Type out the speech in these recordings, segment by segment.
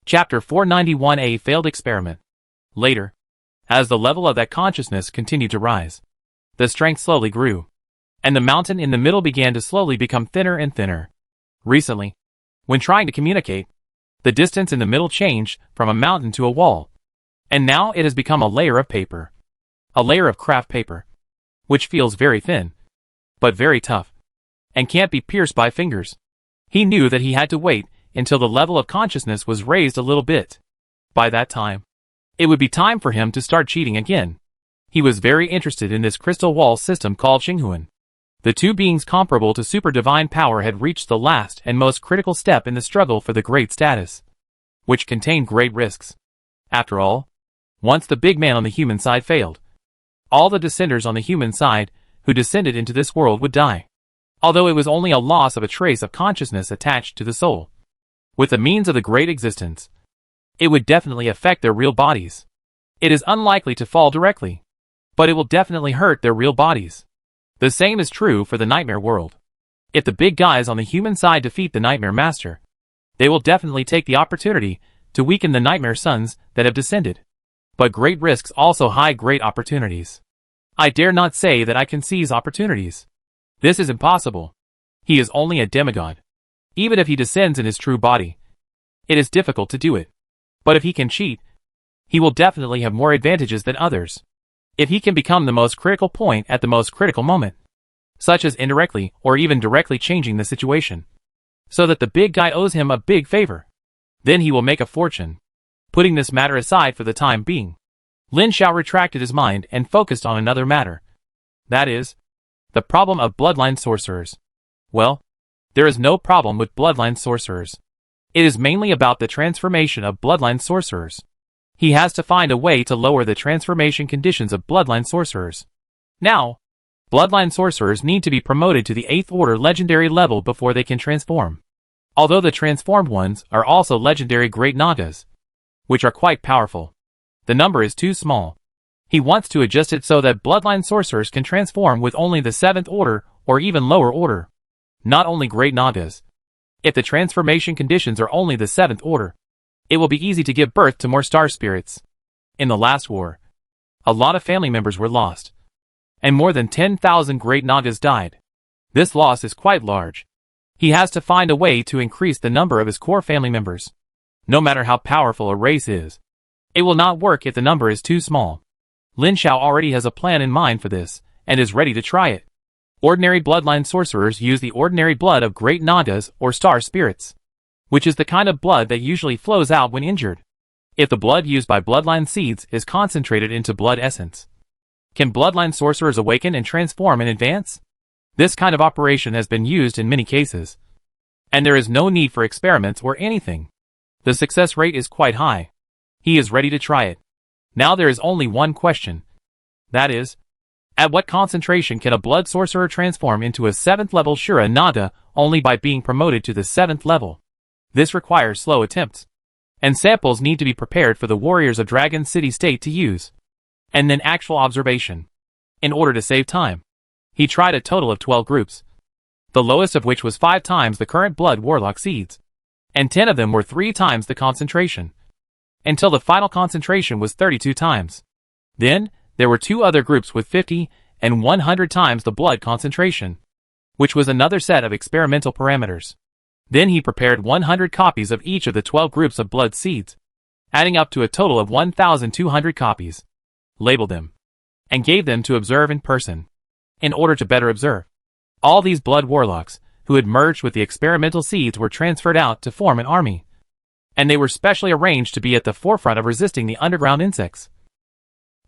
Chapter 491A Failed Experiment. Later, as the level of that consciousness continued to rise, the strength slowly grew, and the mountain in the middle began to slowly become thinner and thinner. Recently, when trying to communicate, the distance in the middle changed from a mountain to a wall, and now it has become a layer of paper. A layer of craft paper, which feels very thin, but very tough, and can't be pierced by fingers. He knew that he had to wait until the level of consciousness was raised a little bit. By that time, it would be time for him to start cheating again. He was very interested in this crystal wall system called Xinghuan. The two beings comparable to super divine power had reached the last and most critical step in the struggle for the great status, which contained great risks. After all, once the big man on the human side failed, all the descenders on the human side who descended into this world would die, although it was only a loss of a trace of consciousness attached to the soul. With the means of the great existence, it would definitely affect their real bodies. It is unlikely to fall directly, but it will definitely hurt their real bodies. The same is true for the nightmare world. If the big guys on the human side defeat the nightmare master, they will definitely take the opportunity to weaken the nightmare sons that have descended. But great risks also hide great opportunities. I dare not say that I can seize opportunities. This is impossible. He is only a demigod. Even if he descends in his true body, it is difficult to do it. But if he can cheat, he will definitely have more advantages than others. If he can become the most critical point at the most critical moment, such as indirectly or even directly changing the situation, so that the big guy owes him a big favor, then he will make a fortune. Putting this matter aside for the time being, Lin Xiao retracted his mind and focused on another matter. That is, the problem of bloodline sorcerers. Well, there is no problem with bloodline sorcerers. It is mainly about the transformation of bloodline sorcerers. He has to find a way to lower the transformation conditions of bloodline sorcerers. Now, bloodline sorcerers need to be promoted to the 8th order legendary level before they can transform. Although the transformed ones are also legendary great nagas, which are quite powerful, the number is too small. He wants to adjust it so that bloodline sorcerers can transform with only the 7th order or even lower order. Not only great nagas. If the transformation conditions are only the 7th order, it will be easy to give birth to more star spirits. In the last war, a lot of family members were lost, and more than 10,000 great nagas died. This loss is quite large. He has to find a way to increase the number of his core family members. No matter how powerful a race is, it will not work if the number is too small. Lin Xiao already has a plan in mind for this, and is ready to try it. Ordinary bloodline sorcerers use the ordinary blood of great nagas or star spirits, which is the kind of blood that usually flows out when injured. If the blood used by bloodline seeds is concentrated into blood essence, can bloodline sorcerers awaken and transform in advance? This kind of operation has been used in many cases, and there is no need for experiments or anything. The success rate is quite high. He is ready to try it. Now there is only one question. That is, at what concentration can a blood sorcerer transform into a 7th level Shura Naga only by being promoted to the 7th level? This requires slow attempts, and samples need to be prepared for the warriors of Dragon City State to use, and then actual observation. In order to save time, he tried a total of 12 groups, the lowest of which was 5 times the current blood warlock seeds, and 10 of them were 3 times the concentration, until the final concentration was 32 times. Then, there were 2 other groups with 50 and 100 times the blood concentration, which was another set of experimental parameters. Then he prepared 100 copies of each of the 12 groups of blood seeds, adding up to a total of 1,200 copies, labeled them, and gave them to observe in person. In order to better observe, all these blood warlocks, who had merged with the experimental seeds, were transferred out to form an army, and they were specially arranged to be at the forefront of resisting the underground insects.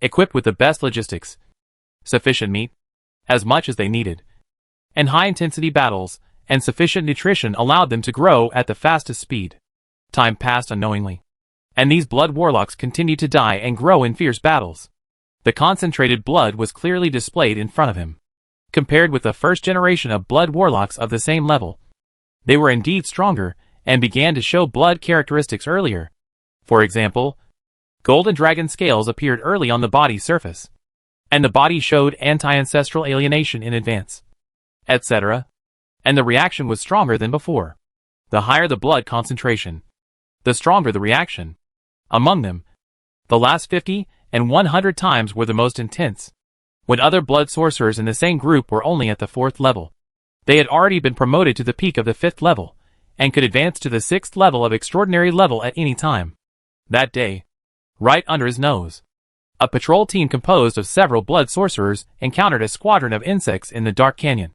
Equipped with the best logistics, sufficient meat, as much as they needed, and high-intensity battles, and sufficient nutrition allowed them to grow at the fastest speed. Time passed unknowingly, and these blood warlocks continued to die and grow in fierce battles. The concentrated blood was clearly displayed in front of him. Compared with the first generation of blood warlocks of the same level, they were indeed stronger, and began to show blood characteristics earlier. For example, golden dragon scales appeared early on the body's surface, and the body showed anti-ancestral alienation in advance, etc., and the reaction was stronger than before. The higher the blood concentration, the stronger the reaction. Among them, the last 50 and 100 times were the most intense. When other blood sorcerers in the same group were only at the 4th level, they had already been promoted to the peak of the 5th level, and could advance to the 6th level of extraordinary level at any time. That day, right under his nose, a patrol team composed of several blood sorcerers encountered a squadron of insects in the dark canyon,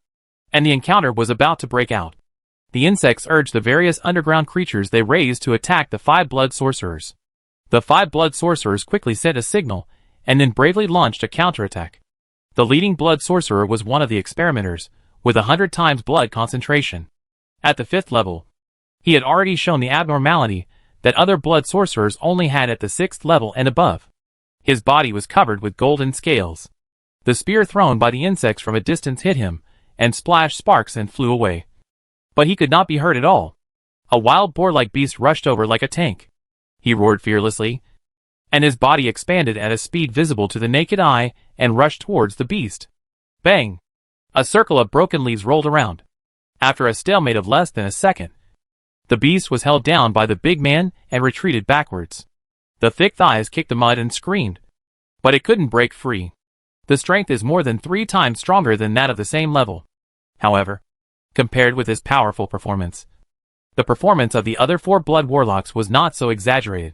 and the encounter was about to break out. The insects urged the various underground creatures they raised to attack the 5 blood sorcerers. The 5 blood sorcerers quickly sent a signal, and then bravely launched a counterattack. The leading blood sorcerer was one of the experimenters, with 100 times blood concentration. At the 5th level, he had already shown the abnormality that other blood sorcerers only had at the 6th level and above. His body was covered with golden scales. The spear thrown by the insects from a distance hit him, and splashed sparks and flew away. But he could not be hurt at all. A wild boar-like beast rushed over like a tank. He roared fearlessly, and his body expanded at a speed visible to the naked eye and rushed towards the beast. Bang! A circle of broken leaves rolled around. After a stalemate of less than a second, the beast was held down by the big man and retreated backwards. The thick thighs kicked the mud and screamed, but it couldn't break free. The strength is more than 3 times stronger than that of the same level. However, compared with his powerful performance, the performance of the other 4 blood warlocks was not so exaggerated.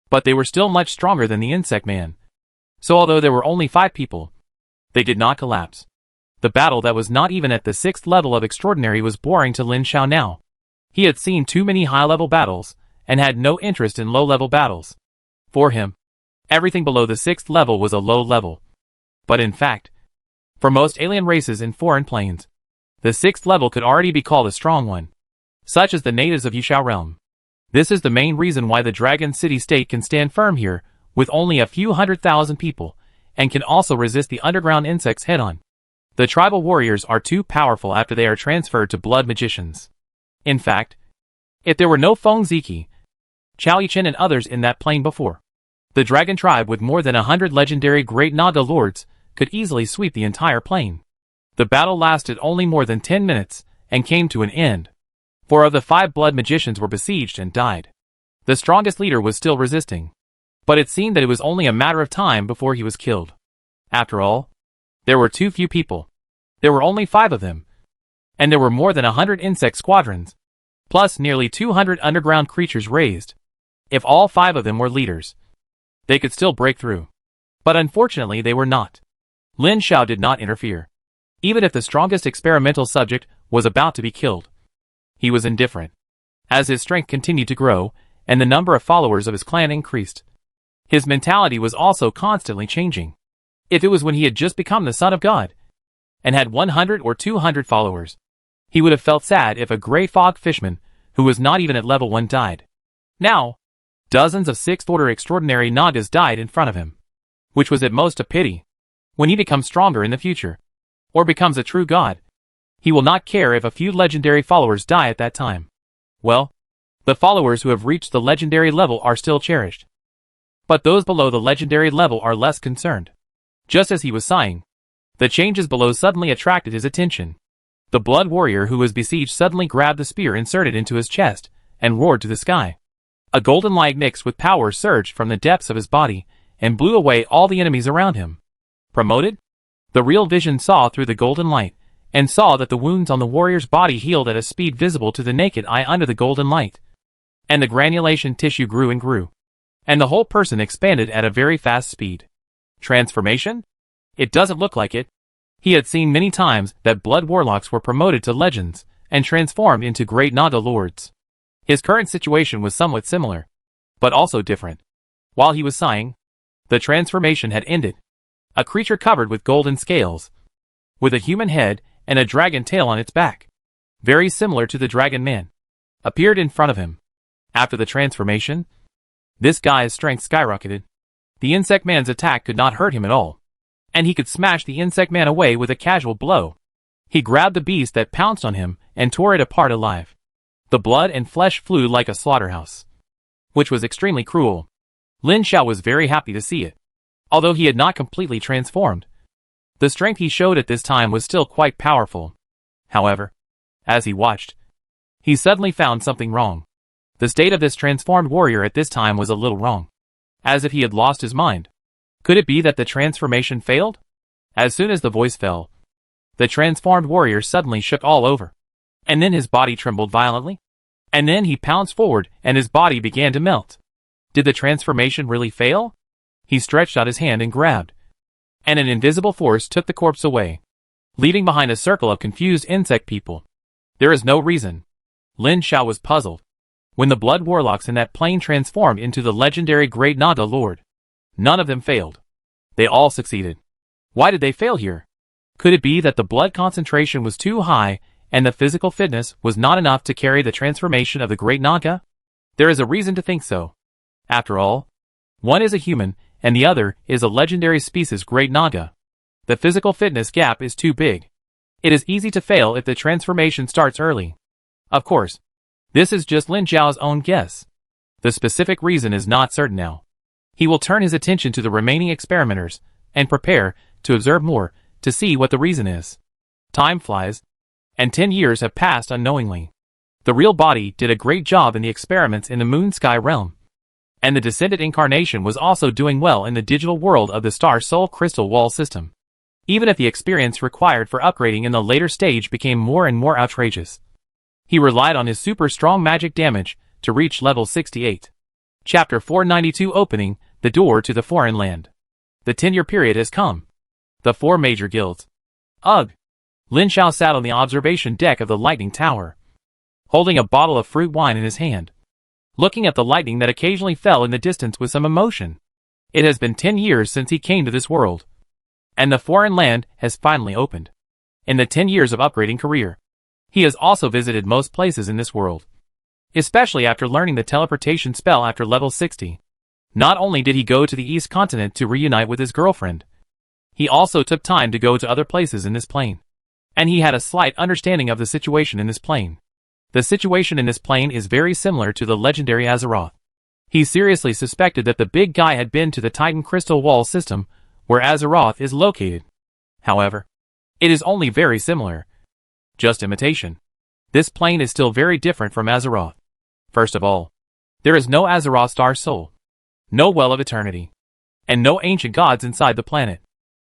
But they were still much stronger than the insect man. So although there were only 5 people, they did not collapse. The battle that was not even at the 6th level of extraordinary was boring to Lin Xiao now. He had seen too many high-level battles, and had no interest in low-level battles. For him, everything below the 6th level was a low level. But in fact, for most alien races in foreign planes, the 6th level could already be called a strong one, such as the natives of Yushao realm. This is the main reason why the Dragon City State can stand firm here, with only a few 100,000 people, and can also resist the underground insects head-on. The tribal warriors are too powerful after they are transferred to blood magicians. In fact, if there were no Feng Ziki, Chao Yichen and others in that plane before, the dragon tribe with more than 100 legendary great Naga lords could easily sweep the entire plane. The battle lasted only more than 10 minutes, and came to an end. 4 of the 5 blood magicians were besieged and died. The strongest leader was still resisting, but it seemed that it was only a matter of time before he was killed. After all, there were too few people. There were only 5 of them, and there were more than 100 insect squadrons, plus nearly 200 underground creatures raised. If all 5 of them were leaders, they could still break through. But unfortunately they were not. Lin Xiao did not interfere. Even if the strongest experimental subject was about to be killed, he was indifferent. As his strength continued to grow, and the number of followers of his clan increased, his mentality was also constantly changing. If it was when he had just become the son of God, and had 100 or 200 followers, he would have felt sad if a gray fog fishman, who was not even at level 1 died. Now, dozens of 6th order extraordinary Nagas died in front of him, which was at most a pity. When he becomes stronger in the future, or becomes a true god, he will not care if a few legendary followers die at that time. Well, the followers who have reached the legendary level are still cherished, but those below the legendary level are less concerned. Just as he was sighing, the changes below suddenly attracted his attention. The blood warrior who was besieged suddenly grabbed the spear inserted into his chest, and roared to the sky. A golden light mixed with power surged from the depths of his body, and blew away all the enemies around him. Promoted? The real vision saw through the golden light, and saw that the wounds on the warrior's body healed at a speed visible to the naked eye under the golden light. And the granulation tissue grew and grew, and the whole person expanded at a very fast speed. Transformation? It doesn't look like it. He had seen many times that blood warlocks were promoted to legends, and transformed into great Naga lords. His current situation was somewhat similar, but also different. While he was sighing, the transformation had ended. A creature covered with golden scales, with a human head and a dragon tail on its back, very similar to the dragon man, appeared in front of him. After the transformation, this guy's strength skyrocketed. The insect man's attack could not hurt him at all, and he could smash the insect man away with a casual blow. He grabbed the beast that pounced on him and tore it apart alive. The blood and flesh flew like a slaughterhouse, which was extremely cruel. Lin Xiao was very happy to see it. Although he had not completely transformed, the strength he showed at this time was still quite powerful. However, as he watched, he suddenly found something wrong. The state of this transformed warrior at this time was a little wrong. As if he had lost his mind. Could it be that the transformation failed? As soon as the voice fell, the transformed warrior suddenly shook all over. And then his body trembled violently. And then he pounced forward and his body began to melt. Did the transformation really fail? He stretched out his hand and grabbed. And an invisible force took the corpse away, leaving behind a circle of confused insect people. There is no reason. Lin Xiao was puzzled. When the blood warlocks in that plane transformed into the legendary Great Naga Lord, none of them failed. They all succeeded. Why did they fail here? Could it be that the blood concentration was too high and the physical fitness was not enough to carry the transformation of the Great Naga? There is a reason to think so. After all, one is a human and the other is a legendary species Great Naga. The physical fitness gap is too big. It is easy to fail if the transformation starts early. Of course, this is just Lin Xiao's own guess. The specific reason is not certain now. He will turn his attention to the remaining experimenters and prepare to observe more to see what the reason is. Time flies, and 10 years have passed unknowingly. The real body did a great job in the experiments in the moon sky realm. And the descended incarnation was also doing well in the digital world of the Star Soul Crystal Wall system. Even if the experience required for upgrading in the later stage became more and more outrageous. He relied on his super strong magic damage to reach level 68. Chapter 492 Opening the Door to the Foreign Land. The 10-year period has come. The 4 major guilds. Ugh! Lin Xiao sat on the observation deck of the lightning tower, holding a bottle of fruit wine in his hand, looking at the lightning that occasionally fell in the distance with some emotion. It has been 10 years since he came to this world, and the foreign land has finally opened. In the 10 years of upgrading career, he has also visited most places in this world, especially after learning the teleportation spell after level 60. Not only did he go to the East Continent to reunite with his girlfriend, he also took time to go to other places in this plane. And he had a slight understanding of the situation in this plane. The situation in this plane is very similar to the legendary Azeroth. He seriously suspected that the big guy had been to the Titan Crystal Wall system, where Azeroth is located. However, it is only very similar. Just imitation. This plane is still very different from Azeroth. First of all, there is no Azeroth Star Soul, no Well of Eternity, and no ancient gods inside the planet.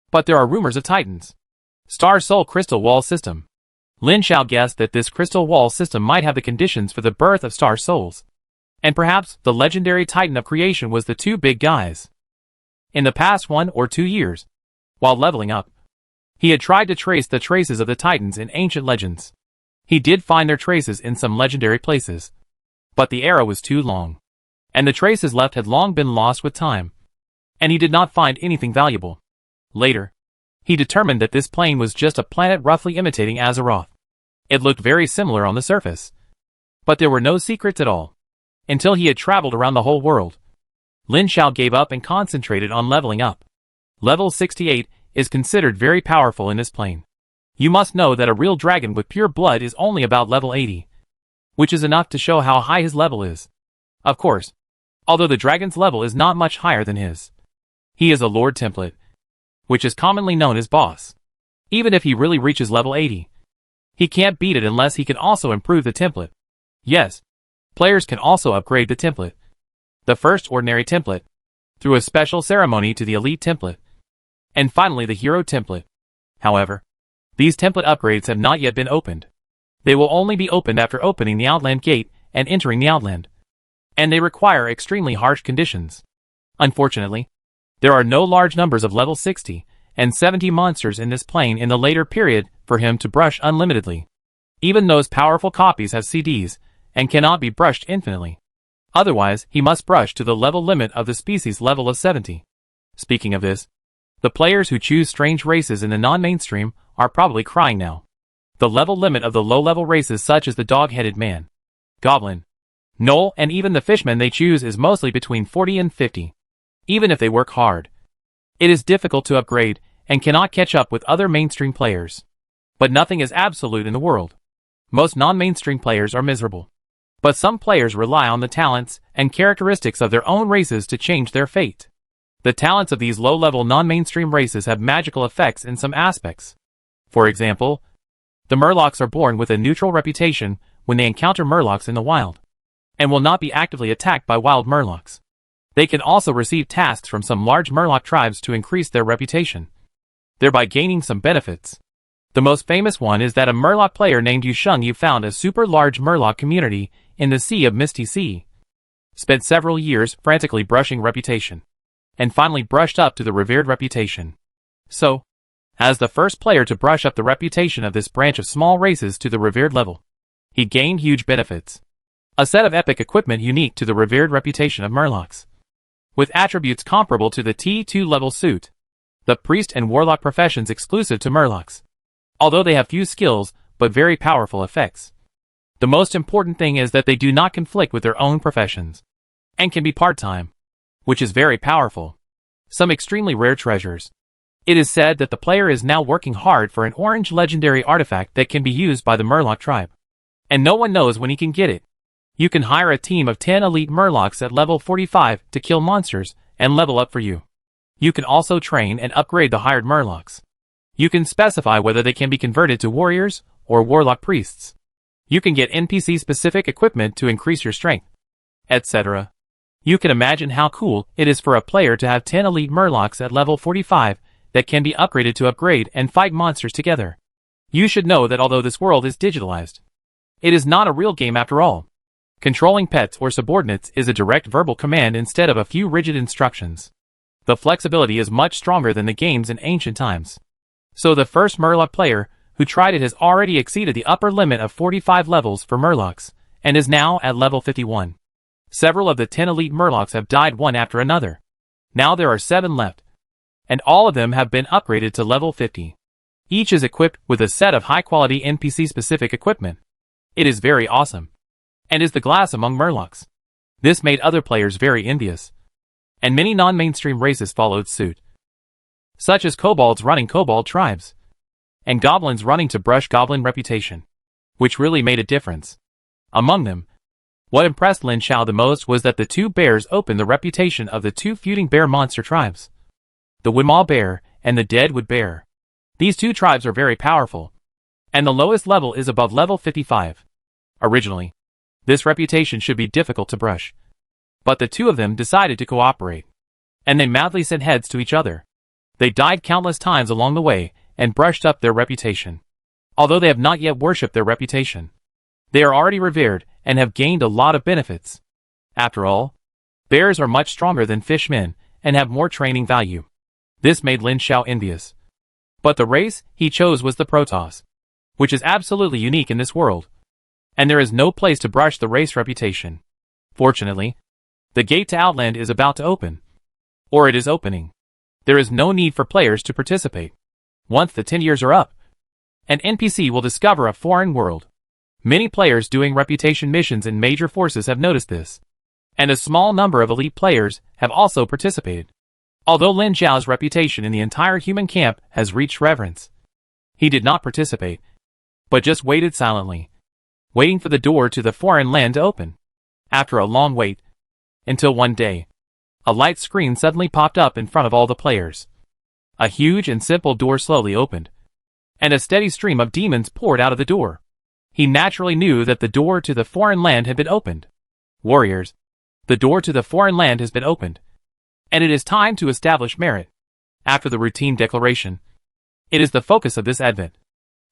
But there are rumors of Titans. Star Soul Crystal Wall System. Lin Xiao guessed that this Crystal Wall System might have the conditions for the birth of Star Souls. And perhaps the legendary Titan of creation was the 2 big guys. In the past 1 or 2 years, while leveling up, he had tried to trace the traces of the Titans in ancient legends. He did find their traces in some legendary places. But the era was too long. And the traces left had long been lost with time. And he did not find anything valuable. Later, he determined that this plane was just a planet roughly imitating Azeroth. It looked very similar on the surface. But there were no secrets at all. Until he had traveled around the whole world. Lin Xiao gave up and concentrated on leveling up. Level 68 is considered very powerful in this plane. You must know that a real dragon with pure blood is only about level 80. Which is enough to show how high his level is. Of course, although the dragon's level is not much higher than his. He is a Lord Template, which is commonly known as boss. Even if he really reaches level 80, he can't beat it unless he can also improve the template. Yes, players can also upgrade the template. The first ordinary template, through a special ceremony to the elite template, and finally the hero template. However, these template upgrades have not yet been opened. They will only be opened after opening the Outland Gate and entering the Outland. And they require extremely harsh conditions. Unfortunately, there are no large numbers of level 60 and 70 monsters in this plane in the later period for him to brush unlimitedly. Even those powerful copies have CDs and cannot be brushed infinitely. Otherwise, he must brush to the level limit of the species level of 70. Speaking of this, the players who choose strange races in the non-mainstream are probably crying now. The level limit of the low-level races such as the dog-headed man, goblin, gnoll, and even the fishman they choose is mostly between 40 and 50. Even if they work hard, it is difficult to upgrade and cannot catch up with other mainstream players. But nothing is absolute in the world. Most non-mainstream players are miserable. But some players rely on the talents and characteristics of their own races to change their fate. The talents of these low-level non-mainstream races have magical effects in some aspects. For example, the Murlocs are born with a neutral reputation when they encounter Murlocs in the wild. and will not be actively attacked by wild murlocs. They can also receive tasks from some large murloc tribes to increase their reputation, thereby gaining some benefits. The most famous one is that a murloc player named Yusheng found a super large murloc community in the Sea of Misty Sea, spent several years frantically brushing reputation, and finally brushed up to the revered reputation. So, as the first player to brush up the reputation of this branch of small races to the revered level, he gained huge benefits. A set of epic equipment unique to the revered reputation of murlocs, with attributes comparable to the T2 level suit, the priest and warlock professions exclusive to murlocs, although they have few skills but very powerful effects. The most important thing is that they do not conflict with their own professions, and can be part-time, which is very powerful. Some extremely rare treasures. It is said that the player is now working hard for an orange legendary artifact that can be used by the Murloc tribe, and no one knows when he can get it. You can hire a team of 10 elite Murlocs at level 45 to kill monsters and level up for you. You can also train and upgrade the hired Murlocs. You can specify whether they can be converted to warriors or warlock priests. You can get NPC-specific equipment to increase your strength, etc. You can imagine how cool it is for a player to have 10 elite Murlocs at level 45 that can be upgraded to upgrade and fight monsters together. You should know that although this world is digitalized, it is not a real game after all. Controlling pets or subordinates is a direct verbal command instead of a few rigid instructions. The flexibility is much stronger than the games in ancient times. So the first Murloc player who tried it has already exceeded the upper limit of 45 levels for Murlocs, and is now at level 51. Several of the 10 elite Murlocs have died one after another. Now there are 7 left, and all of them have been upgraded to level 50. Each is equipped with a set of high-quality NPC-specific equipment. It is very awesome, and is the glass among Murlocs. This made other players very envious, and many non-mainstream races followed suit, such as kobolds running kobold tribes, and goblins running to brush goblin reputation, which really made a difference. Among them, what impressed Lin Xiao the most was that the 2 bears opened the reputation of the 2 feuding bear monster tribes, the Woodmaw bear and the Deadwood bear. These 2 tribes are very powerful, and the lowest level is above level 55. Originally, this reputation should be difficult to brush, but the 2 of them decided to cooperate, and they madly sent heads to each other. They died countless times along the way and brushed up their reputation. Although they have not yet worshipped their reputation, they are already revered and have gained a lot of benefits. After all, bears are much stronger than fishmen and have more training value. This made Lin Xiao envious. But the race he chose was the Protoss, which is absolutely unique in this world, and there is no place to brush the race reputation. Fortunately, the gate to Outland is about to open, or it is opening. There is no need for players to participate. Once the 10 years are up, an NPC will discover a foreign world. Many players doing reputation missions in major forces have noticed this, and a small number of elite players have also participated. Although Lin Xiao's reputation in the entire human camp has reached reverence, he did not participate, but just waited silently, waiting for the door to the foreign land to open. After a long wait, until one day, a light screen suddenly popped up in front of all the players. A huge and simple door slowly opened, and a steady stream of demons poured out of the door. He naturally knew that the door to the foreign land had been opened. Warriors, the door to the foreign land has been opened, and it is time to establish merit. After the routine declaration, it is the focus of this advent.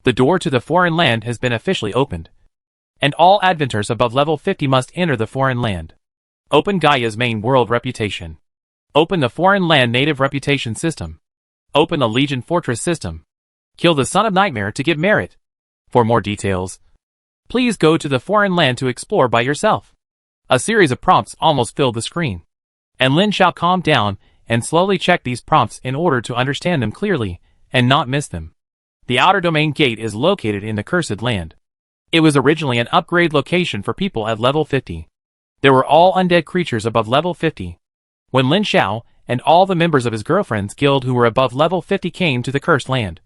The door to the foreign land has been officially opened, and all adventers above level 50 must enter the foreign land. Open Gaia's main world reputation. Open the foreign land native reputation system. Open the Legion Fortress system. Kill the Son of Nightmare to get merit. For more details, please go to the foreign land to explore by yourself. A series of prompts almost filled the screen, and Lin Xiao calmed down and slowly checked these prompts in order to understand them clearly and not miss them. The outer domain gate is located in the Cursed Land. It was originally an upgrade location for people at level 50. There were all undead creatures above level 50. When Lin Xiao and all the members of his girlfriend's guild who were above level 50 came to the Cursed Land,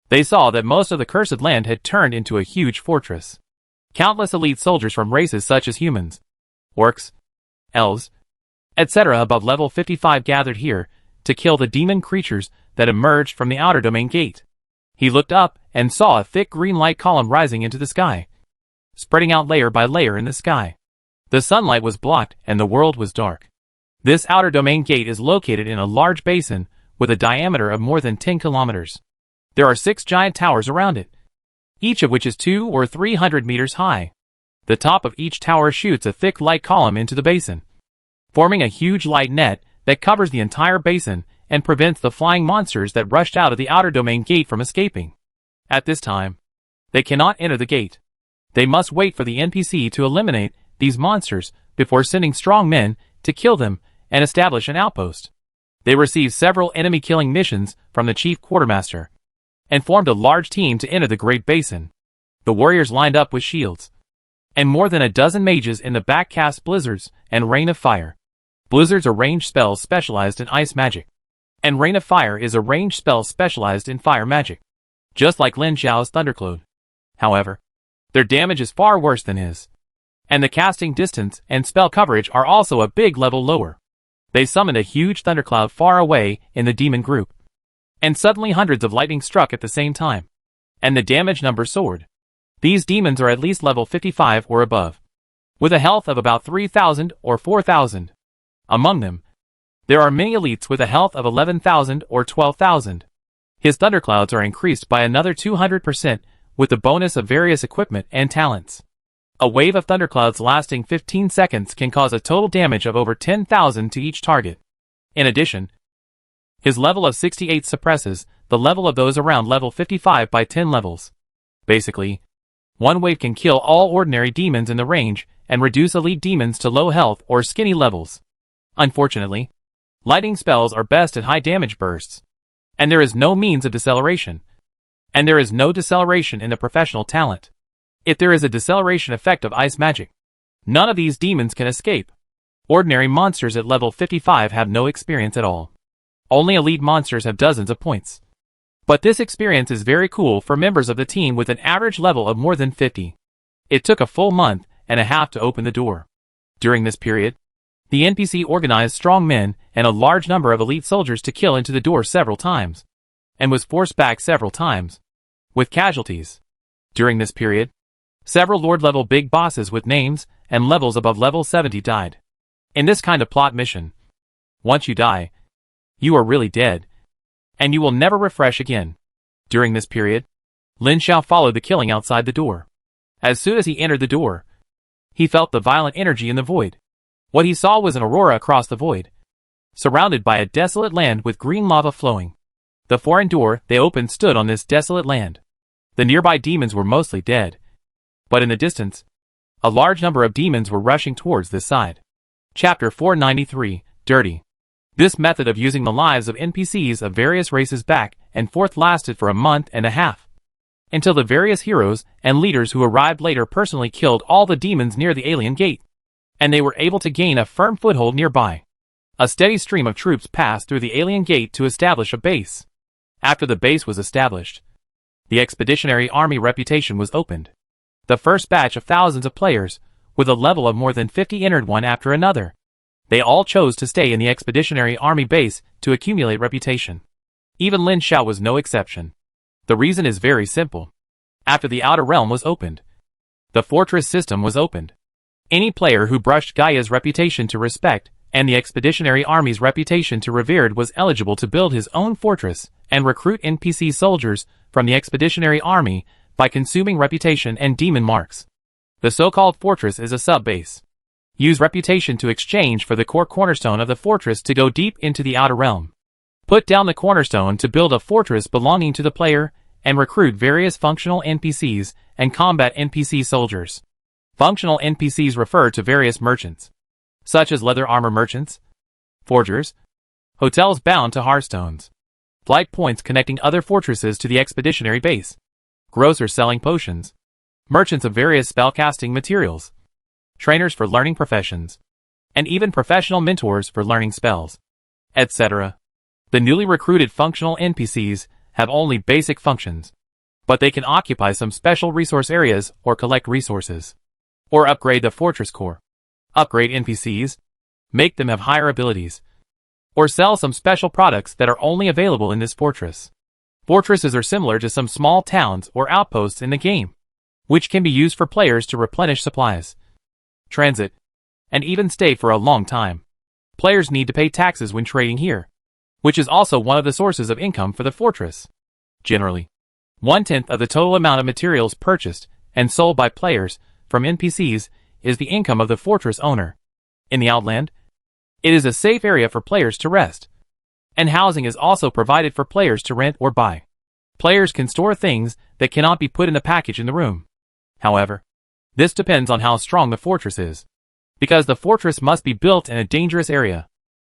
they saw that most of the Cursed Land had turned into a huge fortress. Countless elite soldiers from races such as humans, orcs, elves, etc. above level 55 gathered here to kill the demon creatures that emerged from the outer domain gate. He looked up and saw a thick green light column rising into the sky, spreading out layer by layer in the sky. The sunlight was blocked and the world was dark. This outer domain gate is located in a large basin with a diameter of more than 10 kilometers. There are 6 giant towers around it, each of which is 200 or 300 meters high. The top of each tower shoots a thick light column into the basin, forming a huge light net that covers the entire basin and prevents the flying monsters that rushed out of the outer domain gate from escaping. At this time, they cannot enter the gate. They must wait for the NPC to eliminate these monsters before sending strong men to kill them and establish an outpost. They received several enemy-killing missions from the chief quartermaster and formed a large team to enter the Great Basin. The warriors lined up with shields, and more than a dozen mages in the back cast blizzards and rain of fire. Blizzards are ranged spells specialized in ice magic, and Rain of Fire is a ranged spell specialized in fire magic, just like Lin Xiao's Thundercloud. However, their damage is far worse than his, and the casting distance and spell coverage are also a big level lower. They summoned a huge thundercloud far away in the demon group, and suddenly hundreds of lightning struck at the same time, and the damage number soared. These demons are at least level 55 or above, with a health of about 3,000 or 4,000. Among them, there are many elites with a health of 11,000 or 12,000. His thunderclouds are increased by another 200% with the bonus of various equipment and talents. A wave of thunderclouds lasting 15 seconds can cause a total damage of over 10,000 to each target. In addition, his level of 68 suppresses the level of those around level 55 by 10 levels. Basically, one wave can kill all ordinary demons in the range and reduce elite demons to low health or skinny levels. Unfortunately, lightning spells are best at high damage bursts, and there is no means of deceleration. And there is no deceleration in the professional talent. If there is a deceleration effect of ice magic, none of these demons can escape. Ordinary monsters at level 55 have no experience at all. Only elite monsters have dozens of points. But this experience is very cool for members of the team with an average level of more than 50. It took a full month and a half to open the door. During this period, the NPC organized strong men and a large number of elite soldiers to kill into the door several times, and was forced back several times, with casualties. During this period, several Lord-level big bosses with names and levels above level 70 died. In this kind of plot mission, once you die, you are really dead, and you will never refresh again. During this period, Lin Xiao followed the killing outside the door. As soon as he entered the door, he felt the violent energy in the void. What he saw was an aurora across the void, surrounded by a desolate land with green lava flowing. The foreign door they opened stood on this desolate land. The nearby demons were mostly dead, but in the distance, a large number of demons were rushing towards this side. Chapter 493, Dirty. This method of using the lives of NPCs of various races back and forth lasted for a month and a half, until the various heroes and leaders who arrived later personally killed all the demons near the alien gate, and they were able to gain a firm foothold nearby. A steady stream of troops passed through the alien gate to establish a base. After the base was established, the expeditionary army reputation was opened. The first batch of thousands of players, with a level of more than 50, entered one after another. They all chose to stay in the expeditionary army base to accumulate reputation. Even Lin Xiao was no exception. The reason is very simple. After the outer realm was opened, the fortress system was opened. Any player who brushed Gaia's reputation to respect and the expeditionary army's reputation to revered was eligible to build his own fortress and recruit NPC soldiers from the expeditionary army by consuming reputation and demon marks. The so-called fortress is a sub-base. Use reputation to exchange for the core cornerstone of the fortress to go deep into the outer realm. Put down the cornerstone to build a fortress belonging to the player and recruit various functional NPCs and combat NPC soldiers. Functional NPCs refer to various merchants, such as leather armor merchants, forgers, hotels bound to Hearthstones, flight points connecting other fortresses to the expeditionary base, grocers selling potions, merchants of various spellcasting materials, trainers for learning professions, and even professional mentors for learning spells, etc. The newly recruited functional NPCs have only basic functions, but they can occupy some special resource areas or collect resources, or upgrade the fortress core, upgrade NPCs, make them have higher abilities, or sell some special products that are only available in this fortress. Fortresses are similar to some small towns or outposts in the game, which can be used for players to replenish supplies. Transit. and even stay for a long time. Players need to pay taxes when trading here, which is also one of the sources of income for the fortress. Generally, 1/10 of the total amount of materials purchased and sold by players from NPCs is the income of the fortress owner. In the Outland, it is a safe area for players to rest, and housing is also provided for players to rent or buy. Players can store things that cannot be put in the package in the room. However, this depends on how strong the fortress is, because the fortress must be built in a dangerous area.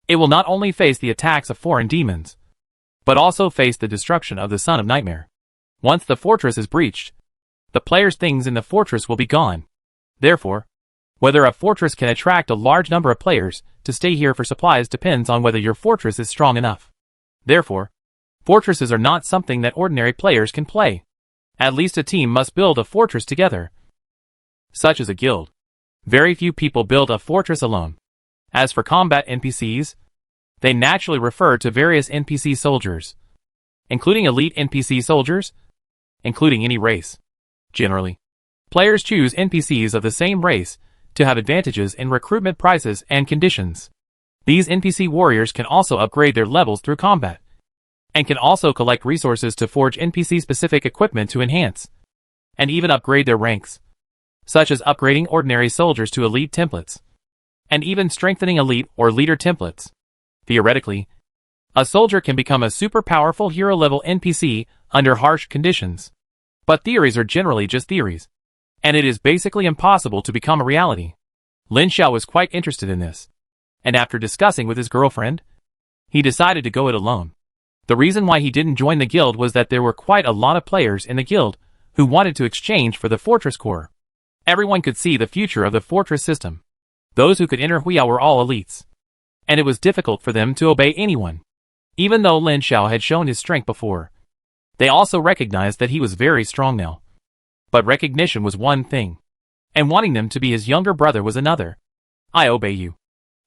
It will not only face the attacks of foreign demons, but also face the destruction of the Son of Nightmare. Once the fortress is breached, the player's things in the fortress will be gone. Therefore, whether a fortress can attract a large number of players to stay here for supplies depends on whether your fortress is strong enough. Therefore, fortresses are not something that ordinary players can play. At least a team must build a fortress together, such as a guild. Very few people build a fortress alone. As for combat NPCs, they naturally refer to various NPC soldiers, including elite NPC soldiers, including any race. Generally, players choose NPCs of the same race to have advantages in recruitment prices and conditions. These NPC warriors can also upgrade their levels through combat, and can also collect resources to forge NPC-specific equipment to enhance, and even upgrade their ranks, such as upgrading ordinary soldiers to elite templates, and even strengthening elite or leader templates. Theoretically, a soldier can become a super powerful hero-level NPC under harsh conditions. But theories are generally just theories, and it is basically impossible to become a reality. Lin Xiao was quite interested in this, and after discussing with his girlfriend, he decided to go it alone. The reason why he didn't join the guild was that there were quite a lot of players in the guild who wanted to exchange for the fortress core. Everyone could see the future of the fortress system. Those who could enter Huiyao were all elites, and it was difficult for them to obey anyone. Even though Lin Xiao had shown his strength before, they also recognized that he was very strong now. But recognition was one thing, and wanting them to be his younger brother was another. I obey you,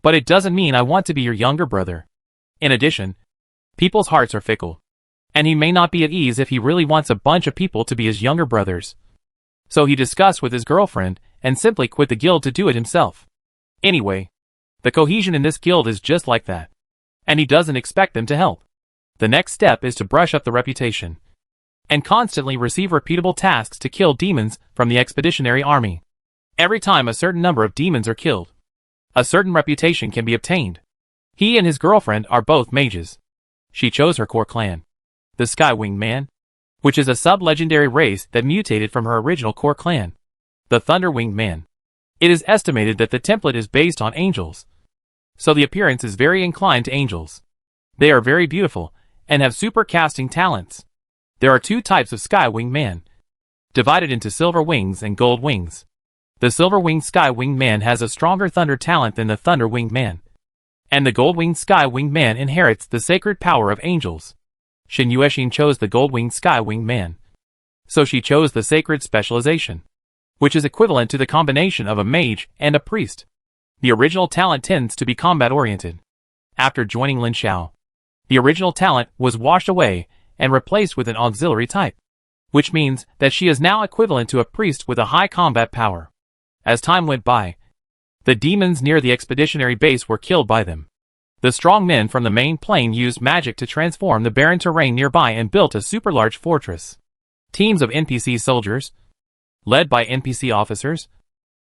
but it doesn't mean I want to be your younger brother. In addition, people's hearts are fickle, and he may not be at ease if he really wants a bunch of people to be his younger brothers. So he discussed with his girlfriend and simply quit the guild to do it himself. Anyway, the cohesion in this guild is just like that, and he doesn't expect them to help. The next step is to brush up the reputation, and constantly receive repeatable tasks to kill demons from the expeditionary army. Every time a certain number of demons are killed, a certain reputation can be obtained. He and his girlfriend are both mages. She chose her core clan, the Sky-Winged Man, which is a sub-legendary race that mutated from her original core clan, the Thunder-Winged Man. It is estimated that the template is based on angels, so the appearance is very inclined to angels. They are very beautiful, and have super casting talents. There are two types of Sky-Winged Man, divided into Silver Wings and Gold Wings. The Silver-Winged Sky-Winged Man has a stronger thunder talent than the Thunder-Winged Man, and the Gold-Winged Sky-Winged Man inherits the sacred power of angels. Xin Yuexin chose the Gold-Winged Sky-Winged Man, so she chose the sacred specialization, which is equivalent to the combination of a mage and a priest. The original talent tends to be combat-oriented. After joining Lin Xiao, the original talent was washed away and replaced with an auxiliary type, which means that she is now equivalent to a priest with a high combat power. As time went by, the demons near the expeditionary base were killed by them. The strong men from the main plane used magic to transform the barren terrain nearby and built a super large fortress. Teams of NPC soldiers, led by NPC officers,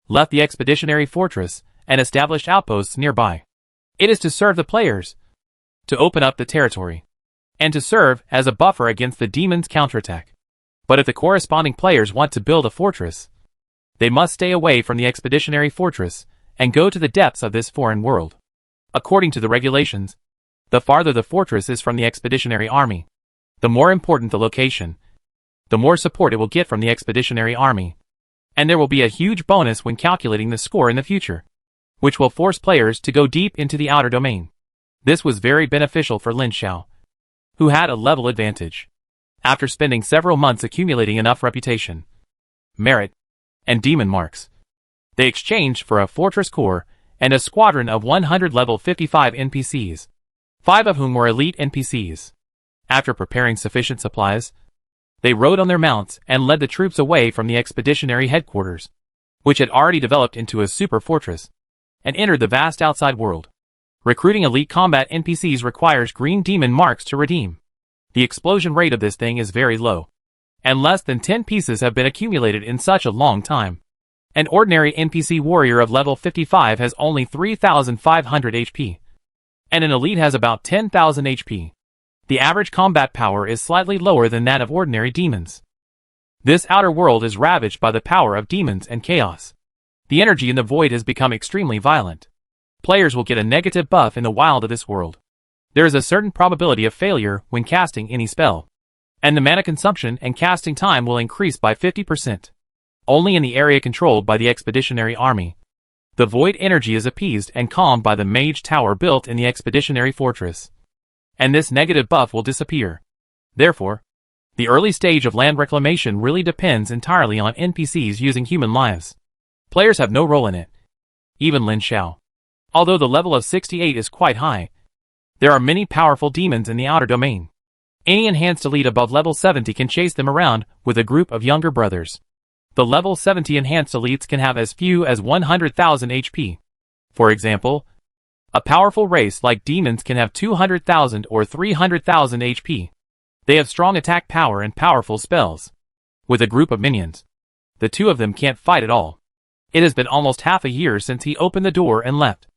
left the expeditionary fortress and established outposts nearby. It is to serve the players, to open up the territory, and to serve as a buffer against the demons' counterattack. But if the corresponding players want to build a fortress, they must stay away from the expeditionary fortress and go to the depths of this foreign world. According to the regulations, the farther the fortress is from the expeditionary army, the more important the location, the more support it will get from the expeditionary army, and there will be a huge bonus when calculating the score in the future, which will force players to go deep into the outer domain. This was very beneficial for Lin Xiao, who had a level advantage. After spending several months accumulating enough reputation, merit, and demon marks, they exchanged for a fortress core and a squadron of 100 level 55 NPCs, 5 of whom were elite NPCs. After preparing sufficient supplies, they rode on their mounts and led the troops away from the expeditionary headquarters, which had already developed into a super fortress. and entered the vast outside world. Recruiting elite combat NPCs requires green demon marks to redeem. The explosion rate of this thing is very low, and less than 10 pieces have been accumulated in such a long time. An ordinary NPC warrior of level 55 has only 3,500 HP, and an elite has about 10,000 HP. The average combat power is slightly lower than that of ordinary demons. This outer world is ravaged by the power of demons and chaos. The energy in the void has become extremely violent. Players will get a negative buff in the wild of this world. There is a certain probability of failure when casting any spell, and the mana consumption and casting time will increase by 50%. Only in the area controlled by the Expeditionary Army. The void energy is appeased and calmed by the mage tower built in the Expeditionary Fortress, and this negative buff will disappear. Therefore, the early stage of land reclamation really depends entirely on NPCs using human lives. Players have no role in it. Even Lin Xiao. Although the level of 68 is quite high, there are many powerful demons in the outer domain. Any enhanced elite above level 70 can chase them around with a group of younger brothers. The level 70 enhanced elites can have as few as 100,000 HP. For example, a powerful race like demons can have 200,000 or 300,000 HP. They have strong attack power and powerful spells. With a group of minions, the two of them can't fight at all. It has been almost half a year since he opened the door and left.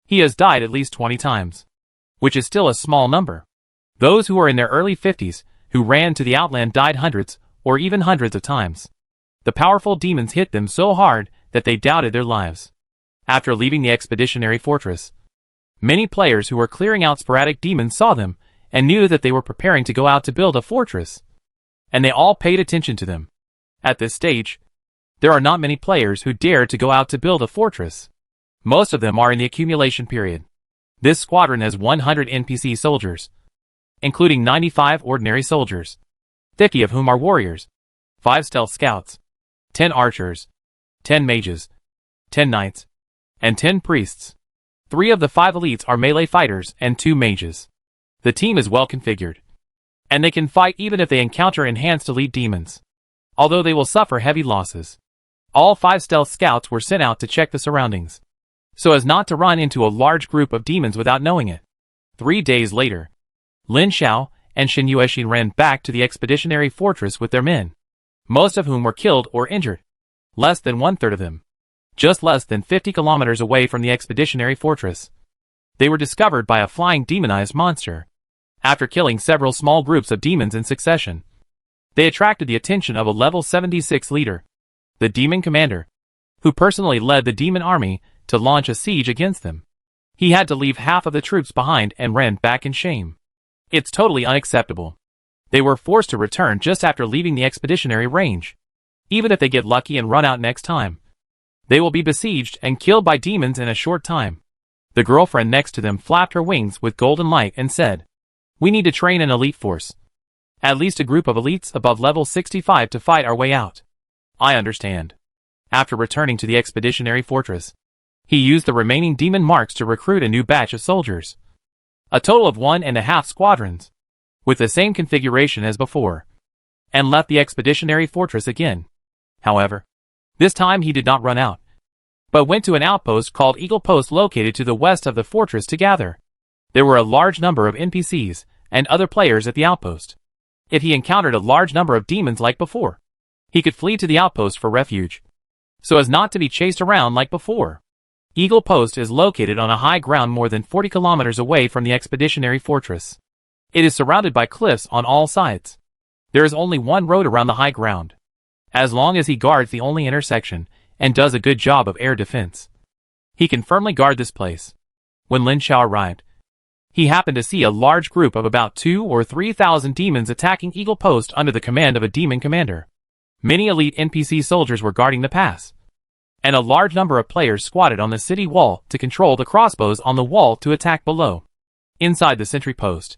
He has died at least 20 times, which is still a small number. Those who are in their early 50s, who ran to the outland, died hundreds, or even hundreds of times. The powerful demons hit them so hard that they doubted their lives. After leaving the Expeditionary Fortress, many players who were clearing out sporadic demons saw them, and knew that they were preparing to go out to build a fortress. And they all paid attention to them. At this stage, there are not many players who dare to go out to build a fortress. Most of them are in the accumulation period. This squadron has 100 NPC soldiers, including 95 ordinary soldiers, 50 of whom are warriors, 5 stealth scouts, 10 archers, 10 mages, 10 knights, and 10 priests. 3 of the 5 elites are melee fighters and 2 mages. The team is well configured, and they can fight even if they encounter enhanced elite demons, although they will suffer heavy losses. All 5 stealth scouts were sent out to check the surroundings, so as not to run into a large group of demons without knowing it. 3 days later, Lin Xiao and Shen Yuexin ran back to the Expeditionary Fortress with their men, most of whom were killed or injured. Less than 1/3 of them, just less than 50 kilometers away from the Expeditionary Fortress, they were discovered by a flying demonized monster. After killing several small groups of demons in succession, they attracted the attention of a level 76 leader, the demon commander, who personally led the demon army to launch a siege against them. He had to leave half of the troops behind and ran back in shame. It's totally unacceptable. They were forced to return just after leaving the expeditionary range. Even if they get lucky and run out next time, they will be besieged and killed by demons in a short time. The girlfriend next to them flapped her wings with golden light and said, "We need to train an elite force. At least a group of elites above level 65 to fight our way out." I understand. After returning to the expeditionary fortress, he used the remaining demon marks to recruit a new batch of soldiers. A total of 1.5 squadrons, with the same configuration as before, and left the expeditionary fortress again. However, this time he did not run out, but went to an outpost called Eagle Post located to the west of the fortress to gather. There were a large number of NPCs and other players at the outpost. If he encountered a large number of demons like before, he could flee to the outpost for refuge, so as not to be chased around like before. Eagle Post is located on a high ground more than 40 kilometers away from the expeditionary fortress. It is surrounded by cliffs on all sides. There is only one road around the high ground. As long as he guards the only intersection and does a good job of air defense, he can firmly guard this place. When Lin Xiao arrived, he happened to see a large group of about 2,000 or 3,000 demons attacking Eagle Post under the command of a demon commander. Many elite NPC soldiers were guarding the pass, and a large number of players squatted on the city wall to control the crossbows on the wall to attack below. Inside the sentry post,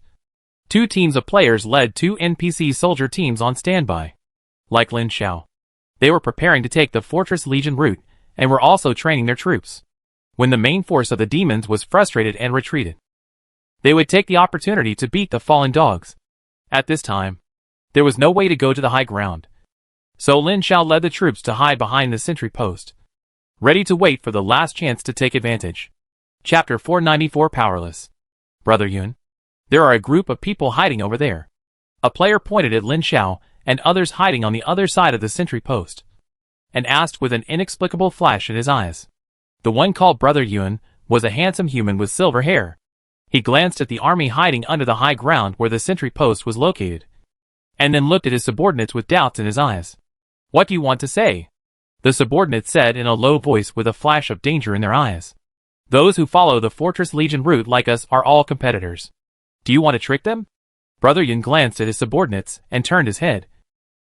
2 teams of players led 2 NPC soldier teams on standby. Like Lin Xiao, they were preparing to take the Fortress Legion route and were also training their troops. When the main force of the demons was frustrated and retreated, they would take the opportunity to beat the fallen dogs. At this time, there was no way to go to the high ground, so Lin Xiao led the troops to hide behind the sentry post. ready to wait for the last chance to take advantage. Chapter 494 Powerless. Brother Yun, there are a group of people hiding over there. A player pointed at Lin Xiao and others hiding on the other side of the sentry post, and asked with an inexplicable flash in his eyes. The one called Brother Yun was a handsome human with silver hair. He glanced at the army hiding under the high ground where the sentry post was located, and then looked at his subordinates with doubts in his eyes. "What do you want to say?" the subordinates said in a low voice with a flash of danger in their eyes. "Those who follow the Fortress Legion route like us are all competitors. Do you want to trick them?" Brother Yun glanced at his subordinates and turned his head,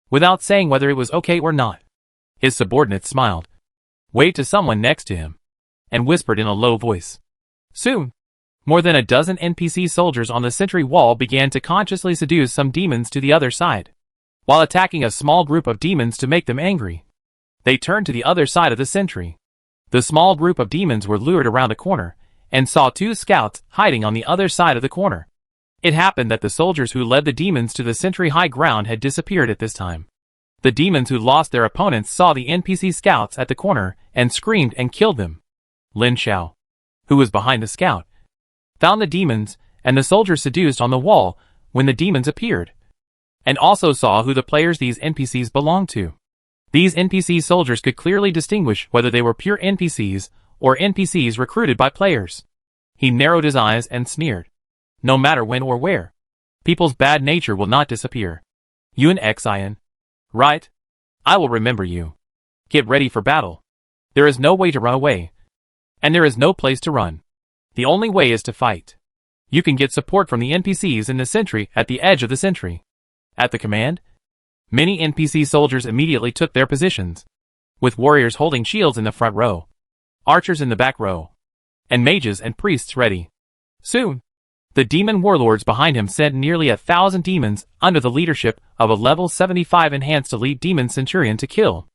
without saying whether it was okay or not. His subordinates smiled, waved to someone next to him, and whispered in a low voice. Soon, more than a dozen NPC soldiers on the sentry wall began to consciously seduce some demons to the other side, while attacking a small group of demons to make them angry. They turned to the other side of the sentry. The small group of demons were lured around a corner, and saw two scouts hiding on the other side of the corner. It happened that the soldiers who led the demons to the sentry high ground had disappeared at this time. The demons who lost their opponents saw the NPC scouts at the corner and screamed and killed them. Lin Xiao, who was behind the scout, found the demons and the soldiers seduced on the wall when the demons appeared, and also saw who the players these NPCs belonged to. These NPC soldiers could clearly distinguish whether they were pure NPCs or NPCs recruited by players. He narrowed his eyes and sneered. No matter when or where, people's bad nature will not disappear. Yun Xian. Right? I will remember you. Get ready for battle. There is no way to run away, and there is no place to run. The only way is to fight. You can get support from the NPCs in the sentry at the edge of the sentry. At the command, many NPC soldiers immediately took their positions, with warriors holding shields in the front row, archers in the back row, and mages and priests ready. Soon, the demon warlords behind him sent nearly 1,000 demons under the leadership of a level 75 enhanced elite demon centurion to kill.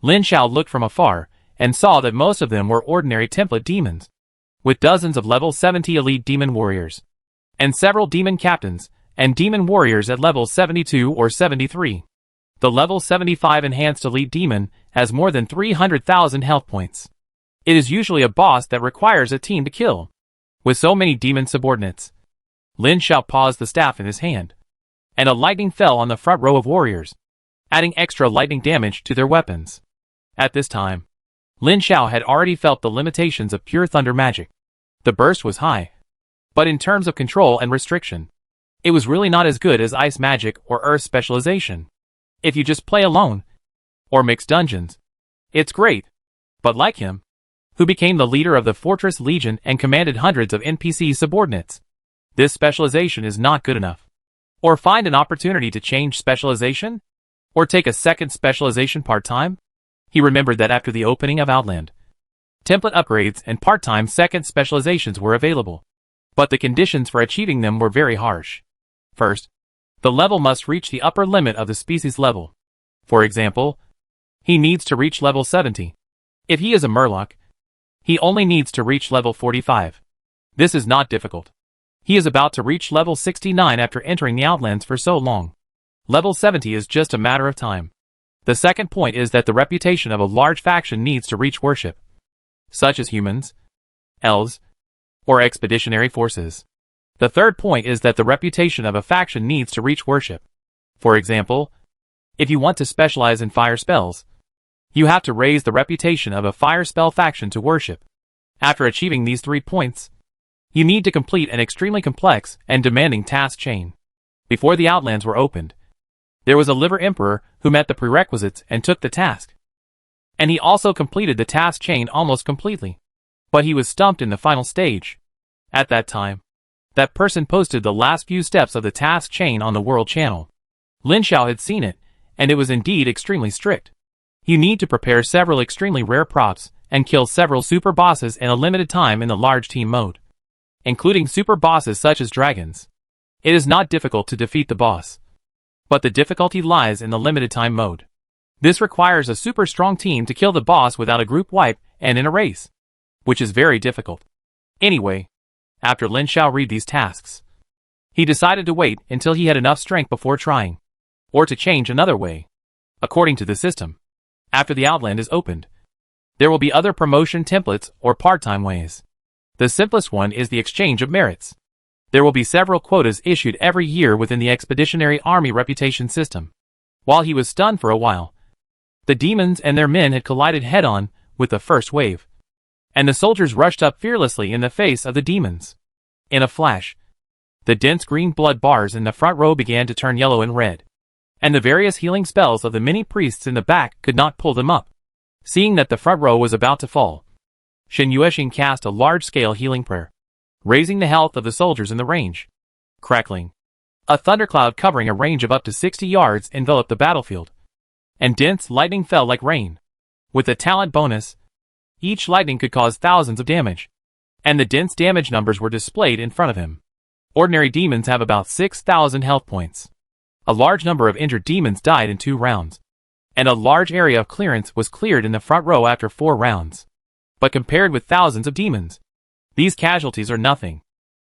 Lin Xiao looked from afar and saw that most of them were ordinary template demons, with dozens of level 70 elite demon warriors, and several demon captains and demon warriors at level 72 or 73. The level 75 enhanced elite demon has more than 300,000 health points. It is usually a boss that requires a team to kill. With so many demon subordinates, Lin Xiao paused the staff in his hand, and a lightning fell on the front row of warriors, adding extra lightning damage to their weapons. At this time, Lin Xiao had already felt the limitations of pure thunder magic. The burst was high, but in terms of control and restriction, it was really not as good as ice magic or earth specialization. If you just play alone, or mix dungeons, it's great. But like him, who became the leader of the Fortress Legion and commanded hundreds of NPC subordinates, this specialization is not good enough. Or find an opportunity to change specialization? Or take a second specialization part-time? He remembered that after the opening of Outland, template upgrades and part-time second specializations were available, but the conditions for achieving them were very harsh. First, the level must reach the upper limit of the species level. For example, he needs to reach level 70. If he is a Murloc, he only needs to reach level 45. This is not difficult. He is about to reach level 69 after entering the Outlands for so long. Level 70 is just a matter of time. The second point is that the reputation of a large faction needs to reach worship, such as humans, elves, or expeditionary forces. The third point is that the reputation of a faction needs to reach worship. For example, if you want to specialize in fire spells, you have to raise the reputation of a fire spell faction to worship. After achieving these 3 points, you need to complete an extremely complex and demanding task chain. Before the Outlands were opened, there was a Liver Emperor who met the prerequisites and took the task. And he also completed the task chain almost completely. But he was stumped in the final stage. At that time, that person posted the last few steps of the task chain on the World Channel. Lin Xiao had seen it, and it was indeed extremely strict. You need to prepare several extremely rare props and kill several super bosses in a limited time in the large team mode, including super bosses such as dragons. It is not difficult to defeat the boss, but the difficulty lies in the limited time mode. This requires a super strong team to kill the boss without a group wipe and in a race, which is very difficult. Anyway, after Lin Xiao read these tasks, he decided to wait until he had enough strength before trying, or to change another way. According to the system, after the Outland is opened, There will be other promotion templates or part-time ways. The simplest one is the exchange of merits. There will be several quotas issued every year within the Expeditionary Army reputation system. While he was stunned for a while, the demons and their men had collided head-on with the first wave, and the soldiers rushed up fearlessly in the face of the demons. In a flash, the dense green blood bars in the front row began to turn yellow and red, and the various healing spells of the many priests in the back could not pull them up. Seeing that the front row was about to fall, Shen Yuexing cast a large-scale healing prayer, raising the health of the soldiers in the range. Crackling, a thundercloud covering a range of up to 60 yards enveloped the battlefield, and dense lightning fell like rain. With a talent bonus, each lightning could cause thousands of damage, and the dense damage numbers were displayed in front of him. Ordinary demons have about 6,000 health points. A large number of injured demons died in 2 rounds, and a large area of clearance was cleared in the front row after 4 rounds. But compared with thousands of demons, these casualties are nothing.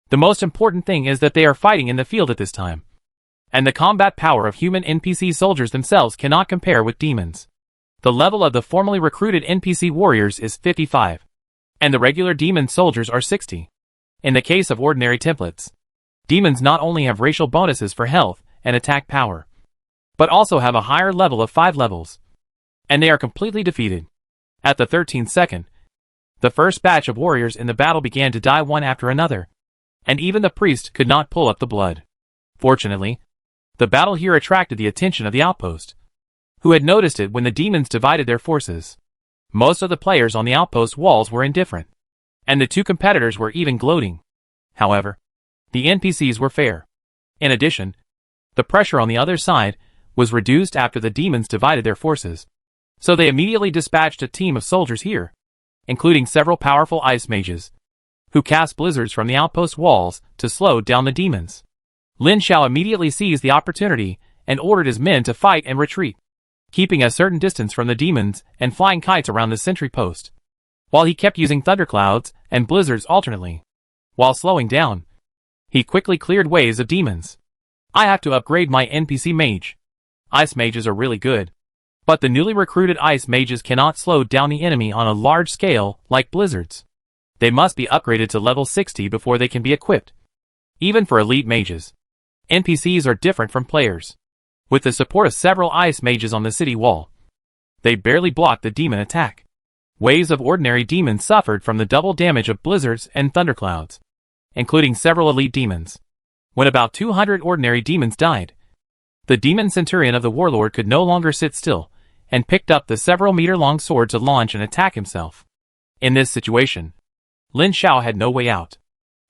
The most important thing is that they are fighting in the field at this time, and the combat power of human NPC soldiers themselves cannot compare with demons. The level of the formally recruited NPC warriors is 55, and the regular demon soldiers are 60. In the case of ordinary templates, demons not only have racial bonuses for health and attack power, but also have a higher level of 5 levels, and they are completely defeated. At the 13th second, the first batch of warriors in the battle began to die one after another, and even the priest could not pull up the blood. Fortunately, the battle here attracted the attention of the outpost, who had noticed it when the demons divided their forces. Most of the players on the outpost walls were indifferent, and the 2 competitors were even gloating. However, the NPCs were fair. In addition, the pressure on the other side was reduced after the demons divided their forces, so they immediately dispatched a team of soldiers here, including several powerful ice mages, who cast blizzards from the outpost walls to slow down the demons. Lin Xiao immediately seized the opportunity and ordered his men to fight and retreat, keeping a certain distance from the demons and flying kites around the sentry post, while he kept using thunderclouds and blizzards alternately. While slowing down, he quickly cleared waves of demons. I have to upgrade my NPC mage. Ice mages are really good, but the newly recruited ice mages cannot slow down the enemy on a large scale like blizzards. They must be upgraded to level 60 before they can be equipped. Even for elite mages, NPCs are different from players. With the support of several ice mages on the city wall, they barely blocked the demon attack. Waves of ordinary demons suffered from the double damage of blizzards and thunderclouds, including several elite demons. When about 200 ordinary demons died, the demon centurion of the warlord could no longer sit still, and picked up the several-meter-long sword to launch and attack himself. In this situation, Lin Xiao had no way out.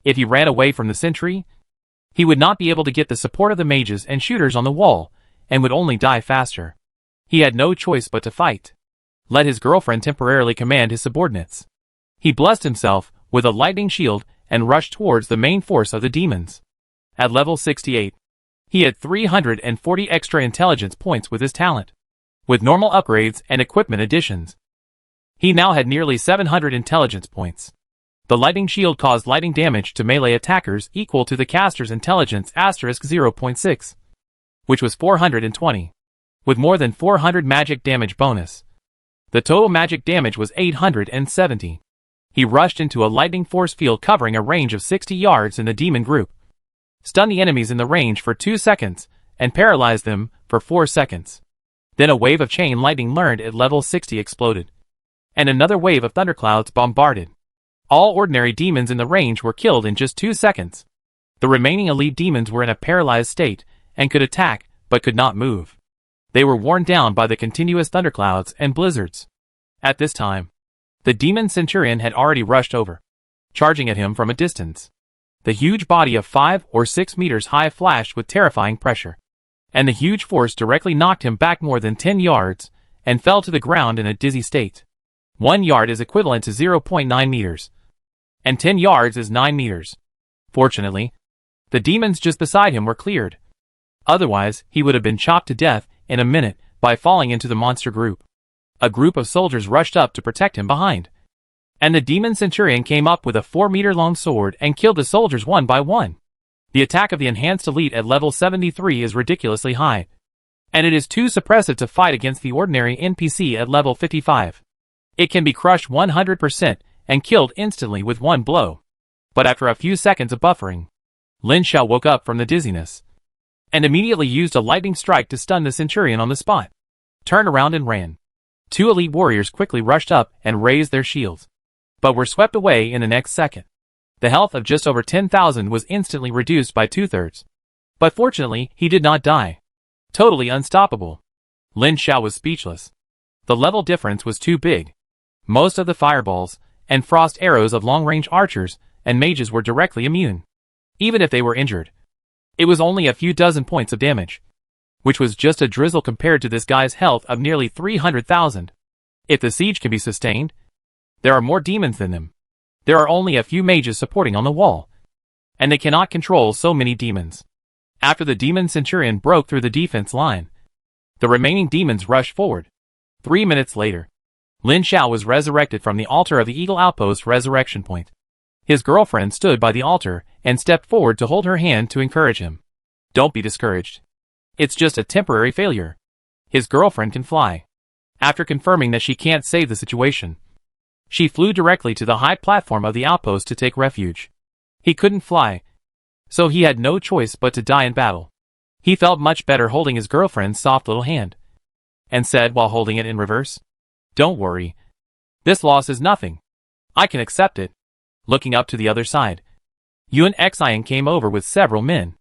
If he ran away from the sentry, he would not be able to get the support of the mages and shooters on the wall, and would only die faster. He had no choice but to fight. Let his girlfriend temporarily command his subordinates. He blessed himself with a lightning shield and rushed towards the main force of the demons. At level 68, he had 340 extra intelligence points with his talent. With normal upgrades and equipment additions, he now had nearly 700 intelligence points. The lightning shield caused lightning damage to melee attackers equal to the caster's intelligence *0.6, which was 420, with more than 400 magic damage bonus. The total magic damage was 870. He rushed into a lightning force field covering a range of 60 yards in the demon group, stunned the enemies in the range for 2 seconds, and paralyzed them for 4 seconds. Then a wave of chain lightning learned at level 60 exploded, and another wave of thunderclouds bombarded. All ordinary demons in the range were killed in just 2 seconds. The remaining elite demons were in a paralyzed state and could attack but could not move. They were worn down by the continuous thunderclouds and blizzards. At this time, the demon centurion had already rushed over, charging at him from a distance. The huge body of 5 or 6 meters high flashed with terrifying pressure, and the huge force directly knocked him back more than 10 yards and fell to the ground in a dizzy state. 1 yard is equivalent to 0.9 meters, and 10 yards is 9 meters. Fortunately, the demons just beside him were cleared. Otherwise, he would have been chopped to death in a minute by falling into the monster group. A group of soldiers rushed up to protect him behind, and the demon centurion came up with a 4-meter-long sword and killed the soldiers one by one. The attack of the enhanced elite at level 73 is ridiculously high, and it is too suppressive to fight against the ordinary NPC at level 55. It can be crushed 100% and killed instantly with one blow. But after a few seconds of buffering, Lin Xiao woke up from the dizziness and immediately used a lightning strike to stun the centurion on the spot, turned around and ran. Two elite warriors quickly rushed up and raised their shields, but were swept away in the next second. The health of just over 10,000 was instantly reduced by 2/3. But fortunately, he did not die. Totally unstoppable. Lin Xiao was speechless. The level difference was too big. Most of the fireballs and frost arrows of long-range archers and mages were directly immune, even if they were injured. It was only a few dozen points of damage, which was just a drizzle compared to this guy's health of nearly 300,000. If the siege can be sustained, there are more demons than them. There are only a few mages supporting on the wall, and they cannot control so many demons. After the demon centurion broke through the defense line, the remaining demons rushed forward. 3 minutes later, Lin Xiao was resurrected from the altar of the Eagle Outpost resurrection point. His girlfriend stood by the altar and stepped forward to hold her hand to encourage him. Don't be discouraged. It's just a temporary failure. His girlfriend can fly. After confirming that she can't save the situation, she flew directly to the high platform of the outpost to take refuge. He couldn't fly, so he had no choice but to die in battle. He felt much better holding his girlfriend's soft little hand, and said while holding it in reverse, "Don't worry. This loss is nothing. I can accept it." Looking up to the other side, Yuan Xian came over with several men.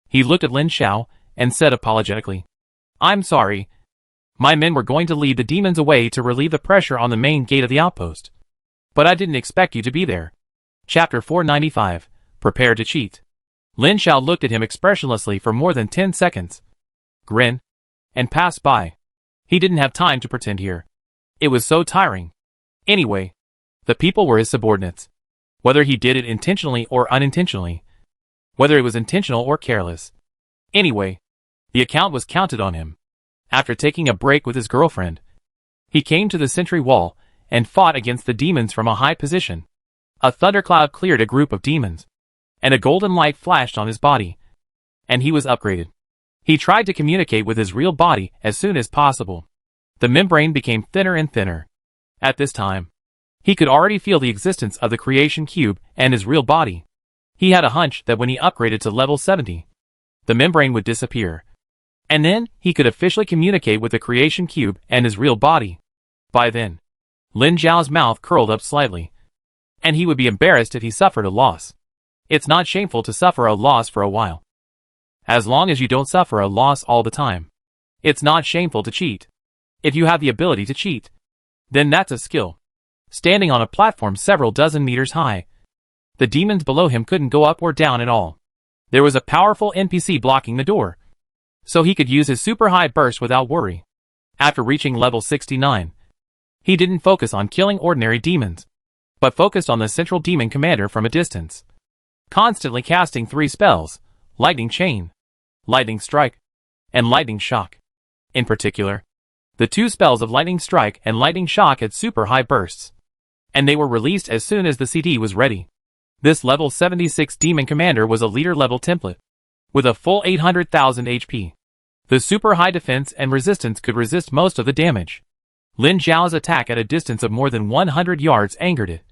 He looked at Lin Xiao and said apologetically, "I'm sorry. My men were going to lead the demons away to relieve the pressure on the main gate of the outpost, but I didn't expect you to be there." Chapter 495, Prepare to Cheat. Lin Xiao looked at him expressionlessly for more than 10 seconds, grinned, and passed by. He didn't have time to pretend here. It was so tiring. Anyway, the people were his subordinates. Whether he did it intentionally or unintentionally, whether it was intentional or careless. Anyway, the account was counted on him. After taking a break with his girlfriend, he came to the sentry wall and fought against the demons from a high position. A thundercloud cleared a group of demons, and a golden light flashed on his body, and he was upgraded. He tried to communicate with his real body as soon as possible. The membrane became thinner and thinner. At this time, he could already feel the existence of the creation cube and his real body. He had a hunch that when he upgraded to level 70, the membrane would disappear, and then he could officially communicate with the creation cube and his real body. By then, Lin Xiao's mouth curled up slightly, and he would be embarrassed if he suffered a loss. It's not shameful to suffer a loss for a while, as long as you don't suffer a loss all the time. It's not shameful to cheat. If you have the ability to cheat, then that's a skill. Standing on a platform several dozen meters high, the demons below him couldn't go up or down at all. There was a powerful NPC blocking the door, so he could use his super high burst without worry. After reaching level 69, he didn't focus on killing ordinary demons, but focused on the central demon commander from a distance, constantly casting 3 spells: Lightning Chain, Lightning Strike, and Lightning Shock. In particular, the 2 spells of Lightning Strike and Lightning Shock had super high bursts, and they were released as soon as the CD was ready. This level 76 demon commander was a leader level template, with a full 800,000 HP. The super high defense and resistance could resist most of the damage. Lin Xiao's attack at a distance of more than 100 yards angered it,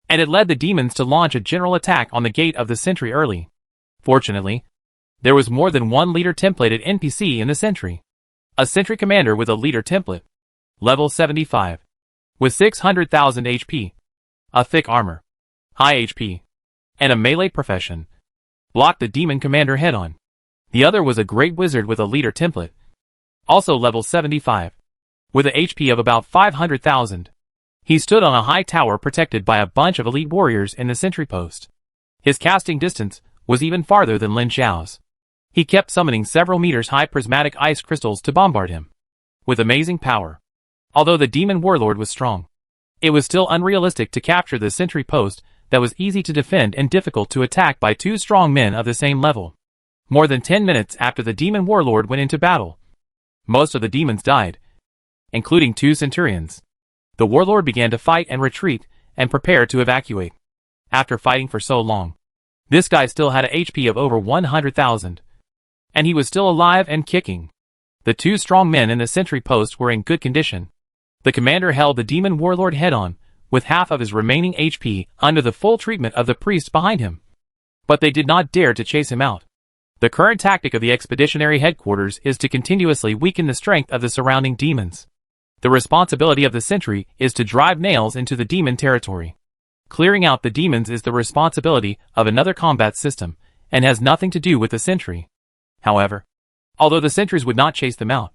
and it led the demons to launch a general attack on the gate of the sentry early. Fortunately, there was more than one leader templated NPC in the sentry. A sentry commander with a leader template, level 75, with 600,000 HP, a thick armor, high HP, and a melee profession, blocked the demon commander head-on. The other was a great wizard with a leader template, also level 75, with a HP of about 500,000. He stood on a high tower protected by a bunch of elite warriors in the sentry post. His casting distance was even farther than Lin Xiao's. He kept summoning several meters high prismatic ice crystals to bombard him with amazing power. Although the demon warlord was strong, it was still unrealistic to capture the sentry post that was easy to defend and difficult to attack by 2 strong men of the same level. More than 10 minutes after the demon warlord went into battle, most of the demons died, including 2 centurions. The warlord began to fight and retreat and prepare to evacuate. After fighting for so long, this guy still had a HP of over 100,000. And he was still alive and kicking. The 2 strong men in the sentry post were in good condition. The commander held the demon warlord head-on, with half of his remaining HP under the full treatment of the priests behind him. But they did not dare to chase him out. The current tactic of the expeditionary headquarters is to continuously weaken the strength of the surrounding demons. The responsibility of the sentry is to drive nails into the demon territory. Clearing out the demons is the responsibility of another combat system, and has nothing to do with the sentry. However, although the sentries would not chase them out,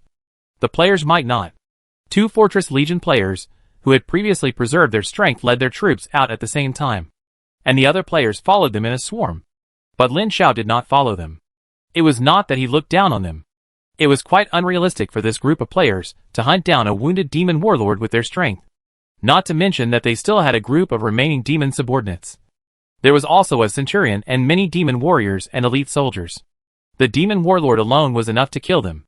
the players might not. 2 Fortress Legion players, who had previously preserved their strength, led their troops out at the same time, and the other players followed them in a swarm. But Lin Xiao did not follow them. It was not that he looked down on them. It was quite unrealistic for this group of players to hunt down a wounded demon warlord with their strength. Not to mention that they still had a group of remaining demon subordinates. There was also a centurion and many demon warriors and elite soldiers. The demon warlord alone was enough to kill them.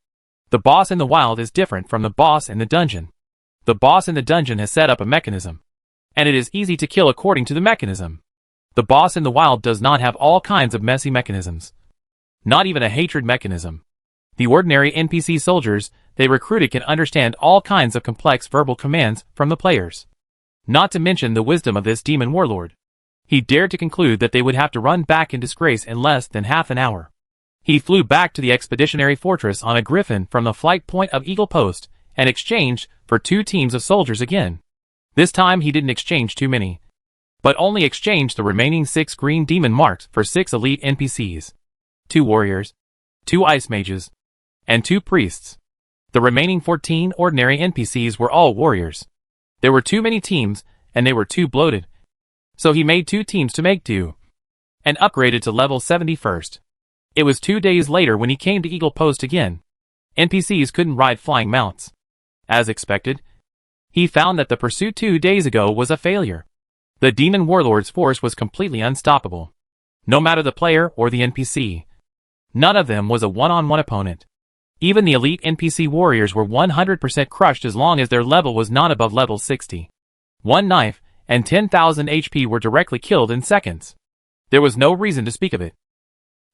The boss in the wild is different from the boss in the dungeon. The boss in the dungeon has set up a mechanism, and it is easy to kill according to the mechanism. The boss in the wild does not have all kinds of messy mechanisms. Not even a hatred mechanism. The ordinary NPC soldiers they recruited can understand all kinds of complex verbal commands from the players. Not to mention the wisdom of this demon warlord. He dared to conclude that they would have to run back in disgrace in less than half an hour. He flew back to the expeditionary fortress on a griffin from the flight point of Eagle Post and exchanged for 2 teams of soldiers again. This time he didn't exchange too many, but only exchanged the remaining 6 green demon marks for 6 elite NPCs. 2 warriors, 2 ice mages, and 2 priests. The remaining 14 ordinary NPCs were all warriors. There were too many teams, and they were too bloated. So he made 2 teams to make do, and upgraded to level 70 first. It was 2 days later when he came to Eagle Post again. NPCs couldn't ride flying mounts. As expected, he found that the pursuit 2 days ago was a failure. The demon warlord's force was completely unstoppable. No matter the player or the NPC. None of them was a one-on-one opponent. Even the elite NPC warriors were 100% crushed as long as their level was not above level 60. 1 knife and 10,000 HP were directly killed in seconds. There was no reason to speak of it.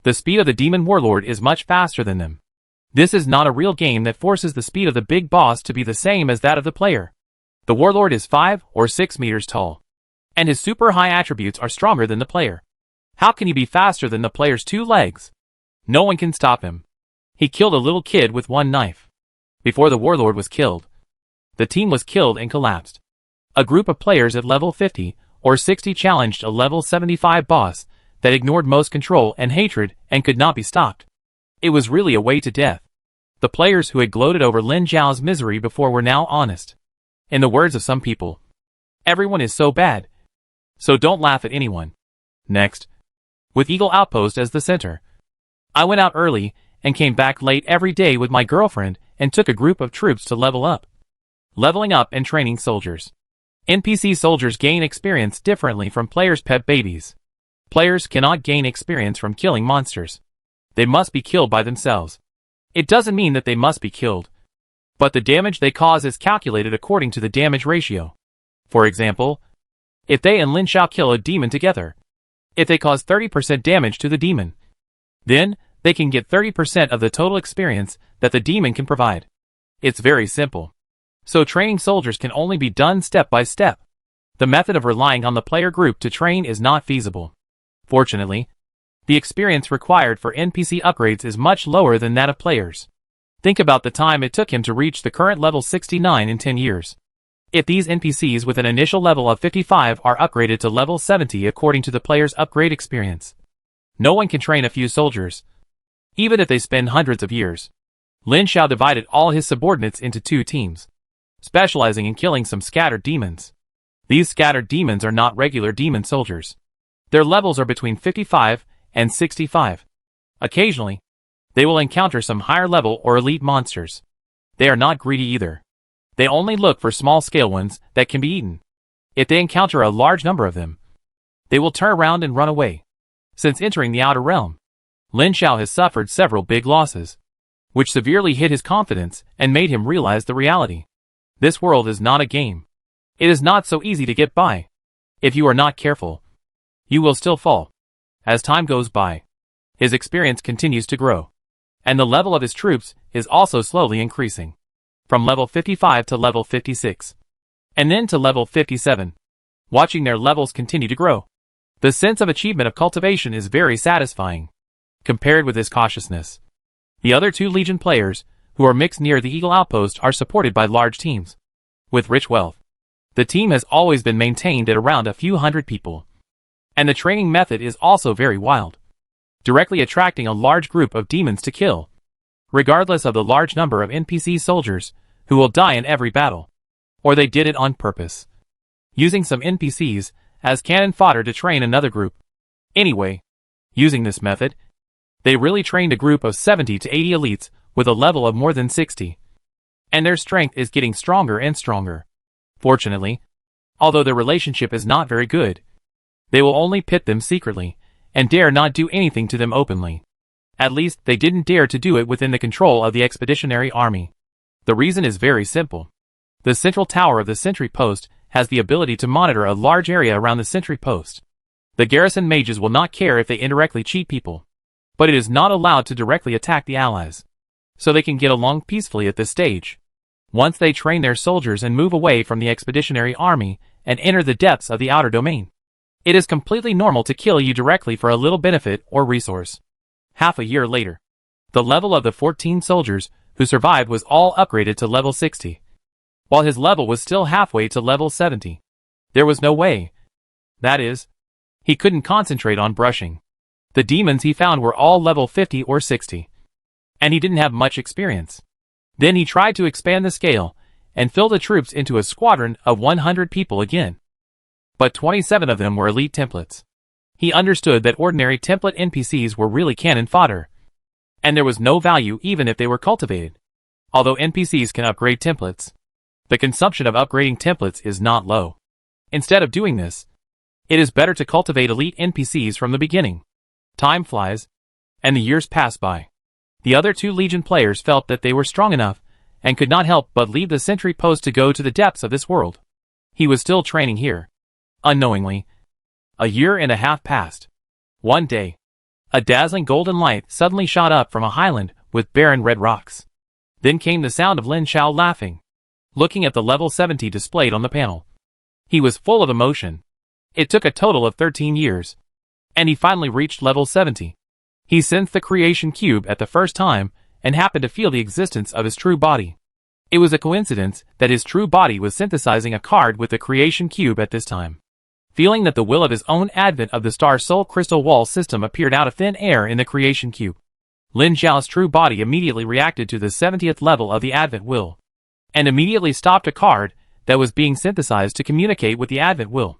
The speed of the demon warlord is much faster than them. This is not a real game that forces the speed of the big boss to be the same as that of the player. The warlord is 5 or 6 meters tall, and his super high attributes are stronger than the player. How can he be faster than the player's 2 legs? No one can stop him. He killed a little kid with 1 knife. Before the warlord was killed, the team was killed and collapsed. A group of players at level 50 or 60 challenged a level 75 boss that ignored most control and hatred and could not be stopped. It was really a way to death. The players who had gloated over Lin Zhao's misery before were now honest. In the words of some people, everyone is so bad, so don't laugh at anyone. Next, with Eagle Outpost as the center, I went out early and came back late every day with my girlfriend and took a group of troops to level up. Leveling up and training soldiers. NPC soldiers gain experience differently from players' pet babies. Players cannot gain experience from killing monsters. They must be killed by themselves. It doesn't mean that they must be killed, but the damage they cause is calculated according to the damage ratio. For example, if they and Lin Xiao kill a demon together, if they cause 30% damage to the demon, then they can get 30% of the total experience that the demon can provide. It's very simple. So training soldiers can only be done step by step. The method of relying on the player group to train is not feasible. Fortunately, the experience required for NPC upgrades is much lower than that of players. Think about the time it took him to reach the current level 69 in 10 years. If these NPCs with an initial level of 55 are upgraded to level 70 according to the player's upgrade experience, no one can train a few soldiers, even if they spend hundreds of years. Lin Xiao divided all his subordinates into 2 teams, specializing in killing some scattered demons. These scattered demons are not regular demon soldiers. Their levels are between 55 and 65. Occasionally, they will encounter some higher level or elite monsters. They are not greedy either. They only look for small-scale ones that can be eaten. If they encounter a large number of them, they will turn around and run away. Since entering the Outer Realm, Lin Xiao has suffered several big losses, which severely hit his confidence and made him realize the reality. This world is not a game. It is not so easy to get by. If you are not careful, you will still fall. As time goes by, his experience continues to grow, and the level of his troops is also slowly increasing, from level 55 to level 56. and then to level 57. Watching their levels continue to grow. The sense of achievement of cultivation is very satisfying, compared with his cautiousness. The other two Legion players, who are mixed near the Eagle Outpost, are supported by large teams with rich wealth. The team has always been maintained at around a few hundred people. And the training method is also very wild, directly attracting a large group of demons to kill, regardless of the large number of NPC soldiers who will die in every battle. Or they did it on purpose, using some NPCs as cannon fodder to train another group. Anyway, using this method, they really trained a group of 70 to 80 elites with a level of more than 60. And their strength is getting stronger and stronger. Fortunately, although their relationship is not very good, they will only pit them secretly, and dare not do anything to them openly. At least, they didn't dare to do it within the control of the expeditionary army. The reason is very simple. The central tower of the sentry post has the ability to monitor a large area around the sentry post. The garrison mages will not care if they indirectly cheat people, but it is not allowed to directly attack the allies, so they can get along peacefully at this stage. Once they train their soldiers and move away from the expeditionary army and enter the depths of the outer domain, it is completely normal to kill you directly for a little benefit or resource. Half a year later, the level of the 14 soldiers who survived was all upgraded to level 60, while his level was still halfway to level 70. There was no way. That is, he couldn't concentrate on brushing. The demons he found were all level 50 or 60, and he didn't have much experience. Then he tried to expand the scale and fill the troops into a squadron of 100 people again. But 27 of them were elite templates. He understood that ordinary template NPCs were really cannon fodder, and there was no value even if they were cultivated. Although NPCs can upgrade templates, the consumption of upgrading templates is not low. Instead of doing this, it is better to cultivate elite NPCs from the beginning. Time flies, and the years pass by. The other two Legion players felt that they were strong enough and could not help but leave the sentry post to go to the depths of this world. He was still training here. Unknowingly, a year and a half passed. One day, a dazzling golden light suddenly shot up from a highland with barren red rocks. Then came the sound of Lin Xiao laughing, looking at the level 70 displayed on the panel. He was full of emotion. It took a total of 13 years, and he finally reached level 70. He sensed the creation cube at the first time and happened to feel the existence of his true body. It was a coincidence that his true body was synthesizing a card with the creation cube at this time. Feeling that the will of his own advent of the star soul crystal wall system appeared out of thin air in the creation cube, Lin Xiao's true body immediately reacted to the 70th level of the advent will, and immediately stopped a card that was being synthesized to communicate with the advent will.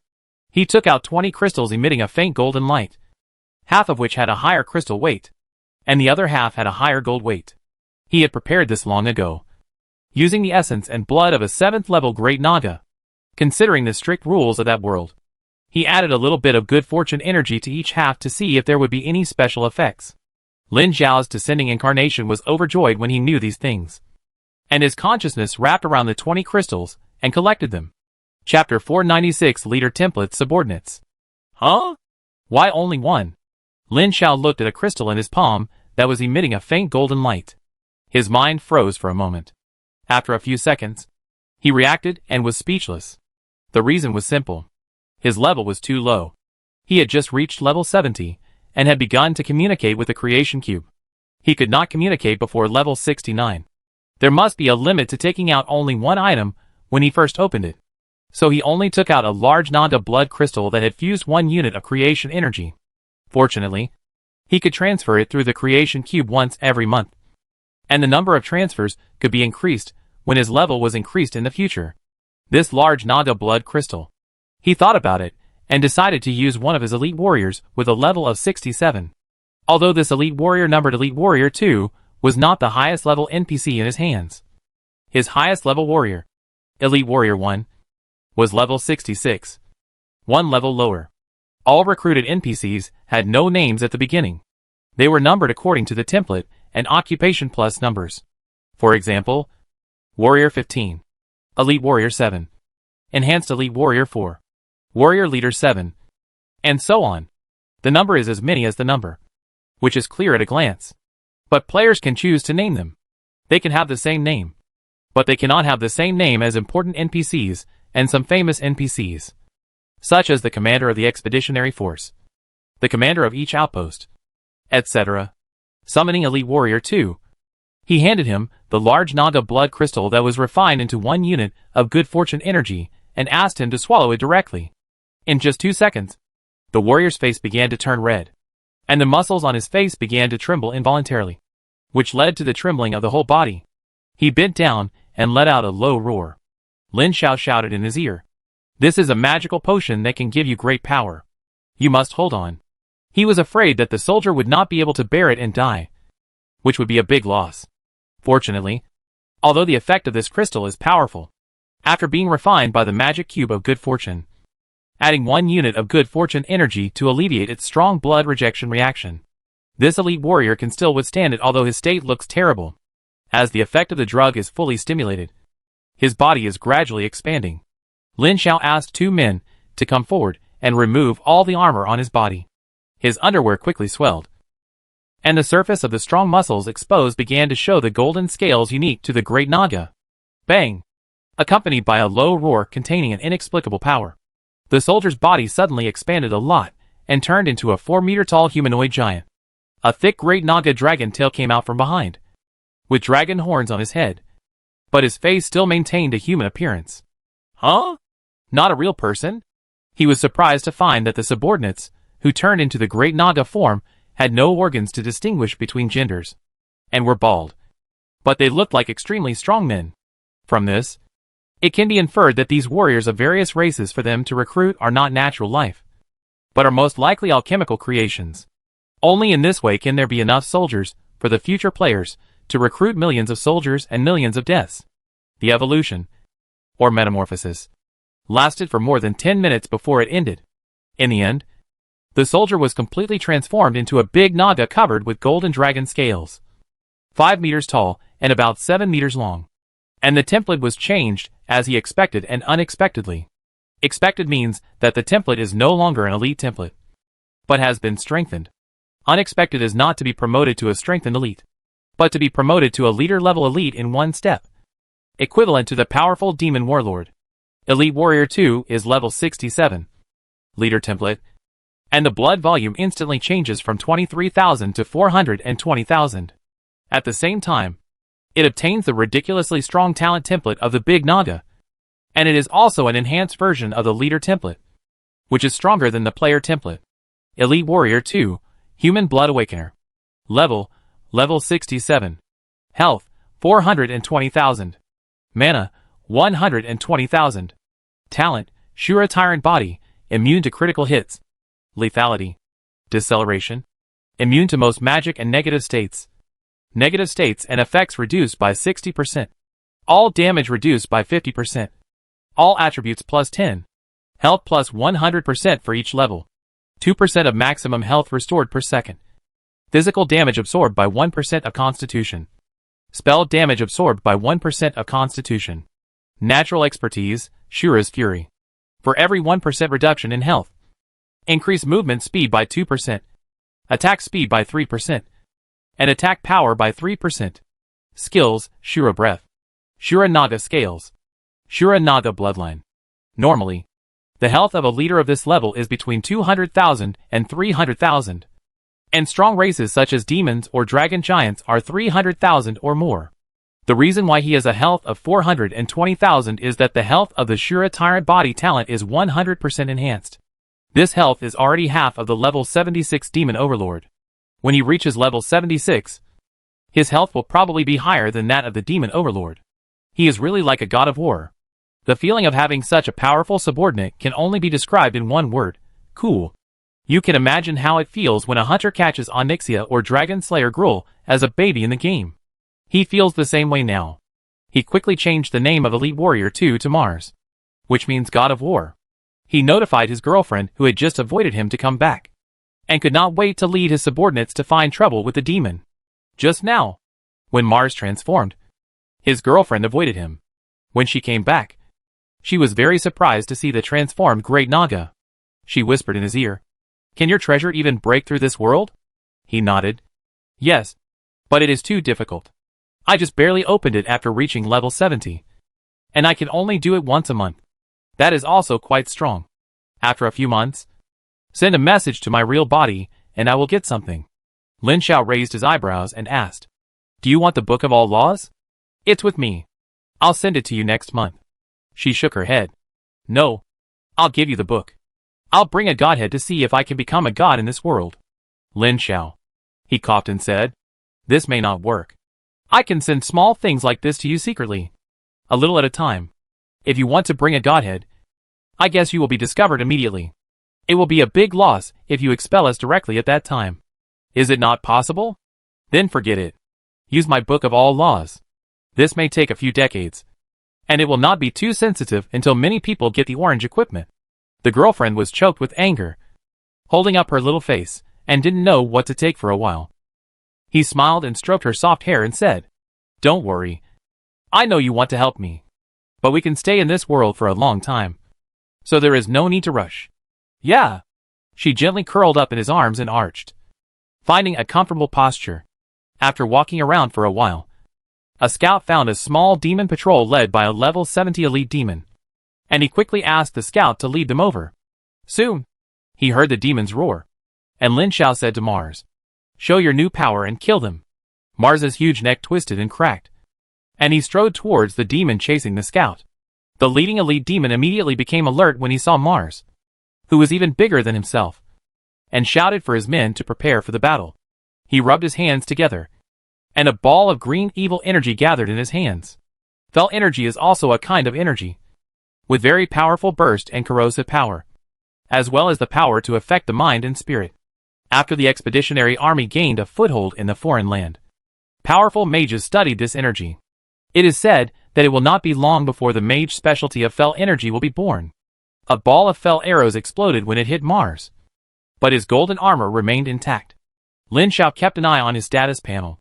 He took out 20 crystals emitting a faint golden light, half of which had a higher crystal weight, and the other half had a higher gold weight. He had prepared this long ago, using the essence and blood of a 7th level Great Naga. Considering the strict rules of that world, he added a little bit of good fortune energy to each half to see if there would be any special effects. Lin Xiao's descending incarnation was overjoyed when he knew these things, and his consciousness wrapped around the 20 crystals and collected them. Chapter 496 Leader Template Subordinates. Huh? Why only one? Lin Xiao looked at a crystal in his palm that was emitting a faint golden light. His mind froze for a moment. After a few seconds, he reacted and was speechless. The reason was simple. His level was too low. He had just reached level 70 and had begun to communicate with the creation cube. He could not communicate before level 69. There must be a limit to taking out only one item when he first opened it. So he only took out a large Nanda blood crystal that had fused 1 unit of creation energy. Fortunately, he could transfer it through the creation cube once every month, and the number of transfers could be increased when his level was increased in the future. This large Nanda blood crystal. He thought about it and decided to use one of his elite warriors with a level of 67. Although this elite warrior numbered Elite Warrior 2 was not the highest level NPC in his hands. His highest level warrior, Elite Warrior 1, was level 66. 1 level lower. All recruited NPCs had no names at the beginning. They were numbered according to the template and occupation plus numbers. For example, Warrior 15, Elite Warrior 7, Enhanced Elite Warrior 4, Warrior Leader 7, and so on. The number is as many as the number, which is clear at a glance. But players can choose to name them. They can have the same name, but they cannot have the same name as important NPCs and some famous NPCs, such as the commander of the expeditionary force, the commander of each outpost, etc. Summoning Elite Warrior 2, he handed him the large Naga blood crystal that was refined into 1 unit of good fortune energy and asked him to swallow it directly. In just 2 seconds, the warrior's face began to turn red, and the muscles on his face began to tremble involuntarily, which led to the trembling of the whole body. He bent down and let out a low roar. Lin Xiao shouted in his ear, "This is a magical potion that can give you great power. You must hold on." He was afraid that the soldier would not be able to bear it and die, which would be a big loss. Fortunately, although the effect of this crystal is powerful, after being refined by the magic cube of good fortune, adding 1 unit of good fortune energy to alleviate its strong blood rejection reaction, this elite warrior can still withstand it although his state looks terrible. As the effect of the drug is fully stimulated, his body is gradually expanding. Lin Xiao asked 2 men to come forward and remove all the armor on his body. His underwear quickly swelled, and the surface of the strong muscles exposed began to show the golden scales unique to the great Naga. Bang! Accompanied by a low roar containing an inexplicable power, the soldier's body suddenly expanded a lot and turned into a 4-meter-tall humanoid giant. A thick great Naga dragon tail came out from behind, with dragon horns on his head, but his face still maintained a human appearance. Huh? Not a real person? He was surprised to find that the subordinates, who turned into the great Naga form, had no organs to distinguish between genders, and were bald. But they looked like extremely strong men. From this, it can be inferred that these warriors of various races for them to recruit are not natural life, but are most likely alchemical creations. Only in this way can there be enough soldiers for the future players to recruit millions of soldiers and millions of deaths. The evolution, or metamorphosis, lasted for more than 10 minutes before it ended. In the end, the soldier was completely transformed into a big Naga covered with golden dragon scales, 5 meters tall and about 7 meters long. And the template was changed as he expected and unexpectedly. Expected means that the template is no longer an elite template, but has been strengthened. Unexpected is not to be promoted to a strengthened elite, but to be promoted to a leader-level elite in 1 step, equivalent to the powerful demon warlord. Elite Warrior 2 is level 67. Leader template, and the blood volume instantly changes from 23,000 to 420,000. At the same time, it obtains the ridiculously strong talent template of the Big Naga, and it is also an enhanced version of the Leader template, which is stronger than the Player template. Elite Warrior 2, Human Blood Awakener. Level 67. Health, 420,000. Mana, 120,000. Talent, Shura Tyrant Body, immune to critical hits. Lethality. Deceleration. Immune to most magic and negative states. Negative states and effects reduced by 60%. All damage reduced by 50%. All attributes plus 10. Health plus 100% for each level. 2% of maximum health restored per second. Physical damage absorbed by 1% of constitution. Spell damage absorbed by 1% of constitution. Natural expertise, Shura's Fury. For every 1% reduction in health, increase movement speed by 2%, attack speed by 3%, and attack power by 3%. Skills, Shura Breath. Shura Naga Scales. Shura Naga Bloodline. Normally, the health of a leader of this level is between 200,000 and 300,000. And strong races such as demons or dragon giants are 300,000 or more. The reason why he has a health of 420,000 is that the health of the Shura Tyrant Body talent is 100% enhanced. This health is already half of the level 76 Demon Overlord. When he reaches level 76, his health will probably be higher than that of the Demon Overlord. He is really like a god of war. The feeling of having such a powerful subordinate can only be described in one word: cool. You can imagine how it feels when a hunter catches Onyxia or Dragon Slayer Gruul as a baby in the game. He feels the same way now. He quickly changed the name of Elite Warrior 2 to Mars, which means God of War. He notified his girlfriend who had just avoided him to come back, and could not wait to lead his subordinates to find trouble with the demon. Just now, when Mars transformed, his girlfriend avoided him. When she came back, she was very surprised to see the transformed Great Naga. She whispered in his ear, "Can your treasure even break through this world?" He nodded. "Yes, but it is too difficult. I just barely opened it after reaching level 70, and I can only do it once a month. That is also quite strong. After a few months, send a message to my real body, and I will get something. Lin Xiao raised his eyebrows and asked, Do you want the Book of All Laws? It's with me. I'll send it to you next month. She shook her head. No. I'll give you the book. I'll bring a godhead to see if I can become a god in this world. Lin Xiao. He coughed and said, This may not work. I can send small things like this to you secretly. A little at a time. If you want to bring a godhead, I guess you will be discovered immediately. It will be a big loss if you expel us directly at that time. Is it not possible? Then forget it. Use my Book of All Laws. This may take a few decades, and it will not be too sensitive until many people get the orange equipment. The girlfriend was choked with anger, holding up her little face, and didn't know what to take for a while. He smiled and stroked her soft hair and said, Don't worry. I know you want to help me. But we can stay in this world for a long time. So there is no need to rush. Yeah. She gently curled up in his arms and arched, finding a comfortable posture. After walking around for a while, a scout found a small demon patrol led by a level 70 elite demon, and he quickly asked the scout to lead them over. Soon, he heard the demons roar, and Lin Xiao said to Mars, Show your new power and kill them. Mars's huge neck twisted and cracked, and he strode towards the demon chasing the scout. The leading elite demon immediately became alert when he saw Mars, who was even bigger than himself, and shouted for his men to prepare for the battle. He rubbed his hands together, and a ball of green evil energy gathered in his hands. Fel energy is also a kind of energy, with very powerful burst and corrosive power, as well as the power to affect the mind and spirit. After the expeditionary army gained a foothold in the foreign land, powerful mages studied this energy. It is said that it will not be long before the mage specialty of Fel energy will be born. A ball of Fel arrows exploded when it hit Mars, but his golden armor remained intact. Lin Xiao kept an eye on his status panel.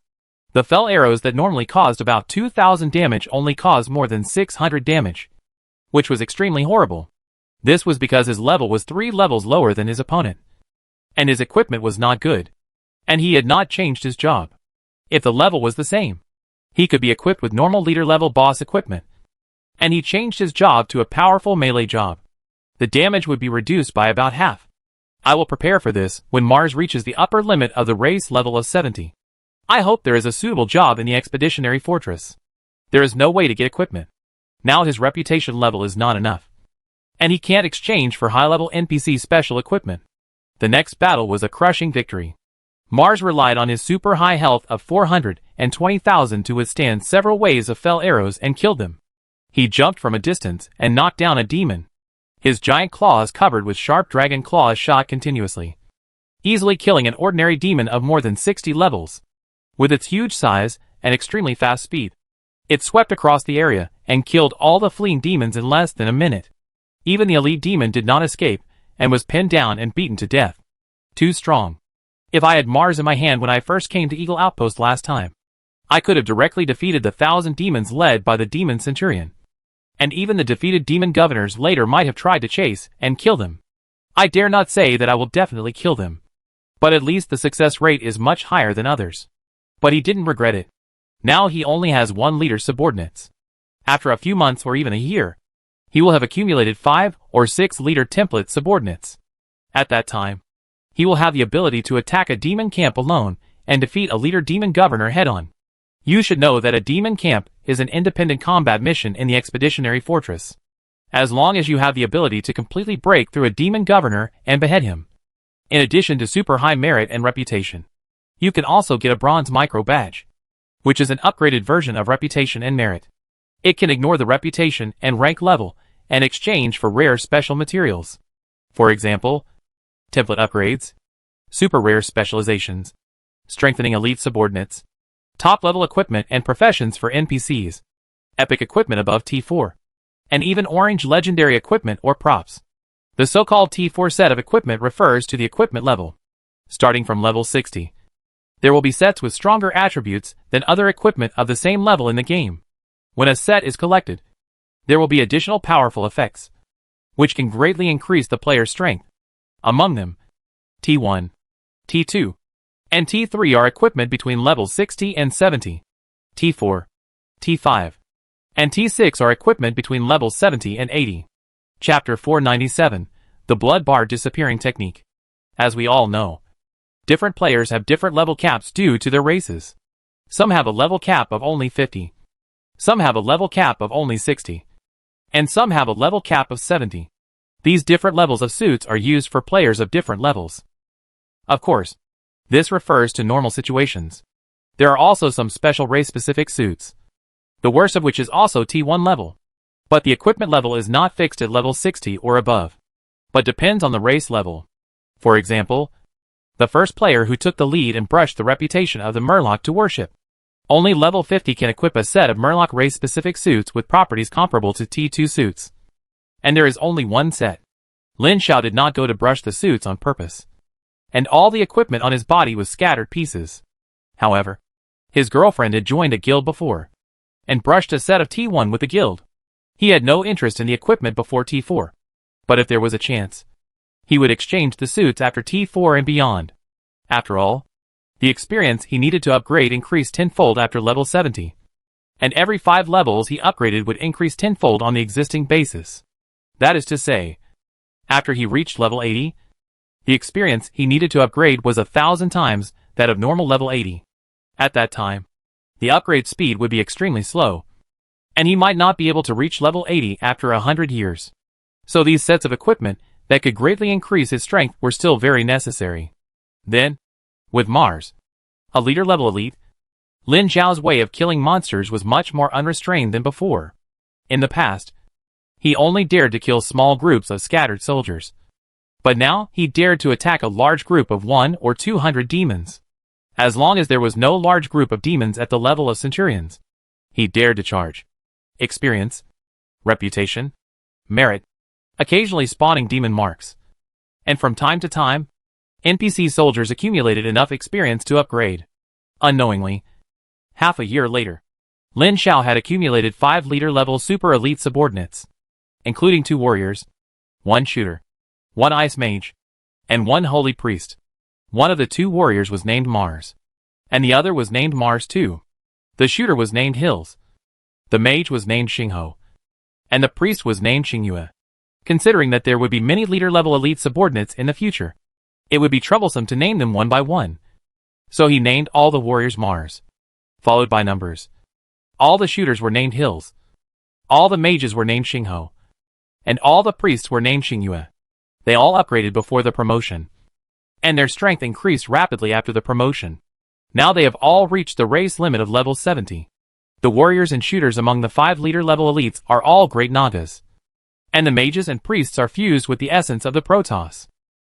The Fel arrows that normally caused about 2,000 damage only caused more than 600 damage, which was extremely horrible. This was because his level was 3 levels lower than his opponent, and his equipment was not good, and he had not changed his job. If the level was the same, he could be equipped with normal leader-level boss equipment, and he changed his job to a powerful melee job. The damage would be reduced by about half. I will prepare for this when Mars reaches the upper limit of the race level of 70. I hope there is a suitable job in the expeditionary fortress. There is no way to get equipment. Now his reputation level is not enough, and he can't exchange for high-level NPC special equipment. The next battle was a crushing victory. Mars relied on his super high health of 420,000 to withstand several waves of Fel arrows and killed them. He jumped from a distance and knocked down a demon. His giant claws covered with sharp dragon claws shot continuously, easily killing an ordinary demon of more than 60 levels. With its huge size and extremely fast speed, it swept across the area and killed all the fleeing demons in less than a minute. Even the elite demon did not escape and was pinned down and beaten to death. Too strong. If I had Mars in my hand when I first came to Eagle Outpost last time, I could have directly defeated the 1,000 demons led by the demon centurion. And even the defeated demon governors later might have tried to chase and kill them. I dare not say that I will definitely kill them, but at least the success rate is much higher than others. But he didn't regret it. Now he only has 1 leader's subordinates. After a few months or even a year, he will have accumulated 5 or 6 leader template subordinates. At that time, he will have the ability to attack a demon camp alone and defeat a leader demon governor head-on. You should know that a demon camp is an independent combat mission in the expeditionary fortress, as long as you have the ability to completely break through a demon governor and behead him. In addition to super high merit and reputation, you can also get a bronze micro badge, which is an upgraded version of reputation and merit. It can ignore the reputation and rank level and exchange for rare special materials. For example, template upgrades, super rare specializations, strengthening elite subordinates, top-level equipment and professions for NPCs, epic equipment above T4, and even orange legendary equipment or props. The so-called T4 set of equipment refers to the equipment level. Starting from level 60, there will be sets with stronger attributes than other equipment of the same level in the game. When a set is collected, there will be additional powerful effects, which can greatly increase the player's strength. Among them, T1, T2, and T3 are equipment between levels 60 and 70. T4, T5, and T6 are equipment between levels 70 and 80. Chapter 497, The Blood Bar Disappearing Technique. As we all know, different players have different level caps due to their races. Some have a level cap of only 50. Some have a level cap of only 60. And some have a level cap of 70. These different levels of suits are used for players of different levels. Of course, this refers to normal situations. There are also some special race-specific suits, the worst of which is also T1 level. But the equipment level is not fixed at level 60 or above, but depends on the race level. For example, the first player who took the lead and brushed the reputation of the Murloc to worship. Only level 50 can equip a set of Murloc race-specific suits with properties comparable to T2 suits. And there is only one set. Lin Xiao did not go to brush the suits on purpose, and all the equipment on his body was scattered pieces. However, his girlfriend had joined a guild before, and brushed a set of T1 with the guild. He had no interest in the equipment before T4, but if there was a chance, he would exchange the suits after T4 and beyond. After all, the experience he needed to upgrade increased tenfold after level 70, and every 5 levels he upgraded would increase tenfold on the existing basis. That is to say, after he reached level 80, the experience he needed to upgrade was 1,000 times that of normal level 80. At that time, the upgrade speed would be extremely slow, and he might not be able to reach level 80 after 100 years. So these sets of equipment that could greatly increase his strength were still very necessary. Then, with Mars, a leader-level elite, Lin Xiao's way of killing monsters was much more unrestrained than before. In the past, he only dared to kill small groups of scattered soldiers. But now he dared to attack a large group of 100 or 200 demons. As long as there was no large group of demons at the level of centurions, he dared to charge. Experience, reputation, merit, occasionally spawning demon marks. And from time to time, NPC soldiers accumulated enough experience to upgrade. Unknowingly, half a year later, Lin Xiao had accumulated 5 leader-level super elite subordinates, including 2 warriors, 1 shooter, 1 ice mage, and 1 holy priest. One of the 2 warriors was named Mars, and the other was named Mars too. The shooter was named Hills, the mage was named Xingho, and the priest was named Xingyue. Considering that there would be many leader-level elite subordinates in the future, it would be troublesome to name them one by one. So he named all the warriors Mars, followed by numbers. All the shooters were named Hills, all the mages were named Xingho, and all the priests were named Xingyue. They all upgraded before the promotion, and their strength increased rapidly after the promotion. Now they have all reached the race limit of level 70. The warriors and shooters among the 5 leader-level elites are all great Nagas, and the mages and priests are fused with the essence of the Protoss.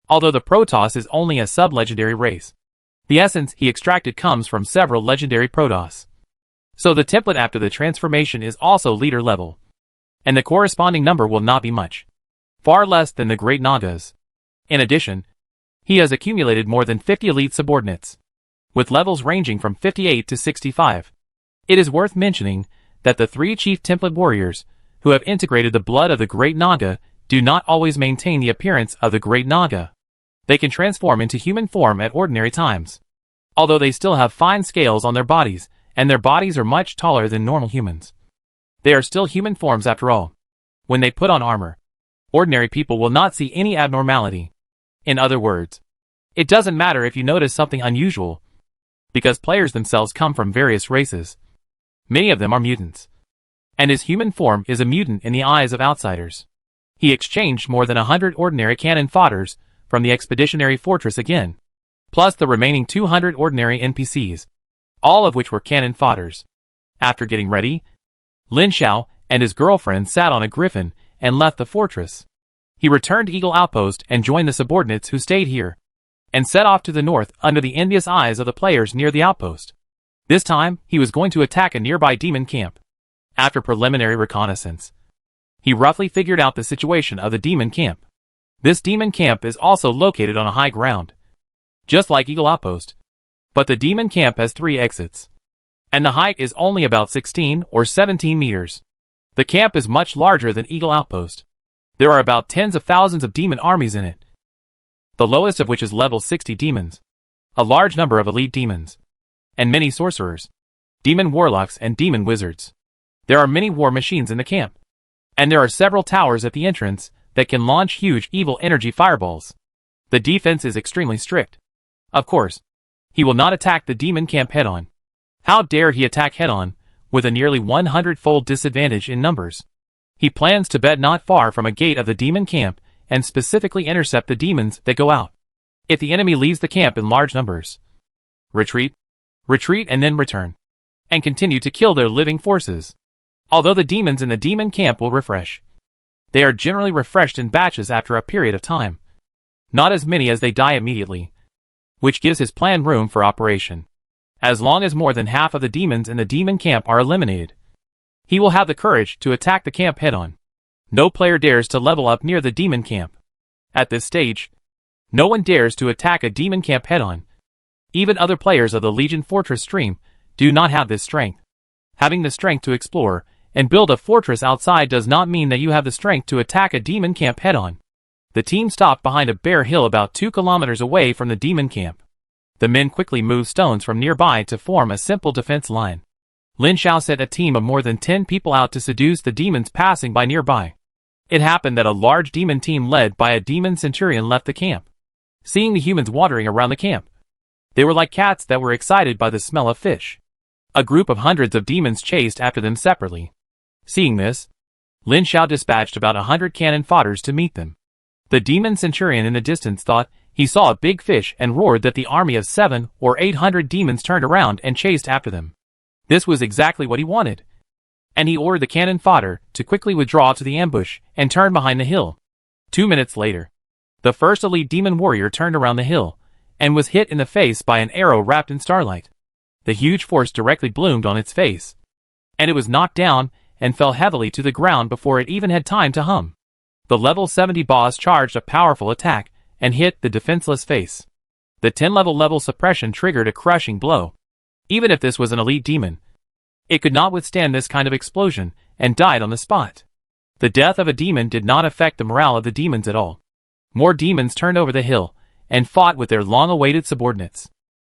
Although the Protoss is only a sub-legendary race, the essence he extracted comes from several legendary Protoss. So the template after the transformation is also leader level, and the corresponding number will not be much, far less than the great Nagas. In addition, he has accumulated more than 50 elite subordinates, with levels ranging from 58 to 65. It is worth mentioning that the 3 chief template warriors, who have integrated the blood of the great Naga, do not always maintain the appearance of the great Naga. They can transform into human form at ordinary times, although they still have fine scales on their bodies, and their bodies are much taller than normal humans. They are still human forms after all. When they put on armor, ordinary people will not see any abnormality. In other words, it doesn't matter if you notice something unusual, because players themselves come from various races. Many of them are mutants, and his human form is a mutant in the eyes of outsiders. He exchanged more than 100 ordinary cannon fodders from the expeditionary fortress again, plus the remaining 200 ordinary NPCs, all of which were cannon fodders. After getting ready, Lin Xiao and his girlfriend sat on a griffin and left the fortress. He returned to Eagle Outpost and joined the subordinates who stayed here, and set off to the north under the envious eyes of the players near the outpost. This time, he was going to attack a nearby demon camp. After preliminary reconnaissance, he roughly figured out the situation of the demon camp. This demon camp is also located on a high ground, just like Eagle Outpost, but the demon camp has 3 exits, and the height is only about 16 or 17 meters. The camp is much larger than Eagle Outpost. There are about tens of thousands of demon armies in it, the lowest of which is level 60 demons, a large number of elite demons, and many sorcerers, demon warlocks and demon wizards. There are many war machines in the camp, and there are several towers at the entrance that can launch huge evil energy fireballs. The defense is extremely strict. Of course, he will not attack the demon camp head-on. How dare he attack head-on, with a nearly 100-fold disadvantage in numbers. He plans to bet not far from a gate of the demon camp, and specifically intercept the demons that go out. If the enemy leaves the camp in large numbers, retreat, and then return, and continue to kill their living forces. Although the demons in the demon camp will refresh, they are generally refreshed in batches after a period of time. Not as many as they die immediately, which gives his plan room for operation. As long as more than half of the demons in the demon camp are eliminated, he will have the courage to attack the camp head-on. No player dares to level up near the demon camp. At this stage, no one dares to attack a demon camp head-on. Even other players of the Legion Fortress stream do not have this strength. Having the strength to explore and build a fortress outside does not mean that you have the strength to attack a demon camp head-on. The team stopped behind a bare hill about 2 kilometers away from the demon camp. The men quickly moved stones from nearby to form a simple defense line. Lin Xiao sent a team of more than 10 people out to seduce the demons passing by nearby. It happened that a large demon team led by a demon centurion left the camp. Seeing the humans wandering around the camp, they were like cats that were excited by the smell of fish. A group of hundreds of demons chased after them separately. Seeing this, Lin Xiao dispatched about 100 cannon fodders to meet them. The demon centurion in the distance thought he saw a big fish and roared that the army of 700 or 800 demons turned around and chased after them. This was exactly what he wanted, and he ordered the cannon fodder to quickly withdraw to the ambush and turn behind the hill. 2 minutes later, the first elite demon warrior turned around the hill and was hit in the face by an arrow wrapped in starlight. The huge force directly bloomed on its face, and it was knocked down and fell heavily to the ground before it even had time to hum. The level 70 boss charged a powerful attack and hit the defenseless face. The 10 level suppression triggered a crushing blow. Even if this was an elite demon, it could not withstand this kind of explosion and died on the spot. The death of a demon did not affect the morale of the demons at all. More demons turned over the hill and fought with their long-awaited subordinates.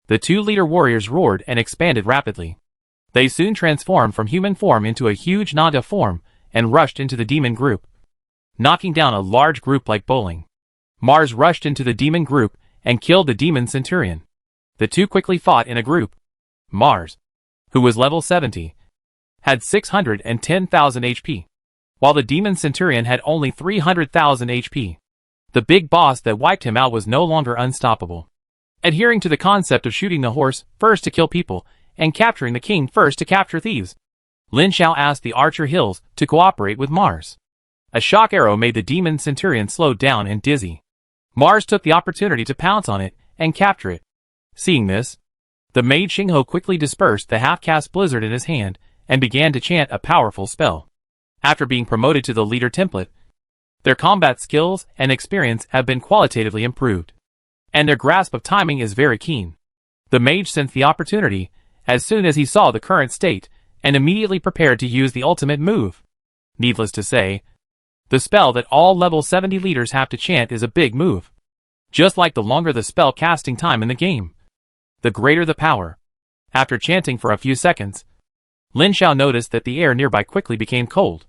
The 2 leader warriors roared and expanded rapidly. They soon transformed from human form into a huge Naga form and rushed into the demon group, knocking down a large group like bowling. Mars rushed into the demon group and killed the demon centurion. The 2 quickly fought in a group. Mars, who was level 70, had 610,000 HP, while the demon centurion had only 300,000 HP. The big boss that wiped him out was no longer unstoppable. Adhering to the concept of shooting the horse first to kill people and capturing the king first to capture thieves, Lin Xiao asked the Archer Hills to cooperate with Mars. A shock arrow made the demon centurion slow down and dizzy. Mars took the opportunity to pounce on it and capture it. Seeing this, the mage Xingho quickly dispersed the half-cast blizzard in his hand and began to chant a powerful spell. After being promoted to the leader template, their combat skills and experience have been qualitatively improved, and their grasp of timing is very keen. The mage sensed the opportunity as soon as he saw the current state and immediately prepared to use the ultimate move. Needless to say, the spell that all level 70 leaders have to chant is a big move. Just like the longer the spell casting time in the game, the greater the power. After chanting for a few seconds, Lin Xiao noticed that the air nearby quickly became cold,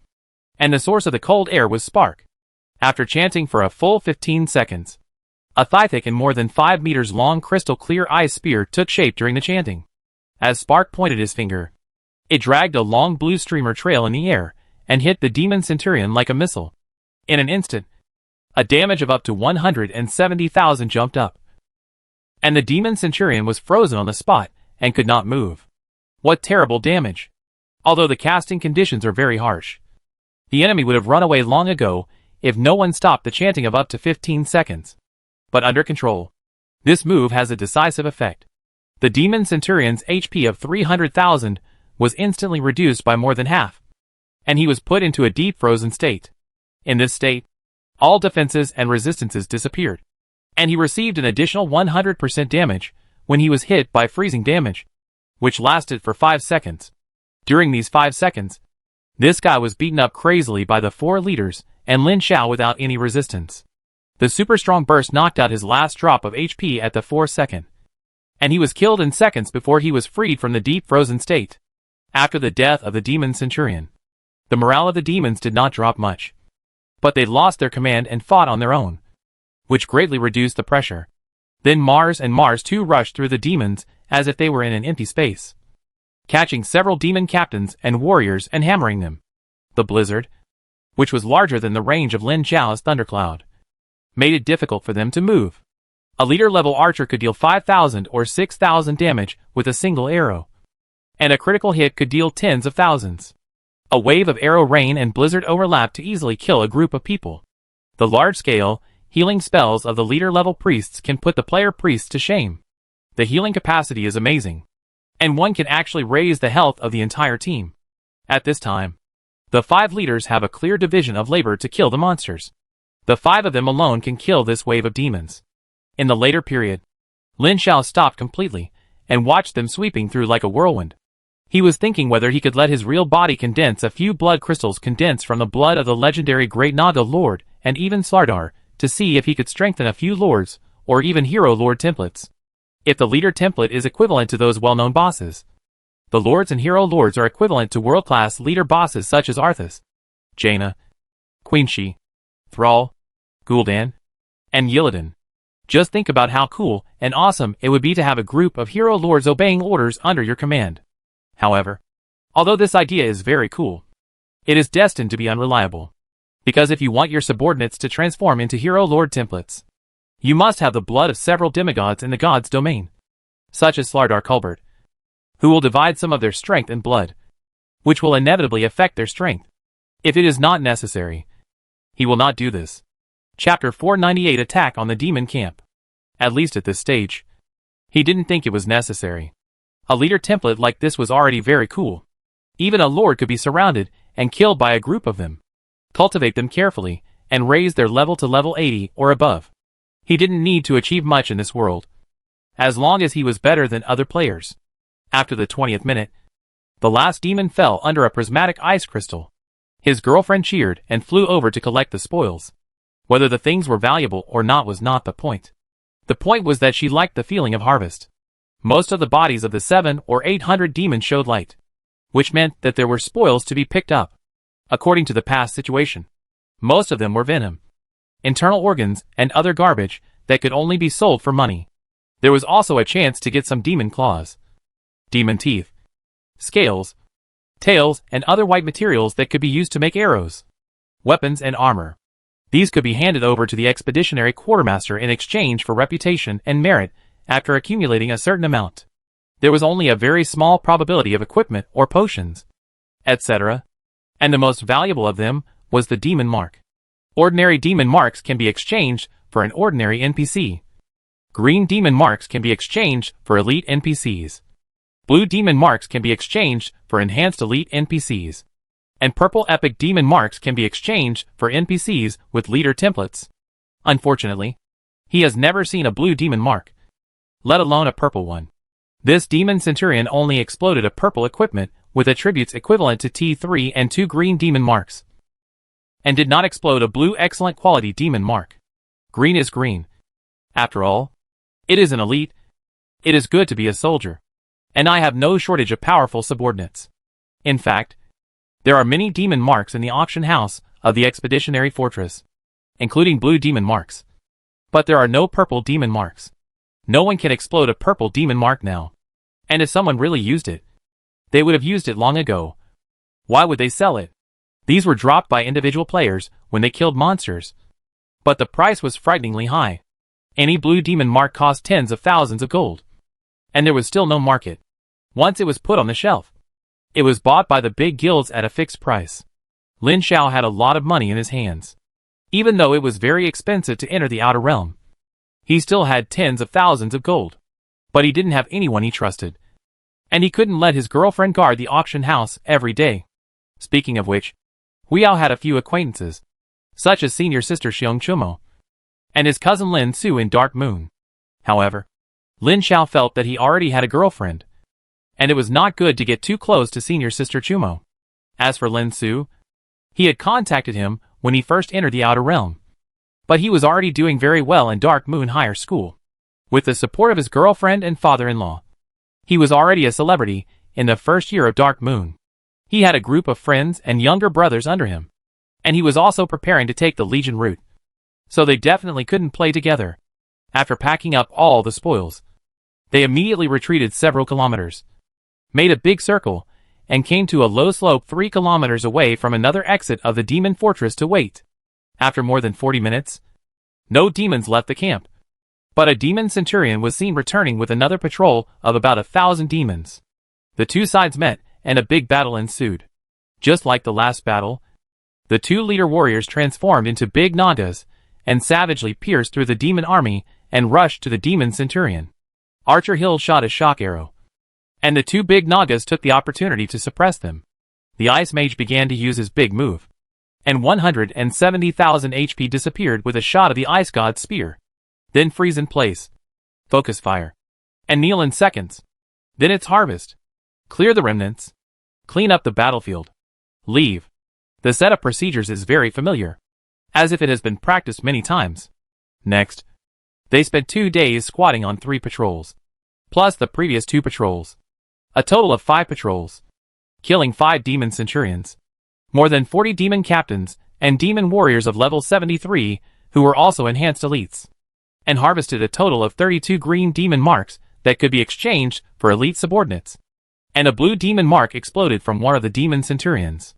and the source of the cold air was Spark. After chanting for a full 15 seconds, a thick and more than 5 meters long crystal clear ice spear took shape during the chanting. As Spark pointed his finger, it dragged a long blue streamer trail in the air and hit the demon centurion like a missile. In an instant, a damage of up to 170,000 jumped up, and the demon centurion was frozen on the spot and could not move. What terrible damage! Although the casting conditions are very harsh, the enemy would have run away long ago if no one stopped the chanting of up to 15 seconds. But under control, this move has a decisive effect. The demon centurion's HP of 300,000 was instantly reduced by more than half, and he was put into a deep frozen state. In this state, all defenses and resistances disappeared, and he received an additional 100% damage when he was hit by freezing damage, which lasted for 5 seconds. During these 5 seconds, this guy was beaten up crazily by the 4 leaders and Lin Xiao without any resistance. The super strong burst knocked out his last drop of HP at the 4th second, and he was killed in seconds before he was freed from the deep frozen state. After the death of the demon centurion, the morale of the demons did not drop much. but they lost their command and fought on their own, which greatly reduced the pressure. Then Mars and Mars 2 rushed through the demons as if they were in an empty space, catching several demon captains and warriors and hammering them. The blizzard, which was larger than the range of Lin Xiao's thundercloud, made it difficult for them to move. A leader-level archer could deal 5,000 or 6,000 damage with a single arrow, and a critical hit could deal tens of thousands. A wave of arrow rain and blizzard overlapped to easily kill a group of people. The large-scale, healing spells of the leader-level priests can put the player priests to shame. The healing capacity is amazing, and one can actually raise the health of the entire team. At this time, the 5 leaders have a clear division of labor to kill the monsters. The 5 of them alone can kill this wave of demons. In the later period, Lin Xiao stopped completely and watched them sweeping through like a whirlwind. He was thinking whether he could let his real body condense a few blood crystals condensed from the blood of the legendary Great Naga Lord and even Slardar to see if he could strengthen a few lords or even hero lord templates. If the leader template is equivalent to those well-known bosses, the lords and hero lords are equivalent to world-class leader bosses such as Arthas, Jaina, Queen Shi, Thrall, Gul'dan, and Illidan. Just think about how cool and awesome it would be to have a group of hero lords obeying orders under your command. However, although this idea is very cool, it is destined to be unreliable. Because if you want your subordinates to transform into hero lord templates, you must have the blood of several demigods in the god's domain, such as Slardar Kulbert, who will divide some of their strength and blood, which will inevitably affect their strength. If it is not necessary, he will not do this. Chapter 498 Attack on the Demon Camp. At least at this stage, he didn't think it was necessary. A leader template like this was already very cool. Even a lord could be surrounded and killed by a group of them. Cultivate them carefully and raise their level to level 80 or above. He didn't need to achieve much in this world, as long as he was better than other players. After the 20th minute, the last demon fell under a prismatic ice crystal. His girlfriend cheered and flew over to collect the spoils. Whether the things were valuable or not was not the point. The point was that she liked the feeling of harvest. Most of the bodies of the 700 or 800 demons showed light, which meant that there were spoils to be picked up. According to the past situation, most of them were venom, internal organs, and other garbage that could only be sold for money. There was also a chance to get some demon claws, demon teeth, scales, tails, and other white materials that could be used to make arrows, weapons, and armor. These could be handed over to the expeditionary quartermaster in exchange for reputation and merit after accumulating a certain amount. There was only a very small probability of equipment or potions, etc., and the most valuable of them was the demon mark. Ordinary demon marks can be exchanged for an ordinary NPC. Green demon marks can be exchanged for elite NPCs. Blue demon marks can be exchanged for enhanced elite NPCs. And purple epic demon marks can be exchanged for NPCs with leader templates. Unfortunately, he has never seen a blue demon mark, let alone a purple one. This demon centurion only exploded a purple equipment with attributes equivalent to T3 and 2 green demon marks, and did not explode a blue excellent quality demon mark. Green is green. After all, it is an elite. It is good to be a soldier, and I have no shortage of powerful subordinates. In fact, there are many demon marks in the auction house of the expeditionary fortress, including blue demon marks. But there are no purple demon marks. No one can explode a purple demon mark now. And if someone really used it, they would have used it long ago. Why would they sell it? These were dropped by individual players when they killed monsters. But the price was frighteningly high. Any blue demon mark cost tens of thousands of gold. And there was still no market. Once it was put on the shelf, it was bought by the big guilds at a fixed price. Lin Xiao had a lot of money in his hands. Even though it was very expensive to enter the outer realm, he still had tens of thousands of gold. But he didn't have anyone he trusted, and he couldn't let his girlfriend guard the auction house every day. Speaking of which, Huiyao had a few acquaintances, such as senior sister Xiong Chumo, and his cousin Lin Su in Dark Moon. However, Lin Xiao felt that he already had a girlfriend, and it was not good to get too close to senior sister Chumo. As for Lin Su, he had contacted him when he first entered the outer realm, but he was already doing very well in Dark Moon Higher School. With the support of his girlfriend and father-in-law, he was already a celebrity in the first year of Dark Moon. He had a group of friends and younger brothers under him. And he was also preparing to take the Legion route. So they definitely couldn't play together. After packing up all the spoils, they immediately retreated several kilometers, made a big circle, and came to a low slope 3 kilometers away from another exit of the demon fortress to wait. After more than 40 minutes, no demons left the camp. But a demon centurion was seen returning with another patrol of about 1,000 demons. The two sides met, and a big battle ensued. Just like the last battle, the two leader warriors transformed into big Nagas, and savagely pierced through the demon army, and rushed to the demon centurion. Archer Hill shot a shock arrow, and the two big Nagas took the opportunity to suppress them. The Ice Mage began to use his big move, and 170,000 HP disappeared with a shot of the Ice God's spear. Then freeze in place, focus fire, and kneel in seconds. Then it's harvest. Clear the remnants, clean up the battlefield, leave. The set of procedures is very familiar, as if it has been practiced many times. Next, they spent 2 days squatting on 3 patrols, plus the previous 2 patrols. A total of 5 patrols, killing 5 demon centurions, more than 40 demon captains, and demon warriors of level 73, who were also enhanced elites, and harvested a total of 32 green demon marks that could be exchanged for elite subordinates. And a blue demon mark exploded from one of the demon centurions.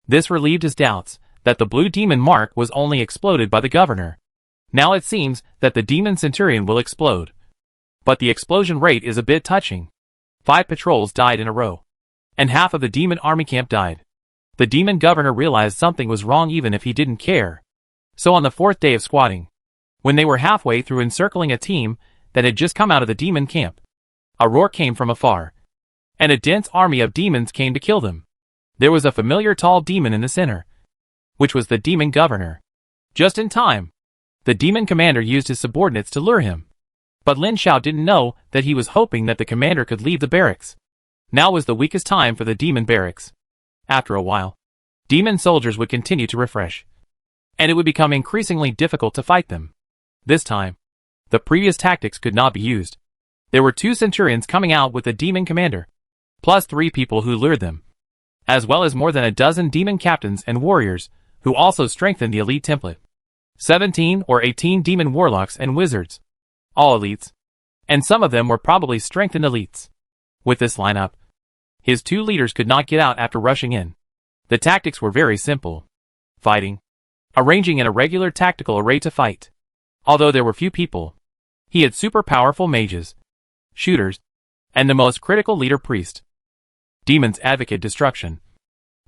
This relieved his doubts that the blue demon mark was only exploded by the governor. Now it seems that the demon centurion will explode. But the explosion rate is a bit touching. 5 patrols died in a row, and half of the demon army camp died. The demon governor realized something was wrong even if he didn't care. So on the 4th day of squatting, when they were halfway through encircling a team that had just come out of the demon camp, a roar came from afar, and a dense army of demons came to kill them. There was a familiar tall demon in the center, which was the demon governor. Just in time, the demon commander used his subordinates to lure him. But Lin Xiao didn't know that he was hoping that the commander could leave the barracks. Now was the weakest time for the demon barracks. After a while, demon soldiers would continue to refresh, and it would become increasingly difficult to fight them. This time, the previous tactics could not be used. There were 2 centurions coming out with the demon commander, plus 3 people who lured them, as well as more than a dozen demon captains and warriors, who also strengthened the elite template. 17 or 18 demon warlocks and wizards, all elites, and some of them were probably strengthened elites. With this lineup, his 2 leaders could not get out after rushing in. The tactics were very simple. Fighting, arranging an irregular tactical array to fight. Although there were few people, he had super powerful mages, shooters, and the most critical leader priest. Demons advocate destruction,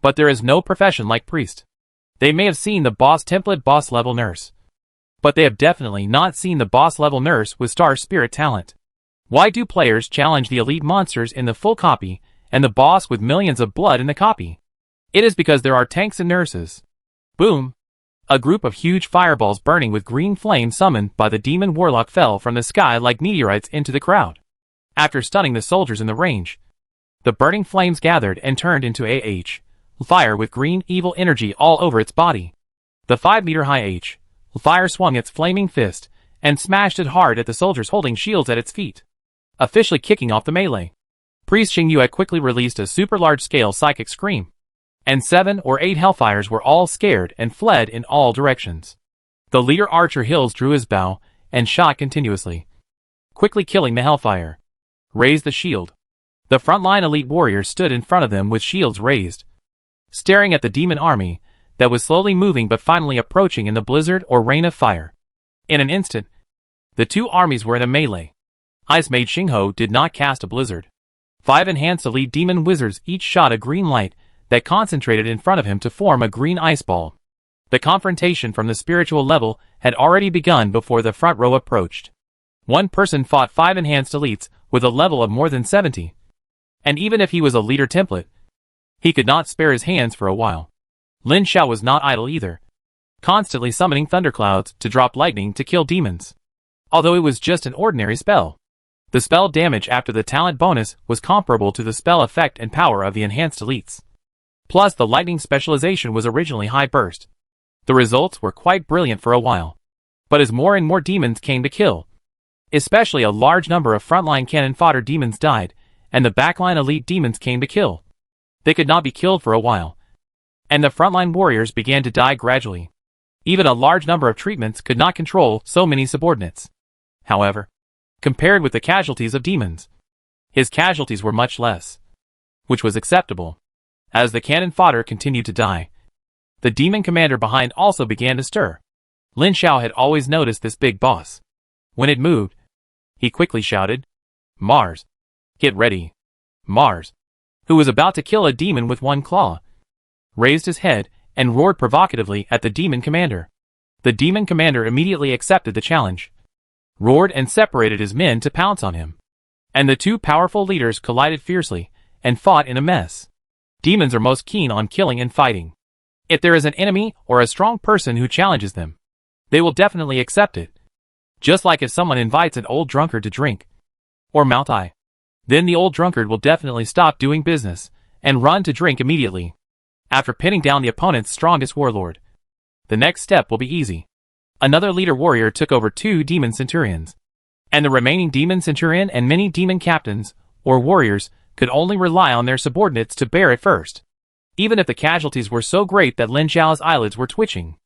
but there is no profession like priest. They may have seen the boss template boss level nurse, but they have definitely not seen the boss level nurse with star spirit talent. Why do players challenge the elite monsters in the full copy and the boss with millions of blood in the copy? It is because there are tanks and nurses. Boom! A group of huge fireballs burning with green flame summoned by the demon warlock fell from the sky like meteorites into the crowd. After stunning the soldiers in the range, the burning flames gathered and turned into fire with green evil energy all over its body. The 5-meter-high fire swung its flaming fist and smashed it hard at the soldiers holding shields at its feet, officially kicking off the melee. Priest Xing Yu had quickly released a super large-scale psychic scream, and 7 or 8 hellfires were all scared and fled in all directions. The leader Archer Hills drew his bow and shot continuously, quickly killing the hellfire. Raised the shield. The frontline elite warriors stood in front of them with shields raised, staring at the demon army that was slowly moving but finally approaching in the blizzard or rain of fire. In an instant, the 2 armies were in a melee. Ice Mage Xingho did not cast a blizzard. 5 enhanced elite demon wizards each shot a green light that concentrated in front of him to form a green ice ball. The confrontation from the spiritual level had already begun before the front row approached. One person fought 5 enhanced elites with a level of more than 70. And even if he was a leader template, he could not spare his hands for a while. Lin Xiao was not idle either, constantly summoning thunderclouds to drop lightning to kill demons. Although it was just an ordinary spell, the spell damage after the talent bonus was comparable to the spell effect and power of the enhanced elites. Plus the lightning specialization was originally high burst. The results were quite brilliant for a while. But as more and more demons came to kill, especially a large number of frontline cannon fodder demons died, and the backline elite demons came to kill, they could not be killed for a while, and the frontline warriors began to die gradually. Even a large number of treatments could not control so many subordinates. However, compared with the casualties of demons, his casualties were much less, which was acceptable. As the cannon fodder continued to die, the demon commander behind also began to stir. Lin Xiao had always noticed this big boss. When it moved, he quickly shouted, "Mars! Get ready!" Mars, who was about to kill a demon with one claw, raised his head and roared provocatively at the demon commander. The demon commander immediately accepted the challenge, roared and separated his men to pounce on him. And the two powerful leaders collided fiercely and fought in a mess. Demons are most keen on killing and fighting. If there is an enemy or a strong person who challenges them, they will definitely accept it. Just like if someone invites an old drunkard to drink or mouth eye, then the old drunkard will definitely stop doing business and run to drink immediately. After pinning down the opponent's strongest warlord, the next step will be easy. Another leader warrior took over 2 demon centurions, and the remaining demon centurion and many demon captains, or warriors, could only rely on their subordinates to bear it first. Even if the casualties were so great that Lin Xiao's eyelids were twitching,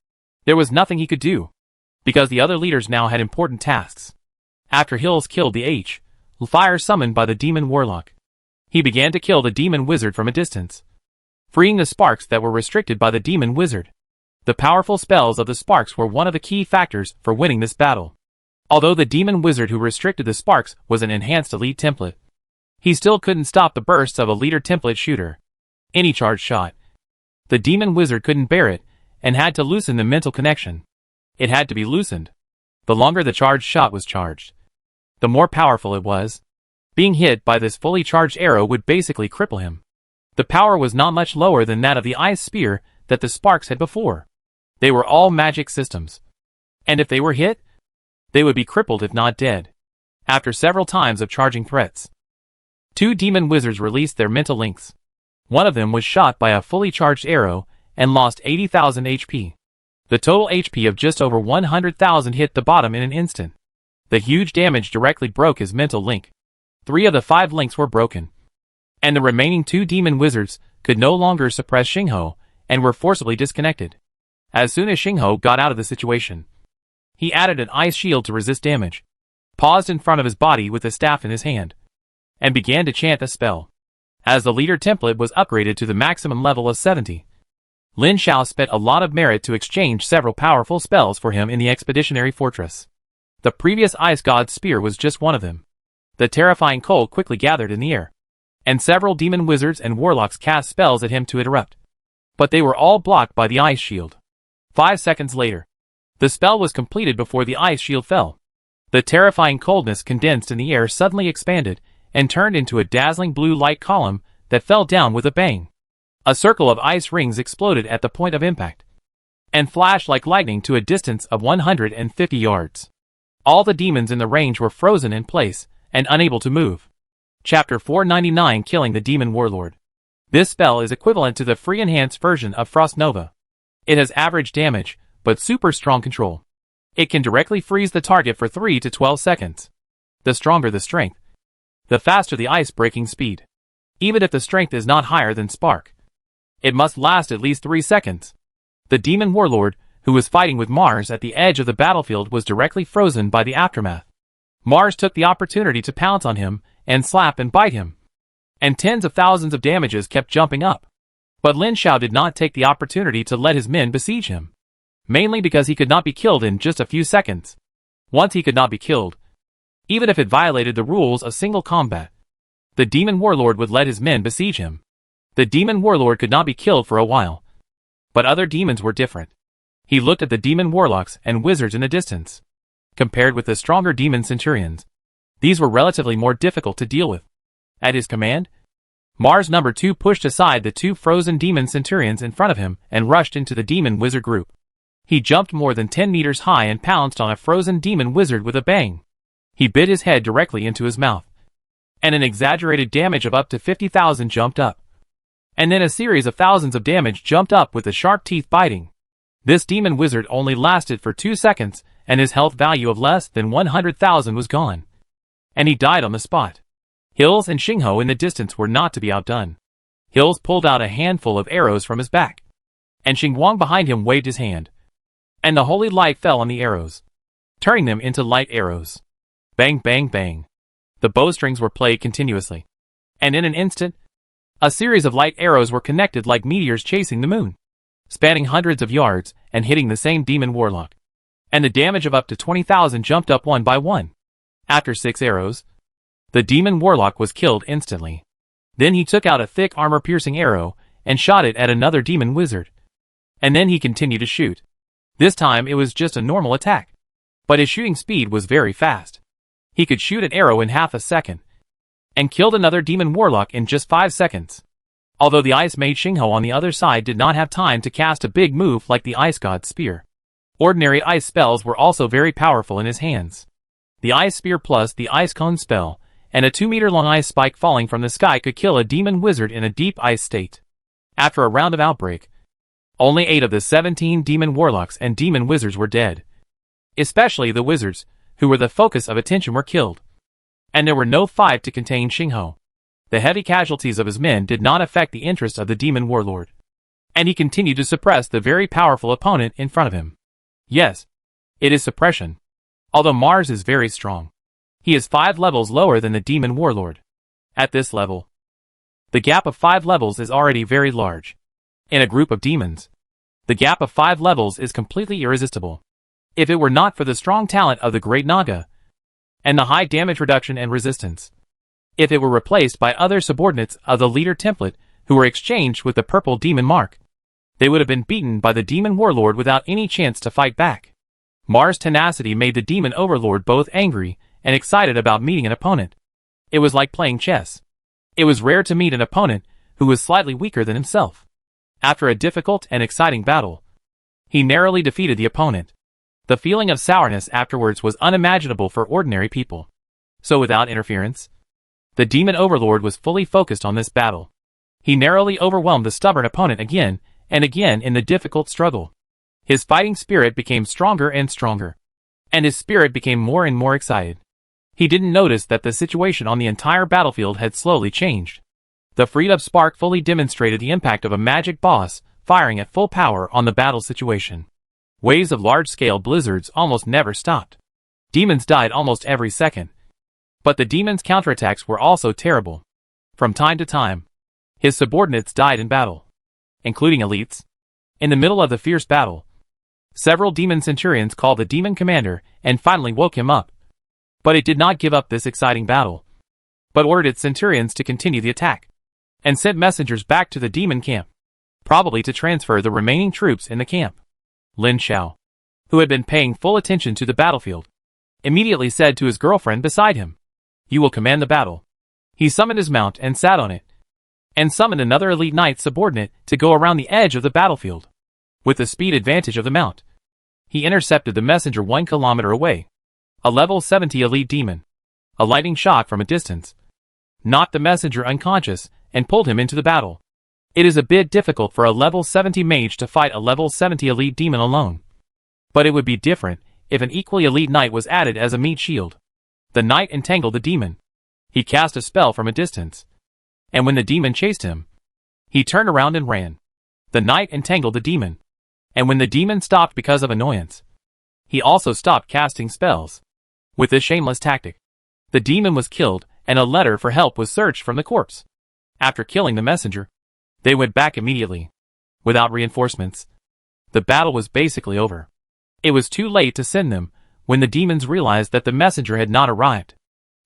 there was nothing he could do, because the other leaders now had important tasks. After Hills killed the fire summoned by the demon warlock, he began to kill the demon wizard from a distance, freeing the sparks that were restricted by the demon wizard. The powerful spells of the sparks were one of the key factors for winning this battle. Although the demon wizard who restricted the sparks was an enhanced elite template, he still couldn't stop the bursts of a leader template shooter. Any charge shot, the demon wizard couldn't bear it and had to loosen the mental connection. It had to be loosened. The longer the charged shot was charged, the more powerful it was. Being hit by this fully charged arrow would basically cripple him. The power was not much lower than that of the ice spear that the sparks had before. They were all magic systems, and if they were hit, they would be crippled if not dead. After several times of charging threats, 2 demon wizards released their mental links. One of them was shot by a fully charged arrow and lost 80,000 HP. The total HP of just over 100,000 hit the bottom in an instant. The huge damage directly broke his mental link. 3 of the 5 links were broken, and the remaining 2 demon wizards could no longer suppress Xingho and were forcibly disconnected. As soon as Xingho got out of the situation, he added an ice shield to resist damage, paused in front of his body with a staff in his hand, and began to chant a spell. As the leader template was upgraded to the maximum level of 70, Lin Xiao spent a lot of merit to exchange several powerful spells for him in the expeditionary fortress. The previous ice god's spear was just one of them. The terrifying cold quickly gathered in the air, and several demon wizards and warlocks cast spells at him to interrupt, but they were all blocked by the ice shield. 5 seconds later, the spell was completed before the ice shield fell. The terrifying coldness condensed in the air suddenly expanded and turned into a dazzling blue light column that fell down with a bang. A circle of ice rings exploded at the point of impact and flashed like lightning to a distance of 150 yards. All the demons in the range were frozen in place and unable to move. Chapter 499, Killing the Demon Warlord. This spell is equivalent to the free enhanced version of Frost Nova. It has average damage, but super strong control. It can directly freeze the target for 3 to 12 seconds. The stronger the strength, the faster the ice breaking speed. Even if the strength is not higher than Spark, it must last at least 3 seconds. The demon warlord, who was fighting with Mars at the edge of the battlefield, was directly frozen by the aftermath. Mars took the opportunity to pounce on him and slap and bite him, and tens of thousands of damages kept jumping up. But Lin Xiao did not take the opportunity to let his men besiege him, mainly because he could not be killed in just a few seconds. Once he could not be killed, even if it violated the rules of single combat, the demon warlord would let his men besiege him. The demon warlord could not be killed for a while, but other demons were different. He looked at the demon warlocks and wizards in the distance. Compared with the stronger demon centurions, these were relatively more difficult to deal with. At his command, Mars No. 2 pushed aside the 2 frozen demon centurions in front of him and rushed into the demon wizard group. He jumped more than 10 meters high and pounced on a frozen demon wizard with a bang. He bit his head directly into his mouth, and an exaggerated damage of up to 50,000 jumped up. And then a series of thousands of damage jumped up with the sharp teeth biting. This demon wizard only lasted for 2 seconds, and his health value of less than 100,000 was gone, and he died on the spot. Hills and Xingho in the distance were not to be outdone. Hills pulled out a handful of arrows from his back, and Xingguang behind him waved his hand. And the holy light fell on the arrows, turning them into light arrows. Bang, bang, bang. The bowstrings were played continuously. And in an instant, a series of light arrows were connected like meteors chasing the moon, spanning hundreds of yards and hitting the same demon warlock. And the damage of up to 20,000 jumped up one by one. After 6 arrows, the demon warlock was killed instantly. Then he took out a thick armor-piercing arrow and shot it at another demon wizard. And then he continued to shoot. This time it was just a normal attack. But his shooting speed was very fast. He could shoot an arrow in half a second, and killed another demon warlock in just 5 seconds. Although the Ice Mage Xingho on the other side did not have time to cast a big move like the Ice God's Spear. Ordinary ice spells were also very powerful in his hands. The Ice Spear plus the Ice Cone spell, and a 2-meter-long ice spike falling from the sky could kill a demon wizard in a deep ice state. After a round of outbreak, only 8 of the 17 demon warlocks and demon wizards were dead. Especially the wizards, who were the focus of attention, were killed. And there were no 5 to contain Xingho. The heavy casualties of his men did not affect the interest of the demon warlord. And he continued to suppress the very powerful opponent in front of him. Yes, it is suppression. Although Mars is very strong, he is 5 levels lower than the demon warlord. At this level, the gap of 5 levels is already very large. In a group of demons, the gap of 5 levels is completely irresistible. If it were not for the strong talent of the Great Naga, and the high damage reduction and resistance. If it were replaced by other subordinates of the leader template who were exchanged with the purple demon mark, they would have been beaten by the demon warlord without any chance to fight back. Mars' tenacity made the demon overlord both angry and excited about meeting an opponent. It was like playing chess. It was rare to meet an opponent who was slightly weaker than himself. After a difficult and exciting battle, he narrowly defeated the opponent. The feeling of sourness afterwards was unimaginable for ordinary people. So without interference, the demon overlord was fully focused on this battle. He narrowly overwhelmed the stubborn opponent again and again in the difficult struggle. His fighting spirit became stronger and stronger, and his spirit became more and more excited. He didn't notice that the situation on the entire battlefield had slowly changed. The freed-up spark fully demonstrated the impact of a magic boss firing at full power on the battle situation. Waves of large-scale blizzards almost never stopped. Demons died almost every second. But the demons' counterattacks were also terrible. From time to time, his subordinates died in battle, including elites. In the middle of the fierce battle, several demon centurions called the demon commander and finally woke him up. But it did not give up this exciting battle, but ordered its centurions to continue the attack, and sent messengers back to the demon camp, probably to transfer the remaining troops in the camp. Lin Xiao, who had been paying full attention to the battlefield, immediately said to his girlfriend beside him, "You will command the battle." He summoned his mount and sat on it, and summoned another elite knight subordinate to go around the edge of the battlefield. With the speed advantage of the mount, he intercepted the messenger 1 kilometer away. A level 70 elite demon, a lightning shot from a distance, knocked the messenger unconscious and pulled him into the battle. It is a bit difficult for a level 70 mage to fight a level 70 elite demon alone. But it would be different if an equally elite knight was added as a meat shield. The knight entangled the demon. He cast a spell from a distance, and when the demon chased him, he turned around and ran. The knight entangled the demon, and when the demon stopped because of annoyance, he also stopped casting spells. With this shameless tactic, the demon was killed and a letter for help was searched from the corpse. After killing the messenger, they went back immediately. Without reinforcements, the battle was basically over. It was too late to send them when the demons realized that the messenger had not arrived.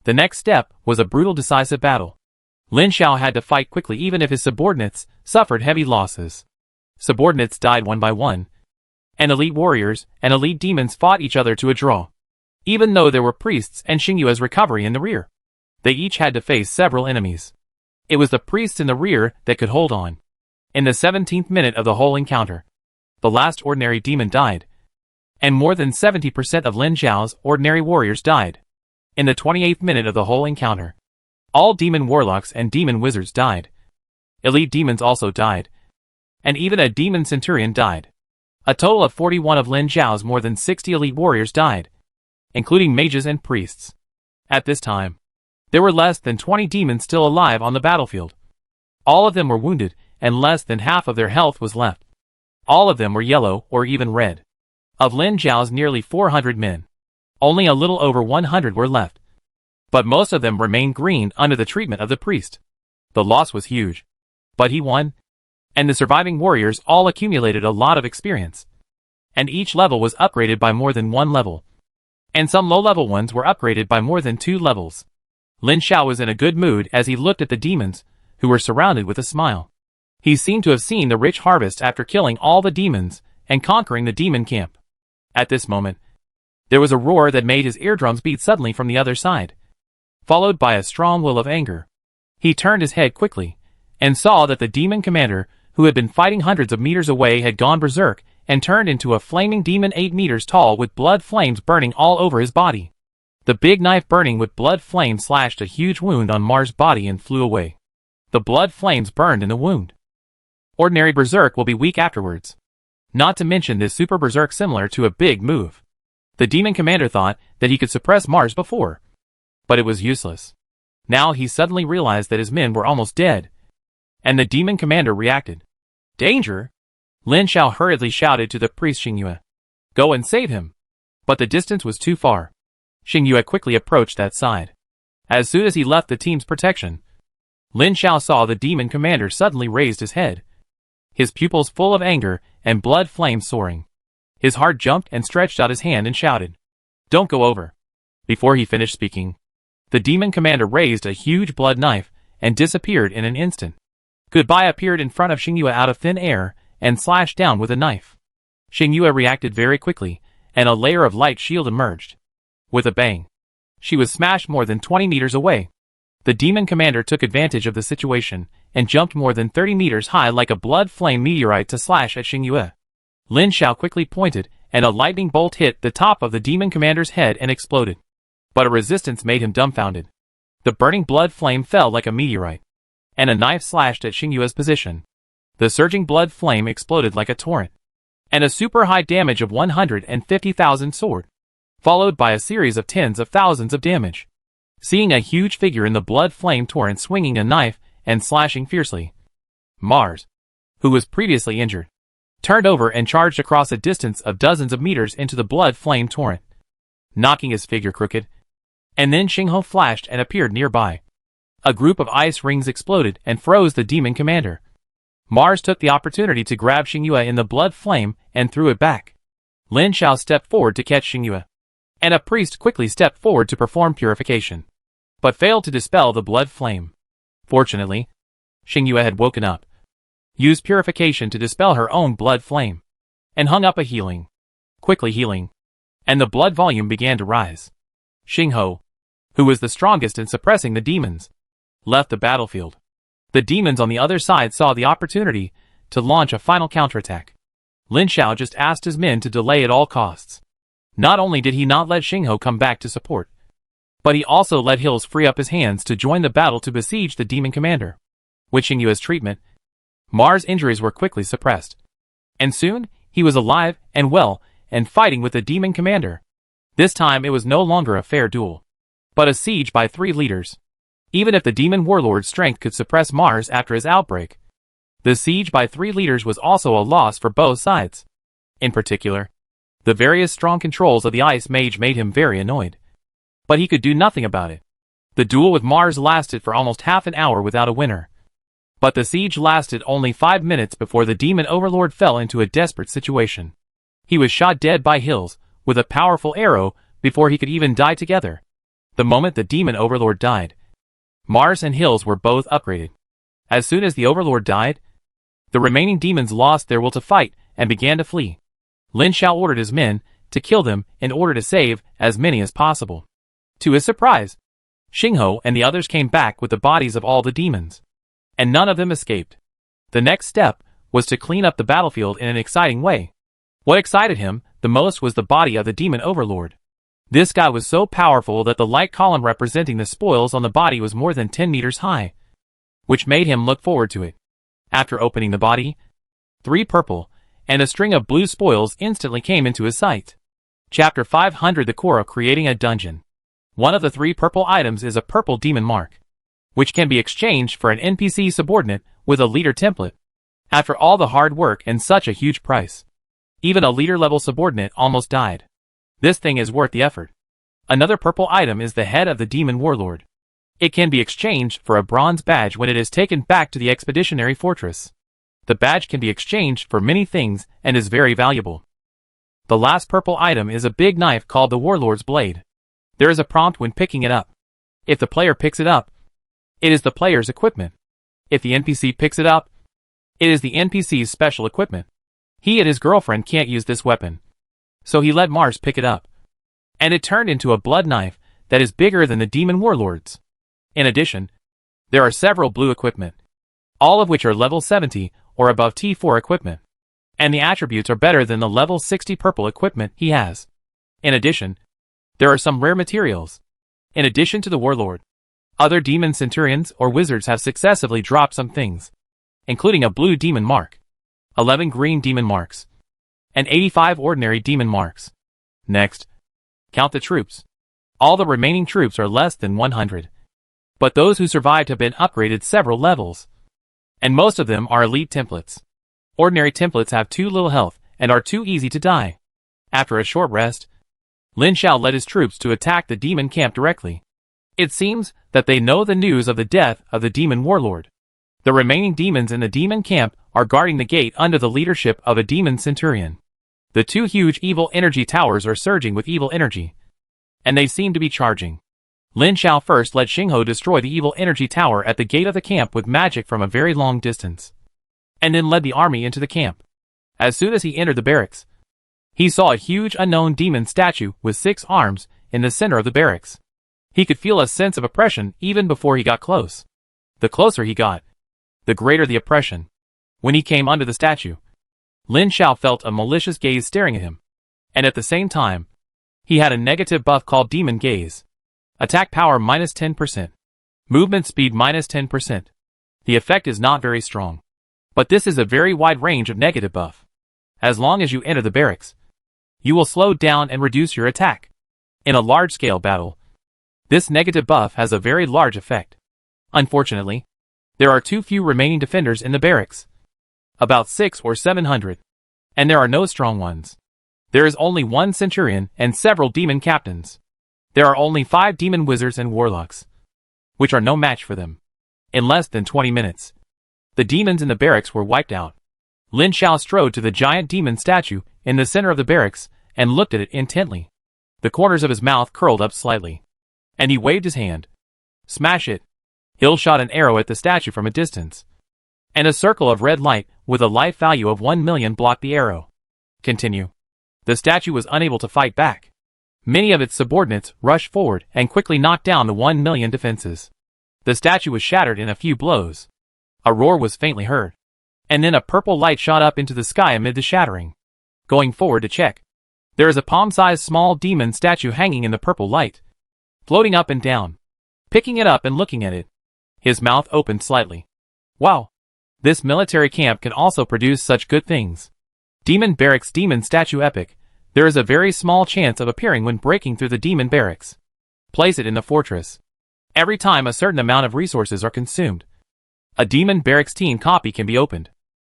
The next step was a brutal decisive battle. Lin Xiao had to fight quickly even if his subordinates suffered heavy losses. Subordinates died one by one, and elite warriors and elite demons fought each other to a draw. Even though there were priests and Xingyue's recovery in the rear, they each had to face several enemies. It was the priests in the rear that could hold on. In the 17th minute of the whole encounter, the last ordinary demon died, and more than 70% of Lin Xiao's ordinary warriors died. In the 28th minute of the whole encounter, all demon warlocks and demon wizards died. Elite demons also died, and even a demon centurion died. A total of 41 of Lin Xiao's more than 60 elite warriors died, including mages and priests. At this time, there were less than 20 demons still alive on the battlefield. All of them were wounded, and less than half of their health was left. All of them were yellow or even red. Of Lin Zhao's nearly 400 men, only a little over 100 were left. But most of them remained green under the treatment of the priest. The loss was huge. But he won. And the surviving warriors all accumulated a lot of experience. And each level was upgraded by more than 1 level. And some low-level ones were upgraded by more than 2 levels. Lin Zhao was in a good mood as he looked at the demons, who were surrounded with a smile. He seemed to have seen the rich harvest after killing all the demons and conquering the demon camp. At this moment, there was a roar that made his eardrums beat suddenly from the other side, followed by a strong will of anger. He turned his head quickly, and saw that the demon commander, who had been fighting hundreds of meters away, had gone berserk and turned into a flaming demon 8 meters tall with blood flames burning all over his body. The big knife burning with blood flames slashed a huge wound on Mars' body and flew away. The blood flames burned in the wound. Ordinary berserk will be weak afterwards. Not to mention this super berserk similar to a big move. The demon commander thought that he could suppress Mars before, but it was useless. Now he suddenly realized that his men were almost dead, and the demon commander reacted. Danger! Lin Zhao hurriedly shouted to the priest Xingyue. Go and save him! But the distance was too far. Xingyue quickly approached that side. As soon as he left the team's protection, Lin Zhao saw the demon commander suddenly raised his head, his pupils full of anger and blood flames soaring. His heart jumped and stretched out his hand and shouted, Don't go over! Before he finished speaking, the demon commander raised a huge blood knife and disappeared in an instant. Goodbye appeared in front of Xingyue out of thin air and slashed down with a knife. Xingyue reacted very quickly, and a layer of light shield emerged. With a bang, she was smashed more than 20 meters away. The demon commander took advantage of the situation and jumped more than 30 meters high like a blood flame meteorite to slash at Xingyue. Lin Zhao quickly pointed, and a lightning bolt hit the top of the demon commander's head and exploded. But a resistance made him dumbfounded. The burning blood flame fell like a meteorite, and a knife slashed at Xingyue's position. The surging blood flame exploded like a torrent, and a super high damage of 150,000 sword, followed by a series of tens of thousands of damage. Seeing a huge figure in the blood flame torrent swinging a knife and slashing fiercely, Mars, who was previously injured, turned over and charged across a distance of dozens of meters into the blood flame torrent, knocking his figure crooked. And then Xingho flashed and appeared nearby. A group of ice rings exploded and froze the demon commander. Mars took the opportunity to grab Xingyue in the blood flame and threw it back. Lin Zhao stepped forward to catch Xingyue, and a priest quickly stepped forward to perform purification, but failed to dispel the blood flame. Fortunately, Xingyue had woken up, used purification to dispel her own blood flame, and hung up a healing. Quickly healing, and the blood volume began to rise. Xingho, who was the strongest in suppressing the demons, left the battlefield. The demons on the other side saw the opportunity to launch a final counterattack. Lin Zhao just asked his men to delay at all costs. Not only did he not let Xingho come back to support, but he also let Hills free up his hands to join the battle to besiege the demon commander. With Xingyue's treatment, Mars' injuries were quickly suppressed, and soon he was alive and well and fighting with the demon commander. This time it was no longer a fair duel, but a siege by 3 leaders. Even if the demon warlord's strength could suppress Mars after his outbreak, the siege by 3 leaders was also a loss for both sides. In particular, the various strong controls of the ice mage made him very annoyed, but he could do nothing about it. The duel with Mars lasted for almost half an hour without a winner, but the siege lasted only 5 minutes before the demon overlord fell into a desperate situation. He was shot dead by Hills with a powerful arrow before he could even die together. The moment the demon overlord died, Mars and Hills were both upgraded. As soon as the overlord died, the remaining demons lost their will to fight and began to flee. Lin Zhao ordered his men to kill them in order to save as many as possible. To his surprise, Xingho and the others came back with the bodies of all the demons, and none of them escaped. The next step was to clean up the battlefield in an exciting way. What excited him the most was the body of the demon overlord. This guy was so powerful that the light column representing the spoils on the body was more than 10 meters high, which made him look forward to it. After opening the body, 3 purple and a string of blue spoils instantly came into his sight. Chapter 500 The Korra Creating a Dungeon. One of the 3 purple items is a purple demon mark, which can be exchanged for an NPC subordinate with a leader template. After all the hard work and such a huge price, even a leader-level subordinate almost died. This thing is worth the effort. Another purple item is the head of the demon warlord. It can be exchanged for a bronze badge when it is taken back to the expeditionary fortress. The badge can be exchanged for many things and is very valuable. The last purple item is a big knife called the Warlord's Blade. There is a prompt when picking it up. If the player picks it up, it is the player's equipment. If the NPC picks it up, it is the NPC's special equipment. He and his girlfriend can't use this weapon, so he let Mars pick it up. And it turned into a blood knife that is bigger than the demon warlords. In addition, there are several blue equipment, all of which are level 70 or above T4 equipment, and the attributes are better than the level 60 purple equipment he has. In addition, there are some rare materials. In addition to the warlord, other demon centurions or wizards have successively dropped some things, including a blue demon mark, 11 green demon marks, and 85 ordinary demon marks. Next, count the troops. All the remaining troops are less than 100. But those who survived have been upgraded several levels. And most of them are elite templates. Ordinary templates have too little health and are too easy to die. After a short rest, Lin Xiao led his troops to attack the demon camp directly. It seems that they know the news of the death of the demon warlord. The remaining demons in the demon camp are guarding the gate under the leadership of a demon centurion. The two huge evil energy towers are surging with evil energy, and they seem to be charging. Lin Xiao first let Xingho destroy the evil energy tower at the gate of the camp with magic from a very long distance, and then led the army into the camp. As soon as he entered the barracks, he saw a huge unknown demon statue with 6 arms in the center of the barracks. He could feel a sense of oppression even before he got close. The closer he got, the greater the oppression. When he came under the statue, Lin Xiao felt a malicious gaze staring at him, and at the same time, he had a negative buff called Demon Gaze. Attack power minus 10%. Movement speed minus 10%. The effect is not very strong, but this is a very wide range of negative buff. As long as you enter the barracks, you will slow down and reduce your attack. In a large-scale battle, this negative buff has a very large effect. Unfortunately, there are too few remaining defenders in the barracks. About 600 or 700. And there are no strong ones. There is only 1 centurion and several demon captains. There are only 5 demon wizards and warlocks, which are no match for them. In less than 20 minutes, the demons in the barracks were wiped out. Lin Xiao strode to the giant demon statue in the center of the barracks and looked at it intently. The corners of his mouth curled up slightly, and he waved his hand. Smash it! Hill shot an arrow at the statue from a distance, and a circle of red light with a life value of 1 million blocked the arrow. Continue. The statue was unable to fight back. Many of its subordinates rushed forward and quickly knocked down the 1 million defenses. The statue was shattered in a few blows. A roar was faintly heard, and then a purple light shot up into the sky amid the shattering. Going forward to check, there is a palm-sized small demon statue hanging in the purple light, floating up and down. Picking it up and looking at it, his mouth opened slightly. Wow! This military camp can also produce such good things. Demon Barracks Demon Statue Epic. There is a very small chance of appearing when breaking through the demon barracks. Place it in the fortress. Every time a certain amount of resources are consumed, a demon barracks team copy can be opened.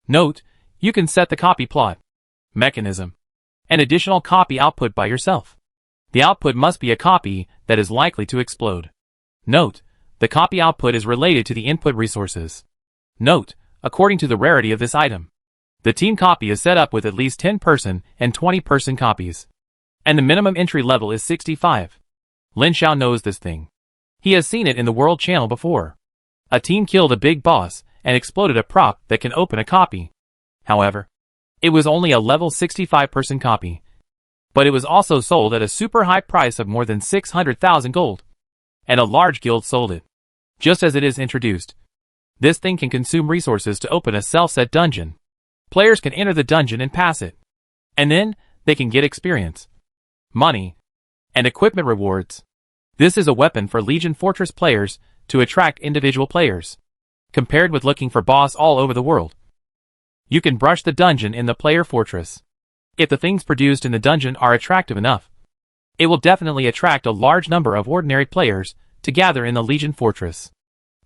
Note, you can set the copy plot, mechanism, and additional copy output by yourself. The output must be a copy that is likely to explode. Note, the copy output is related to the input resources. Note, according to the rarity of this item, the team copy is set up with at least 10-person and 20-person copies, and the minimum entry level is 65. Lin Xiao knows this thing. He has seen it in the World Channel before. A team killed a big boss and exploded a prop that can open a copy. However, it was only a level 65-person copy, but it was also sold at a super high price of more than 600,000 gold, and a large guild sold it. Just as it is introduced, this thing can consume resources to open a self-set dungeon. Players can enter the dungeon and pass it, and then they can get experience, money, and equipment rewards. This is a weapon for Legion Fortress players to attract individual players. Compared with looking for boss all over the world, you can brush the dungeon in the player fortress. If the things produced in the dungeon are attractive enough, it will definitely attract a large number of ordinary players to gather in the Legion Fortress.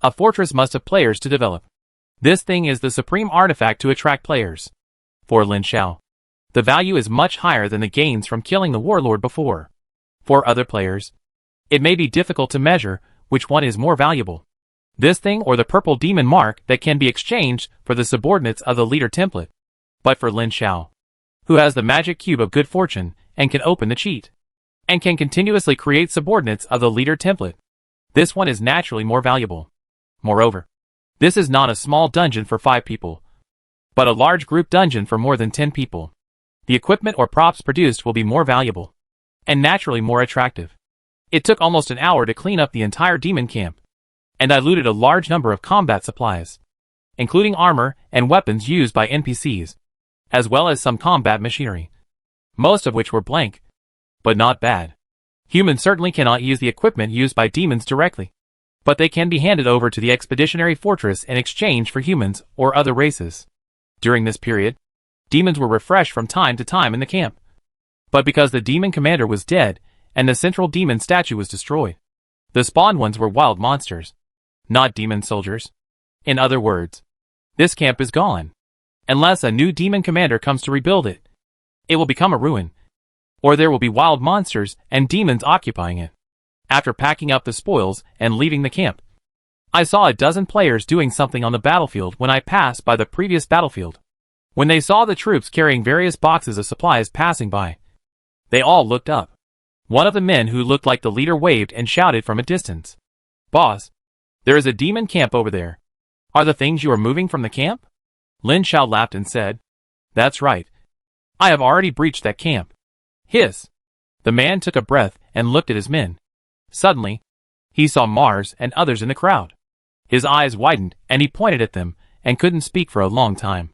A fortress must have players to develop. This thing is the supreme artifact to attract players. For Lin Xiao, the value is much higher than the gains from killing the warlord before. For other players, it may be difficult to measure which one is more valuable. This thing or the purple demon mark that can be exchanged for the subordinates of the leader template. But for Lin Xiao, who has the magic cube of good fortune and can open the cheat, and can continuously create subordinates of the leader template, this one is naturally more valuable. Moreover, this is not a small dungeon for 5 people, but a large group dungeon for more than 10 people. The equipment or props produced will be more valuable, and naturally more attractive. It took almost an hour to clean up the entire demon camp, and I looted a large number of combat supplies, including armor and weapons used by NPCs, as well as some combat machinery, most of which were blank, but not bad. Humans certainly cannot use the equipment used by demons directly, but they can be handed over to the expeditionary fortress in exchange for humans or other races. During this period, demons were refreshed from time to time in the camp. But because the demon commander was dead and the central demon statue was destroyed, the spawned ones were wild monsters, not demon soldiers. In other words, this camp is gone. Unless a new demon commander comes to rebuild it, it will become a ruin, or there will be wild monsters and demons occupying it. After packing up the spoils and leaving the camp, I saw a dozen players doing something on the battlefield when I passed by the previous battlefield. When they saw the troops carrying various boxes of supplies passing by, they all looked up. One of the men who looked like the leader waved and shouted from a distance, "Boss, there is a demon camp over there. Are the things you are moving from the camp?" Lin Xiao laughed and said, "That's right. I have already breached that camp." Hiss! The man took a breath and looked at his men. Suddenly, he saw Mars and others in the crowd. His eyes widened and he pointed at them and couldn't speak for a long time.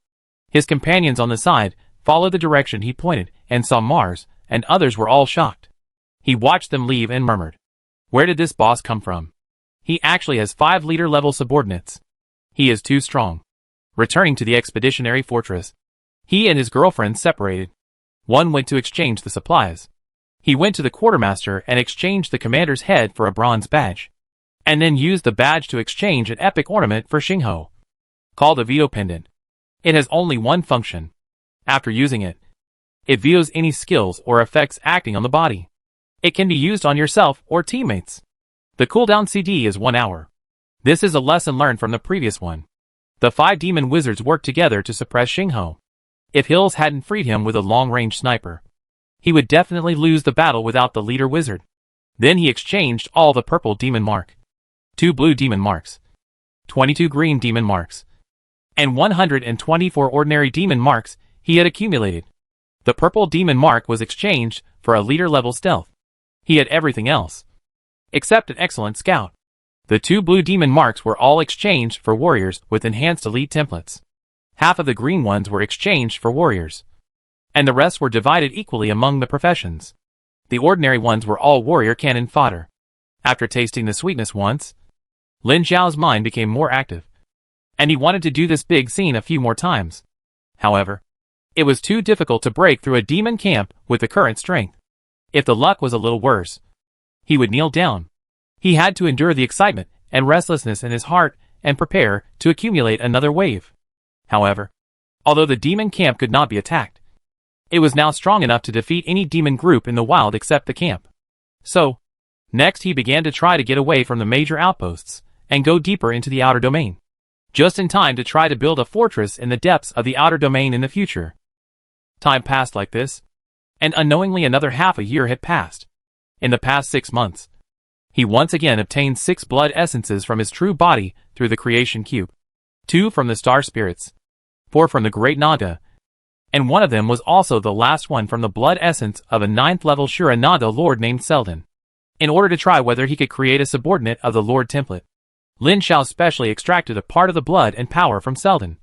His companions on the side followed the direction he pointed and saw Mars, and others were all shocked. He watched them leave and murmured, "Where did this boss come from? He actually has 5 leader-level subordinates. He is too strong." Returning to the expeditionary fortress, he and his girlfriend separated. One went to exchange the supplies. He went to the quartermaster and exchanged the commander's head for a bronze badge, and then used the badge to exchange an epic ornament for Xingho, called a veto pendant. It has only one function. After using it, it vetoes any skills or effects acting on the body. It can be used on yourself or teammates. The cooldown CD is 1 hour. This is a lesson learned from the previous one. The 5 demon wizards worked together to suppress Xingho. If Hills hadn't freed him with a long-range sniper, he would definitely lose the battle without the leader wizard. Then he exchanged all the purple demon mark, 2 blue demon marks, 22 green demon marks, and 124 ordinary demon marks he had accumulated. The purple demon mark was exchanged for a leader-level stealth. He had everything else, except an excellent scout. The 2 blue demon marks were all exchanged for warriors with enhanced elite templates. Half of the green ones were exchanged for warriors, and the rest were divided equally among the professions. The ordinary ones were all warrior cannon fodder. After tasting the sweetness once, Lin Xiao's mind became more active, and he wanted to do this big scene a few more times. However, it was too difficult to break through a demon camp with the current strength. If the luck was a little worse, he would kneel down. He had to endure the excitement and restlessness in his heart and prepare to accumulate another wave. However, although the demon camp could not be attacked, it was now strong enough to defeat any demon group in the wild except the camp. So, next he began to try to get away from the major outposts and go deeper into the outer domain, just in time to try to build a fortress in the depths of the outer domain in the future. Time passed like this, and unknowingly another half a year had passed. In the past 6 months, he once again obtained 6 blood essences from his true body through the creation cube, 2 from the star spirits, 4 from the great Naga, and one of them was also the last one from the blood essence of a 9th level Shura Naga lord named Selden. In order to try whether he could create a subordinate of the lord template, Lin Xiao specially extracted a part of the blood and power from Selden,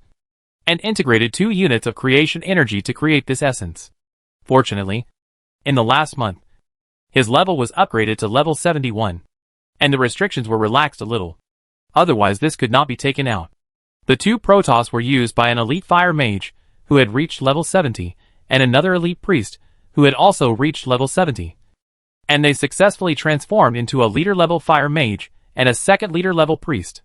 and integrated 2 units of creation energy to create this essence. Fortunately, in the last month, his level was upgraded to level 71, and the restrictions were relaxed a little. Otherwise this could not be taken out. The 2 Protoss were used by an elite fire mage who had reached level 70, and another elite priest who had also reached level 70. And they successfully transformed into a leader-level fire mage and a second leader-level priest.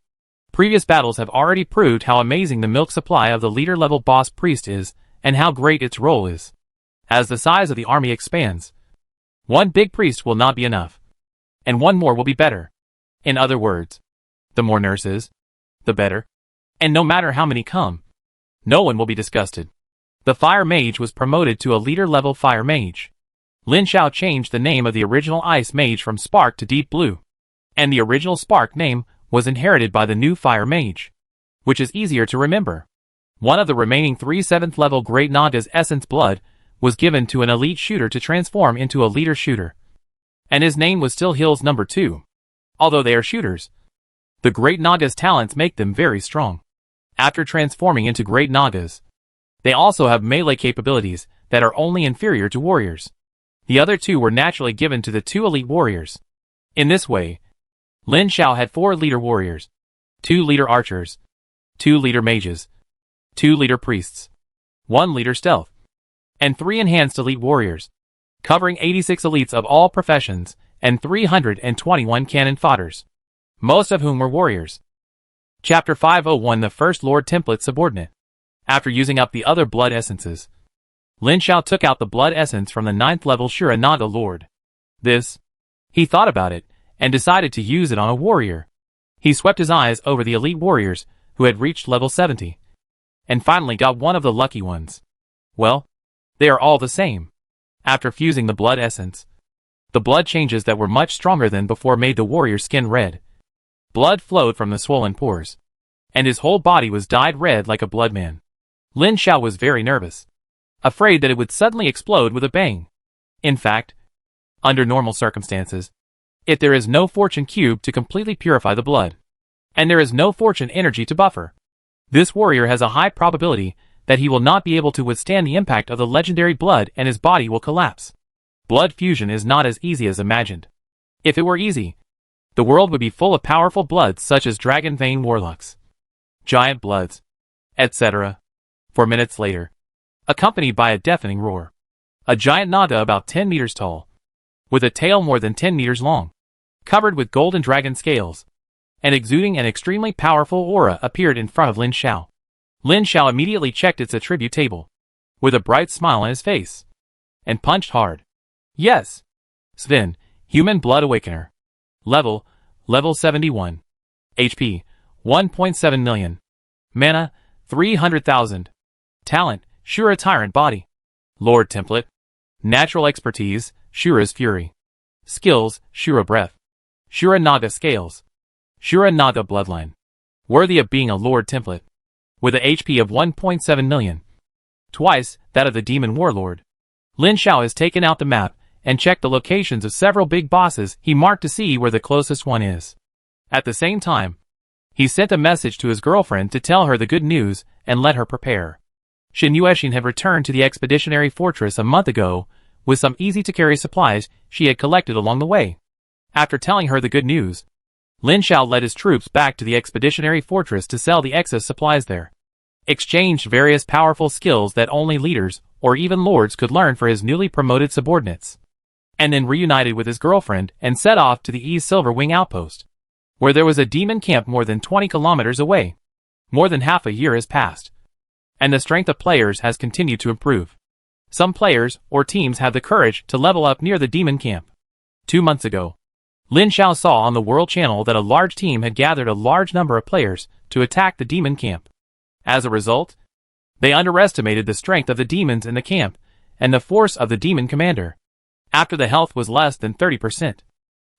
Previous battles have already proved how amazing the milk supply of the leader-level boss priest is, and how great its role is. As the size of the army expands, one big priest will not be enough, and one more will be better. In other words, the more nurses, the better. And no matter how many come, no one will be disgusted. The fire mage was promoted to a leader-level fire mage. Lin Xiao changed the name of the original ice mage from Spark to Deep Blue, and the original Spark name was inherited by the new fire mage, which is easier to remember. One of the remaining 3 7th level Great Naga's essence blood was given to an elite shooter to transform into a leader shooter, and his name was still Hills number 2. Although they are shooters, the Great Naga's talents make them very strong. After transforming into Great Nagas, they also have melee capabilities that are only inferior to warriors. The other 2 were naturally given to the 2 elite warriors. In this way, Lin Xiao had 4 leader warriors, 2 leader archers, 2 leader mages, 2 leader priests, 1 leader stealth, and 3 enhanced elite warriors, covering 86 elites of all professions and 321 cannon fodders, most of whom were warriors. Chapter 501 The First Lord Template Subordinate. After using up the other blood essences, Lin Xiao took out the blood essence from the 9th level Shura Naga Lord. He thought about it, and decided to use it on a warrior. He swept his eyes over the elite warriors, who had reached level 70, and finally got one of the lucky ones. Well, they are all the same. After fusing the blood essence, the blood changes that were much stronger than before made the warrior's skin red. Blood flowed from the swollen pores, and his whole body was dyed red like a bloodman. Lin Xiao was very nervous, afraid that it would suddenly explode with a bang. In fact, under normal circumstances, if there is no fortune cube to completely purify the blood, and there is no fortune energy to buffer, this warrior has a high probability that he will not be able to withstand the impact of the legendary blood and his body will collapse. Blood fusion is not as easy as imagined. If it were easy, the world would be full of powerful bloods such as dragon vein warlocks, giant bloods, etc. 4 minutes later, accompanied by a deafening roar, a giant Naga about 10 meters tall, with a tail more than 10 meters long, covered with golden dragon scales, and exuding an extremely powerful aura appeared in front of Lin Xiao. Lin Xiao immediately checked its attribute table, with a bright smile on his face, and punched hard. Yes! Sven, Human Blood Awakener. Level 71. HP, 1.7 million. Mana, 300,000. Talent, Shura Tyrant Body. Lord Template. Natural Expertise, Shura's Fury. Skills, Shura Breath. Shura Naga Scales. Shura Naga Bloodline. Worthy of being a Lord Template. With a HP of 1.7 million. Twice that of the Demon Warlord. Lin Xiao has taken out the map and checked the locations of several big bosses he marked to see where the closest one is. At the same time, he sent a message to his girlfriend to tell her the good news and let her prepare. Shin Yuexin had returned to the expeditionary fortress a month ago with some easy-to-carry supplies she had collected along the way. After telling her the good news, Lin Xiao led his troops back to the expeditionary fortress to sell the excess supplies there, exchanged various powerful skills that only leaders or even lords could learn for his newly promoted subordinates, and then reunited with his girlfriend and set off to the East Silver Wing outpost, where there was a demon camp more than 20 kilometers away. More than half a year has passed, and the strength of players has continued to improve. Some players or teams have the courage to level up near the demon camp. 2 months ago, Lin Xiao saw on the World Channel that a large team had gathered a large number of players to attack the demon camp. As a result, they underestimated the strength of the demons in the camp and the force of the demon commander. After the health was less than 30%,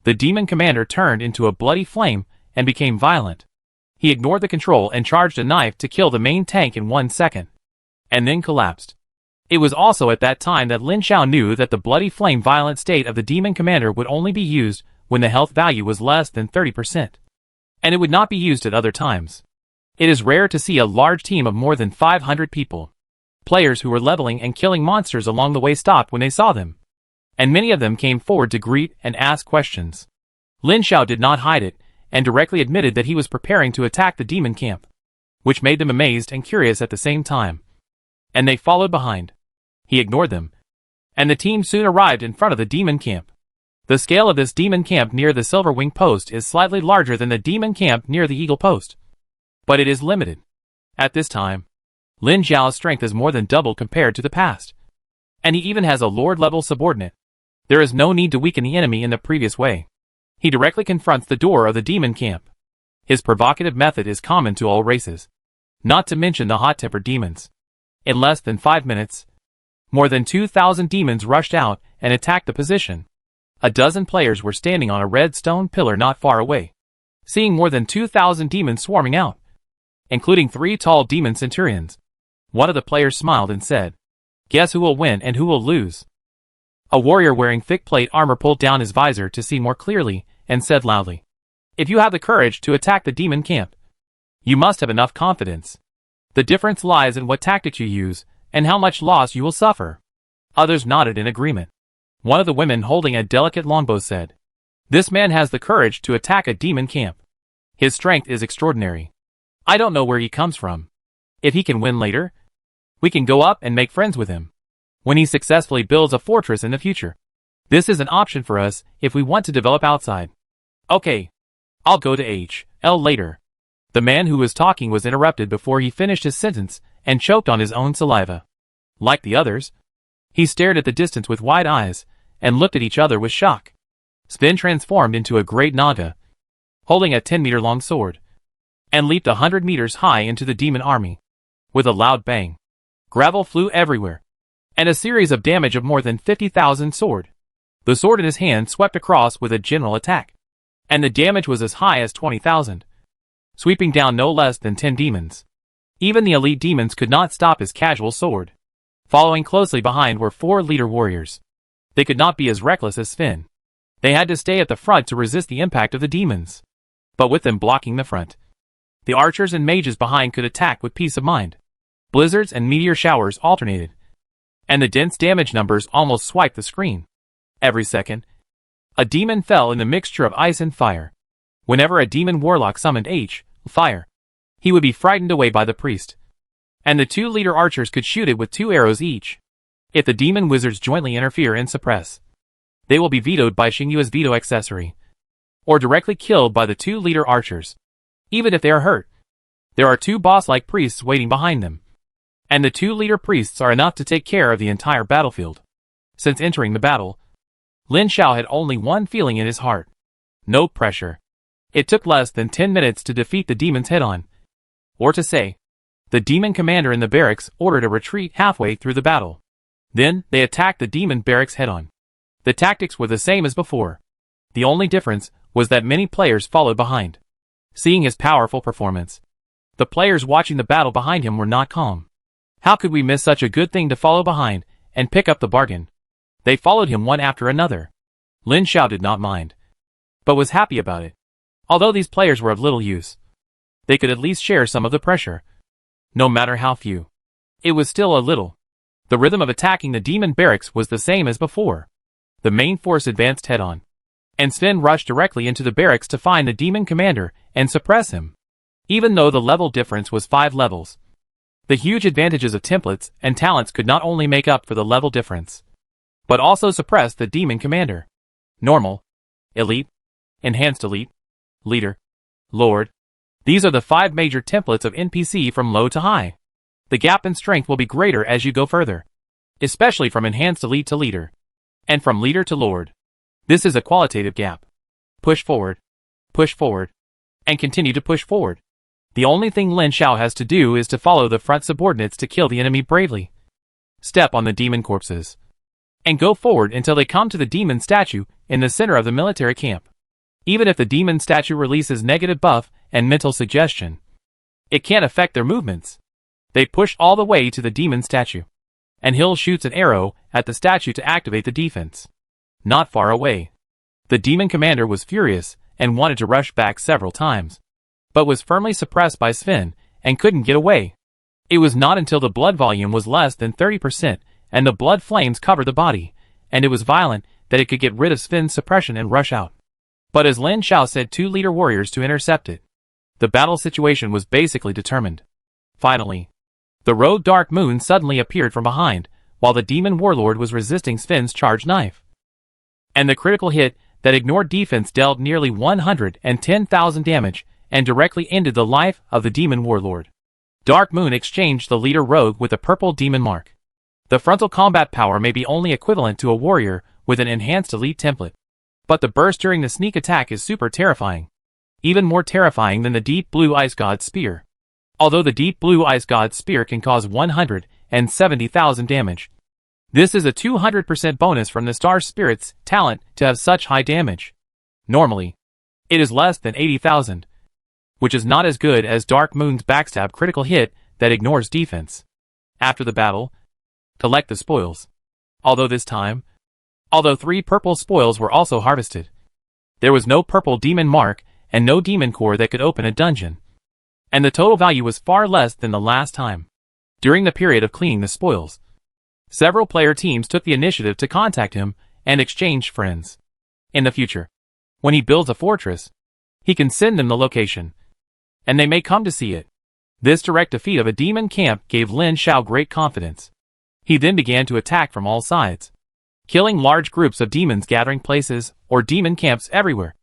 the demon commander turned into a bloody flame and became violent. He ignored the control and charged a knife to kill the main tank in 1 second, and then collapsed. It was also at that time that Lin Xiao knew that the bloody flame violent state of the demon commander would only be used when the health value was less than 30%, and it would not be used at other times. It is rare to see a large team of more than 500 people. Players who were leveling and killing monsters along the way stopped when they saw them, and many of them came forward to greet and ask questions. Lin Xiao did not hide it, and directly admitted that he was preparing to attack the demon camp, which made them amazed and curious at the same time. And they followed behind. He ignored them, and the team soon arrived in front of the demon camp. The scale of this demon camp near the Silver Wing post is slightly larger than the demon camp near the Eagle post. but it is limited. At this time, Lin Zhao's strength is more than double compared to the past. And he even has a lord-level subordinate. There is no need to weaken the enemy in the previous way. He directly confronts the door of the demon camp. His provocative method is common to all races, not to mention the hot-tempered demons. In less than 5 minutes, more than 2,000 demons rushed out and attacked the position. A dozen players were standing on a red stone pillar not far away, seeing more than 2,000 demons swarming out, including 3 tall demon centurions. One of the players smiled and said, "Guess who will win and who will lose?" A warrior wearing thick plate armor pulled down his visor to see more clearly and said loudly, "If you have the courage to attack the demon camp, you must have enough confidence. The difference lies in what tactics you use and how much loss you will suffer." Others nodded in agreement. One of the women holding a delicate longbow said, "This man has the courage to attack a demon camp. His strength is extraordinary. I don't know where he comes from. If he can win later, we can go up and make friends with him when he successfully builds a fortress in the future. This is an option for us if we want to develop outside. Okay, I'll go to HL later." The man who was talking was interrupted before he finished his sentence and choked on his own saliva. Like the others, he stared at the distance with wide eyes and looked at each other with shock. Sven transformed into a great Naga, holding a 10-meter-long sword, and leaped 100 meters high into the demon army. With a loud bang, gravel flew everywhere, and a series of damage of more than 50,000 sword. The sword in his hand swept across with a general attack, and the damage was as high as 20,000, sweeping down no less than 10 demons. Even the elite demons could not stop his casual sword. Following closely behind were 4 leader warriors. They could not be as reckless as Sven. They had to stay at the front to resist the impact of the demons. But with them blocking the front, the archers and mages behind could attack with peace of mind. Blizzards and meteor showers alternated, and the dense damage numbers almost swiped the screen. Every second, a demon fell in the mixture of ice and fire. Whenever a demon warlock summoned fire, he would be frightened away by the priest, and the 2 leader archers could shoot it with 2 arrows each. If the demon wizards jointly interfere and suppress, they will be vetoed by Xingyu's veto accessory, or directly killed by the 2 leader archers. Even if they are hurt, there are 2 boss-like priests waiting behind them, and the 2 leader priests are enough to take care of the entire battlefield. Since entering the battle, Lin Zhao had only one feeling in his heart: no pressure. It took less than 10 minutes to defeat the demons head-on. Or to say, the demon commander in the barracks ordered a retreat halfway through the battle. Then, they attacked the demon barracks head-on. The tactics were the same as before. The only difference was that many players followed behind. Seeing his powerful performance, the players watching the battle behind him were not calm. How could we miss such a good thing to follow behind and pick up the bargain? They followed him one after another. Lin Zhao did not mind, but was happy about it. Although these players were of little use, they could at least share some of the pressure. No matter how few, it was still a little. The rhythm of attacking the demon barracks was the same as before. The main force advanced head-on, and Sven rushed directly into the barracks to find the demon commander and suppress him. Even though the level difference was 5 levels, the huge advantages of templates and talents could not only make up for the level difference, but also suppress the demon commander. Normal, Elite, Enhanced Elite, Leader, Lord. These are the 5 major templates of NPC from low to high. The gap in strength will be greater as you go further, especially from Enhanced Elite to Leader, and from Leader to Lord. This is a qualitative gap. Push forward, and continue to push forward. The only thing Lin Zhao has to do is to follow the front subordinates to kill the enemy bravely. Step on the demon corpses, and go forward until they come to the demon statue in the center of the military camp. Even if the demon statue releases negative buff and mental suggestion, it can't affect their movements. They push all the way to the demon statue, and Hill shoots an arrow at the statue to activate the defense. Not far away, the demon commander was furious and wanted to rush back several times, but was firmly suppressed by Sven and couldn't get away. It was not until the blood volume was less than 30% and the blood flames covered the body, and it was violent, that it could get rid of Sven's suppression and rush out. But as Lin Zhao said 2 leader warriors to intercept it, the battle situation was basically determined. Finally, the road Dark Moon suddenly appeared from behind, while the demon warlord was resisting Sven's charged knife. And the critical hit that ignored defense dealt nearly 110,000 damage and directly ended the life of the demon warlord. Dark Moon exchanged the leader rogue with a purple demon mark. The frontal combat power may be only equivalent to a warrior with an enhanced elite template. But the burst during the sneak attack is super terrifying. Even more terrifying than the Deep Blue Ice God's Spear. Although the Deep Blue Ice God's Spear can cause 170,000 damage. This is a 200% bonus from the Star Spirit's talent to have such high damage. Normally, it is less than 80,000. Which is not as good as Dark Moon's backstab critical hit that ignores defense. After the battle, collect the spoils. Although 3 purple spoils were also harvested. There was no purple demon mark and no demon core that could open a dungeon. And the total value was far less than the last time. During the period of cleaning the spoils, several player teams took the initiative to contact him and exchange friends. In the future, when he builds a fortress, he can send them the location, and they may come to see it. This direct defeat of a demon camp gave Lin Xiao great confidence. He then began to attack from all sides, killing large groups of demons gathering places or demon camps everywhere,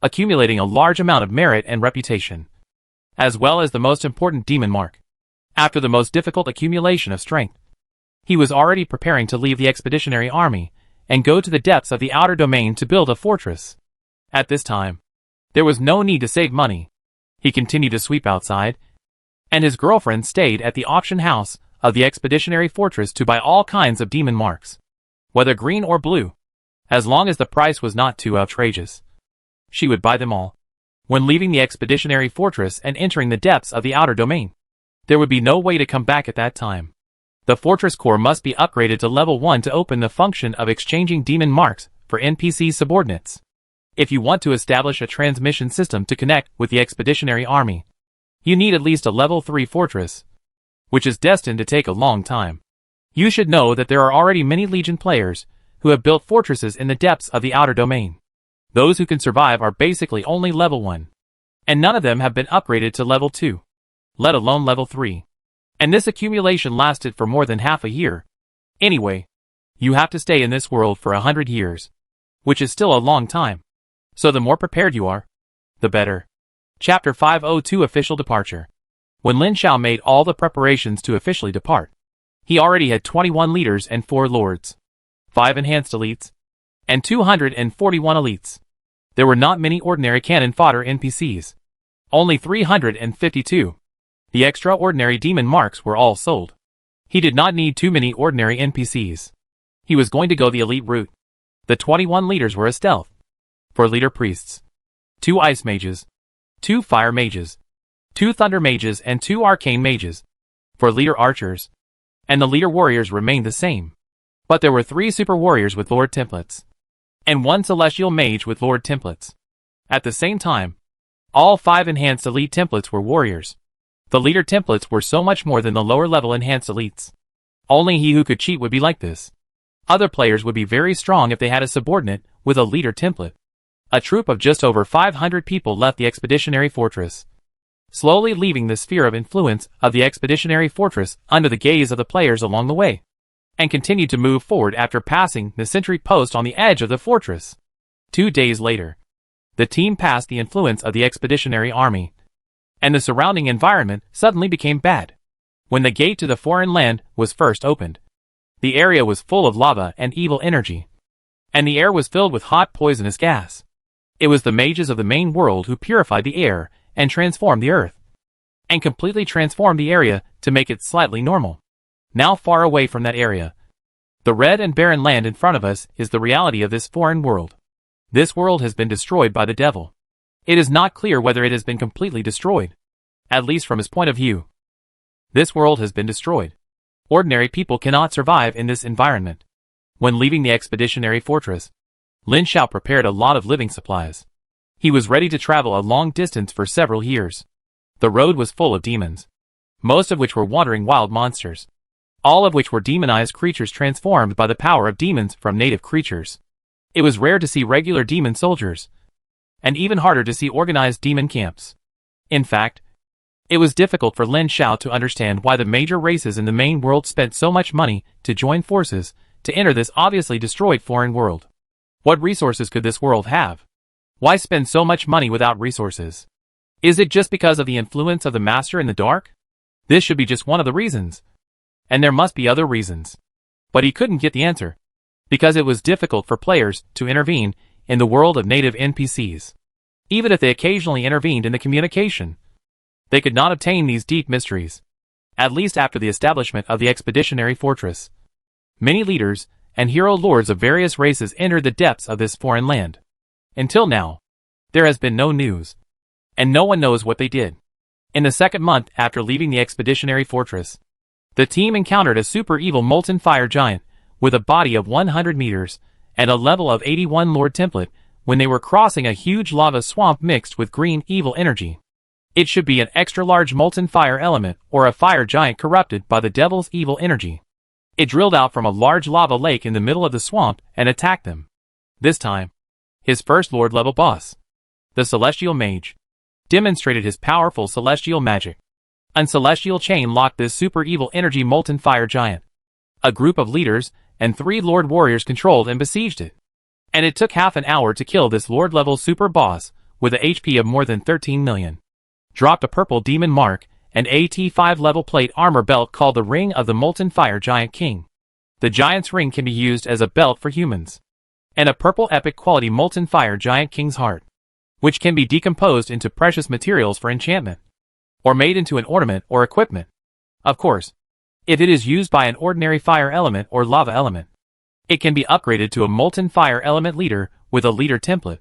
accumulating a large amount of merit and reputation, as well as the most important demon mark. After the most difficult accumulation of strength, he was already preparing to leave the expeditionary army and go to the depths of the outer domain to build a fortress. At this time, there was no need to save money. He continued to sweep outside, and his girlfriend stayed at the auction house of the expeditionary fortress to buy all kinds of demon marks, whether green or blue, as long as the price was not too outrageous. She would buy them all. When leaving the expeditionary fortress and entering the depths of the outer domain, there would be no way to come back at that time. The fortress core must be upgraded to level 1 to open the function of exchanging demon marks for NPC subordinates. If you want to establish a transmission system to connect with the expeditionary army, you need at least a level 3 fortress, which is destined to take a long time. You should know that there are already many Legion players who have built fortresses in the depths of the outer domain. Those who can survive are basically only level 1, and none of them have been upgraded to level 2, let alone level 3. And this accumulation lasted for more than half a year. Anyway, you have to stay in this world for 100 years, which is still a long time. So the more prepared you are, the better. Chapter 502 Official Departure. When Lin Xiao made all the preparations to officially depart, he already had 21 leaders and 4 lords, 5 enhanced elites, and 241 elites. There were not many ordinary cannon fodder NPCs. Only 352. The extraordinary demon marks were all sold. He did not need too many ordinary NPCs. He was going to go the elite route. The 21 leaders were a stealth. For leader priests, 2 ice mages, 2 fire mages, 2 thunder mages and 2 arcane mages. For leader archers, and the leader warriors remained the same. But there were 3 super warriors with lord templates, and 1 celestial mage with lord templates. At the same time, all 5 enhanced elite templates were warriors. The leader templates were so much more than the lower level enhanced elites. Only he who could cheat would be like this. Other players would be very strong if they had a subordinate with a leader template. A troop of just over 500 people left the expeditionary fortress, slowly leaving the sphere of influence of the expeditionary fortress under the gaze of the players along the way, and continued to move forward after passing the sentry post on the edge of the fortress. 2 days later, the team passed the influence of the expeditionary army, and the surrounding environment suddenly became bad. When the gate to the foreign land was first opened, the area was full of lava and evil energy, and the air was filled with hot poisonous gas. It was the mages of the main world who purified the air and transformed the earth, and completely transformed the area to make it slightly normal. Now far away from that area, the red and barren land in front of us is the reality of this foreign world. This world has been destroyed by the devil. It is not clear whether it has been completely destroyed, at least from his point of view. This world has been destroyed. Ordinary people cannot survive in this environment. When leaving the expeditionary fortress, Lin Xiao prepared a lot of living supplies. He was ready to travel a long distance for several years. The road was full of demons, most of which were wandering wild monsters, all of which were demonized creatures transformed by the power of demons from native creatures. It was rare to see regular demon soldiers, and even harder to see organized demon camps. In fact, it was difficult for Lin Xiao to understand why the major races in the main world spent so much money to join forces to enter this obviously destroyed foreign world. What resources could this world have? Why spend so much money without resources? Is it just because of the influence of the Master in the dark? This should be just one of the reasons. And there must be other reasons. But he couldn't get the answer, because it was difficult for players to intervene in the world of native NPCs. Even if they occasionally intervened in the communication, they could not obtain these deep mysteries, at least after the establishment of the expeditionary fortress. Many leaders and hero lords of various races entered the depths of this foreign land. Until now, there has been no news, and no one knows what they did. In the second month after leaving the expeditionary fortress, the team encountered a super evil molten fire giant with a body of 100 meters and a level of 81 Lord template when they were crossing a huge lava swamp mixed with green evil energy. It should be an extra-large molten fire element or a fire giant corrupted by the devil's evil energy. It drilled out from a large lava lake in the middle of the swamp and attacked them. This time, his first Lord-level boss, the Celestial Mage, demonstrated his powerful celestial magic. A celestial chain locked this super evil energy molten fire giant. A group of leaders and 3 Lord warriors controlled and besieged it. And it took half an hour to kill this Lord-level super boss with a HP of more than 13 million. Dropped a purple demon mark and AT5 level plate armor belt called the Ring of the Molten Fire Giant King. The Giant's Ring can be used as a belt for humans. And a purple epic quality Molten Fire Giant King's Heart, which can be decomposed into precious materials for enchantment, or made into an ornament or equipment. Of course, if it is used by an ordinary fire element or lava element, it can be upgraded to a molten fire element leader with a leader template.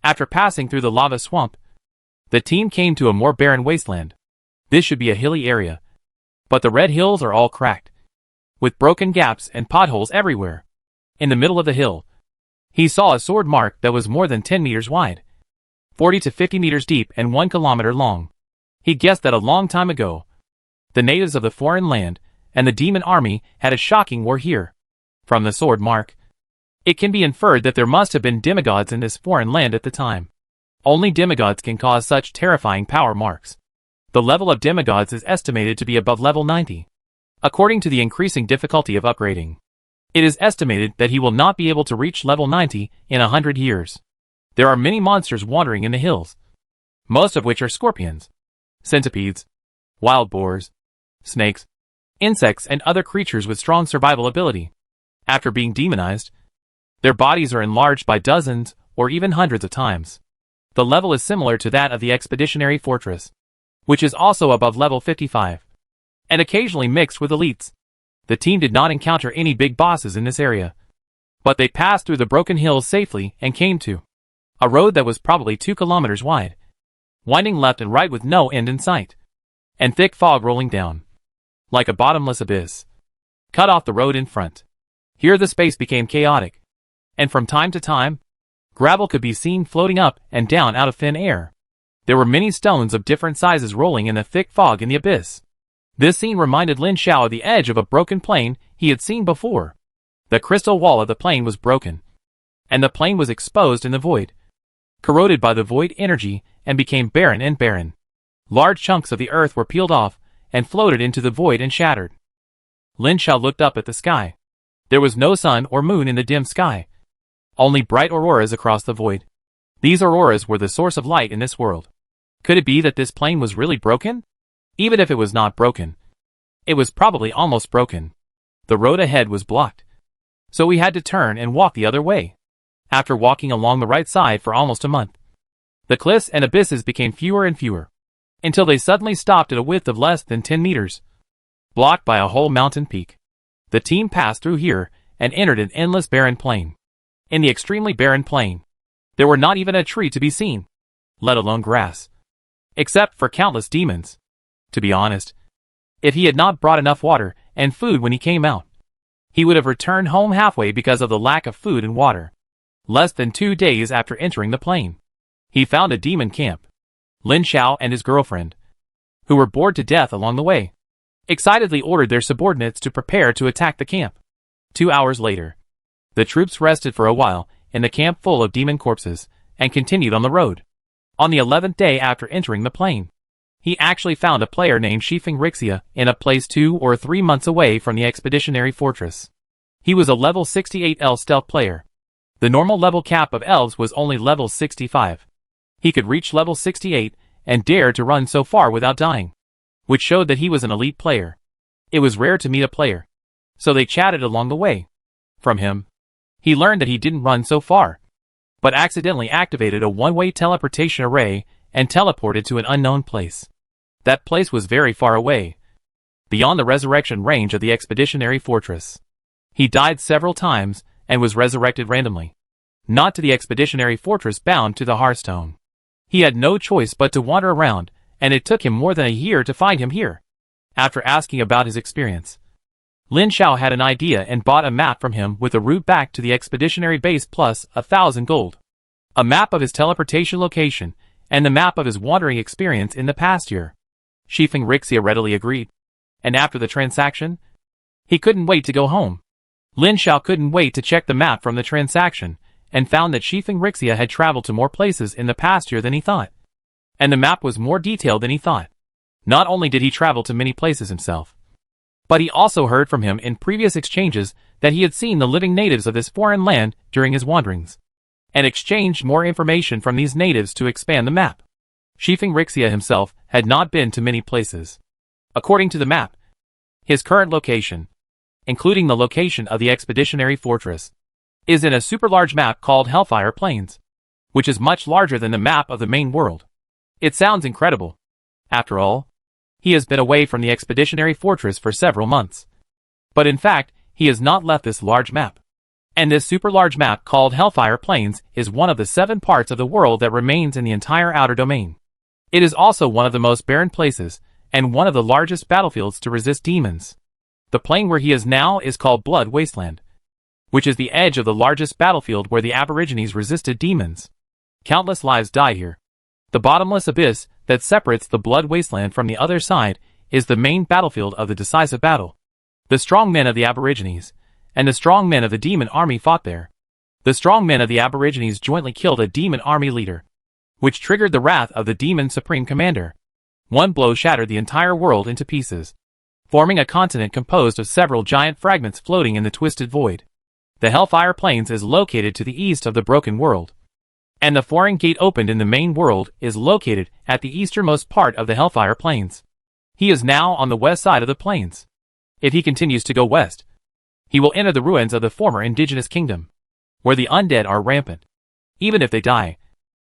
After passing through the lava swamp, the team came to a more barren wasteland. This should be a hilly area, but the red hills are all cracked, with broken gaps and potholes everywhere. In the middle of the hill, he saw a sword mark that was more than 10 meters wide, 40 to 50 meters deep and 1 kilometer long. He guessed that a long time ago, the natives of the foreign land and the demon army had a shocking war here. From the sword mark, it can be inferred that there must have been demigods in this foreign land at the time. Only demigods can cause such terrifying power marks. The level of demigods is estimated to be above level 90. According to the increasing difficulty of upgrading, it is estimated that he will not be able to reach level 90 in 100 years. There are many monsters wandering in the hills, most of which are scorpions, centipedes, wild boars, snakes, insects and other creatures with strong survival ability. After being demonized, their bodies are enlarged by dozens or even hundreds of times. The level is similar to that of the expeditionary fortress, which is also above level 55, and occasionally mixed with elites. The team did not encounter any big bosses in this area, but they passed through the broken hills safely and came to a road that was probably 2 kilometers wide, winding left and right with no end in sight, and thick fog rolling down, like a bottomless abyss, cut off the road in front. Here the space became chaotic, and from time to time, gravel could be seen floating up and down out of thin air. There were many stones of different sizes rolling in the thick fog in the abyss. This scene reminded Lin Xiao of the edge of a broken plane he had seen before. The crystal wall of the plane was broken, and the plane was exposed in the void, corroded by the void energy, and became barren and barren. Large chunks of the earth were peeled off and floated into the void and shattered. Lin Xiao looked up at the sky. There was no sun or moon in the dim sky, only bright auroras across the void. These auroras were the source of light in this world. Could it be that this plane was really broken? Even if it was not broken, it was probably almost broken. The road ahead was blocked, so we had to turn and walk the other way. After walking along the right side for almost a month, the cliffs and abysses became fewer and fewer, until they suddenly stopped at a width of less than 10 meters, blocked by a whole mountain peak. The team passed through here and entered an endless barren plain. In the extremely barren plain, there were not even a tree to be seen, let alone grass, except for countless demons. To be honest, if he had not brought enough water and food when he came out, he would have returned home halfway because of the lack of food and water. Less than 2 days after entering the plain, he found a demon camp. Lin Xiao and his girlfriend, who were bored to death along the way, excitedly ordered their subordinates to prepare to attack the camp. 2 hours later, the troops rested for a while in the camp full of demon corpses and continued on the road. On the 11th day after entering the plain, he actually found a player named Shifeng Rixia in a place 2 or 3 months away from the expeditionary fortress. He was a level 68 elf stealth player. The normal level cap of elves was only level 65. He could reach level 68 and dared to run so far without dying, which showed that he was an elite player. It was rare to meet a player, so they chatted along the way. From him, he learned that he didn't run so far, but accidentally activated a one-way teleportation array and teleported to an unknown place. That place was very far away, beyond the resurrection range of the expeditionary fortress. He died several times and was resurrected randomly, not to the expeditionary fortress bound to the Hearthstone. He had no choice but to wander around, and it took him more than a year to find him here. After asking about his experience, Lin Xiao had an idea and bought a map from him with a route back to the expeditionary base plus 1,000 gold. A map of his teleportation location, and the map of his wandering experience in the past year. Shifeng Rixia readily agreed. And after the transaction, he couldn't wait to go home. Lin Xiao couldn't wait to check the map from the transaction, and found that Shifeng Rixia had traveled to more places in the past year than he thought. And the map was more detailed than he thought. Not only did he travel to many places himself, but he also heard from him in previous exchanges that he had seen the living natives of this foreign land during his wanderings, and exchanged more information from these natives to expand the map. Shifeng Rixia himself had not been to many places. According to the map, his current location, including the location of the expeditionary fortress, is in a super large map called Hellfire Plains, which is much larger than the map of the main world. It sounds incredible. After all, he has been away from the expeditionary fortress for several months. But in fact, he has not left this large map. And this super large map called Hellfire Plains is one of the 7 parts of the world that remains in the entire outer domain. It is also one of the most barren places, and one of the largest battlefields to resist demons. The plain where he is now is called Blood Wasteland, which is the edge of the largest battlefield where the Aborigines resisted demons. Countless lives died here. The bottomless abyss that separates the Blood Wasteland from the other side is the main battlefield of the decisive battle. The strong men of the Aborigines and the strong men of the demon army fought there. The strong men of the Aborigines jointly killed a demon army leader, which triggered the wrath of the demon supreme commander. One blow shattered the entire world into pieces, forming a continent composed of several giant fragments floating in the twisted void. The Hellfire Plains is located to the east of the broken world, and the foreign gate opened in the main world is located at the easternmost part of the Hellfire Plains. He is now on the west side of the plains. If he continues to go west, he will enter the ruins of the former indigenous kingdom, where the undead are rampant. Even if they die,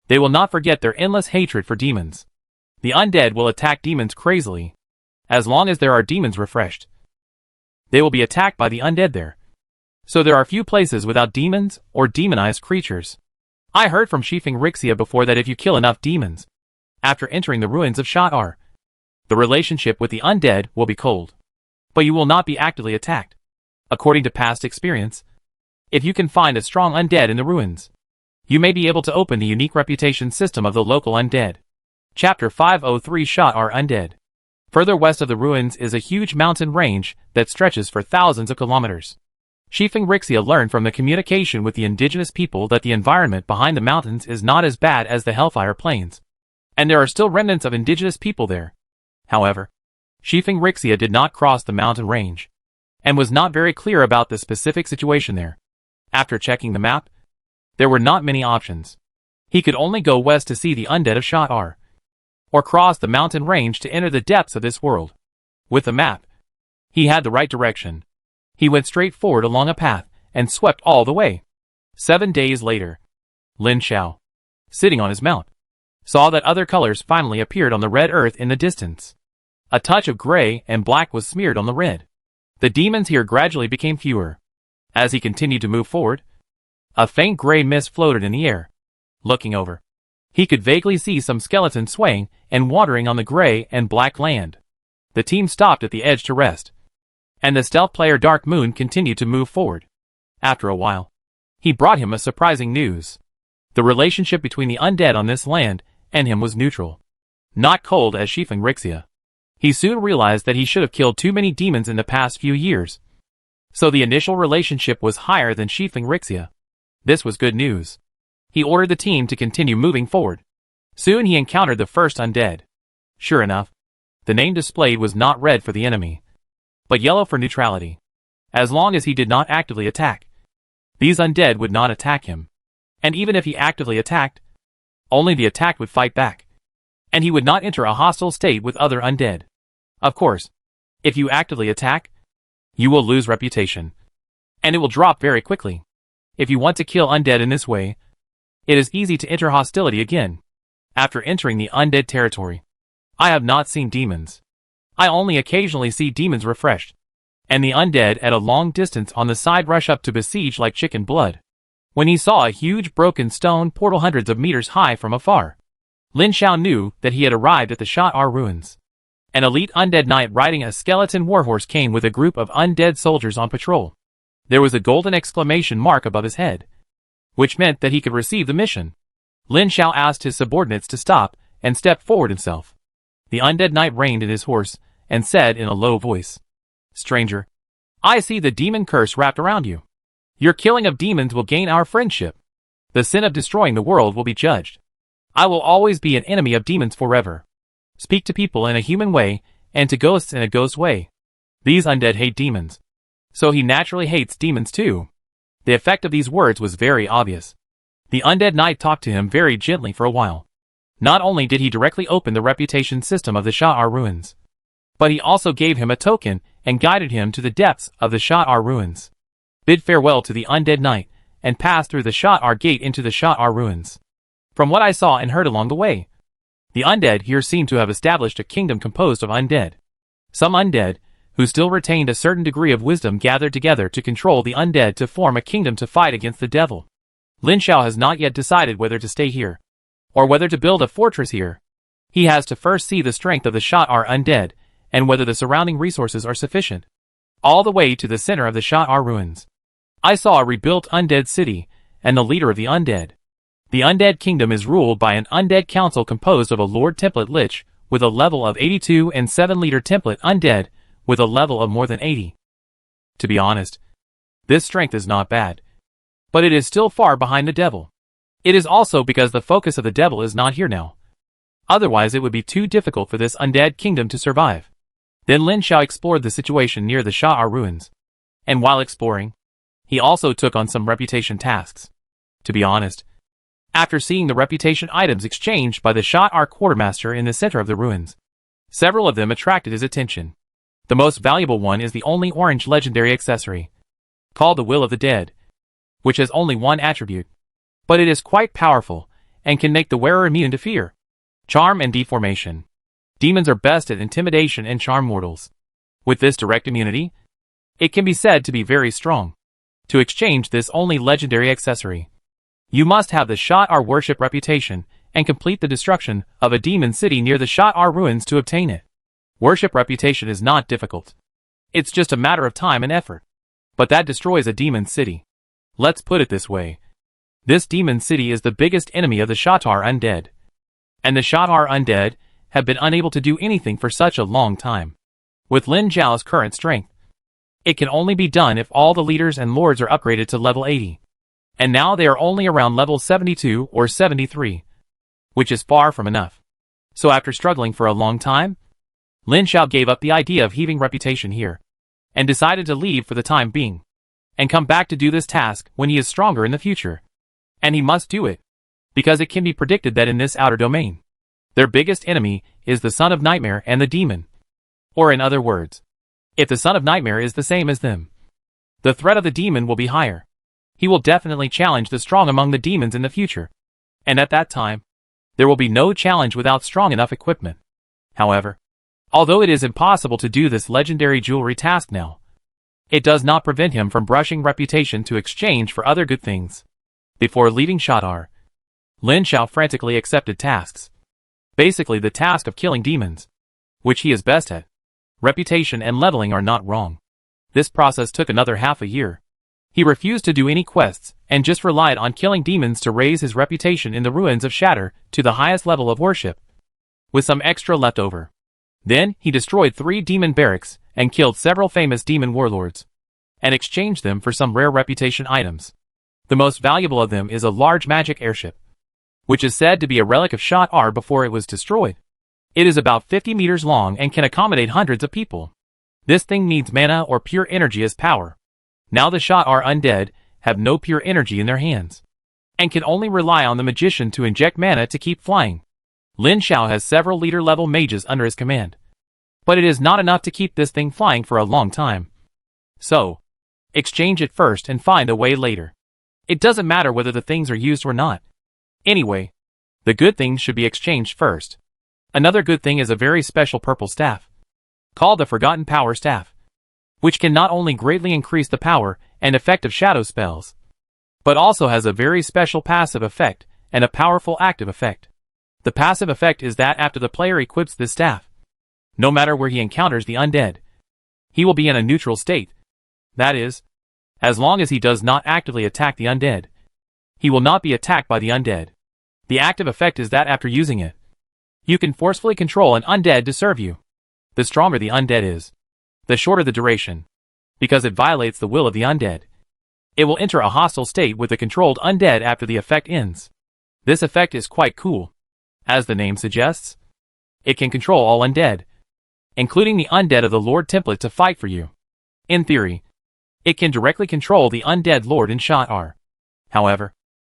they will not forget their endless hatred for demons. The undead will attack demons crazily. As long as there are demons refreshed, they will be attacked by the undead there. So there are few places without demons or demonized creatures. I heard from Shifeng Rixia before that if you kill enough demons, after entering the ruins of Sha'ar, the relationship with the undead will be cold. But you will not be actively attacked. According to past experience, if you can find a strong undead in the ruins, you may be able to open the unique reputation system of the local undead. Chapter 503 Sha'ar Undead. Further west of the ruins is a huge mountain range that stretches for thousands of kilometers. Shifeng Rixia learned from the communication with the indigenous people that the environment behind the mountains is not as bad as the Hellfire Plains, and there are still remnants of indigenous people there. However, Shifeng Rixia did not cross the mountain range, and was not very clear about the specific situation there. After checking the map, there were not many options. He could only go west to see the undead of Sha'ar, or cross the mountain range to enter the depths of this world. With the map, he had the right direction. He went straight forward along a path, and swept all the way. 7 days later, Lin Xiao, sitting on his mount, saw that other colors finally appeared on the red earth in the distance. A touch of gray and black was smeared on the red. The demons here gradually became fewer. As he continued to move forward, a faint gray mist floated in the air. Looking over, he could vaguely see some skeletons swaying and wandering on the gray and black land. The team stopped at the edge to rest, and the stealth player Dark Moon continued to move forward. After a while, he brought him a surprising news. The relationship between the undead on this land and him was neutral, not cold as Shifeng Rixia. He soon realized that he should have killed too many demons in the past few years, so the initial relationship was higher than Shifeng Rixia. This was good news. He ordered the team to continue moving forward. Soon he encountered the first undead. Sure enough, the name displayed was not red for the enemy, but yellow for neutrality. As long as he did not actively attack, these undead would not attack him. And even if he actively attacked, only the attack would fight back. and he would not enter a hostile state with other undead. Of course, if you actively attack, you will lose reputation, and it will drop very quickly. If you want to kill undead in this way, it is easy to enter hostility again. After entering the undead territory, I have not seen demons. I only occasionally see demons refreshed, and the undead at a long distance on the side rush up to besiege like chicken blood. When he saw a huge broken stone portal hundreds of meters high from afar, Lin Xiao knew that he had arrived at the Sha'ar ruins. An elite undead knight riding a skeleton warhorse came with a group of undead soldiers on patrol. There was a golden exclamation mark above his head, which meant that he could receive the mission. Lin Xiao asked his subordinates to stop and stepped forward himself. The undead knight reined in his horse and said in a low voice, "Stranger, I see the demon curse wrapped around you. Your killing of demons will gain our friendship. The sin of destroying the world will be judged. I will always be an enemy of demons forever. Speak to people in a human way, and to ghosts in a ghost way. These undead hate demons, so he naturally hates demons too." The effect of these words was very obvious. The undead knight talked to him very gently for a while. Not only did he directly open the reputation system of the Sha'ar ruins, but he also gave him a token and guided him to the depths of the Sha'ar ruins. Bid farewell to the undead knight, and pass through the Sha'ar gate into the Sha'ar ruins. From what I saw and heard along the way, the undead here seemed to have established a kingdom composed of undead. Some undead, who still retained a certain degree of wisdom, gathered together to control the undead to form a kingdom to fight against the devil. Lin Xiao has not yet decided whether to stay here, or whether to build a fortress here. He has to first see the strength of the Sha'ar undead, and whether the surrounding resources are sufficient. All the way to the center of the Sha'ar ruins, I saw a rebuilt undead city, and the leader of the undead. The undead kingdom is ruled by an undead council composed of a Lord Template Lich, with a level of 82 and 7-leader Template Undead, with a level of more than 80. To be honest, this strength is not bad, but it is still far behind the devil. It is also because the focus of the devil is not here now. Otherwise it would be too difficult for this undead kingdom to survive. Then Lin Xiao explored the situation near the Sha'ar ruins, and while exploring, he also took on some reputation tasks. To be honest, after seeing the reputation items exchanged by the Sha'ar quartermaster in the center of the ruins, several of them attracted his attention. The most valuable one is the only orange legendary accessory, called the Will of the Dead, which has only one attribute, but it is quite powerful, and can make the wearer immune to fear, charm and deformation. Demons are best at intimidation and charm mortals. With this direct immunity, it can be said to be very strong. To exchange this only legendary accessory, you must have the Sha'ar worship reputation, and complete the destruction of a demon city near the Sha'ar ruins to obtain it. Worship reputation is not difficult. It's just a matter of time and effort. But that destroys a demon city. Let's put it this way. This demon city is the biggest enemy of the Sha'ar undead. And the Sha'ar undead have been unable to do anything for such a long time. With Lin Xiao's current strength, it can only be done if all the leaders and lords are upgraded to level 80. And now they are only around level 72 or 73, which is far from enough. So after struggling for a long time, Lin Xiao gave up the idea of heaving reputation here, and decided to leave for the time being, and come back to do this task when he is stronger in the future. And he must do it, because it can be predicted that in this outer domain, their biggest enemy is the Son of Nightmare and the demon. Or in other words, if the Son of Nightmare is the same as them, the threat of the demon will be higher. He will definitely challenge the strong among the demons in the future, and at that time, there will be no challenge without strong enough equipment. However, although it is impossible to do this legendary jewelry task now, it does not prevent him from brushing reputation to exchange for other good things. Before leaving Sha'ar, Lin Xiao frantically accepted tasks. Basically the task of killing demons, which he is best at. Reputation and leveling are not wrong. This process took another half a year. He refused to do any quests, and just relied on killing demons to raise his reputation in the ruins of Shatter to the highest level of worship, with some extra left over. Then, he destroyed 3 demon barracks, and killed several famous demon warlords, and exchanged them for some rare reputation items. The most valuable of them is a large magic airship, which is said to be a relic of Sha'ar before it was destroyed. It is about 50 meters long and can accommodate hundreds of people. This thing needs mana or pure energy as power. Now the Sha'ar undead have no pure energy in their hands, and can only rely on the magician to inject mana to keep flying. Lin Xiao has several leader-level mages under his command. But it is not enough to keep this thing flying for a long time. So, exchange it first and find a way later. It doesn't matter whether the things are used or not. Anyway, the good things should be exchanged first. Another good thing is a very special purple staff, called the Forgotten Power Staff, which can not only greatly increase the power and effect of shadow spells, but also has a very special passive effect and a powerful active effect. The passive effect is that after the player equips this staff, no matter where he encounters the undead, he will be in a neutral state. That is, as long as he does not actively attack the undead, he will not be attacked by the undead. The active effect is that after using it, you can forcefully control an undead to serve you. The stronger the undead is, the shorter the duration, because it violates the will of the undead. It will enter a hostile state with the controlled undead after the effect ends. This effect is quite cool. As the name suggests, it can control all undead, including the undead of the Lord Template to fight for you. In theory, it can directly control the undead Lord in Shot R. However,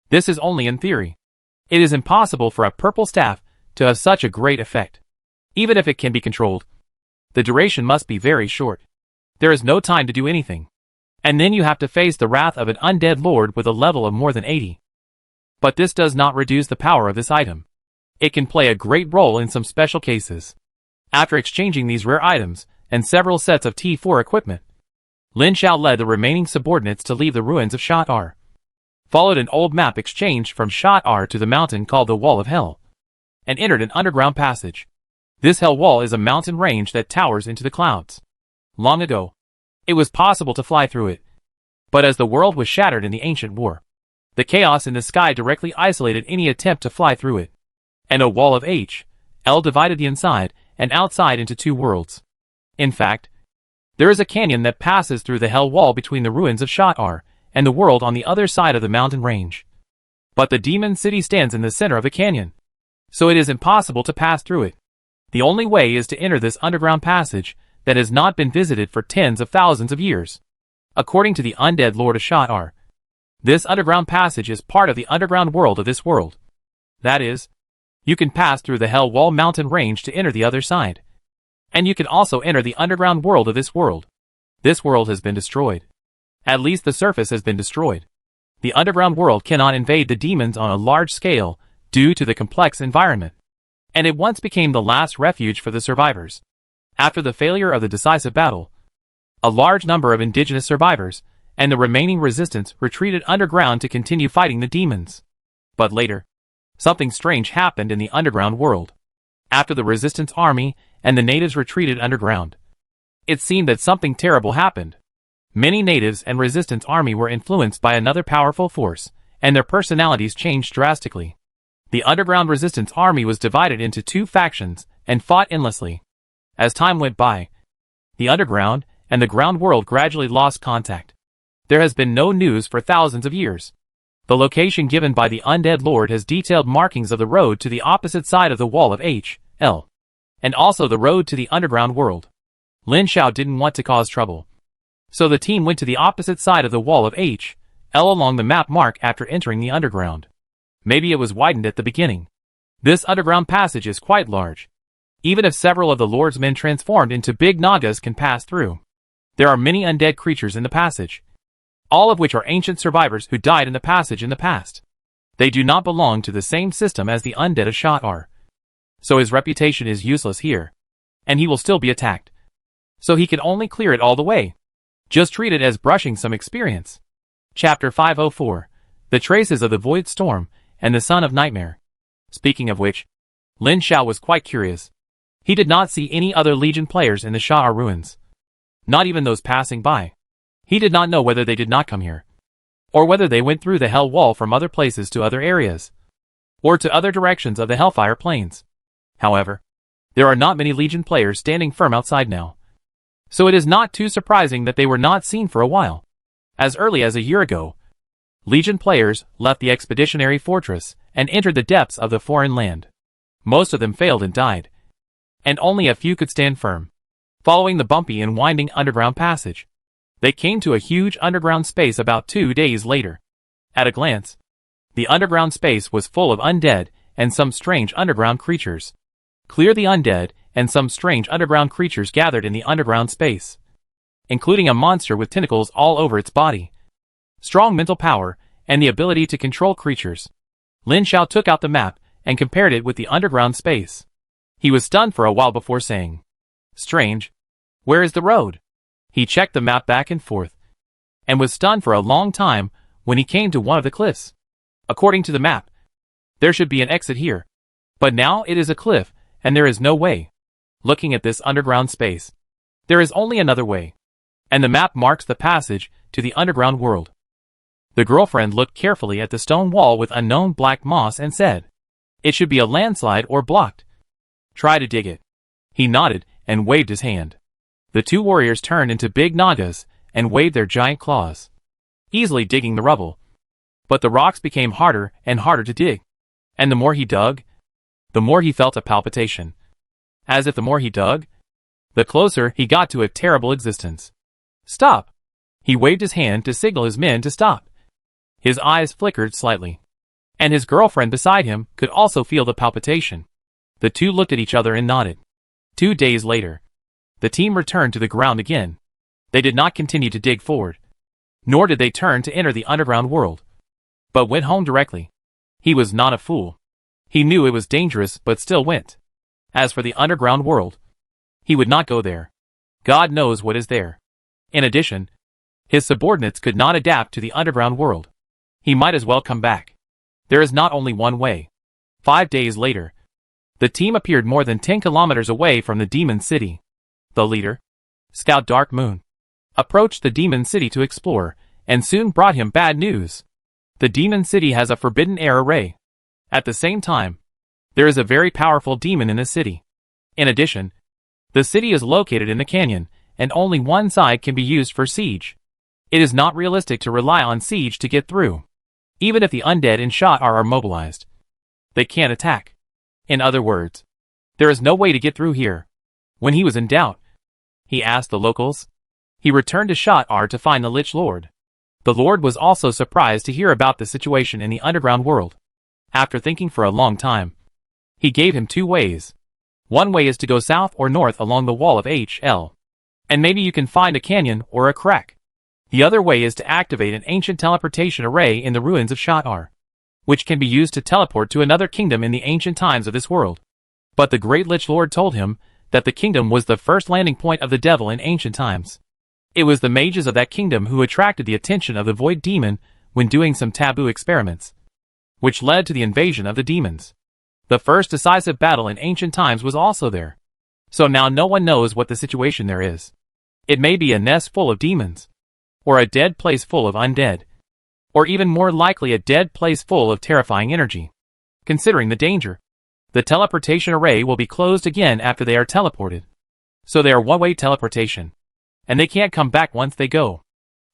this is only in theory. It is impossible for a purple staff to have such a great effect. Even if it can be controlled, the duration must be very short. There is no time to do anything. And then you have to face the wrath of an undead lord with a level of more than 80. But this does not reduce the power of this item. It can play a great role in some special cases. After exchanging these rare items and several sets of T4 equipment, Lin Xiao led the remaining subordinates to leave the ruins of Shot R, followed an old map exchanged from Shot R to the mountain called the Wall of Hell, and entered an underground passage. This hell wall is a mountain range that towers into the clouds. Long ago, it was possible to fly through it. But as the world was shattered in the ancient war, the chaos in the sky directly isolated any attempt to fly through it. And a wall of H.L. divided the inside and outside into two worlds. In fact, there is a canyon that passes through the hell wall between the ruins of Shot R and the world on the other side of the mountain range. But the demon city stands in the center of the canyon, so it is impossible to pass through it. The only way is to enter this underground passage that has not been visited for tens of thousands of years. According to the undead Lord of Shot R, this underground passage is part of the underground world of this world. That is, you can pass through the Hell Wall mountain range to enter the other side. And you can also enter the underground world of this world. This world has been destroyed. At least the surface has been destroyed. The underground world cannot invade the demons on a large scale due to the complex environment. And it once became the last refuge for the survivors. After the failure of the decisive battle, a large number of indigenous survivors and the remaining resistance retreated underground to continue fighting the demons. But later, something strange happened in the underground world. After the resistance army and the natives retreated underground, it seemed that something terrible happened. Many natives and resistance army were influenced by another powerful force, and their personalities changed drastically. The underground resistance army was divided into two factions and fought endlessly. As time went by, the underground and the ground world gradually lost contact. There has been no news for thousands of years. The location given by the undead lord has detailed markings of the road to the opposite side of the wall of H.L. and also the road to the underground world. Lin Xiao didn't want to cause trouble, so the team went to the opposite side of the wall of H.L. along the map mark after entering the underground. Maybe it was widened at the beginning. This underground passage is quite large. Even if several of the Lord's men transformed into big Nagas can pass through, there are many undead creatures in the passage, all of which are ancient survivors who died in the passage in the past. They do not belong to the same system as the undead of Shot R, so his reputation is useless here, and he will still be attacked. So he can only clear it all the way. Just treat it as brushing some experience. Chapter 504, The Traces of the Void Storm and the Son of Nightmare. Speaking of which, Lin Xiao was quite curious. He did not see any other Legion players in the Shah R ruins. Not even those passing by. He did not know whether they did not come here, or whether they went through the Hell Wall from other places to other areas, or to other directions of the Hellfire Plains. However, there are not many Legion players standing firm outside now, so it is not too surprising that they were not seen for a while. As early as a year ago, Legion players left the expeditionary fortress and entered the depths of the foreign land. Most of them failed and died, and only a few could stand firm. Following the bumpy and winding underground passage, they came to a huge underground space about 2 days later. At a glance, the underground space was full of undead and some strange underground creatures. Clear the undead, and some strange underground creatures gathered in the underground space, including a monster with tentacles all over its body. Strong mental power, and the ability to control creatures. Lin Xiao took out the map, and compared it with the underground space. He was stunned for a while before saying, "Strange. Where is the road?" He checked the map back and forth, and was stunned for a long time when he came to one of the cliffs. According to the map, there should be an exit here. But now it is a cliff, and there is no way. Looking at this underground space, there is only another way. And the map marks the passage to the underground world. The girlfriend looked carefully at the stone wall with unknown black moss and said, "It should be a landslide or blocked. Try to dig it." He nodded and waved his hand. The two warriors turned into big nagas and waved their giant claws, easily digging the rubble. But the rocks became harder and harder to dig. And the more he dug, the more he felt a palpitation. As if the more he dug, the closer he got to a terrible existence. "Stop!" He waved his hand to signal his men to stop. His eyes flickered slightly, and his girlfriend beside him could also feel the palpitation. The two looked at each other and nodded. 2 days later, the team returned to the ground again. They did not continue to dig forward, nor did they turn to enter the underground world, but went home directly. He was not a fool. He knew it was dangerous but still went. As for the underground world, he would not go there. God knows what is there. In addition, his subordinates could not adapt to the underground world. He might as well come back. There is not only one way. 5 days later, the team appeared more than 10 kilometers away from the demon city. The leader, Scout Dark Moon, approached the demon city to explore, and soon brought him bad news. The demon city has a forbidden air array. At the same time, there is a very powerful demon in the city. In addition, the city is located in the canyon, and only one side can be used for siege. It is not realistic to rely on siege to get through. Even if the undead in shot are mobilized, they can't attack. In other words, there is no way to get through here. When he was in doubt, he asked the locals. He returned to Shot R to find the Lich Lord. The Lord was also surprised to hear about the situation in the underground world. After thinking for a long time, he gave him 2 ways. One way is to go south or north along the wall of HL, and maybe you can find a canyon or a crack. The other way is to activate an ancient teleportation array in the ruins of Shot R, which can be used to teleport to another kingdom in the ancient times of this world. But the Great Lich Lord told him that the kingdom was the first landing point of the devil in ancient times. It was the mages of that kingdom who attracted the attention of the Void Demon when doing some taboo experiments, which led to the invasion of the demons. The first decisive battle in ancient times was also there. So now no one knows what the situation there is. It may be a nest full of demons, or a dead place full of undead, or even more likely a dead place full of terrifying energy. Considering the danger, the teleportation array will be closed again after they are teleported. So they are one-way teleportation, and they can't come back once they go.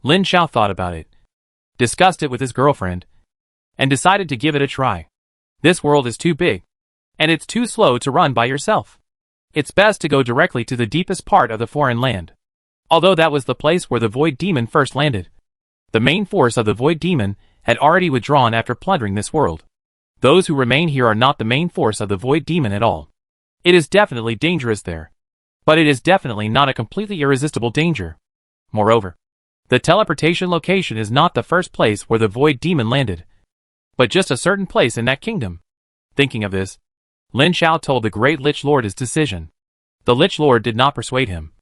Lin Xiao thought about it, discussed it with his girlfriend, and decided to give it a try. This world is too big, and it's too slow to run by yourself. It's best to go directly to the deepest part of the foreign land. Although that was the place where the Void Demon first landed, the main force of the Void Demon had already withdrawn after plundering this world. Those who remain here are not the main force of the Void Demon at all. It is definitely dangerous there, but it is definitely not a completely irresistible danger. Moreover, the teleportation location is not the first place where the Void Demon landed, but just a certain place in that kingdom. Thinking of this, Lin Xiao told the Great Lich Lord his decision. The Lich Lord did not persuade him,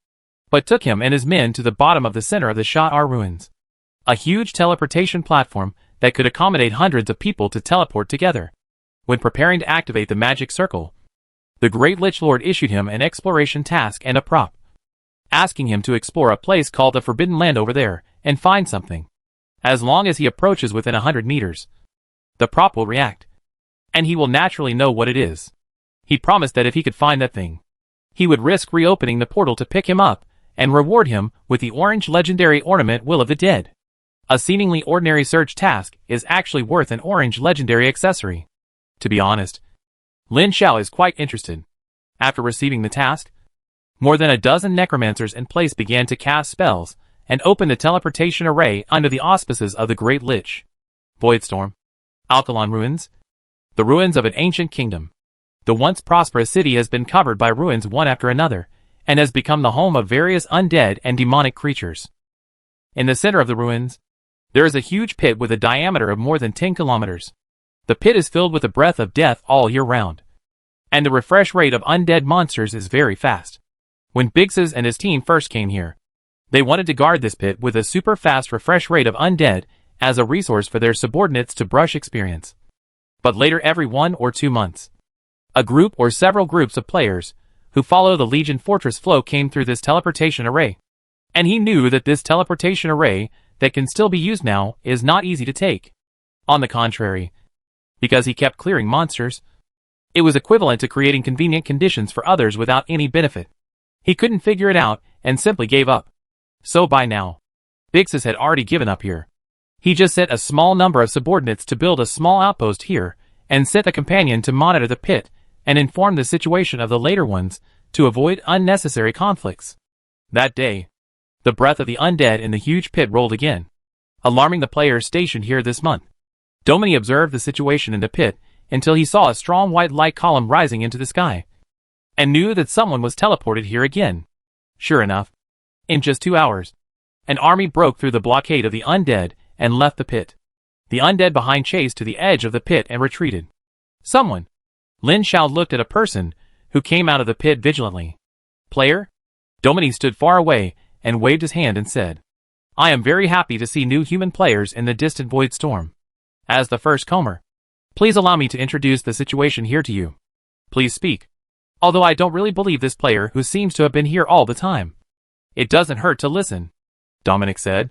but took him and his men to the bottom of the center of the Shot R ruins. A huge teleportation platform that could accommodate hundreds of people to teleport together. When preparing to activate the magic circle, the Great Lich Lord issued him an exploration task and a prop, asking him to explore a place called the Forbidden Land over there and find something. As long as he approaches within 100 meters, the prop will react, and he will naturally know what it is. He promised that if he could find that thing, he would risk reopening the portal to pick him up and reward him with the orange legendary ornament Will of the Dead. A seemingly ordinary search task is actually worth an orange legendary accessory. To be honest, Lin Xiao is quite interested. After receiving the task, more than a dozen necromancers in place began to cast spells and open the teleportation array under the auspices of the Great Lich. Voidstorm, Alkaline Ruins. The ruins of an ancient kingdom. The once prosperous city has been covered by ruins one after another, and has become the home of various undead and demonic creatures. In the center of the ruins, there is a huge pit with a diameter of more than 10 kilometers. The pit is filled with the breath of death all year round. And the refresh rate of undead monsters is very fast. When Biggs and his team first came here, they wanted to guard this pit with a super fast refresh rate of undead as a resource for their subordinates to brush experience. But later, every 1 or 2 months, a group or several groups of players who follow the Legion Fortress flow came through this teleportation array. And he knew that this teleportation array that can still be used now is not easy to take. On the contrary, because he kept clearing monsters, it was equivalent to creating convenient conditions for others without any benefit. He couldn't figure it out and simply gave up. So by now, Biggs had already given up here. He just sent a small number of subordinates to build a small outpost here and sent a companion to monitor the pit and inform the situation of the later ones to avoid unnecessary conflicts. That day, the breath of the undead in the huge pit rolled again, alarming the players stationed here this month. Domini observed the situation in the pit until he saw a strong white light column rising into the sky, and knew that someone was teleported here again. Sure enough, in just 2 hours, an army broke through the blockade of the undead and left the pit. The undead behind chased to the edge of the pit and retreated. Someone. Lin Xiao looked at a person who came out of the pit vigilantly. Player? Domini stood far away and waved his hand and said, I am very happy to see new human players in the distant Void Storm. As the first comer, please allow me to introduce the situation here to you. Please speak. Although I don't really believe this player who seems to have been here all the time. It doesn't hurt to listen, Dominic said.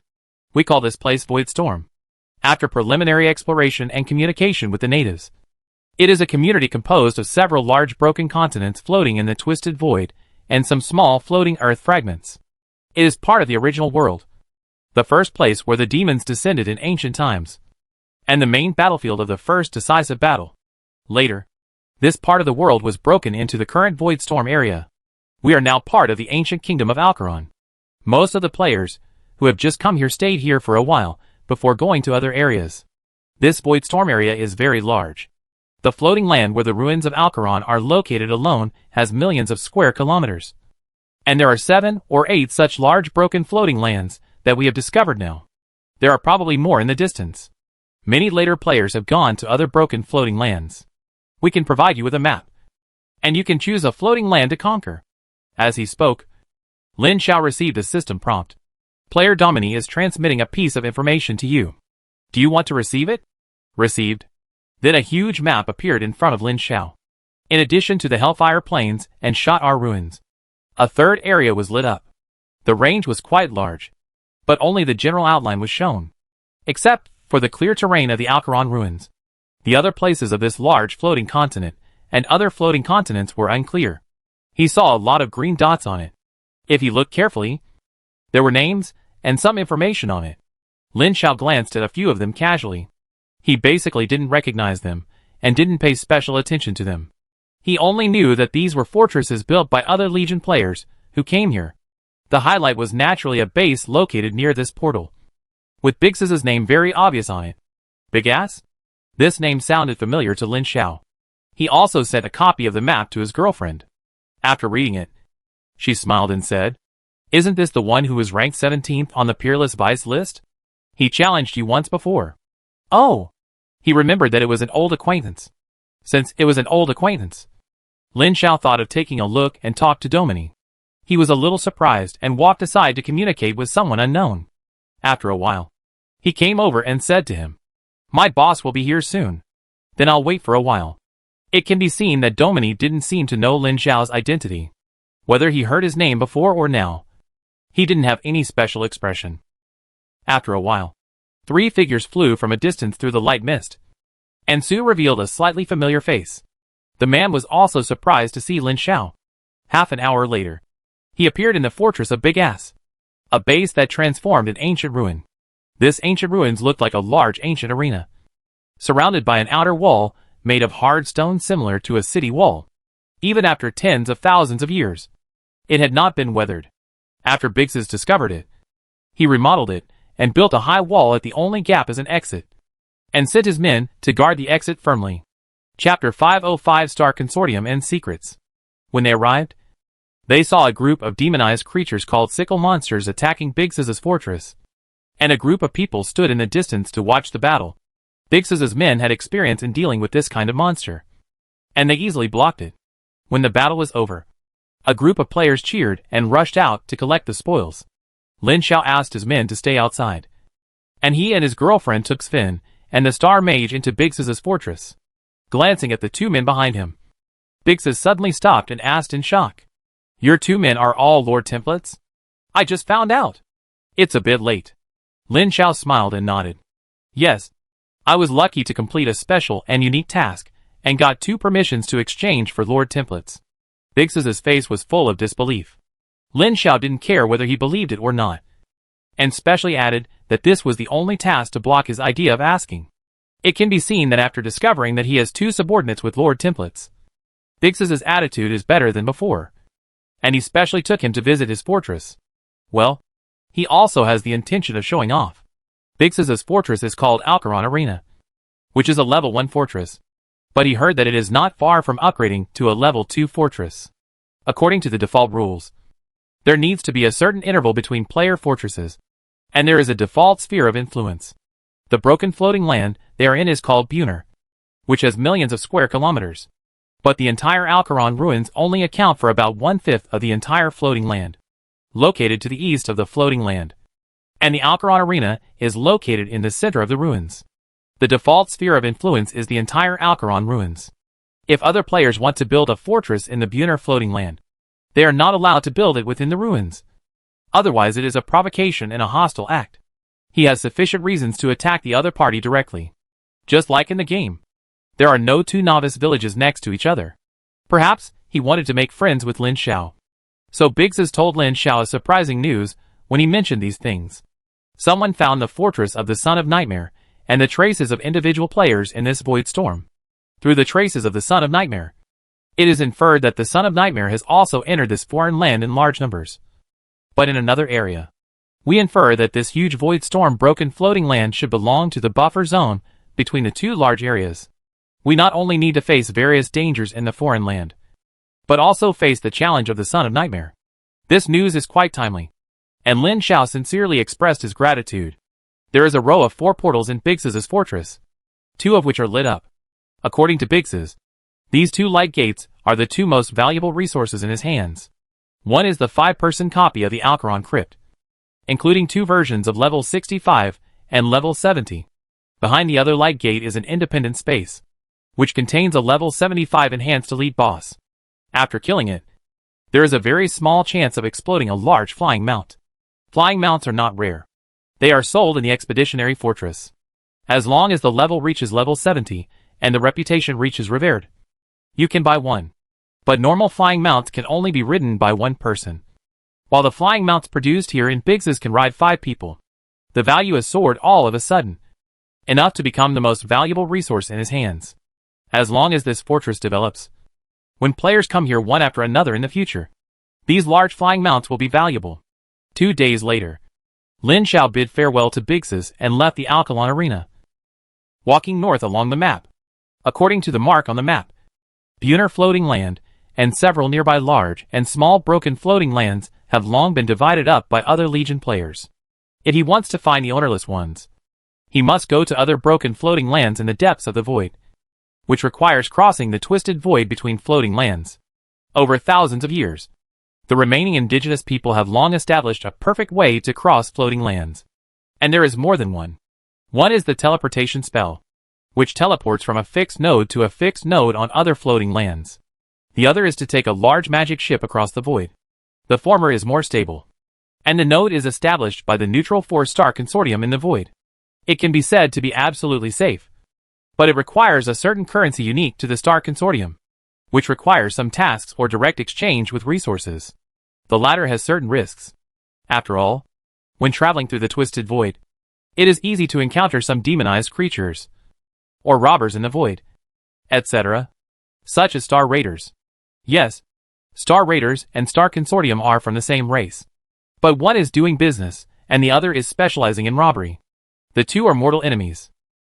We call this place Void Storm, after preliminary exploration and communication with the natives. It is a community composed of several large broken continents floating in the twisted void, and some small floating earth fragments. It is part of the original world, the first place where the demons descended in ancient times, and the main battlefield of the first decisive battle. Later, this part of the world was broken into the current Void Storm area. We are now part of the ancient kingdom of Alcaron. Most of the players who have just come here stayed here for a while before going to other areas. This Void Storm area is very large. The floating land where the ruins of Alcaron are located alone has millions of square kilometers. And there are 7 or 8 such large broken floating lands that we have discovered now. There are probably more in the distance. Many later players have gone to other broken floating lands. We can provide you with a map, and you can choose a floating land to conquer. As he spoke, Lin Xiao received a system prompt. Player Domini is transmitting a piece of information to you. Do you want to receive it? Received. Then a huge map appeared in front of Lin Xiao. In addition to the Hellfire Plains and Shot-Ar ruins, a third area was lit up. The range was quite large, but only the general outline was shown, except for the clear terrain of the Alcaron ruins. The other places of this large floating continent and other floating continents were unclear. He saw a lot of green dots on it. If he looked carefully, there were names and some information on it. Lin Xiao glanced at a few of them casually. He basically didn't recognize them and didn't pay special attention to them. He only knew that these were fortresses built by other Legion players who came here. The highlight was naturally a base located near this portal, with Biggs's name very obvious on it. Big Ass? This name sounded familiar to Lin Xiao. He also sent a copy of the map to his girlfriend. After reading it, she smiled and said, Isn't this the one who was ranked 17th on the Peerless Vice list? He challenged you once before. Oh! He remembered that it was an old acquaintance. Since it was an old acquaintance, Lin Xiao thought of taking a look and talked to Domini. He was a little surprised and walked aside to communicate with someone unknown. After a while, he came over and said to him, My boss will be here soon. Then I'll wait for a while. It can be seen that Domini didn't seem to know Lin Xiao's identity. Whether he heard his name before or now, he didn't have any special expression. After a while, 3 figures flew from a distance through the light mist, and soon revealed a slightly familiar face. The man was also surprised to see Lin Xiao. Half an hour later, he appeared in the fortress of Big Ass, a base that transformed an ancient ruin. This ancient ruins looked like a large ancient arena, surrounded by an outer wall made of hard stone similar to a city wall. Even after tens of thousands of years, it had not been weathered. After Biggs discovered it, he remodeled it and built a high wall at the only gap as an exit, and sent his men to guard the exit firmly. Chapter 505 Star Consortium and Secrets. When they arrived, they saw a group of demonized creatures called sickle monsters attacking Biggs's fortress, and a group of people stood in the distance to watch the battle. Biggs's men had experience in dealing with this kind of monster, and they easily blocked it. When the battle was over, a group of players cheered and rushed out to collect the spoils. Lin Xiao asked his men to stay outside, and he and his girlfriend took Sven and the Star Mage into Biggs's fortress. Glancing at the two men behind him, Biggs suddenly stopped and asked in shock, "Your two men are all Lord Templates? I just found out. It's a bit late." Lin Xiao smiled and nodded. "Yes, I was lucky to complete a special and unique task, and got 2 permissions to exchange for Lord Templates." Biggs's face was full of disbelief. Lin Xiao didn't care whether he believed it or not, and specially added that this was the only task to block his idea of asking. It can be seen that after discovering that he has 2 subordinates with Lord Templates, Biggs's attitude is better than before, and he specially took him to visit his fortress. Well, he also has the intention of showing off. Biggs's fortress is called Alcaron Arena, which is a level 1 fortress, but he heard that it is not far from upgrading to a level 2 fortress. According to the default rules, there needs to be a certain interval between player fortresses, and there is a default sphere of influence. The broken floating land they are in is called Buner, which has millions of square kilometers. But the entire Alcaron ruins only account for about 1/5 of the entire floating land, located to the east of the floating land. And the Alcaron Arena is located in the center of the ruins. The default sphere of influence is the entire Alcaron ruins. If other players want to build a fortress in the Buner floating land, they are not allowed to build it within the ruins. Otherwise it is a provocation and a hostile act. He has sufficient reasons to attack the other party directly. Just like in the game, there are no 2 novice villages next to each other. Perhaps he wanted to make friends with Lin Xiao. So Biggs told Lin Xiao a surprising news when he mentioned these things. Someone found the fortress of the Son of Nightmare and the traces of individual players in this void storm. Through the traces of the Son of Nightmare, it is inferred that the Son of Nightmare has also entered this foreign land in large numbers. But in another area, we infer that this huge void storm broken floating land should belong to the buffer zone between the 2 large areas. We not only need to face various dangers in the foreign land, but also face the challenge of the Son of Nightmare. This news is quite timely, and Lin Xiao sincerely expressed his gratitude. There is a row of 4 portals in Biggs's fortress, 2 of which are lit up. According to Biggs, these 2 light gates are the 2 most valuable resources in his hands. One is the 5-person copy of the Alcaron Crypt, including 2 versions of level 65 and level 70. Behind the other light gate is an independent space, which contains a level 75 enhanced elite boss. After killing it, there is a very small chance of exploding a large flying mount. Flying mounts are not rare. They are sold in the Expeditionary Fortress. As long as the level reaches level 70, and the reputation reaches revered, you can buy one. But normal flying mounts can only be ridden by 1 person, while the flying mounts produced here in Biggs's can ride 5 people. The value has soared all of a sudden, enough to become the most valuable resource in his hands. As long as this fortress develops, when players come here one after another in the future, these large flying mounts will be valuable. 2 days later, Lin Xiao bid farewell to Biggs's and left the Alcaron Arena, walking north along the map. According to the mark on the map, Buner floating land and several nearby large and small broken floating lands have long been divided up by other Legion players. If he wants to find the ownerless ones, he must go to other broken floating lands in the depths of the void, which requires crossing the twisted void between floating lands. Over thousands of years, the remaining indigenous people have long established a perfect way to cross floating lands. And there is more than one. One is the teleportation spell, which teleports from a fixed node to a fixed node on other floating lands. The other is to take a large magic ship across the void. The former is more stable, and the node is established by the neutral 4-star consortium in the void. It can be said to be absolutely safe, but it requires a certain currency unique to the star consortium, which requires some tasks or direct exchange with resources. The latter has certain risks. After all, when traveling through the twisted void, it is easy to encounter some demonized creatures, or robbers in the void, etc., such as Star Raiders. Yes, Star Raiders and Star Consortium are from the same race, but one is doing business, and the other is specializing in robbery. The 2 are mortal enemies.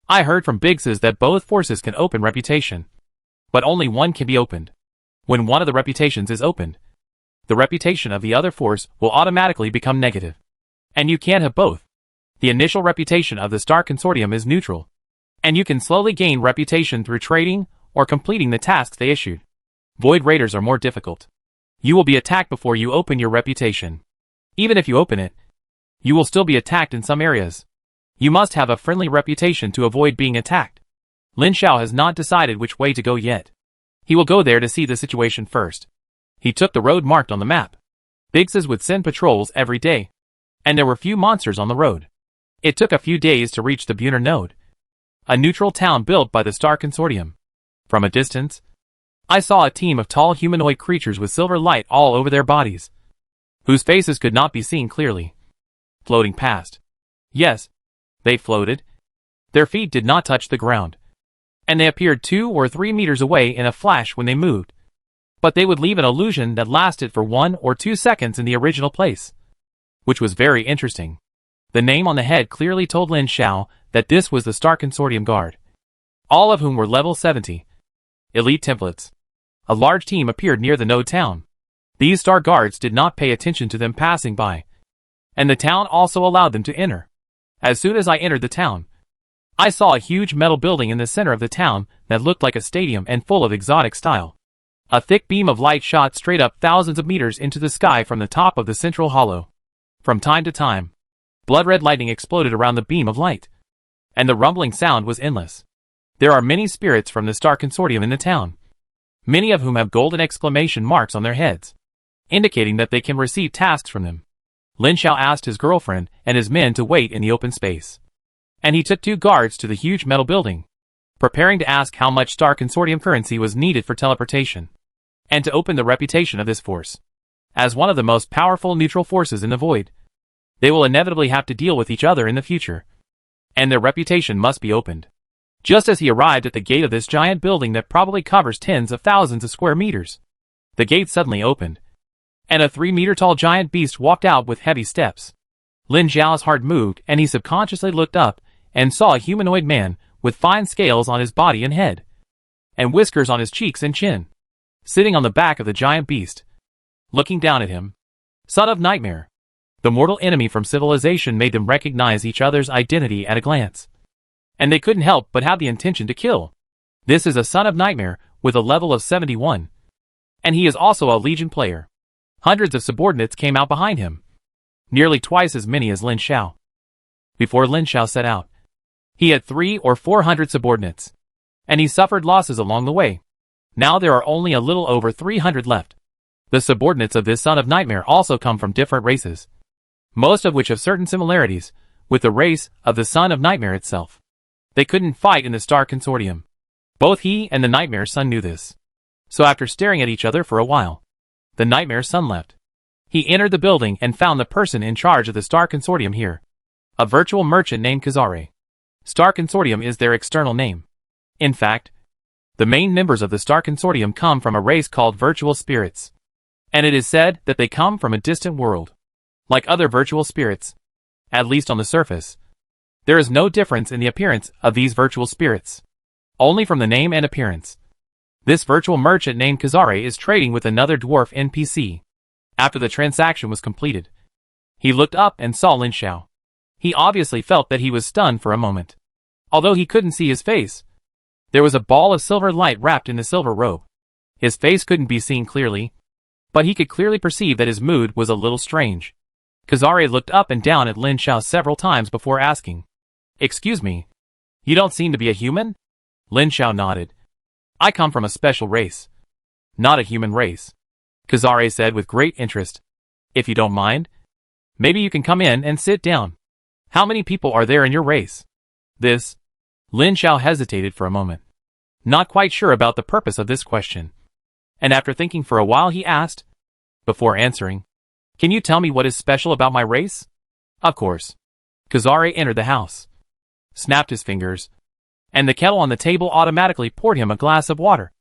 I heard from Biggs that both forces can open reputation, but only one can be opened. When one of the reputations is opened, the reputation of the other force will automatically become negative. And you can't have both. The initial reputation of the Star Consortium is neutral, and you can slowly gain reputation through trading or completing the tasks they issued. Void Raiders are more difficult. You will be attacked before you open your reputation. Even if you open it, you will still be attacked in some areas. You must have a friendly reputation to avoid being attacked. Lin Xiao has not decided which way to go yet. He will go there to see the situation first. He took the road marked on the map. Bigses would send patrols every day, and there were few monsters on the road. It took a few days to reach the Buner node, a neutral town built by the Star Consortium. From a distance, I saw a team of tall humanoid creatures with silver light all over their bodies, whose faces could not be seen clearly, floating past. Yes, they floated. Their feet did not touch the ground, and they appeared 2 or 3 meters away in a flash when they moved. But they would leave an illusion that lasted for 1 or 2 seconds in the original place, which was very interesting. The name on the head clearly told Lin Xiao that this was the Star Consortium Guard, all of whom were level 70. Elite templates. A large team appeared near the node town. These Star Guards did not pay attention to them passing by, and the town also allowed them to enter. As soon as I entered the town, I saw a huge metal building in the center of the town that looked like a stadium and full of exotic style. A thick beam of light shot straight up thousands of meters into the sky from the top of the central hollow. From time to time, blood-red lightning exploded around the beam of light, and the rumbling sound was endless. There are many spirits from the Star Consortium in the town, many of whom have golden exclamation marks on their heads, indicating that they can receive tasks from them. Lin Xiao asked his girlfriend and his men to wait in the open space, and he took 2 guards to the huge metal building, preparing to ask how much Star Consortium currency was needed for teleportation, and to open the reputation of this force. As one of the most powerful neutral forces in the void, they will inevitably have to deal with each other in the future, and their reputation must be opened. Just as he arrived at the gate of this giant building that probably covers tens of thousands of square meters, the gate suddenly opened, and a 3-meter-tall giant beast walked out with heavy steps. Lin Xiao's heart moved, and he subconsciously looked up and saw a humanoid man with fine scales on his body and head, and whiskers on his cheeks and chin, sitting on the back of the giant beast, looking down at him. Son of Nightmare. The mortal enemy from civilization made them recognize each other's identity at a glance, and they couldn't help but have the intention to kill. This is a Son of Nightmare with a level of 71, and he is also a Legion player. Hundreds of subordinates came out behind him, nearly twice as many as Lin Xiao. Before Lin Xiao set out, he had 300 or 400 subordinates, and he suffered losses along the way. Now there are only a little over 300 left. The subordinates of this Son of Nightmare also come from different races, most of which have certain similarities with the race of the Son of Nightmare itself. They couldn't fight in the Star Consortium. Both he and the Nightmare Son knew this. So after staring at each other for a while, the Nightmare Son left. He entered the building and found the person in charge of the Star Consortium here, a virtual merchant named Kazare. Star Consortium is their external name. In fact, the main members of the Star Consortium come from a race called Virtual Spirits, and it is said that they come from a distant world. Like other virtual spirits, at least on the surface, there is no difference in the appearance of these virtual spirits, only from the name and appearance. This virtual merchant named Kazare is trading with another dwarf NPC. After the transaction was completed, he looked up and saw Lin Xiao. He obviously felt that he was stunned for a moment. Although he couldn't see his face, there was a ball of silver light wrapped in the silver robe. His face couldn't be seen clearly, but he could clearly perceive that his mood was a little strange. Kazare looked up and down at Lin Xiao several times before asking, "Excuse me, you don't seem to be a human?" Lin Xiao nodded. "I come from a special race, not a human race," Kazare said with great interest. "If you don't mind, maybe you can come in and sit down. How many people are there in your race?" Lin Xiao hesitated for a moment, not quite sure about the purpose of this question, and after thinking for a while he asked, before answering, "Can you tell me what is special about my race?" "Of course." Kazare entered the house, snapped his fingers, and the kettle on the table automatically poured him a glass of water,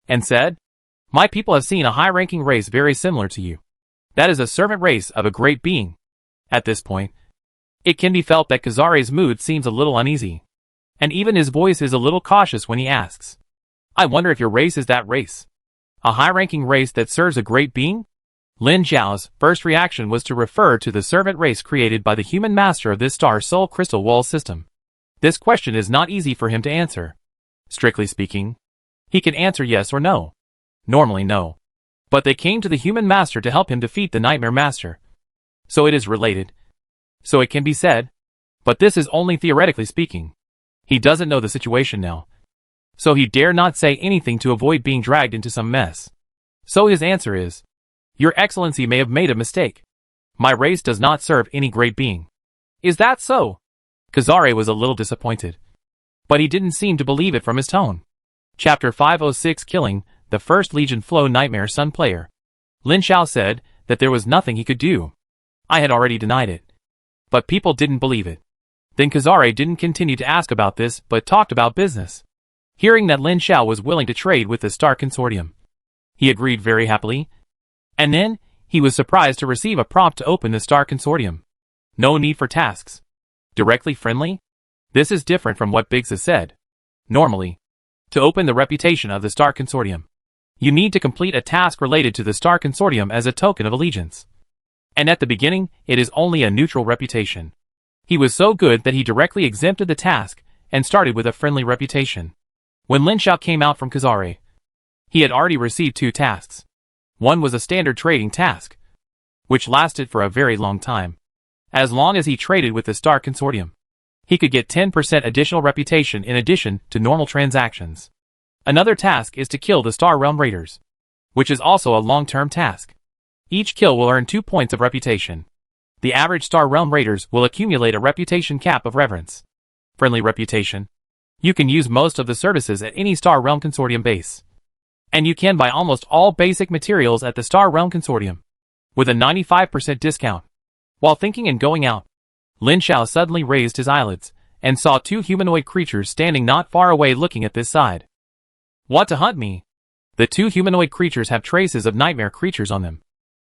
and said, "My people have seen a high-ranking race very similar to you. That is a servant race of a great being." At this point, it can be felt that Kazare's mood seems a little uneasy, and even his voice is a little cautious when he asks, I wonder if your race is that race. A high-ranking race that serves a great being? Lin Zhao's first reaction was to refer to the servant race created by the human master of this star soul crystal wall system. This question is not easy for him to answer. Strictly speaking, he can answer yes or no. Normally no. But they came to the human master to help him defeat the nightmare master. So it is related. So it can be said. But this is only theoretically speaking. He doesn't know the situation now. So he dare not say anything to avoid being dragged into some mess. So his answer is, Your Excellency may have made a mistake. My race does not serve any great being. Is that so? Kazare was a little disappointed. But he didn't seem to believe it from his tone. Chapter 506 Killing the First Legion Flow Nightmare Sun Player. Lin Zhao said that there was nothing he could do. I had already denied it. But people didn't believe it. Then Kazare didn't continue to ask about this, but talked about business. Hearing that Lin Zhao was willing to trade with the Star Consortium, he agreed very happily. And then, he was surprised to receive a prompt to open the Star Consortium. No need for tasks. Directly friendly? This is different from what Biggs has said. Normally, to open the reputation of the Star Consortium, you need to complete a task related to the Star Consortium as a token of allegiance. And at the beginning, it is only a neutral reputation. He was so good that he directly exempted the task and started with a friendly reputation. When Lin Zhao came out from Kazare, he had already received 2 tasks. One was a standard trading task, which lasted for a very long time. As long as he traded with the Star Consortium, he could get 10% additional reputation in addition to normal transactions. Another task is to kill the Star Realm Raiders, which is also a long-term task. Each kill will earn 2 points of reputation. The average Star Realm Raiders will accumulate a reputation cap of reverence. Friendly reputation. You can use most of the services at any Star Realm Consortium base. And you can buy almost all basic materials at the Star Realm Consortium, with a 95% discount. While thinking and going out, Lin Zhao suddenly raised his eyelids, and saw 2 humanoid creatures standing not far away looking at this side. Want to hunt me? The 2 humanoid creatures have traces of nightmare creatures on them.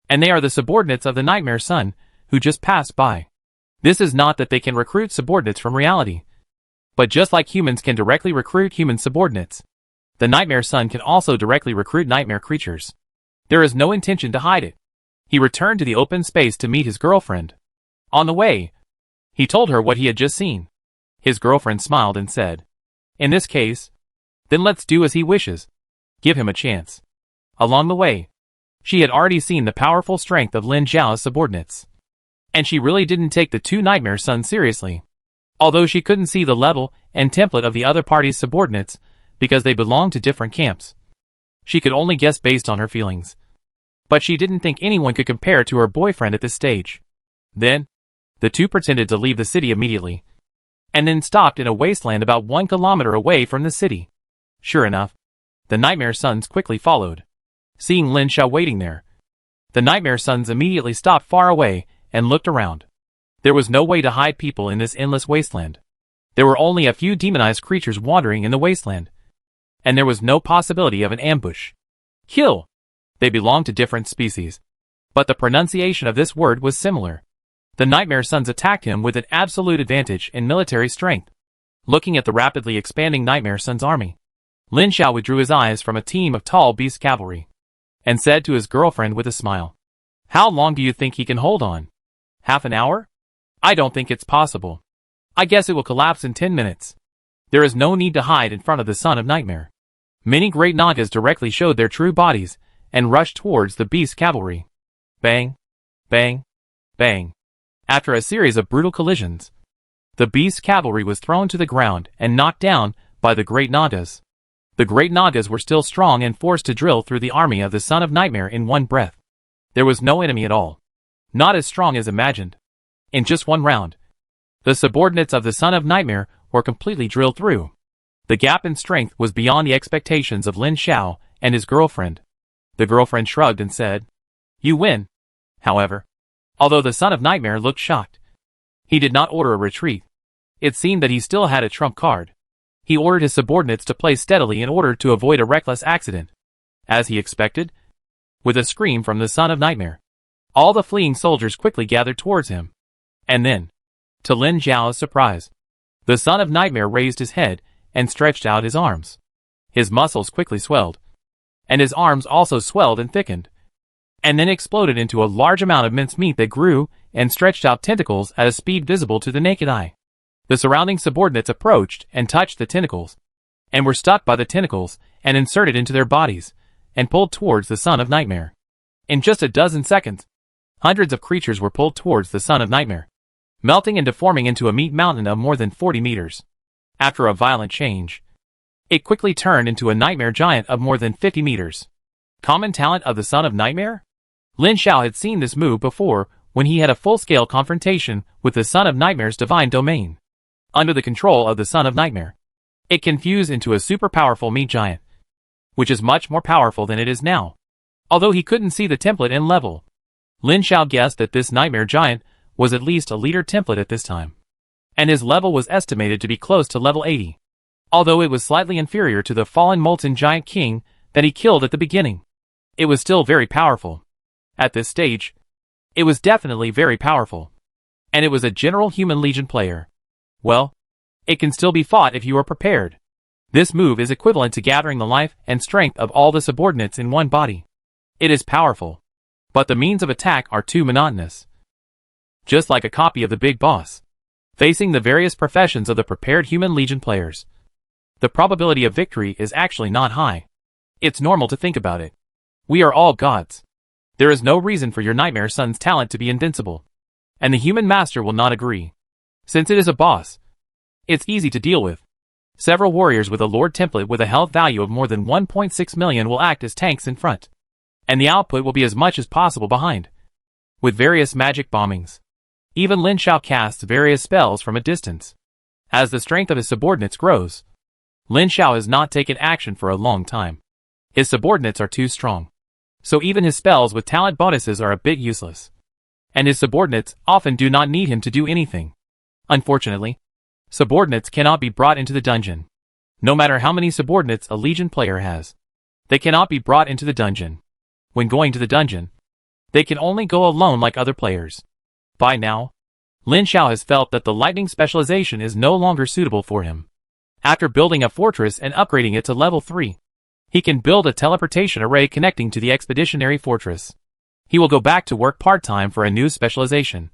And they are the subordinates of the Nightmare Sun, who just passed by. This is not that they can recruit subordinates from reality. But just like humans can directly recruit human subordinates, the Nightmare Sun can also directly recruit nightmare creatures. There is no intention to hide it. He returned to the open space to meet his girlfriend. On the way, he told her what he had just seen. His girlfriend smiled and said, In this case, then let's do as he wishes. Give him a chance. Along the way, she had already seen the powerful strength of Lin Zhao's subordinates. And she really didn't take the 2 Nightmare Suns seriously. Although she couldn't see the level and template of the other party's subordinates, because they belonged to different camps. She could only guess based on her feelings. But she didn't think anyone could compare to her boyfriend at this stage. Then, the 2 pretended to leave the city immediately, and then stopped in a wasteland about 1 kilometer away from the city. Sure enough, the Nightmare Suns quickly followed. Seeing Lin Zhao waiting there, the Nightmare Suns immediately stopped far away and looked around. There was no way to hide people in this endless wasteland. There were only a few demonized creatures wandering in the wasteland, and there was no possibility of an ambush. Kill! They belonged to different species, but the pronunciation of this word was similar. The Nightmare Suns attacked him with an absolute advantage in military strength. Looking at the rapidly expanding Nightmare Suns army, Lin Zhao withdrew his eyes from a team of tall beast cavalry, and said to his girlfriend with a smile, How long do you think he can hold on? Half an hour? I don't think it's possible. I guess it will collapse in 10 minutes. There is no need to hide in front of the Son of Nightmare. Many great Nagas directly showed their true bodies, and rushed towards the beast cavalry. Bang, bang, bang. After a series of brutal collisions, the beast cavalry was thrown to the ground and knocked down by the great Nagas. The great Nagas were still strong and forced to drill through the army of the Son of Nightmare in one breath. There was no enemy at all. Not as strong as imagined. In just 1 round, the subordinates of the Son of Nightmare were completely drilled through. The gap in strength was beyond the expectations of Lin Zhao and his girlfriend. The girlfriend shrugged and said, You win. However, although the Son of Nightmare looked shocked, he did not order a retreat. It seemed that he still had a trump card. He ordered his subordinates to play steadily in order to avoid a reckless accident. As he expected, with a scream from the Son of Nightmare, all the fleeing soldiers quickly gathered towards him. And then, to Lin Zhao's surprise, the Son of Nightmare raised his head and stretched out his arms. His muscles quickly swelled, and his arms also swelled and thickened, and then exploded into a large amount of mincemeat that grew and stretched out tentacles at a speed visible to the naked eye. The surrounding subordinates approached and touched the tentacles, and were stuck by the tentacles and inserted into their bodies, and pulled towards the Son of Nightmare. In just a dozen seconds, hundreds of creatures were pulled towards the Son of Nightmare, melting and deforming into a meat mountain of more than 40 meters. After a violent change, it quickly turned into a nightmare giant of more than 50 meters. Common talent of the Son of Nightmare? Lin Xiao had seen this move before when he had a full-scale confrontation with the Son of Nightmare's divine domain. Under the control of the Son of Nightmare, it can fuse into a super powerful meat giant, which is much more powerful than it is now. Although he couldn't see the template in level, Lin Xiao guessed that this nightmare giant was at least a leader template at this time, and his level was estimated to be close to level 80. Although it was slightly inferior to the fallen molten giant king that he killed at the beginning, it was still very powerful. At this stage, it was definitely very powerful, and it was a general human legion player. Well, it can still be fought if you are prepared. This move is equivalent to gathering the life and strength of all the subordinates in one body. It is powerful, but the means of attack are too monotonous. Just like a copy of the Big Boss, facing the various professions of the prepared human legion players, the probability of victory is actually not high. It's normal to think about it. We are all gods. There is no reason for your Nightmare Son's talent to be invincible, and the human master will not agree. Since it is a boss, it's easy to deal with. Several warriors with a Lord template with a health value of more than 1.6 million will act as tanks in front, and the output will be as much as possible behind, with various magic bombings. Even Lin Xiao casts various spells from a distance. As the strength of his subordinates grows, Lin Xiao has not taken action for a long time. His subordinates are too strong, so even his spells with talent bonuses are a bit useless, and his subordinates often do not need him to do anything. Unfortunately, subordinates cannot be brought into the dungeon. No matter how many subordinates a Legion player has, they cannot be brought into the dungeon. When going to the dungeon, they can only go alone like other players. By now, Lin Xiao has felt that the lightning specialization is no longer suitable for him. After building a fortress and upgrading it to level 3, he can build a teleportation array connecting to the expeditionary fortress. He will go back to work part-time for a new specialization,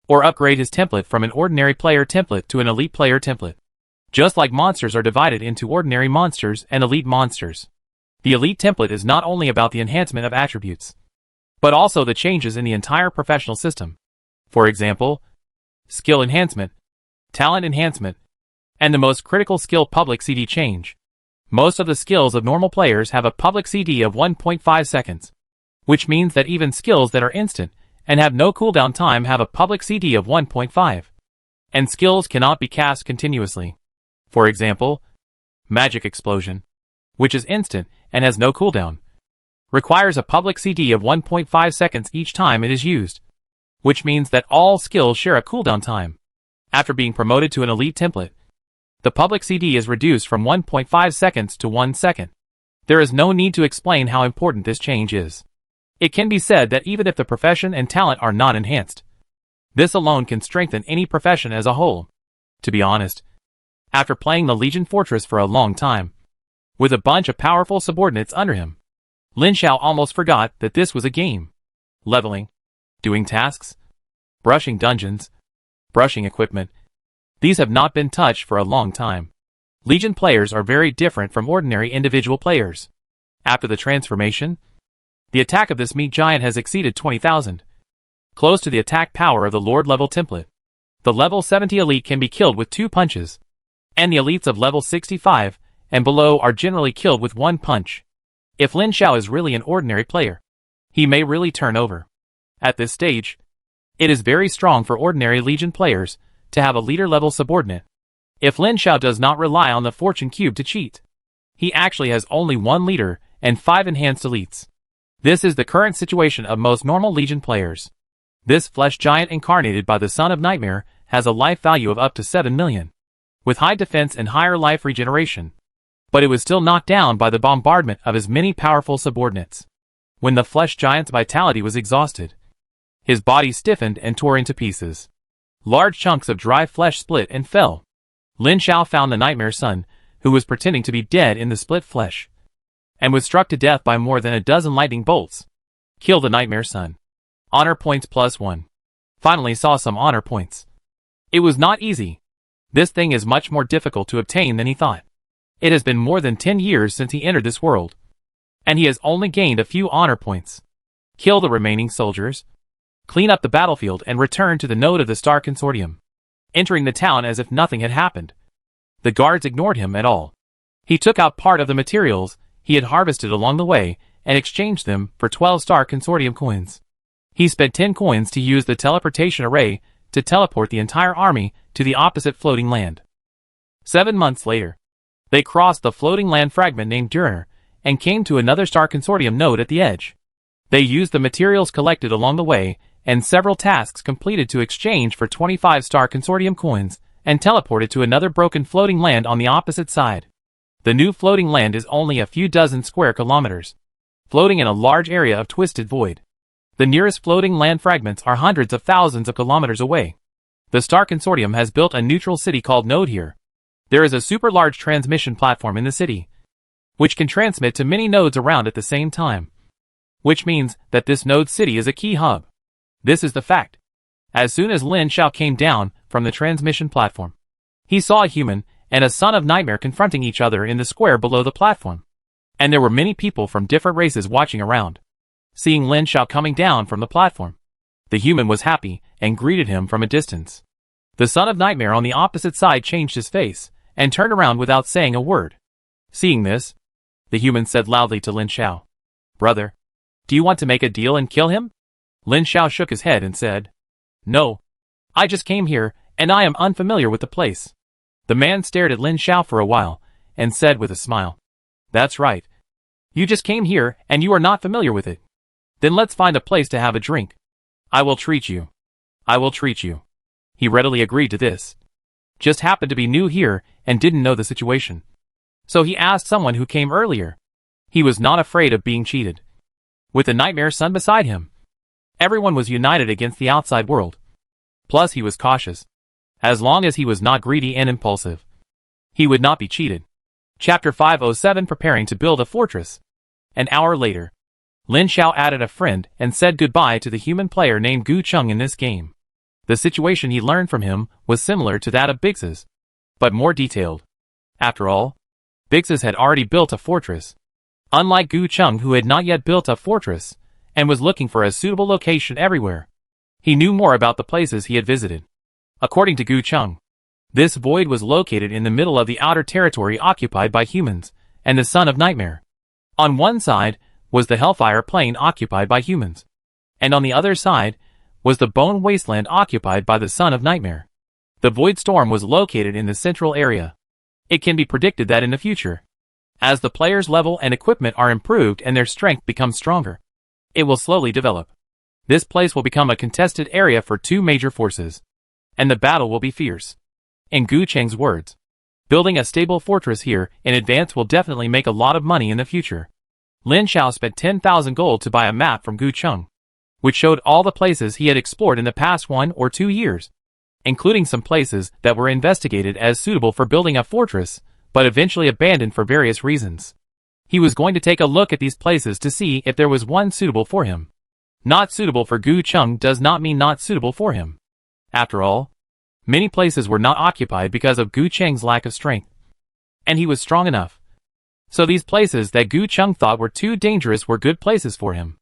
or upgrade his template from an ordinary player template to an elite player template. Just like monsters are divided into ordinary monsters and elite monsters, the elite template is not only about the enhancement of attributes, but also the changes in the entire professional system. For example, skill enhancement, talent enhancement, and the most critical skill public CD change. Most of the skills of normal players have a public CD of 1.5 seconds, which means that even skills that are instant and have no cooldown time have a public CD of 1.5. And skills cannot be cast continuously. For example, Magic Explosion, which is instant and has no cooldown, requires a public CD of 1.5 seconds each time it is used, which means that all skills share a cooldown time. After being promoted to an elite template, the public CD is reduced from 1.5 seconds to 1 second. There is no need to explain how important this change is. It can be said that even if the profession and talent are not enhanced, this alone can strengthen any profession as a whole. To be honest, after playing the Legion Fortress for a long time, with a bunch of powerful subordinates under him, Lin Xiao almost forgot that this was a game. Leveling, doing tasks, brushing dungeons, brushing equipment, these have not been touched for a long time. Legion players are very different from ordinary individual players. After the transformation, the attack of this meat giant has exceeded 20,000, close to the attack power of the Lord level template. The level 70 elite can be killed with 2 punches, and the elites of level 65 and below are generally killed with 1 punch. If Lin Xiao is really an ordinary player, he may really turn over. At this stage, it is very strong for ordinary Legion players to have a leader-level subordinate. If Lin Xiao does not rely on the fortune cube to cheat, he actually has only 1 leader and 5 enhanced elites. This is the current situation of most normal Legion players. This flesh giant incarnated by the Son of Nightmare has a life value of up to 7 million, with high defense and higher life regeneration. But it was still knocked down by the bombardment of his many powerful subordinates. When the flesh giant's vitality was exhausted, his body stiffened and tore into pieces. Large chunks of dry flesh split and fell. Lin Xiao found the Nightmare Son who was pretending to be dead in the split flesh, and was struck to death by more than a dozen lightning bolts. Kill the Nightmare Son. Honor points +1. Finally saw some honor points. It was not easy. This thing is much more difficult to obtain than he thought. It has been more than 10 years since he entered this world, and he has only gained a few honor points. Kill the remaining soldiers. Clean up the battlefield and return to the node of the Star Consortium, entering the town as if nothing had happened. The guards ignored him at all. He took out part of the materials he had harvested along the way and exchanged them for 12 Star Consortium coins. He spent 10 coins to use the teleportation array to teleport the entire army to the opposite floating land. 7 months later, they crossed the floating land fragment named Durer and came to another Star Consortium node at the edge. They used the materials collected along the way and several tasks completed to exchange for 25 Star Consortium coins and teleported to another broken floating land on the opposite side. The new floating land is only a few dozen square kilometers, floating in a large area of twisted void. The nearest floating land fragments are hundreds of thousands of kilometers away. The Star Consortium has built a neutral city called Node here. There is a super large transmission platform in the city, which can transmit to many nodes around at the same time, which means that this node city is a key hub. This is the fact. As soon as Lin Xiao came down from the transmission platform, he saw a human and a son of Nightmare confronting each other in the square below the platform, and there were many people from different races watching around. Seeing Lin Xiao coming down from the platform, the human was happy and greeted him from a distance. The son of Nightmare on the opposite side changed his face and turned around without saying a word. Seeing this, the human said loudly to Lin Xiao, "Brother, do you want to make a deal and kill him?" Lin Xiao shook his head and said, "No. I just came here, and I am unfamiliar with the place." The man stared at Lin Xiao for a while, and said with a smile, "That's right. You just came here, and you are not familiar with it. Then let's find a place to have a drink. I will treat you. I will treat you." He readily agreed to this. Just happened to be new here, and didn't know the situation. So he asked someone who came earlier. He was not afraid of being cheated. With the Nightmare Son beside him, everyone was united against the outside world. Plus he was cautious. As long as he was not greedy and impulsive, he would not be cheated. Chapter 507 Preparing to build a fortress. An hour later, Lin Xiao added a friend and said goodbye to the human player named Gu Cheng in this game. The situation he learned from him was similar to that of Biggs's, but more detailed. After all, Biggs's had already built a fortress, unlike Gu Cheng who had not yet built a fortress and was looking for a suitable location everywhere. He knew more about the places he had visited. According to Gu Cheng, this void was located in the middle of the outer territory occupied by humans and the Son of Nightmare. On one side was the Hellfire Plain occupied by humans, and on the other side was the Bone Wasteland occupied by the Son of Nightmare. The Void Storm was located in the central area. It can be predicted that in the future, as the player's level and equipment are improved and their strength becomes stronger, it will slowly develop. This place will become a contested area for two major forces, and the battle will be fierce. In Gu Cheng's words, building a stable fortress here in advance will definitely make a lot of money in the future. Lin Xiao spent 10,000 gold to buy a map from Gu Cheng, which showed all the places he had explored in the past 1 or 2 years, including some places that were investigated as suitable for building a fortress, but eventually abandoned for various reasons. He was going to take a look at these places to see if there was one suitable for him. Not suitable for Gu Cheng does not mean not suitable for him. After all, many places were not occupied because of Gu Cheng's lack of strength, and he was strong enough. So these places that Gu Cheng thought were too dangerous were good places for him.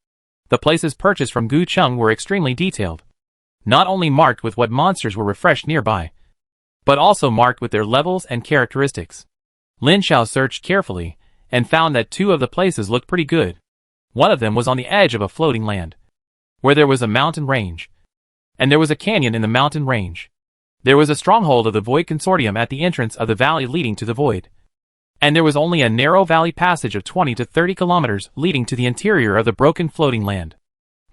The places purchased from Gu Cheng were extremely detailed, not only marked with what monsters were refreshed nearby, but also marked with their levels and characteristics. Lin Xiao searched carefully and found that 2 of the places looked pretty good. One of them was on the edge of a floating land, where there was a mountain range, and there was a canyon in the mountain range. There was a stronghold of the Void Consortium at the entrance of the valley leading to the Void, and there was only a narrow valley passage of 20 to 30 kilometers leading to the interior of the broken floating land.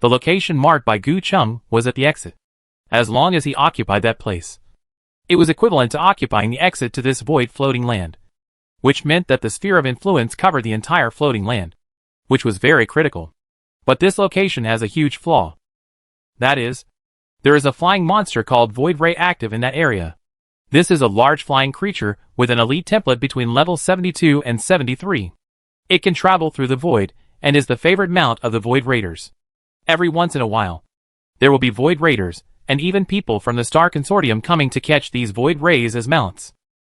The location marked by Gu Cheng was at the exit. As long as he occupied that place, it was equivalent to occupying the exit to this void floating land, which meant that the sphere of influence covered the entire floating land, which was very critical. But this location has a huge flaw. That is, there is a flying monster called Void Ray active in that area. This is a large flying creature with an elite template between level 72 and 73. It can travel through the void and is the favorite mount of the Void Raiders. Every once in a while, there will be Void Raiders and even people from the Star Consortium coming to catch these Void Rays as mounts.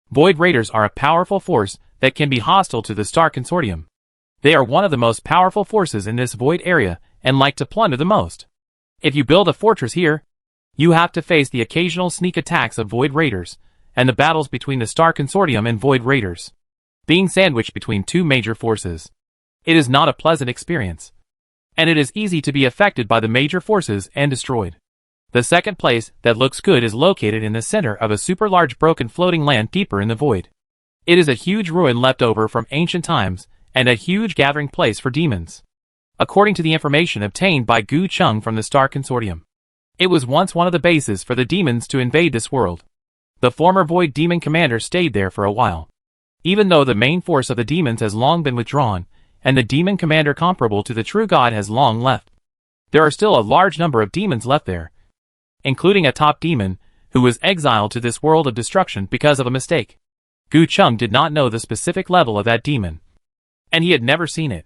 Void Raiders are a powerful force that can be hostile to the Star Consortium. They are one of the most powerful forces in this void area and like to plunder the most. If you build a fortress here, you have to face the occasional sneak attacks of Void Raiders and the battles between the Star Consortium and Void Raiders. Being sandwiched between two major forces, it is not a pleasant experience, and it is easy to be affected by the major forces and destroyed. The second place that looks good is located in the center of a super large broken floating land deeper in the void. It is a huge ruin left over from ancient times and a huge gathering place for demons. According to the information obtained by Gu Chung from the Star Consortium, it was once one of the bases for the demons to invade this world. The former Void Demon Commander stayed there for a while. Even though the main force of the demons has long been withdrawn, and the Demon Commander comparable to the True God has long left, there are still a large number of demons left there, including a top demon who was exiled to this world of destruction because of a mistake. Gu Chung did not know the specific level of that demon, and he had never seen it.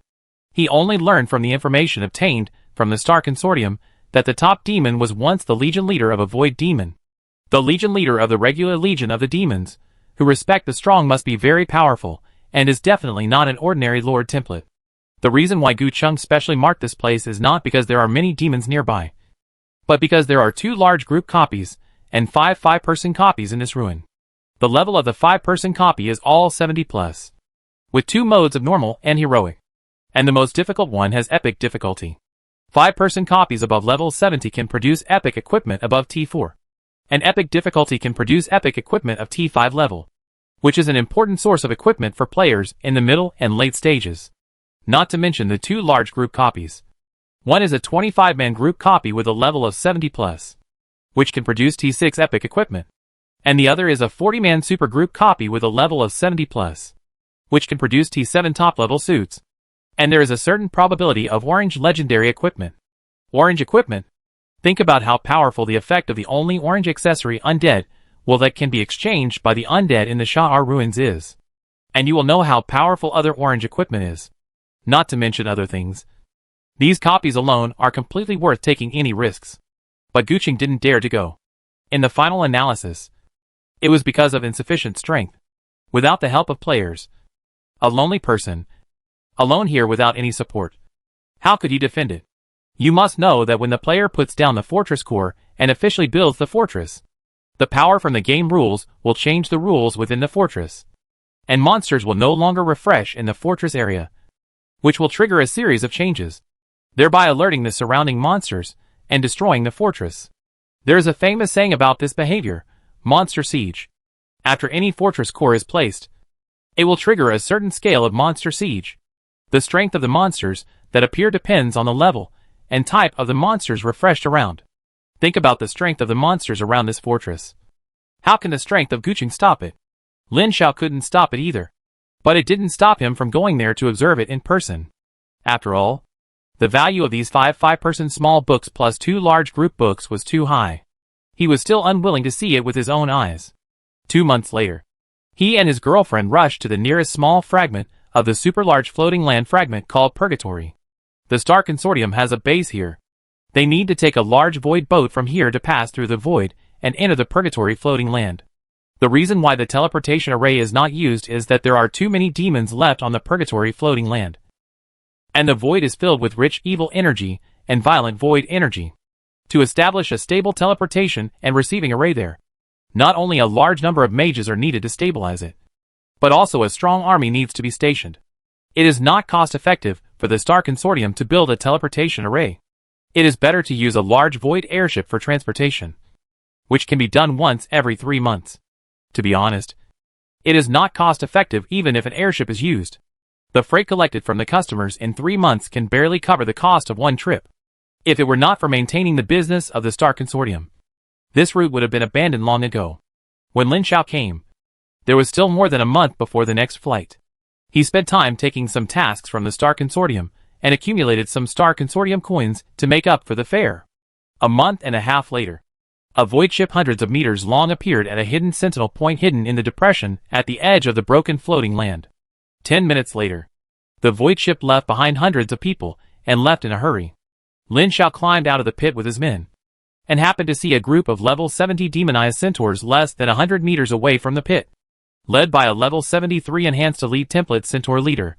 He only learned from the information obtained from the Star Consortium that the top demon was once the Legion leader of a Void Demon. The Legion leader of the regular Legion of the Demons, who respect the strong, must be very powerful, and is definitely not an ordinary Lord template. The reason why Gu Chung specially marked this place is not because there are many demons nearby, but because there are 2 large group copies and 5 5-person copies in this ruin. The level of the 5-person copy is all 70+, with 2 modes of normal and heroic, and the most difficult one has epic difficulty. 5-person copies above level 70 can produce epic equipment above T4, and epic difficulty can produce epic equipment of T5 level, which is an important source of equipment for players in the middle and late stages. Not to mention the 2 large group copies. One is a 25-man group copy with a level of 70+, which can produce T6 epic equipment, and the other is a 40-man super group copy with a level of 70+, which can produce T7 top-level suits. And there is a certain probability of orange legendary equipment. Orange equipment? Think about how powerful the effect of the only orange accessory undead that can be exchanged by the undead in the Sha'ar ruins is. And you will know how powerful other orange equipment is. Not to mention other things. These copies alone are completely worth taking any risks. But Gu Chung didn't dare to go. In the final analysis, it was because of insufficient strength. Without the help of players. A lonely person. Alone here without any support. How could he defend it? You must know that when the player puts down the fortress core and officially builds the fortress, the power from the game rules will change the rules within the fortress, and monsters will no longer refresh in the fortress area, which will trigger a series of changes, thereby alerting the surrounding monsters and destroying the fortress. There is a famous saying about this behavior, monster siege. After any fortress core is placed, it will trigger a certain scale of monster siege. The strength of the monsters that appear depends on the level and type of the monsters refreshed around. Think about the strength of the monsters around this fortress. How can the strength of Gu Chung stop it? Lin Xiao couldn't stop it either. But it didn't stop him from going there to observe it in person. After all, the value of these 5 5-person small books plus 2 large group books was too high. He was still unwilling to see it with his own eyes. 2 months later, he and his girlfriend rushed to the nearest small fragment of the super large floating land fragment called Purgatory. The Star Consortium has a base here. They need to take a large void boat from here to pass through the void and enter the Purgatory floating land. The reason why the teleportation array is not used is that there are too many demons left on the Purgatory floating land, and the void is filled with rich evil energy and violent void energy. To establish a stable teleportation and receiving array there, not only a large number of mages are needed to stabilize it, but also a strong army needs to be stationed. It is not cost-effective for the Star Consortium to build a teleportation array. It is better to use a large void airship for transportation, which can be done once every 3 months. To be honest, it is not cost-effective even if an airship is used. The freight collected from the customers in 3 months can barely cover the cost of one trip. If it were not for maintaining the business of the Star Consortium, this route would have been abandoned long ago. When Lin Xiao came, there was still more than a month before the next flight. He spent time taking some tasks from the Star Consortium and accumulated some Star Consortium coins to make up for the fare. A month and a half later, A void ship hundreds of meters long appeared at a hidden sentinel point hidden in the depression at the edge of the broken floating land. 10 minutes later, the void ship left behind hundreds of people and left in a hurry. Lin Xiao climbed out of the pit with his men and happened to see a group of level 70 demonized centaurs less than 100 meters away from the pit, led by a level 73 enhanced elite template centaur leader,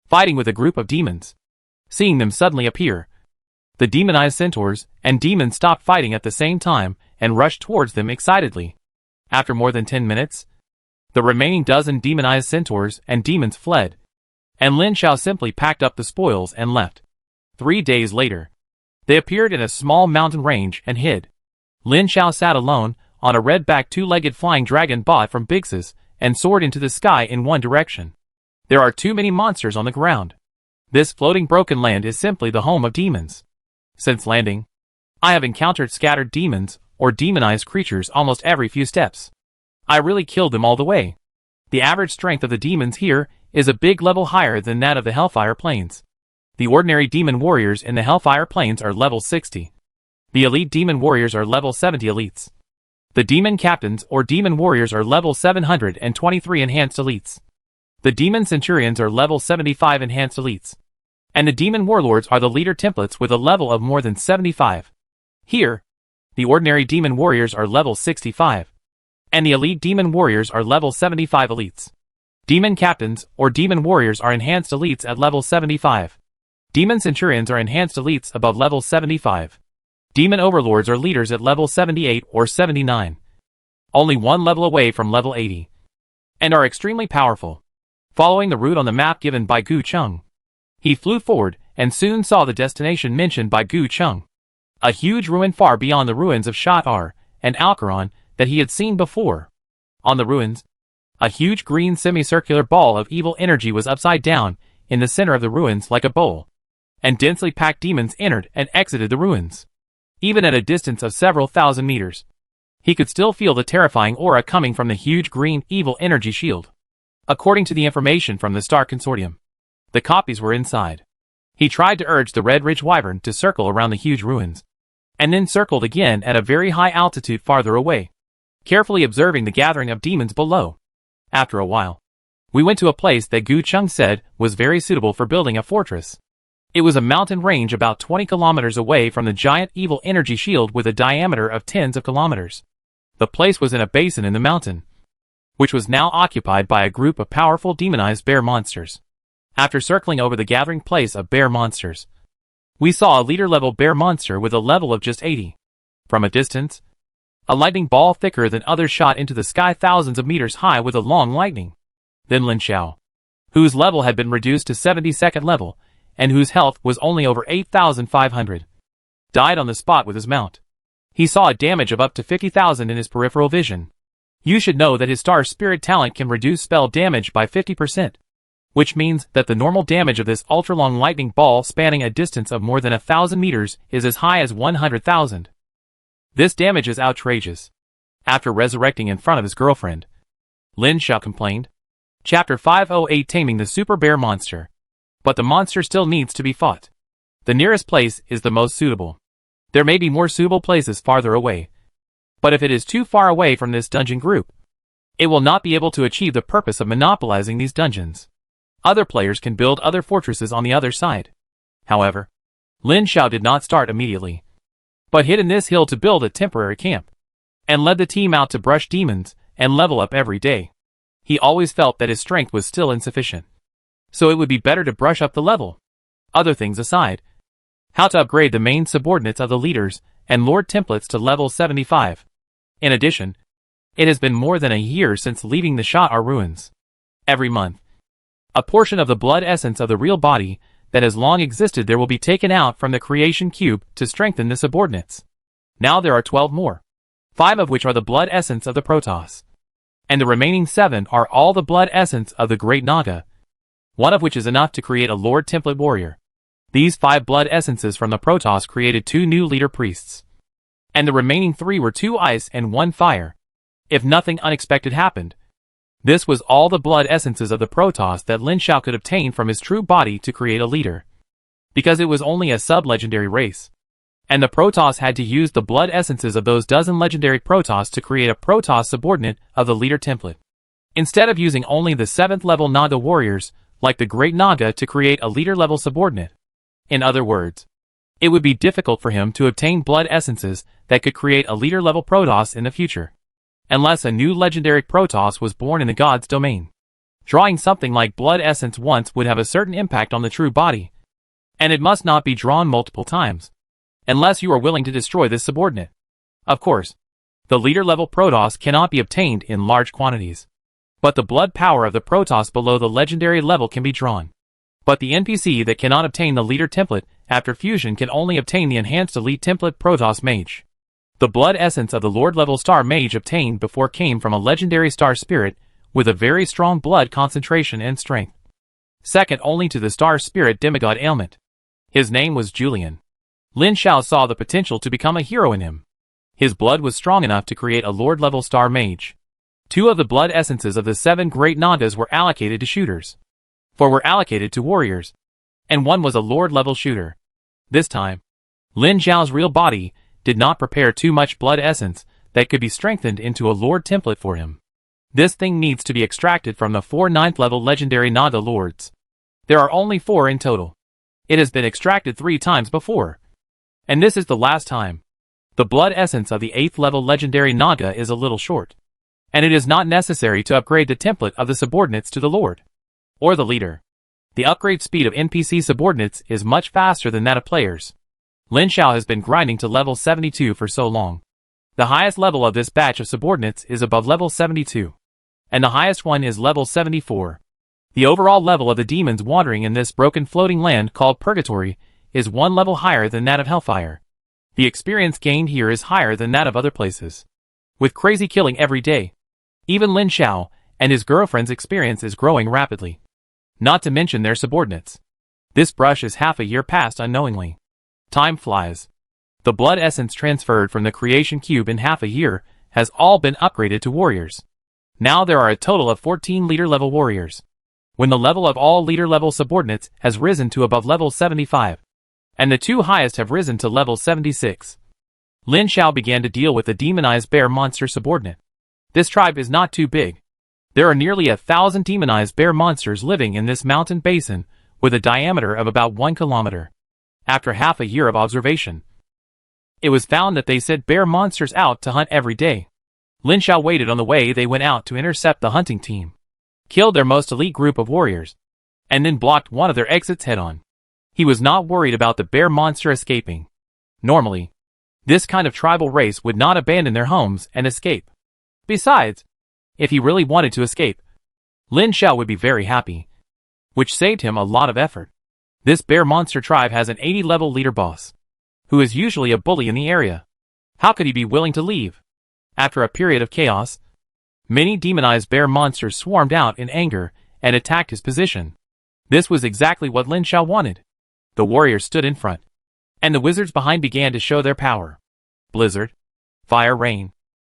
fighting with a group of demons. Seeing them suddenly appear, the demonized centaurs and demons stopped fighting at the same time and rushed towards them excitedly. After more than 10 minutes, the remaining dozen demonized centaurs and demons fled, and Lin Xiao simply packed up the spoils and left. 3 days later, they appeared in a small mountain range and hid. Lin Xiao sat alone on a red-backed two-legged flying dragon bought from Bix's and soared into the sky in one direction. There are too many monsters on the ground. This floating broken land is simply the home of demons. Since landing, I have encountered scattered demons or demonized creatures almost every few steps. I really killed them all the way. The average strength of the demons here is a big level higher than that of the Hellfire Plains. The ordinary demon warriors in the Hellfire Plains are level 60. The elite demon warriors are level 70 elites. The demon captains or demon warriors are level 723 enhanced elites. The demon centurions are level 75 enhanced elites. And the demon warlords are the leader templates with a level of more than 75. Here, the ordinary demon warriors are level 65. And the elite demon warriors are level 75 elites. Demon captains or demon warriors are enhanced elites at level 75. Demon centurions are enhanced elites above level 75. Demon overlords are leaders at level 78 or 79. Only one level away from level 80. And are extremely powerful. Following the route on the map given by Gu Cheng, he flew forward and soon saw the destination mentioned by Gu Cheng. A huge ruin far beyond the ruins of Shat-Ar and Alcaron that he had seen before. On the ruins, a huge green semicircular ball of evil energy was upside down in the center of the ruins like a bowl, and densely packed demons entered and exited the ruins. Even at a distance of several thousand meters, he could still feel the terrifying aura coming from the huge green evil energy shield. According to the information from the Star Consortium, the copies were inside. He tried to urge the Red Ridge Wyvern to circle around the huge ruins, and then circled again at a very high altitude farther away, carefully observing the gathering of demons below. After a while, we went to a place that Gu Cheng said was very suitable for building a fortress. It was a mountain range about 20 kilometers away from the giant evil energy shield with a diameter of tens of kilometers. The place was in a basin in the mountain, which was now occupied by a group of powerful demonized bear monsters. After circling over the gathering place of bear monsters, we saw a leader-level bear monster with a level of just 80. From a distance, a lightning ball thicker than others shot into the sky thousands of meters high with a long lightning. Then Lin Xiao, whose level had been reduced to 72nd level, and whose health was only over 8,500, died on the spot with his mount. He saw a damage of up to 50,000 in his peripheral vision. You should know that his star spirit talent can reduce spell damage by 50%, which means that the normal damage of this ultra-long lightning ball spanning a distance of more than 1,000 meters is as high as 100,000. This damage is outrageous. After resurrecting in front of his girlfriend, Lin Xiao complained. Chapter 508 Taming the Super Bear Monster. But the monster still needs to be fought. The nearest place is the most suitable. There may be more suitable places farther away. But if it is too far away from this dungeon group, it will not be able to achieve the purpose of monopolizing these dungeons. Other players can build other fortresses on the other side. However, Lin Xiao did not start immediately, but hid in this hill to build a temporary camp, and led the team out to brush demons and level up every day. He always felt that his strength was still insufficient, so it would be better to brush up the level. Other things aside, how to upgrade the main subordinates of the leaders and lord templates to level 75. In addition, it has been more than a year since leaving the Shat-Ar ruins. Every month, a portion of the blood essence of the real body that has long existed there will be taken out from the creation cube to strengthen the subordinates. Now there are 12 more, 5 of which are the blood essence of the Protoss, and the remaining 7 are all the blood essence of the Great Naga, one of which is enough to create a Lord Template Warrior. These 5 blood essences from the Protoss created 2 new leader priests, and the remaining 3 were 2 ice and 1 fire, if nothing unexpected happened. This was all the blood essences of the Protoss that Lin Xiao could obtain from his true body to create a leader, because it was only a sub-legendary race, and the Protoss had to use the blood essences of those dozen legendary Protoss to create a Protoss subordinate of the leader template. Instead of using only the 7th level Naga warriors, like the Great Naga, to create a leader level subordinate. In other words, it would be difficult for him to obtain blood essences that could create a leader level Protoss in the future, unless a new legendary Protoss was born in the God's domain. Drawing something like blood essence once would have a certain impact on the true body, and it must not be drawn multiple times, unless you are willing to destroy this subordinate. Of course, the leader level Protoss cannot be obtained in large quantities, but the blood power of the Protoss below the legendary level can be drawn. But the NPC that cannot obtain the leader template after fusion can only obtain the enhanced elite template Protoss Mage. The blood essence of the Lord level Star Mage obtained before came from a legendary Star Spirit with a very strong blood concentration and strength, second only to the Star Spirit demigod ailment. His name was Julian. Lin Xiao saw the potential to become a hero in him. His blood was strong enough to create a Lord level Star Mage. 2 of the blood essences of the 7 great Nagas were allocated to shooters, 4 were allocated to warriors, and 1 was a Lord level shooter. This time, Lin Xiao's real body did not prepare too much blood essence that could be strengthened into a Lord template for him. This thing needs to be extracted from the 4 9th level legendary Naga Lords. There are only 4 in total. It has been extracted 3 times before, and this is the last time. The blood essence of the 8th level legendary Naga is a little short, and it is not necessary to upgrade the template of the subordinates to the Lord or the leader. The upgrade speed of NPC subordinates is much faster than that of players. Lin Xiao has been grinding to level 72 for so long. The highest level of this batch of subordinates is above level 72, and the highest one is level 74. The overall level of the demons wandering in this broken floating land called Purgatory is 1 level higher than that of Hellfire. The experience gained here is higher than that of other places. With crazy killing every day, even Lin Xiao and his girlfriend's experience is growing rapidly. Not to mention their subordinates. This brush is half a year past unknowingly. Time flies. The blood essence transferred from the creation cube in half a year has all been upgraded to warriors. Now there are a total of 14 leader level warriors, when the level of all leader level subordinates has risen to above level 75, and the 2 highest have risen to level 76. Lin Xiao began to deal with the demonized bear monster subordinate. This tribe is not too big. There are nearly 1,000 demonized bear monsters living in this mountain basin with a diameter of about 1 kilometer. After half a year of observation, it was found that they sent bear monsters out to hunt every day. Lin Xiao waited on the way they went out to intercept the hunting team, killed their most elite group of warriors, and then blocked one of their exits head-on. He was not worried about the bear monster escaping. Normally, this kind of tribal race would not abandon their homes and escape. Besides, if he really wanted to escape, Lin Xiao would be very happy, which saved him a lot of effort. This bear monster tribe has an 80-level leader boss, who is usually a bully in the area. How could he be willing to leave? After a period of chaos, many demonized bear monsters swarmed out in anger and attacked his position. This was exactly what Lin Xiao wanted. The warriors stood in front, and the wizards behind began to show their power. Blizzard, fire rain,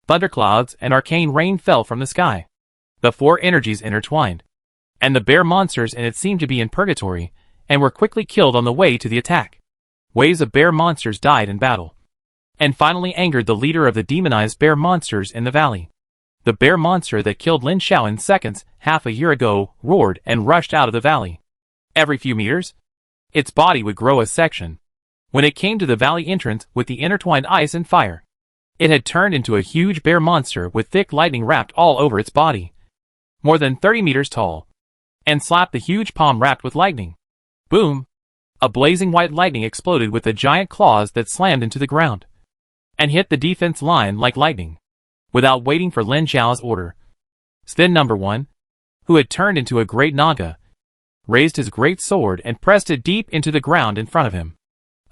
thunderclouds, and arcane rain fell from the sky. The 4 energies intertwined, and the bear monsters in it seemed to be in purgatory and were quickly killed on the way to the attack. Waves of bear monsters died in battle, and finally angered the leader of the demonized bear monsters in the valley. The bear monster that killed Lin Xiao in seconds half a year ago roared and rushed out of the valley. Every few meters, its body would grow a section. When it came to the valley entrance with the intertwined ice and fire, it had turned into a huge bear monster with thick lightning wrapped all over its body, more than 30 meters tall, and slapped the huge palm wrapped with lightning. Boom! A blazing white lightning exploded with the giant claws that slammed into the ground and hit the defense line like lightning. Without waiting for Lin Xiao's order, Sven No. 1, who had turned into a great Naga, raised his great sword and pressed it deep into the ground in front of him.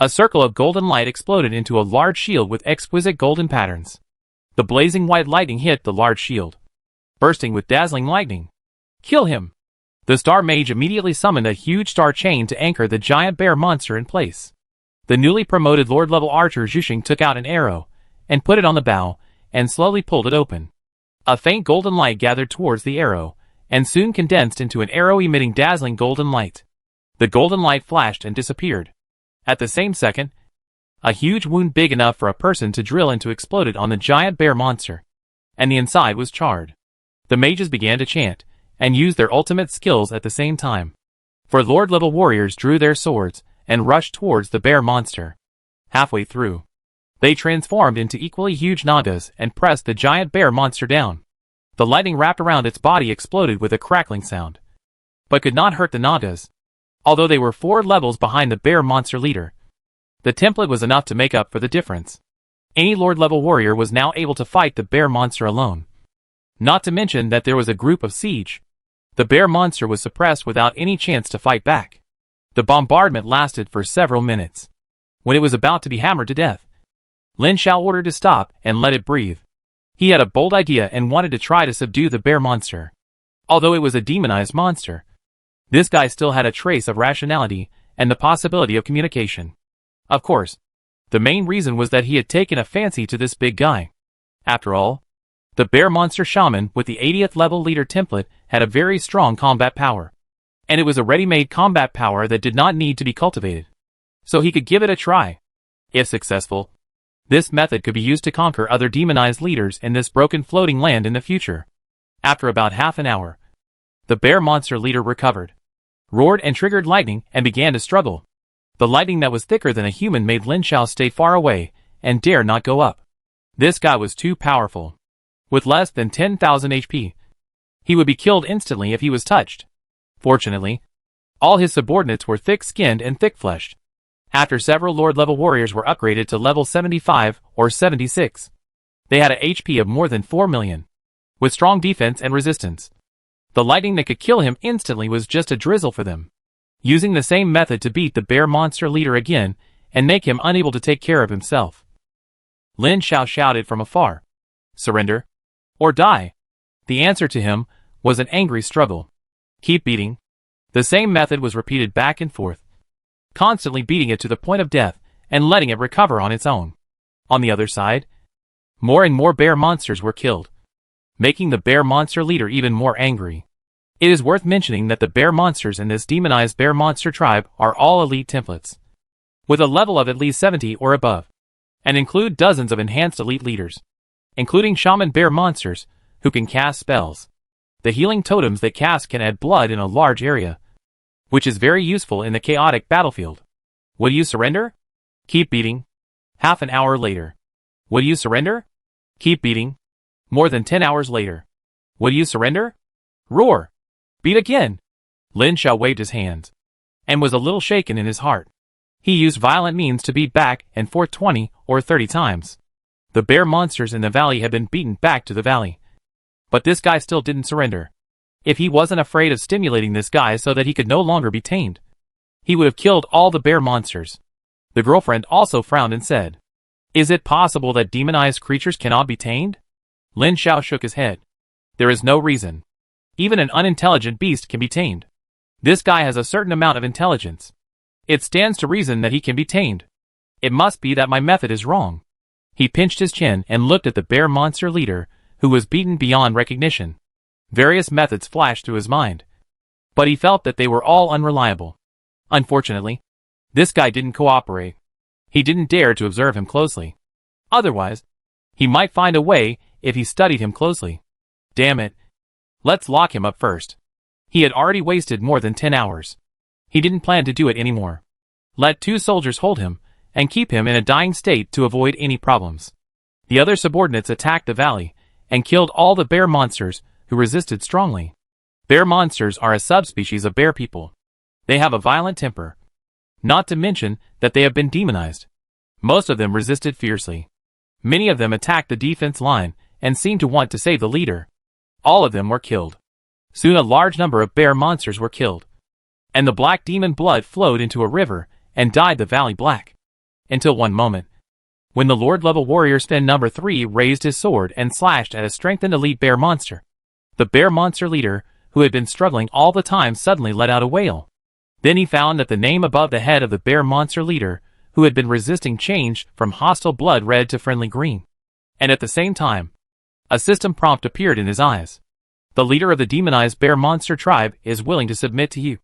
A circle of golden light exploded into a large shield with exquisite golden patterns. The blazing white lightning hit the large shield, bursting with dazzling lightning. Kill him! The Star Mage immediately summoned a huge star chain to anchor the giant bear monster in place. The newly promoted Lord-level archer Zhuxing took out an arrow and put it on the bow and slowly pulled it open. A faint golden light gathered towards the arrow and soon condensed into an arrow emitting dazzling golden light. The golden light flashed and disappeared. At the same second, A huge wound big enough for a person to drill into exploded on the giant bear monster, and the inside was charred. The mages began to chant, and use their ultimate skills at the same time. For Lord-level warriors drew their swords, and rushed towards the bear monster. Halfway through, they transformed into equally huge nagas and pressed the giant bear monster down. The lightning wrapped around its body exploded with a crackling sound, but could not hurt the nagas, although they were 4 levels behind the bear monster leader. The template was enough to make up for the difference. Any Lord-level warrior was now able to fight the bear monster alone. Not to mention that there was a group of siege. The bear monster was suppressed without any chance to fight back. The bombardment lasted for several minutes. When it was about to be hammered to death, Lin Xiao ordered to stop and let it breathe. He had a bold idea and wanted to try to subdue the bear monster. Although it was a demonized monster, this guy still had a trace of rationality and the possibility of communication. Of course, the main reason was that he had taken a fancy to this big guy. After all, the bear monster shaman with the 80th level leader template had a very strong combat power. And it was a ready-made combat power that did not need to be cultivated. So he could give it a try. If successful, this method could be used to conquer other demonized leaders in this broken floating land in the future. After about half an hour, the bear monster leader recovered, roared and triggered lightning and began to struggle. The lightning that was thicker than a human made Lin Xiao stay far away and dare not go up. This guy was too powerful. With less than 10,000 HP, he would be killed instantly if he was touched. Fortunately, all his subordinates were thick-skinned and thick-fleshed. After several Lord-level warriors were upgraded to level 75 or 76, they had a HP of more than 4 million, with strong defense and resistance. The lightning that could kill him instantly was just a drizzle for them. Using the same method to beat the bear monster leader again and make him unable to take care of himself. Lin Xiao shouted from afar, "Surrender, or die." The answer to him was an angry struggle. Keep beating. The same method was repeated back and forth, constantly beating it to the point of death and letting it recover on its own. On the other side, more and more bear monsters were killed, making the bear monster leader even more angry. It is worth mentioning that the bear monsters in this demonized bear monster tribe are all elite templates, with a level of at least 70 or above, and include dozens of enhanced elite leaders, including shaman bear monsters, who can cast spells. The healing totems they cast can add blood in a large area, which is very useful in the chaotic battlefield. Will you surrender? Keep beating. Half an hour later. Will you surrender? Keep beating. More than 10 hours later. Will you surrender? Roar. Beat again. Lin Xiao waved his hands, and was a little shaken in his heart. He used violent means to beat back and forth 20 or 30 times. The bear monsters in the valley had been beaten back to the valley. But this guy still didn't surrender. If he wasn't afraid of stimulating this guy so that he could no longer be tamed, he would have killed all the bear monsters. The girlfriend also frowned and said, "Is it possible that demonized creatures cannot be tamed?" Lin Xiao shook his head. There is no reason. Even an unintelligent beast can be tamed. This guy has a certain amount of intelligence. It stands to reason that he can be tamed. It must be that my method is wrong. He pinched his chin and looked at the bear monster leader, who was beaten beyond recognition. Various methods flashed through his mind, but he felt that they were all unreliable. Unfortunately, this guy didn't cooperate. He didn't dare to observe him closely. Otherwise, he might find a way if he studied him closely. Damn it. Let's lock him up first. He had already wasted more than 10 hours. He didn't plan to do it anymore. Let 2 soldiers hold him, and keep him in a dying state to avoid any problems. The other subordinates attacked the valley, and killed all the bear monsters who resisted strongly. Bear monsters are a subspecies of bear people. They have a violent temper. Not to mention that they have been demonized. Most of them resisted fiercely. Many of them attacked the defense line, and seemed to want to save the leader. All of them were killed. Soon a large number of bear monsters were killed, and the black demon blood flowed into a river and dyed the valley black. Until one moment, when the Lord-level warrior Sven number 3 raised his sword and slashed at a strengthened elite bear monster. The bear monster leader, who had been struggling all the time, suddenly let out a wail. Then he found that the name above the head of the bear monster leader, who had been resisting, changed from hostile blood red to friendly green. And at the same time, a system prompt appeared in his eyes. The leader of the demonized bear monster tribe is willing to submit to you.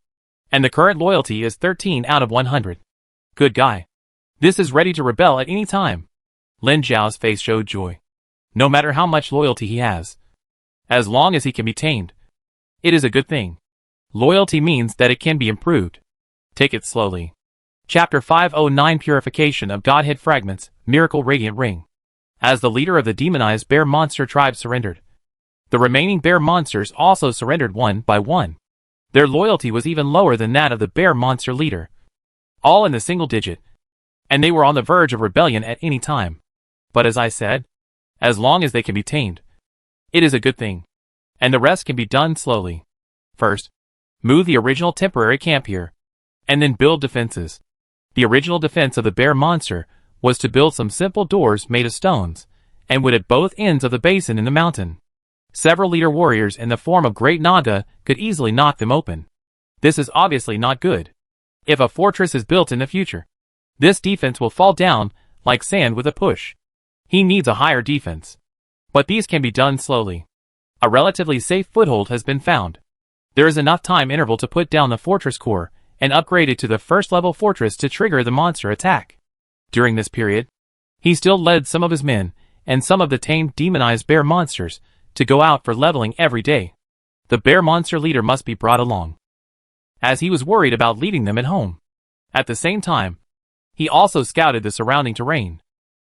And the current loyalty is 13 out of 100. Good guy. This is ready to rebel at any time. Lin Zhao's face showed joy. No matter how much loyalty he has, as long as he can be tamed, it is a good thing. Loyalty means that it can be improved. Take it slowly. Chapter 509 Purification of Godhead Fragments, Miracle Radiant Ring. As the leader of the demonized bear monster tribe surrendered, the remaining bear monsters also surrendered one by one. Their loyalty was even lower than that of the bear monster leader, all in the single digit, and they were on the verge of rebellion at any time. But as I said, as long as they can be tamed, it is a good thing, and the rest can be done slowly. First, move the original temporary camp here, and then build defenses. The original defense of the bear monster was to build some simple doors made of stones, and wood at both ends of the basin in the mountain. Several leader warriors in the form of Great Naga could easily knock them open. This is obviously not good. If a fortress is built in the future, this defense will fall down like sand with a push. He needs a higher defense. But these can be done slowly. A relatively safe foothold has been found. There is enough time interval to put down the fortress core and upgrade it to the first level fortress to trigger the monster attack. During this period, he still led some of his men and some of the tamed demonized bear monsters to go out for leveling every day. The bear monster leader must be brought along, as he was worried about leaving them at home. At the same time, he also scouted the surrounding terrain.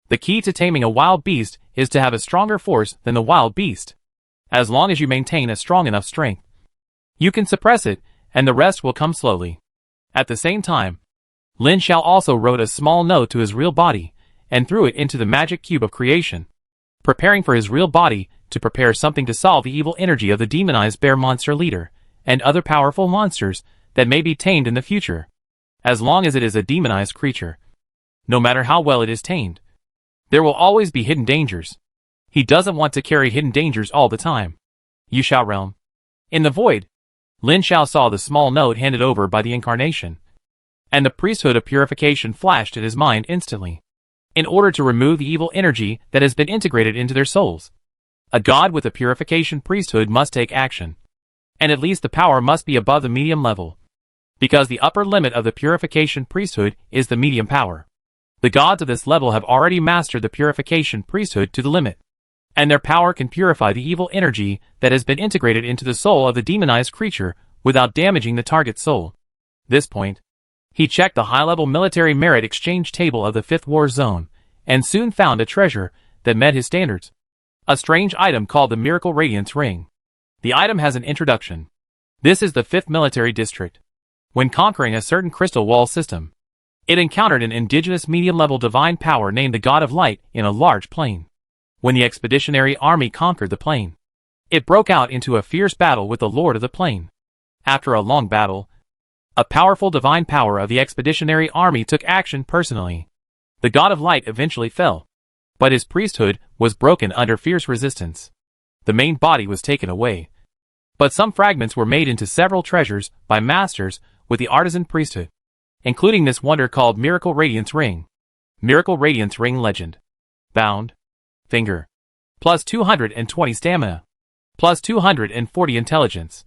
The key to taming a wild beast is to have a stronger force than the wild beast. As long as you maintain a strong enough strength, you can suppress it, and the rest will come slowly. At the same time, Lin Xiao also wrote a small note to his real body, and threw it into the magic cube of creation, preparing for his real body to prepare something to solve the evil energy of the demonized bear monster leader, and other powerful monsters that may be tamed in the future. As long as it is a demonized creature, no matter how well it is tamed, there will always be hidden dangers. He doesn't want to carry hidden dangers all the time. Yushao Realm. In the void, Lin Xiao saw the small note handed over by the incarnation, and the priesthood of purification flashed at his mind instantly. In order to remove the evil energy that has been integrated into their souls, a god with a purification priesthood must take action, and at least the power must be above the medium level, because the upper limit of the purification priesthood is the medium power. The gods of this level have already mastered the purification priesthood to the limit, and their power can purify the evil energy that has been integrated into the soul of the demonized creature without damaging the target soul. This point, he checked the high-level military merit exchange table of the 5th War Zone, and soon found a treasure that met his standards. A strange item called the Miracle Radiance Ring. The item has an introduction. This is the 5th Military District. When conquering a certain crystal wall system, it encountered an indigenous medium-level divine power named the God of Light in a large plain. When the expeditionary army conquered the plain, it broke out into a fierce battle with the Lord of the Plain. After a long battle, a powerful divine power of the expeditionary army took action personally. The God of Light eventually fell, but his priesthood was broken under fierce resistance. The main body was taken away, but some fragments were made into several treasures by masters with the artisan priesthood, including this wonder called Miracle Radiance Ring. Miracle Radiance Ring Legend. Bound. Finger. Plus 220 stamina. Plus 240 intelligence.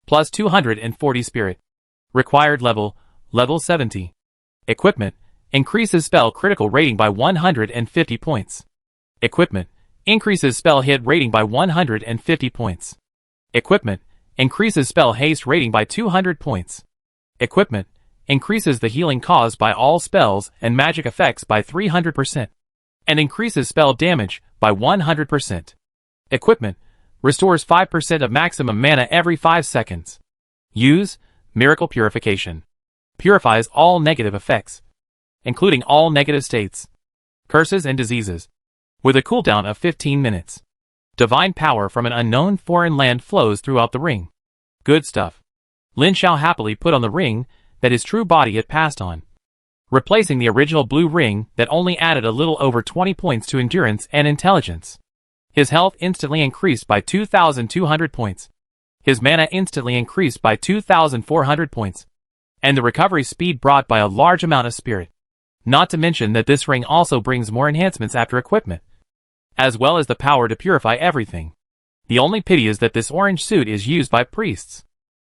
Plus 240 spirit. Required level, level 70. Equipment. Increases spell critical rating by 150 points. Equipment. Increases spell hit rating by 150 points. Equipment. Increases spell haste rating by 200 points. Equipment. Increases the healing caused by all spells and magic effects by 300%. And increases spell damage by 100%. Equipment. Restores 5% of maximum mana every 5 seconds. Use Miracle Purification. Purifies all negative effects, including all negative states, curses and diseases, with a cooldown of 15 minutes. Divine power from an unknown foreign land flows throughout the ring. Good stuff. Lin Xiao happily put on the ring that his true body had passed on, replacing the original blue ring that only added a little over 20 points to endurance and intelligence. His health instantly increased by 2,200 points. His mana instantly increased by 2,400 points. And the recovery speed brought by a large amount of spirit. Not to mention that this ring also brings more enhancements after equipment, as well as the power to purify everything. The only pity is that this orange suit is used by priests.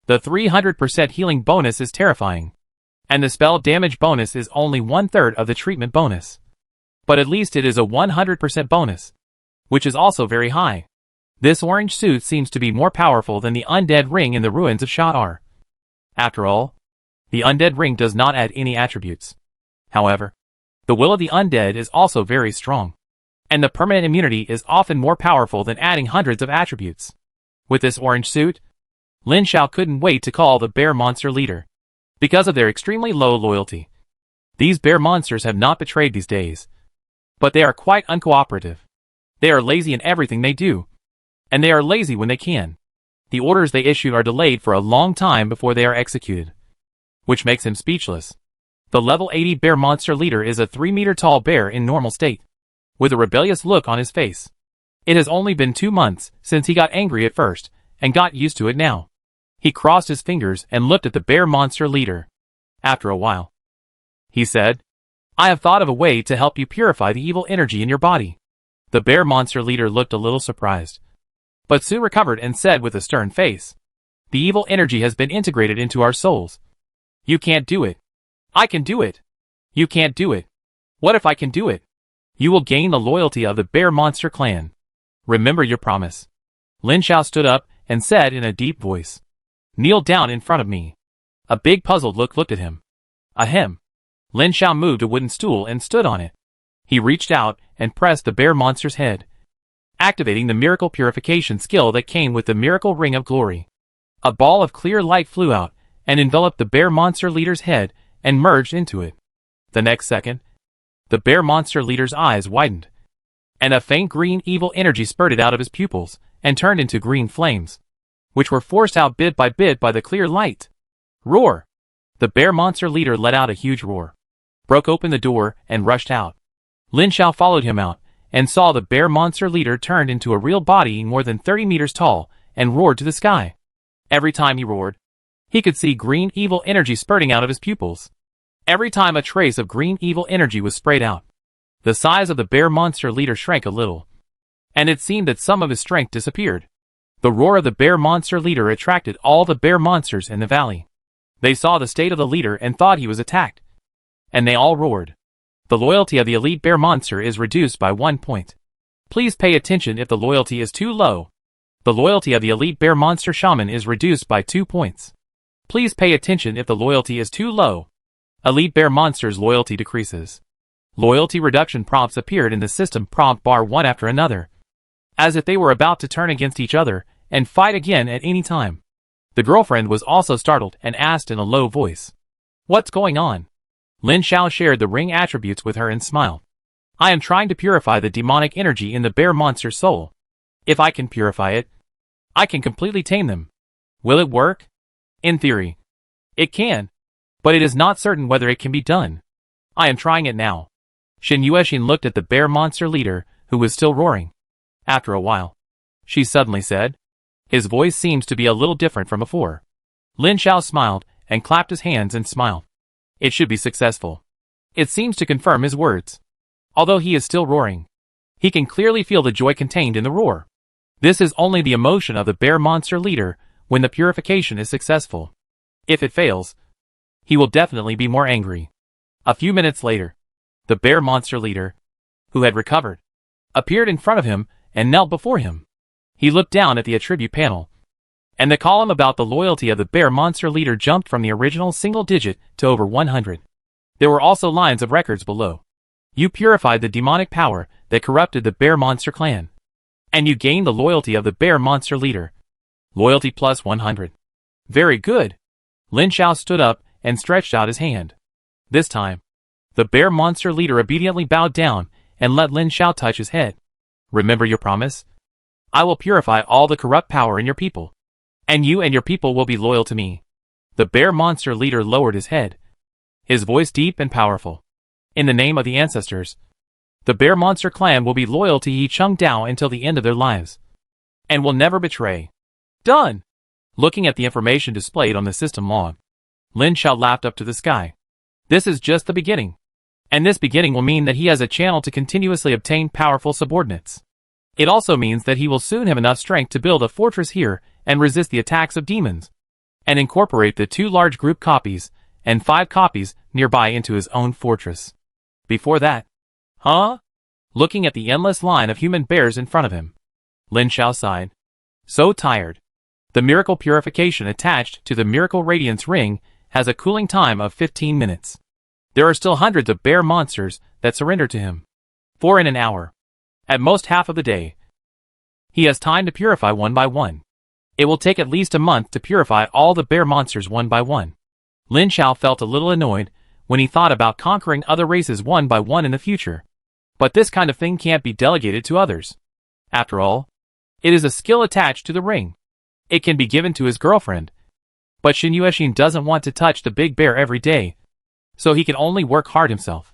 The 300% healing bonus is terrifying. And the spell damage bonus is only 1/3 of the treatment bonus. But at least it is a 100% bonus, which is also very high. This orange suit seems to be more powerful than the undead ring in the ruins of Sha'ar. After all, the undead ring does not add any attributes. However, the will of the undead is also very strong, and the permanent immunity is often more powerful than adding hundreds of attributes. With this orange suit, Lin Xiao couldn't wait to call the bear monster leader. Because of their extremely low loyalty, these bear monsters have not betrayed these days. But they are quite uncooperative. They are lazy in everything they do, and they are lazy when they can. The orders they issue are delayed for a long time before they are executed, which makes him speechless. The level 80 bear monster leader is a 3-meter tall bear in normal state, with a rebellious look on his face. It has only been 2 months since he got angry at first, and got used to it now. He crossed his fingers and looked at the bear monster leader. After a while, he said, "I have thought of a way to help you purify the evil energy in your body." The bear monster leader looked a little surprised, but soon recovered and said with a stern face, "The evil energy has been integrated into our souls. You can't do it. I can do it. You can't do it. What if I can do it? You will gain the loyalty of the bear monster clan. Remember your promise." Lin Xiao stood up and said in a deep voice, "Kneel down in front of me." A big puzzled look looked at him. Ahem. Lin Xiao moved a wooden stool and stood on it. He reached out and pressed the bear monster's head, activating the miracle purification skill that came with the miracle ring of glory. A ball of clear light flew out and enveloped the bear monster leader's head and merged into it. The next second, the bear monster leader's eyes widened, and a faint green evil energy spurted out of his pupils and turned into green flames, which were forced out bit by the clear light. Roar! The bear monster leader let out a huge roar, broke open the door, and rushed out. Lin Xiao followed him out, and saw the bear monster leader turned into a real body more than 30 meters tall, and roared to the sky. Every time he roared, he could see green evil energy spurting out of his pupils. Every time a trace of green evil energy was sprayed out, the size of the bear monster leader shrank a little, and it seemed that some of his strength disappeared. The roar of the bear monster leader attracted all the bear monsters in the valley. They saw the state of the leader and thought he was attacked, and they all roared. The loyalty of the elite bear monster is reduced by 1 point. Please pay attention if the loyalty is too low. The loyalty of the elite bear monster shaman is reduced by 2 points. Please pay attention if the loyalty is too low. Elite bear monster's loyalty decreases. Loyalty reduction prompts appeared in the system prompt bar one after another, as if they were about to turn against each other and fight again at any time. The girlfriend was also startled and asked in a low voice, "What's going on?" Lin Xiao shared the ring attributes with her and smiled. "I am trying to purify the demonic energy in the bear monster's soul. If I can purify it, I can completely tame them. Will it work? In theory, it can, but it is not certain whether it can be done. I am trying it now." Shen Yuexin looked at the bear monster leader, who was still roaring. After a while, she suddenly said, "His voice seems to be a little different from before." Lin Xiao smiled and clapped his hands and smiled. It should be successful. It seems to confirm his words. Although he is still roaring, he can clearly feel the joy contained in the roar. This is only the emotion of the bear monster leader when the purification is successful. If it fails, he will definitely be more angry. A few minutes later, the bear monster leader, who had recovered, appeared in front of him and knelt before him. He looked down at the attribute panel, and the column about the loyalty of the bear monster leader jumped from the original single digit to over 100. There were also lines of records below. You purified the demonic power that corrupted the bear monster clan, and you gained the loyalty of the bear monster leader. Loyalty plus 100. Very good. Lin Xiao stood up and stretched out his hand. This time, the bear monster leader obediently bowed down and let Lin Xiao touch his head. Remember your promise? I will purify all the corrupt power in your people, and you and your people will be loyal to me. The bear monster leader lowered his head, his voice deep and powerful. In the name of the ancestors, the bear monster clan will be loyal to Yi Chung Dao until the end of their lives, and will never betray. Done! Looking at the information displayed on the system log, Lin Xiao laughed up to the sky. This is just the beginning, and this beginning will mean that he has a channel to continuously obtain powerful subordinates. It also means that he will soon have enough strength to build a fortress here and resist the attacks of demons, and incorporate the 2 large group copies and 5 copies nearby into his own fortress. Before that, looking at the endless line of human bears in front of him, Lin Xiao sighed. So tired. The miracle purification attached to the miracle radiance ring has a cooling time of 15 minutes. There are still hundreds of bear monsters that surrender to him. 4 in an hour. At most half of the day. He has time to purify one by one. It will take at least a month to purify all the bear monsters one by one. Lin Xiao felt a little annoyed when he thought about conquering other races one by one in the future. But this kind of thing can't be delegated to others. After all, it is a skill attached to the ring. It can be given to his girlfriend. But Xin Yuexin doesn't want to touch the big bear every day, so he can only work hard himself.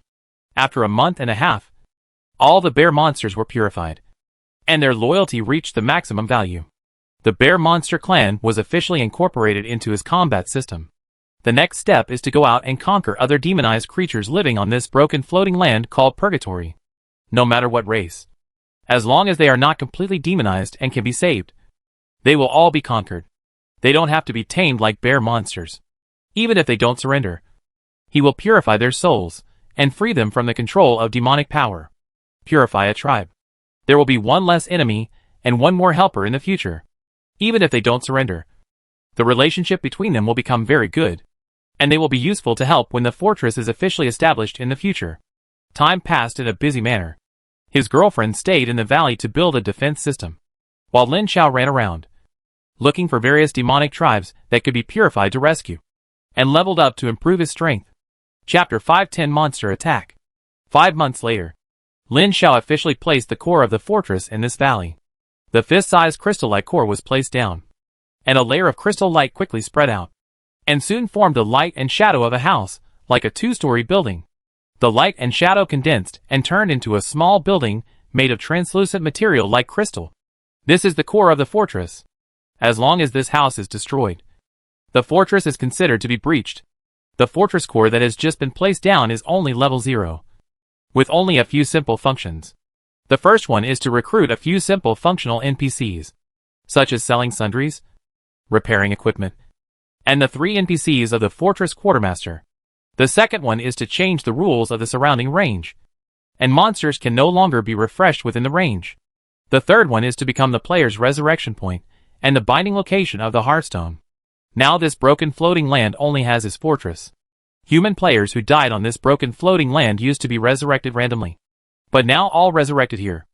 After a month and a half, all the bear monsters were purified, and their loyalty reached the maximum value. The bear monster clan was officially incorporated into his combat system. The next step is to go out and conquer other demonized creatures living on this broken floating land called Purgatory. No matter what race. As long as they are not completely demonized and can be saved, they will all be conquered. They don't have to be tamed like bear monsters. Even if they don't surrender, he will purify their souls and free them from the control of demonic power. Purify a tribe. There will be one less enemy and one more helper in the future. Even if they don't surrender, the relationship between them will become very good, and they will be useful to help when the fortress is officially established in the future. Time passed in a busy manner. His girlfriend stayed in the valley to build a defense system, while Lin Xiao ran around, looking for various demonic tribes that could be purified to rescue, and leveled up to improve his strength. Chapter 510 Monster Attack. 5 months later, Lin Xiao officially placed the core of the fortress in this valley. The fist-sized crystal-like core was placed down, and a layer of crystal light quickly spread out, and soon formed the light and shadow of a house, like a 2-story building. The light and shadow condensed and turned into a small building made of translucent material like crystal. This is the core of the fortress. As long as this house is destroyed, the fortress is considered to be breached. The fortress core that has just been placed down is only level 0, with only a few simple functions. The first one is to recruit a few simple functional NPCs, such as selling sundries, repairing equipment, and the 3 NPCs of the fortress quartermaster. The second one is to change the rules of the surrounding range, and monsters can no longer be refreshed within the range. The third one is to become the player's resurrection point and the binding location of the Hearthstone. Now this broken floating land only has his fortress. Human players who died on this broken floating land used to be resurrected randomly, but now all resurrected here.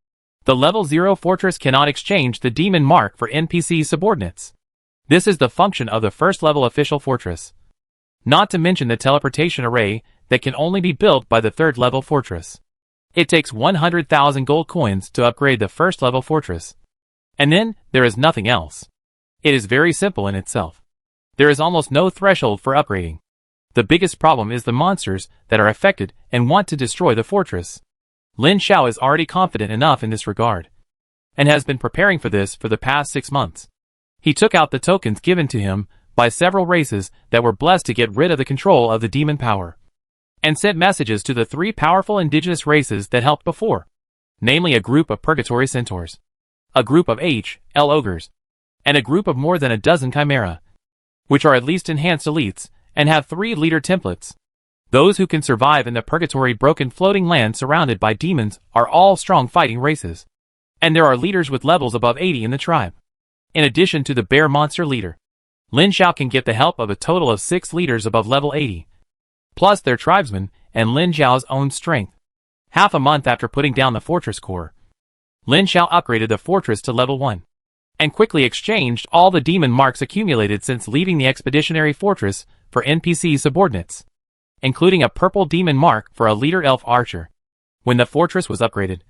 The level 0 fortress cannot exchange the demon mark for NPC subordinates. This is the function of the first level official fortress. Not to mention the teleportation array that can only be built by the 3rd level fortress. It takes 100,000 gold coins to upgrade the 1st level fortress. And then, there is nothing else. It is very simple in itself. There is almost no threshold for upgrading. The biggest problem is the monsters that are affected and want to destroy the fortress. Lin Xiao is already confident enough in this regard, and has been preparing for this for the past 6 months. He took out the tokens given to him by several races that were blessed to get rid of the control of the demon power, and sent messages to the 3 powerful indigenous races that helped before, namely a group of purgatory centaurs, a group of HL ogres, and a group of more than a dozen chimera, which are at least enhanced elites, and have 3 leader templates. Those who can survive in the purgatory broken floating land surrounded by demons are all strong fighting races, and there are leaders with levels above 80 in the tribe. In addition to the bear monster leader, Lin Xiao can get the help of a total of 6 leaders above level 80, plus their tribesmen and Lin Xiao's own strength. Half a month after putting down the fortress core, Lin Xiao upgraded the fortress to level 1, and quickly exchanged all the demon marks accumulated since leaving the expeditionary fortress for NPC subordinates, including a purple demon mark for a leader elf archer. When the fortress was upgraded,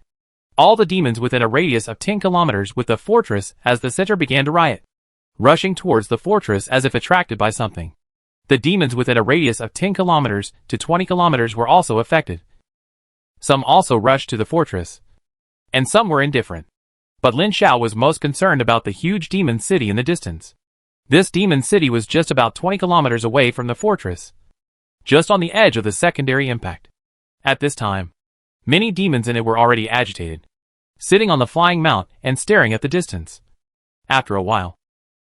all the demons within a radius of 10 kilometers with the fortress as the center began to riot, rushing towards the fortress as if attracted by something. The demons within a radius of 10 kilometers to 20 kilometers were also affected. Some also rushed to the fortress, and some were indifferent. But Lin Xiao was most concerned about the huge demon city in the distance. This demon city was just about 20 kilometers away from the fortress, just on the edge of the secondary impact. At this time, many demons in it were already agitated, sitting on the flying mount and staring at the distance. After a while,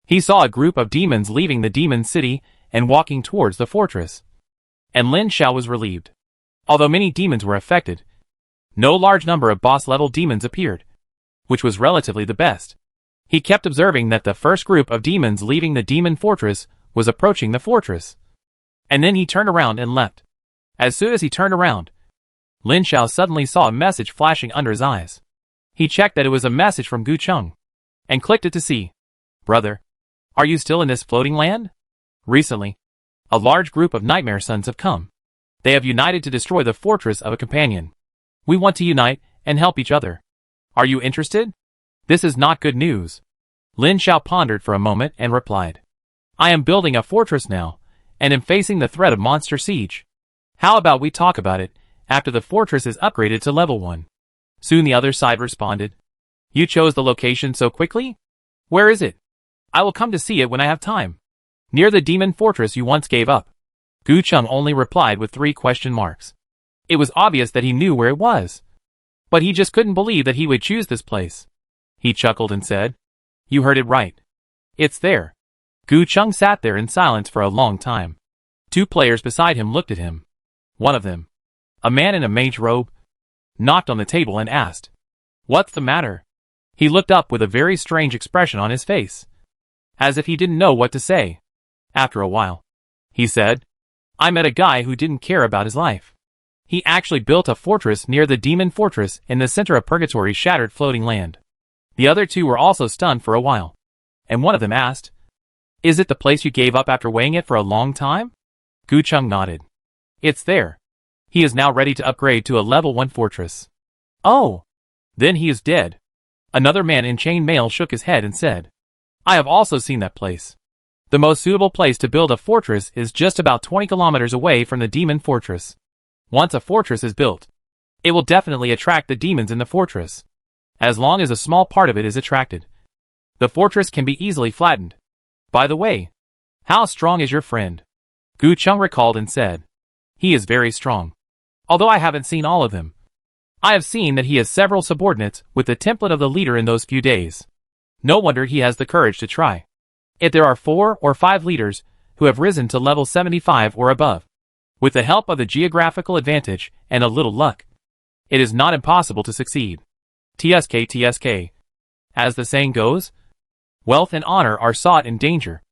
he saw a group of demons leaving the demon city and walking towards the fortress. and Lin Xiao was relieved. Although many demons were affected, no large number of boss-level demons appeared, which was relatively the best. He kept observing that the first group of demons leaving the demon fortress was approaching the fortress. And then he turned around and left. As soon as he turned around, Lin Xiao suddenly saw a message flashing under his eyes. He checked that it was a message from Gu Cheng, and clicked it to see. Brother, are you still in this floating land? Recently, a large group of Nightmare Sons have come. They have united to destroy the fortress of a companion. We want to unite and help each other. Are you interested? This is not good news. Lin Xiao pondered for a moment and replied. I am building a fortress now, and am facing the threat of monster siege. How about we talk about it after the fortress is upgraded to level 1? Soon the other side responded. You chose the location so quickly? Where is it? I will come to see it when I have time. Near the demon fortress you once gave up. Gu Cheng only replied with 3 question marks. It was obvious that he knew where it was. But he just couldn't believe that he would choose this place. He chuckled and said, You heard it right. It's there. Gu Cheng sat there in silence for a long time. 2 players beside him looked at him. One of them, a man in a mage robe, knocked on the table and asked, What's the matter? He looked up with a very strange expression on his face, as if he didn't know what to say. After a while, he said, I met a guy who didn't care about his life. He actually built a fortress near the demon fortress in the center of Purgatory's shattered floating land. The other 2 were also stunned for a while, and one of them asked, Is it the place you gave up after weighing it for a long time? Gu Cheng nodded. It's there. He is now ready to upgrade to a level 1 fortress. Oh! Then he is dead. Another man in chain mail shook his head and said, I have also seen that place. The most suitable place to build a fortress is just about 20 kilometers away from the demon fortress. Once a fortress is built, it will definitely attract the demons in the fortress. As long as a small part of it is attracted, the fortress can be easily flattened. By the way, how strong is your friend? Gu Cheng recalled and said, He is very strong. Although I haven't seen all of them, I have seen that he has several subordinates with the template of the leader in those few days. No wonder he has the courage to try. If there are 4 or 5 leaders who have risen to level 75 or above, with the help of the geographical advantage and a little luck, it is not impossible to succeed. TSK. As the saying goes, wealth and honor are sought in danger.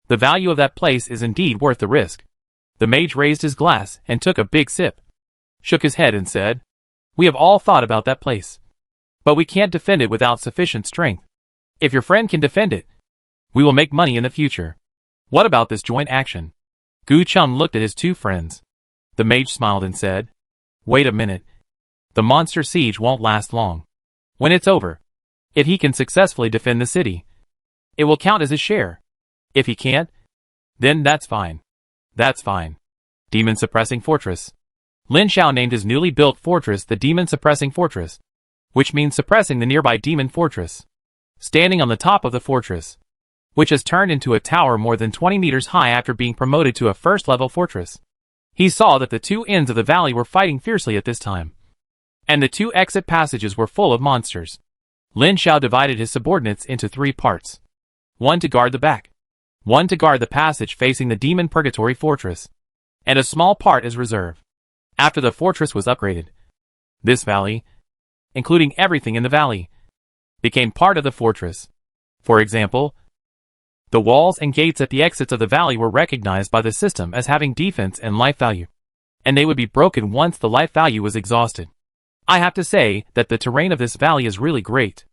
The value of that place is indeed worth the risk. The mage raised his glass and took a big sip, shook his head and said, We have all thought about that place. But we can't defend it without sufficient strength. If your friend can defend it, we will make money in the future. What about this joint action? Gu Cheng looked at his 2 friends. The mage smiled and said, Wait a minute. The monster siege won't last long. When it's over, if he can successfully defend the city, it will count as his share. If he can't, then that's fine. That's fine. Demon Suppressing Fortress. Lin Xiao named his newly built fortress the Demon Suppressing Fortress, which means suppressing the nearby demon fortress. Standing on the top of the fortress, which has turned into a tower more than 20 meters high after being promoted to a first-level fortress, he saw that the 2 ends of the valley were fighting fiercely at this time, and the 2 exit passages were full of monsters. Lin Xiao divided his subordinates into 3 parts. 1 to guard the back, 1 to guard the passage facing the demon purgatory fortress, and a small part as reserve. After the fortress was upgraded, this valley, including everything in the valley, became part of the fortress. For example, the walls and gates at the exits of the valley were recognized by the system as having defense and life value, and they would be broken once the life value was exhausted. I have to say that the terrain of this valley is really great.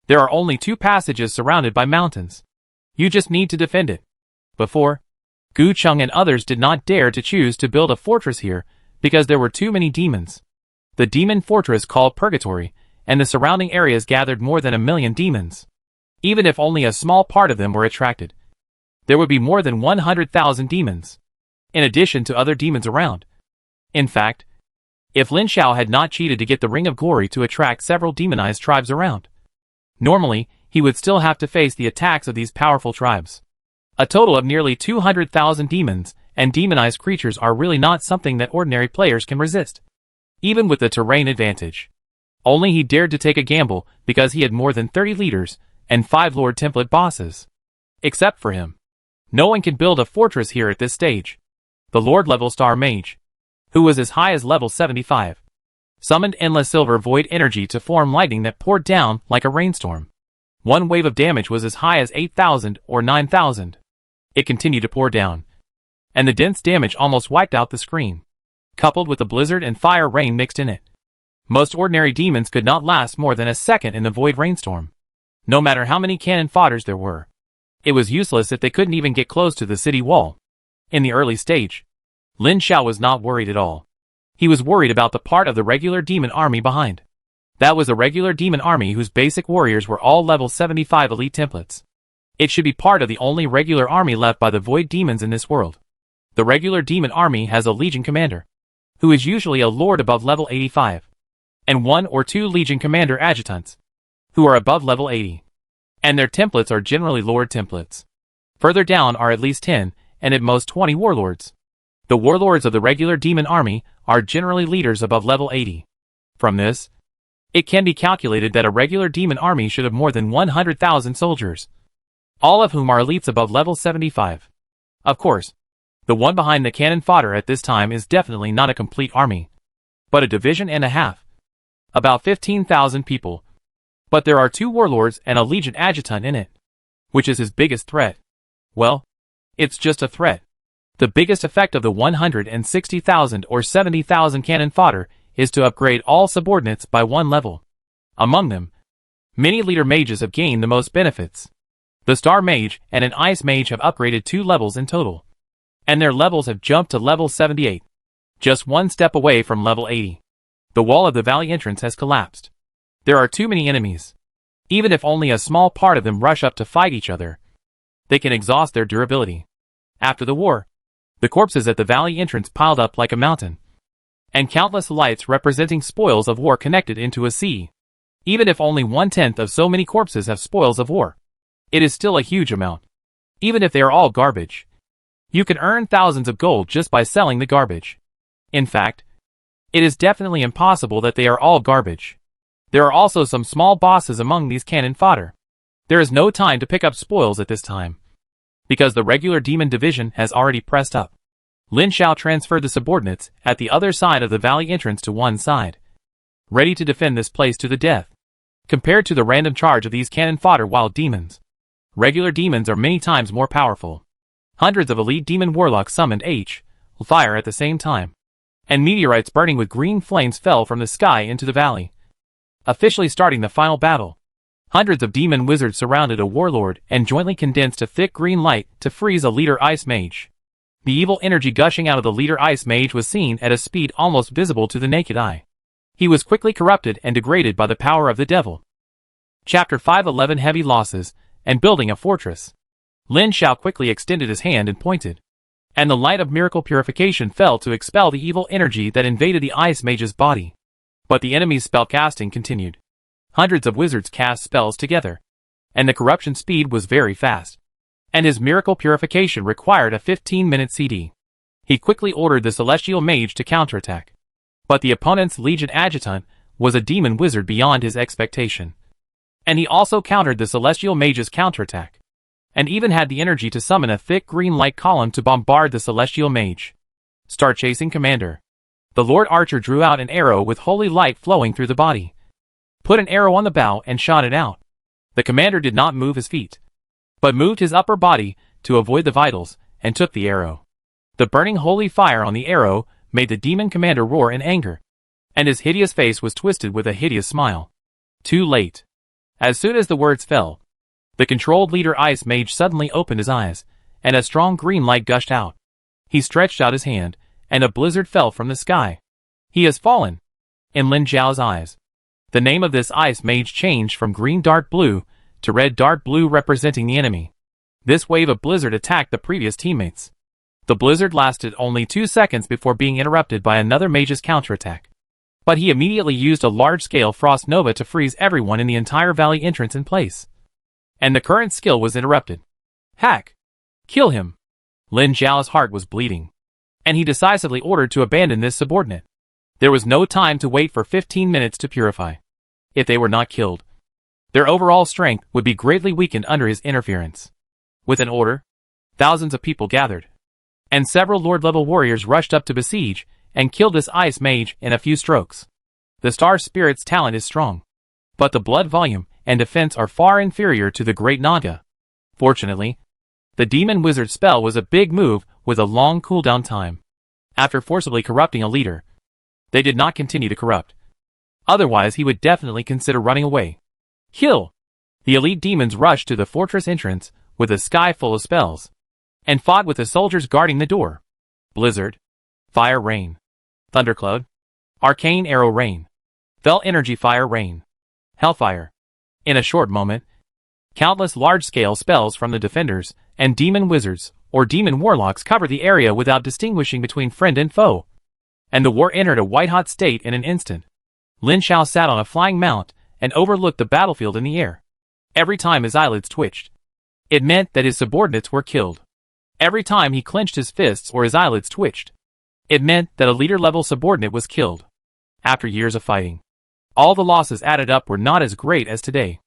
There are only 2 passages surrounded by mountains. You just need to defend it. Before, Gu Cheng and others did not dare to choose to build a fortress here because there were too many demons. The demon fortress called Purgatory, and the surrounding areas gathered more than 1 million demons. Even if only a small part of them were attracted, there would be more than 100,000 demons, in addition to other demons around. In fact, if Lin Xiao had not cheated to get the Ring of Glory to attract several demonized tribes around, normally he would still have to face the attacks of these powerful tribes. A total of nearly 200,000 demons and demonized creatures are really not something that ordinary players can resist, even with the terrain advantage. Only he dared to take a gamble because he had more than 30 leaders and 5 Lord Template bosses. Except for him, no one can build a fortress here at this stage. The Lord level Star Mage, who was as high as level 75, summoned endless silver void energy to form lightning that poured down like a rainstorm. One wave of damage was as high as 8,000 or 9,000. It continued to pour down, and the dense damage almost wiped out the screen, coupled with the blizzard and fire rain mixed in it. Most ordinary demons could not last more than a second in the void rainstorm, no matter how many cannon fodders there were. It was useless if they couldn't even get close to the city wall. In the early stage, Lin Xiao was not worried at all. He was worried about the part of the regular demon army behind. That was a regular demon army whose basic warriors were all level 75 elite templates. It should be part of the only regular army left by the void demons in this world. The regular demon army has a legion commander, who is usually a lord above level 85, and 1 or 2 legion commander adjutants, who are above level 80. And their templates are generally lord templates. Further down are at least 10, and at most 20 warlords. The warlords of the regular demon army are generally leaders above level 80. From this, it can be calculated that a regular demon army should have more than 100,000 soldiers, all of whom are elites above level 75. Of course, the one behind the cannon fodder at this time is definitely not a complete army, but a division and a half. About 15,000 people. But there are 2 warlords and a legion adjutant in it. Which is his biggest threat? Well, it's just a threat. The biggest effect of the 160,000 or 70,000 cannon fodder is to upgrade all subordinates by 1 level. Among them, many leader mages have gained the most benefits. The Star Mage and an Ice Mage have upgraded 2 levels in total, and their levels have jumped to level 78, just 1 step away from level 80. The wall of the valley entrance has collapsed. There are too many enemies. Even if only a small part of them rush up to fight each other, they can exhaust their durability. After the war, the corpses at the valley entrance piled up like a mountain, and countless lights representing spoils of war connected into a sea. Even if only 1/10 of so many corpses have spoils of war, it is still a huge amount. Even if they are all garbage, you can earn thousands of gold just by selling the garbage. In fact, it is definitely impossible that they are all garbage. There are also some small bosses among these cannon fodder. There is no time to pick up spoils at this time, because the regular demon division has already pressed up. Lin Xiao transferred the subordinates at the other side of the valley entrance to one side, ready to defend this place to the death. Compared to the random charge of these cannon fodder wild demons, regular demons are many times more powerful. Hundreds of elite demon warlocks summoned fire at the same time, and meteorites burning with green flames fell from the sky into the valley, officially starting the final battle. Hundreds of demon wizards surrounded a warlord and jointly condensed a thick green light to freeze a leader ice mage. The evil energy gushing out of the leader ice mage was seen at a speed almost visible to the naked eye. He was quickly corrupted and degraded by the power of the devil. Chapter 511 Heavy Losses and Building a Fortress. Lin Xiao quickly extended his hand and pointed, and the light of miracle purification fell to expel the evil energy that invaded the ice mage's body. But the enemy's spellcasting continued. Hundreds of wizards cast spells together, and the corruption speed was very fast. And his miracle purification required a 15-minute CD. He quickly ordered the celestial mage to counterattack. But the opponent's legion adjutant was a demon wizard beyond his expectation. And he also countered the celestial mage's counterattack, and even had the energy to summon a thick green light column to bombard the celestial mage. Star Chasing Commander. The Lord Archer drew out an arrow with holy light flowing through the body, put an arrow on the bow and shot it out. The commander did not move his feet, but moved his upper body to avoid the vitals, and took the arrow. The burning holy fire on the arrow made the demon commander roar in anger, and his hideous face was twisted with a hideous smile. Too late. As soon as the words fell, the controlled leader ice mage suddenly opened his eyes, and a strong green light gushed out. He stretched out his hand, and a blizzard fell from the sky. He has fallen. In Lin Xiao's eyes, the name of this ice mage changed from green dark blue to red dark blue, representing the enemy. This wave of blizzard attacked the previous teammates. The blizzard lasted only 2 seconds before being interrupted by another mage's counterattack. But he immediately used a large-scale frost nova to freeze everyone in the entire valley entrance in place. And the current skill was interrupted. Hack! Kill him! Lin Xiao's heart was bleeding, and he decisively ordered to abandon this subordinate. There was no time to wait for 15 minutes to purify. If they were not killed, their overall strength would be greatly weakened under his interference. With an order, thousands of people gathered, and several Lord-level warriors rushed up to besiege and killed this ice mage in a few strokes. The star spirit's talent is strong, but the blood volume and defense are far inferior to the Great Naga. Fortunately, the demon wizard spell was a big move with a long cooldown time. After forcibly corrupting a leader, they did not continue to corrupt. Otherwise he would definitely consider running away. Kill! The elite demons rushed to the fortress entrance with a sky full of spells, and fought with the soldiers guarding the door. Blizzard, Fire Rain, Thundercloud, Arcane Arrow Rain, Fell Energy Fire Rain, Hellfire. In a short moment, countless large-scale spells from the defenders and demon wizards or demon warlocks covered the area without distinguishing between friend and foe, and the war entered a white-hot state in an instant. Lin Xiao sat on a flying mount and overlooked the battlefield in the air. Every time his eyelids twitched, it meant that his subordinates were killed. Every time he clenched his fists or his eyelids twitched, it meant that a leader-level subordinate was killed. After years of fighting, all the losses added up were not as great as today.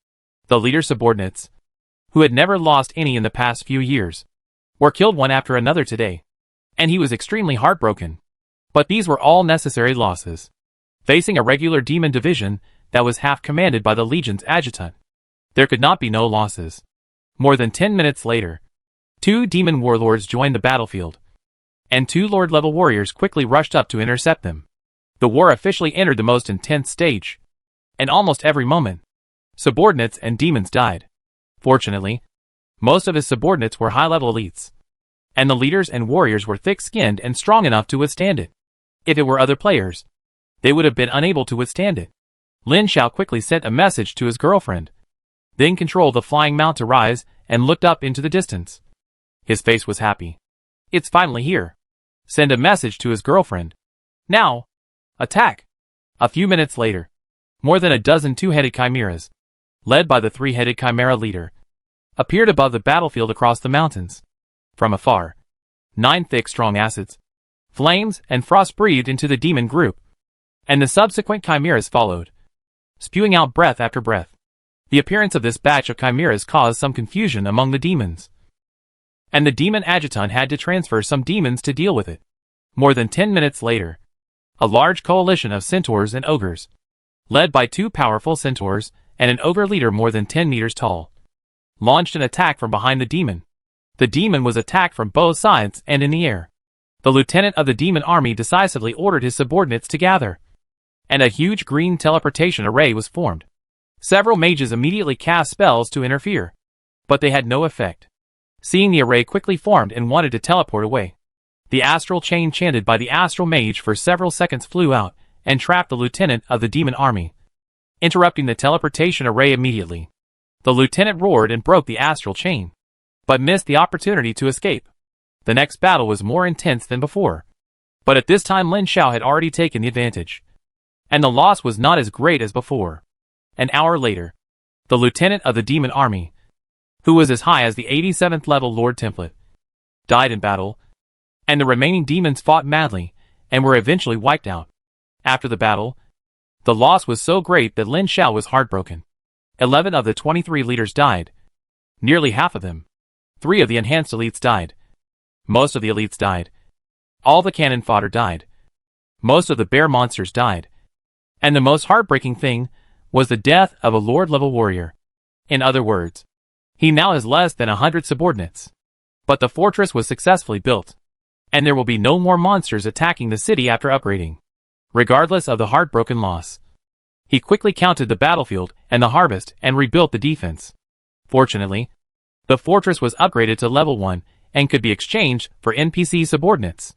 The leader subordinates, who had never lost any in the past few years, were killed one after another today, and he was extremely heartbroken. But these were all necessary losses. Facing a regular demon division that was half commanded by the Legion's adjutant, there could not be no losses. More than 10 minutes later, 2 demon warlords joined the battlefield, and 2 Lord-level warriors quickly rushed up to intercept them. The war officially entered the most intense stage, and almost every moment, subordinates and demons died. Fortunately, most of his subordinates were high-level elites, and the leaders and warriors were thick-skinned and strong enough to withstand it. If it were other players, they would have been unable to withstand it. Lin Xiao quickly sent a message to his girlfriend, then controlled the flying mount to rise and looked up into the distance. His face was happy. It's finally here. Send a message to his girlfriend. Now! Attack! A few minutes later, more than a dozen 2-headed chimeras, led by the 3-headed chimera leader, appeared above the battlefield across the mountains. From afar, 9 thick strong acids, flames and frost breathed into the demon group, and the subsequent chimeras followed, spewing out breath after breath. The appearance of this batch of chimeras caused some confusion among the demons, and the demon adjutant had to transfer some demons to deal with it. More than 10 minutes later, a large coalition of centaurs and ogres, led by 2 powerful centaurs and an ogre leader more than 10 meters tall, launched an attack from behind the demon. The demon was attacked from both sides and in the air. The lieutenant of the demon army decisively ordered his subordinates to gather, and a huge green teleportation array was formed. Several mages immediately cast spells to interfere, but they had no effect. Seeing the array quickly formed and wanted to teleport away, the astral chain chanted by the astral mage for several seconds flew out and trapped the lieutenant of the demon army, interrupting the teleportation array immediately. The lieutenant roared and broke the astral chain, but missed the opportunity to escape. The next battle was more intense than before, but at this time Lin Xiao had already taken the advantage, and the loss was not as great as before. An hour later, the lieutenant of the demon army, who was as high as the 87th level Lord Template, died in battle, and the remaining demons fought madly and were eventually wiped out. After the battle, the loss was so great that Lin Xiao was heartbroken. 11 of the 23 leaders died, nearly half of them. 3 of the enhanced elites died. Most of the elites died. All the cannon fodder died. Most of the bear monsters died. And the most heartbreaking thing was the death of a Lord-level warrior. In other words, he now has less than 100 subordinates. But the fortress was successfully built, and there will be no more monsters attacking the city after upgrading. Regardless of the heartbroken loss, he quickly counted the battlefield and the harvest and rebuilt the defense. Fortunately, the fortress was upgraded to level 1 and could be exchanged for NPC subordinates.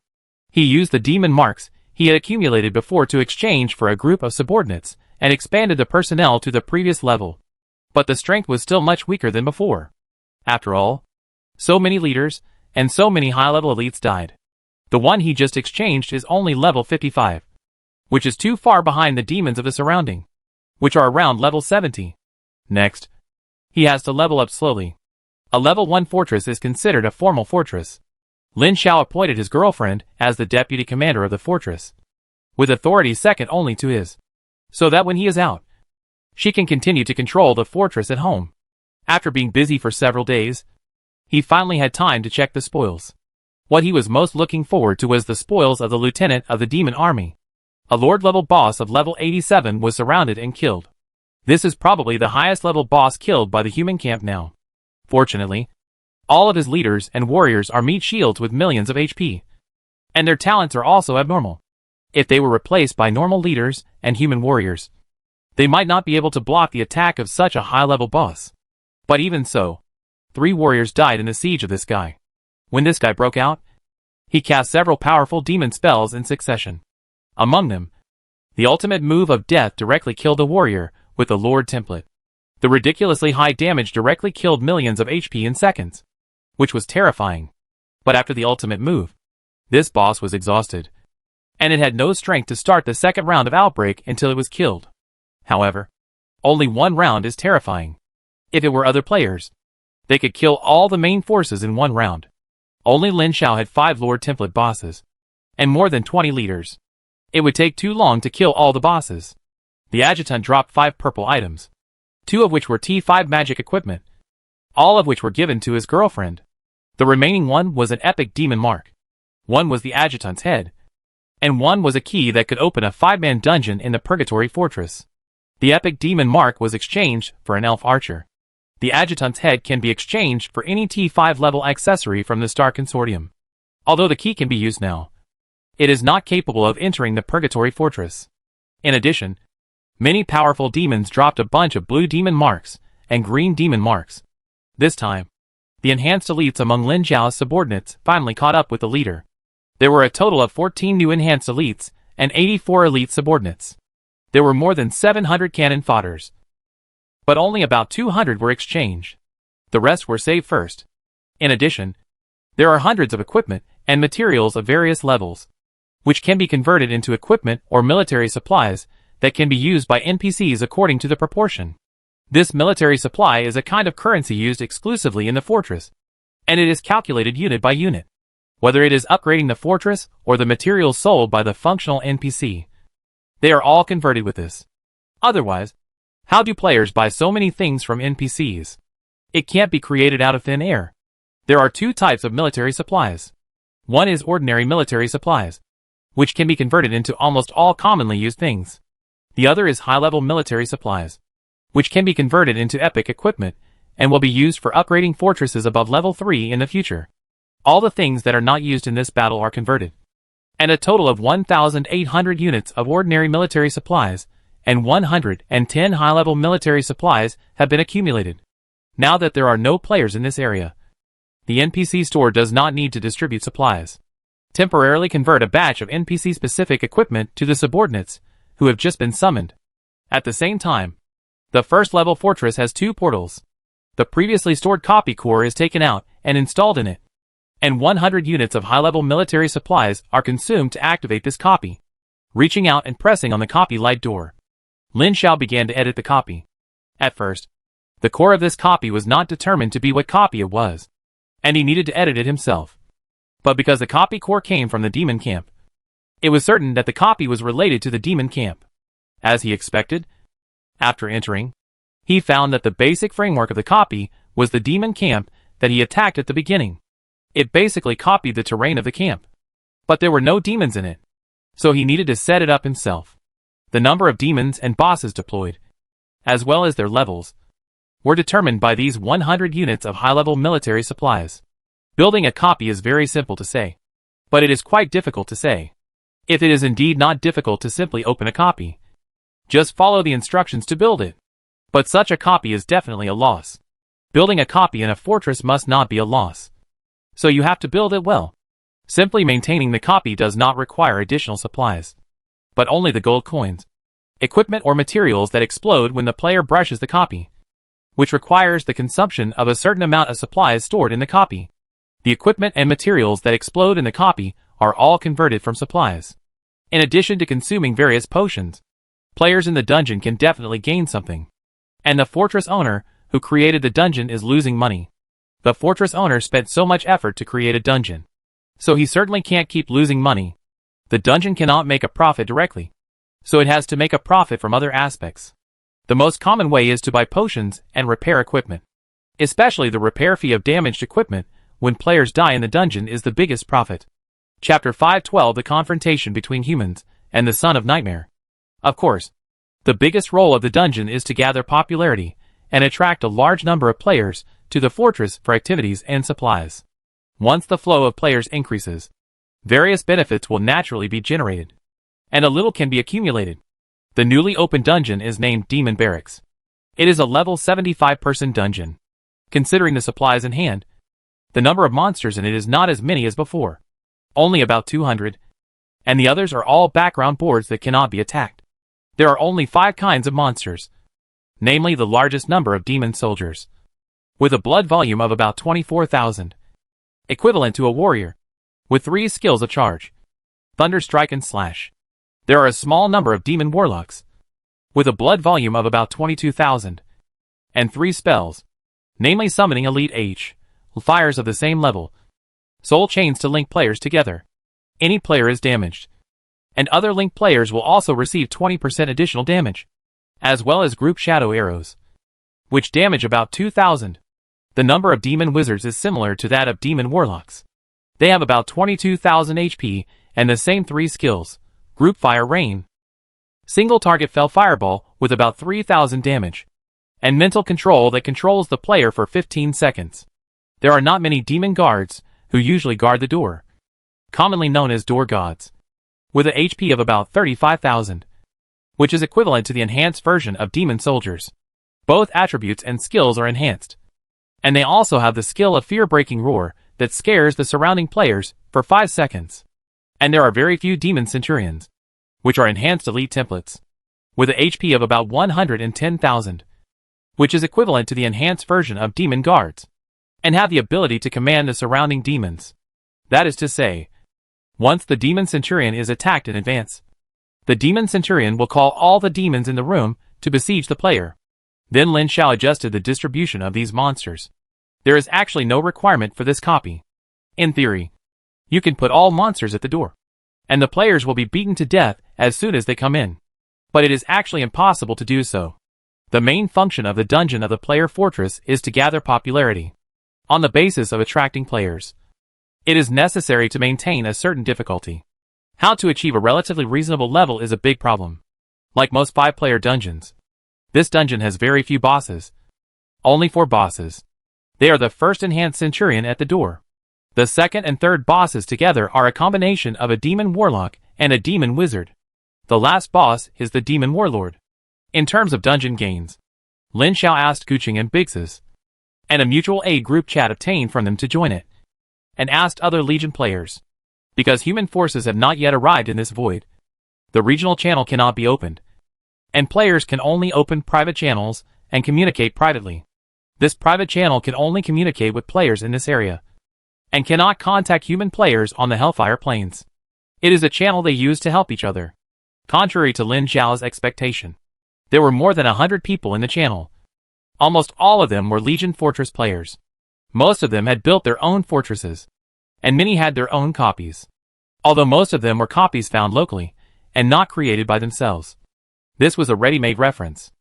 He used the demon marks he had accumulated before to exchange for a group of subordinates and expanded the personnel to the previous level. But the strength was still much weaker than before. After all, so many leaders and so many high-level elites died. The one he just exchanged is only level 55, which is too far behind the demons of the surrounding, which are around level 70. Next, he has to level up slowly. A level 1 fortress is considered a formal fortress. Lin Xiao appointed his girlfriend as the deputy commander of the fortress, with authority second only to his, so that when he is out, she can continue to control the fortress at home. After being busy for several days, he finally had time to check the spoils. What he was most looking forward to was the spoils of the lieutenant of the demon army. A lord-level boss of level 87 was surrounded and killed. This is probably the highest level boss killed by the human camp now. Fortunately, all of his leaders and warriors are meat shields with millions of HP. And their talents are also abnormal. If they were replaced by normal leaders and human warriors, they might not be able to block the attack of such a high-level boss. But even so, 3 warriors died in the siege of this guy. When this guy broke out, he cast several powerful demon spells in succession. Among them, the ultimate move of death directly killed a warrior with the Lord template. The ridiculously high damage directly killed millions of HP in seconds, which was terrifying. But after the ultimate move, this boss was exhausted, and it had no strength to start the second round of outbreak until it was killed. However, only one round is terrifying. If it were other players, they could kill all the main forces in one round. Only Lin Xiao had 5 Lord template bosses, and more than 20 leaders. It would take too long to kill all the bosses. The adjutant dropped 5 purple items, 2 of which were T5 magic equipment, all of which were given to his girlfriend. The remaining one was an epic demon mark. One was the adjutant's head, and one was a key that could open a 5-man dungeon in the Purgatory Fortress. The epic demon mark was exchanged for an elf archer. The adjutant's head can be exchanged for any T5 level accessory from the Star Consortium. Although the key can be used now, it is not capable of entering the Purgatory Fortress. In addition, many powerful demons dropped a bunch of blue demon marks and green demon marks. This time, the enhanced elites among Lin Xiao's subordinates finally caught up with the leader. There were a total of 14 new enhanced elites and 84 elite subordinates. There were more than 700 cannon fodders, but only about 200 were exchanged. The rest were saved first. In addition, there are hundreds of equipment and materials of various levels, which can be converted into equipment or military supplies that can be used by NPCs according to the proportion. This military supply is a kind of currency used exclusively in the fortress, and it is calculated unit by unit. Whether it is upgrading the fortress or the materials sold by the functional NPC, they are all converted with this. Otherwise, how do players buy so many things from NPCs? It can't be created out of thin air. There are 2 types of military supplies. One is ordinary military supplies, which can be converted into almost all commonly used things. The other is high-level military supplies, which can be converted into epic equipment and will be used for upgrading fortresses above level 3 in the future. All the things that are not used in this battle are converted. And a total of 1,800 units of ordinary military supplies and 110 high-level military supplies have been accumulated. Now that there are no players in this area, the NPC store does not need to distribute supplies. Temporarily convert a batch of NPC-specific equipment to the subordinates who have just been summoned. At the same time, the first-level fortress has 2 portals. The previously stored copy core is taken out and installed in it, and 100 units of high-level military supplies are consumed to activate this copy. Reaching out and pressing on the copy light door, Lin Xiao began to edit the copy. At first, the core of this copy was not determined to be what copy it was, and he needed to edit it himself. But because the copy core came from the demon camp, it was certain that the copy was related to the demon camp. As he expected, after entering, he found that the basic framework of the copy was the demon camp that he attacked at the beginning. It basically copied the terrain of the camp, but there were no demons in it, so he needed to set it up himself. The number of demons and bosses deployed, as well as their levels, were determined by these 100 units of high-level military supplies. Building a copy is very simple to say, but it is quite difficult to say. If it is indeed not difficult to simply open a copy, just follow the instructions to build it. But such a copy is definitely a loss. Building a copy in a fortress must not be a loss, so you have to build it well. Simply maintaining the copy does not require additional supplies, but only the gold coins, equipment or materials that explode when the player brushes the copy, which requires the consumption of a certain amount of supplies stored in the copy. The equipment and materials that explode in the copy are all converted from supplies. In addition to consuming various potions, players in the dungeon can definitely gain something. And the fortress owner who created the dungeon is losing money. The fortress owner spent so much effort to create a dungeon, so he certainly can't keep losing money. The dungeon cannot make a profit directly, so it has to make a profit from other aspects. The most common way is to buy potions and repair equipment. Especially the repair fee of damaged equipment when players die in the dungeon is the biggest profit. Chapter 512 The Confrontation Between Humans and the Son of Nightmare. Of course, the biggest role of the dungeon is to gather popularity and attract a large number of players to the fortress for activities and supplies. Once the flow of players increases, various benefits will naturally be generated, and a little can be accumulated. The newly opened dungeon is named Demon Barracks. It is a level 75-person dungeon. Considering the supplies in hand, the number of monsters in it is not as many as before, only about 200, and the others are all background boards that cannot be attacked. There are only 5 kinds of monsters, namely the largest number of demon soldiers, with a blood volume of about 24,000, equivalent to a warrior, with 3 skills of charge, Thunder, Strike and Slash. There are a small number of demon warlocks, with a blood volume of about 22,000, and 3 spells, namely Summoning Elite H, fires of the same level, Soul Chains to link players together. Any player is damaged, and other linked players will also receive 20% additional damage, as well as Group Shadow Arrows, which damage about 2,000. The number of Demon Wizards is similar to that of Demon Warlocks. They have about 22,000 HP and the same 3 skills, Group Fire Rain, Single Target Fell Fireball with about 3,000 damage, and Mental Control that controls the player for 15 seconds. There are not many Demon Guards, who usually guard the door, commonly known as Door Gods, with a HP of about 35,000, which is equivalent to the enhanced version of Demon Soldiers. Both attributes and skills are enhanced, and they also have the skill of Fear-Breaking Roar that scares the surrounding players for 5 seconds. And there are very few Demon Centurions, which are enhanced elite templates, with a HP of about 110,000, which is equivalent to the enhanced version of Demon Guards, and have the ability to command the surrounding demons. That is to say, once the Demon Centurion is attacked in advance, the Demon Centurion will call all the demons in the room to besiege the player. Then Lin Xiao adjusted the distribution of these monsters. There is actually no requirement for this copy. In theory, you can put all monsters at the door, and the players will be beaten to death as soon as they come in. But it is actually impossible to do so. The main function of the dungeon of the player fortress is to gather popularity, on the basis of attracting players. It is necessary to maintain a certain difficulty. How to achieve a relatively reasonable level is a big problem. Like most 5-player dungeons, this dungeon has very few bosses. Only 4 bosses. They are the first enhanced Centurion at the door. The second and third bosses together are a combination of a Demon Warlock and a Demon Wizard. The last boss is the Demon Warlord. In terms of dungeon gains, Lin Xiao asked Guqing and Bigsis, and a mutual aid group chat obtained from them to join it, and asked other Legion players. Because human forces have not yet arrived in this void, the regional channel cannot be opened, and players can only open private channels and communicate privately. This private channel can only communicate with players in this area, and cannot contact human players on the Hellfire Plains. It is a channel they use to help each other. Contrary to Lin Xiao's expectation, there were more than 100 people in the channel. Almost all of them were Legion Fortress players. Most of them had built their own fortresses, and many had their own copies, although most of them were copies found locally, and not created by themselves. This was a ready-made reference.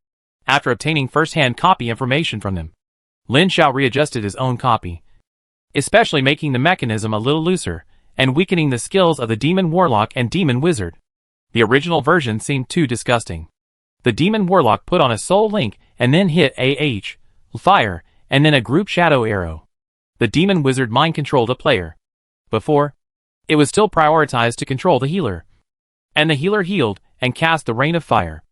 After obtaining first-hand copy information from them, Lin Xiao readjusted his own copy, especially making the mechanism a little looser, and weakening the skills of the Demon Warlock and Demon Wizard. The original version seemed too disgusting. The Demon Warlock put on a Soul Link and then hit AH, Fire, and then a Group Shadow Arrow. The Demon Wizard mind-controlled a player. Before, it was still prioritized to control the healer, and the healer healed and cast the Rain of Fire.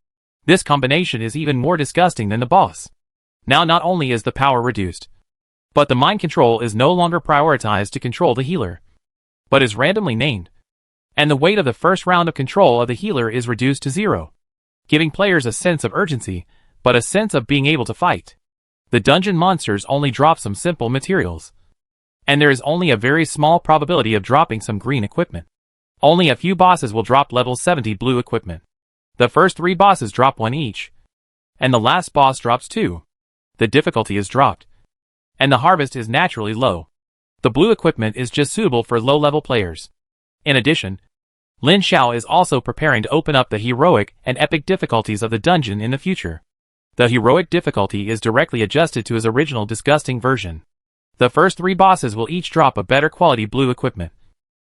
This combination is even more disgusting than the boss. Now not only is the power reduced, but the mind control is no longer prioritized to control the healer, but is randomly named, and the weight of the first round of control of the healer is reduced to 0, giving players a sense of urgency, but a sense of being able to fight. The dungeon monsters only drop some simple materials, and there is only a very small probability of dropping some green equipment. Only a few bosses will drop level 70 blue equipment. The first 3 bosses drop 1 each, and the last boss drops 2. The difficulty is dropped, and the harvest is naturally low. The blue equipment is just suitable for low-level players. In addition, Lin Xiao is also preparing to open up the heroic and epic difficulties of the dungeon in the future. The heroic difficulty is directly adjusted to his original disgusting version. The first 3 bosses will each drop a better quality blue equipment.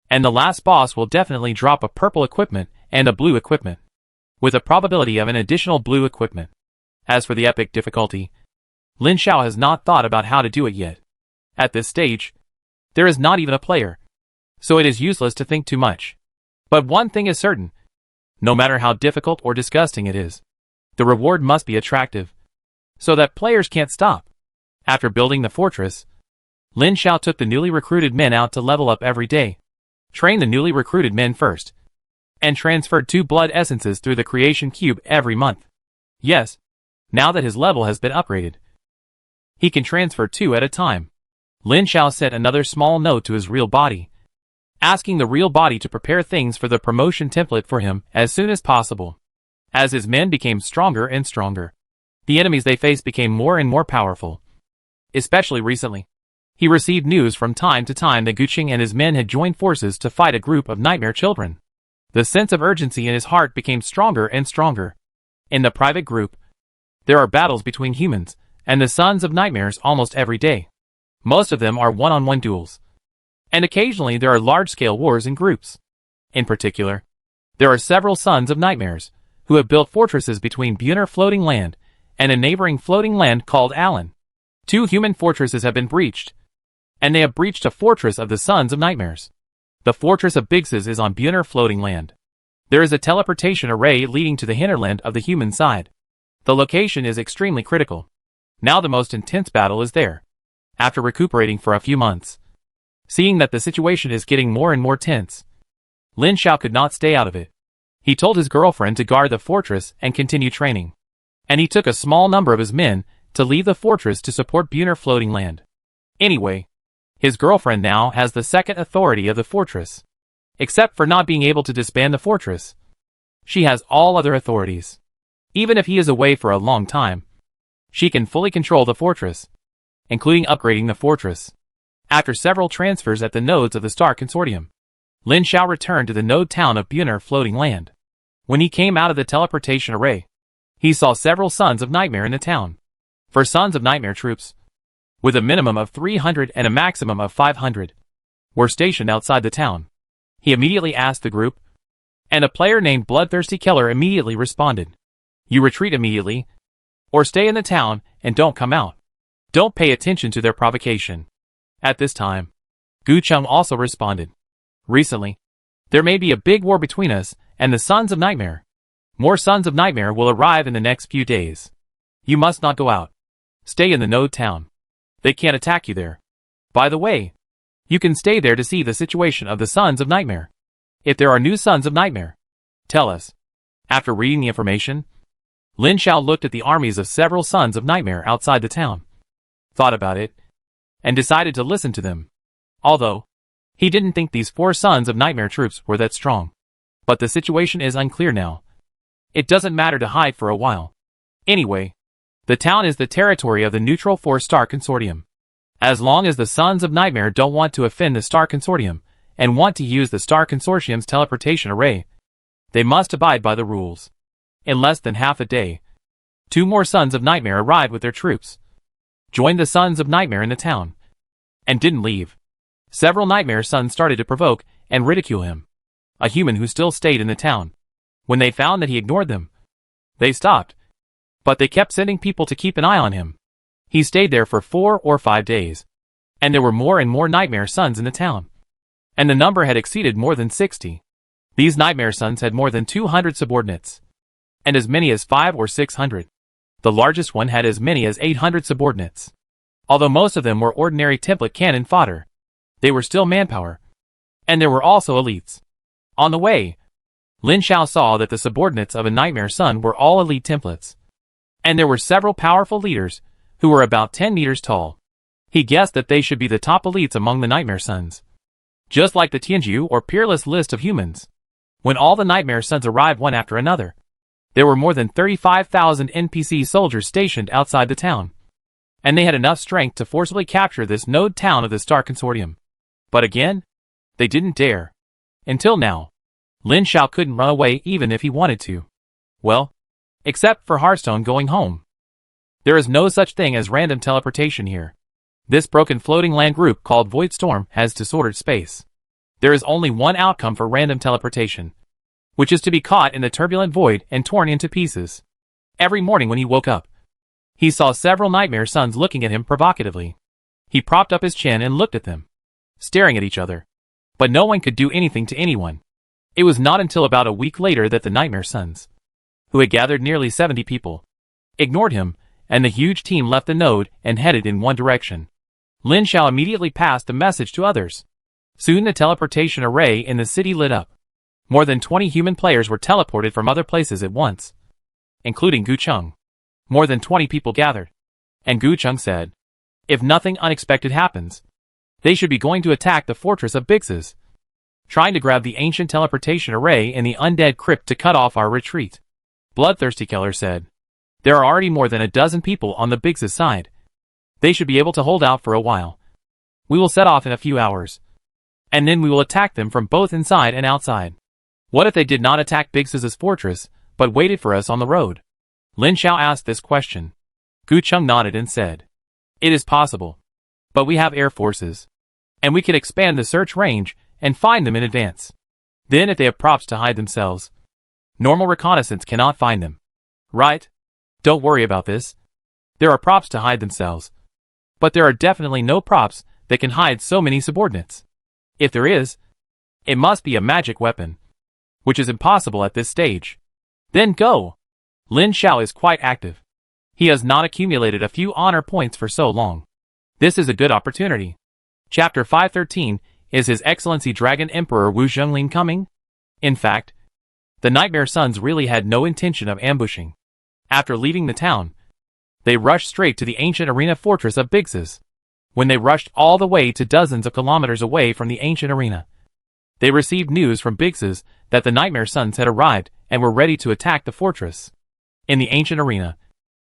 And the last boss will definitely drop a purple equipment and a blue equipment, with a probability of an additional blue equipment. As for the epic difficulty, Lin Xiao has not thought about how to do it yet. At this stage, there is not even a player, so it is useless to think too much. But one thing is certain, no matter how difficult or disgusting it is, the reward must be attractive, so that players can't stop. After building the fortress, Lin Xiao took the newly recruited men out to level up every day, trained the newly recruited men first, and transferred 2 blood essences through the creation cube every month. Yes, now that his level has been upgraded, he can transfer 2 at a time. Lin Xiao sent another small note to his real body, asking the real body to prepare things for the promotion template for him as soon as possible. As his men became stronger and stronger, the enemies they faced became more and more powerful. Especially recently, he received news from time to time that Guqing and his men had joined forces to fight a group of nightmare children. The sense of urgency in his heart became stronger and stronger. In the private group, there are battles between humans and the sons of nightmares almost every day. Most of them are one-on-one duels, and occasionally there are large-scale wars in groups. In particular, there are several sons of nightmares who have built fortresses between Buner floating land and a neighboring floating land called Allen. 2 human fortresses have been breached, and they have breached a fortress of the sons of nightmares. The fortress of Bigses is on Buner floating land. There is a teleportation array leading to the hinterland of the human side. The location is extremely critical. Now the most intense battle is there. After recuperating for a few months, seeing that the situation is getting more and more tense, Lin Xiao could not stay out of it. He told his girlfriend to guard the fortress and continue training. And he took a small number of his men to leave the fortress to support Buner floating land. Anyway, his girlfriend now has the second authority of the fortress. Except for not being able to disband the fortress, she has all other authorities. Even if he is away for a long time, she can fully control the fortress, including upgrading the fortress. After several transfers at the nodes of the Star Consortium, Lin Xiao returned to the node town of Buner floating land. When he came out of the teleportation array, he saw several Sons of Nightmare in the town. For Sons of Nightmare troops, with a minimum of 300 and a maximum of 500, were stationed outside the town. He immediately asked the group, and a player named Bloodthirsty Killer immediately responded, "You retreat immediately, or stay in the town and don't come out. Don't pay attention to their provocation." At this time, Gu Chung also responded, "Recently, there may be a big war between us and the Sons of Nightmare. More Sons of Nightmare will arrive in the next few days. You must not go out. Stay in the node town. They can't attack you there. By the way, you can stay there to see the situation of the Sons of Nightmare. If there are new Sons of Nightmare, tell us." After reading the information, Lin Xiao looked at the armies of several Sons of Nightmare outside the town, thought about it, and decided to listen to them. Although, he didn't think these 4 Sons of Nightmare troops were that strong. But the situation is unclear now. It doesn't matter to hide for a while. Anyway, the town is the territory of the neutral 4-star consortium. As long as the Sons of Nightmare don't want to offend the Star Consortium and want to use the Star Consortium's teleportation array, they must abide by the rules. In less than half a day, 2 more Sons of Nightmare arrived with their troops, joined the Sons of Nightmare in the town, and didn't leave. Several Nightmare Sons started to provoke and ridicule him, a human who still stayed in the town. When they found that he ignored them, they stopped, but they kept sending people to keep an eye on him. He stayed there for 4 or 5 days, and there were more and more Nightmare Sons in the town, and the number had exceeded more than 60. These Nightmare Sons had more than 200 subordinates, and as many as 500 or 600. The largest one had as many as 800 subordinates. Although most of them were ordinary template cannon fodder, they were still manpower, and there were also elites. On the way, Lin Xiao saw that the subordinates of a Nightmare Son were all elite templates, and there were several powerful leaders who were about 10 meters tall. He guessed that they should be the top elites among the Nightmare Sons, just like the Tianju or peerless list of humans. When all the Nightmare Sons arrived one after another, there were more than 35,000 NPC soldiers stationed outside the town, and they had enough strength to forcibly capture this node town of the Star Consortium. But again, they didn't dare. Until now, Lin Xiao couldn't run away even if he wanted to. Well, except for Hearthstone going home. There is no such thing as random teleportation here. This broken floating land group called Void Storm has disordered space. There is only one outcome for random teleportation, which is to be caught in the turbulent void and torn into pieces. Every morning when he woke up, he saw several nightmare sons looking at him provocatively. He propped up his chin and looked at them, staring at each other. But no one could do anything to anyone. It was not until about a week later that the nightmare sons, who had gathered nearly 70 people, ignored him, and the huge team left the node and headed in one direction. Lin Xiao immediately passed the message to others. Soon the teleportation array in the city lit up. More than 20 human players were teleported from other places at once, including Gu Cheng. More than 20 people gathered, and Gu Cheng said, if nothing unexpected happens, they should be going to attack the fortress of Bix's, trying to grab the ancient teleportation array in the undead crypt to cut off our retreat. Bloodthirsty Keller said, there are already more than a dozen people on the Bix's side. They should be able to hold out for a while. We will set off in a few hours, and then we will attack them from both inside and outside. What if they did not attack Bix's fortress, but waited for us on the road? Lin Xiao asked this question. Gu Cheng nodded and said, it is possible. But we have air forces, and we can expand the search range and find them in advance. Then if they have props to hide themselves, normal reconnaissance cannot find them. Right? Don't worry about this. There are props to hide themselves. But there are definitely no props that can hide so many subordinates. If there is, it must be a magic weapon, which is impossible at this stage. Then go! Lin Xiao is quite active. He has not accumulated a few honor points for so long. This is a good opportunity. Chapter 513, is His Excellency Dragon Emperor Wu Zhenglin coming? In fact, the Nightmare Sons really had no intention of ambushing. After leaving the town, they rushed straight to the ancient arena fortress of Bix's. When they rushed all the way to dozens of kilometers away from the ancient arena, they received news from Bix's that the Nightmare Sons had arrived and were ready to attack the fortress. In the ancient arena,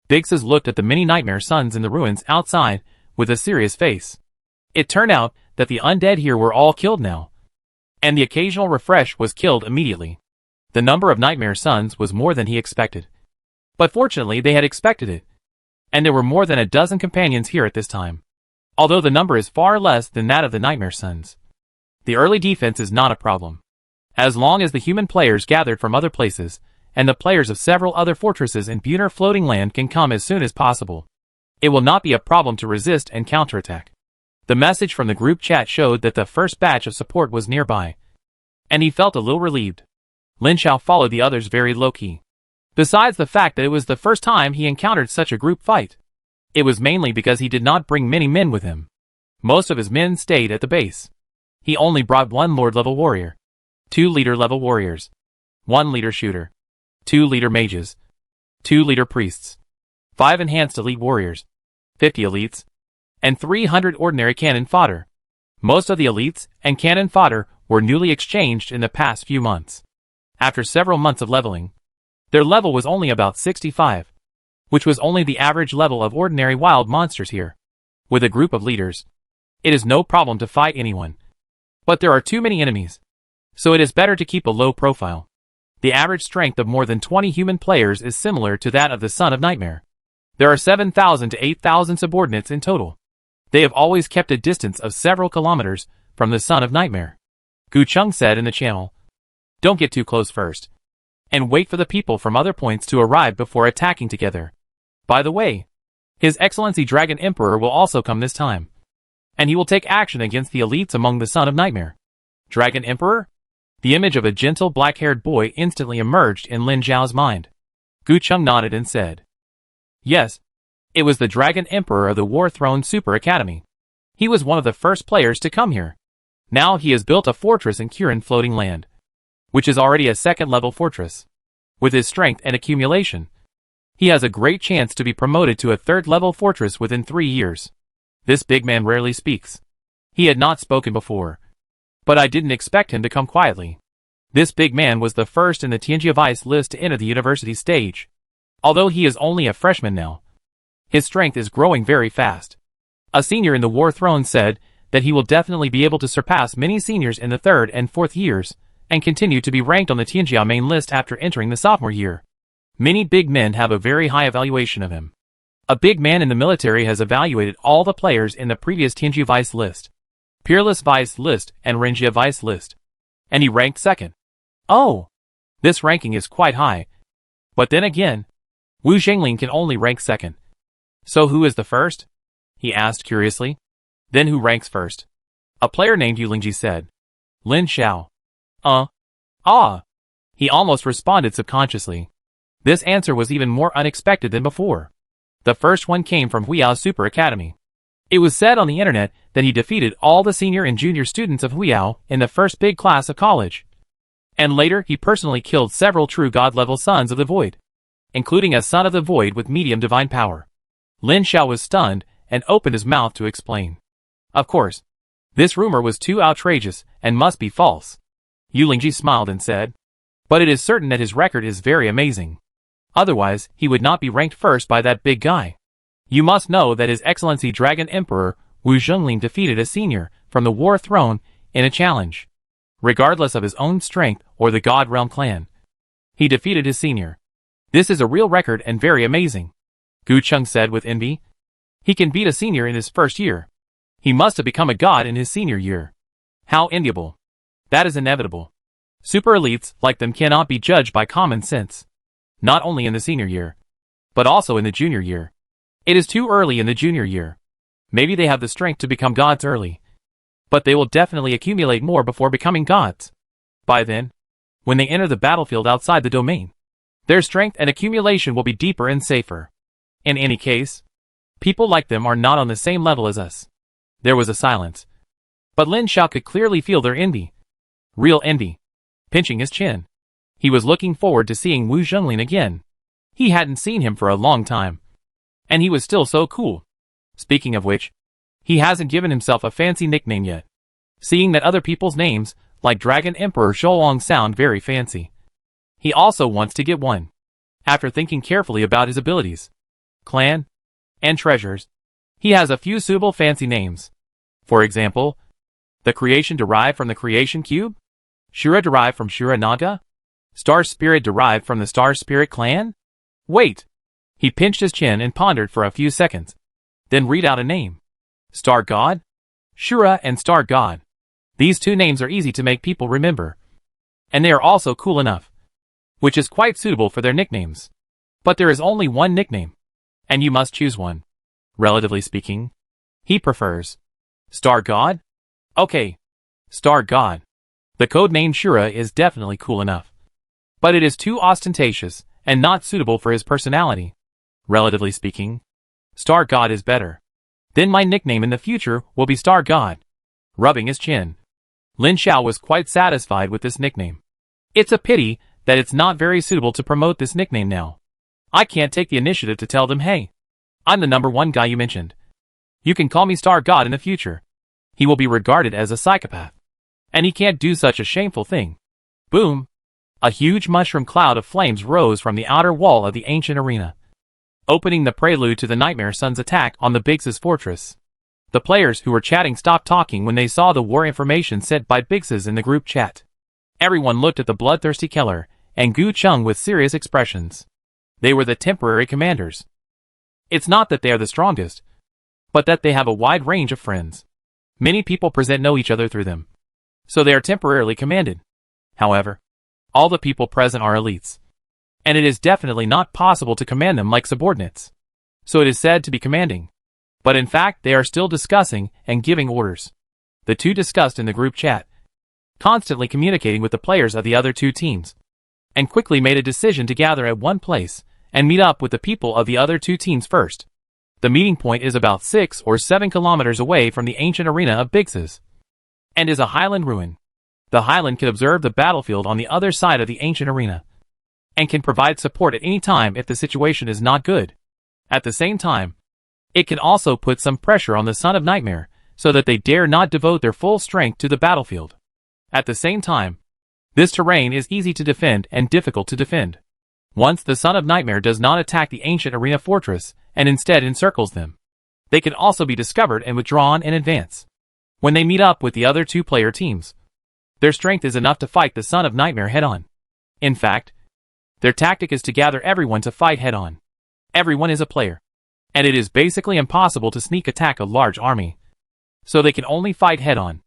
Bix's looked at the many Nightmare Sons in the ruins outside with a serious face. It turned out that the undead here were all killed now, and the occasional refresh was killed immediately. The number of Nightmare Sons was more than he expected. But fortunately they had expected it, and there were more than a dozen companions here at this time. Although the number is far less than that of the Nightmare Sons, the early defense is not a problem. As long as the human players gathered from other places, and the players of several other fortresses in Buner Floating Land can come as soon as possible, it will not be a problem to resist and counterattack. The message from the group chat showed that the first batch of support was nearby, and he felt a little relieved. Lin Xiao followed the others very low-key. Besides the fact that it was the first time he encountered such a group fight, it was mainly because he did not bring many men with him. Most of his men stayed at the base. He only brought 1 Lord-level warrior, 2 leader-level warriors, 1 leader shooter, 2 leader mages, 2 leader priests, 5 enhanced elite warriors, 50 elites, and 300 ordinary cannon fodder. Most of the elites and cannon fodder were newly exchanged in the past few months. After several months of leveling, their level was only about 65, which was only the average level of ordinary wild monsters here. With a group of leaders, it is no problem to fight anyone. But there are too many enemies, so it is better to keep a low profile. The average strength of more than 20 human players is similar to that of the Son of Nightmare. There are 7,000 to 8,000 subordinates in total. They have always kept a distance of several kilometers from the Son of Nightmare. Gu Cheng said in the channel, don't get too close first, and wait for the people from other points to arrive before attacking together. By the way, His Excellency Dragon Emperor will also come this time, and he will take action against the elites among the Son of Nightmare. Dragon Emperor? The image of a gentle black-haired boy instantly emerged in Lin Xiao's mind. Gu Cheng nodded and said, yes, it was the Dragon Emperor of the War Throne Super Academy. He was one of the first players to come here. Now he has built a fortress in Buner Floating Land, which is already a 2nd-level fortress. With his strength and accumulation, he has a great chance to be promoted to a 3rd-level fortress within 3 years. This big man rarely speaks. He had not spoken before, but I didn't expect him to come quietly. This big man was the first in the Tianjia Vice list to enter the university stage. Although he is only a freshman now, his strength is growing very fast. A senior in the War Throne said that he will definitely be able to surpass many seniors in the 3rd and 4th years, and continue to be ranked on the Tianjia main list after entering the sophomore year. Many big men have a very high evaluation of him. A big man in the military has evaluated all the players in the previous Tianju Vice list, Peerless Vice list, and Renjia Vice list, and he ranked second. Oh! This ranking is quite high. But then again, Wu Zhengling can only rank second. So who is the first? He asked curiously. Then who ranks first? A player named Yu Lingji said. Lin Xiao. He almost responded subconsciously. This answer was even more unexpected than before. The first one came from Huiao Super Academy. It was said on the internet that he defeated all the senior and junior students of Huiao in the first big class of college. And later he personally killed several true god-level sons of the Void, including a son of the Void with medium divine power. Lin Xiao was stunned and opened his mouth to explain. Of course, this rumor was too outrageous and must be false. Yu Lingji smiled and said, but it is certain that his record is very amazing. Otherwise, he would not be ranked first by that big guy. You must know that His Excellency Dragon Emperor Wu Zhengling defeated a senior from the War Throne in a challenge. Regardless of his own strength or the God Realm clan, he defeated his senior. This is a real record and very amazing, Gu Cheng said with envy. He can beat a senior in his first year. He must have become a god in his senior year. How enviable. That is inevitable. Super elites like them cannot be judged by common sense. Not only in the senior year, but also in the junior year. It is too early in the junior year. Maybe they have the strength to become gods early, but they will definitely accumulate more before becoming gods. By then, when they enter the battlefield outside the domain, their strength and accumulation will be deeper and safer. In any case, people like them are not on the same level as us. There was a silence, but Lin Xiao could clearly feel their envy. Real envy. Pinching his chin, he was looking forward to seeing Wu Zhengling again. He hadn't seen him for a long time, and he was still so cool. Speaking of which, he hasn't given himself a fancy nickname yet. Seeing that other people's names, like Dragon Emperor Shoulong, sound very fancy, he also wants to get one. After thinking carefully about his abilities, clan, and treasures, he has a few suitable fancy names. For example, the Creation derived from the Creation Cube, Shura derived from Shura Naga, Star Spirit derived from the Star Spirit clan? Wait! He pinched his chin and pondered for a few seconds, then read out a name. Star God? Shura and Star God. These two names are easy to make people remember. And they are also cool enough, which is quite suitable for their nicknames. But there is only one nickname, and you must choose one. Relatively speaking, he prefers Star God? Okay, Star God. The codename Shura is definitely cool enough, but it is too ostentatious and not suitable for his personality. Relatively speaking, Star God is better. Then my nickname in the future will be Star God. Rubbing his chin, Lin Xiao was quite satisfied with this nickname. It's a pity that it's not very suitable to promote this nickname now. I can't take the initiative to tell them, hey, I'm the #1 guy you mentioned. You can call me Star God in the future. He will be regarded as a psychopath, and he can't do such a shameful thing. Boom! A huge mushroom cloud of flames rose from the outer wall of the ancient arena, opening the prelude to the Nightmare Sun's attack on the Biggs' fortress. The players who were chatting stopped talking when they saw the war information sent by Biggs in the group chat. Everyone looked at the bloodthirsty Keller and Gu Cheng with serious expressions. They were the temporary commanders. It's not that they are the strongest, but that they have a wide range of friends. Many people present know each other through them, so they are temporarily commanded. However, all the people present are elites, and it is definitely not possible to command them like subordinates. So it is said to be commanding, but in fact they are still discussing and giving orders. The two discussed in the group chat, constantly communicating with the players of the other two teams, and quickly made a decision to gather at one place and meet up with the people of the other two teams first. The meeting point is about 6 or 7 kilometers away from the ancient arena of Biggs, and is a highland ruin. The highland can observe the battlefield on the other side of the ancient arena, and can provide support at any time if the situation is not good. At the same time, it can also put some pressure on the Son of Nightmare, so that they dare not devote their full strength to the battlefield. At the same time, this terrain is easy to defend and difficult to defend. Once the Son of Nightmare does not attack the ancient arena fortress, and instead encircles them, they can also be discovered and withdrawn in advance. When they meet up with the other two player teams, their strength is enough to fight the Son of Nightmare head-on. In fact, their tactic is to gather everyone to fight head-on. Everyone is a player, and it is basically impossible to sneak attack a large army. So they can only fight head-on.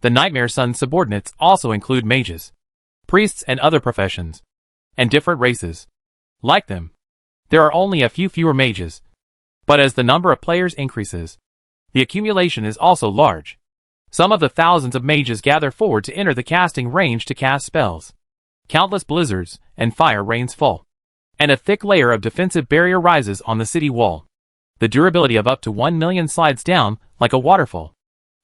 The Nightmare Sun's subordinates also include mages, priests and other professions, and different races. Like them, there are only a few fewer mages, but as the number of players increases, the accumulation is also large. Some of the thousands of mages gather forward to enter the casting range to cast spells. Countless blizzards and fire rains fall, and a thick layer of defensive barrier rises on the city wall. The durability of up to 1 million slides down like a waterfall,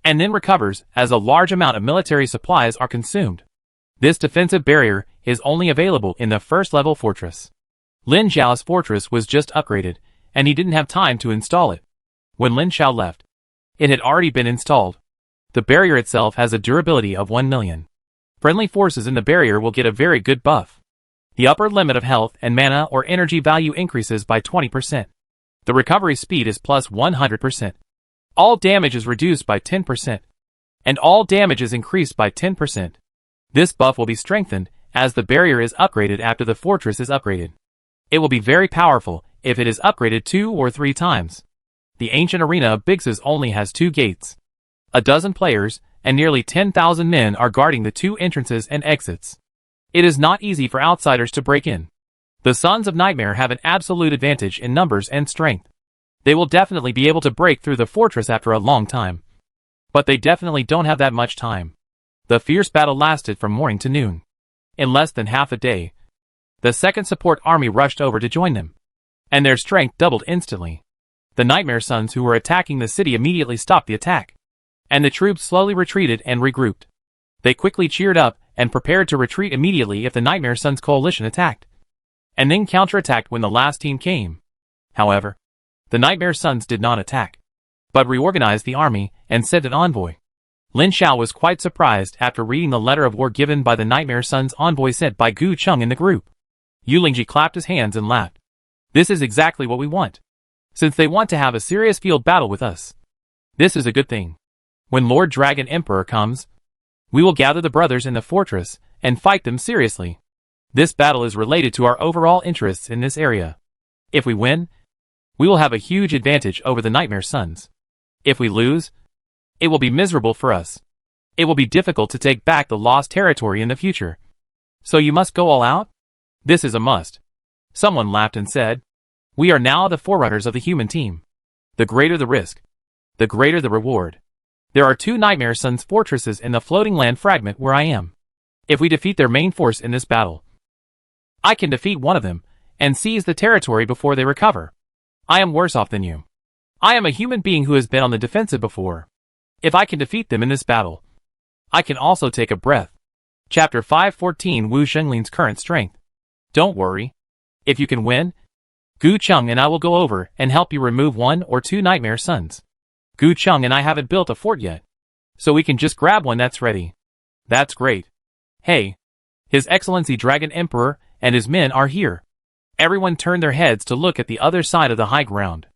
and then recovers as a large amount of military supplies are consumed. This defensive barrier is only available in the first-level fortress. Lin Xiao's fortress was just upgraded, and he didn't have time to install it. When Lin Xiao left, it had already been installed. The barrier itself has a durability of 1 million. Friendly forces in the barrier will get a very good buff. The upper limit of health and mana or energy value increases by 20%. The recovery speed is plus 100%. All damage is reduced by 10%. And all damage is increased by 10%. This buff will be strengthened as the barrier is upgraded after the fortress is upgraded. It will be very powerful if it is upgraded 2 or 3 times. The ancient arena of Bix's only has 2 gates. A dozen players and nearly 10,000 men are guarding the 2 entrances and exits. It is not easy for outsiders to break in. The Sons of Nightmare have an absolute advantage in numbers and strength. They will definitely be able to break through the fortress after a long time. But they definitely don't have that much time. The fierce battle lasted from morning to noon. In less than half a day, the second support army rushed over to join them, and their strength doubled instantly. The Nightmare Sons who were attacking the city immediately stopped the attack, and the troops slowly retreated and regrouped. They quickly cheered up and prepared to retreat immediately if the Nightmare Sons coalition attacked, and then counterattacked when the last team came. However, the Nightmare Sons did not attack, but reorganized the army and sent an envoy. Lin Xiao was quite surprised after reading the letter of war given by the Nightmare Sons envoy sent by Gu Cheng in the group. Yu Lingji clapped his hands and laughed. This is exactly what we want, since they want to have a serious field battle with us. This is a good thing. When Lord Dragon Emperor comes, we will gather the brothers in the fortress and fight them seriously. This battle is related to our overall interests in this area. If we win, we will have a huge advantage over the Nightmare Sons. If we lose, it will be miserable for us. It will be difficult to take back the lost territory in the future. So you must go all out? This is a must. Someone laughed and said, we are now the forerunners of the human team. The greater the risk, the greater the reward. There are 2 Nightmare Sons fortresses in the floating land fragment where I am. If we defeat their main force in this battle, I can defeat one of them and seize the territory before they recover. I am worse off than you. I am a human being who has been on the defensive before. If I can defeat them in this battle, I can also take a breath. Chapter 514 Wu Zhengling's current strength. Don't worry. If you can win, Gu Cheng and I will go over and help you remove 1 or 2 Nightmare Sons. Gu Cheng and I haven't built a fort yet, so we can just grab one that's ready. That's great. Hey, His Excellency Dragon Emperor and his men are here. Everyone turned their heads to look at the other side of the high ground.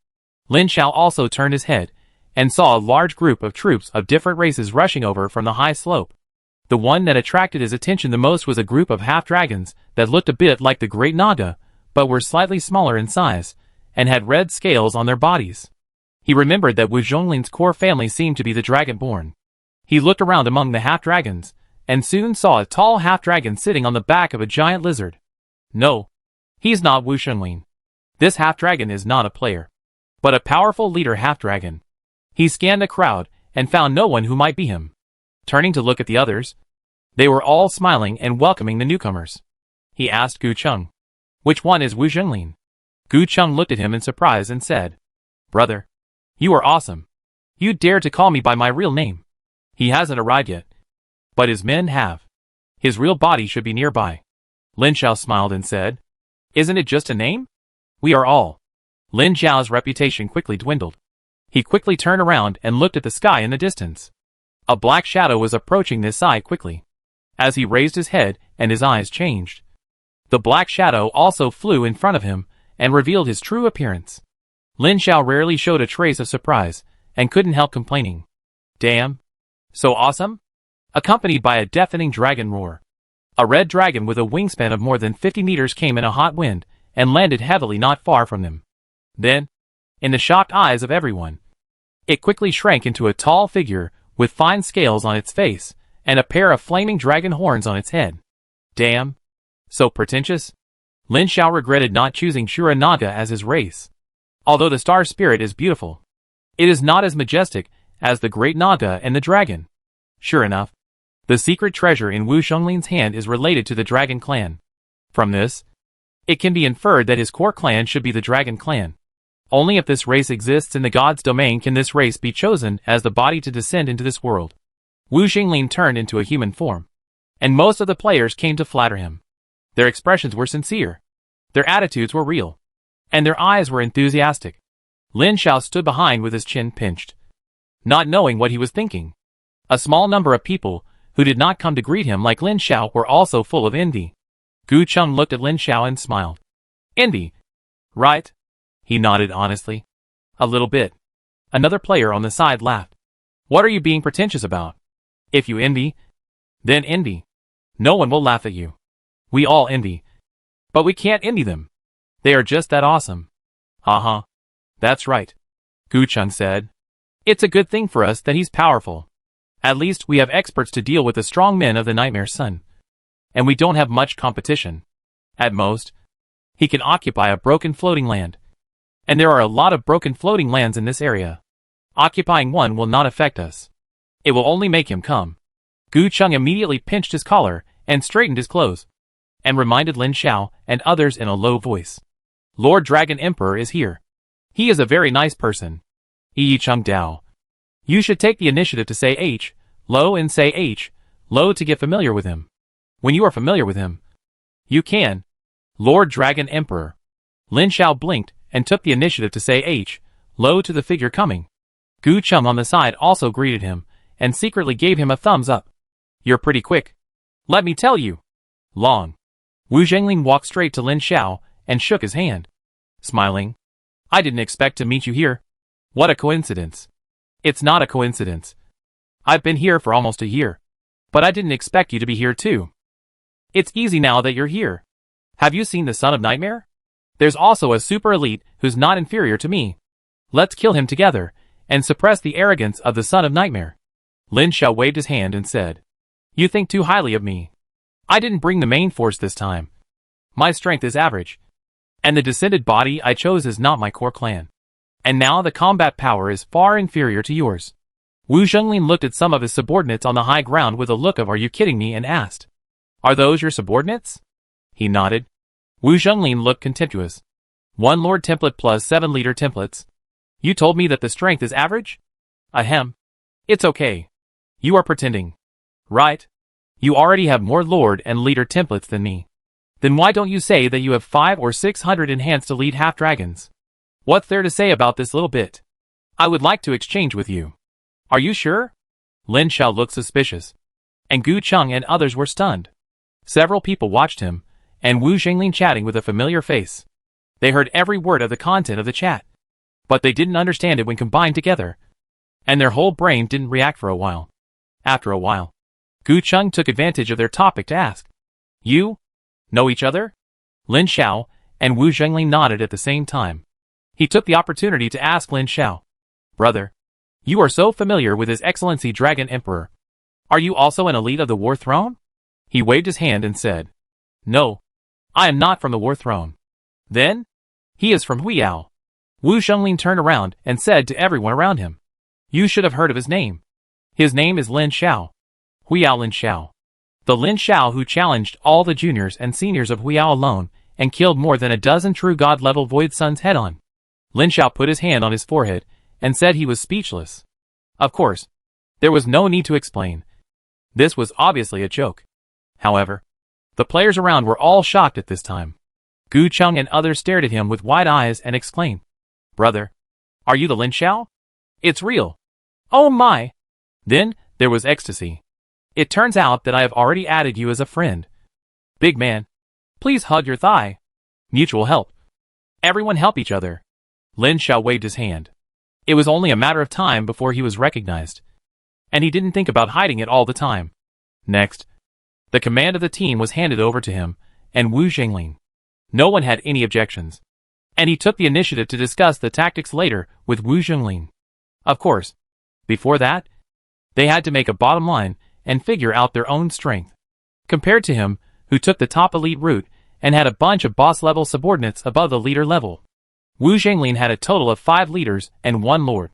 Lin Xiao also turned his head and saw a large group of troops of different races rushing over from the high slope. The one that attracted his attention the most was a group of half-dragons that looked a bit like the Great Naga, but were slightly smaller in size, and had red scales on their bodies. He remembered that Wu Zhongling's core family seemed to be the Dragonborn. He looked around among the half-dragons, and soon saw a tall half-dragon sitting on the back of a giant lizard. No, he's not Wu Zhongling. This half-dragon is not a player, but a powerful leader half-dragon. He scanned the crowd and found no one who might be him. Turning to look at the others, they were all smiling and welcoming the newcomers. He asked Gu Cheng, "Which one is Wu Zhongling?" Gu Cheng looked at him in surprise and said, "Brother, you are awesome. You dare to call me by my real name." He hasn't arrived yet, but his men have. His real body should be nearby. Lin Xiao smiled and said, "Isn't it just a name? We are all." Lin Xiao's reputation quickly dwindled. He quickly turned around and looked at the sky in the distance. A black shadow was approaching this eye quickly. As he raised his head and his eyes changed, the black shadow also flew in front of him and revealed his true appearance. Lin Xiao rarely showed a trace of surprise and couldn't help complaining. "Damn! So awesome?" Accompanied by a deafening dragon roar, a red dragon with a wingspan of more than 50 meters came in a hot wind and landed heavily not far from them. Then, in the shocked eyes of everyone. It quickly shrank into a tall figure with fine scales on its face and a pair of flaming dragon horns on its head. Damn. So pretentious? Lin Xiao regretted not choosing Shura Naga as his race. Although the star spirit is beautiful, it is not as majestic as the great Naga and the dragon. Sure enough, the secret treasure in Wu Shenglin's hand is related to the dragon clan. From this, it can be inferred that his core clan should be the dragon clan. Only if this race exists in the god's domain can this race be chosen as the body to descend into this world. Wu Xinglin turned into a human form, and most of the players came to flatter him. Their expressions were sincere, their attitudes were real, and their eyes were enthusiastic. Lin Xiao stood behind with his chin pinched, not knowing what he was thinking. A small number of people who did not come to greet him like Lin Xiao were also full of envy. Gu Cheng looked at Lin Xiao and smiled. Envy, right? He nodded honestly. A little bit. Another player on the side laughed. What are you being pretentious about? If you envy, then envy. No one will laugh at you. We all envy. But we can't envy them. They are just that awesome. Uh-huh. That's right. Gu Cheng said. It's a good thing for us that he's powerful. At least we have experts to deal with the strong men of the Nightmare Sun. And we don't have much competition. At most, he can occupy a broken floating land. And there are a lot of broken floating lands in this area. Occupying one will not affect us. It will only make him come. Gu Cheng immediately pinched his collar and straightened his clothes, and reminded Lin Xiao and others in a low voice. Lord Dragon Emperor is here. He is a very nice person. Yi Cheng Dao. You should take the initiative to say H, Lo and say H, Lo to get familiar with him. When you are familiar with him, you can. Lord Dragon Emperor. Lin Xiao blinked and took the initiative to say H, Lo to the figure coming. Gu Cheng on the side also greeted him, and secretly gave him a thumbs up. You're pretty quick. Let me tell you. Long. Wu Zhenglin walked straight to Lin Xiao and shook his hand, smiling. I didn't expect to meet you here. What a coincidence. It's not a coincidence. I've been here for almost a year. But I didn't expect you to be here too. It's easy now that you're here. Have you seen the Son of Nightmare? There's also a super elite who's not inferior to me. Let's kill him together and suppress the arrogance of the Son of Nightmare. Lin Xiao waved his hand and said, You think too highly of me. I didn't bring the main force this time. My strength is average. And the descended body I chose is not my core clan. And now the combat power is far inferior to yours. Wu Zhenglin looked at some of his subordinates on the high ground with a look of Are you kidding me and asked, Are those your subordinates? He nodded. Wu Zhenglin looked contemptuous. 1 Lord template plus 7 leader templates. You told me that the strength is average? Ahem. It's okay. You are pretending. Right? You already have more Lord and leader templates than me. Then why don't you say that you have 500 or 600 enhanced elite half-dragons? What's there to say about this little bit? I would like to exchange with you. Are you sure? Lin Xiao looked suspicious. And Gu Cheng and others were stunned. Several people watched him, and Wu Zhenglin chatting with a familiar face. They heard every word of the content of the chat. But they didn't understand it when combined together. And their whole brain didn't react for a while. After a while, Gu Cheng took advantage of their topic to ask, You? Know each other? Lin Xiao and Wu Zhenglin nodded at the same time. He took the opportunity to ask Lin Xiao, Brother, you are so familiar with His Excellency Dragon Emperor. Are you also an elite of the War Throne? He waved his hand and said, No, I am not from the War Throne. Then? He is from Huiyao. Wu Zhenglin turned around and said to everyone around him, You should have heard of his name. His name is Lin Xiao. Huiyao Lin Xiao. The Lin Xiao who challenged all the juniors and seniors of Huiyao alone and killed more than a dozen true god-level Void Suns head-on. Lin Xiao put his hand on his forehead and said he was speechless. Of course, there was no need to explain. This was obviously a joke. However, the players around were all shocked at this time. Gu Cheng and others stared at him with wide eyes and exclaimed, Brother, are you the Lin Xiao? It's real. Oh my! Then, there was ecstasy. It turns out that I have already added you as a friend. Big man, please hug your thigh. Mutual help. Everyone help each other. Lin Xiao waved his hand. It was only a matter of time before he was recognized. And he didn't think about hiding it all the time. Next, the command of the team was handed over to him, and Wu Zhenglin. No one had any objections. and he took the initiative to discuss the tactics later with Wu Zhonglin. Of course, before that, they had to make a bottom line and figure out their own strength. Compared to him, who took the top elite route and had a bunch of boss-level subordinates above the leader level. Wu Zhonglin had a total of 5 leaders and 1 lord,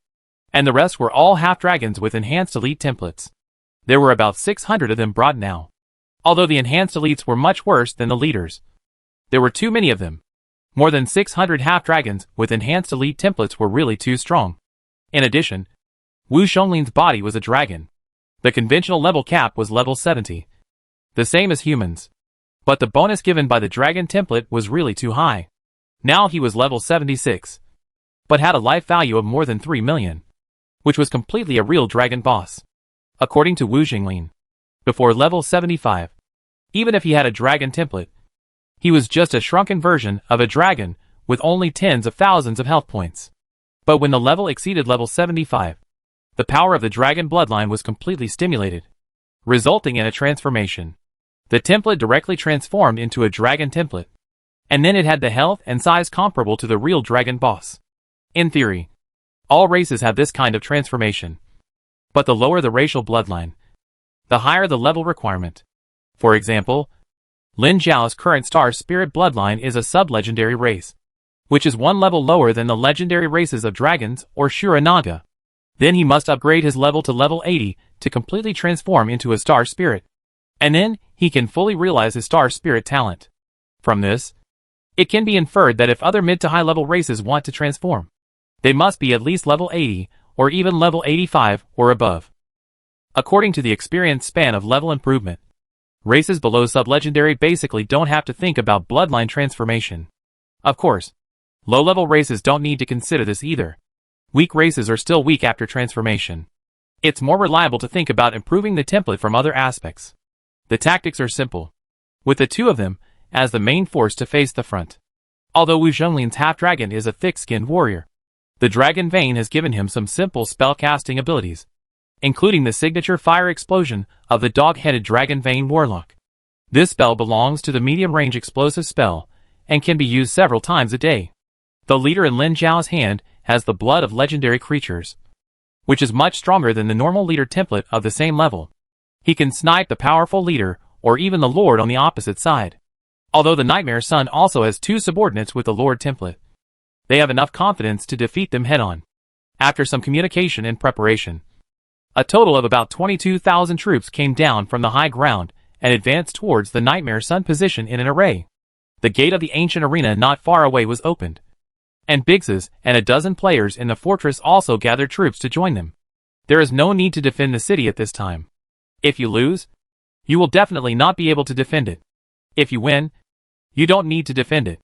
and the rest were all half-dragons with enhanced elite templates. There were about 600 of them brought now. Although the enhanced elites were much worse than the leaders, there were too many of them. More than 600 half-dragons with enhanced elite templates were really too strong. In addition, Wu Zhonglin's body was a dragon. The conventional level cap was level 70. The same as humans. But the bonus given by the dragon template was really too high. Now he was level 76. But had a life value of more than 3 million. Which was completely a real dragon boss. According to Wu Zhonglin. Before level 75. Even if he had a dragon template, he was just a shrunken version of a dragon with only tens of thousands of health points. But when the level exceeded level 75, the power of the dragon bloodline was completely stimulated, resulting in a transformation. The template directly transformed into a dragon template, and then it had the health and size comparable to the real dragon boss. In theory, all races have this kind of transformation. But the lower the racial bloodline, the higher the level requirement. For example, Lin Zhao's current star spirit bloodline is a sub-legendary race, which is 1 level lower than the legendary races of dragons or Shuranaga. Then he must upgrade his level to level 80 to completely transform into a star spirit. And then, he can fully realize his star spirit talent. From this, it can be inferred that if other mid to high level races want to transform, they must be at least level 80, or even level 85 or above. According to the experience span of level improvement, races below sub-legendary basically don't have to think about bloodline transformation. Of course, low-level races don't need to consider this either. Weak races are still weak after transformation. It's more reliable to think about improving the template from other aspects. The tactics are simple, with the 2 of them as the main force to face the front. Although Wu Zhonglin's half-dragon is a thick-skinned warrior, the dragon vein has given him some simple spell-casting abilities, including the signature fire explosion of the dog-headed dragon vein warlock. This spell belongs to the medium-range explosive spell and can be used several times a day. The leader in Lin Zhao's hand has the blood of legendary creatures, which is much stronger than the normal leader template of the same level. He can snipe the powerful leader or even the lord on the opposite side. Although the Nightmare Sun also has 2 subordinates with the lord template, they have enough confidence to defeat them head-on. After some communication and preparation, a total of about 22,000 troops came down from the high ground and advanced towards the Nightmare Sun position in an array. The gate of the ancient arena not far away was opened, and Biggs and a dozen players in the fortress also gathered troops to join them. There is no need to defend the city at this time. If you lose, you will definitely not be able to defend it. If you win, you don't need to defend it.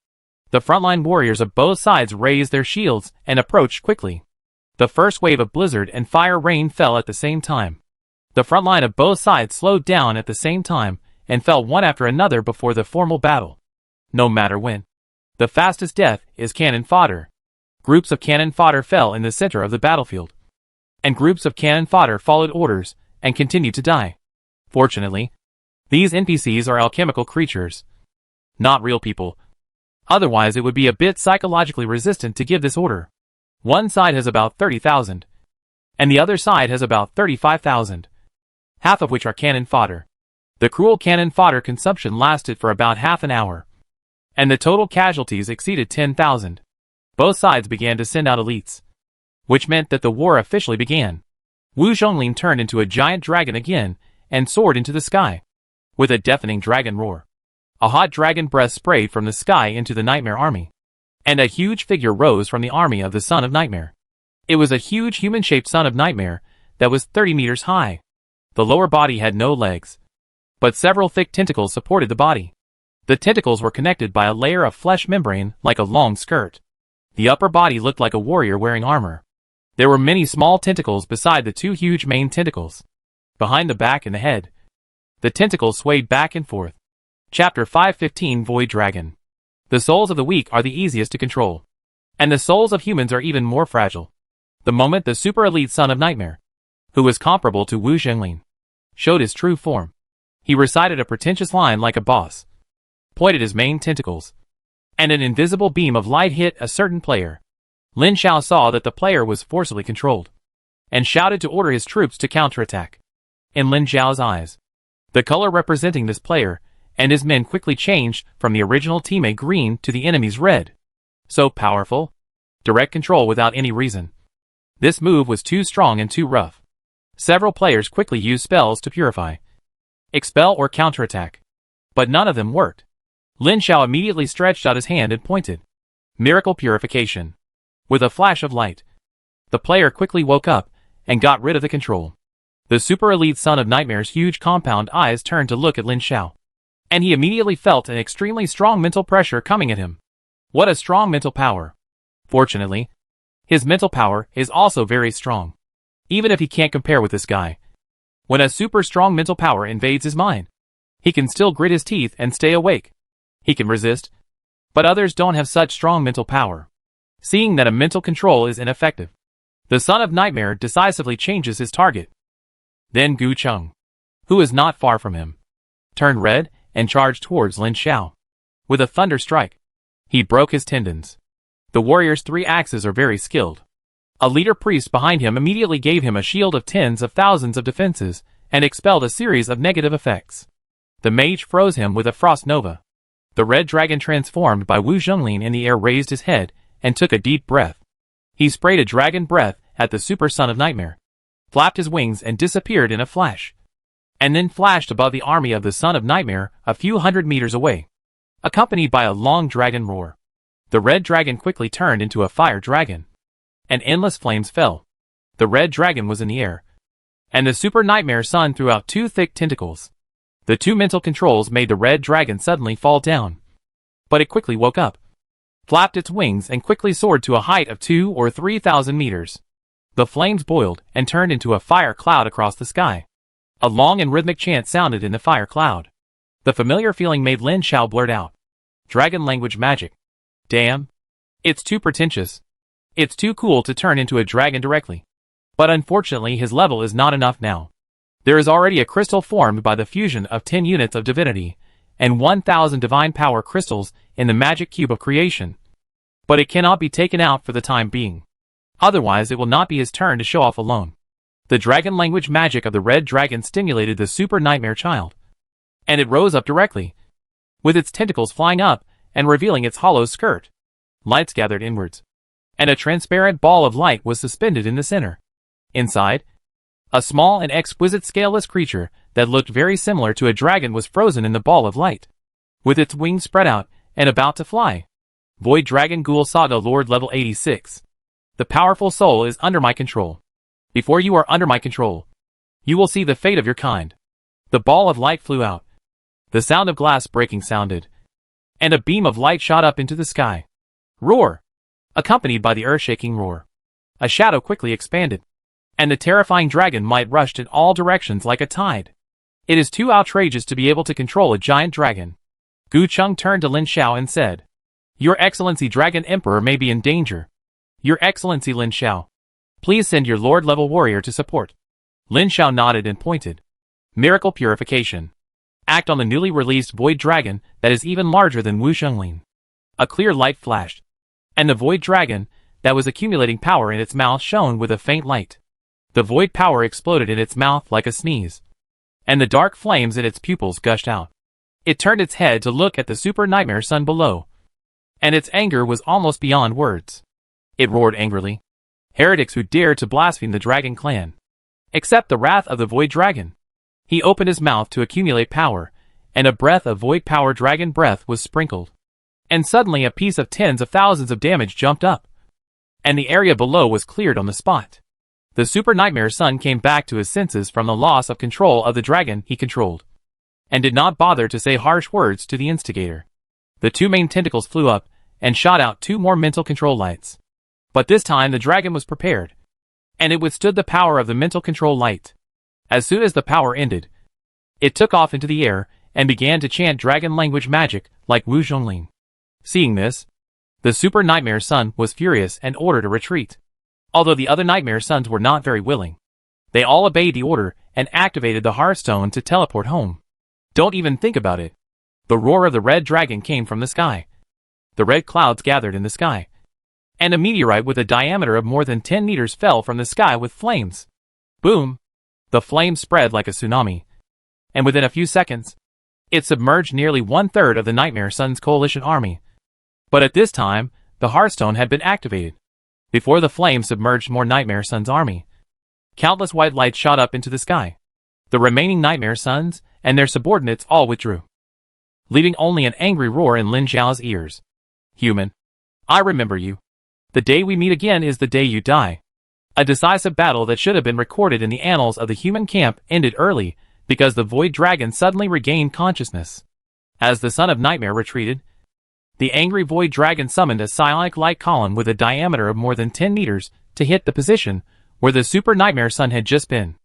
The frontline warriors of both sides raised their shields and approached quickly. The first wave of blizzard and fire rain fell at the same time. The front line of both sides slowed down at the same time and fell one after another before the formal battle. No matter when, the fastest death is cannon fodder. Groups of cannon fodder fell in the center of the battlefield, and groups of cannon fodder followed orders and continued to die. Fortunately, these NPCs are alchemical creatures, not real people. Otherwise it would be a bit psychologically resistant to give this order. One side has about 30,000, and the other side has about 35,000, half of which are cannon fodder. The cruel cannon fodder consumption lasted for about half an hour, and the total casualties exceeded 10,000. Both sides began to send out elites, which meant that the war officially began. Wu Zhonglin turned into a giant dragon again and soared into the sky. With a deafening dragon roar, a hot dragon breath sprayed from the sky into the Nightmare army, and a huge figure rose from the army of the Son of Nightmare. It was a huge human-shaped Son of Nightmare that was 30 meters high. The lower body had no legs, but several thick tentacles supported the body. The tentacles were connected by a layer of flesh membrane like a long skirt. The upper body looked like a warrior wearing armor. There were many small tentacles beside the 2 huge main tentacles. Behind the back and the head, the tentacles swayed back and forth. Chapter 515 Void Dragon. The souls of the weak are the easiest to control, and the souls of humans are even more fragile. The moment the super elite Son of Nightmare, who was comparable to Wu Zhonglin, showed his true form, he recited a pretentious line like a boss, pointed his main tentacles, and an invisible beam of light hit a certain player. Lin Xiao saw that the player was forcibly controlled, and shouted to order his troops to counterattack. In Lin Xiao's eyes, the color representing this player and his men quickly changed from the original teammate green to the enemy's red. So powerful. Direct control without any reason. This move was too strong and too rough. Several players quickly used spells to purify, expel or counterattack, but none of them worked. Lin Xiao immediately stretched out his hand and pointed. Miracle purification. With a flash of light, the player quickly woke up and got rid of the control. The super elite son of Nightmare's huge compound eyes turned to look at Lin Xiao, and he immediately felt an extremely strong mental pressure coming at him. What a strong mental power. Fortunately, his mental power is also very strong, even if he can't compare with this guy. When a super strong mental power invades his mind, he can still grit his teeth and stay awake. He can resist, but others don't have such strong mental power. Seeing that a mental control is ineffective, the son of Nightmare decisively changes his target. Then Gu Cheng, who is not far from him, turned red and charged towards Lin Xiao. With a thunder strike, he broke his tendons. The warrior's 3 axes are very skilled. A leader priest behind him immediately gave him a shield of tens of thousands of defenses and expelled a series of negative effects. The mage froze him with a frost nova. The red dragon transformed by Wu Zhonglin in the air raised his head and took a deep breath. He sprayed a dragon breath at the super son of Nightmare, flapped his wings and disappeared in a flash, and then flashed above the army of the son of Nightmare a few hundred meters away, accompanied by a long dragon roar. The red dragon quickly turned into a fire dragon, and endless flames fell. The red dragon was in the air, and the super Nightmare son threw out 2 thick tentacles. The 2 mental controls made the red dragon suddenly fall down, but it quickly woke up, flapped its wings and quickly soared to a height of 2,000 or 3,000 meters. The flames boiled and turned into a fire cloud across the sky. A long and rhythmic chant sounded in the fire cloud. The familiar feeling made Lin Xiao blurt out, "Dragon language magic. Damn. It's too pretentious. It's too cool to turn into a dragon directly." But unfortunately his level is not enough now. There is already a crystal formed by the fusion of 10 units of divinity and 1,000 divine power crystals in the magic cube of creation. But it cannot be taken out for the time being. Otherwise it will not be his turn to show off alone. The dragon language magic of the red dragon stimulated the super Nightmare child, and it rose up directly, with its tentacles flying up and revealing its hollow skirt. Lights gathered inwards, and a transparent ball of light was suspended in the center. Inside, a small and exquisite scaleless creature that looked very similar to a dragon was frozen in the ball of light, with its wings spread out and about to fly. Void Dragon Ghoul Saga Lord Level 86. The powerful soul is under my control. Before you are under my control, you will see the fate of your kind. The ball of light flew out. The sound of glass breaking sounded, and a beam of light shot up into the sky. Roar! Accompanied by the earth-shaking roar, a shadow quickly expanded, and the terrifying dragon might rushed in all directions like a tide. It is too outrageous to be able to control a giant dragon. Gu Cheng turned to Lin Xiao and said, "Your Excellency Dragon Emperor may be in danger. Your Excellency Lin Xiao, please send your Lord-level warrior to support." Lin Xiao nodded and pointed. Miracle purification. Act on the newly released Void Dragon that is even larger than Wu Zhonglin. A clear light flashed, and the Void Dragon that was accumulating power in its mouth shone with a faint light. The void power exploded in its mouth like a sneeze, and the dark flames in its pupils gushed out. It turned its head to look at the super Nightmare son below, and its anger was almost beyond words. It roared angrily. Heretics who dared to blaspheme the Dragon Clan. Accept the wrath of the Void Dragon. He opened his mouth to accumulate power, and a breath of void power dragon breath was sprinkled. And suddenly a piece of tens of thousands of damage jumped up, and the area below was cleared on the spot. The super Nightmare son came back to his senses from the loss of control of the dragon he controlled, and did not bother to say harsh words to the instigator. The 2 main tentacles flew up and shot out 2 more mental control lights. But this time the dragon was prepared, and it withstood the power of the mental control light. As soon as the power ended, it took off into the air and began to chant dragon language magic like Wu Zhonglin. Seeing this, the super Nightmare son was furious and ordered a retreat. Although the other Nightmare sons were not very willing, they all obeyed the order and activated the Hearthstone to teleport home. Don't even think about it. The roar of the red dragon came from the sky, The red clouds gathered in the sky, and a meteorite with a diameter of more than 10 meters fell from the sky with flames. Boom! The flames spread like a tsunami, and within a few seconds, it submerged nearly 1/3 of the Nightmare Sun's coalition army. But at this time, the Hearthstone had been activated. Before the flames submerged more Nightmare Sun's army, countless white lights shot up into the sky. The remaining Nightmare Suns and their subordinates all withdrew, leaving only an angry roar in Lin Xiao's ears. Human, I remember you. The day we meet again is the day you die. A decisive battle that should have been recorded in the annals of the human camp ended early because the Void Dragon suddenly regained consciousness. As the Son of Nightmare retreated, the angry Void Dragon summoned a psionic light column with a diameter of more than 10 meters to hit the position where the Super Nightmare Sun had just been.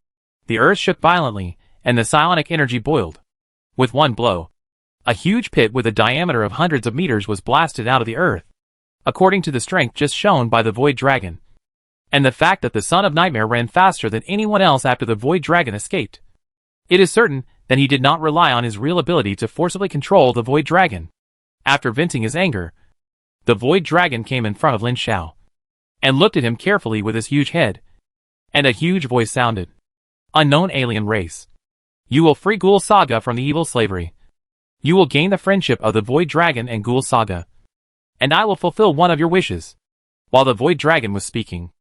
The earth shook violently, and the psionic energy boiled. With one blow, a huge pit with a diameter of hundreds of meters was blasted out of the earth, according to the strength just shown by the Void Dragon, and the fact that the Son of Nightmare ran faster than anyone else after the Void Dragon escaped. It is certain that he did not rely on his real ability to forcibly control the Void Dragon. After venting his anger, the Void Dragon came in front of Lin Xiao, and looked at him carefully with his huge head, and a huge voice sounded. Unknown alien race. You will free Ghoul Saga from the evil slavery. You will gain the friendship of the Void Dragon and Ghoul Saga, and I will fulfill one of your wishes. While the Void Dragon was speaking,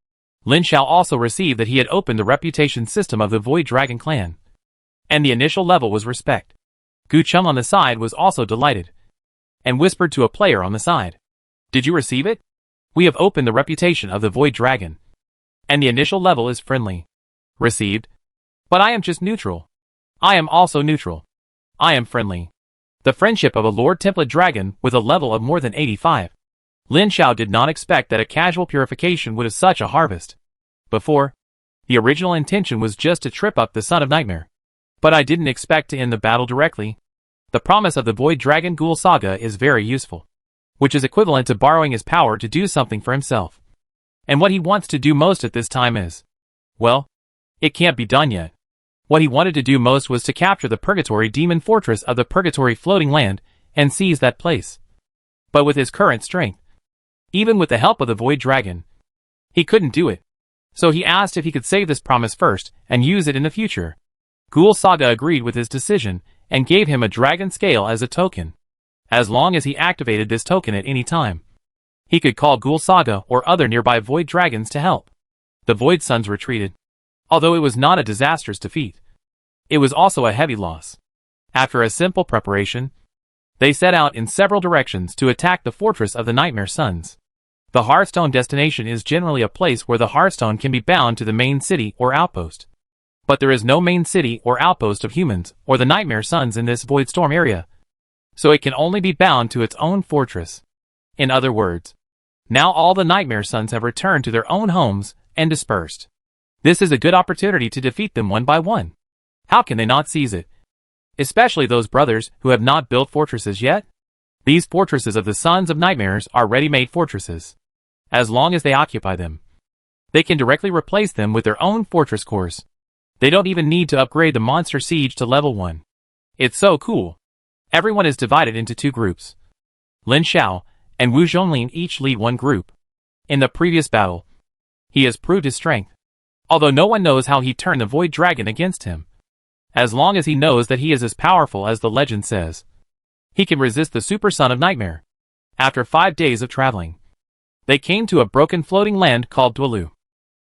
Lin Xiao also received that he had opened the reputation system of the Void Dragon clan, and the initial level was respect. Gu Cheng on the side was also delighted, and whispered to a player on the side. Did you receive it? We have opened the reputation of the Void Dragon, and the initial level is friendly. Received? But I am just neutral. I am also neutral. I am friendly. The friendship of a Lord Template Dragon with a level of more than 85. Lin Xiao did not expect that a casual purification would have such a harvest. Before, the original intention was just to trip up the Son of Nightmare. But I didn't expect to end the battle directly. The promise of the Void Dragon Ghoul Saga is very useful, which is equivalent to borrowing his power to do something for himself. And what he wants to do most at this time is, well, it can't be done yet. What he wanted to do most was to capture the Purgatory Demon Fortress of the Purgatory Floating Land and seize that place. But with his current strength, even with the help of the Void Dragon, he couldn't do it. So he asked if he could save this promise first and use it in the future. Ghoul Saga agreed with his decision and gave him a dragon scale as a token. As long as he activated this token at any time, he could call Ghoul Saga or other nearby Void Dragons to help. The Void Suns retreated. Although it was not a disastrous defeat, it was also a heavy loss. After a simple preparation, they set out in several directions to attack the fortress of the Nightmare Suns. The Hearthstone destination is generally a place where the Hearthstone can be bound to the main city or outpost. But there is no main city or outpost of humans or the Nightmare Suns in this Void Storm area, so it can only be bound to its own fortress. In other words, now all the Nightmare Suns have returned to their own homes and dispersed. This is a good opportunity to defeat them one by one. How can they not seize it? Especially those brothers who have not built fortresses yet? These fortresses of the Sons of Nightmares are ready-made fortresses. As long as they occupy them, they can directly replace them with their own fortress cores. They don't even need to upgrade the monster siege to level 1. It's so cool. Everyone is divided into two groups. Lin Xiao and Wu Zhonglin each lead one group. In the previous battle, he has proved his strength, although no one knows how he turned the Void Dragon against him. As long as he knows that he is as powerful as the legend says, he can resist the Super Son of Nightmare. After 5 days of traveling, they came to a broken floating land called Dwelu.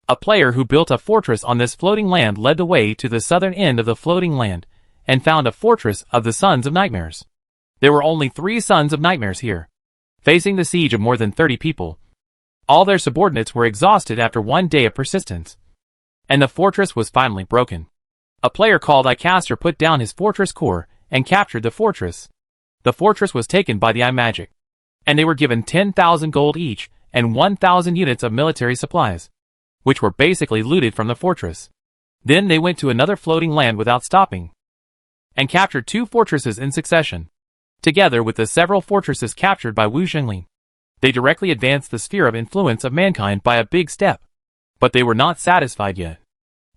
A player who built a fortress on this floating land led the way to the southern end of the floating land and found a fortress of the Sons of Nightmares. There were only 3 Sons of Nightmares here, facing the siege of more than 30 people. All their subordinates were exhausted after 1 day of persistence, and the fortress was finally broken. A player called Icaster put down his fortress core and captured the fortress. The fortress was taken by the iMagic, and they were given 10,000 gold each and 1,000 units of military supplies, which were basically looted from the fortress. Then they went to another floating land without stopping, and captured 2 fortresses in succession, together with the several fortresses captured by Wu Zhonglin. They directly advanced the sphere of influence of mankind by a big step. But they were not satisfied yet.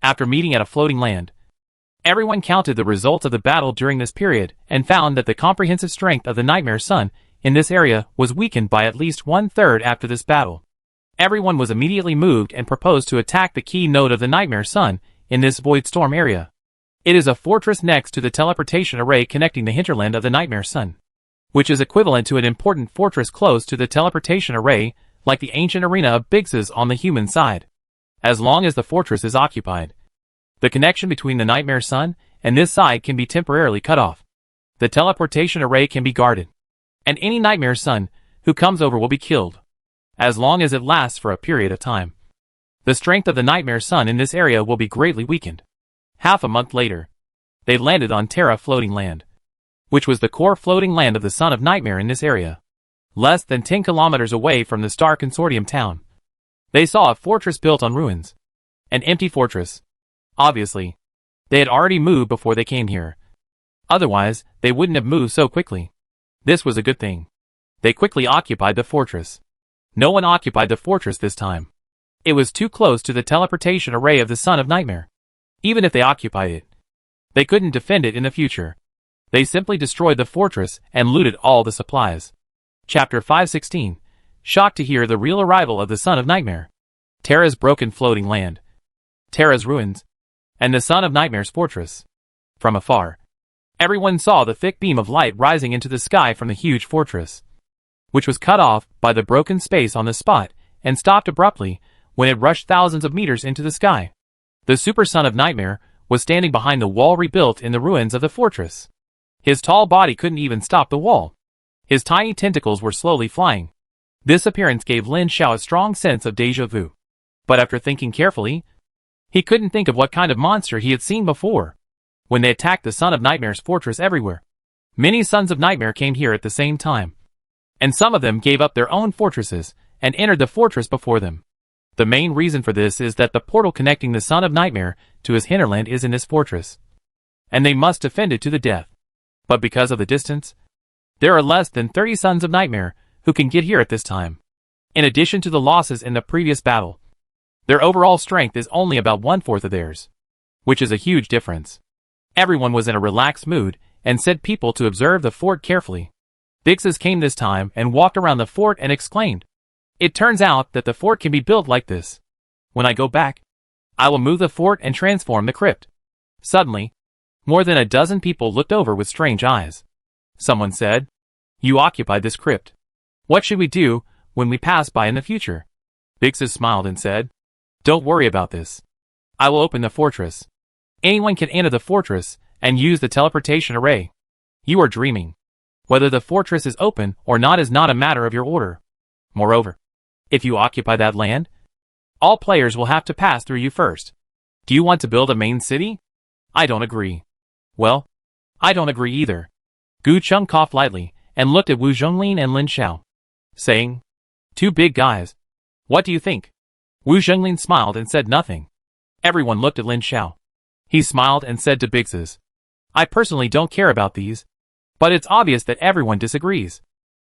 After meeting at a floating land, everyone counted the results of the battle during this period and found that the comprehensive strength of the Nightmare Sun in this area was weakened by at least 1/3 after this battle. Everyone was immediately moved and proposed to attack the key node of the Nightmare Sun in this Void Storm area. It is a fortress next to the teleportation array connecting the hinterland of the Nightmare Sun, which is equivalent to an important fortress close to the teleportation array, like the ancient arena of Biggs's on the human side. As long as the fortress is occupied, the connection between the Nightmare Sun and this side can be temporarily cut off. The teleportation array can be guarded, and any Nightmare Sun who comes over will be killed, as long as it lasts for a period of time. The strength of the Nightmare Sun in this area will be greatly weakened. Half a month later, they landed on Terra Floating Land, which was the core floating land of the Son of Nightmare in this area, less than 10 kilometers away from the Star Consortium town. They saw a fortress built on ruins. An empty fortress. Obviously, they had already moved before they came here. Otherwise, they wouldn't have moved so quickly. This was a good thing. They quickly occupied the fortress. No one occupied the fortress this time. It was too close to the teleportation array of the Son of Nightmare. Even if they occupied it, they couldn't defend it in the future. They simply destroyed the fortress and looted all the supplies. Chapter 516. Shocked to hear the real arrival of the Son of Nightmare. Terra's broken floating land. Terra's ruins. And the Son of Nightmare's fortress. From afar, everyone saw the thick beam of light rising into the sky from the huge fortress, which was cut off by the broken space on the spot and stopped abruptly when it rushed thousands of meters into the sky. The Super Son of Nightmare was standing behind the wall rebuilt in the ruins of the fortress. His tall body couldn't even stop the wall. His tiny tentacles were slowly flying. This appearance gave Lin Xiao a strong sense of déjà vu. But after thinking carefully, he couldn't think of what kind of monster he had seen before. When they attacked the Son of Nightmare's fortress everywhere, many Sons of Nightmare came here at the same time, and some of them gave up their own fortresses and entered the fortress before them. The main reason for this is that the portal connecting the Son of Nightmare to his hinterland is in this fortress, and they must defend it to the death. But because of the distance, there are less than 30 Sons of Nightmare who can get here at this time. In addition to the losses in the previous battle, their overall strength is only about 1/4 of theirs, which is a huge difference. Everyone was in a relaxed mood and sent people to observe the fort carefully. Biggs's came this time and walked around the fort and exclaimed, "It turns out that the fort can be built like this. When I go back, I will move the fort and transform the crypt." Suddenly, more than a dozen people looked over with strange eyes. Someone said, "You occupied this crypt. What should we do when we pass by in the future?" Biggs smiled and said, "Don't worry about this. I will open the fortress. Anyone can enter the fortress and use the teleportation array. You are dreaming. Whether the fortress is open or not is not a matter of your order. Moreover, if you occupy that land, all players will have to pass through you first. Do you want to build a main city? I don't agree." "Well, I don't agree either." Gu Chung coughed lightly and looked at Wu Zhonglin and Lin Xiao, saying, "Two big guys. What do you think?" Wu Zhonglin smiled and said nothing. Everyone looked at Lin Xiao. He smiled and said to Biggs, "I personally don't care about these, but it's obvious that everyone disagrees.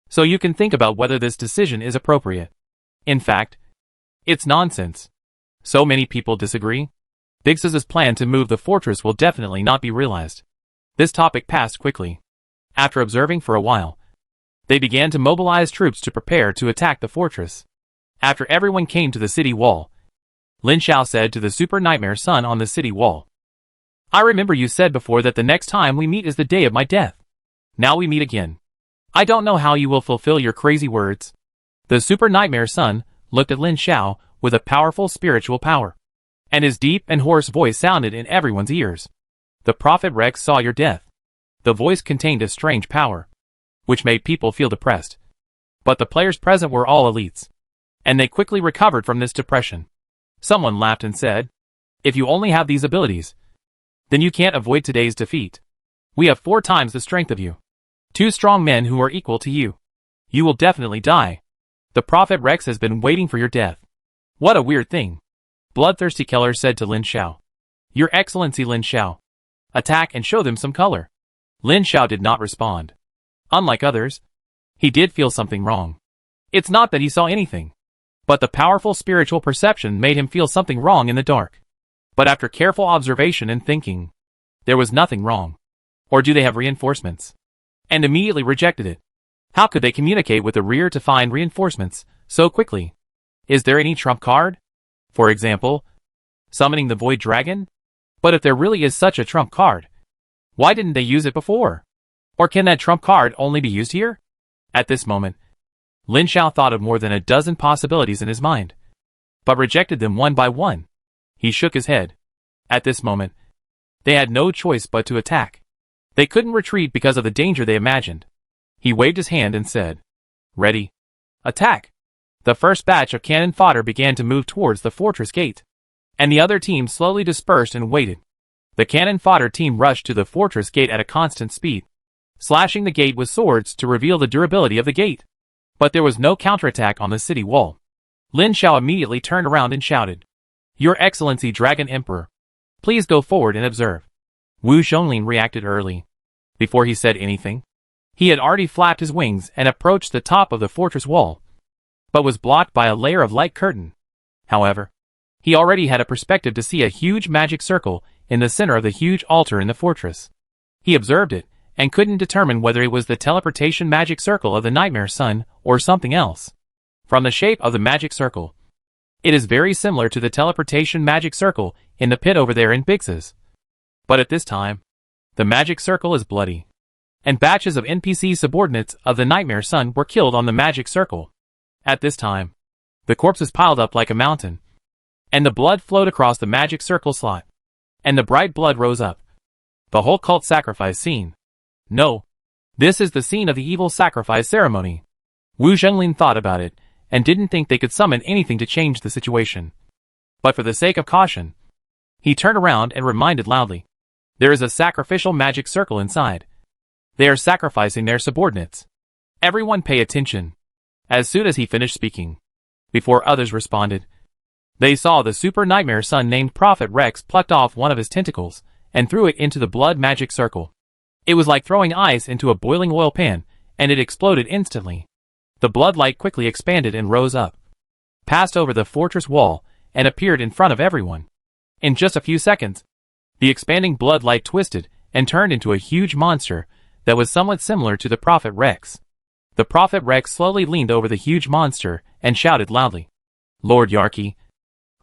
So you can think about whether this decision is appropriate. In fact, it's nonsense. So many people disagree. Biggs's plan to move the fortress will definitely not be realized." This topic passed quickly. After observing for a while, they began to mobilize troops to prepare to attack the fortress. After everyone came to the city wall, Lin Xiao said to the Super Nightmare Son on the city wall, "I remember you said before that the next time we meet is the day of my death. Now we meet again. I don't know how you will fulfill your crazy words." The Super Nightmare Son looked at Lin Xiao with a powerful spiritual power, and his deep and hoarse voice sounded in everyone's ears. "The Prophet Rex saw your death." The voice contained a strange power, which made people feel depressed. But the players present were all elites, and they quickly recovered from this depression. Someone laughed and said, "If you only have these abilities, then you can't avoid today's defeat. We have 4 times the strength of you. 2 strong men who are equal to you. You will definitely die. The Prophet Rex has been waiting for your death." "What a weird thing," Bloodthirsty Keller said to Lin Xiao. "Your Excellency Lin Xiao, attack and show them some color." Lin Xiao did not respond. Unlike others, he did feel something wrong. It's not that he saw anything, but the powerful spiritual perception made him feel something wrong in the dark. But after careful observation and thinking, there was nothing wrong. Or do they have reinforcements? And immediately rejected it. How could they communicate with the rear to find reinforcements so quickly? Is there any trump card? For example, summoning the Void Dragon? But if there really is such a trump card, why didn't they use it before? Or can that trump card only be used here? At this moment, Lin Xiao thought of more than a dozen possibilities in his mind, but rejected them one by one. He shook his head. At this moment, they had no choice but to attack. They couldn't retreat because of the danger they imagined. He waved his hand and said, "Ready. Attack." The first batch of cannon fodder began to move towards the fortress gate, and the other team slowly dispersed and waited. The cannon fodder team rushed to the fortress gate at a constant speed, slashing the gate with swords to reveal the durability of the gate. But there was no counterattack on the city wall. Lin Xiao immediately turned around and shouted, "Your Excellency Dragon Emperor, please go forward and observe." Wu Zhonglin reacted early. Before he said anything, he had already flapped his wings and approached the top of the fortress wall, but was blocked by a layer of light curtain. However, he already had a perspective to see a huge magic circle in the center of the huge altar in the fortress. He observed it, and couldn't determine whether it was the teleportation magic circle of the Nightmare Sun or something else. From the shape of the magic circle, it is very similar to the teleportation magic circle in the pit over there in Bix's. But at this time, the magic circle is bloody, and batches of NPC subordinates of the Nightmare Sun were killed on the magic circle. At this time, the corpses piled up like a mountain, and the blood flowed across the magic circle slot, and the bright blood rose up. The whole cult sacrifice scene. No, this is the scene of the evil sacrifice ceremony. Wu Zhonglin thought about it, and didn't think they could summon anything to change the situation. But for the sake of caution, he turned around and reminded loudly, "There is a sacrificial magic circle inside. They are sacrificing their subordinates. Everyone pay attention." As soon as he finished speaking, before others responded, they saw the super Nightmare Sun named Prophet Rex plucked off one of his tentacles and threw it into the blood magic circle. It was like throwing ice into a boiling oil pan, and it exploded instantly. The blood light quickly expanded and rose up, passed over the fortress wall, and appeared in front of everyone. In just a few seconds, the expanding blood light twisted and turned into a huge monster that was somewhat similar to the Prophet Rex. The Prophet Rex slowly leaned over the huge monster and shouted loudly, "Lord Yarki,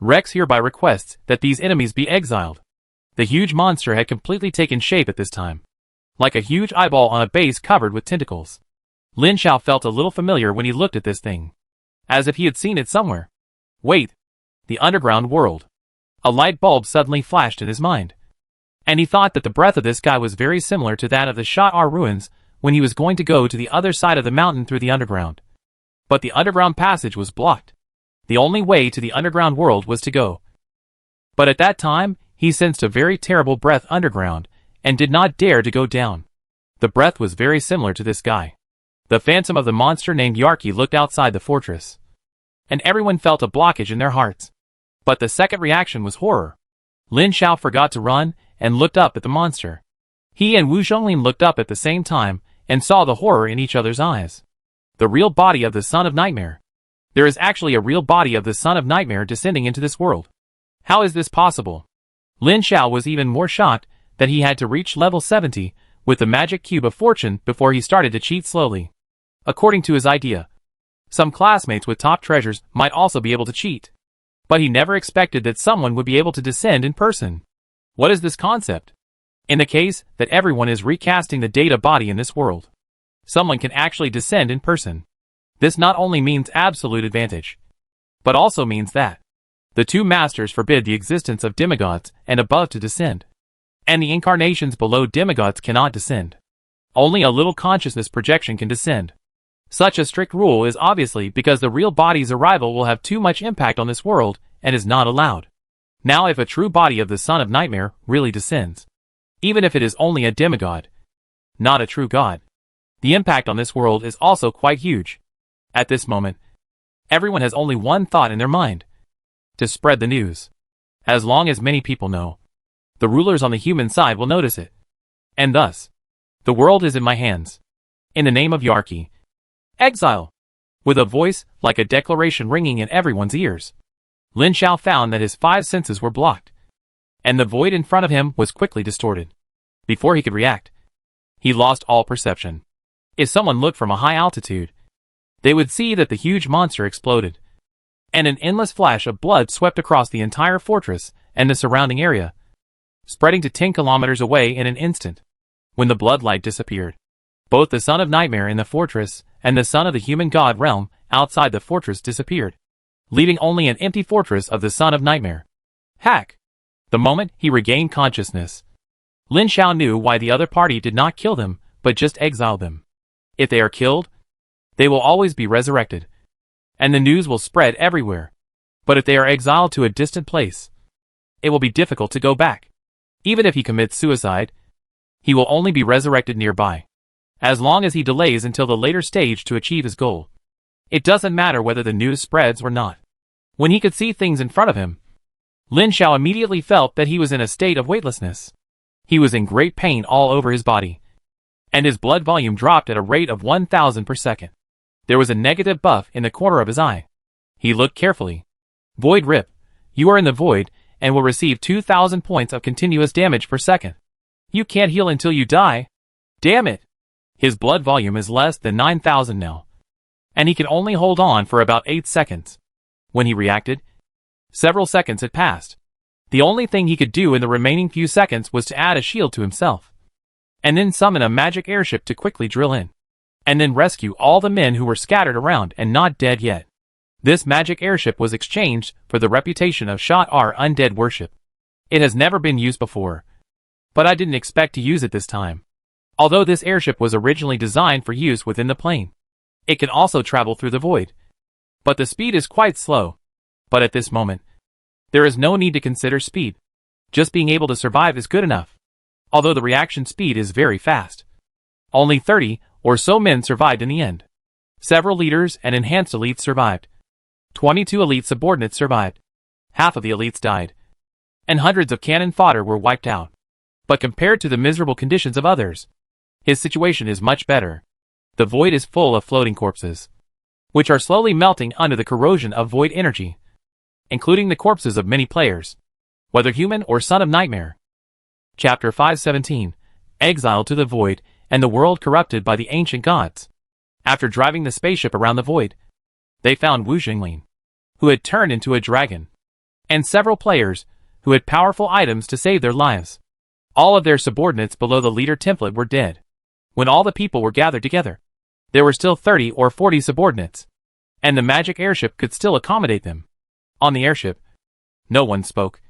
Rex hereby requests that these enemies be exiled." The huge monster had completely taken shape at this time, like a huge eyeball on a base covered with tentacles. Lin Xiao felt a little familiar when he looked at this thing, as if he had seen it somewhere. Wait, the underground world. A light bulb suddenly flashed in his mind, and he thought that the breath of this guy was very similar to that of the Sha'ar ruins when he was going to go to the other side of the mountain through the underground. But the underground passage was blocked. The only way to the underground world was to go. But at that time, he sensed a very terrible breath underground, and did not dare to go down. The breath was very similar to this guy. The phantom of the monster named Yarki looked outside the fortress, and everyone felt a blockage in their hearts. But the second reaction was horror. Lin Xiao forgot to run, and looked up at the monster. He and Wu Zhonglin looked up at the same time, and saw the horror in each other's eyes. The real body of the Son of Nightmare. There is actually a real body of the Son of Nightmare descending into this world. How is this possible? Lin Xiao was even more shocked that he had to reach level 70 with the magic cube of fortune before he started to cheat slowly. According to his idea, some classmates with top treasures might also be able to cheat. But he never expected that someone would be able to descend in person. What is this concept? In the case that everyone is recasting the data body in this world, someone can actually descend in person. This not only means absolute advantage, but also means that the two masters forbid the existence of demigods and above to descend, and the incarnations below demigods cannot descend. Only a little consciousness projection can descend. Such a strict rule is obviously because the real body's arrival will have too much impact on this world and is not allowed. Now if a true body of the Son of Nightmare really descends, even if it is only a demigod, not a true god, the impact on this world is also quite huge. At this moment, everyone has only one thought in their mind: to spread the news. As long as many people know, the rulers on the human side will notice it. And thus, the world is in my hands. In the name of Yarki, exile! With a voice like a declaration ringing in everyone's ears, Lin Xiao found that his 5 senses were blocked, and the void in front of him was quickly distorted. Before he could react, he lost all perception. If someone looked from a high altitude, they would see that the huge monster exploded, and an endless flash of blood swept across the entire fortress and the surrounding area, spreading to 10 kilometers away in an instant. When the bloodlight disappeared, both the Son of Nightmare in the fortress and the Son of the Human God realm outside the fortress disappeared, leaving only an empty fortress of the Son of Nightmare. Hack! The moment he regained consciousness, Lin Xiao knew why the other party did not kill them, but just exile them. If they are killed, they will always be resurrected, and the news will spread everywhere. But if they are exiled to a distant place, it will be difficult to go back. Even if he commits suicide, he will only be resurrected nearby, as long as he delays until the later stage to achieve his goal. It doesn't matter whether the news spreads or not. When he could see things in front of him, Lin Xiao immediately felt that he was in a state of weightlessness. He was in great pain all over his body, and his blood volume dropped at a rate of 1,000 per second. There was a negative buff in the corner of his eye. He looked carefully. Void Rip, you are in the void and will receive 2,000 points of continuous damage per second. You can't heal until you die. Damn it! His blood volume is less than 9,000 now, and he can only hold on for about 8 seconds. When he reacted, several seconds had passed. The only thing he could do in the remaining few seconds was to add a shield to himself, and then summon a magic airship to quickly drill in, and then rescue all the men who were scattered around and not dead yet. This magic airship was exchanged for the reputation of Shot R Undead Worship. It has never been used before, but I didn't expect to use it this time. Although this airship was originally designed for use within the plane, it can also travel through the void, but the speed is quite slow. But at this moment, there is no need to consider speed. Just being able to survive is good enough. Although the reaction speed is very fast. Only 30 or so men survived in the end. Several leaders and enhanced elites survived. 22 elite subordinates survived. Half of the elites died, and hundreds of cannon fodder were wiped out. But compared to the miserable conditions of others, his situation is much better. The void is full of floating corpses, which are slowly melting under the corrosion of void energy, including the corpses of many players, whether human or Son of Nightmare. Chapter 517, Exile to the Void and the World Corrupted by the Ancient Gods. After driving the spaceship around the void, they found Wu Xingling, who had turned into a dragon, and several players who had powerful items to save their lives. All of their subordinates below the leader template were dead. When all the people were gathered together, there were still 30 or 40 subordinates, and the magic airship could still accommodate them. On the airship, no one spoke,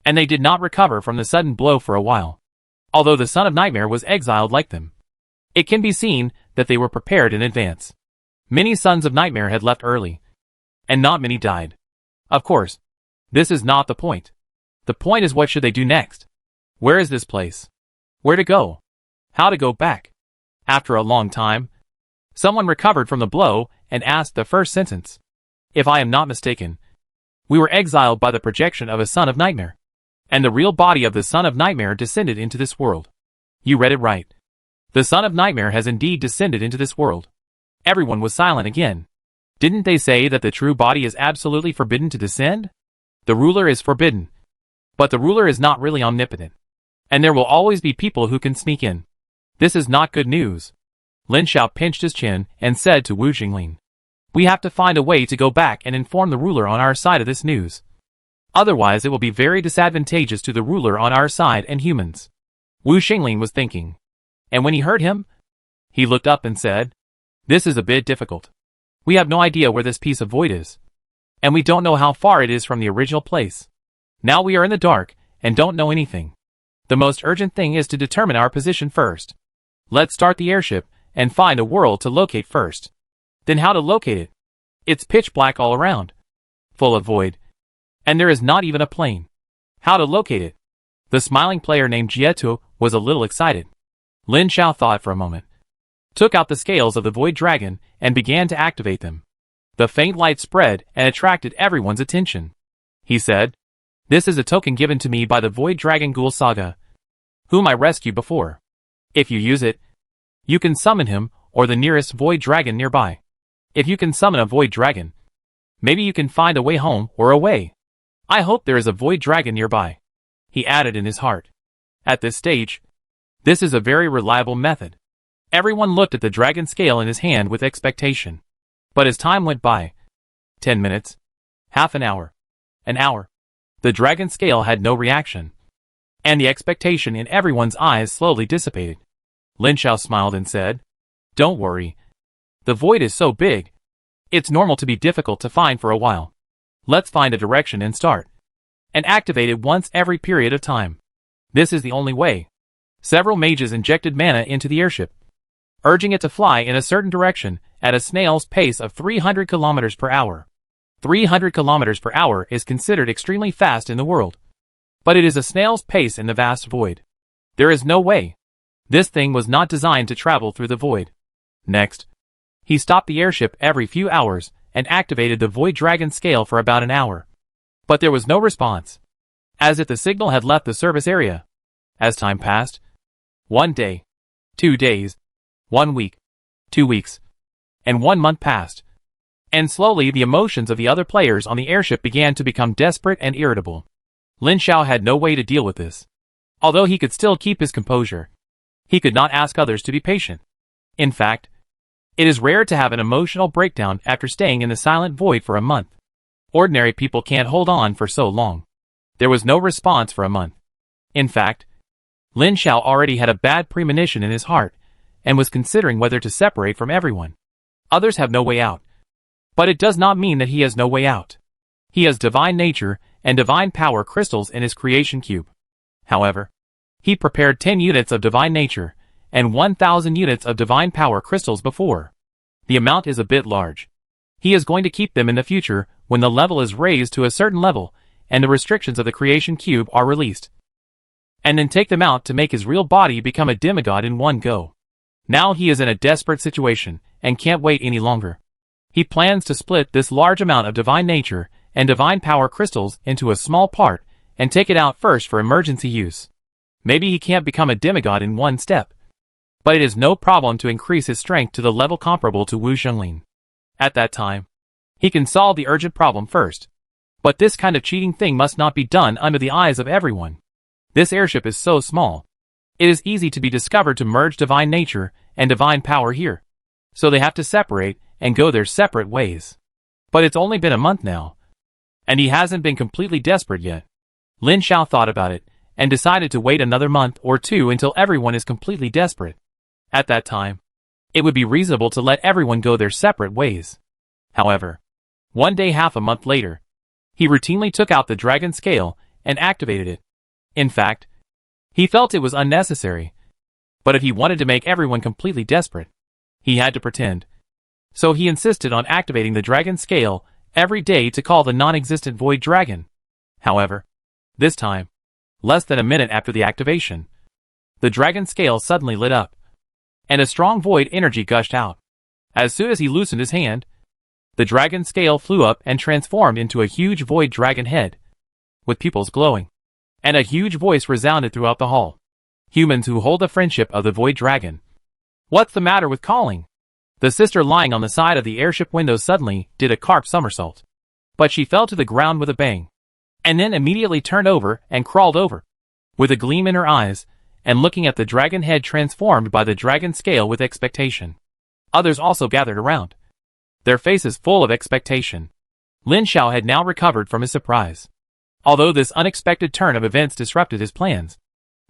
and they did not recover from the sudden blow for a while. Although the Son of Nightmare was exiled like them, it can be seen that they were prepared in advance. Many Sons of Nightmare had left early, and not many died. Of course, this is not the point. The point is, what should they do next? Where is this place? Where to go? How to go back? After a long time, someone recovered from the blow and asked the first sentence. If I am not mistaken, we were exiled by the projection of a Son of Nightmare, and the real body of the Son of Nightmare descended into this world. You read it right. The Son of Nightmare has indeed descended into this world. Everyone was silent again. Didn't they say that the true body is absolutely forbidden to descend? The ruler is forbidden, but the ruler is not really omnipotent, and there will always be people who can sneak in. This is not good news. Lin Xiao pinched his chin and said to Wu Xingling, we have to find a way to go back and inform the ruler on our side of this news. Otherwise it will be very disadvantageous to the ruler on our side and humans. Wu Xingling was thinking, and when he heard him, he looked up and said, this is a bit difficult. We have no idea where this piece of void is, and we don't know how far it is from the original place. Now we are in the dark and don't know anything. The most urgent thing is to determine our position first. Let's start the airship and find a world to locate first. Then how to locate it? It's pitch black all around, full of void, and there is not even a plane. How to locate it? The smiling player named Jietu was a little excited. Lin Xiao thought for a moment, took out the scales of the void dragon and began to activate them. The faint light spread and attracted everyone's attention. He said, this is a token given to me by the void dragon Ghoul Saga, whom I rescued before. If you use it, you can summon him or the nearest void dragon nearby. If you can summon a void dragon, maybe you can find a way home or a way. I hope there is a void dragon nearby, he added in his heart. At this stage, this is a very reliable method. Everyone looked at the dragon scale in his hand with expectation. But as time went by, 10 minutes, half an hour, the dragon scale had no reaction. And the expectation in everyone's eyes slowly dissipated. Lin Xiao smiled and said, "Don't worry. The void is so big. It's normal to be difficult to find for a while. Let's find a direction and start. And activate it once every period of time. This is the only way." Several mages injected mana into the airship, urging it to fly in a certain direction at a snail's pace of 300 kilometers per hour. 300 kilometers per hour is considered extremely fast in the world. But it is a snail's pace in the vast void. There is no way. This thing was not designed to travel through the void. Next, he stopped the airship every few hours and activated the void dragon scale for about an hour. But there was no response, as if the signal had left the service area. As time passed, 1 day, 2 days, 1 week, 2 weeks, and 1 month passed. And slowly the emotions of the other players on the airship began to become desperate and irritable. Lin Xiao had no way to deal with this. Although he could still keep his composure, he could not ask others to be patient. In fact, it is rare to have an emotional breakdown after staying in the silent void for a month. Ordinary people can't hold on for so long. There was no response for a month. In fact, Lin Xiao already had a bad premonition in his heart, and was considering whether to separate from everyone. Others have no way out. But it does not mean that he has no way out. He has divine nature and divine power crystals in his creation cube. However, he prepared 10 units of divine nature and 1,000 units of divine power crystals before. The amount is a bit large. He is going to keep them in the future when the level is raised to a certain level and the restrictions of the creation cube are released. And then take them out to make his real body become a demigod in one go. Now he is in a desperate situation and can't wait any longer. He plans to split this large amount of divine nature and divine power crystals into a small part and take it out first for emergency use. Maybe he can't become a demigod in one step, but it is no problem to increase his strength to the level comparable to Wu Zhenglin. At that time, he can solve the urgent problem first. But this kind of cheating thing must not be done under the eyes of everyone. This airship is so small. It is easy to be discovered to merge divine nature and divine power here. So they have to separate and go their separate ways. But it's only been a month now, and he hasn't been completely desperate yet. Lin Xiao thought about it and decided to wait another month or two until everyone is completely desperate. At that time, it would be reasonable to let everyone go their separate ways. However, one day half a month later, he routinely took out the dragon scale and activated it. In fact, he felt it was unnecessary. But if he wanted to make everyone completely desperate, he had to pretend. So he insisted on activating the dragon scale every day to call the non-existent void dragon. However, this time, less than a minute after the activation, the dragon scale suddenly lit up, and a strong void energy gushed out. As soon as he loosened his hand, the dragon scale flew up and transformed into a huge void dragon head, with pupils glowing, and a huge voice resounded throughout the hall. Humans who hold the friendship of the void dragon. What's the matter with calling? The sister lying on the side of the airship window suddenly did a carp somersault. But she fell to the ground with a bang, and then immediately turned over and crawled over, with a gleam in her eyes, and looking at the dragon head transformed by the dragon scale with expectation. Others also gathered around, their faces full of expectation. Lin Xiao had now recovered from his surprise. Although this unexpected turn of events disrupted his plans,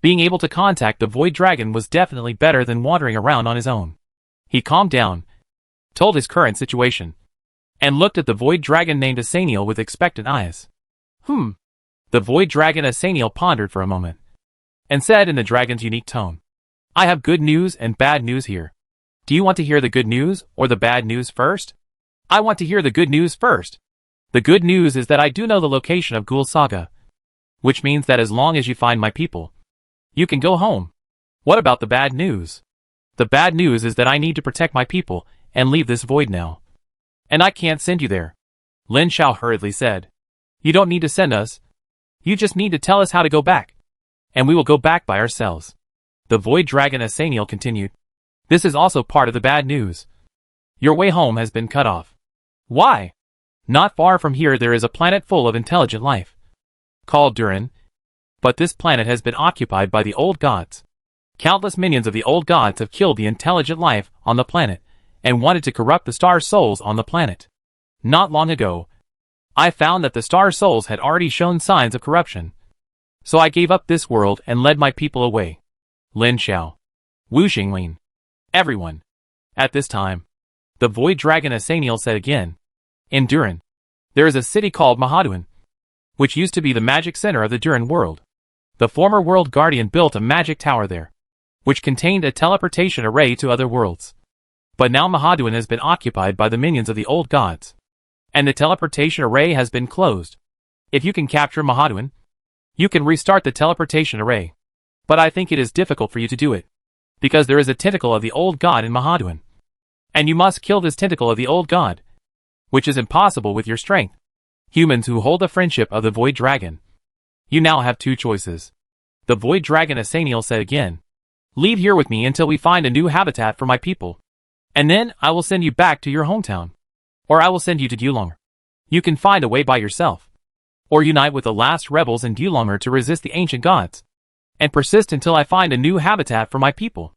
being able to contact the void dragon was definitely better than wandering around on his own. He calmed down, told his current situation, and looked at the void dragon named Asaniel with expectant eyes. The void dragon Asaniel pondered for a moment, and said in the dragon's unique tone, "I have good news and bad news here. Do you want to hear the good news or the bad news first?" "I want to hear the good news first. The good news is that I do know the location of Ghoul Saga, which means that as long as you find my people, you can go home." "What about the bad news?" "The bad news is that I need to protect my people and leave this void now. And I can't send you there," Lin Xiao hurriedly said. "You don't need to send us. You just need to tell us how to go back, and we will go back by ourselves." The void dragon Asaniel continued. "This is also part of the bad news. Your way home has been cut off." "Why?" "Not far from here there is a planet full of intelligent life, called Durin. But this planet has been occupied by the old gods. Countless minions of the old gods have killed the intelligent life on the planet and wanted to corrupt the star souls on the planet. Not long ago, I found that the star souls had already shown signs of corruption. So I gave up this world and led my people away. Lin Xiao. Wu Xinglin. Everyone. At this time, the Void Dragon Asaniel said again. In Duran, there is a city called Mahaduan, which used to be the magic center of the Duran world. The former world guardian built a magic tower there, which contained a teleportation array to other worlds. But now Mahaduan has been occupied by the minions of the old gods, and the teleportation array has been closed. If you can capture Mahaduan, you can restart the teleportation array. But I think it is difficult for you to do it, because there is a tentacle of the old god in Mahaduan. And you must kill this tentacle of the old god, which is impossible with your strength. Humans who hold the friendship of the Void Dragon. You now have two choices. The Void Dragon Asaniel said again. Leave here with me until we find a new habitat for my people. And then I will send you back to your hometown. Or I will send you to Dulonger. You can find a way by yourself. Or unite with the last rebels in Dulonger to resist the ancient gods. And persist until I find a new habitat for my people.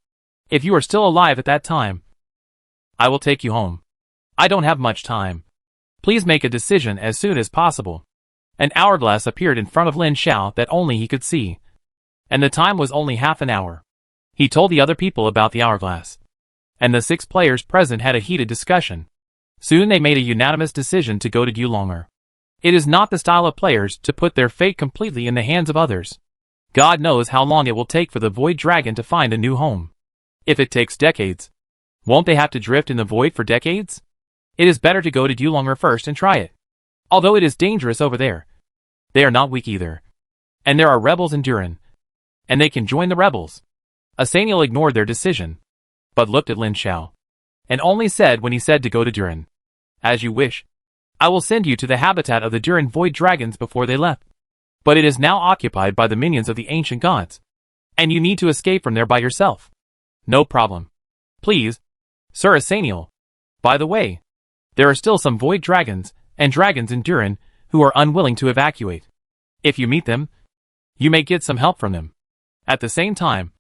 If you are still alive at that time, I will take you home. I don't have much time. Please make a decision as soon as possible. An hourglass appeared in front of Lin Xiao that only he could see. And the time was only half an hour. He told the other people about the hourglass. And the 6 players present had a heated discussion. Soon they made a unanimous decision to go to Dulonger. It is not the style of players to put their fate completely in the hands of others. God knows how long it will take for the Void Dragon to find a new home. If it takes decades, won't they have to drift in the void for decades? It is better to go to Dulonger first and try it. Although it is dangerous over there, they are not weak either. And there are rebels in Duran. And they can join the rebels. Asaniel ignored their decision, but looked at Lin Xiao, and only said when he said to go to Duran. As you wish. I will send you to the habitat of the Duran Void Dragons before they left. But it is now occupied by the minions of the ancient gods. And you need to escape from there by yourself. No problem. Please, Sir Asaniel. By the way, there are still some Void Dragons and dragons in Duran who are unwilling to evacuate. If you meet them, you may get some help from them. At the same time,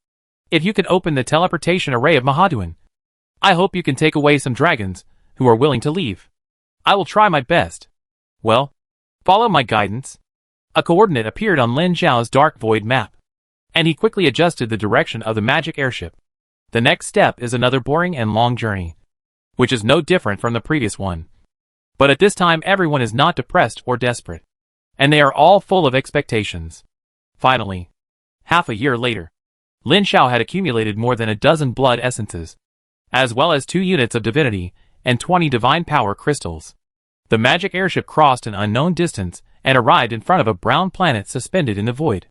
if you can open the teleportation array of Mahaduan, I hope you can take away some dragons who are willing to leave. I will try my best. Well, follow my guidance. A coordinate appeared on Lin Xiao's dark void map, and he quickly adjusted the direction of the magic airship. The next step is another boring and long journey, which is no different from the previous one. But at this time everyone is not depressed or desperate, and they are all full of expectations. Finally, half a year later, Lin Xiao had accumulated more than a dozen blood essences, as well as 2 units of divinity and 20 divine power crystals. The magic airship crossed an unknown distance and arrived in front of a brown planet suspended in the void.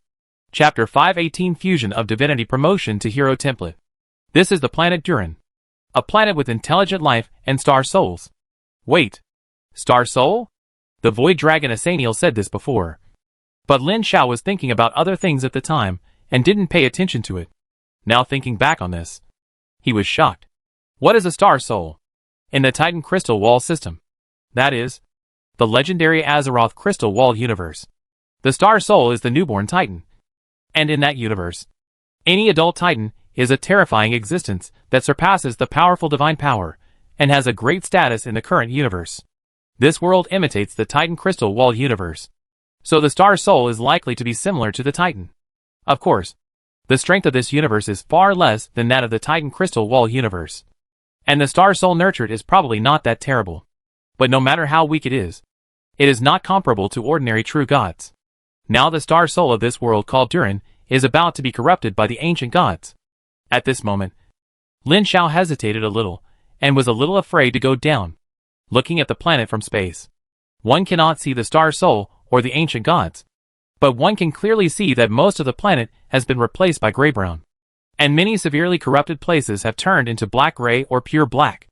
Chapter 518 Fusion of Divinity Promotion to Hero Template. This is the planet Duran, a planet with intelligent life and star souls. Wait, star soul? The Void Dragon Asaniel said this before. But Lin Xiao was thinking about other things at the time and didn't pay attention to it. Now thinking back on this, he was shocked. What is a star soul? In the Titan Crystal Wall system, that is, the legendary Azeroth Crystal Wall universe, the star soul is the newborn Titan. And in that universe, any adult Titan is a terrifying existence that surpasses the powerful divine power and has a great status in the current universe. This world imitates the Titan Crystal Wall universe, so the star soul is likely to be similar to the Titan. Of course, the strength of this universe is far less than that of the Titan Crystal Wall universe. And the star soul nurtured is probably not that terrible. But no matter how weak it is not comparable to ordinary true gods. Now the star soul of this world called Duran is about to be corrupted by the ancient gods. At this moment, Lin Xiao hesitated a little, and was a little afraid to go down. Looking at the planet from space, one cannot see the star soul or the ancient gods. But one can clearly see that most of the planet has been replaced by gray-brown. And many severely corrupted places have turned into black-gray or pure black.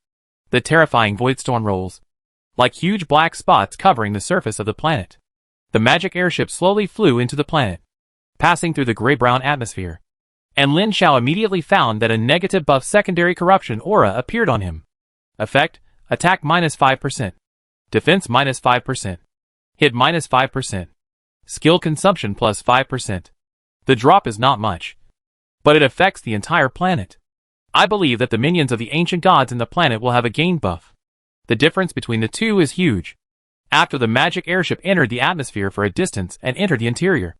The terrifying void storm rolls, like huge black spots covering the surface of the planet. The magic airship slowly flew into the planet, passing through the gray-brown atmosphere. And Lin Xiao immediately found that a negative buff secondary corruption aura appeared on him. Effect, attack -5%. Defense -5%. Hit -5%. Skill consumption +5%. The drop is not much, but it affects the entire planet. I believe that the minions of the ancient gods in the planet will have a gain buff. The difference between the two is huge. After the magic airship entered the atmosphere for a distance and entered the interior,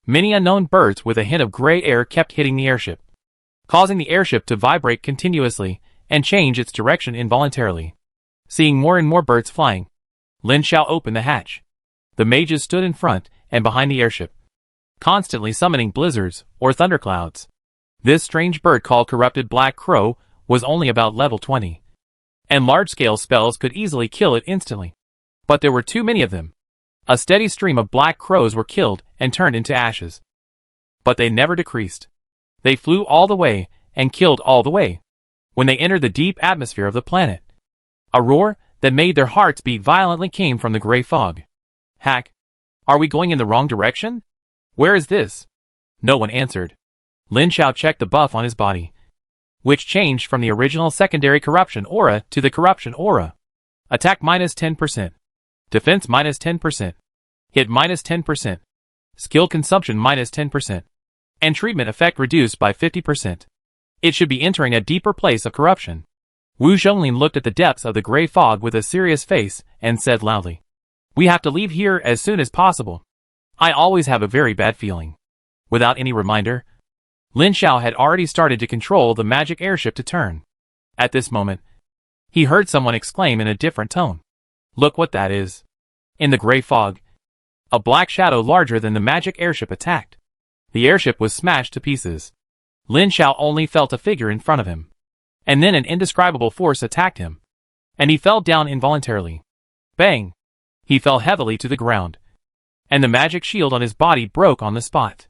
many unknown birds with a hint of gray air kept hitting the airship, causing the airship to vibrate continuously and change its direction involuntarily. Seeing more and more birds flying, Lin Xiao opened the hatch. The mages stood in front and behind the airship, constantly summoning blizzards or thunderclouds. This strange bird called Corrupted Black Crow was only about level 20, and large-scale spells could easily kill it instantly. But there were too many of them. A steady stream of black crows were killed and turned into ashes. But they never decreased. They flew all the way and killed all the way. When they entered the deep atmosphere of the planet, a roar that made their hearts beat violently came from the gray fog. Hack, are we going in the wrong direction? Where is this? No one answered. Lin Xiao checked the buff on his body, which changed from the original secondary corruption aura to the corruption aura. Attack minus 10%. Defense minus 10%. Hit minus 10%. Skill consumption minus 10%. And treatment effect reduced by 50%. It should be entering a deeper place of corruption. Wu Zhonglin looked at the depths of the gray fog with a serious face and said loudly, "We have to leave here as soon as possible. I always have a very bad feeling." Without any reminder, Lin Xiao had already started to control the magic airship to turn. At this moment, he heard someone exclaim in a different tone, "Look what that is." In the gray fog, a black shadow larger than the magic airship attacked. The airship was smashed to pieces. Lin Xiao only felt a figure in front of him, and then an indescribable force attacked him, and he fell down involuntarily. Bang! He fell heavily to the ground, and the magic shield on his body broke on the spot.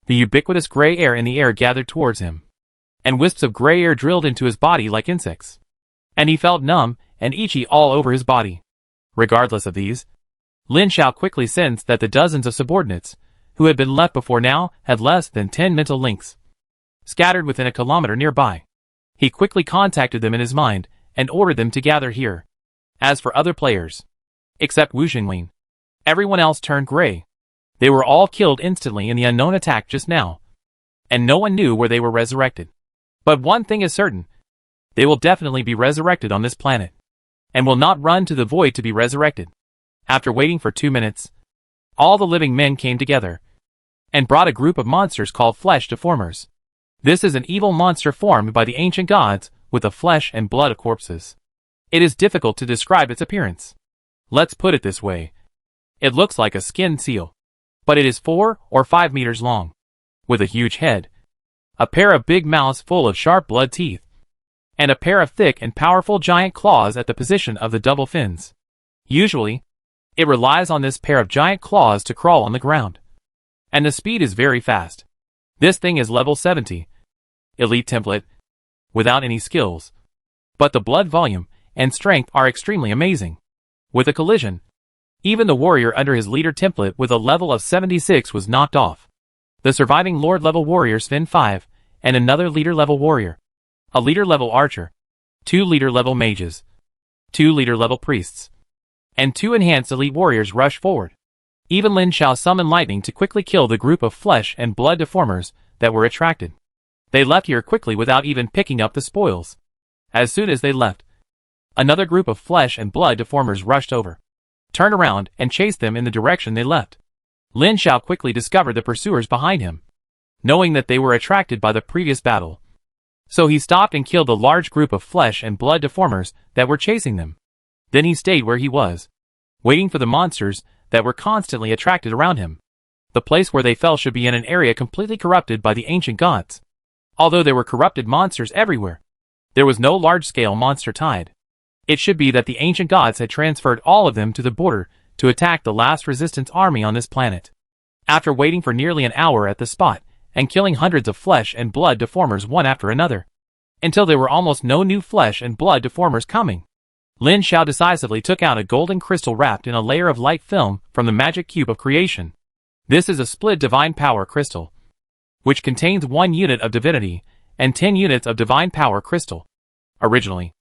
The ubiquitous gray air in the air gathered towards him, and wisps of gray air drilled into his body like insects, and he felt numb and itchy all over his body. Regardless of these, Lin Xiao quickly sensed that the dozens of subordinates who had been left before now had less than 10 mental links scattered within a kilometer nearby. He quickly contacted them in his mind and ordered them to gather here. As for other players, except Wu Xinglin, everyone else turned gray. They were all killed instantly in the unknown attack just now, and no one knew where they were resurrected. But one thing is certain, they will definitely be resurrected on this planet, and will not run to the void to be resurrected. After waiting for 2 minutes, all the living men came together, and brought a group of monsters called Flesh Deformers. This is an evil monster formed by the ancient gods with the flesh and blood of corpses. It is difficult to describe its appearance. Let's put it this way. It looks like a skinned seal, but it is 4 or 5 meters long, with a huge head, a pair of big mouths full of sharp blood teeth, and a pair of thick and powerful giant claws at the position of the double fins. Usually, it relies on this pair of giant claws to crawl on the ground, and the speed is very fast. This thing is level 70, elite template, without any skills, but the blood volume and strength are extremely amazing. With a collision, even the warrior under his leader template with a level of 76 was knocked off. The surviving Lord level warrior Sven 5, and another leader level warrior, a leader level archer, 2 leader level mages, 2 leader level priests, and 2 enhanced elite warriors rush forward. Even Lin Xiao summoned lightning to quickly kill the group of flesh and blood deformers that were attracted. They left here quickly without even picking up the spoils. As soon as they left, another group of flesh and blood deformers rushed over, turned around and chased them in the direction they left. Lin Xiao quickly discovered the pursuers behind him, knowing that they were attracted by the previous battle. So he stopped and killed the large group of flesh and blood deformers that were chasing them. Then he stayed where he was, waiting for the monsters that were constantly attracted around him. The place where they fell should be in an area completely corrupted by the ancient gods. Although there were corrupted monsters everywhere, there was no large-scale monster tide. It should be that the ancient gods had transferred all of them to the border to attack the last resistance army on this planet. After waiting for nearly an hour at the spot, and killing hundreds of flesh and blood deformers one after another, until there were almost no new flesh and blood deformers coming, Lin Xiao decisively took out a golden crystal wrapped in a layer of light film from the magic cube of creation. This is a split divine power crystal, which contains 1 unit of divinity and 10 units of divine power crystal. Originally,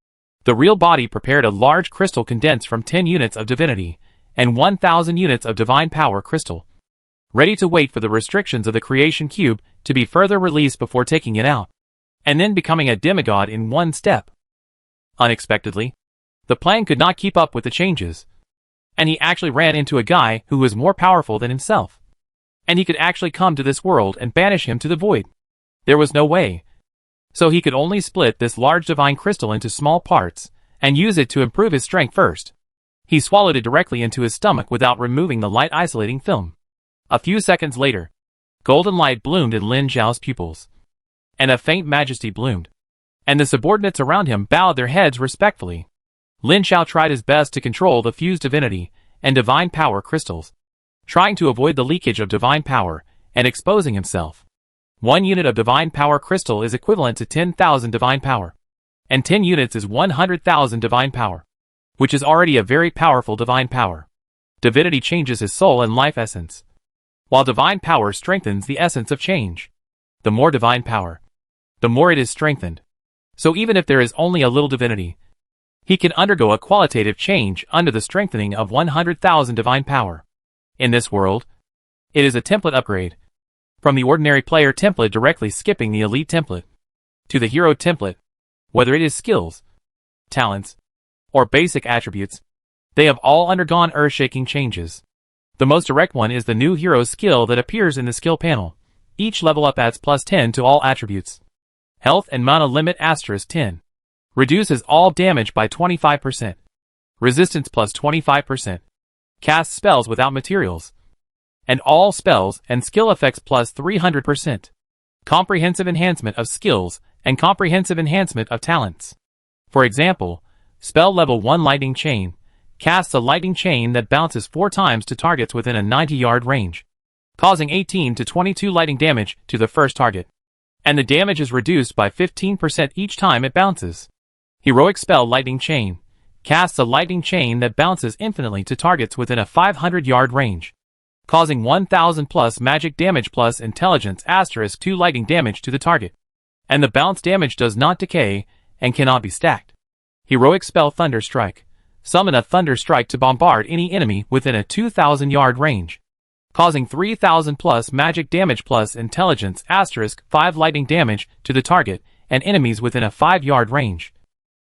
the real body prepared a large crystal condensed from 10 units of divinity and 1,000 units of divine power crystal. ready to wait for the restrictions of the creation cube to be further released before taking it out, and then becoming a demigod in one step. Unexpectedly, the plan could not keep up with the changes, and he actually ran into a guy who was more powerful than himself, and he could actually come to this world and banish him to the void. There was no way, so he could only split this large divine crystal into small parts and use it to improve his strength first. He swallowed it directly into his stomach without removing the light isolating film. A few seconds later, golden light bloomed in Lin Xiao's pupils, and a faint majesty bloomed, and the subordinates around him bowed their heads respectfully. Lin Xiao tried his best to control the fused divinity and divine power crystals, trying to avoid the leakage of divine power and exposing himself. 1 unit of divine power crystal is equivalent to 10,000 divine power, and 10 units is 100,000 divine power, which is already a very powerful divine power. Divinity changes his soul and life essence, while divine power strengthens the essence of change. The more divine power, the more it is strengthened. So even if there is only a little divinity, he can undergo a qualitative change under the strengthening of 100,000 divine power. In this world, it is a template upgrade, from the ordinary player template directly skipping the elite template, to the hero template. Whether it is skills, talents, or basic attributes, they have all undergone earth-shaking changes. The most direct one is the new hero skill that appears in the skill panel. Each level up adds +10 to all attributes. Health and mana limit *10. Reduces all damage by 25%. Resistance +25%. Casts spells without materials, and all spells and skill effects +300%. Comprehensive enhancement of skills and comprehensive enhancement of talents. For example, spell level 1 lightning chain casts a lightning chain that bounces 4 times to targets within a 90-yard range, causing 18 to 22 lightning damage to the first target, and the damage is reduced by 15% each time it bounces. Heroic spell lightning chain casts a lightning chain that bounces infinitely to targets within a 500-yard range, causing 1000 plus magic damage plus intelligence *2 lightning damage to the target, and the bounce damage does not decay and cannot be stacked. Heroic spell thunder strike. Summon a thunder strike to bombard any enemy within a 2000-yard range, causing 3000 plus magic damage plus intelligence *5 lightning damage to the target and enemies within a 5-yard range,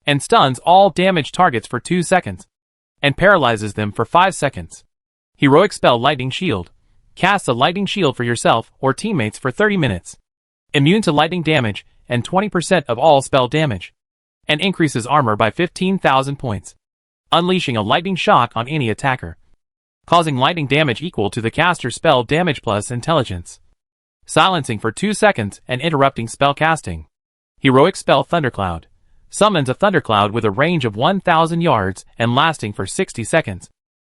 and stuns all damaged targets for 2 seconds, and paralyzes them for 5 seconds. Heroic spell lightning shield. Casts a lightning shield for yourself or teammates for 30 minutes. Immune to lightning damage and 20% of all spell damage, and increases armor by 15,000 points, unleashing a lightning shock on any attacker, causing lightning damage equal to the caster's spell damage plus intelligence, silencing for 2 seconds and interrupting spell casting. Heroic spell thundercloud. Summons a thundercloud with a range of 1000 yards and lasting for 60 seconds,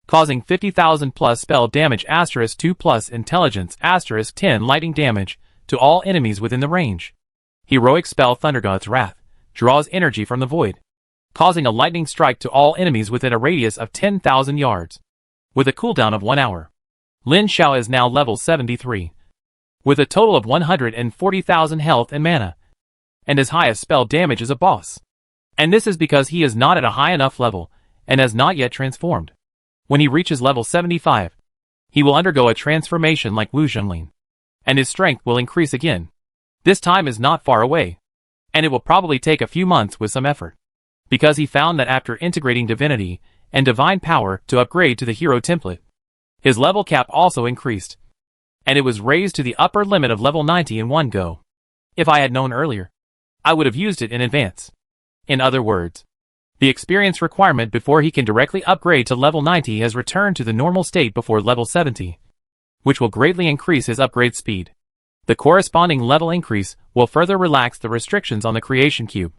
causing 50,000 plus spell damage *2 plus intelligence *10 lightning damage to all enemies within the range. Heroic spell Thundergod's Wrath. Draws energy from the void, causing a lightning strike to all enemies within a radius of 10,000 yards, with a cooldown of 1 hour. Lin Xiao is now level 73, with a total of 140,000 health and mana, and his highest spell damage is a boss. And this is because he is not at a high enough level, and has not yet transformed. When he reaches level 75, he will undergo a transformation like Wu Zhenglin, and his strength will increase again. This time is not far away, and it will probably take a few months with some effort, because he found that after integrating divinity and divine power to upgrade to the hero template, his level cap also increased, and it was raised to the upper limit of level 90 in one go. If I had known earlier, I would have used it in advance. In other words, the experience requirement before he can directly upgrade to level 90 has returned to the normal state before level 70, which will greatly increase his upgrade speed. The corresponding level increase will further relax the restrictions on the creation cube.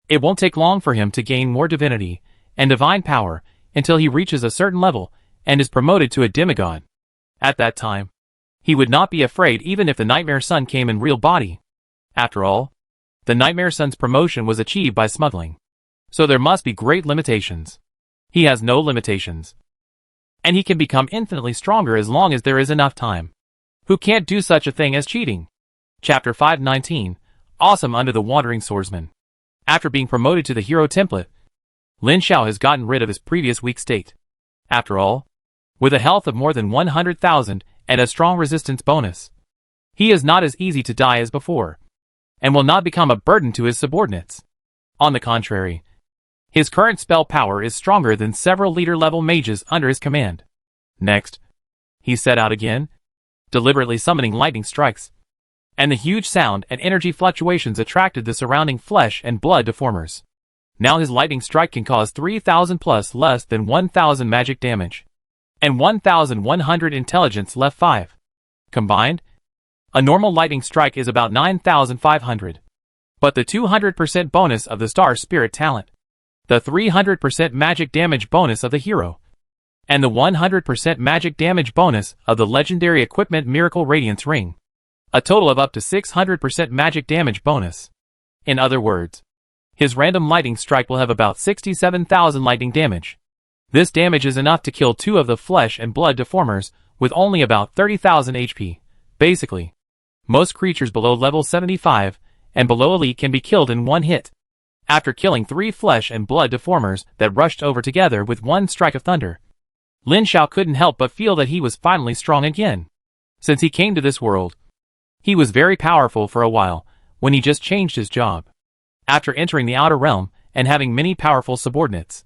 It won't take long for him to gain more divinity and divine power until he reaches a certain level and is promoted to a demigod. At that time, he would not be afraid even if the Nightmare Sun came in real body. After all, the Nightmare Sun's promotion was achieved by smuggling, so there must be great limitations. He has no limitations, and he can become infinitely stronger as long as there is enough time. Who can't do such a thing as cheating? Chapter 519, Awesome under the Wandering Swordsman. After being promoted to the hero template, Lin Xiao has gotten rid of his previous weak state. After all, with a health of more than 100,000 and a strong resistance bonus. He is not as easy to die as before, and will not become a burden to his subordinates. On the contrary, his current spell power is stronger than several leader-level mages under his command. Next, he set out again, deliberately summoning lightning strikes, and the huge sound and energy fluctuations attracted the surrounding flesh and blood deformers. Now his lightning strike can cause 3,000 plus less than 1,000 magic damage, and 1,100 intelligence left 5. Combined, a normal lightning strike is about 9,500. But the 200% bonus of the Star Spirit talent, the 300% magic damage bonus of the hero, and the 100% magic damage bonus of the legendary equipment Miracle Radiance Ring, a total of up to 600% magic damage bonus. In other words, his random lightning strike will have about 67,000 lightning damage. This damage is enough to kill 2 of the flesh and blood deformers with only about 30,000 HP. Basically, most creatures below level 75 and below elite can be killed in one hit. After killing 3 flesh and blood deformers that rushed over together with one strike of thunder, Lin Xiao couldn't help but feel that he was finally strong again. Since he came to this world, he was very powerful for a while when he just changed his job. After entering the outer realm and having many powerful subordinates,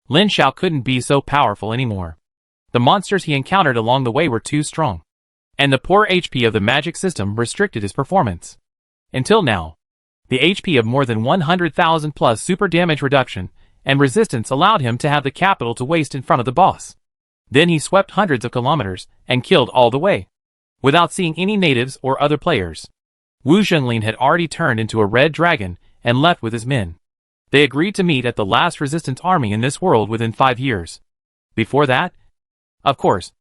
Lin Xiao couldn't be so powerful anymore. The monsters he encountered along the way were too strong, and the poor HP of the magic system restricted his performance. Until now, the HP of more than 100,000 plus super damage reduction and resistance allowed him to have the capital to waste in front of the boss. Then he swept hundreds of kilometers and killed all the way, without seeing any natives or other players. Wu Zhenglin had already turned into a red dragon and left with his men. They agreed to meet at the last resistance army in this world within 5 years. Before that, of course,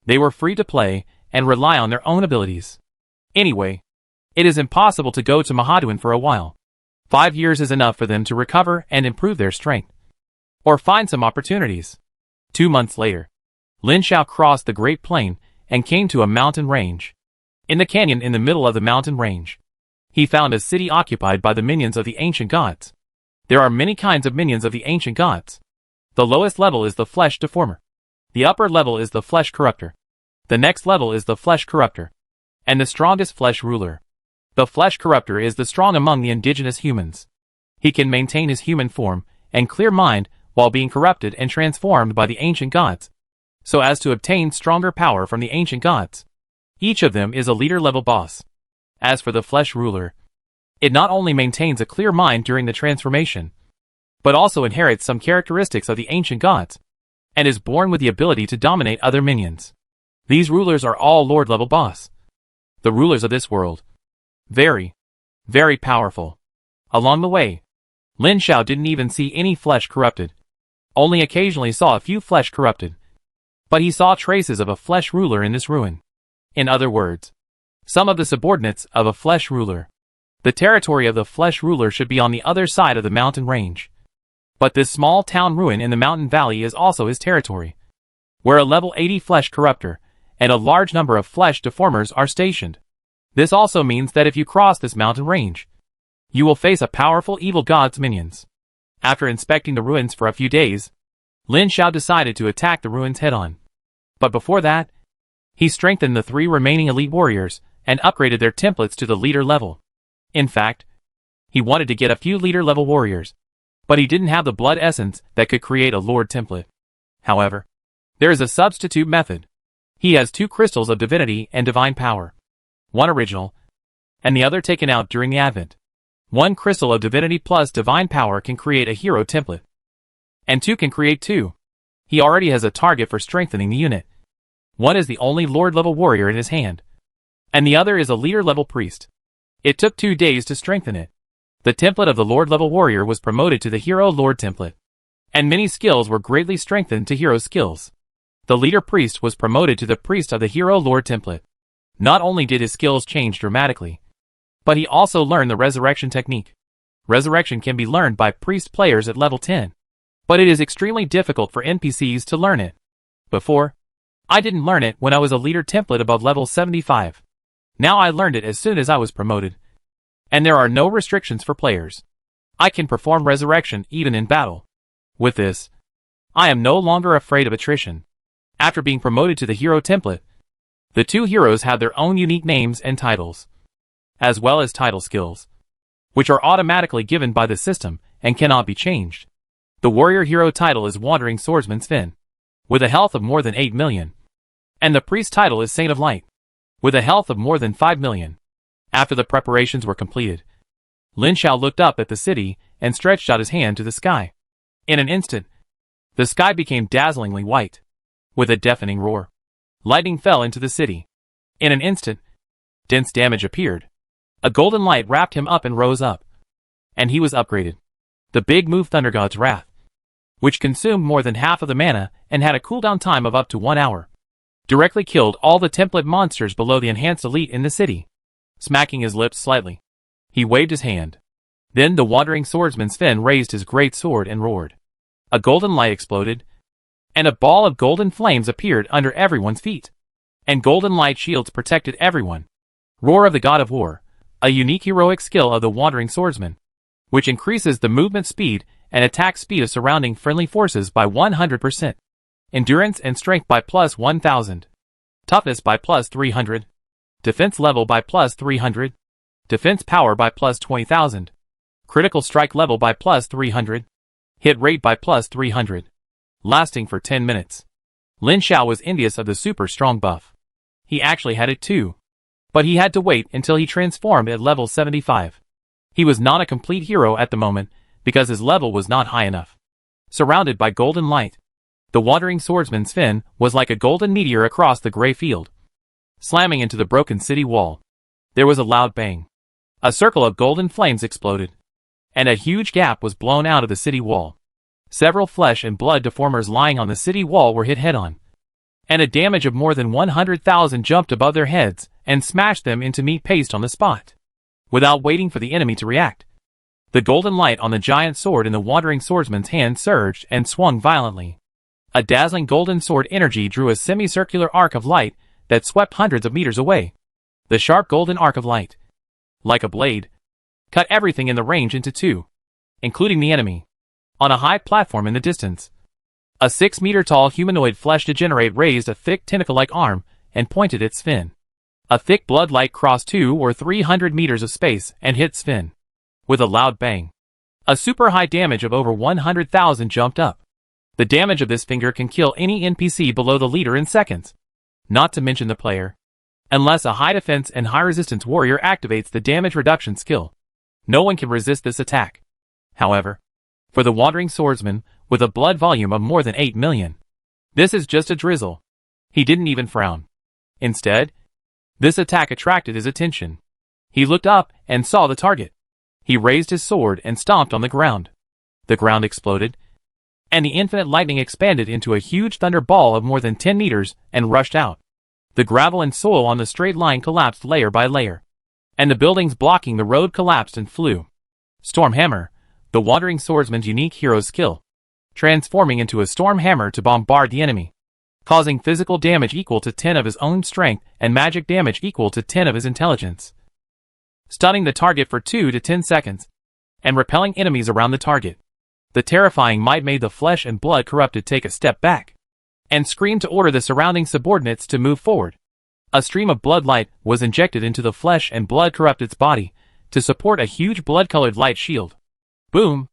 they were free to play and rely on their own abilities. Anyway, it is impossible to go to Mahaduan for a while. 5 years is enough for them to recover and improve their strength, or find some opportunities. 2 months later, Lin Xiao crossed the Great Plain and came to a mountain range. In the canyon in the middle of the mountain range, he found a city occupied by the minions of the ancient gods. There are many kinds of minions of the ancient gods. The lowest level is the flesh deformer. The upper level is the flesh corruptor. The next level is the flesh corruptor, and the strongest flesh ruler. The flesh corruptor is the strong among the indigenous humans. He can maintain his human form and clear mind while being corrupted and transformed by the ancient gods, so as to obtain stronger power from the ancient gods. Each of them is a leader-level boss. As for the flesh ruler, it not only maintains a clear mind during the transformation, but also inherits some characteristics of the ancient gods, and is born with the ability to dominate other minions. These rulers are all Lord-level boss. The rulers of this world. Very, very powerful. Along the way, Lin Xiao didn't even see any flesh corrupted. Only occasionally saw a few flesh corrupted. But he saw traces of a flesh ruler in this ruin. In other words, some of the subordinates of a flesh ruler. The territory of the flesh ruler should be on the other side of the mountain range. But this small town ruin in the mountain valley is also his territory, where a level 80 flesh corruptor and a large number of flesh deformers are stationed. This also means that if you cross this mountain range, you will face a powerful evil god's minions. After inspecting the ruins for a few days, Lin Xiao decided to attack the ruins head-on. But before that, he strengthened the 3 remaining elite warriors and upgraded their templates to the leader level. In fact, he wanted to get a few leader level warriors, but he didn't have the blood essence that could create a lord template. However, there is a substitute method. He has 2 crystals of divinity and divine power. One original, and the other taken out during the Advent. 1 crystal of divinity plus divine power can create a hero template, and 2 can create 2. He already has a target for strengthening the unit. One is the only Lord-level warrior in his hand, and the other is a leader-level priest. It took 2 days to strengthen it. The template of the Lord-level warrior was promoted to the Hero Lord template, and many skills were greatly strengthened to hero skills. The leader priest was promoted to the priest of the Hero Lord template. Not only did his skills change dramatically, but he also learned the resurrection technique. Resurrection can be learned by priest players at level 10, but it is extremely difficult for NPCs to learn it. Before, I didn't learn it when I was a leader template above level 75. Now I learned it as soon as I was promoted. And there are no restrictions for players. I can perform resurrection even in battle. With this, I am no longer afraid of attrition. After being promoted to the hero template, The two heroes have their own unique names and titles, as well as title skills, which are automatically given by the system and cannot be changed. The warrior hero title is Wandering Swordsman Sven, with a health of more than 8 million. And the priest title is Saint of Light, with a health of more than 5 million. After the preparations were completed, Lin Xiao looked up at the city and stretched out his hand to the sky. In an instant, the sky became dazzlingly white. With a deafening roar, lightning fell into the city. In an instant, dense damage appeared. A golden light wrapped him up and rose up, and he was upgraded. The big move Thunder God's Wrath, which consumed more than half of the mana and had a cooldown time of up to 1 hour, directly killed all the template monsters below the enhanced elite in the city. Smacking his lips slightly, he waved his hand. Then the wandering swordsman Sven raised his great sword and roared. A golden light exploded, and a ball of golden flames appeared under everyone's feet. And golden light shields protected everyone. Roar of the God of War, a unique heroic skill of the wandering swordsman, which increases the movement speed and attack speed of surrounding friendly forces by 100%. Endurance and strength by plus 1000. Toughness by plus 300. Defense level by plus 300. Defense power by plus 20,000. Critical strike level by plus 300. Hit rate by plus 300. Lasting for 10 minutes. Lin Xiao was envious of the super strong buff. He actually had it too. But he had to wait until he transformed at level 75. He was not a complete hero at the moment because his level was not high enough. Surrounded by golden light, the wandering swordsman Sven was like a golden meteor across the gray field, slamming into the broken city wall. There was a loud bang. A circle of golden flames exploded, and a huge gap was blown out of the city wall. Several flesh and blood deformers lying on the city wall were hit head-on, and a damage of more than 100,000 jumped above their heads and smashed them into meat paste on the spot. Without waiting for the enemy to react, the golden light on the giant sword in the wandering swordsman's hand surged and swung violently. A dazzling golden sword energy drew a semicircular arc of light that swept hundreds of meters away. The sharp golden arc of light, like a blade, cut everything in the range into two, including the enemy. On a high platform in the distance, a 6-meter-tall humanoid flesh degenerate raised a thick tentacle-like arm and pointed at Sven. A thick blood light crossed 200 or 300 meters of space and hit Sven. With a loud bang, a super high damage of over 100,000 jumped up. The damage of this finger can kill any NPC below the leader in seconds, not to mention the player, unless a high defense and high resistance warrior activates the damage reduction skill. No one can resist this attack. However, for the wandering swordsman, with a blood volume of more than 8 million, this is just a drizzle. He didn't even frown. Instead, this attack attracted his attention. He looked up and saw the target. He raised his sword and stomped on the ground. The ground exploded, and the infinite lightning expanded into a huge thunder ball of more than 10 meters and rushed out. The gravel and soil on the straight line collapsed layer by layer, and the buildings blocking the road collapsed and flew. Storm Hammer, the wandering swordsman's unique hero skill, transforming into a storm hammer to bombard the enemy, causing physical damage equal to 10 of his own strength and magic damage equal to 10 of his intelligence, stunning the target for 2 to 10 seconds, and repelling enemies around the target. The terrifying might made the flesh and blood corrupted take a step back, and screamed to order the surrounding subordinates to move forward. A stream of blood light was injected into the flesh and blood corrupted's body to support a huge blood-colored light shield. Boom!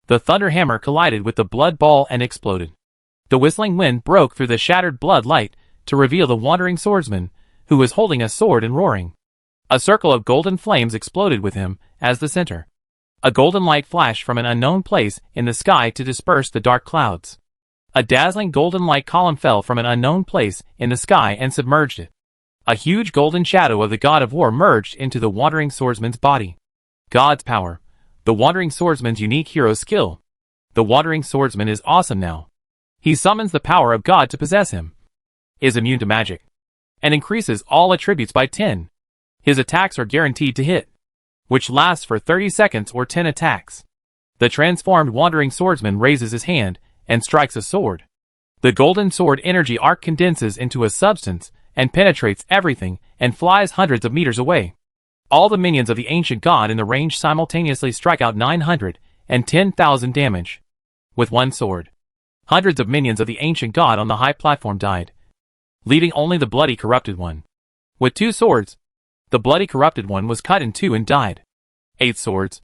The thunder hammer collided with the blood ball and exploded. The whistling wind broke through the shattered blood light to reveal the wandering swordsman, who was holding a sword and roaring. A circle of golden flames exploded with him as the center. A golden light flashed from an unknown place in the sky to disperse the dark clouds. A dazzling golden light column fell from an unknown place in the sky and submerged it. A huge golden shadow of the God of War merged into the wandering swordsman's body. God's power. The wandering swordsman's unique hero skill. The wandering swordsman is awesome now. He summons the power of God to possess him, is immune to magic, and increases all attributes by 10. His attacks are guaranteed to hit, which lasts for 30 seconds or 10 attacks. The transformed wandering swordsman raises his hand and strikes a sword. The golden sword energy arc condenses into a substance and penetrates everything and flies hundreds of meters away. All the minions of the ancient god in the range simultaneously strike out 910,000 damage. With one sword, hundreds of minions of the ancient god on the high platform died. leaving only the bloody corrupted one. With 2 swords, the bloody corrupted one was cut in 2 and died. 8 swords.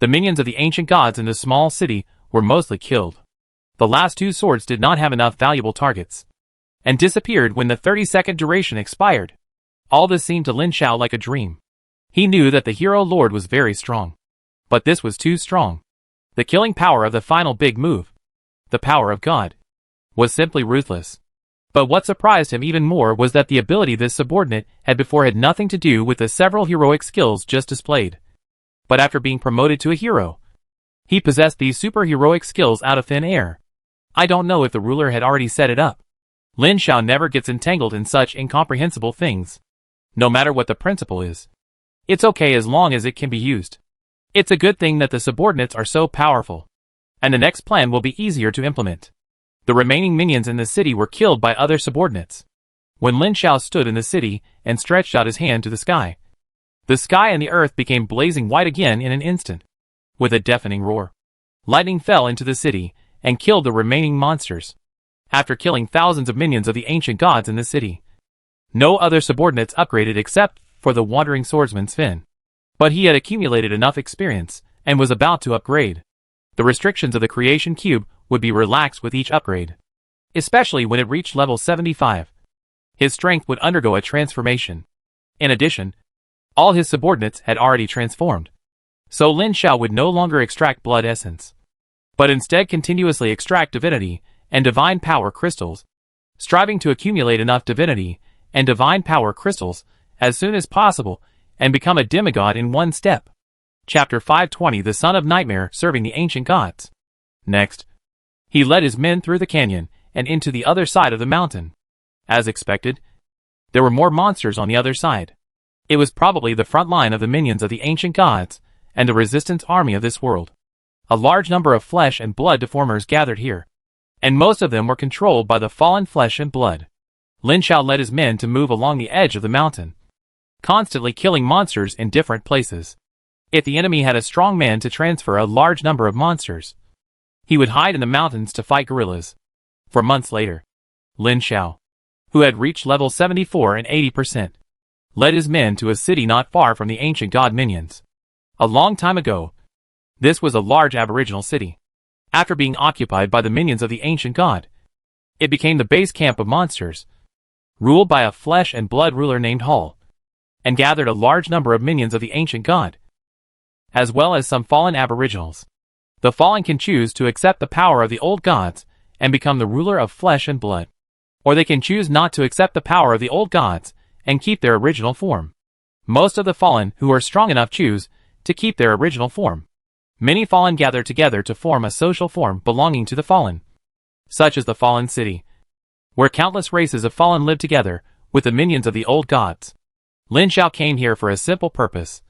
The minions of the ancient gods in the small city were mostly killed. The last 2 swords did not have enough valuable targets, and disappeared when the 30-second duration expired. All this seemed to Lin Xiao like a dream. He knew that the hero lord was very strong. But this was too strong. The killing power of the final big move, the power of God, was simply ruthless. But what surprised him even more was that the ability this subordinate had before had nothing to do with the several heroic skills just displayed. But after being promoted to a hero, he possessed these superheroic skills out of thin air. I don't know if the ruler had already set it up. Lin Xiao never gets entangled in such incomprehensible things. No matter what the principle is, it's okay as long as it can be used. It's a good thing that the subordinates are so powerful, and the next plan will be easier to implement. The remaining minions in the city were killed by other subordinates. When Lin Xiao stood in the city and stretched out his hand to the sky and the earth became blazing white again in an instant. With a deafening roar, lightning fell into the city and killed the remaining monsters. After killing thousands of minions of the ancient gods in the city, no other subordinates upgraded except for the wandering swordsman Sven. But he had accumulated enough experience and was about to upgrade. The restrictions of the creation cube would be relaxed with each upgrade, especially when it reached level 75. His strength would undergo a transformation. In addition, all his subordinates had already transformed. So Lin Xiao would no longer extract blood essence, but instead continuously extract divinity and divine power crystals, striving to accumulate enough divinity and divine power crystals as soon as possible and become a demigod in one step. Chapter 520 The Son of Nightmare serving the ancient gods. Next, he led his men through the canyon and into the other side of the mountain. As expected, there were more monsters on the other side. It was probably the front line of the minions of the ancient gods and the resistance army of this world. A large number of flesh and blood deformers gathered here, and most of them were controlled by the fallen flesh and blood. Lin Xiao led his men to move along the edge of the mountain, constantly killing monsters in different places. If the enemy had a strong man to transfer a large number of monsters, he would hide in the mountains to fight gorillas. For months later, Lin Xiao, who had reached level 74 and 80%, led his men to a city not far from the ancient god minions. A long time ago, this was a large aboriginal city. After being occupied by the minions of the ancient god, it became the base camp of monsters, ruled by a flesh and blood ruler named Hall, and gathered a large number of minions of the ancient god, as well as some fallen aboriginals. The fallen can choose to accept the power of the old gods and become the ruler of flesh and blood, or they can choose not to accept the power of the old gods and keep their original form. Most of the fallen who are strong enough choose to keep their original form. Many fallen gather together to form a social form belonging to the fallen, such as the fallen city, where countless races of fallen live together with the minions of the old gods. Lin Xiao came here for a simple purpose,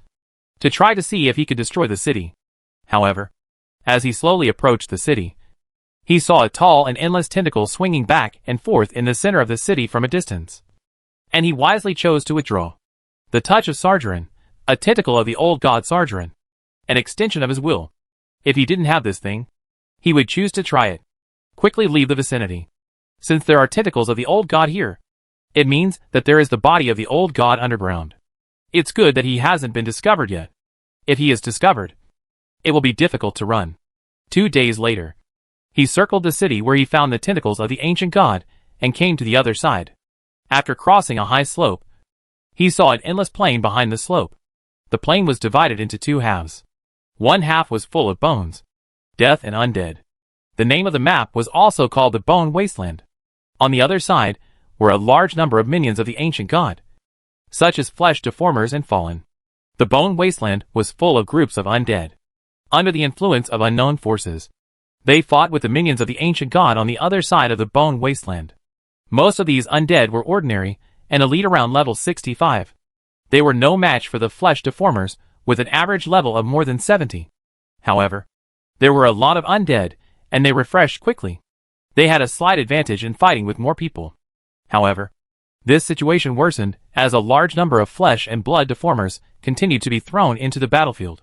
to try to see if he could destroy the city. However, as he slowly approached the city, he saw a tall and endless tentacle swinging back and forth in the center of the city from a distance, and he wisely chose to withdraw. The touch of Sargeron, a tentacle of the old god Sargeron, an extension of his will. If he didn't have this thing, he would choose to try it. Quickly leave the vicinity. Since there are tentacles of the old god here, it means that there is the body of the old god underground. It's good that he hasn't been discovered yet. If he is discovered, it will be difficult to run. 2 days later, he circled the city where he found the tentacles of the ancient god and came to the other side. After crossing a high slope, he saw an endless plain behind the slope. The plain was divided into 2 halves. One half was full of bones, death and undead. The name of the map was also called the Bone Wasteland. On the other side were a large number of minions of the ancient god, such as flesh deformers and fallen. The Bone Wasteland was full of groups of undead. Under the influence of unknown forces, they fought with the minions of the ancient god on the other side of the Bone Wasteland. Most of these undead were ordinary and elite around level 65. They were no match for the flesh deformers with an average level of more than 70. However, there were a lot of undead, and they refreshed quickly. They had a slight advantage in fighting with more people. However, this situation worsened as a large number of flesh and blood deformers continued to be thrown into the battlefield.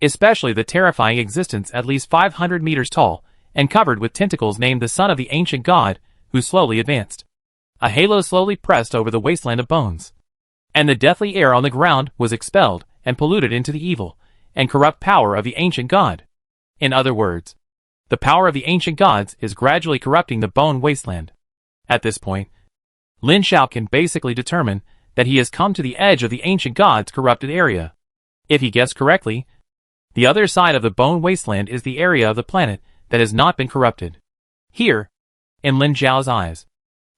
Especially the terrifying existence at least 500 meters tall and covered with tentacles named the son of the ancient god, who slowly advanced. A halo slowly pressed over the wasteland of bones, and the deathly air on the ground was expelled and polluted into the evil and corrupt power of the ancient god. In other words, the power of the ancient gods is gradually corrupting the bone wasteland. At this point, Lin Xiao can basically determine that he has come to the edge of the ancient gods' corrupted area. If he guessed correctly, the other side of the bone wasteland is the area of the planet that has not been corrupted. Here, in Lin Xiao's eyes,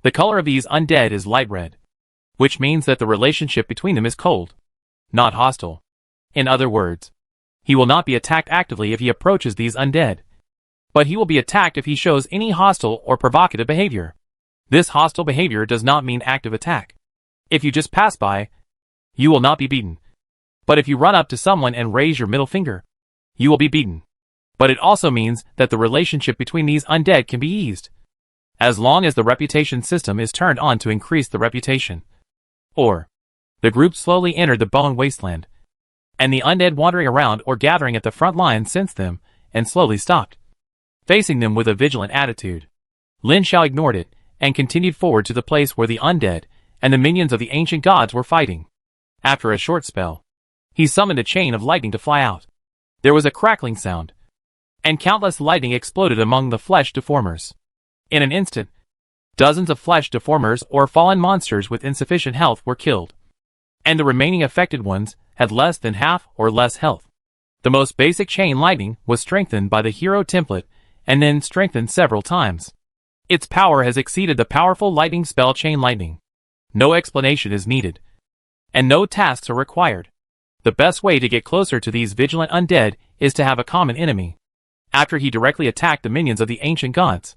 the color of these undead is light red, which means that the relationship between them is cold, not hostile. In other words, he will not be attacked actively if he approaches these undead, but he will be attacked if he shows any hostile or provocative behavior. This hostile behavior does not mean active attack. If you just pass by, you will not be beaten. But if you run up to someone and raise your middle finger, you will be beaten. But it also means that the relationship between these undead can be eased, as long as the reputation system is turned on to increase the reputation. Or, the group slowly entered the bone wasteland, and the undead wandering around or gathering at the front line sensed them and slowly stopped, facing them with a vigilant attitude. Lin Xiao ignored it and continued forward to the place where the undead and the minions of the ancient gods were fighting. After a short spell, he summoned a chain of lightning to fly out. There was a crackling sound, and countless lightning exploded among the flesh deformers. In an instant, dozens of flesh deformers or fallen monsters with insufficient health were killed, and the remaining affected ones had less than half or less health. The most basic chain lightning was strengthened by the hero template and then strengthened several times. Its power has exceeded the powerful lightning spell chain lightning. No explanation is needed, and no tasks are required. The best way to get closer to these vigilant undead is to have a common enemy. After he directly attacked the minions of the ancient gods,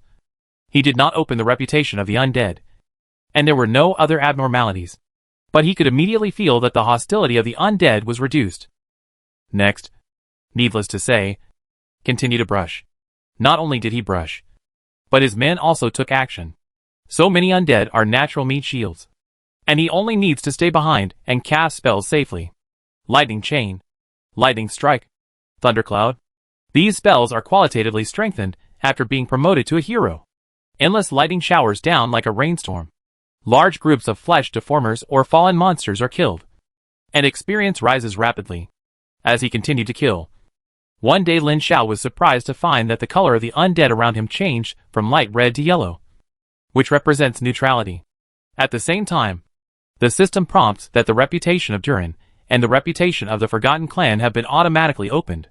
he did not open the reputation of the undead, and there were no other abnormalities. But he could immediately feel that the hostility of the undead was reduced. Next, needless to say, continue to brush. Not only did he brush, but his men also took action. So many undead are natural meat shields, and he only needs to stay behind and cast spells safely. Lightning Chain, Lightning Strike, Thundercloud. These spells are qualitatively strengthened after being promoted to a hero. Endless lightning showers down like a rainstorm. Large groups of flesh deformers or fallen monsters are killed, and experience rises rapidly. As he continued to kill, one day Lin Xiao was surprised to find that the color of the undead around him changed from light red to yellow, which represents neutrality. At the same time, the system prompts that the reputation of Duran and the reputation of the Forgotten Clan have been automatically opened.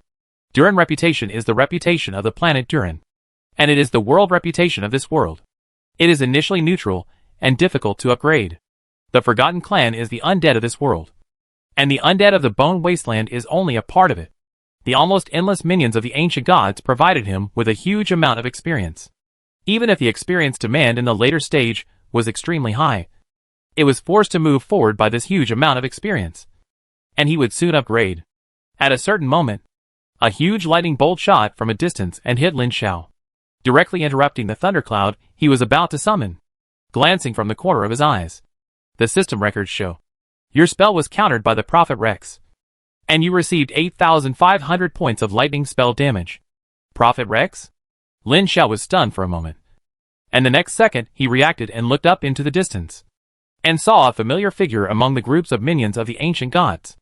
Duran reputation is the reputation of the planet Duran, and it is the world reputation of this world. It is initially neutral and difficult to upgrade. The Forgotten Clan is the undead of this world, and the undead of the Bone Wasteland is only a part of it. The almost endless minions of the ancient gods provided him with a huge amount of experience. Even if the experience demand in the later stage was extremely high, it was forced to move forward by this huge amount of experience, and he would soon upgrade. At a certain moment, a huge lightning bolt shot from a distance and hit Lin Xiao, directly interrupting the thundercloud he was about to summon. Glancing from the corner of his eyes, the system records show your spell was countered by the Prophet Rex, and you received 8,500 points of lightning spell damage. Prophet Rex? Lin Xiao was stunned for a moment, and the next second he reacted and looked up into the distance, and saw a familiar figure among the groups of minions of the ancient gods.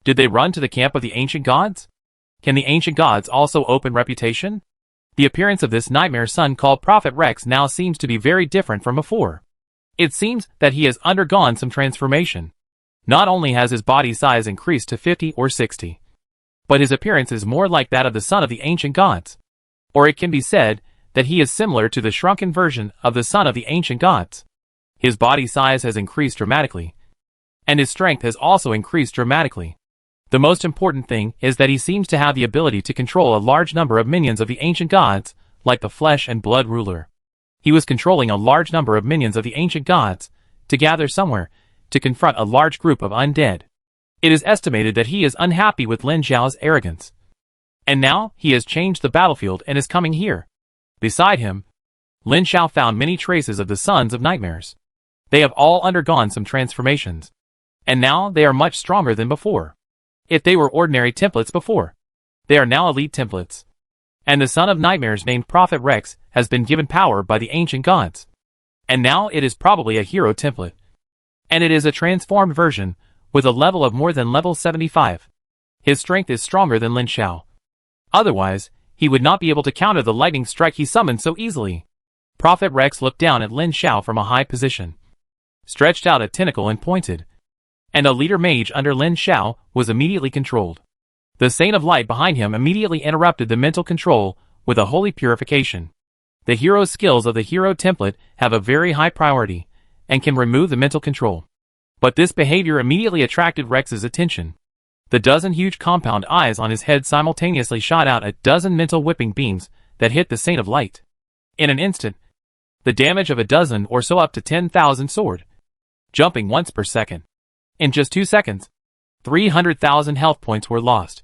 Did they run to the camp of the ancient gods? Can the ancient gods also open reputation? The appearance of this nightmare son called Prophet Rex now seems to be very different from before. It seems that he has undergone some transformation. Not only has his body size increased to 50 or 60, but his appearance is more like that of the son of the ancient gods. Or it can be said that he is similar to the shrunken version of the son of the ancient gods. His body size has increased dramatically, and his strength has also increased dramatically. The most important thing is that he seems to have the ability to control a large number of minions of the ancient gods, like the flesh and blood ruler. He was controlling a large number of minions of the ancient gods to gather somewhere to confront a large group of undead. It is estimated that he is unhappy with Lin Xiao's arrogance, and now he has changed the battlefield and is coming here. Beside him, Lin Xiao found many traces of the Sons of Nightmares. They have all undergone some transformations, and now they are much stronger than before. If they were ordinary templates before, they are now elite templates. And the Son of Nightmares named Prophet Rex has been given power by the ancient gods. And now it is probably a hero template. And it is a transformed version, with a level of more than level 75. His strength is stronger than Lin Xiao. Otherwise, he would not be able to counter the lightning strike he summoned so easily. Prophet Rex looked down at Lin Xiao from a high position, stretched out a tentacle and pointed. And a leader mage under Lin Xiao was immediately controlled. The Saint of Light behind him immediately interrupted the mental control with a holy purification. The hero's skills of the hero template have a very high priority, and can remove the mental control. But this behavior immediately attracted Rex's attention. The dozen huge compound eyes on his head simultaneously shot out a dozen mental whipping beams that hit the Saint of Light. In an instant, the damage of a dozen or so up to 10,000 soared, jumping once per second. In just 2 seconds, 300,000 health points were lost,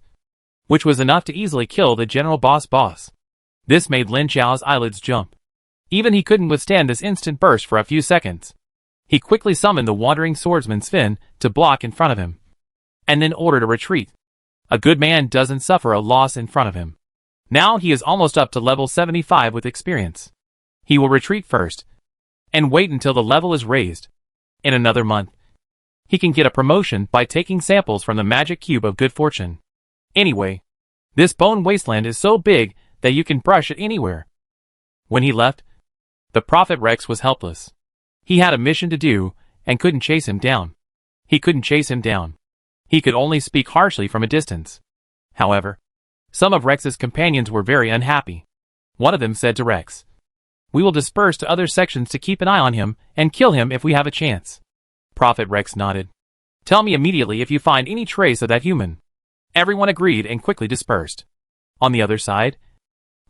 which was enough to easily kill the general boss. This made Lin Xiao's eyelids jump. Even he couldn't withstand this instant burst for a few seconds. He quickly summoned the wandering swordsman Sven to block in front of him, and then ordered a retreat. A good man doesn't suffer a loss in front of him. Now he is almost up to level 75 with experience. He will retreat first, and wait until the level is raised. In another month, he can get a promotion by taking samples from the magic cube of good fortune. Anyway, this bone wasteland is so big that you can brush it anywhere. When he left, the Prophet Rex was helpless. He had a mission to do, and couldn't chase him down. He could only speak harshly from a distance. However, some of Rex's companions were very unhappy. One of them said to Rex, "We will disperse to other sections to keep an eye on him, and kill him if we have a chance." Prophet Rex nodded. "Tell me immediately if you find any trace of that human." Everyone agreed and quickly dispersed. On the other side,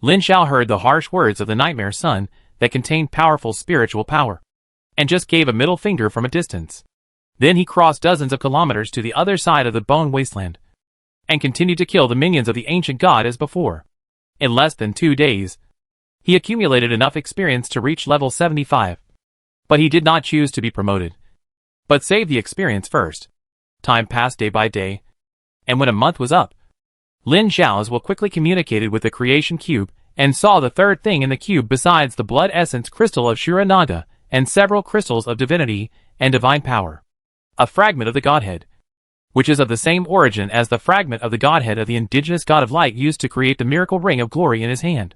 Lin Xiao heard the harsh words of the Nightmare Sun that contained powerful spiritual power, and just gave a middle finger from a distance. Then he crossed dozens of kilometers to the other side of the bone wasteland, and continued to kill the minions of the ancient god as before. In less than 2 days, he accumulated enough experience to reach level 75. But he did not choose to be promoted, but saved the experience first. Time passed day by day, and when a month was up, Lin Xiao's will quickly communicated with the creation cube, and saw the third thing in the cube besides the blood essence crystal of Shuranaga, and several crystals of divinity and divine power. A fragment of the Godhead, which is of the same origin as the fragment of the Godhead of the indigenous God of Light used to create the miracle ring of glory in his hand.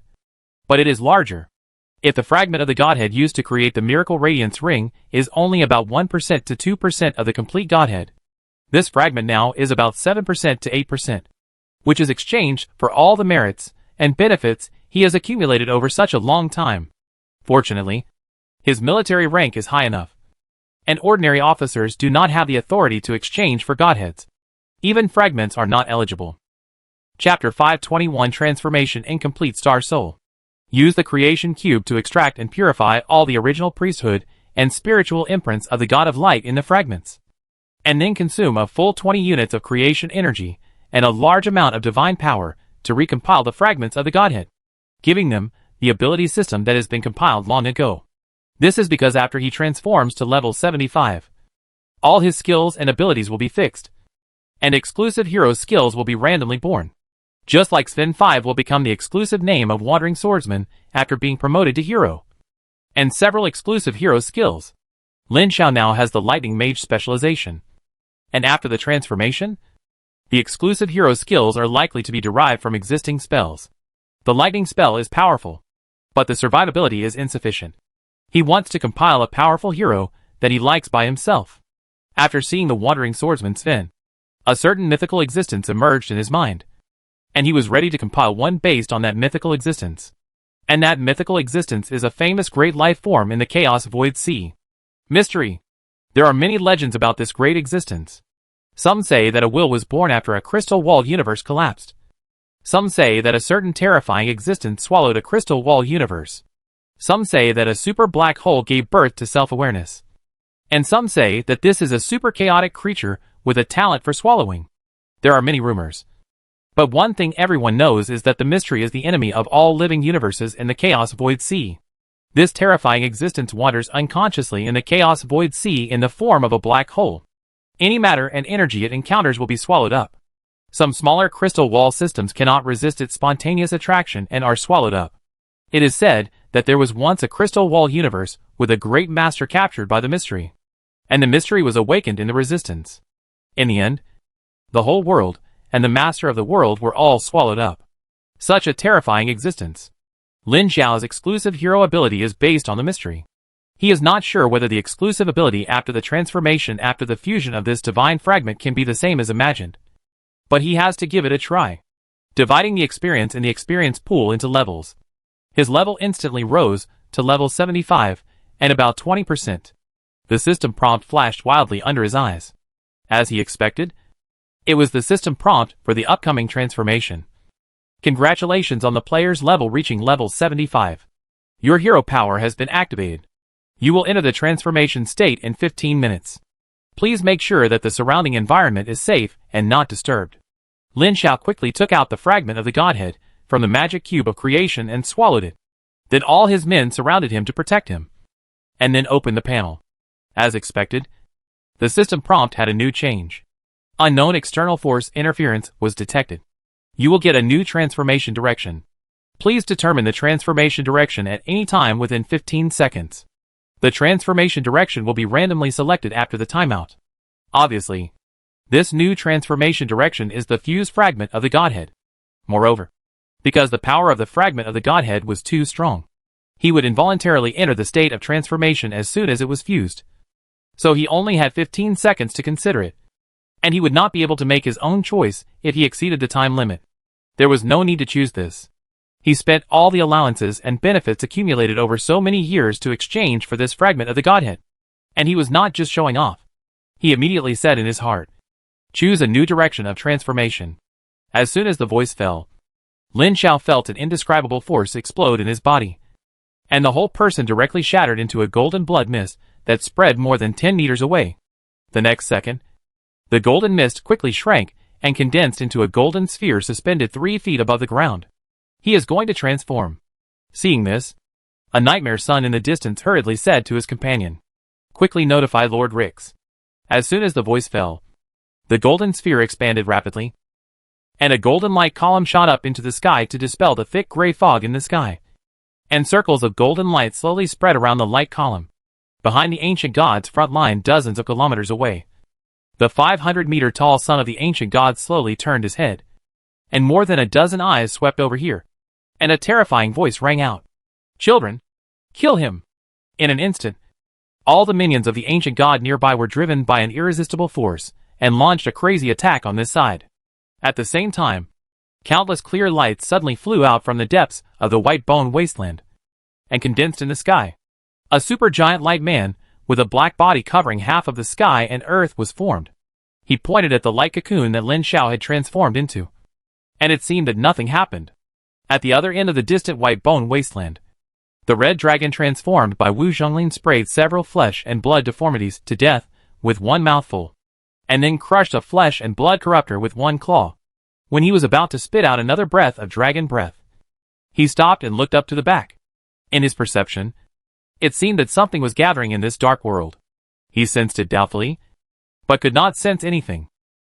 But it is larger. If the fragment of the Godhead used to create the miracle radiance ring is only about 1% to 2% of the complete Godhead, this fragment now is about 7% to 8%, which is exchanged for all the merits and benefits he has accumulated over such a long time. Fortunately, his military rank is high enough, and ordinary officers do not have the authority to exchange for Godheads. Even fragments are not eligible. Chapter 521 Transformation Incomplete Star Soul. Use the creation cube to extract and purify all the original priesthood and spiritual imprints of the God of Light in the fragments, and then consume a full 20 units of creation energy and a large amount of divine power to recompile the fragments of the Godhead, giving them the ability system that has been compiled long ago. This is because after he transforms to level 75, all his skills and abilities will be fixed, and exclusive hero skills will be randomly born. Just like Sven 5 will become the exclusive name of Wandering Swordsman after being promoted to hero, and several exclusive hero skills. Lin Xiao now has the Lightning Mage specialization, and after the transformation, the exclusive hero skills are likely to be derived from existing spells. The lightning spell is powerful, but the survivability is insufficient. He wants to compile a powerful hero that he likes by himself. After seeing the Wandering Swordsman Sven, a certain mythical existence emerged in his mind, and he was ready to compile one based on that mythical existence. And that mythical existence is a famous great life form in the Chaos Void Sea. Mystery. There are many legends about this great existence. Some say that a will was born after a crystal-walled universe collapsed. Some say that a certain terrifying existence swallowed a crystal-walled universe. Some say that a super black hole gave birth to self-awareness. And some say that this is a super chaotic creature with a talent for swallowing. There are many rumors. But one thing everyone knows is that the mystery is the enemy of all living universes in the Chaos Void Sea. This terrifying existence wanders unconsciously in the Chaos Void Sea in the form of a black hole. Any matter and energy it encounters will be swallowed up. Some smaller crystal wall systems cannot resist its spontaneous attraction and are swallowed up. It is said that there was once a crystal wall universe with a great master captured by the mystery. And the mystery was awakened in the resistance. In the end, the whole world and the master of the world were all swallowed up. Such a terrifying existence. Lin Xiao's exclusive hero ability is based on the mystery. He is not sure whether the exclusive ability after the transformation after the fusion of this divine fragment can be the same as imagined. But he has to give it a try. Dividing the experience in the experience pool into levels. His level instantly rose to level 75 and about 20%. The system prompt flashed wildly under his eyes. As he expected, it was the system prompt for the upcoming transformation. Congratulations on the player's level reaching level 75. Your hero power has been activated. You will enter the transformation state in 15 minutes. Please make sure that the surrounding environment is safe and not disturbed. Lin Xiao quickly took out the fragment of the Godhead from the magic cube of creation and swallowed it. Then all his men surrounded him to protect him. And then opened the panel. As expected, the system prompt had a new change. Unknown external force interference was detected. You will get a new transformation direction. Please determine the transformation direction at any time within 15 seconds. The transformation direction will be randomly selected after the timeout. Obviously, this new transformation direction is the fused fragment of the Godhead. Moreover, because the power of the fragment of the Godhead was too strong, he would involuntarily enter the state of transformation as soon as it was fused. So he only had 15 seconds to consider it. And he would not be able to make his own choice if he exceeded the time limit. There was no need to choose this. He spent all the allowances and benefits accumulated over so many years to exchange for this fragment of the Godhead. And he was not just showing off. He immediately said in his heart, "Choose a new direction of transformation." As soon as the voice fell, Lin Xiao felt an indescribable force explode in his body. And the whole person directly shattered into a golden blood mist that spread more than 10 meters away. The next second, the golden mist quickly shrank and condensed into a golden sphere suspended 3 feet above the ground. He is going to transform. Seeing this, a nightmare son in the distance hurriedly said to his companion, "Quickly notify Lord Rix." As soon as the voice fell, the golden sphere expanded rapidly, and a golden light column shot up into the sky to dispel the thick gray fog in the sky. And circles of golden light slowly spread around the light column, behind the ancient god's front line dozens of kilometers away. The 500-meter-tall son of the ancient god slowly turned his head, and more than a dozen eyes swept over here, and a terrifying voice rang out, "Children, kill him!" In an instant, all the minions of the ancient god nearby were driven by an irresistible force, and launched a crazy attack on this side. At the same time, countless clear lights suddenly flew out from the depths of the white bone wasteland, and condensed in the sky. A supergiant light man, with a black body covering half of the sky and earth, was formed. He pointed at the light cocoon that Lin Xiao had transformed into. And it seemed that nothing happened. At the other end of the distant white bone wasteland, the red dragon transformed by Wu Zhonglin sprayed several flesh and blood deformities to death with one mouthful, and then crushed a flesh and blood corruptor with one claw. When he was about to spit out another breath of dragon breath, he stopped and looked up to the back. In his perception, it seemed that something was gathering in this dark world. He sensed it doubtfully, but could not sense anything.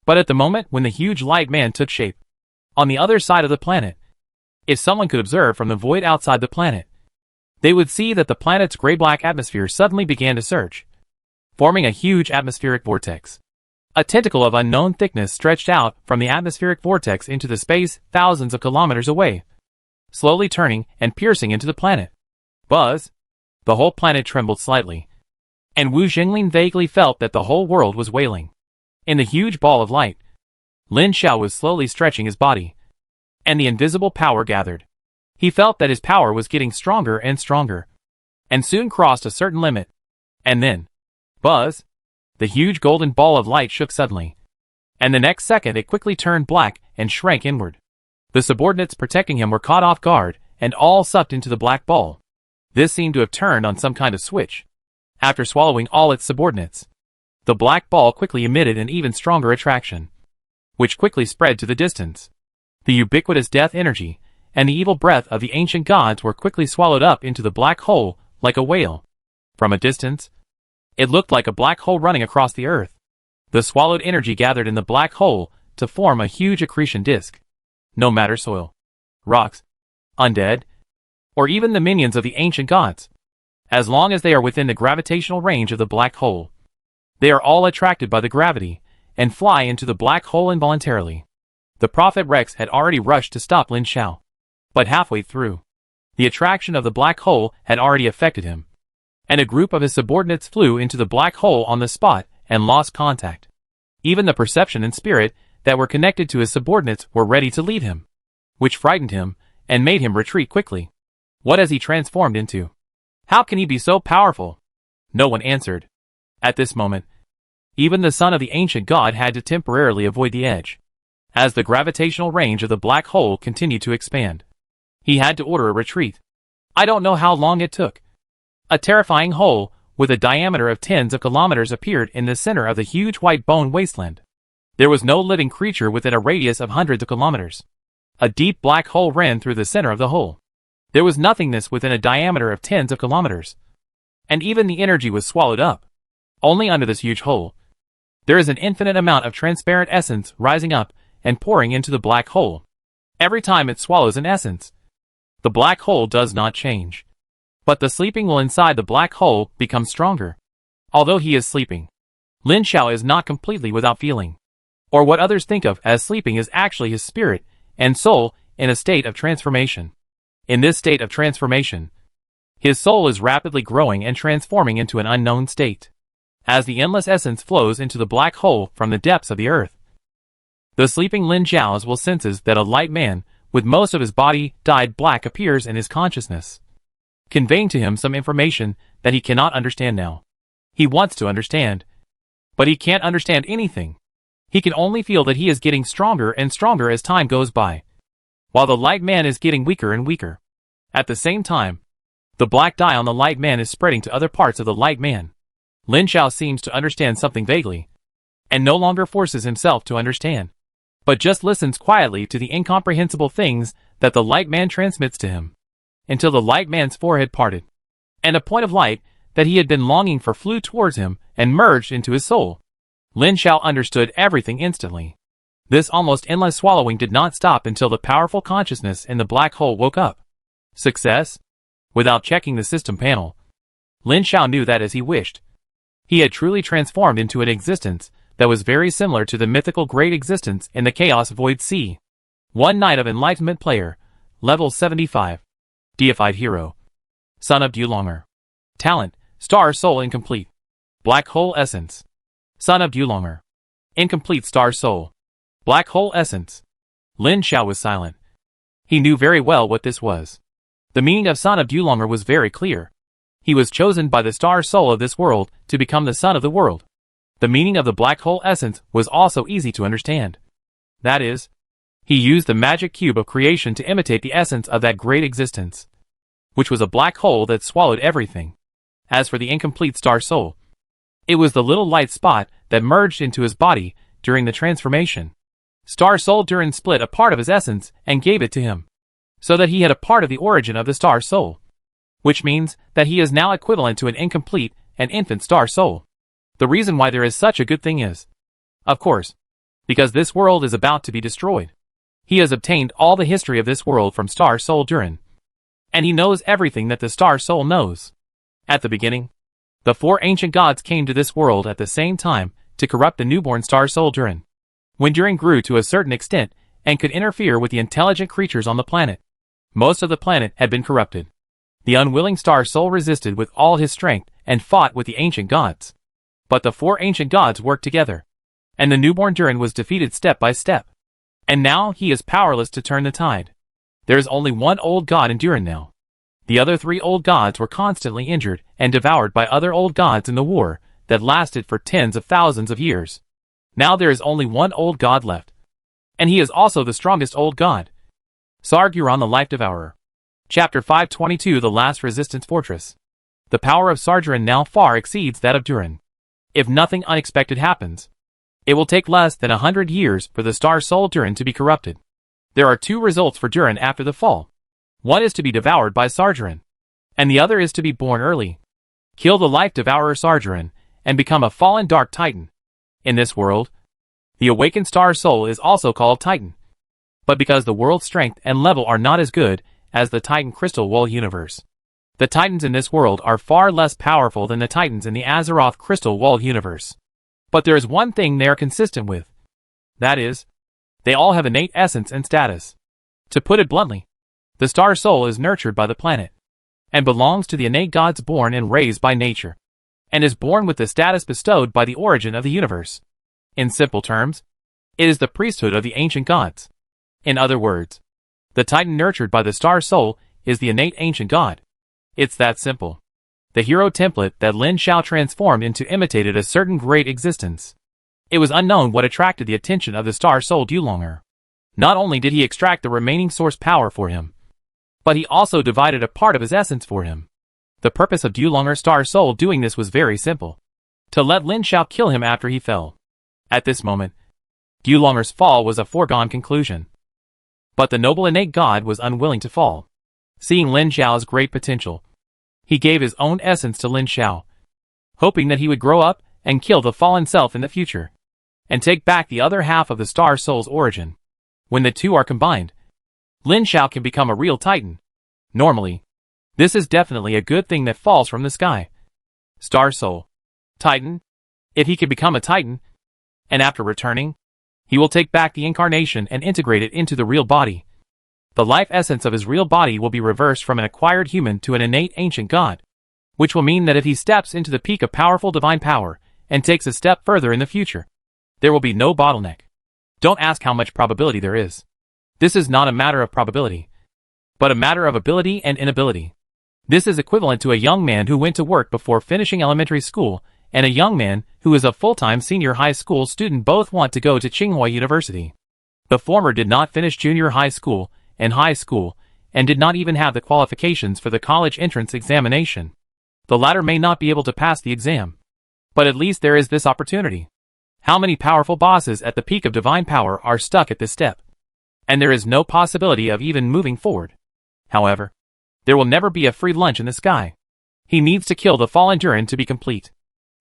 But at the moment when the huge light man took shape, on the other side of the planet, if someone could observe from the void outside the planet, they would see that the planet's gray-black atmosphere suddenly began to surge, forming a huge atmospheric vortex. A tentacle of unknown thickness stretched out from the atmospheric vortex into the space thousands of kilometers away, slowly turning and piercing into the planet. Buzz! The whole planet trembled slightly, and Wu Zhonglin vaguely felt that the whole world was wailing. In the huge ball of light, Lin Xiao was slowly stretching his body, and the invisible power gathered. He felt that his power was getting stronger and stronger, and soon crossed a certain limit. And then, buzz! The huge golden ball of light shook suddenly, and the next second it quickly turned black and shrank inward. The subordinates protecting him were caught off guard, and all sucked into the black ball. This seemed to have turned on some kind of switch. After swallowing all its subordinates, the black ball quickly emitted an even stronger attraction, which quickly spread to the distance. The ubiquitous death energy and the evil breath of the ancient gods were quickly swallowed up into the black hole like a whale. From a distance, it looked like a black hole running across the earth. The swallowed energy gathered in the black hole to form a huge accretion disk. No matter soil, rocks, undead, or even the minions of the ancient gods. As long as they are within the gravitational range of the black hole, they are all attracted by the gravity, and fly into the black hole involuntarily. The Prophet Rex had already rushed to stop Lin Xiao. But halfway through, the attraction of the black hole had already affected him, and a group of his subordinates flew into the black hole on the spot and lost contact. Even the perception and spirit that were connected to his subordinates were ready to leave him, which frightened him and made him retreat quickly. What has he transformed into? How can he be so powerful? No one answered. At this moment, even the son of the ancient god had to temporarily avoid the edge, as the gravitational range of the black hole continued to expand. He had to order a retreat. I don't know how long it took. A terrifying hole, with a diameter of tens of kilometers, appeared in the center of the huge white bone wasteland. There was no living creature within a radius of hundreds of kilometers. A deep black hole ran through the center of the hole. There was nothingness within a diameter of tens of kilometers, and even the energy was swallowed up. Only under this huge hole, there is an infinite amount of transparent essence rising up and pouring into the black hole. Every time it swallows an essence, the black hole does not change, but the sleeping will inside the black hole becomes stronger. Although he is sleeping, Lin Xiao is not completely without feeling, or what others think of as sleeping is actually his spirit and soul in a state of transformation. In this state of transformation, his soul is rapidly growing and transforming into an unknown state, as the endless essence flows into the black hole from the depths of the earth. The sleeping Lin Xiao will senses that a light man, with most of his body dyed black, appears in his consciousness, conveying to him some information that he cannot understand now. He wants to understand, but he can't understand anything. He can only feel that he is getting stronger and stronger as time goes by, while the light man is getting weaker and weaker. At the same time, the black dye on the light man is spreading to other parts of the light man. Lin Xiao seems to understand something vaguely, and no longer forces himself to understand, but just listens quietly to the incomprehensible things that the light man transmits to him, until the light man's forehead parted, and a point of light that he had been longing for flew towards him and merged into his soul. Lin Xiao understood everything instantly. This almost endless swallowing did not stop until the powerful consciousness in the black hole woke up. Success? Without checking the system panel, Lin Xiao knew that as he wished, he had truly transformed into an existence that was very similar to the mythical great existence in the Chaos Void Sea. One Night of Enlightenment player, level 75. Deified hero. Son of Dulonger. Talent, Star Soul incomplete. Black Hole Essence. Son of Dulonger. Incomplete Star Soul. Black Hole Essence. Lin Xiao was silent. He knew very well what this was. The meaning of Son of Dulonger was very clear. He was chosen by the Star Soul of this world to become the Son of the world. The meaning of the Black Hole Essence was also easy to understand. That is, he used the magic cube of creation to imitate the essence of that great existence, which was a black hole that swallowed everything. As for the incomplete Star Soul, it was the little light spot that merged into his body during the transformation. Star Soul Durin split a part of his essence and gave it to him, so that he had a part of the origin of the Star Soul, which means that he is now equivalent to an incomplete and infant Star Soul. The reason why there is such a good thing is, of course, because this world is about to be destroyed. He has obtained all the history of this world from Star Soul Durin, and he knows everything that the Star Soul knows. At the beginning, the four ancient gods came to this world at the same time to corrupt the newborn Star Soul Durin. When Durin grew to a certain extent and could interfere with the intelligent creatures on the planet, most of the planet had been corrupted. The unwilling Star Soul resisted with all his strength and fought with the ancient gods. But the four ancient gods worked together, and the newborn Durin was defeated step by step. And now he is powerless to turn the tide. There is only one old god in Durin now. The other three old gods were constantly injured and devoured by other old gods in the war that lasted for tens of thousands of years. Now there is only one old god left, and he is also the strongest old god. Sargeron the Life Devourer. Chapter 522 The Last Resistance Fortress. The power of Sargeron now far exceeds that of Durin. If nothing unexpected happens, it will take less than 100 years for the Star Soul Durin to be corrupted. There are two results for Durin after the fall. One is to be devoured by Sargeron, and the other is to be born early. Kill the Life Devourer Sargeron, and become a fallen Dark Titan. In this world, the awakened Star Soul is also called Titan. But because the world's strength and level are not as good as the Titan Crystal Wool universe. The Titans in this world are far less powerful than the Titans in the Azeroth Crystal Wool universe. But there is one thing they are consistent with. That is, they all have innate essence and status. To put it bluntly, the star soul is nurtured by the planet, and belongs to the innate gods born and raised by nature, and is born with the status bestowed by the origin of the universe. In simple terms, it is the priesthood of the ancient gods. In other words, the Titan nurtured by the star soul is the innate ancient god. It's that simple. The hero template that Lin Xiao transformed into imitated a certain great existence. It was unknown what attracted the attention of the star soul Dulonger. Not only did he extract the remaining source power for him, but he also divided a part of his essence for him. The purpose of Dulonger's star soul doing this was very simple. To let Lin Xiao kill him after he fell. At this moment, Dulonger's fall was a foregone conclusion. But the noble innate god was unwilling to fall. Seeing Lin Xiao's great potential, he gave his own essence to Lin Xiao, hoping that he would grow up and kill the fallen self in the future, and take back the other half of the star soul's origin. When the two are combined, Lin Xiao can become a real Titan. Normally, this is definitely a good thing that falls from the sky. Star soul. Titan. If he could become a Titan, and after returning, he will take back the incarnation and integrate it into the real body. The life essence of his real body will be reversed from an acquired human to an innate ancient god, which will mean that if he steps into the peak of powerful divine power and takes a step further in the future, there will be no bottleneck. Don't ask how much probability there is. This is not a matter of probability, but a matter of ability and inability. This is equivalent to a young man who went to work before finishing elementary school and a young man who is a full-time senior high school student. Both want to go to Tsinghua University. The former did not finish junior high school and did not even have the qualifications for the college entrance examination. The latter may not be able to pass the exam, but at least there is this opportunity. How many powerful bosses at the peak of divine power are stuck at this step? And there is no possibility of even moving forward. However, there will never be a free lunch in the sky. He needs to kill the fallen Durin to be complete.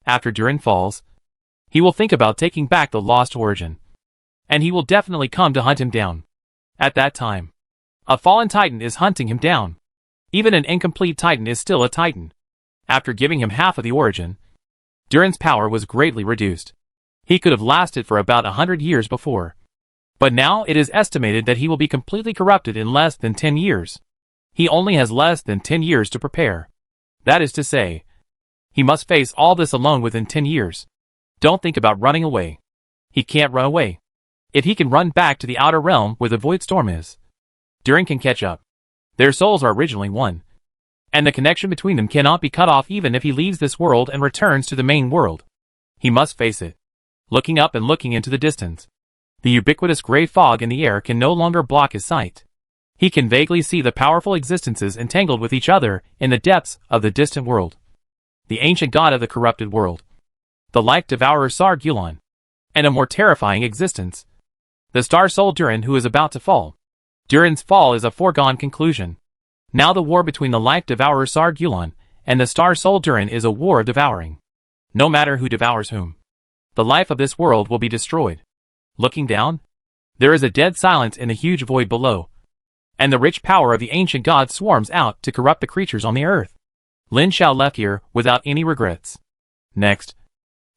After Durin falls, he will think about taking back the lost origin, and he will definitely come to hunt him down. At that time, a fallen Titan is hunting him down. Even an incomplete Titan is still a Titan. After giving him half of the origin, Durin's power was greatly reduced. He could have lasted for about 100 years before. But now it is estimated that he will be completely corrupted in less than 10 years. He only has less than 10 years to prepare. That is to say, he must face all this alone within 10 years. Don't think about running away. He can't run away. If he can run back to the outer realm where the Void Storm is, Durin can catch up. Their souls are originally one, and the connection between them cannot be cut off even if he leaves this world and returns to the main world. He must face it. Looking up and looking into the distance, the ubiquitous gray fog in the air can no longer block his sight. He can vaguely see the powerful existences entangled with each other in the depths of the distant world. The ancient god of the corrupted world, the life devourer Sargulon, and a more terrifying existence, the star soul Durin who is about to fall. Durin's fall is a foregone conclusion. Now the war between the life devourer Sargulon and the star soul Durin is a war of devouring. No matter who devours whom, the life of this world will be destroyed. Looking down, there is a dead silence in the huge void below, and the rich power of the ancient god swarms out to corrupt the creatures on the earth. Lin Xiao left here without any regrets. Next,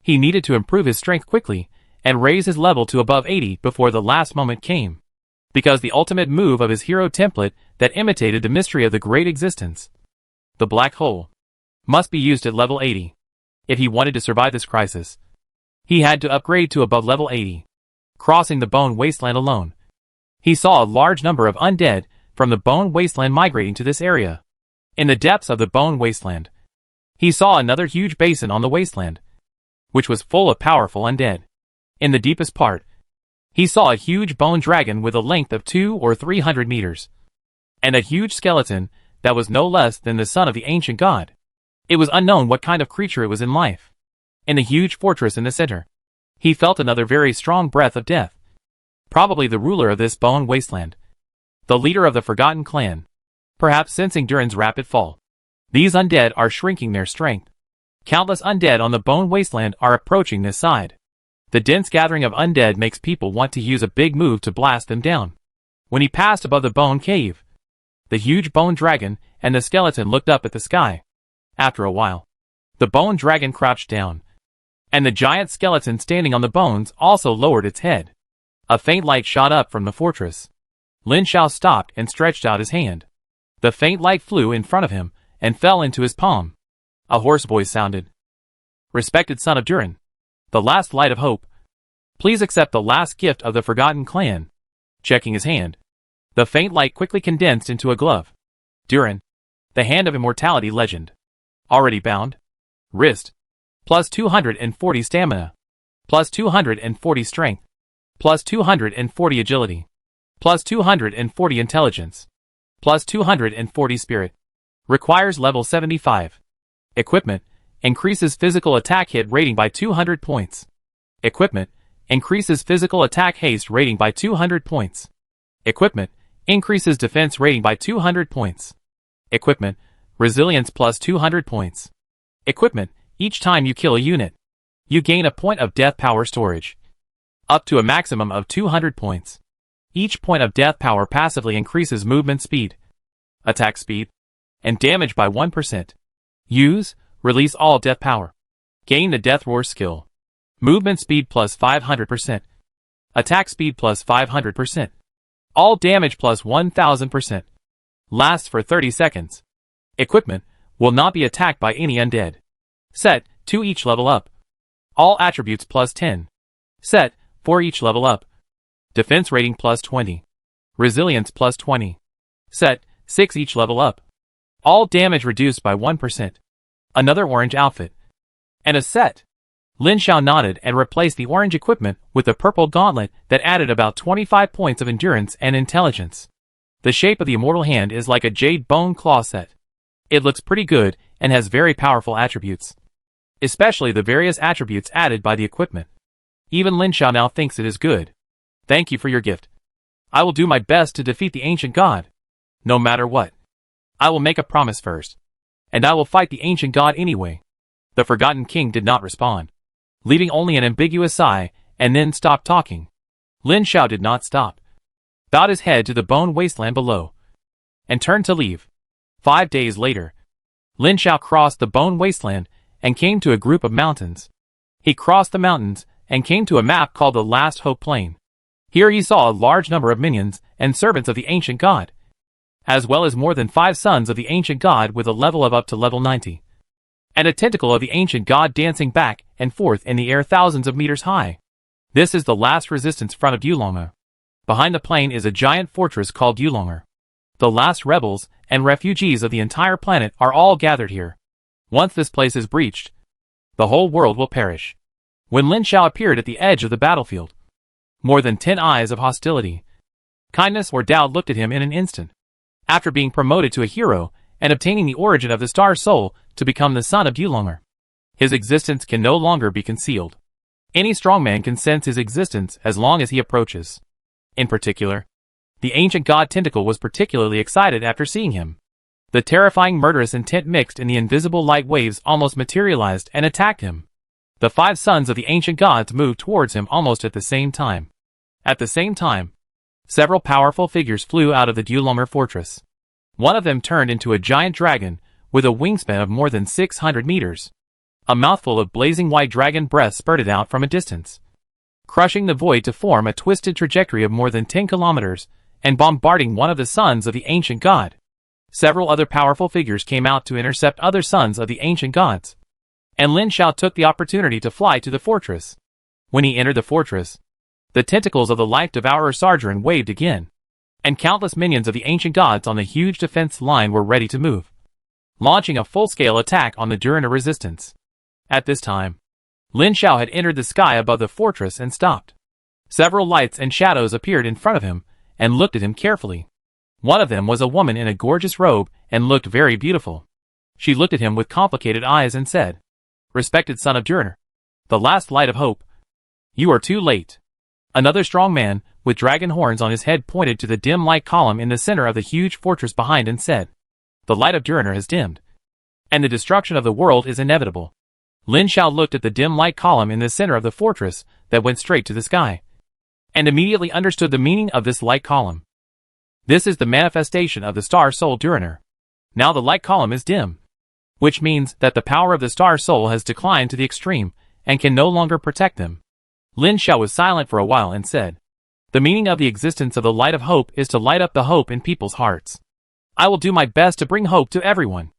he needed to improve his strength quickly and raise his level to above 80 before the last moment came, because the ultimate move of his hero template that imitated the mystery of the great existence, the black hole, must be used at level 80. If he wanted to survive this crisis, he had to upgrade to above level 80. Crossing the Bone Wasteland alone, he saw a large number of undead from the Bone Wasteland migrating to this area. In the depths of the Bone Wasteland, he saw another huge basin on the wasteland, which was full of powerful undead. In the deepest part, he saw a huge bone dragon with a length of 200 or 300 meters, and a huge skeleton that was no less than the son of the ancient god. It was unknown what kind of creature it was in life. In the huge fortress in the center, he felt another very strong breath of death. Probably the ruler of this Bone Wasteland, the leader of the Forgotten Clan, perhaps sensing Durin's rapid fall. These undead are shrinking their strength. Countless undead on the Bone Wasteland are approaching this side. The dense gathering of undead makes people want to use a big move to blast them down. When he passed above the Bone Cave, The huge bone dragon and the skeleton looked up at the sky. After a while, the bone dragon crouched down, and the giant skeleton standing on the bones also lowered its head. A faint light shot up from the fortress. Lin Xiao stopped and stretched out his hand. The faint light flew in front of him and fell into his palm. A hoarse voice sounded. "Respected son of Durin, the last light of hope. Please accept the last gift of the Forgotten Clan." Checking his hand, the faint light quickly condensed into a glove. Durin, the Hand of Immortality legend. Already bound. Wrist. Plus 240 stamina. Plus 240 strength. Plus 240 agility. Plus 240 intelligence. Plus 240 spirit. Requires level 75. Equipment. Increases physical attack hit rating by 200 points. Equipment. Increases physical attack haste rating by 200 points. Equipment. Increases defense rating by 200 points. Equipment. Resilience plus 200 points. Equipment. Each time you kill a unit, you gain a point of death power storage. Up to a maximum of 200 points. Each point of death power passively increases movement speed, attack speed, and damage by 1%. Use, release all death power. Gain the Death Roar skill. Movement speed plus 500%. Attack speed plus 500%. All damage plus 1000%. Lasts for 30 seconds. Equipment. Will not be attacked by any undead. Set. 2 each level up. All attributes plus 10. Set. 4 each level up. Defense rating plus 20. Resilience plus 20. Set. 6 each level up. All damage reduced by 1%. Another orange outfit. And a set. Lin Xiao nodded and replaced the orange equipment with a purple gauntlet that added about 25 points of endurance and intelligence. The shape of the immortal hand is like a jade bone claw set. It looks pretty good and has very powerful attributes. Especially the various attributes added by the equipment. Even Lin Xiao now thinks it is good. Thank you for your gift. I will do my best to defeat the ancient god. No matter what. I will make a promise first. And I will fight the ancient god anyway. The Forgotten King did not respond, leaving only an ambiguous sigh, and then stopped talking. Lin Xiao did not stop. Bowed his head to the bone wasteland below, and turned to leave. 5 days later, Lin Xiao crossed the bone wasteland and came to a group of mountains. He crossed the mountains and came to a map called the Last Hope Plain. Here he saw a large number of minions and servants of the ancient god, as well as more than 5 sons of the ancient god with a level of up to level 90. And a tentacle of the ancient god dancing back and forth in the air thousands of meters high. This is the last resistance front of Yulong'er. Behind the plain is a giant fortress called Yulong'er. The last rebels and refugees of the entire planet are all gathered here. Once this place is breached, the whole world will perish. When Lin Xiao appeared at the edge of the battlefield, more than 10 eyes of hostility, kindness or doubt looked at him in an instant. After being promoted to a hero and obtaining the origin of the star soul to become the son of Yulong'er, his existence can no longer be concealed. Any strong man can sense his existence as long as he approaches. In particular, the ancient god Tentacle was particularly excited after seeing him. The terrifying murderous intent mixed in the invisible light waves almost materialized and attacked him. The 5 sons of the ancient gods moved towards him almost at the same time. At the same time, several powerful figures flew out of the Yulong'er fortress. One of them turned into a giant dragon with a wingspan of more than 600 meters. A mouthful of blazing white dragon breath spurted out from a distance, crushing the void to form a twisted trajectory of more than 10 kilometers and bombarding one of the sons of the ancient god. Several other powerful figures came out to intercept other sons of the ancient gods, and Lin Xiao took the opportunity to fly to the fortress. When he entered the fortress, the tentacles of the Life Devourer Sargeron waved again, and countless minions of the ancient gods on the huge defense line were ready to move, launching a full-scale attack on the Durina resistance. At this time, Lin Xiao had entered the sky above the fortress and stopped. Several lights and shadows appeared in front of him and looked at him carefully. One of them was a woman in a gorgeous robe and looked very beautiful. She looked at him with complicated eyes and said, "Respected son of Durina, the last light of hope. You are too late." Another strong man, with dragon horns on his head, pointed to the dim light column in the center of the huge fortress behind and said, "The light of Durina has dimmed, and the destruction of the world is inevitable." Lin Xiao looked at the dim light column in the center of the fortress that went straight to the sky, and immediately understood the meaning of this light column. This is the manifestation of the Star Soul Duriner. Now the light column is dim, which means that the power of the Star Soul has declined to the extreme and can no longer protect them. Lin Xiao was silent for a while and said, "The meaning of the existence of the light of hope is to light up the hope in people's hearts. I will do my best to bring hope to everyone."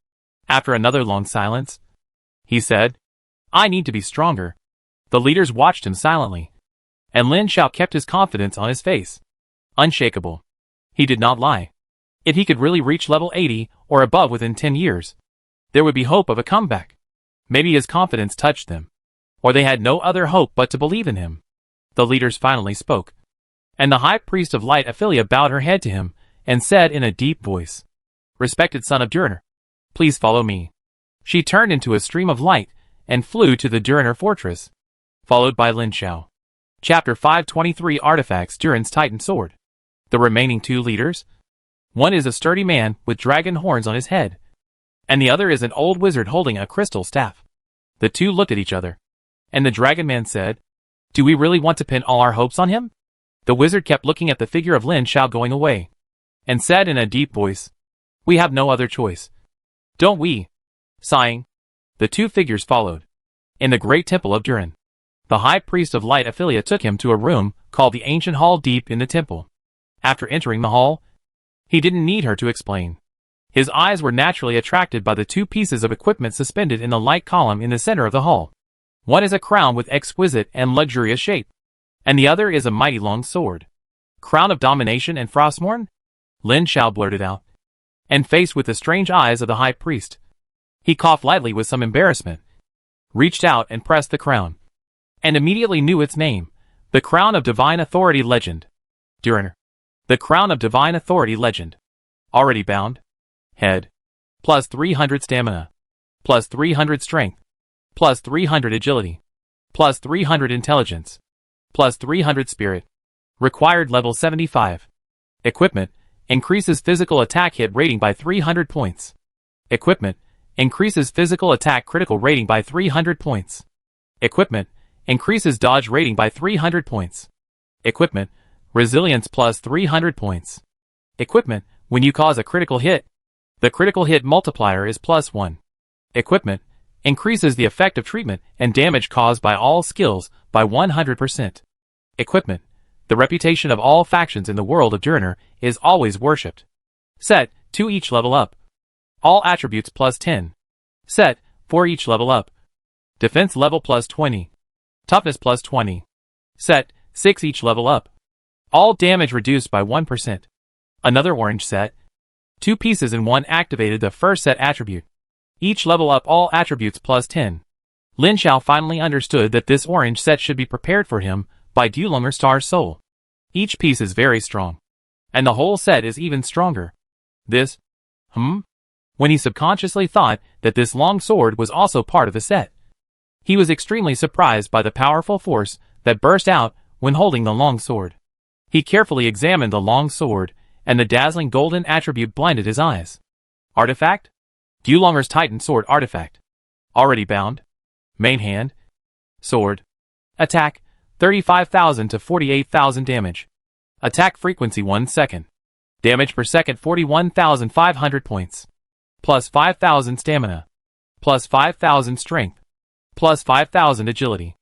After another long silence, he said, "I need to be stronger." The leaders watched him silently, and Lin Xiao kept his confidence on his face. Unshakable. He did not lie. If he could really reach level 80 or above within 10 years, there would be hope of a comeback. Maybe his confidence touched them, or they had no other hope but to believe in him. The leaders finally spoke, and the High Priest of Light Ophelia bowed her head to him and said in a deep voice, "Respected son of Duriner, please follow me." She turned into a stream of light and flew to the Duriner fortress, followed by Lin Xiao. Chapter 523 Artifacts Durin's Titan Sword. The remaining two leaders? One is a sturdy man with dragon horns on his head, and the other is an old wizard holding a crystal staff. The two looked at each other, and the dragon man said, "Do we really want to pin all our hopes on him?" The wizard kept looking at the figure of Lin Xiao going away, and said in a deep voice, "We have no other choice, don't we?" Sighing, the two figures followed. In the great temple of Durin, the High Priest of Light Ophelia took him to a room called the Ancient Hall deep in the temple. After entering the hall, he didn't need her to explain. His eyes were naturally attracted by the two pieces of equipment suspended in the light column in the center of the hall. One is a crown with exquisite and luxurious shape, and the other is a mighty long sword. "Crown of Domination and Frostmourne?" Lin Xiao blurted out, and faced with the strange eyes of the High Priest, he coughed lightly with some embarrassment, reached out and pressed the crown, and immediately knew its name, the Crown of Divine Authority Legend. Duriner. The Crown of Divine Authority Legend. Already bound. Head. Plus 300 stamina. Plus 300 strength. Plus 300 agility. Plus 300 intelligence. Plus 300 spirit. Required level 75. Equipment. Increases physical attack hit rating by 300 points. Equipment. Increases physical attack critical rating by 300 points. Equipment. Increases dodge rating by 300 points. Equipment. Resilience plus 300 points. Equipment. When you cause a critical hit, the critical hit multiplier is +1. Equipment. Increases the effect of treatment and damage caused by all skills by 100%. Equipment. The reputation of all factions in the world of Duriner is always worshipped. Set. 2 each level up. All attributes +10. Set. 4 each level up. Defense level +20. Toughness +20. Set. 6 each level up. All damage reduced by 1%. Another orange set. 2 pieces in 1 activated the first set attribute. Each level up all attributes +10. Lin Xiao finally understood that this orange set should be prepared for him by Dulonger Star Soul. Each piece is very strong, and the whole set is even stronger. This, when he subconsciously thought that this long sword was also part of the set. He was extremely surprised by the powerful force that burst out when holding the long sword. He carefully examined the long sword, and the dazzling golden attribute blinded his eyes. Artifact? Dulonger's Titan Sword Artifact. Already bound. Main hand. Sword. Attack, 35,000 to 48,000 damage. Attack frequency 1 second. Damage per second 41,500 points. Plus 5,000 stamina. Plus 5,000 strength. Plus 5,000 agility.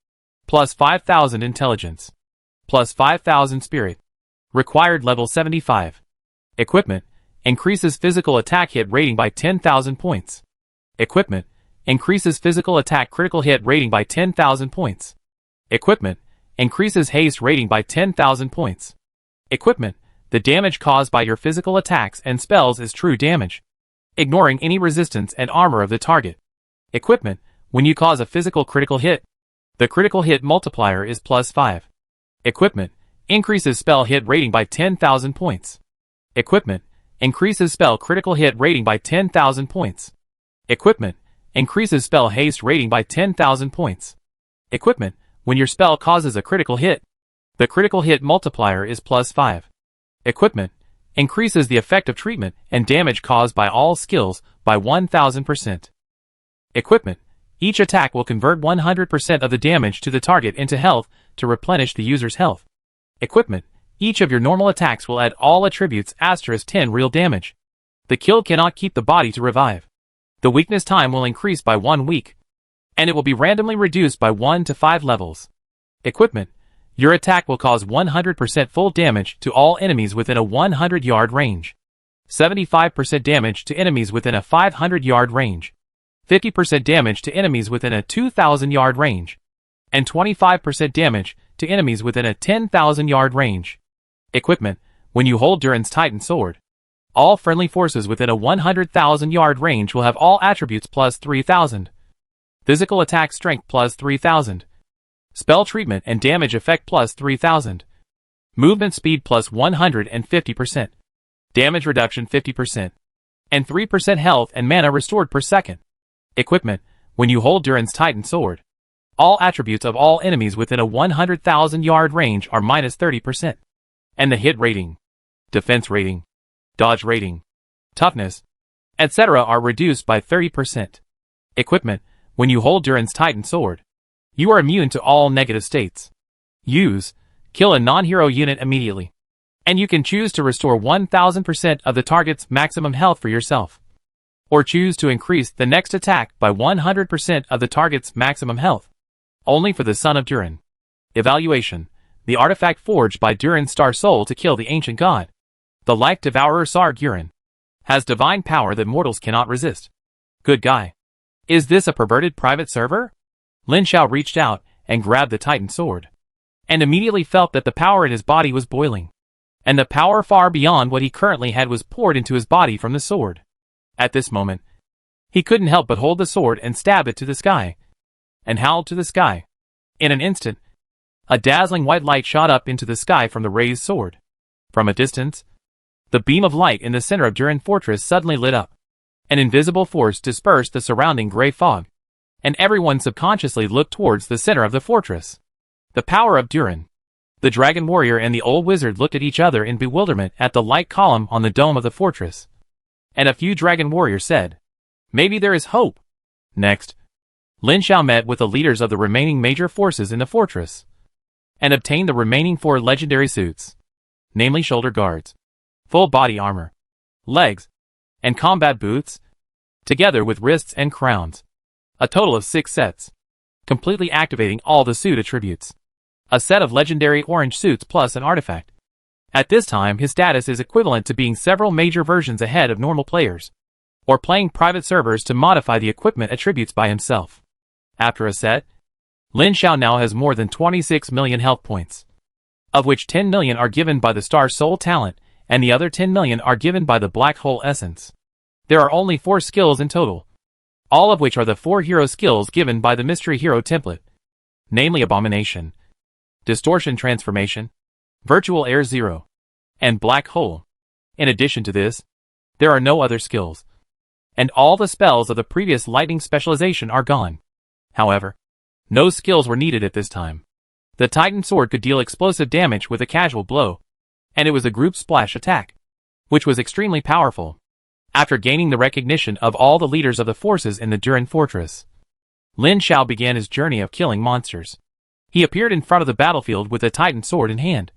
Plus 5,000 intelligence. Plus 5,000 spirit. Required level 75. Equipment. Increases physical attack hit rating by 10,000 points. Equipment. Increases physical attack critical hit rating by 10,000 points. Equipment. Increases haste rating by 10,000 points. Equipment. The damage caused by your physical attacks and spells is true damage, ignoring any resistance and armor of the target. Equipment. When you cause a physical critical hit, the critical hit multiplier is +5. Equipment. Increases spell hit rating by 10,000 points. Equipment. Increases spell critical hit rating by 10,000 points. Equipment. Increases spell haste rating by 10,000 points. Equipment. When your spell causes a critical hit, the critical hit multiplier is +5. Equipment. Increases the effect of treatment and damage caused by all skills by 1,000%. Equipment. Each attack will convert 100% of the damage to the target into health to replenish the user's health. Equipment. Each of your normal attacks will add all attributes *10 real damage. The kill cannot keep the body to revive. The weakness time will increase by 1 week, and it will be randomly reduced by 1 to 5 levels. Equipment. Your attack will cause 100% full damage to all enemies within a 100-yard range. 75% damage to enemies within a 500-yard range. 50% damage to enemies within a 2,000-yard range. And 25% damage to enemies within a 10,000-yard range. Equipment. When you hold Durin's Titan Sword, all friendly forces within a 100,000-yard range will have all attributes plus 3,000. Physical attack strength plus 3,000. Spell treatment and damage effect plus 3,000. Movement speed plus 150%. Damage reduction 50%. And 3% health and mana restored per second. Equipment. When you hold Durin's Titan Sword, all attributes of all enemies within a 100,000-yard range are minus 30%. And the hit rating, defense rating, dodge rating, toughness, etc. are reduced by 30%. Equipment. When you hold Durin's Titan Sword, you are immune to all negative states. Use, kill a non-hero unit immediately. And you can choose to restore 1000% of the target's maximum health for yourself. Or choose to increase the next attack by 100% of the target's maximum health. Only for the Son of Durin. Evaluation. The artifact forged by Durin's Star Soul to kill the ancient god, the Life Devourer Sargurin, has divine power that mortals cannot resist. Good guy. Is this a perverted private server? Lin Xiao reached out and grabbed the Titan Sword, and immediately felt that the power in his body was boiling, and the power far beyond what he currently had was poured into his body from the sword. At this moment, he couldn't help but hold the sword and stab it to the sky, and howl to the sky. In an instant, a dazzling white light shot up into the sky from the raised sword. From a distance, the beam of light in the center of Durin Fortress suddenly lit up. An invisible force dispersed the surrounding gray fog, and everyone subconsciously looked towards the center of the fortress. The power of Durin. The dragon warrior and the old wizard looked at each other in bewilderment at the light column on the dome of the fortress. And a few dragon warriors said, "Maybe there is hope." Next, Lin Xiao met with the leaders of the remaining major forces in the fortress, and obtained the remaining 4 legendary suits, namely shoulder guards, full body armor, legs, and combat boots, together with wrists and crowns. A total of 6 sets, completely activating all the suit attributes. A set of legendary orange suits plus an artifact. At this time his status is equivalent to being several major versions ahead of normal players, or playing private servers to modify the equipment attributes by himself. After a set, Lin Xiao now has more than 26 million health points, of which 10 million are given by the Star Soul talent, and the other 10 million are given by the Black Hole Essence. There are only 4 skills in total, all of which are the 4 hero skills given by the Mystery Hero template, namely Abomination, Distortion Transformation, Virtual Air Zero, and Black Hole. In addition to this, there are no other skills, and all the spells of the previous lightning specialization are gone. However, no skills were needed at this time. The Titan Sword could deal explosive damage with a casual blow, and it was a group splash attack, which was extremely powerful. After gaining the recognition of all the leaders of the forces in the Durin Fortress, Lin Xiao began his journey of killing monsters. He appeared in front of the battlefield with a Titan Sword in hand,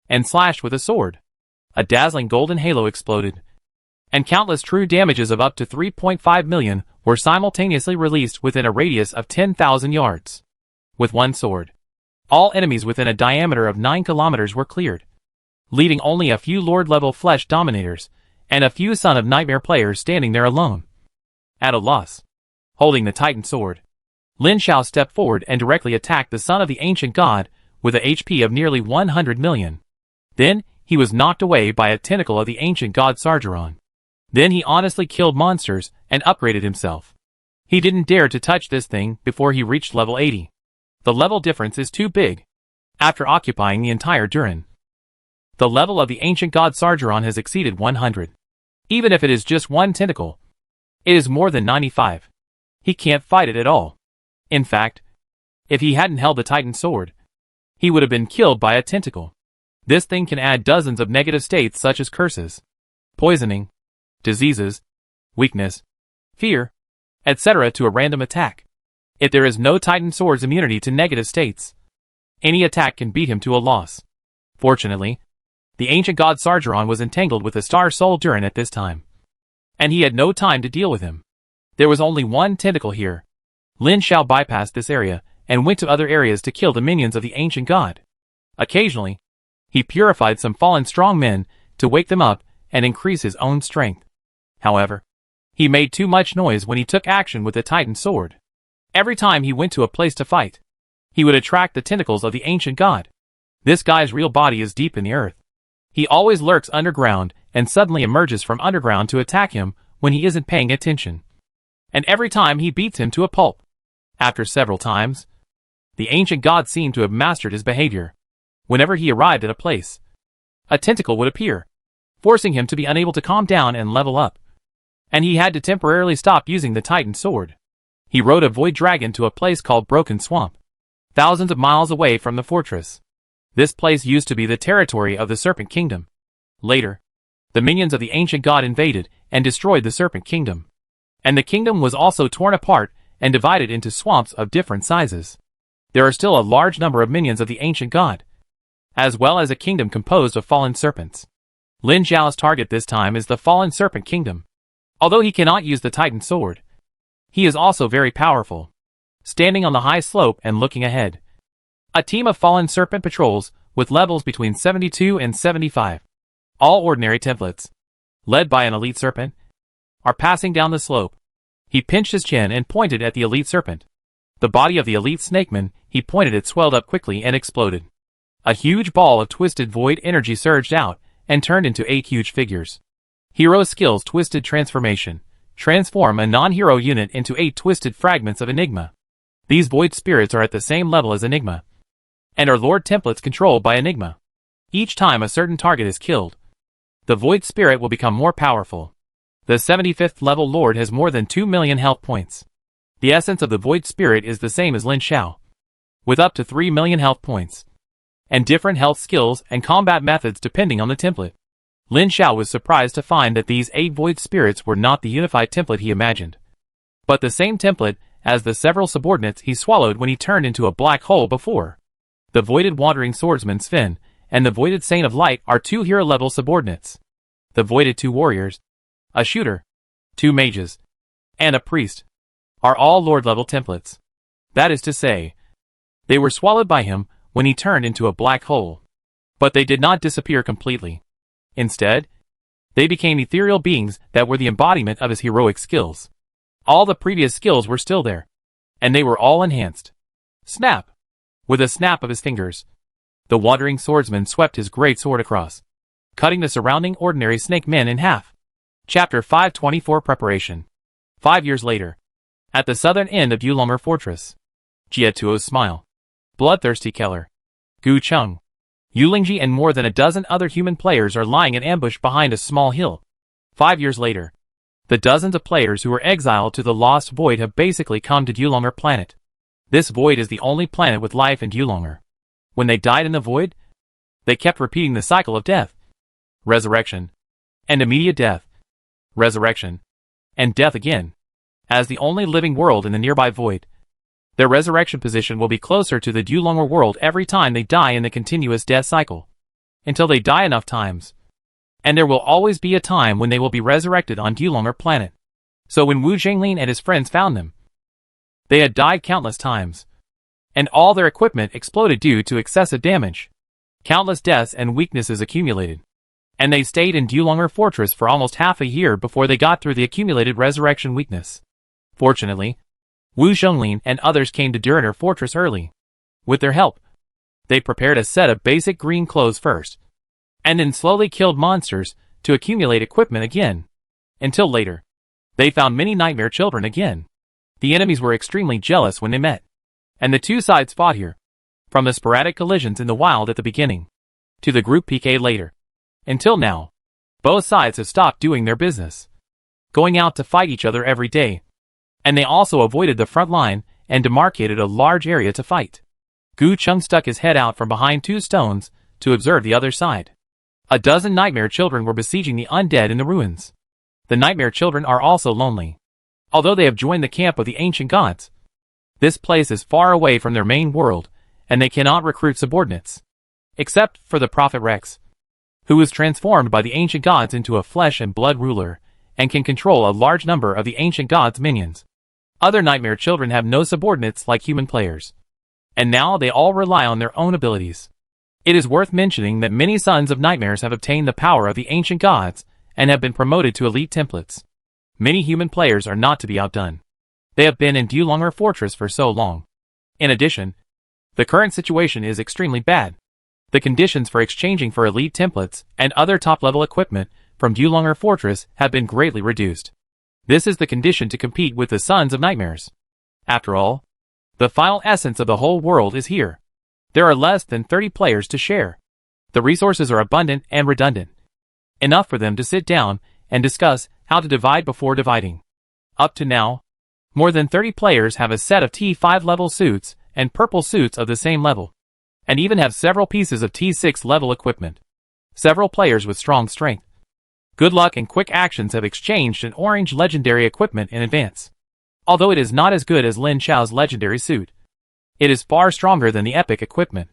and slashed with a sword. A dazzling golden halo exploded, and countless true damages of up to 3.5 million were simultaneously released within a radius of 10,000 yards. With one sword, all enemies within a diameter of 9 kilometers were cleared, leaving only a few Lord-level flesh dominators, and a few Son of Nightmare players standing there alone. At a loss, holding the Titan Sword, Lin Xiao stepped forward and directly attacked the son of the ancient god with a HP of nearly 100 million. Then, he was knocked away by a tentacle of the ancient god Sargeron. Then he honestly killed monsters and upgraded himself. He didn't dare to touch this thing before he reached level 80. The level difference is too big. After occupying the entire Durin, the level of the ancient god Sargeron has exceeded 100. Even if it is just one tentacle, it is more than 95. He can't fight it at all. In fact, if he hadn't held the Titan Sword, he would have been killed by a tentacle. This thing can add dozens of negative states such as curses, poisoning, diseases, weakness, fear, etc. to a random attack. If there is no Titan Sword's immunity to negative states, any attack can beat him to a loss. Fortunately, The ancient god Sargeron was entangled with the star soul Durin at this time, and he had no time to deal with him. There was only one tentacle here. Lin Xiao bypassed this area and went to other areas to kill the minions of the ancient god. Occasionally, he purified some fallen strong men to wake them up and increase his own strength. However, he made too much noise when he took action with the Titan sword. Every time he went to a place to fight, he would attract the tentacles of the ancient god. This guy's real body is deep in the earth. He always lurks underground and suddenly emerges from underground to attack him when he isn't paying attention. And every time he beats him to a pulp. After several times, the ancient god seemed to have mastered his behavior. Whenever he arrived at a place, a tentacle would appear, forcing him to be unable to calm down and level up. And he had to temporarily stop using the Titan sword. He rode a void dragon to a place called Broken Swamp, thousands of miles away from the fortress. This place used to be the territory of the Serpent Kingdom. Later, the minions of the ancient god invaded and destroyed the Serpent Kingdom. And the kingdom was also torn apart and divided into swamps of different sizes. There are still a large number of minions of the ancient god, as well as a kingdom composed of fallen serpents. Lin Xiao's target this time is the fallen serpent kingdom. Although he cannot use the Titan sword, he is also very powerful. Standing on the high slope and looking ahead, a team of fallen serpent patrols with levels between 72 and 75, all ordinary templates, led by an elite serpent, are passing down the slope. He pinched his chin and pointed at the elite serpent. The body of the elite snakeman he pointed at swelled up quickly and exploded. A huge ball of twisted void energy surged out and turned into 8 huge figures. Hero skills Twisted Transformation. Transform a non-hero unit into 8 twisted fragments of Enigma. These void spirits are at the same level as Enigma, and are Lord templates controlled by Enigma. Each time a certain target is killed, the void spirit will become more powerful. The 75th level Lord has more than 2 million health points. The essence of the void spirit is the same as Lin Xiao, with up to 3 million health points, and different health skills and combat methods depending on the template. Lin Xiao was surprised to find that these 8 void spirits were not the unified template he imagined, but the same template as the several subordinates he swallowed when he turned into a black hole before. The Voided Wandering Swordsman Sven and the Voided Saint of Light are 2 hero-level subordinates. The Voided 2 Warriors, a Shooter, 2 Mages, and a Priest are all Lord-level templates. That is to say, they were swallowed by him when he turned into a black hole. But they did not disappear completely. Instead, they became ethereal beings that were the embodiment of his heroic skills. All the previous skills were still there, and they were all enhanced. Snap! With a snap of his fingers, the Wandering Swordsman swept his great sword across, cutting the surrounding ordinary snake men in half. Chapter 524 Preparation. 5 years later, at the southern end of Yulonger Fortress, Jietuo's smile. Bloodthirsty Keller, Gu Chung, Yulingji and more than a dozen other human players are lying in ambush behind a small hill. 5 years later, the dozens of players who were exiled to the Lost Void have basically come to Yulonger planet. This void is the only planet with life in Yulonger. When they died in the void, they kept repeating the cycle of death, resurrection, and immediate death, resurrection, and death again. As the only living world in the nearby void, their resurrection position will be closer to the Yulonger world every time they die in the continuous death cycle, until they die enough times. And there will always be a time when they will be resurrected on Yulonger planet. So when Wu Zhenglin and his friends found them, they had died countless times, and all their equipment exploded due to excessive damage. Countless deaths and weaknesses accumulated, and they stayed in Yulonger Fortress for almost half a year before they got through the accumulated resurrection weakness. Fortunately, Wu Zhenglin and others came to Duriner Fortress early. With their help, they prepared a set of basic green clothes first, and then slowly killed monsters to accumulate equipment again. Until later, they found many nightmare children again. The enemies were extremely jealous when they met, and the two sides fought here, from the sporadic collisions in the wild at the beginning, to the group PK later. Until now, both sides have stopped doing their business, going out to fight each other every day, and they also avoided the front line and demarcated a large area to fight. Gu Chung stuck his head out from behind 2 stones to observe the other side. A dozen nightmare children were besieging the undead in the ruins. The nightmare children are also lonely, although they have joined the camp of the ancient gods. This place is far away from their main world, and they cannot recruit subordinates, except for the Prophet Rex, who was transformed by the ancient gods into a flesh and blood ruler, and can control a large number of the ancient gods' minions. Other nightmare children have no subordinates like human players, and now they all rely on their own abilities. It is worth mentioning that many sons of nightmares have obtained the power of the ancient gods and have been promoted to elite templates. Many human players are not to be outdone. They have been in Dulanger Fortress for so long. In addition, the current situation is extremely bad. The conditions for exchanging for elite templates and other top-level equipment from Dulanger Fortress have been greatly reduced. This is the condition to compete with the Sons of Nightmares. After all, the final essence of the whole world is here. There are less than 30 players to share. The resources are abundant and redundant. Enough for them to sit down and discuss how to divide before dividing. Up to now, more than 30 players have a set of T5 level suits and purple suits of the same level, and even have several pieces of T6 level equipment. Several players with strong strength, good luck and quick actions have exchanged an orange legendary equipment in advance. Although it is not as good as Lin Xiao's legendary suit, it is far stronger than the epic equipment.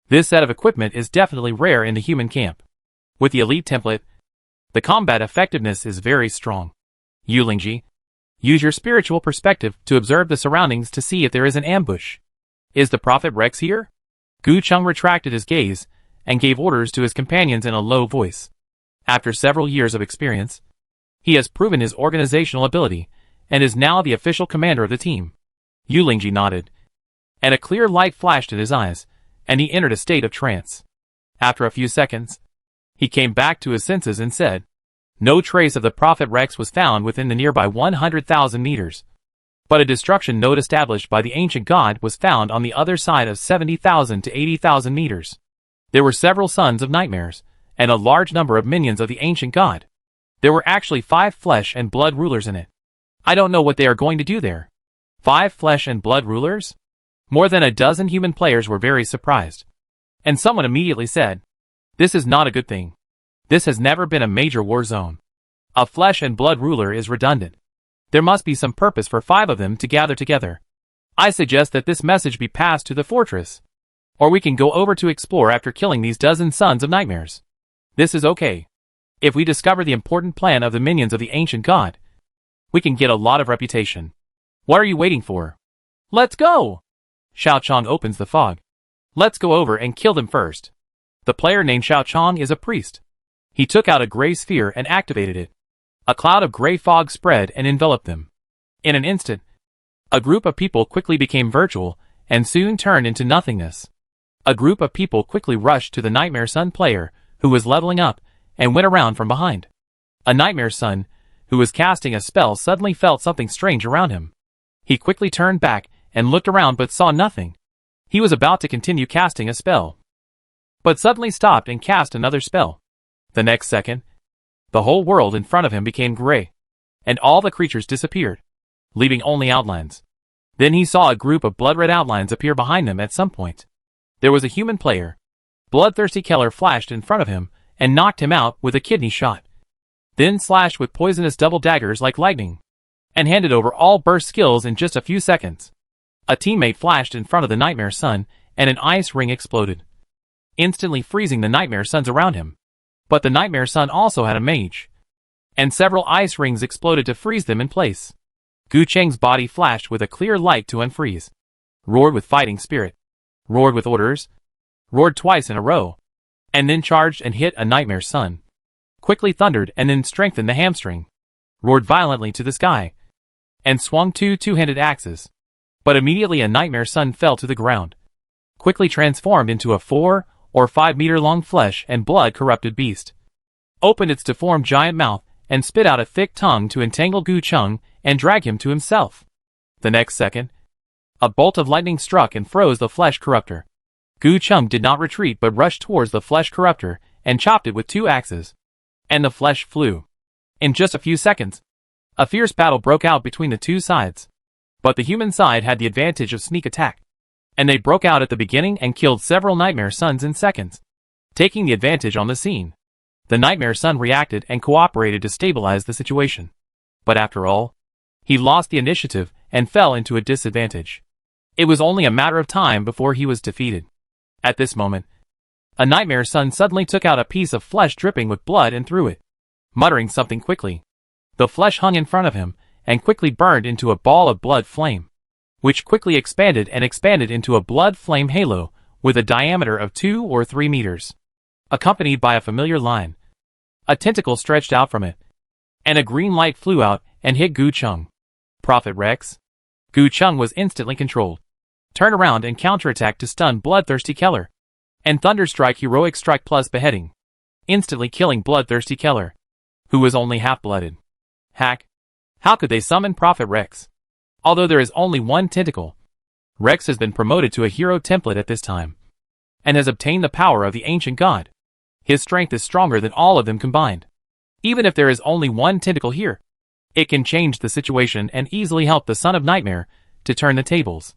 This set of equipment is definitely rare in the human camp. With the elite template, the combat effectiveness is very strong. Yulingji, use your spiritual perspective to observe the surroundings to see if there is an ambush. Is the Prophet Rex here? Gu Cheng retracted his gaze and gave orders to his companions in a low voice. After several years of experience, he has proven his organizational ability and is now the official commander of the team. Yulingji nodded, and a clear light flashed in his eyes, and he entered a state of trance. After a few seconds, he came back to his senses and said, no trace of the Prophet Rex was found within the nearby 100,000 meters. But a destruction node established by the ancient god was found on the other side of 70,000 to 80,000 meters. There were several Sons of Nightmares, and a large number of minions of the ancient god. There were actually 5 flesh and blood rulers in it. I don't know what they are going to do there. 5 flesh and blood rulers? More than a dozen human players were very surprised. And someone immediately said, this is not a good thing. This has never been a major war zone. A flesh and blood ruler is redundant. There must be some purpose for 5 of them to gather together. I suggest that this message be passed to the fortress. Or we can go over to explore after killing these dozen Sons of Nightmares. This is okay. If we discover the important plan of the minions of the ancient god, we can get a lot of reputation. What are you waiting for? Let's go! Xiao Chong opens the fog. Let's go over and kill them first. The player named Xiao Chong is a priest. He took out a gray sphere and activated it. A cloud of gray fog spread and enveloped them. In an instant, a group of people quickly became virtual and soon turned into nothingness. A group of people quickly rushed to the Nightmare Sun player, who was leveling up, and went around from behind. A Nightmare Sun, who was casting a spell, suddenly felt something strange around him. He quickly turned back and looked around but saw nothing. He was about to continue casting a spell, but suddenly stopped and cast another spell. The next second, the whole world in front of him became gray, and all the creatures disappeared, leaving only outlines. Then he saw a group of blood-red outlines appear behind him at some point. There was a human player. Bloodthirsty Keller flashed in front of him and knocked him out with a kidney shot. Then slashed with poisonous double daggers like lightning, and handed over all burst skills in just a few seconds. A teammate flashed in front of the Nightmare Sun, and an ice ring exploded, instantly freezing the Nightmare Suns around him. But the Nightmare Sun also had a mage, and several ice rings exploded to freeze them in place. Gu Cheng's body flashed with a clear light to unfreeze, roared with fighting spirit, roared with orders, roared twice in a row, and then charged and hit a Nightmare Sun, quickly thundered and then strengthened the hamstring, roared violently to the sky, and swung 2 two-handed axes. But immediately a Nightmare Sun fell to the ground, quickly transformed into a 4 or 5 meter long flesh and blood corrupted beast, opened its deformed giant mouth and spit out a thick tongue to entangle Gu Cheng and drag him to himself. The next second, a bolt of lightning struck and froze the flesh corruptor. Gu Cheng did not retreat but rushed towards the flesh corruptor and chopped it with 2 axes, and the flesh flew. In just a few seconds, a fierce battle broke out between the 2 sides. But the human side had the advantage of sneak attack, and they broke out at the beginning and killed several Nightmare Suns in seconds, taking the advantage on the scene. The Nightmare Sun reacted and cooperated to stabilize the situation. But after all, he lost the initiative and fell into a disadvantage. It was only a matter of time before he was defeated. At this moment, A nightmare son suddenly took out a piece of flesh dripping with blood and threw it, muttering something quickly. The flesh hung in front of him, and quickly burned into a ball of blood flame, which quickly expanded and expanded into a blood flame halo, with a diameter of 2 or 3 meters, accompanied by a familiar line. A tentacle stretched out from it, and a green light flew out and hit Gu Chung. Prophet Rex. Gu Chung was instantly controlled. Turn around and counterattack to stun bloodthirsty Keller. And Thunderstrike heroic strike plus beheading, instantly killing bloodthirsty Keller, who was only half-blooded. Hack. How could they summon Prophet Rex? Although there is only one tentacle, Rex has been promoted to a hero template at this time, and has obtained the power of the ancient god. His strength is stronger than all of them combined. Even if there is only one tentacle here, it can change the situation and easily help the Son of Nightmare to turn the tables.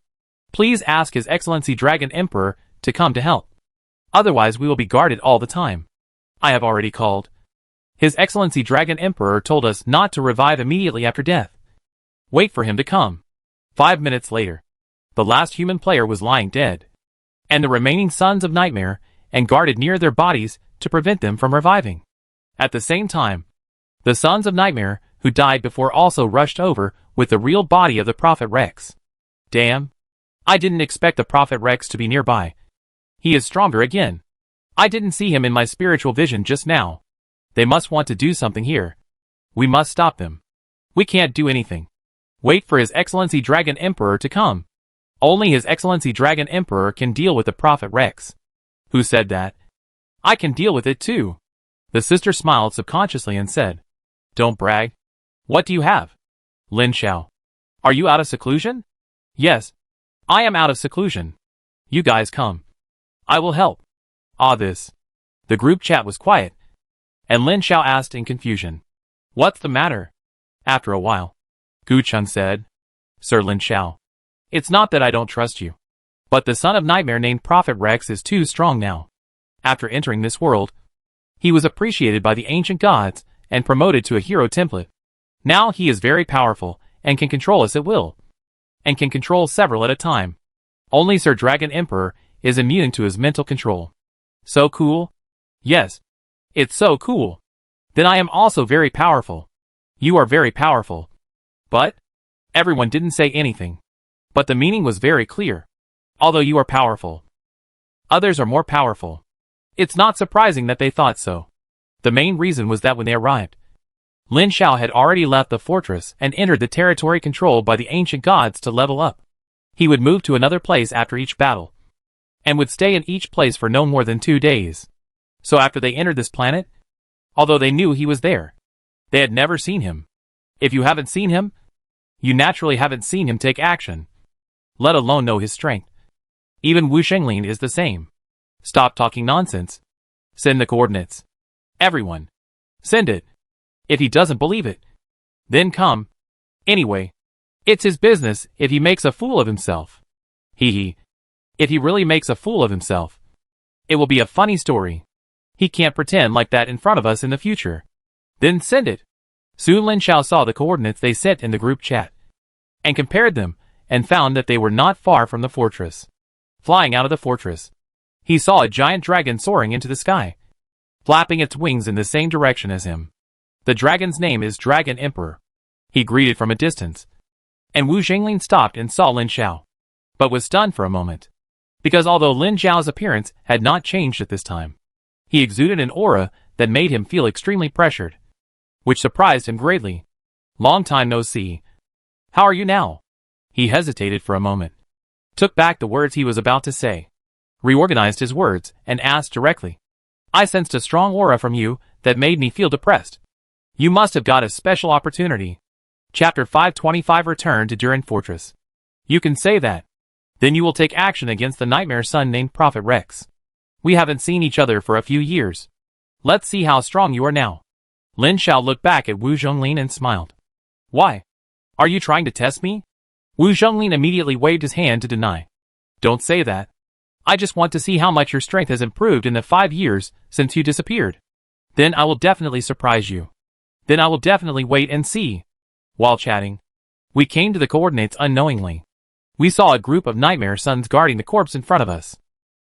Please ask His Excellency Dragon Emperor to come to help. Otherwise we will be guarded all the time. I have already called. His Excellency Dragon Emperor told us not to revive immediately after death. Wait for him to come. 5 minutes later, the last human player was lying dead, and the remaining Sons of Nightmare and guarded near their bodies to prevent them from reviving. At the same time, the Sons of Nightmare who died before also rushed over with the real body of the Prophet Rex. Damn. I didn't expect the Prophet Rex to be nearby. He is stronger again. I didn't see him in my spiritual vision just now. They must want to do something here. We must stop them. We can't do anything. Wait for His Excellency Dragon Emperor to come. Only His Excellency Dragon Emperor can deal with the Prophet Rex. Who said that? I can deal with it too. The sister smiled subconsciously and said, Don't brag. What do you have? Lin Xiao. Are you out of seclusion? Yes. I am out of seclusion. You guys come. I will help. This. The group chat was quiet, and Lin Xiao asked in confusion, What's the matter? After a while, Gu Chun said, Sir Lin Xiao, it's not that I don't trust you, but the Son of Nightmare named Prophet Rex is too strong now. After entering this world, he was appreciated by the ancient gods and promoted to a hero template. Now he is very powerful and can control us at will, and can control several at a time. Only Sir Dragon Emperor is immune to his mental control. So cool? Yes. It's so cool. Then I am also very powerful. You are very powerful. But? Everyone didn't say anything. But the meaning was very clear. Although you are powerful, others are more powerful. It's not surprising that they thought so. The main reason was that when they arrived, Lin Xiao had already left the fortress and entered the territory controlled by the ancient gods to level up. He would move to another place after each battle, and would stay in each place for no more than 2 days. So after they entered this planet, although they knew he was there, they had never seen him. If you haven't seen him, you naturally haven't seen him take action, let alone know his strength. Even Wu Shenglin is the same. Stop talking nonsense. Send the coordinates. Everyone. Send it. If he doesn't believe it, then come. Anyway, it's his business if he makes a fool of himself. Hee. If he really makes a fool of himself, it will be a funny story. He can't pretend like that in front of us in the future. Then send it. Soon Lin Xiao saw the coordinates they sent in the group chat, and compared them, and found that they were not far from the fortress. Flying out of the fortress, he saw a giant dragon soaring into the sky, flapping its wings in the same direction as him. The dragon's name is Dragon Emperor. He greeted from a distance, and Wu Xinglin stopped and saw Lin Xiao, but was stunned for a moment, because although Lin Xiao's appearance had not changed at this time, he exuded an aura that made him feel extremely pressured, which surprised him greatly. Long time no see. How are you now? He hesitated for a moment, took back the words he was about to say, reorganized his words, and asked directly. I sensed a strong aura from you that made me feel depressed. You must have got a special opportunity. Chapter 525 Return to Durin Fortress. You can say that. Then you will take action against the nightmare son named Prophet Rex. We haven't seen each other for a few years. Let's see how strong you are now. Lin Xiao looked back at Wu Zhonglin and smiled. Why? Are you trying to test me? Wu Zhonglin immediately waved his hand to deny. Don't say that. I just want to see how much your strength has improved in the 5 years since you disappeared. Then I will definitely surprise you. Then I will definitely wait and see. While chatting, we came to the coordinates unknowingly. We saw a group of nightmare sons guarding the corpse in front of us.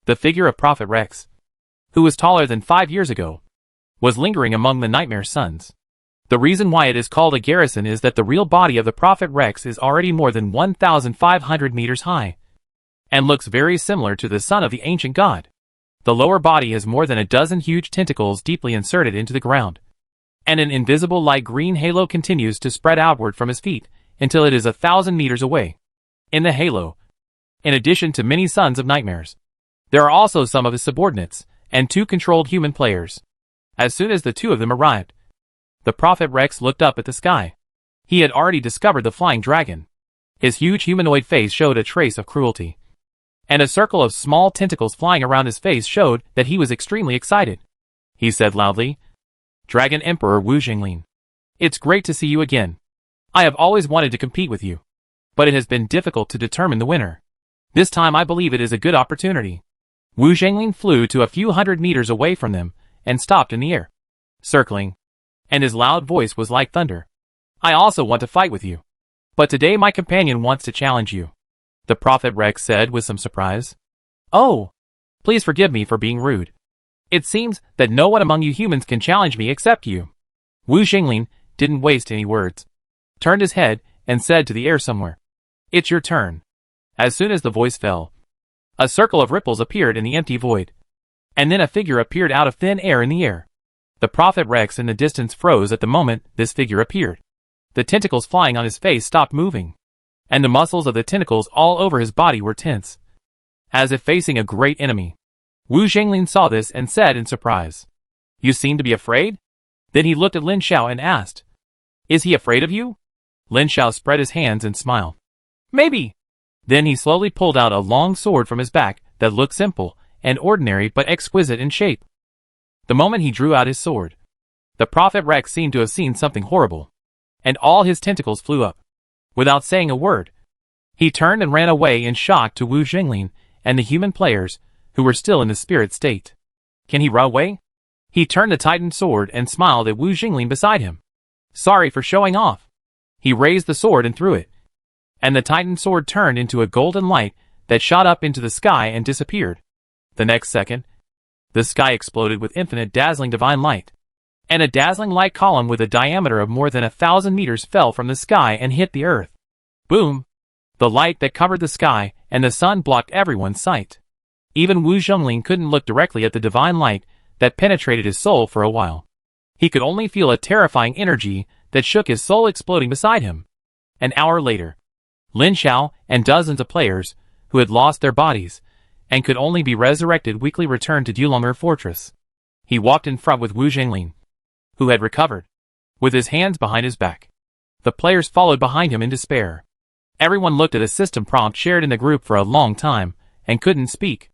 The figure of Prophet Rex, who was taller than 5 years ago, was lingering among the Nightmare Suns. The reason why it is called a garrison is that the real body of the Prophet Rex is already more than 1,500 meters high, and looks very similar to the son of the ancient god. The lower body has more than a dozen huge tentacles deeply inserted into the ground, and an invisible light green halo continues to spread outward from his feet until it is 1,000 meters away. In the halo, in addition to many sons of nightmares, there are also some of his subordinates, and 2 controlled human players. As soon as the 2 of them arrived, the Prophet Rex looked up at the sky. He had already discovered the flying dragon. His huge humanoid face showed a trace of cruelty, and a circle of small tentacles flying around his face showed that he was extremely excited. He said loudly, "Dragon Emperor Wu Jinglin, it's great to see you again. I have always wanted to compete with you, but it has been difficult to determine the winner. This time I believe it is a good opportunity." Wu Jinglin flew to a few hundred meters away from them and stopped in the air, circling, and his loud voice was like thunder. "I also want to fight with you, but today my companion wants to challenge you," the Prophet Rex said with some surprise. "Oh, please forgive me for being rude. It seems that no one among you humans can challenge me except you." Wu Jinglin didn't waste any words, turned his head, and said to the air somewhere, "It's your turn." As soon as the voice fell, a circle of ripples appeared in the empty void, and then a figure appeared out of thin air in the air. The Prophet Rex in the distance froze at the moment this figure appeared. The tentacles flying on his face stopped moving, and the muscles of the tentacles all over his body were tense, as if facing a great enemy. Wu Jinglin saw this and said in surprise, "You seem to be afraid?" Then he looked at Lin Xiao and asked, "Is he afraid of you?" Lin Xiao spread his hands and smiled. "Maybe." Then he slowly pulled out a long sword from his back that looked simple and ordinary but exquisite in shape. The moment he drew out his sword, the Prophet Rex seemed to have seen something horrible, and all his tentacles flew up. Without saying a word, he turned and ran away in shock to Wu Jinglin and the human players, who were still in the spirit state. Can he run away? He turned the Titan sword and smiled at Wu Jinglin beside him. "Sorry for showing off." He raised the sword and threw it, and the Titan sword turned into a golden light that shot up into the sky and disappeared. The next second, the sky exploded with infinite dazzling divine light, and a dazzling light column with a diameter of more than 1,000 meters fell from the sky and hit the earth. Boom! The light that covered the sky and the sun blocked everyone's sight. Even Wu Jinglin couldn't look directly at the divine light that penetrated his soul for a while. He could only feel a terrifying energy that shook his soul exploding beside him. An hour later, Lin Xiao and dozens of players, who had lost their bodies and could only be resurrected weakly, returned to Dulonger Fortress. He walked in front with Wu Jinglin, who had recovered, with his hands behind his back. The players followed behind him in despair. Everyone looked at a system prompt shared in the group for a long time and couldn't speak.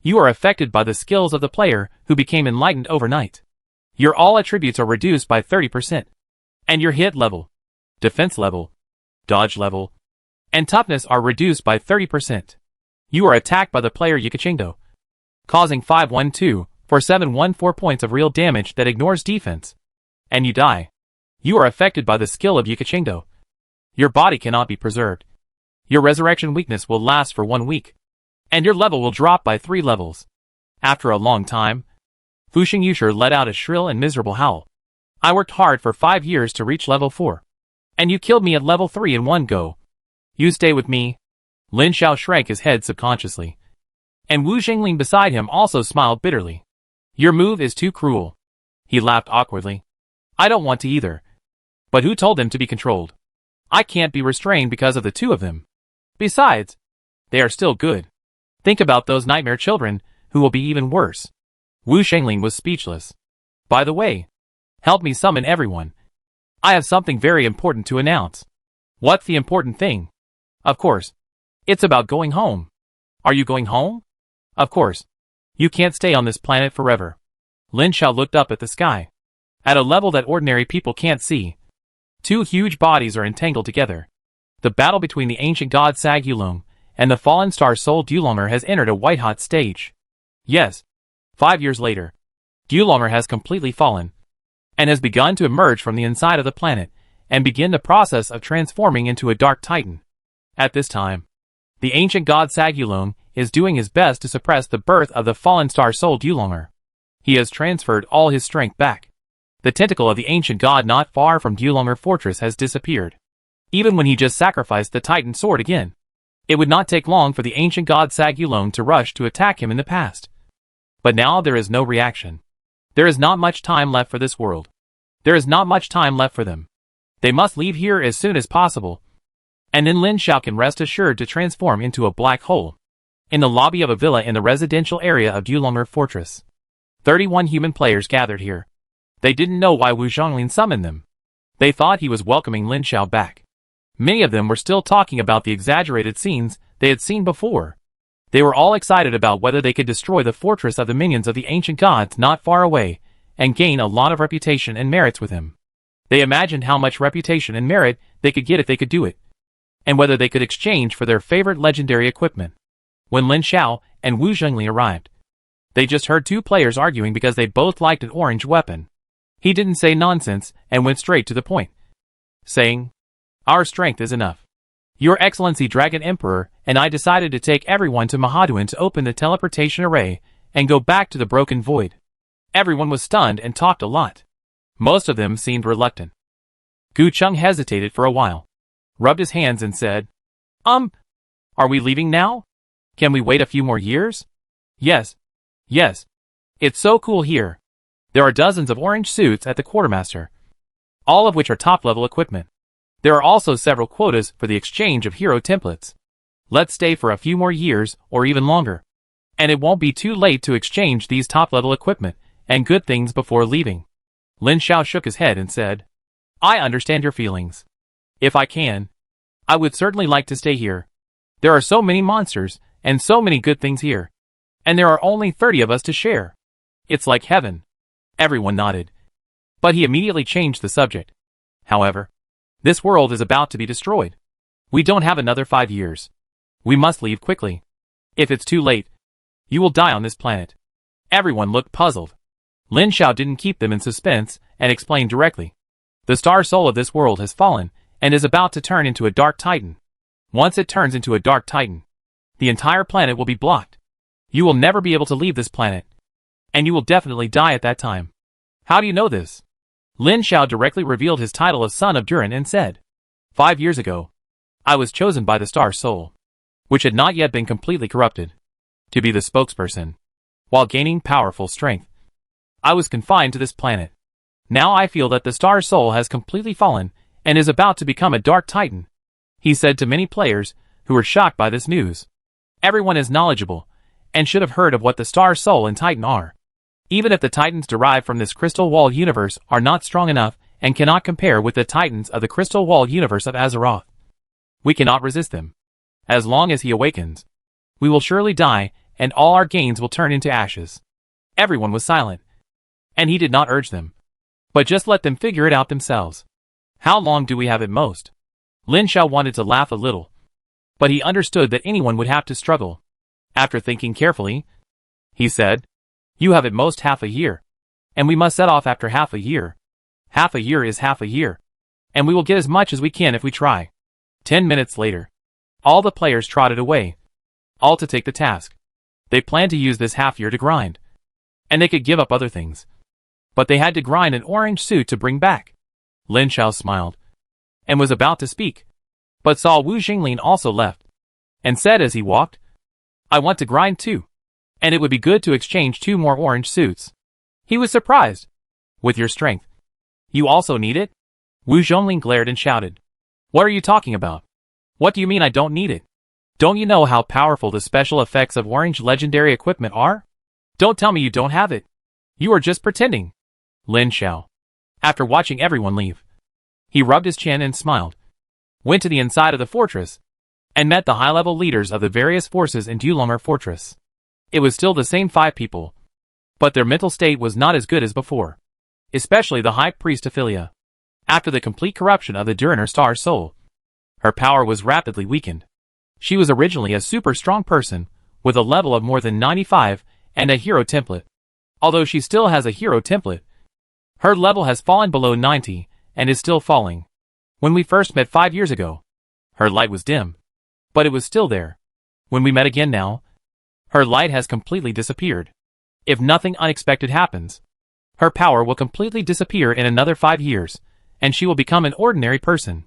You are affected by the skills of the player who became enlightened overnight. Your all attributes are reduced by 30%, and your hit level, defense level, dodge level, and toughness are reduced by 30%. You are attacked by the player Yukachingdo, causing 512 for 714 points of real damage that ignores defense, and you die. You are affected by the skill of Yukachingdo. Your body cannot be preserved. Your resurrection weakness will last for 1 week, and your level will drop by 3 levels. After a long time, Fuxing Yusher let out a shrill and miserable howl. I worked hard for 5 years to reach level 4, and you killed me at level 3 in one go. You stay with me. Lin Xiao shrank his head subconsciously, and Wu Jinglin beside him also smiled bitterly. Your move is too cruel. He laughed awkwardly. I don't want to either. But who told them to be controlled? I can't be restrained because of the 2 of them. Besides, they are still good. Think about those nightmare children, who will be even worse. Wu Jinglin was speechless. By the way, help me summon everyone. I have something very important to announce. What's the important thing? Of course, it's about going home. Are you going home? Of course. You can't stay on this planet forever. Lin Xiao looked up at the sky. At a level that ordinary people can't see, 2 huge bodies are entangled together. The battle between the ancient god Sag Yulong and the fallen star Sol Dulonger has entered a white-hot stage. Yes, 5 years later, Dulonger has completely fallen, and has begun to emerge from the inside of the planet and begin the process of transforming into a dark titan. At this time, the ancient god Sag Yulong is doing his best to suppress the birth of the fallen star Sol Dulonger. He has transferred all his strength back. The tentacle of the ancient god not far from Dulongr Fortress has disappeared. Even when he just sacrificed the Titan sword again, it would not take long for the ancient god Sagulon to rush to attack him in the past. But now there is no reaction. There is not much time left for this world. There is not much time left for them. They must leave here as soon as possible. And then Lin Xiao can rest assured to transform into a black hole in the lobby of a villa in the residential area of Dulongr Fortress. 31 human players gathered here. They didn't know why Wu Zhonglin summoned them. They thought he was welcoming Lin Xiao back. Many of them were still talking about the exaggerated scenes they had seen before. They were all excited about whether they could destroy the fortress of the minions of the ancient gods not far away and gain a lot of reputation and merits with him. They imagined how much reputation and merit they could get if they could do it, and whether they could exchange for their favorite legendary equipment. When Lin Xiao and Wu Zhonglin arrived, they just heard two players arguing because they both liked an orange weapon. He didn't say nonsense and went straight to the point, saying, "Our strength is enough. Your Excellency Dragon Emperor and I decided to take everyone to Mahaduan to open the teleportation array and go back to the broken void." Everyone was stunned and talked a lot. Most of them seemed reluctant. Gu Chung hesitated for a while, rubbed his hands and said, Are we leaving now? Can we wait a few more years? Yes. It's so cool here. There are dozens of orange suits at the quartermaster, all of which are top-level equipment. There are also several quotas for the exchange of hero templates. Let's stay for a few more years or even longer. And it won't be too late to exchange these top-level equipment and good things before leaving. Lin Xiao shook his head and said, I understand your feelings. If I can, I would certainly like to stay here. There are so many monsters and so many good things here. And there are only 30 of us to share. It's like heaven. Everyone nodded. But he immediately changed the subject. However, this world is about to be destroyed. We don't have another 5 years. We must leave quickly. If it's too late, you will die on this planet. Everyone looked puzzled. Lin Xiao didn't keep them in suspense and explained directly. The star soul of this world has fallen and is about to turn into a dark titan. Once it turns into a dark titan, the entire planet will be blocked. You will never be able to leave this planet. And you will definitely die at that time. How do you know this? Lin Xiao directly revealed his title of Son of Durin and said, 5 years ago, I was chosen by the star soul, which had not yet been completely corrupted, to be the spokesperson. While gaining powerful strength, I was confined to this planet. Now I feel that the star soul has completely fallen and is about to become a dark titan, he said to many players who were shocked by this news. Everyone is knowledgeable and should have heard of what the star soul and titan are. Even if the titans derived from this crystal wall universe are not strong enough and cannot compare with the titans of the crystal wall universe of Azeroth, we cannot resist them. As long as he awakens, we will surely die and all our gains will turn into ashes. Everyone was silent, and he did not urge them, but just let them figure it out themselves. How long do we have at most? Lin Xiao wanted to laugh a little, but he understood that anyone would have to struggle. After thinking carefully, he said, You have at most half a year, and we must set off after half a year. Half a year is half a year, and we will get as much as we can if we try. 10 minutes later, all the players trotted away, all to take the task. They planned to use this half year to grind, and they could give up other things, but they had to grind an orange suit to bring back. Lin Xiao smiled, and was about to speak, but saw Wu Zhonglin also left, and said as he walked, I want to grind too, and it would be good to exchange 2 more orange suits. He was surprised. With your strength, you also need it? Wu Zhonglin glared and shouted, What are you talking about? What do you mean I don't need it? Don't you know how powerful the special effects of orange legendary equipment are? Don't tell me you don't have it. You are just pretending. Lin Xiao, after watching everyone leave, he rubbed his chin and smiled, went to the inside of the fortress, and met the high-level leaders of the various forces in Dulongr Fortress. It was still the same 5 people, but their mental state was not as good as before, especially the High Priest Ophelia. After the complete corruption of the Durinner Star Soul, her power was rapidly weakened. She was originally a super strong person, with a level of more than 95 and a hero template. Although she still has a hero template, her level has fallen below 90 and is still falling. When we first met 5 years ago, her light was dim, but it was still there. When we met again now, her light has completely disappeared. If nothing unexpected happens, her power will completely disappear in another 5 years, and she will become an ordinary person.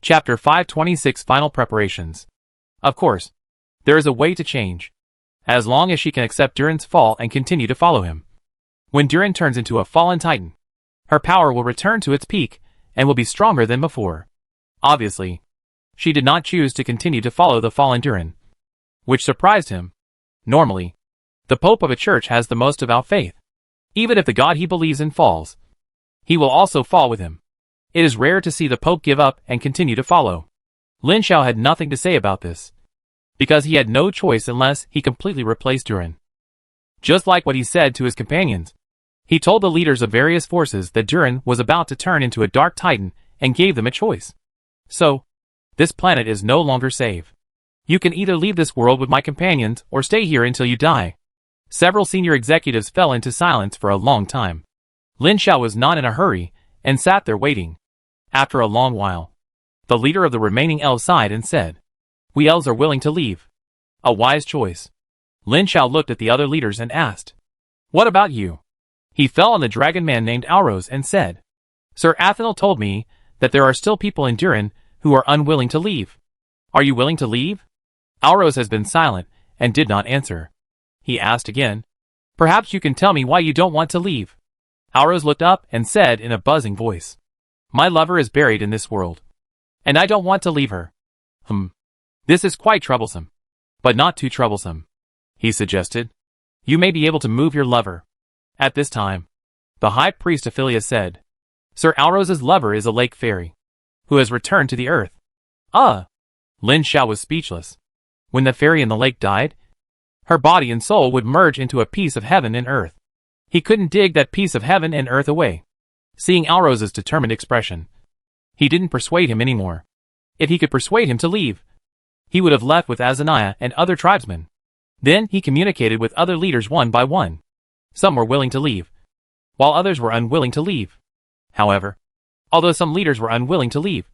Chapter 526 Final Preparations. Of course, there is a way to change, as long as she can accept Durin's fall and continue to follow him. When Durin turns into a fallen titan, her power will return to its peak and will be stronger than before. Obviously, she did not choose to continue to follow the fallen Durin, which surprised him. Normally, the Pope of a church has the most devout faith. Even if the god he believes in falls, he will also fall with him. It is rare to see the Pope give up and continue to follow. Lin Xiao had nothing to say about this, because he had no choice unless he completely replaced Durin. Just like what he said to his companions, he told the leaders of various forces that Durin was about to turn into a dark titan and gave them a choice. So, this planet is no longer safe. You can either leave this world with my companions or stay here until you die. Several senior executives fell into silence for a long time. Lin Xiao was not in a hurry and sat there waiting. After a long while, the leader of the remaining elves sighed and said, "We elves are willing to leave." A wise choice. Lin Xiao looked at the other leaders and asked, "What about you?" He fell on the dragon man named Alros and said, "Sir Athanel told me that there are still people in Durin who are unwilling to leave. Are you willing to leave?" Alros has been silent and did not answer. He asked again, "Perhaps you can tell me why you don't want to leave." Alros looked up and said in a buzzing voice, "My lover is buried in this world, and I don't want to leave her." This is quite troublesome, but not too troublesome, he suggested. "You may be able to move your lover." At this time, the high priest Ophelia said, "Sir Alros's lover is a lake fairy, who has returned to the earth." Lin Xiao was speechless. When the fairy in the lake died, her body and soul would merge into a piece of heaven and earth. He couldn't dig that piece of heaven and earth away. Seeing Alros's determined expression, he didn't persuade him anymore. If he could persuade him to leave, he would have left with Azaniah and other tribesmen. Then he communicated with other leaders one by one. Some were willing to leave, while others were unwilling to leave. However, although some leaders were unwilling to leave,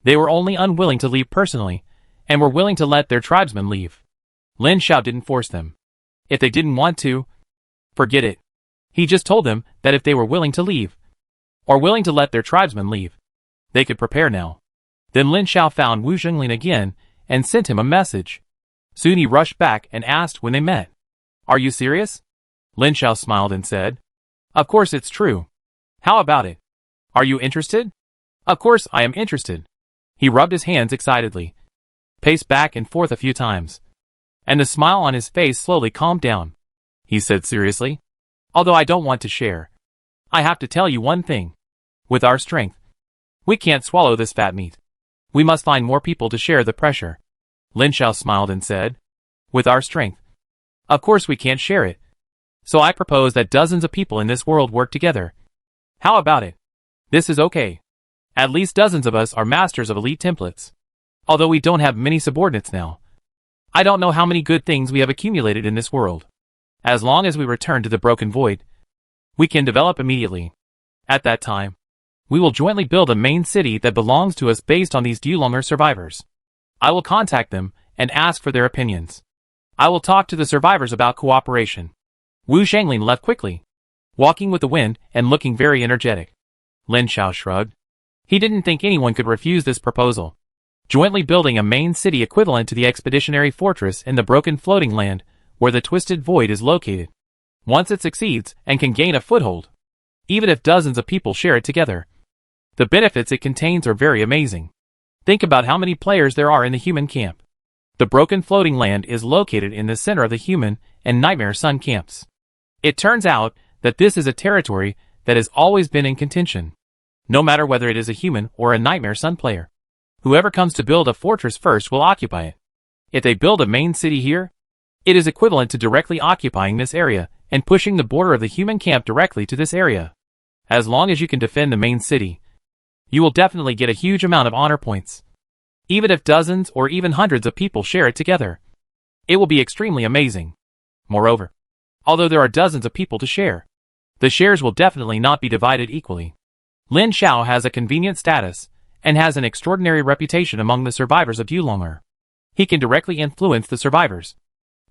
they were only unwilling to leave personally, and were willing to let their tribesmen leave. Lin Xiao didn't force them. If they didn't want to, forget it. He just told them that if they were willing to leave, or willing to let their tribesmen leave, they could prepare now. Then Lin Xiao found Wu Zhenglin again and sent him a message. Soon he rushed back and asked when they met, "Are you serious?" Lin Xiao smiled and said, "Of course it's true. How about it? Are you interested?" "Of course I am interested." He rubbed his hands excitedly, paced back and forth a few times, and the smile on his face slowly calmed down. He said seriously, "Although I don't want to share, I have to tell you one thing. With our strength, we can't swallow this fat meat. We must find more people to share the pressure." Lin Xiao smiled and said, "With our strength, of course we can't share it. So I propose that dozens of people in this world work together. How about it? This is okay. At least dozens of us are masters of elite templates. Although we don't have many subordinates now. I don't know how many good things we have accumulated in this world. As long as we return to the broken void, we can develop immediately. At that time, we will jointly build a main city that belongs to us based on these Dulong'er survivors. I will contact them and ask for their opinions. I will talk to the survivors about cooperation." Wu Zhenglin left quickly, walking with the wind and looking very energetic. Lin Xiao shrugged. He didn't think anyone could refuse this proposal. Jointly building a main city equivalent to the expeditionary fortress in the broken floating land where the twisted void is located. Once it succeeds and can gain a foothold, even if dozens of people share it together, the benefits it contains are very amazing. Think about how many players there are in the human camp. The broken floating land is located in the center of the human and Nightmare Sun camps. It turns out that this is a territory that has always been in contention. No matter whether it is a human or a Nightmare Sun player, whoever comes to build a fortress first will occupy it. If they build a main city here, it is equivalent to directly occupying this area and pushing the border of the human camp directly to this area. As long as you can defend the main city, you will definitely get a huge amount of honor points. Even if dozens or even hundreds of people share it together, it will be extremely amazing. Moreover, although there are dozens of people to share, the shares will definitely not be divided equally. Lin Xiao has a convenient status and has an extraordinary reputation among the survivors of Dulong'er. He can directly influence the survivors,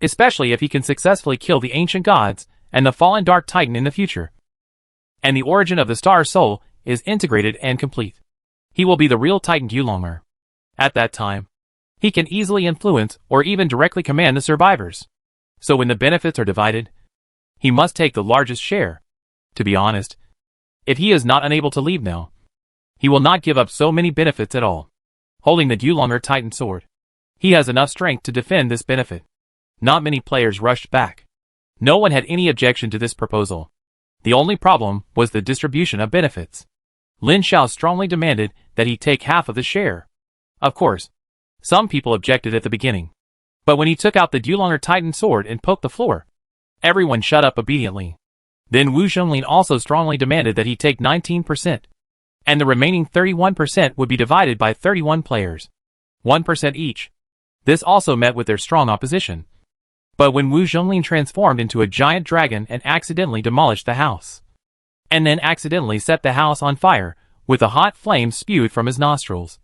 especially if he can successfully kill the ancient gods and the fallen Dark Titan in the future. And the origin of the Star Soul is integrated and complete. He will be the real Titan Yulong'er. At that time, he can easily influence or even directly command the survivors. So when the benefits are divided, he must take the largest share. To be honest, if he is not unable to leave now, he will not give up so many benefits at all. Holding the Yulong'er Titan sword, he has enough strength to defend this benefit. Not many players rushed back. No one had any objection to this proposal. The only problem was the distribution of benefits. Lin Xiao strongly demanded that he take half of the share. Of course, some people objected at the beginning. But when he took out the Yulong'er Titan sword and poked the floor, everyone shut up obediently. Then Wu Zhonglin also strongly demanded that he take 19%. And the remaining 31% would be divided by 31 players. 1% each. This also met with their strong opposition. But when Wu Zhonglin transformed into a giant dragon and accidentally demolished the house, and then accidentally set the house on fire, with a hot flame spewed from his nostrils,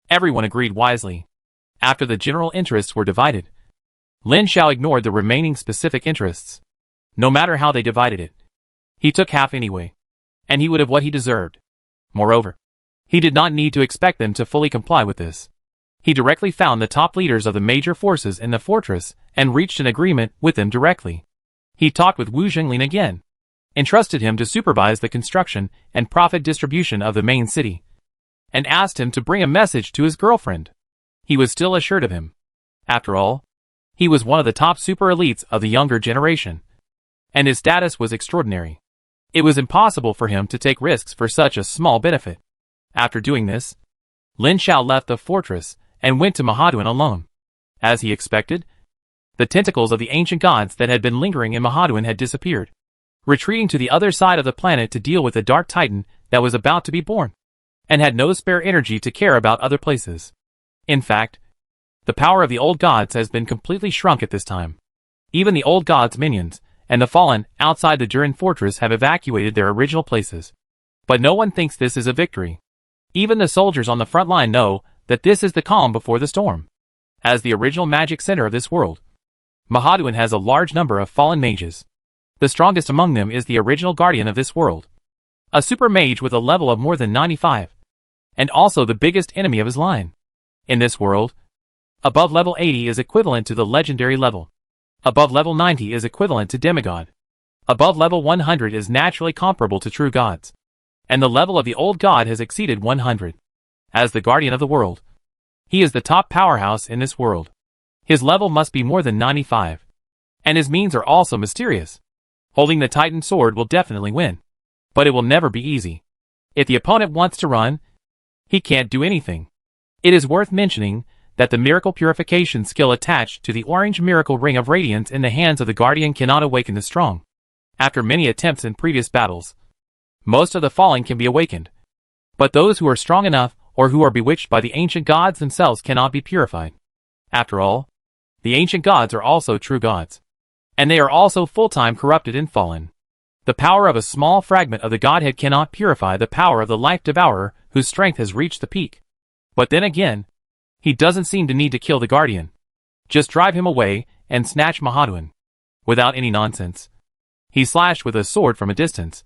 everyone agreed wisely. After the general interests were divided, Lin Xiao ignored the remaining specific interests. No matter how they divided it, he took half anyway, and he would have what he deserved. Moreover, he did not need to expect them to fully comply with this. He directly found the top leaders of the major forces in the fortress and reached an agreement with them directly. He talked with Wu Zhonglin again, entrusted him to supervise the construction and profit distribution of the main city, and asked him to bring a message to his girlfriend. He was still assured of him. After all, he was one of the top super elites of the younger generation, and his status was extraordinary. It was impossible for him to take risks for such a small benefit. After doing this, Lin Xiao left the fortress and went to Mahadwin alone. As he expected, the tentacles of the ancient gods that had been lingering in Mahadwin had disappeared, retreating to the other side of the planet to deal with the Dark Titan that was about to be born, and had no spare energy to care about other places. In fact, the power of the old gods has been completely shrunk at this time. Even the old gods' minions and the fallen outside the Durin fortress have evacuated their original places. But no one thinks this is a victory. Even the soldiers on the front line know that this is the calm before the storm. As the original magic center of this world, Mahadwin has a large number of fallen mages. The strongest among them is the original guardian of this world, a super mage with a level of more than 95, and also the biggest enemy of his line. In this world, above level 80 is equivalent to the legendary level. Above level 90 is equivalent to demigod. Above level 100 is naturally comparable to true gods. And the level of the old god has exceeded 100. As the guardian of the world, he is the top powerhouse in this world. His level must be more than 95. And his means are also mysterious. Holding the Titan sword will definitely win. But it will never be easy. If the opponent wants to run, he can't do anything. It is worth mentioning that the miracle purification skill attached to the orange miracle ring of radiance in the hands of the guardian cannot awaken the strong. After many attempts in previous battles, most of the fallen can be awakened. But those who are strong enough or who are bewitched by the ancient gods themselves cannot be purified. After all, the ancient gods are also true gods. And they are also full-time corrupted and fallen. The power of a small fragment of the godhead cannot purify the power of the life devourer whose strength has reached the peak. But then again, he doesn't seem to need to kill the guardian. Just drive him away and snatch Mahadwin. Without any nonsense, he slashed with a sword from a distance.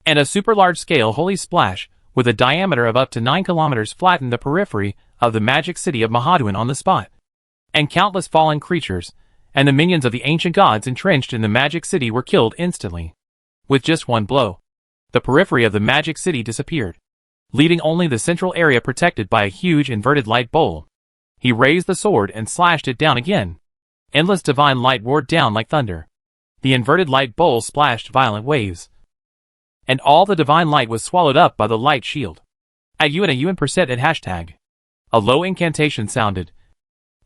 And a super large-scale holy splash with a diameter of up to 9 kilometers flattened the periphery of the magic city of Mahadwin on the spot. And countless fallen creatures and the minions of the ancient gods entrenched in the magic city were killed instantly. With just one blow, the periphery of the magic city disappeared, leaving only the central area protected by a huge inverted light bowl. He raised the sword and slashed it down again. Endless divine light roared down like thunder. The inverted light bowl splashed violent waves, and all the divine light was swallowed up by the light shield. At UN% at hashtag. A low incantation sounded,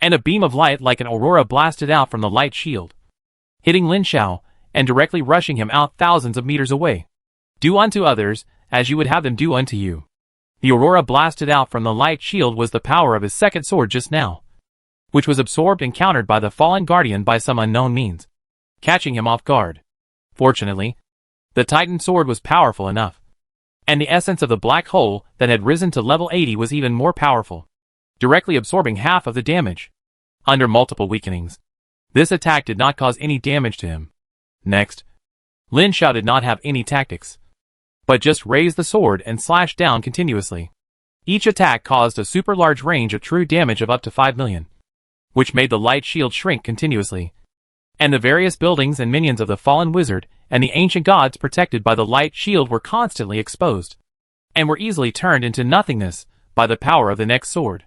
and a beam of light like an aurora blasted out from the light shield, hitting Lin Xiao and directly rushing him out thousands of meters away. Do unto others as you would have them do unto you. The aurora blasted out from the light shield was the power of his second sword just now, which was absorbed and countered by the fallen guardian by some unknown means, catching him off guard. Fortunately, the Titan sword was powerful enough, and the essence of the black hole that had risen to level 80 was even more powerful, directly absorbing half of the damage. Under multiple weakenings, this attack did not cause any damage to him. Next, Lin Xiao did not have any tactics, but just raised the sword and slashed down continuously. Each attack caused a super large range of true damage of up to 5 million, which made the light shield shrink continuously. And the various buildings and minions of the fallen wizard and the ancient gods protected by the light shield were constantly exposed, and were easily turned into nothingness by the power of the next sword.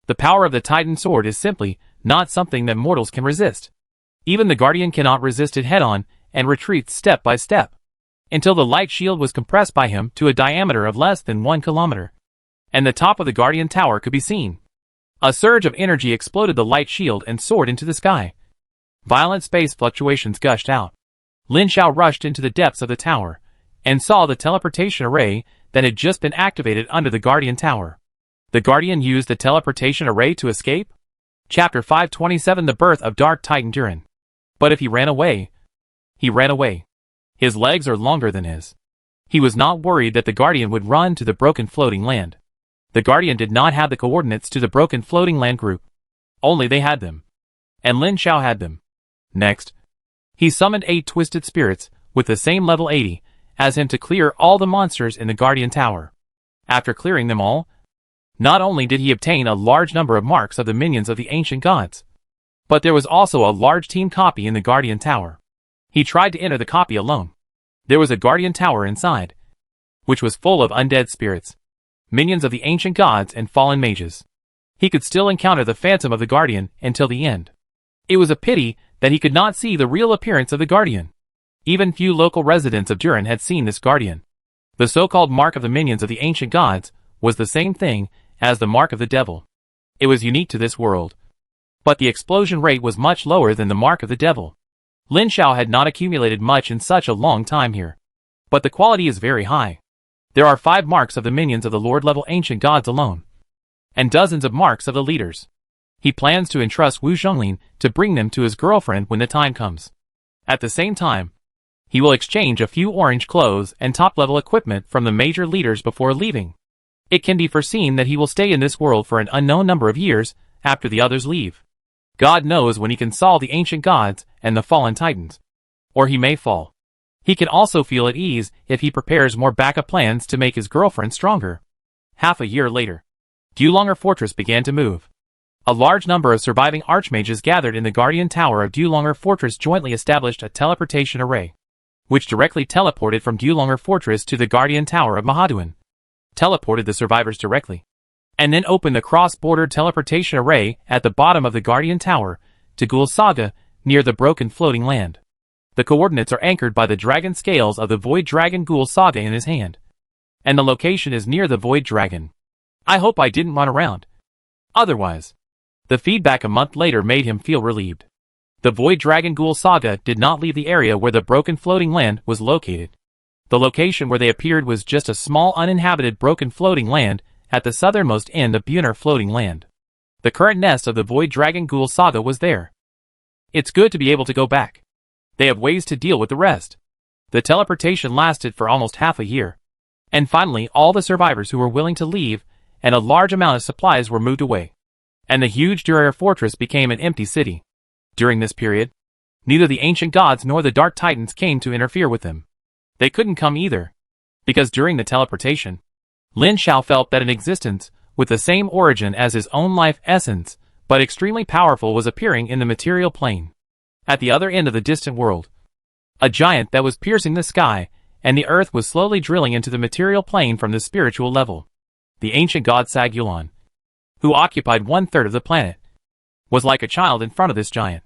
The power of the Titan sword is simply not something that mortals can resist. Even the Guardian cannot resist it head-on and retreats step by step, until the light shield was compressed by him to a diameter of less than 1 kilometer, and the top of the Guardian tower could be seen. A surge of energy exploded the light shield and soared into the sky. Violent space fluctuations gushed out. Lin Xiao rushed into the depths of the tower, and saw the teleportation array that had just been activated under the Guardian tower. The Guardian used the teleportation array to escape? Chapter 527 The Birth of Dark Titan Durin. But if he ran away, he ran away. His legs are longer than his. He was not worried that the Guardian would run to the broken floating land. The Guardian did not have the coordinates to the broken floating land group. Only they had them. And Lin Xiao had them. Next, he summoned 8 twisted spirits with the same level 80 as him to clear all the monsters in the Guardian Tower. After clearing them all, not only did he obtain a large number of marks of the minions of the ancient gods, but there was also a large team copy in the Guardian Tower. He tried to enter the copy alone. There was a Guardian Tower inside, which was full of undead spirits, minions of the ancient gods and fallen mages. He could still encounter the phantom of the Guardian until the end. It was a pity that he could not see the real appearance of the Guardian. Even few local residents of Durin had seen this Guardian. The so-called mark of the minions of the ancient gods was the same thing as the mark of the devil. It was unique to this world, but the explosion rate was much lower than the mark of the devil. Lin Xiao had not accumulated much in such a long time here, but the quality is very high. There are 5 marks of the minions of the Lord-level ancient gods alone, and dozens of marks of the leaders. He plans to entrust Wu Zhonglin to bring them to his girlfriend when the time comes. At the same time, he will exchange a few orange clothes and top-level equipment from the major leaders before leaving. It can be foreseen that he will stay in this world for an unknown number of years after the others leave. God knows when he can solve the ancient gods and the fallen titans. Or he may fall. He can also feel at ease if he prepares more backup plans to make his girlfriend stronger. Half a year later, Dulonger Fortress began to move. A large number of surviving archmages gathered in the Guardian Tower of Dulonger Fortress jointly established a teleportation array, which directly teleported from Dulonger Fortress to the Guardian Tower of Mahaduan. Teleported the survivors directly, and then opened the cross-border teleportation array at the bottom of the Guardian Tower to Ghoul Saga near the broken floating land. The coordinates are anchored by the dragon scales of the Void Dragon Ghoul Saga in his hand, and the location is near the Void Dragon. I hope I didn't run around. Otherwise, the feedback a month later made him feel relieved. The Void Dragon Ghoul Saga did not leave the area where the broken floating land was located. The location where they appeared was just a small uninhabited broken floating land at the southernmost end of Buner floating land. The current nest of the Void Dragon Ghoul Saga was there. It's good to be able to go back. They have ways to deal with the rest. The teleportation lasted for almost half a year. And finally all the survivors who were willing to leave and a large amount of supplies were moved away. And the huge Durer Fortress became an empty city. During this period, neither the ancient gods nor the Dark Titans came to interfere with them. They couldn't come either, because during the teleportation, Lin Xiao felt that an existence with the same origin as his own life essence, but extremely powerful, was appearing in the material plane. At the other end of the distant world, a giant that was piercing the sky, and the earth was slowly drilling into the material plane from the spiritual level. The ancient god Sagulon, who occupied 1/3 of the planet, was like a child in front of this giant.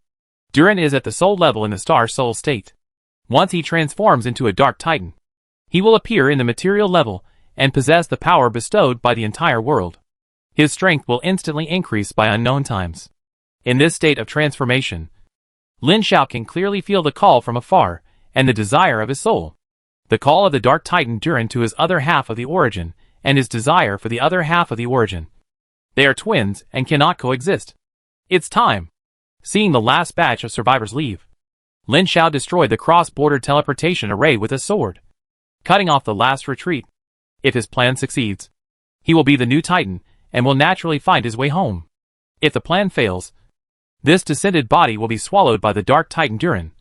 Durin is at the soul level in the star soul state. Once he transforms into a Dark Titan, he will appear in the material level and possess the power bestowed by the entire world. His strength will instantly increase by unknown times. In this state of transformation, Lin Xiao can clearly feel the call from afar and the desire of his soul. The call of the Dark Titan Durin to his other half of the origin and his desire for the other half of the origin. They are twins and cannot coexist. It's time. Seeing the last batch of survivors leave, Lin Xiao destroyed the cross-border teleportation array with a sword, cutting off the last retreat. If his plan succeeds, he will be the new Titan and will naturally find his way home. If the plan fails, this descended body will be swallowed by the Dark Titan Durin.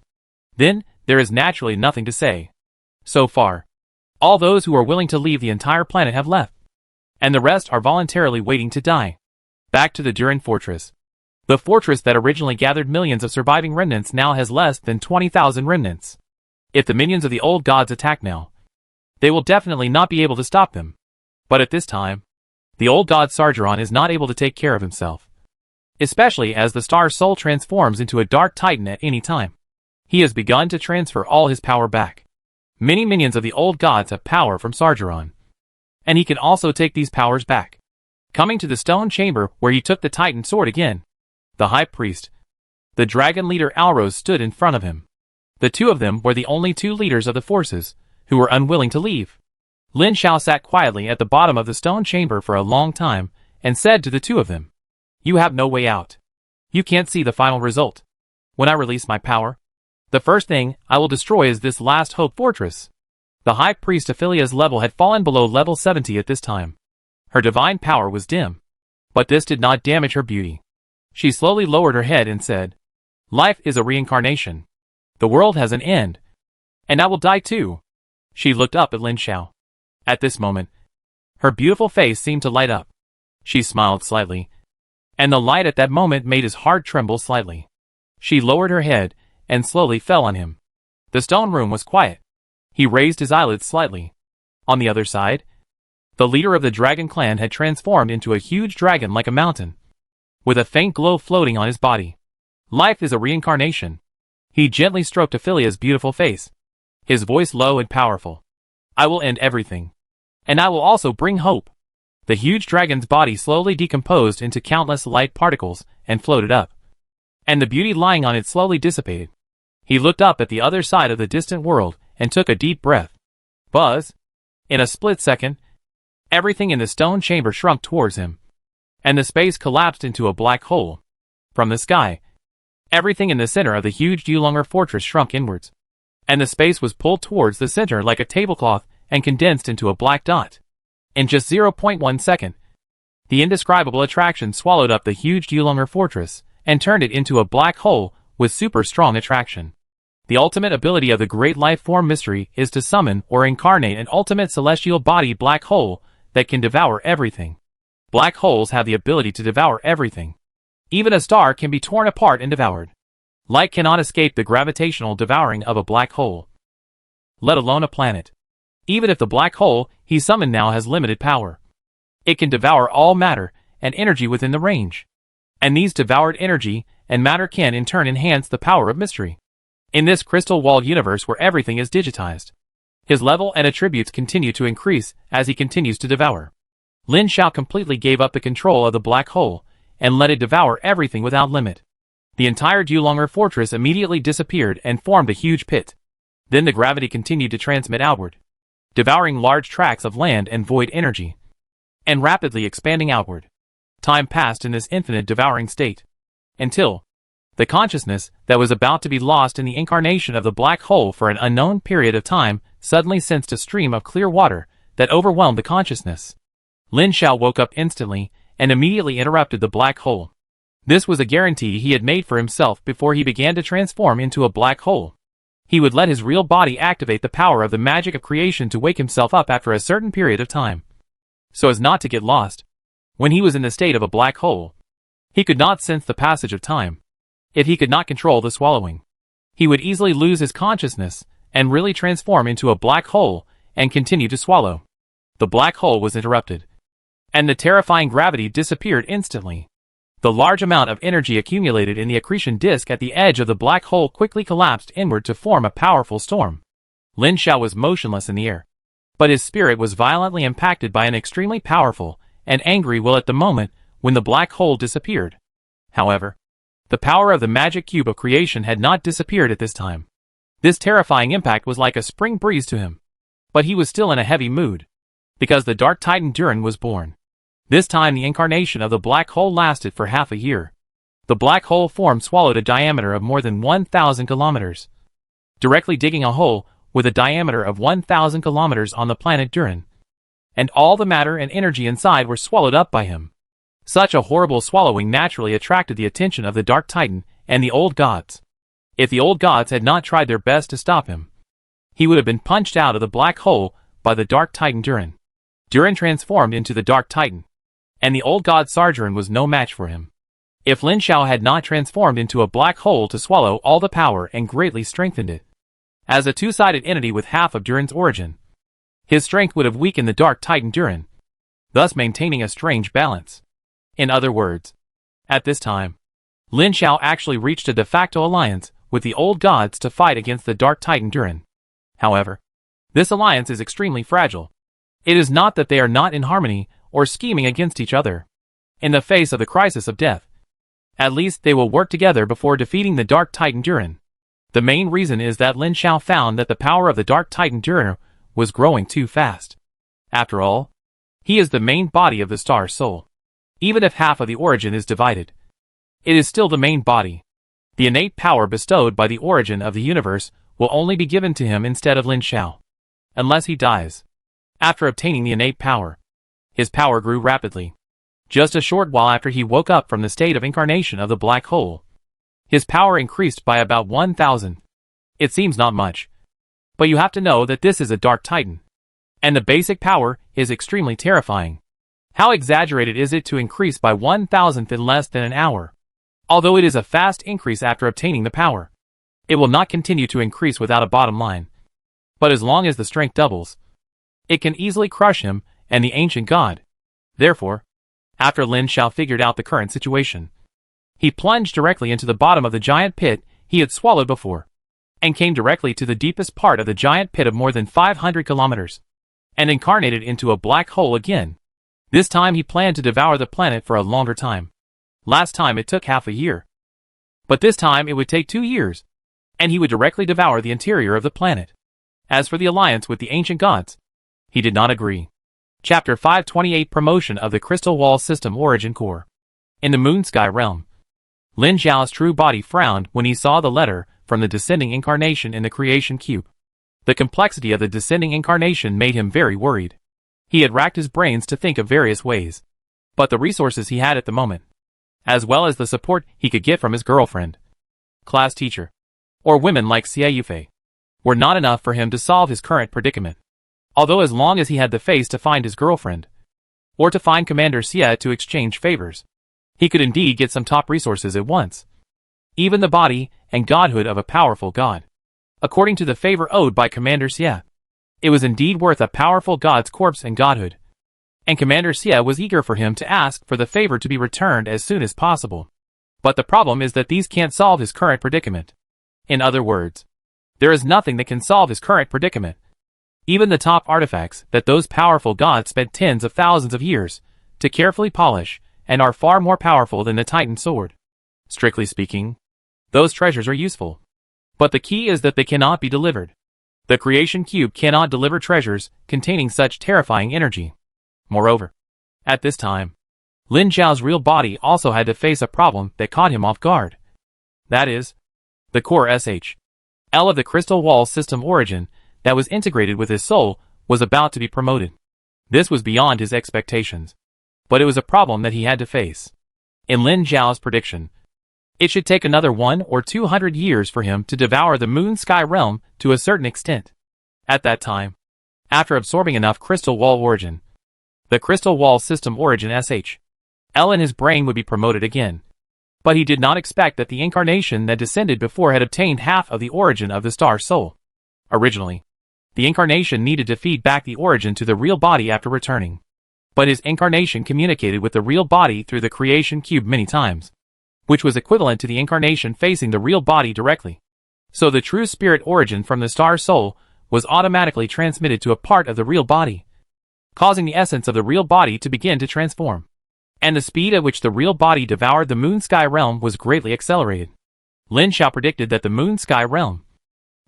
Then, there is naturally nothing to say. So far, all those who are willing to leave the entire planet have left, and the rest are voluntarily waiting to die. Back to the Durin Fortress. The fortress that originally gathered millions of surviving remnants now has less than 20,000 remnants. If the minions of the old gods attack now, they will definitely not be able to stop them. But at this time, the old god Sargeron is not able to take care of himself, especially as the star soul transforms into a dark titan at any time. He has begun to transfer all his power back. Many minions of the old gods have power from Sargeron, and he can also take these powers back. Coming to the stone chamber where he took the titan sword again, the high priest, the dragon leader Alros stood in front of him. The two of them were the only two leaders of the forces who were unwilling to leave. Lin Xiao sat quietly at the bottom of the stone chamber for a long time and said to the two of them, "You have no way out. You can't see the final result. When I release my power, the first thing I will destroy is this last hope fortress." The high priest Ophelia's level had fallen below level 70 at this time. Her divine power was dim, but this did not damage her beauty. She slowly lowered her head and said, "Life is a reincarnation. The world has an end, and I will die too." She looked up at Lin Xiao. At this moment, her beautiful face seemed to light up. She smiled slightly, and the light at that moment made his heart tremble slightly. She lowered her head and slowly fell on him. The stone room was quiet. He raised his eyelids slightly. On the other side, the leader of the dragon clan had transformed into a huge dragon like a mountain, with a faint glow floating on his body. Life is a reincarnation. He gently stroked Ophelia's beautiful face, his voice low and powerful. "I will end everything, and I will also bring hope." The huge dragon's body slowly decomposed into countless light particles and floated up, and the beauty lying on it slowly dissipated. He looked up at the other side of the distant world and took a deep breath. Buzz! In a split second, everything in the stone chamber shrunk towards him, and the space collapsed into a black hole. From the sky, everything in the center of the huge Yulong'er fortress shrunk inwards, and the space was pulled towards the center like a tablecloth and condensed into a black dot. In just 0.1 second, the indescribable attraction swallowed up the huge Yulong'er fortress and turned it into a black hole with super strong attraction. The ultimate ability of the great life form mystery is to summon or incarnate an ultimate celestial body black hole that can devour everything. Black holes have the ability to devour everything. Even a star can be torn apart and devoured. Light cannot escape the gravitational devouring of a black hole, let alone a planet. Even if the black hole he summoned now has limited power, it can devour all matter and energy within the range. And these devoured energy and matter can in turn enhance the power of mystery. In this crystal-walled universe where everything is digitized, his level and attributes continue to increase as he continues to devour. Lin Xiao completely gave up the control of the black hole and let it devour everything without limit. The entire Yulong'er fortress immediately disappeared and formed a huge pit. Then the gravity continued to transmit outward, devouring large tracts of land and void energy, and rapidly expanding outward. Time passed in this infinite devouring state, until the consciousness that was about to be lost in the incarnation of the black hole for an unknown period of time suddenly sensed a stream of clear water that overwhelmed the consciousness. Lin Xiao woke up instantly and immediately interrupted the black hole. This was a guarantee he had made for himself before he began to transform into a black hole. He would let his real body activate the power of the magic of creation to wake himself up after a certain period of time, so as not to get lost. When he was in the state of a black hole, he could not sense the passage of time. If he could not control the swallowing, he would easily lose his consciousness and really transform into a black hole and continue to swallow. The black hole was interrupted, and the terrifying gravity disappeared instantly. The large amount of energy accumulated in the accretion disk at the edge of the black hole quickly collapsed inward to form a powerful storm. Lin Xiao was motionless in the air, but his spirit was violently impacted by an extremely powerful and angry will at the moment when the black hole disappeared. However, the power of the magic cube of creation had not disappeared at this time. This terrifying impact was like a spring breeze to him, but he was still in a heavy mood, because the Dark Titan Durin was born. This time the incarnation of the black hole lasted for half a year. The black hole form swallowed a diameter of more than 1,000 kilometers, directly digging a hole with a diameter of 1,000 kilometers on the planet Durin, and all the matter and energy inside were swallowed up by him. Such a horrible swallowing naturally attracted the attention of the Dark Titan and the old gods. If the old gods had not tried their best to stop him, he would have been punched out of the black hole by the Dark Titan Durin. Durin transformed into the Dark Titan, and the old god Sargeron was no match for him. If Lin Xiao had not transformed into a black hole to swallow all the power and greatly strengthened it, as a two-sided entity with half of Durin's origin, his strength would have weakened the Dark Titan Durin, thus maintaining a strange balance. In other words, at this time, Lin Xiao actually reached a de facto alliance with the old gods to fight against the Dark Titan Durin. However, this alliance is extremely fragile. It is not that they are not in harmony or scheming against each other. In the face of the crisis of death, at least they will work together before defeating the Dark Titan Durin. The main reason is that Lin Xiao found that the power of the Dark Titan Durin was growing too fast. After all, he is the main body of the Star Soul. Even if half of the origin is divided, it is still the main body. The innate power bestowed by the origin of the universe will only be given to him instead of Lin Xiao, unless he dies. After obtaining the innate power, his power grew rapidly. Just a short while after he woke up from the state of incarnation of the black hole, his power increased by about 1,000. It seems not much, but you have to know that this is a Dark Titan, and the basic power is extremely terrifying. How exaggerated is it to increase by 1,000th in less than an hour? Although it is a fast increase after obtaining the power, it will not continue to increase without a bottom line. But as long as the strength doubles, it can easily crush him and the ancient god. Therefore, after Lin Xiao figured out the current situation, he plunged directly into the bottom of the giant pit he had swallowed before, and came directly to the deepest part of the giant pit of more than 500 kilometers, and incarnated into a black hole again. This time he planned to devour the planet for a longer time. Last time it took half a year, but this time it would take 2 years, and he would directly devour the interior of the planet. As for the alliance with the ancient gods, he did not agree. Chapter 528 Promotion of the Crystal Wall System Origin Core. In the Moon Sky Realm, Lin Xiao's true body frowned when he saw the letter from the descending incarnation in the creation cube. The complexity of the descending incarnation made him very worried. He had racked his brains to think of various ways, but the resources he had at the moment, as well as the support he could get from his girlfriend, class teacher, or women like Xie Yufei, were not enough for him to solve his current predicament. Although as long as he had the face to find his girlfriend, or to find Commander Xie to exchange favors, he could indeed get some top resources at once. Even the body and godhood of a powerful god. According to the favor owed by Commander Xie, it was indeed worth a powerful god's corpse and godhood. And Commander Xie was eager for him to ask for the favor to be returned as soon as possible. But the problem is that these can't solve his current predicament. In other words, there is nothing that can solve his current predicament. Even the top artifacts that those powerful gods spent tens of thousands of years to carefully polish and are far more powerful than the Titan sword. Strictly speaking, those treasures are useful, but the key is that they cannot be delivered. The creation cube cannot deliver treasures containing such terrifying energy. Moreover, at this time, Lin Xiao's real body also had to face a problem that caught him off guard. That is, the core SHL of the crystal wall system origin that was integrated with his soul was about to be promoted. This was beyond his expectations, but it was a problem that he had to face. In Lin Xiao's prediction, it should take another 100 or 200 years for him to devour the Moon Sky Realm to a certain extent. At that time, after absorbing enough crystal wall origin, the crystal wall system origin SHL in his brain would be promoted again. But he did not expect that the incarnation that descended before had obtained half of the origin of the Star Soul. Originally, the incarnation needed to feed back the origin to the real body after returning. But his incarnation communicated with the real body through the creation cube many times, which was equivalent to the incarnation facing the real body directly. So the true spirit origin from the Star Soul was automatically transmitted to a part of the real body, causing the essence of the real body to begin to transform. And the speed at which the real body devoured the Moon Sky Realm was greatly accelerated. Lin Xiao predicted that the Moon Sky Realm,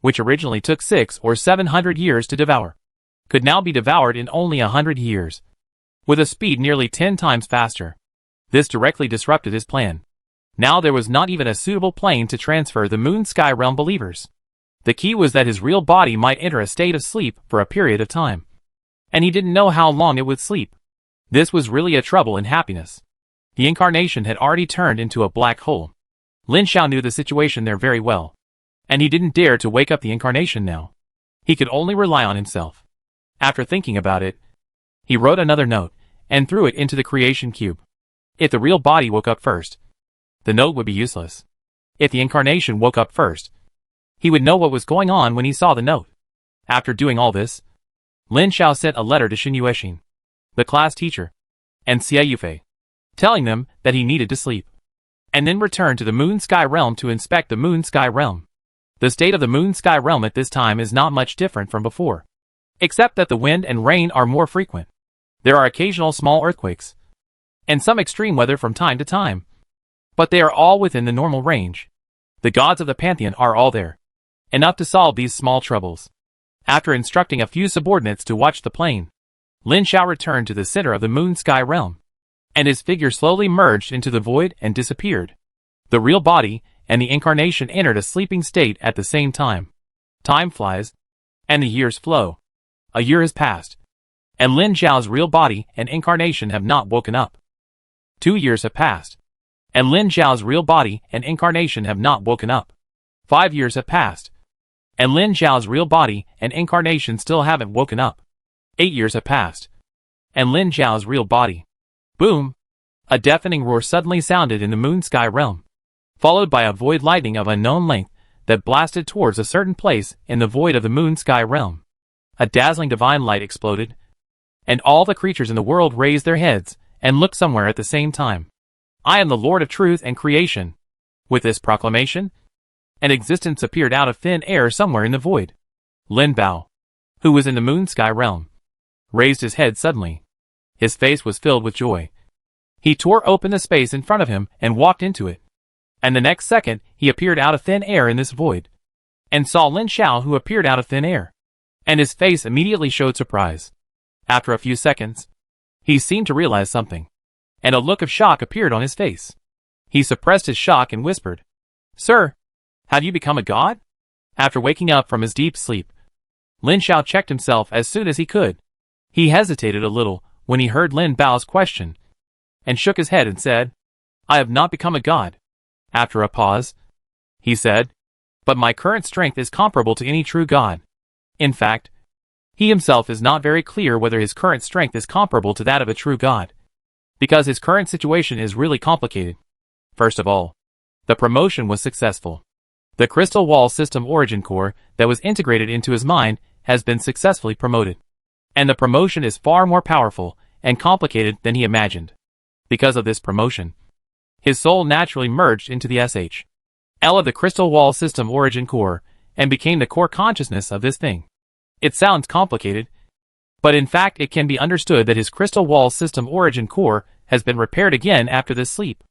which originally took 600 or 700 years to devour, could now be devoured in only 100 years, with a speed nearly 10 times faster. This directly disrupted his plan. Now there was not even a suitable plane to transfer the Moon Sky Realm believers. The key was that his real body might enter a state of sleep for a period of time, and he didn't know how long it would sleep. This was really a trouble in happiness. The incarnation had already turned into a black hole. Lin Xiao knew the situation there very well. And he didn't dare to wake up the incarnation now. He could only rely on himself. After thinking about it, he wrote another note, and threw it into the creation cube. If the real body woke up first, the note would be useless. If the incarnation woke up first, he would know what was going on when he saw the note. After doing all this, Lin Xiao sent a letter to Xin Yuexin, the class teacher, and Xie Yufei, telling them that he needed to sleep, and then returned to the Moon Sky Realm to inspect the Moon Sky Realm. The state of the Moon Sky Realm at this time is not much different from before, except that the wind and rain are more frequent. There are occasional small earthquakes, and some extreme weather from time to time, but they are all within the normal range. The gods of the pantheon are all there, enough to solve these small troubles. After instructing a few subordinates to watch the plane, Lin Xiao returned to the center of the Moon Sky Realm, and his figure slowly merged into the void and disappeared. The real body and the incarnation entered a sleeping state at the same time. Time flies, and the years flow. A year has passed, and Lin Xiao's real body and incarnation have not woken up. 2 years have passed, and Lin Xiao's real body and incarnation have not woken up. 5 years have passed, and Lin Xiao's real body and incarnation still haven't woken up. 8 years have passed, and Lin Xiao's real body. Boom! A deafening roar suddenly sounded in the Moon Sky Realm, followed by a void lightning of unknown length that blasted towards a certain place in the void of the Moon Sky Realm. A dazzling divine light exploded, and all the creatures in the world raised their heads and looked somewhere at the same time. I am the Lord of Truth and Creation. With this proclamation, an existence appeared out of thin air somewhere in the void. Lin Bao, who was in the Moon Sky Realm, raised his head suddenly. His face was filled with joy. He tore open the space in front of him and walked into it. And the next second, he appeared out of thin air in this void, and saw Lin Xiao, who appeared out of thin air. And his face immediately showed surprise. After a few seconds, he seemed to realize something, and a look of shock appeared on his face. He suppressed his shock and whispered, "Sir, have you become a god?" After waking up from his deep sleep, Lin Xiao checked himself as soon as he could. He hesitated a little when he heard Lin Bao's question, and shook his head and said, "I have not become a god." After a pause, he said, "But my current strength is comparable to any true god." In fact, he himself is not very clear whether his current strength is comparable to that of a true god, because his current situation is really complicated. First of all, the promotion was successful. The crystal wall system origin core that was integrated into his mind has been successfully promoted, and the promotion is far more powerful and complicated than he imagined. Because of this promotion, his soul naturally merged into the SHL of the crystal wall system origin core and became the core consciousness of this thing. It sounds complicated, but in fact it can be understood that his crystal wall system origin core has been repaired again after this sleep.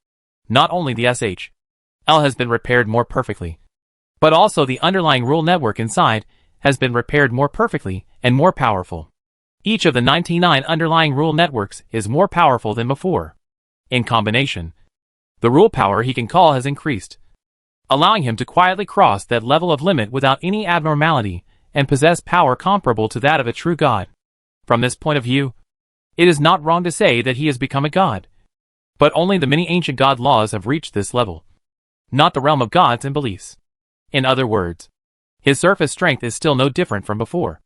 Not only the SHL has been repaired more perfectly, but also the underlying rule network inside has been repaired more perfectly and more powerful. Each of the 99 underlying rule networks is more powerful than before. In combination, the rule power he can call has increased, allowing him to quietly cross that level of limit without any abnormality and possess power comparable to that of a true god. From this point of view, it is not wrong to say that he has become a god. But only the many ancient god laws have reached this level, not the realm of gods and beliefs. In other words, his surface strength is still no different from before,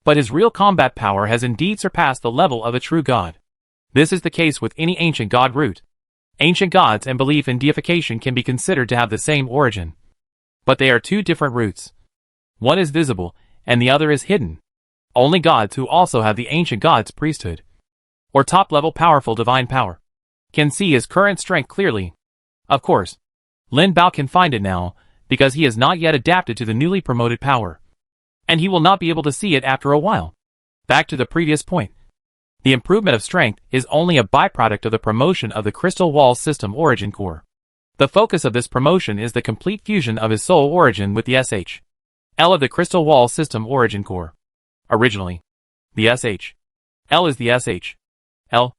but his real combat power has indeed surpassed the level of a true god. This is the case with any ancient god root. Ancient gods and belief in deification can be considered to have the same origin, but they are two different roots. One is visible, and the other is hidden. Only gods who also have the ancient god's priesthood, or top-level powerful divine power, can see his current strength clearly. Of course, Lin Bao can find it now, because he has not yet adapted to the newly promoted power, and he will not be able to see it after a while. Back to the previous point. The improvement of strength is only a byproduct of the promotion of the crystal wall system origin core. The focus of this promotion is the complete fusion of his soul origin with the SHL of the crystal wall system origin core. Originally, the SHL is the SHL,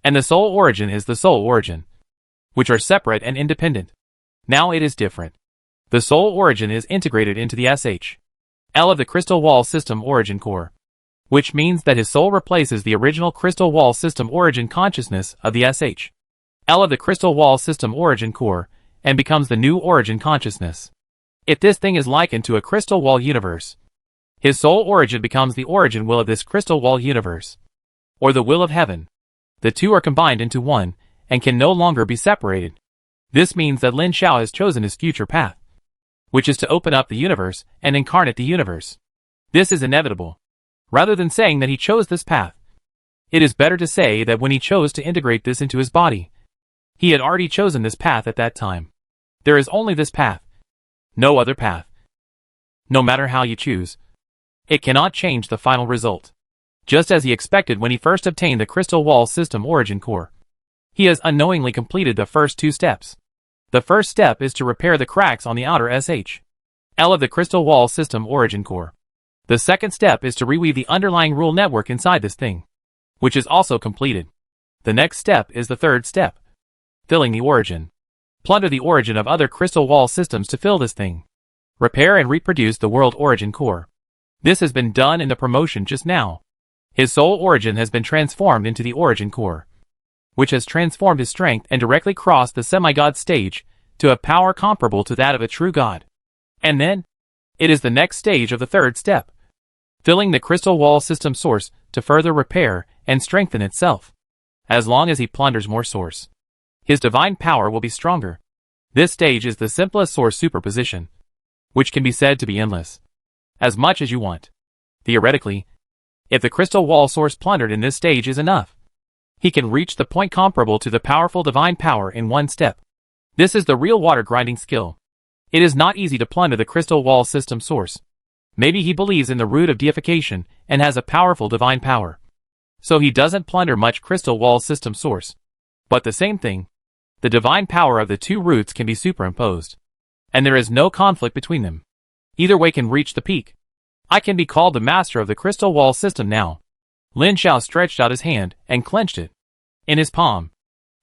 and the soul origin is the soul origin, which are separate and independent. Now it is different. The soul origin is integrated into the SHL of the crystal wall system origin core, which means that his soul replaces the original crystal wall system origin consciousness of the SHL of the crystal wall system origin core and becomes the new origin consciousness. If this thing is likened to a crystal wall universe, his soul origin becomes the origin will of this crystal wall universe, or the will of heaven. The two are combined into one, and can no longer be separated. This means that Lin Xiao has chosen his future path, which is to open up the universe and incarnate the universe. This is inevitable. Rather than saying that he chose this path, it is better to say that when he chose to integrate this into his body, he had already chosen this path at that time. There is only this path. No other path. No matter how you choose, it cannot change the final result. Just as he expected when he first obtained the crystal wall system origin core, he has unknowingly completed the first two steps. The first step is to repair the cracks on the outer SHL of the crystal wall system origin core. The second step is to reweave the underlying rule network inside this thing, which is also completed. The next step is the third step. Filling the origin. Plunder the origin of other crystal wall systems to fill this thing. Repair and reproduce the world origin core. This has been done in the promotion just now. His soul origin has been transformed into the origin core, which has transformed his strength and directly crossed the semi-god stage to a power comparable to that of a true god. And then, it is the next stage of the third step, filling the crystal wall system source to further repair and strengthen itself. As long as he plunders more source, his divine power will be stronger. This stage is the simplest source superposition, which can be said to be endless. As much as you want. Theoretically, if the crystal wall source plundered in this stage is enough, he can reach the point comparable to the powerful divine power in one step. This is the real water grinding skill. It is not easy to plunder the crystal wall system source. Maybe he believes in the root of deification and has a powerful divine power, so he doesn't plunder much crystal wall system source. But the same thing, the divine power of the two roots can be superimposed, and there is no conflict between them. Either way can reach the peak. I can be called the master of the crystal wall system now. Lin Xiao stretched out his hand and clenched it. In his palm,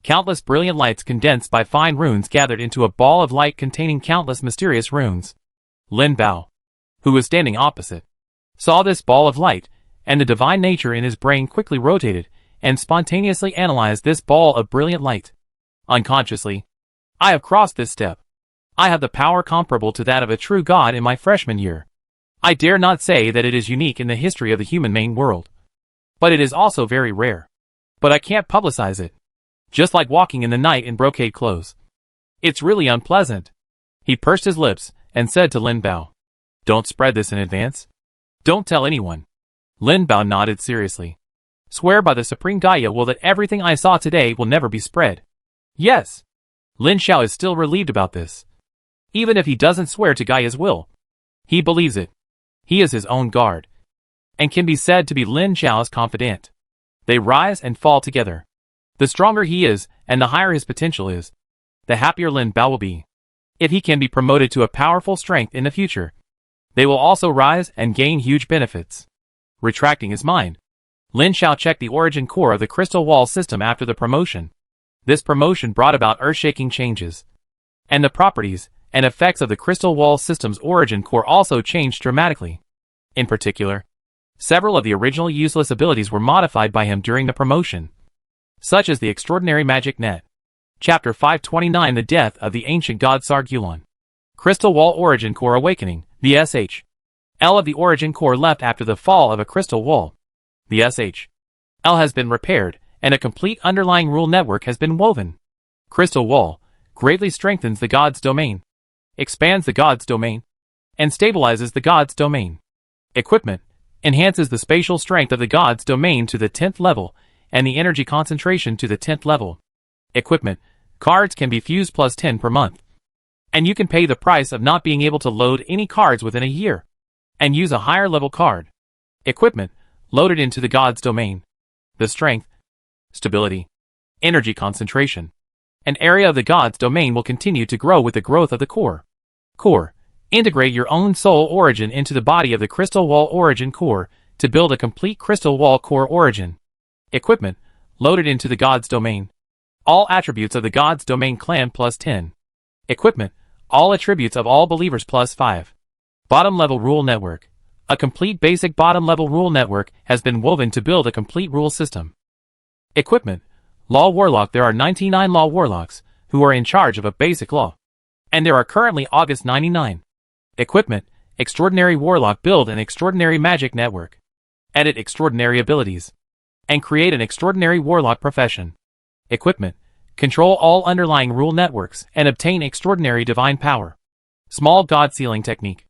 countless brilliant lights condensed by fine runes gathered into a ball of light containing countless mysterious runes. Lin Bao, who was standing opposite, saw this ball of light, and the divine nature in his brain quickly rotated and spontaneously analyzed this ball of brilliant light. Unconsciously, I have crossed this step. I have the power comparable to that of a true god in my freshman year. I dare not say that it is unique in the history of the human main world, but it is also very rare. But I can't publicize it. Just like walking in the night in brocade clothes. It's really unpleasant. He pursed his lips and said to Lin Bao, "Don't spread this in advance. Don't tell anyone." Lin Bao nodded seriously. "Swear by the Supreme Gaia will that everything I saw today will never be spread." Yes. Lin Xiao is still relieved about this. Even if he doesn't swear to Gaia's will, he believes it. He is his own guard, and can be said to be Lin Xiao's confidant. They rise and fall together. The stronger he is, and the higher his potential is, the happier Lin Bao will be. If he can be promoted to a powerful strength in the future, they will also rise and gain huge benefits. Retracting his mind, Lin Xiao checked the origin core of the crystal wall system after the promotion. This promotion brought about earth-shaking changes, and the properties and effects of the crystal wall system's origin core also changed dramatically. In particular, several of the original useless abilities were modified by him during the promotion, such as the extraordinary magic net. Chapter 529 The Death of the Ancient God Sargulon. Crystal Wall Origin Core Awakening. The SHL of the origin core left after the fall of a crystal wall. The SHL has been repaired, and a complete underlying rule network has been woven. Crystal Wall greatly strengthens the God's domain, expands the God's domain, and stabilizes the God's domain. Equipment enhances the spatial strength of the God's domain to the 10th level, and the energy concentration to the 10th level. Equipment cards can be fused plus 10 per month, and you can pay the price of not being able to load any cards within a year, and use a higher level card. Equipment loaded into the God's domain. The strength, stability, energy concentration, and area of the God's domain will continue to grow with the growth of the core. Core. Integrate your own soul origin into the body of the crystal wall origin core to build a complete crystal wall core origin. Equipment loaded into the God's domain. All attributes of the God's domain clan plus 10. Equipment, all attributes of all believers plus 5. Bottom level rule network. A complete basic bottom level rule network has been woven to build a complete rule system. Equipment, law warlock. There are 99 law warlocks who are in charge of a basic law, and there are currently August 99. Equipment: extraordinary warlock, build an extraordinary magic network. Edit extraordinary abilities. And create an extraordinary warlock profession. Equipment: control all underlying rule networks and obtain extraordinary divine power. Small god sealing technique.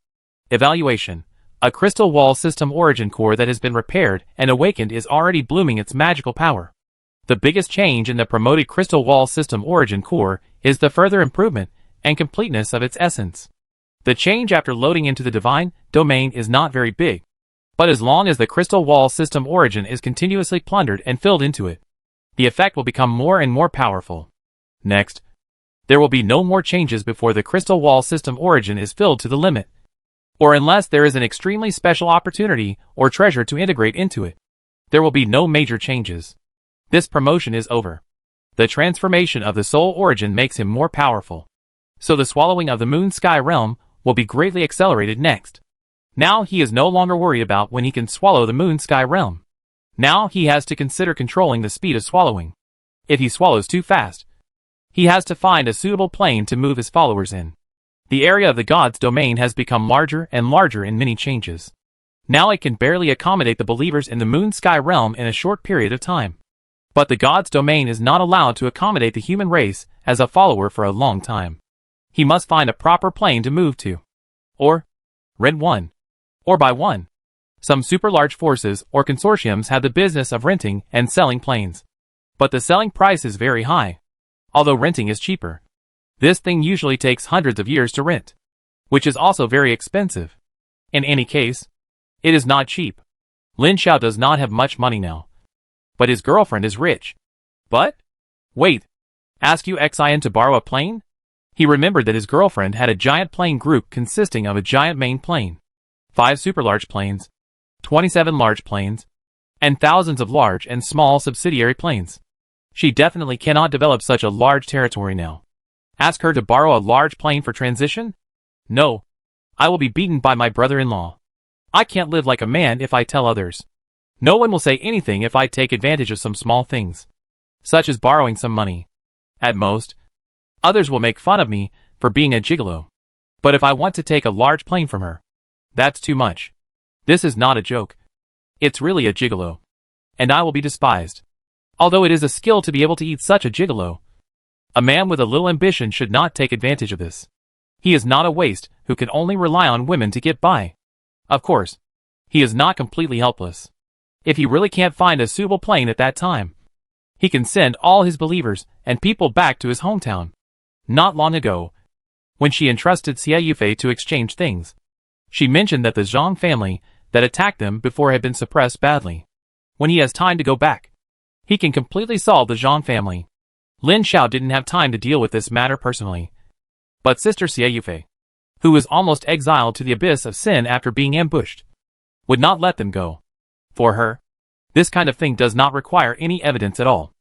Evaluation: a crystal wall system origin core that has been repaired and awakened is already blooming its magical power. The biggest change in the promoted crystal wall system origin core is the further improvement and completeness of its essence. The change after loading into the divine domain is not very big, but as long as the crystal wall system origin is continuously plundered and filled into it, the effect will become more and more powerful. Next, there will be no more changes before the crystal wall system origin is filled to the limit, or unless there is an extremely special opportunity or treasure to integrate into it. There will be no major changes. This promotion is over. The transformation of the soul origin makes him more powerful, so the swallowing of the moon sky realm will be greatly accelerated next. Now he is no longer worried about when he can swallow the moon sky realm. Now he has to consider controlling the speed of swallowing. If he swallows too fast, he has to find a suitable plane to move his followers in. The area of the god's domain has become larger and larger in many changes. Now it can barely accommodate the believers in the moon sky realm in a short period of time. But the god's domain is not allowed to accommodate the human race as a follower for a long time. He must find a proper plane to move to. Or rent one. Or buy one. Some super large forces or consortiums have the business of renting and selling planes. But the selling price is very high, although renting is cheaper. This thing usually takes hundreds of years to rent, which is also very expensive. In any case, it is not cheap. Lin Xiao does not have much money now, but his girlfriend is rich. But wait, ask UXIN to borrow a plane? He remembered that his girlfriend had a giant plane group consisting of a giant main plane, 5 super large planes, 27 large planes, and thousands of large and small subsidiary planes. She definitely cannot develop such a large territory now. Ask her to borrow a large plane for transition? No. I will be beaten by my brother-in-law. I can't live like a man if I tell others. No one will say anything if I take advantage of some small things, such as borrowing some money. At most, others will make fun of me for being a gigolo. But if I want to take a large plane from her, that's too much. This is not a joke. It's really a gigolo. And I will be despised. Although it is a skill to be able to eat such a gigolo, a man with a little ambition should not take advantage of this. He is not a waste who can only rely on women to get by. Of course, he is not completely helpless. If he really can't find a suitable plane at that time, he can send all his believers and people back to his hometown. Not long ago, when she entrusted Xie Yufei to exchange things, she mentioned that the Zhang family that attacked them before had been suppressed badly. When he has time to go back, he can completely solve the Zhang family. Lin Xiao didn't have time to deal with this matter personally, but Sister Xie Yufei, who was almost exiled to the abyss of sin after being ambushed, would not let them go. For her, this kind of thing does not require any evidence at all.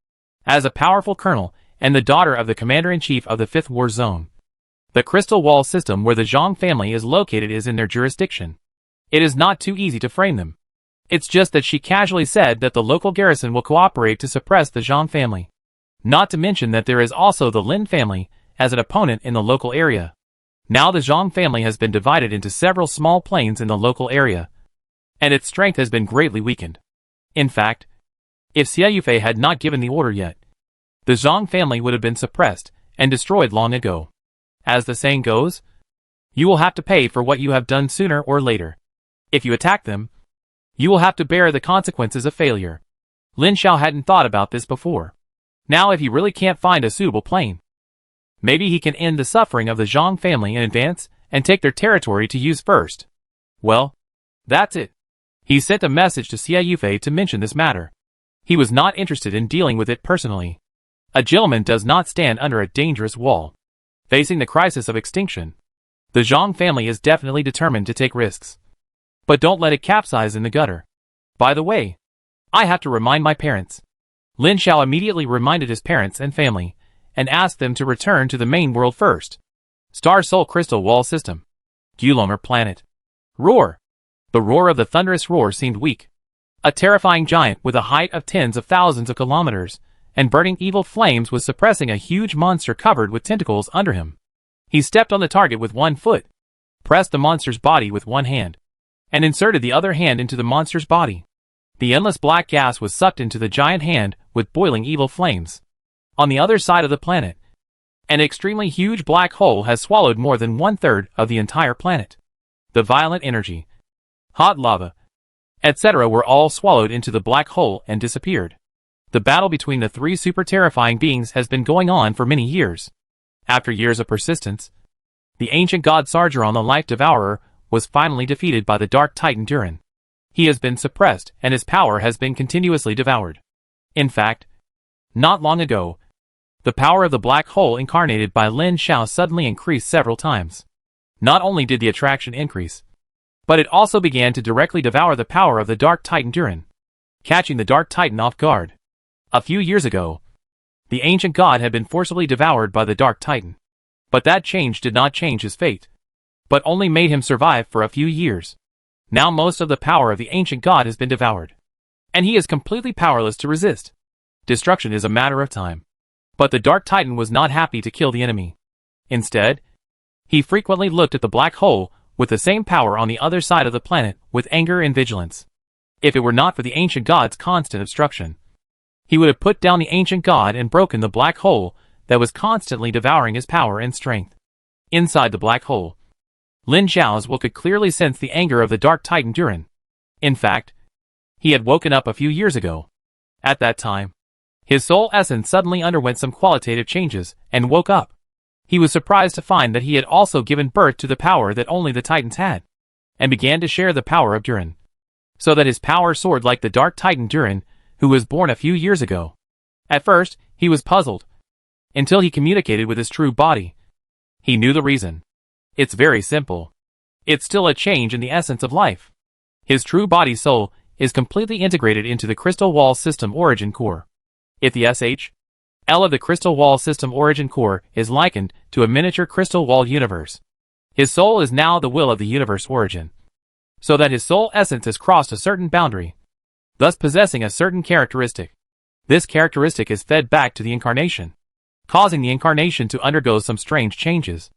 As a powerful colonel and the daughter of the commander-in-chief of the 5th War Zone, the crystal wall system where the Zhang family is located is in their jurisdiction. It is not too easy to frame them. It's just that she casually said that the local garrison will cooperate to suppress the Zhang family. Not to mention that there is also the Lin family as an opponent in the local area. Now the Zhang family has been divided into several small planes in the local area, and its strength has been greatly weakened. In fact, if Xie Yufei had not given the order yet, the Zhang family would have been suppressed and destroyed long ago. As the saying goes, you will have to pay for what you have done sooner or later. If you attack them, you will have to bear the consequences of failure. Lin Xiao hadn't thought about this before. Now if he really can't find a suitable plane, maybe he can end the suffering of the Zhang family in advance and take their territory to use first. Well, that's it. He sent a message to Xie Yufei to mention this matter. He was not interested in dealing with it personally. A gentleman does not stand under a dangerous wall. Facing the crisis of extinction, the Zhang family is definitely determined to take risks. But don't let it capsize in the gutter. By the way, I have to remind my parents. Lin Xiao immediately reminded his parents and family, and asked them to return to the main world first. Star Soul Crystal Wall System. Gulomer Planet. Roar. The roar of the thunderous roar seemed weak. A terrifying giant with a height of tens of thousands of kilometers, and burning evil flames was suppressing a huge monster covered with tentacles under him. He stepped on the target with one foot, pressed the monster's body with one hand, and inserted the other hand into the monster's body. The endless black gas was sucked into the giant hand with boiling evil flames. On the other side of the planet, an extremely huge black hole has swallowed more than 1/3 of the entire planet. The violent energy, hot lava, etc. were all swallowed into the black hole and disappeared. The battle between the three super terrifying beings has been going on for many years. After years of persistence, the ancient god Sargeron the Life Devourer was finally defeated by the Dark Titan Durin. He has been suppressed and his power has been continuously devoured. In fact, not long ago, the power of the black hole incarnated by Lin Xiao suddenly increased several times. Not only did the attraction increase, but it also began to directly devour the power of the Dark Titan Durin, catching the Dark Titan off guard. A few years ago, the ancient god had been forcibly devoured by the Dark Titan. But that change did not change his fate, but only made him survive for a few years. Now most of the power of the ancient god has been devoured, and he is completely powerless to resist. Destruction is a matter of time. But the Dark Titan was not happy to kill the enemy. Instead, he frequently looked at the black hole with the same power on the other side of the planet with anger and vigilance. If it were not for the ancient god's constant obstruction, he would have put down the ancient god and broken the black hole that was constantly devouring his power and strength. Inside the black hole, Lin Xiao's will could clearly sense the anger of the Dark Titan Durin. In fact, he had woken up a few years ago. At that time, his soul essence suddenly underwent some qualitative changes and woke up. He was surprised to find that he had also given birth to the power that only the Titans had, and began to share the power of Durin, so that his power soared like the Dark Titan Durin, who was born a few years ago. At first, he was puzzled, until he communicated with his true body. He knew the reason. It's very simple. It's still a change in the essence of life. His true body soul is completely integrated into the crystal wall system origin core. If the SHL of the crystal wall system origin core is likened to a miniature crystal wall universe, his soul is now the will of the universe origin, so that his soul essence has crossed a certain boundary, thus possessing a certain characteristic. This characteristic is fed back to the incarnation, causing the incarnation to undergo some strange changes,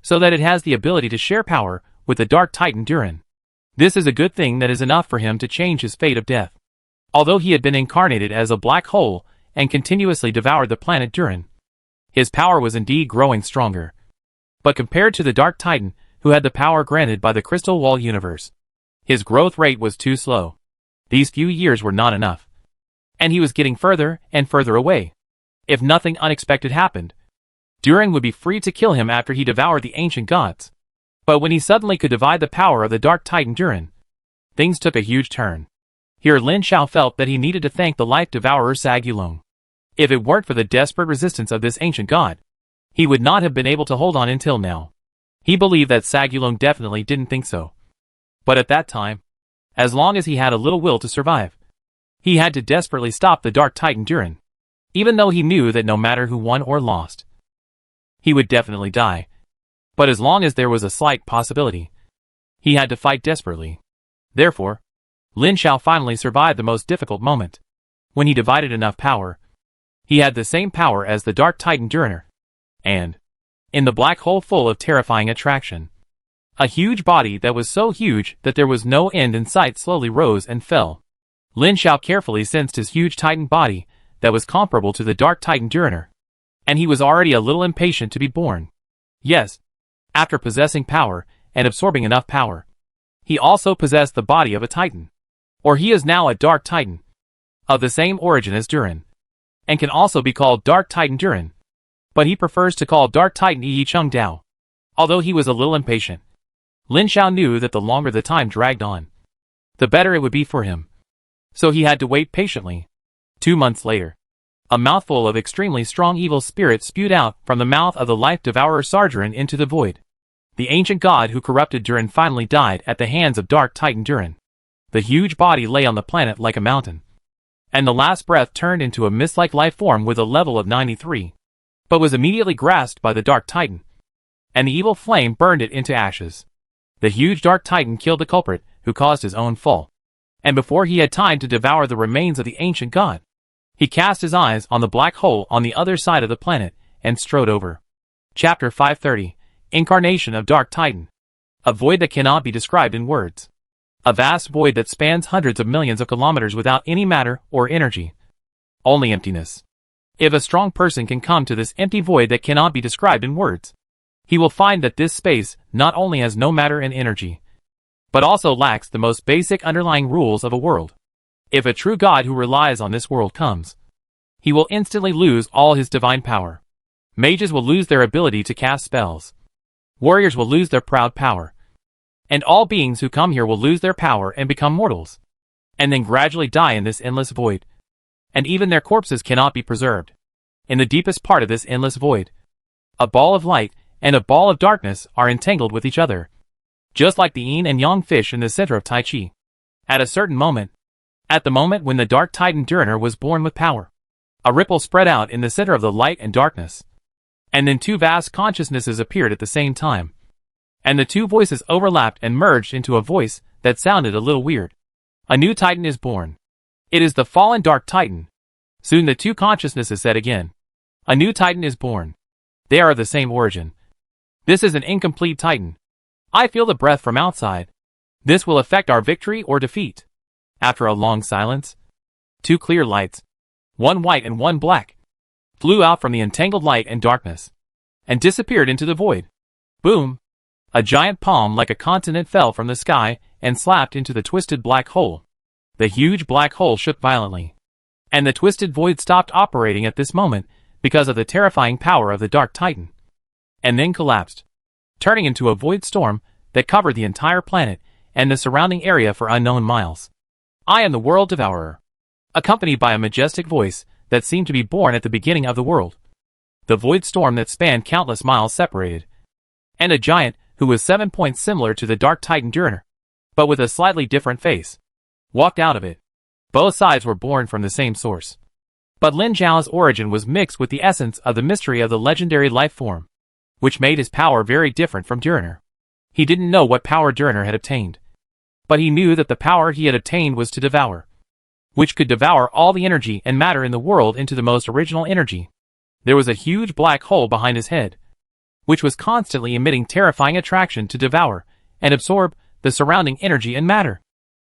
so that it has the ability to share power with the Dark Titan Durin. This is a good thing that is enough for him to change his fate of death. Although he had been incarnated as a black hole and continuously devoured the planet Durin, his power was indeed growing stronger. But compared to the Dark Titan, who had the power granted by the Crystal Wall universe, his growth rate was too slow. These few years were not enough, and he was getting further and further away. If nothing unexpected happened, Durin would be free to kill him after he devoured the ancient gods. But when he suddenly could divide the power of the Dark Titan Durin, things took a huge turn. Here Lin Xiao felt that he needed to thank the Life Devourer Sagulong. If it weren't for the desperate resistance of this ancient god, he would not have been able to hold on until now. He believed that Sagulong definitely didn't think so. But at that time, as long as he had a little will to survive, he had to desperately stop the Dark Titan Durin, even though he knew that no matter who won or lost, he would definitely die. But as long as there was a slight possibility, he had to fight desperately. Therefore, Lin Xiao finally survived the most difficult moment. When he divided enough power, he had the same power as the Dark Titan Durin, and, in the black hole full of terrifying attraction, a huge body that was so huge that there was no end in sight slowly rose and fell. Lin Xiao carefully sensed his huge titan body that was comparable to the Dark Titan Durin, and he was already a little impatient to be born. Yes, after possessing power and absorbing enough power, he also possessed the body of a titan. Or he is now a Dark Titan, of the same origin as Durin, and can also be called Dark Titan Durin, but he prefers to call Dark Titan Yi Chung Dao. Although he was a little impatient, Lin Xiao knew that the longer the time dragged on, the better it would be for him. So he had to wait patiently. 2 months later, a mouthful of extremely strong evil spirit spewed out from the mouth of the Life Devourer Sargeron into the void. The ancient god who corrupted Durin finally died at the hands of Dark Titan Durin. The huge body lay on the planet like a mountain, and the last breath turned into a mist-like life form with a level of 93, but was immediately grasped by the Dark Titan, and the evil flame burned it into ashes. The huge Dark Titan killed the culprit who caused his own fall, and before he had time to devour the remains of the ancient god, he cast his eyes on the black hole on the other side of the planet and strode over. Chapter 530, Incarnation of Dark Titan. A void that cannot be described in words. A vast void that spans hundreds of millions of kilometers without any matter or energy. Only emptiness. If a strong person can come to this empty void that cannot be described in words, he will find that this space not only has no matter and energy, but also lacks the most basic underlying rules of a world. If a true God who relies on this world comes, he will instantly lose all his divine power. Mages will lose their ability to cast spells. Warriors will lose their proud power. And all beings who come here will lose their power and become mortals, and then gradually die in this endless void. And even their corpses cannot be preserved. In the deepest part of this endless void, a ball of light and a ball of darkness are entangled with each other, just like the yin and yang fish in the center of Tai Chi. At a certain moment, at the moment when the Dark Titan Duriner was born with power, a ripple spread out in the center of the light and darkness. And then two vast consciousnesses appeared at the same time. And the two voices overlapped and merged into a voice that sounded a little weird. A new Titan is born. It is the fallen Dark Titan. Soon the two consciousnesses said again. A new Titan is born. They are of the same origin. This is an incomplete Titan. I feel the breath from outside. This will affect our victory or defeat. After a long silence, two clear lights, one white and one black, flew out from the entangled light and darkness, and disappeared into the void. Boom! A giant palm like a continent fell from the sky and slapped into the twisted black hole. The huge black hole shook violently, and the twisted void stopped operating at this moment because of the terrifying power of the Dark Titan, and then collapsed, turning into a void storm that covered the entire planet and the surrounding area for unknown miles. I am the World Devourer, accompanied by a majestic voice that seemed to be born at the beginning of the world. The void storm that spanned countless miles separated, and a giant who was 7 points similar to the Dark Titan Duriner, but with a slightly different face, walked out of it. Both sides were born from the same source. But Lin Zhao's origin was mixed with the essence of the mystery of the legendary life form, which made his power very different from Duriner. He didn't know what power Duriner had obtained, but he knew that the power he had obtained was to devour, which could devour all the energy and matter in the world into the most original energy. There was a huge black hole behind his head, which was constantly emitting terrifying attraction to devour and absorb the surrounding energy and matter,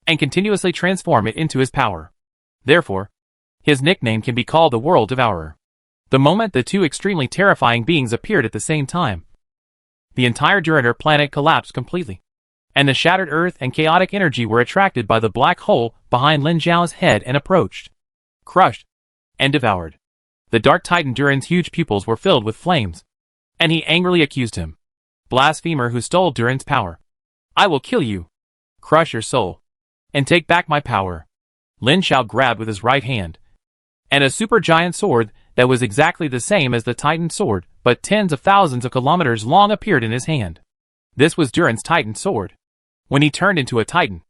and continuously transform it into his power. Therefore, his nickname can be called the World Devourer. The moment the two extremely terrifying beings appeared at the same time, the entire Duriner planet collapsed completely, and the shattered earth and chaotic energy were attracted by the black hole behind Lin Zhao's head and approached, crushed, and devoured. The Dark Titan Durin's huge pupils were filled with flames, and he angrily accused him. Blasphemer who stole Durin's power. I will kill you, crush your soul, and take back my power. Lin Zhao grabbed with his right hand, and a supergiant sword that was exactly the same as the Titan sword, but tens of thousands of kilometers long appeared in his hand. This was Durin's Titan sword. When he turned into a Titan,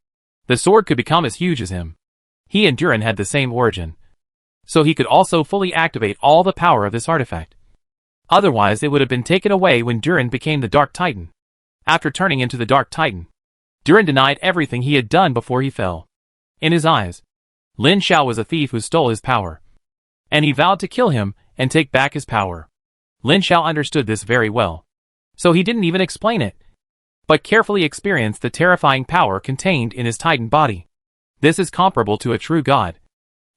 the sword could become as huge as him. He and Durin had the same origin, so he could also fully activate all the power of this artifact. Otherwise it would have been taken away when Durin became the Dark Titan. After turning into the Dark Titan, Durin denied everything he had done before he fell. In his eyes, Lin Zhao was a thief who stole his power, and he vowed to kill him and take back his power. Lin Zhao understood this very well, so he didn't even explain it, but carefully experienced the terrifying power contained in his Titan body. This is comparable to a true god,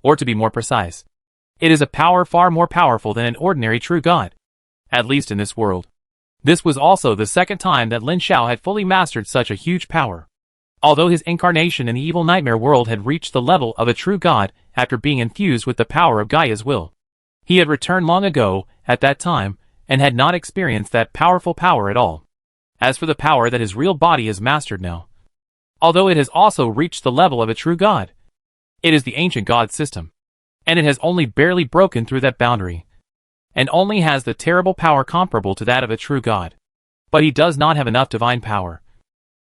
or to be more precise, it is a power far more powerful than an ordinary true god, at least in this world. This was also the second time that Lin Zhao had fully mastered such a huge power. Although his incarnation in the evil nightmare world had reached the level of a true god after being infused with the power of Gaia's will, he had returned long ago at that time and had not experienced that powerful power at all. As for the power that his real body has mastered now, although it has also reached the level of a true god, it is the ancient god system, and it has only barely broken through that boundary, and only has the terrible power comparable to that of a true god. But he does not have enough divine power,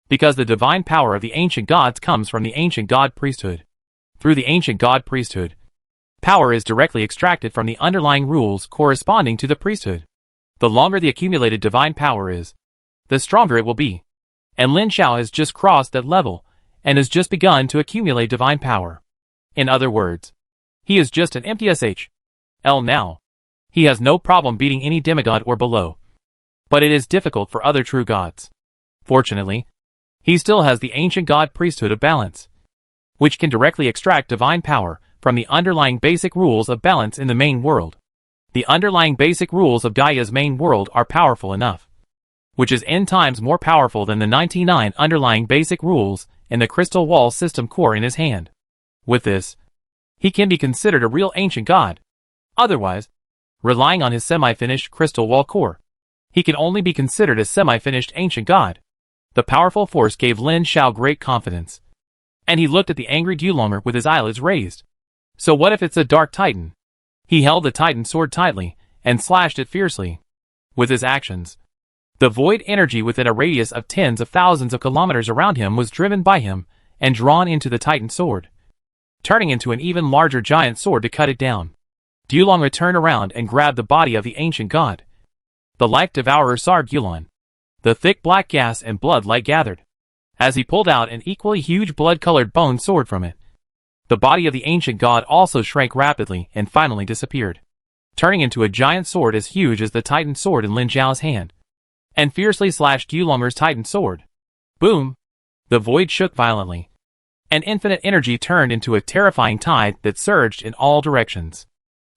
because the divine power of the ancient gods comes from the ancient god priesthood. Through the ancient god priesthood, power is directly extracted from the underlying rules corresponding to the priesthood. The longer the accumulated divine power is, the stronger it will be. And Lin Zhao has just crossed that level, and has just begun to accumulate divine power. In other words, he is just an empty SHL now. He has no problem beating any demigod or below. But it is difficult for other true gods. Fortunately, he still has the ancient god priesthood of balance, which can directly extract divine power from the underlying basic rules of balance in the main world. The underlying basic rules of Gaia's main world are powerful enough, which is n times more powerful than the 99 underlying basic rules in the crystal wall system core in his hand. With this, he can be considered a real ancient god. Otherwise, relying on his semi-finished crystal wall core, he can only be considered a semi-finished ancient god. The powerful force gave Lin Xiao great confidence, and he looked at the angry Dulonger with his eyelids raised. So what if it's a dark titan? He held the titan sword tightly and slashed it fiercely. With his actions, the void energy within a radius of tens of thousands of kilometers around him was driven by him and drawn into the titan sword, turning into an even larger giant sword to cut it down. Dulonger turned around and grabbed the body of the ancient god, the life devourer Sargulon. The thick black gas and blood light gathered as he pulled out an equally huge blood-colored bone sword from it. The body of the ancient god also shrank rapidly and finally disappeared, turning into a giant sword as huge as the titan sword in Lin Xiao's hand, and fiercely slashed Dulonger's titan sword. Boom! The void shook violently, and infinite energy turned into a terrifying tide that surged in all directions.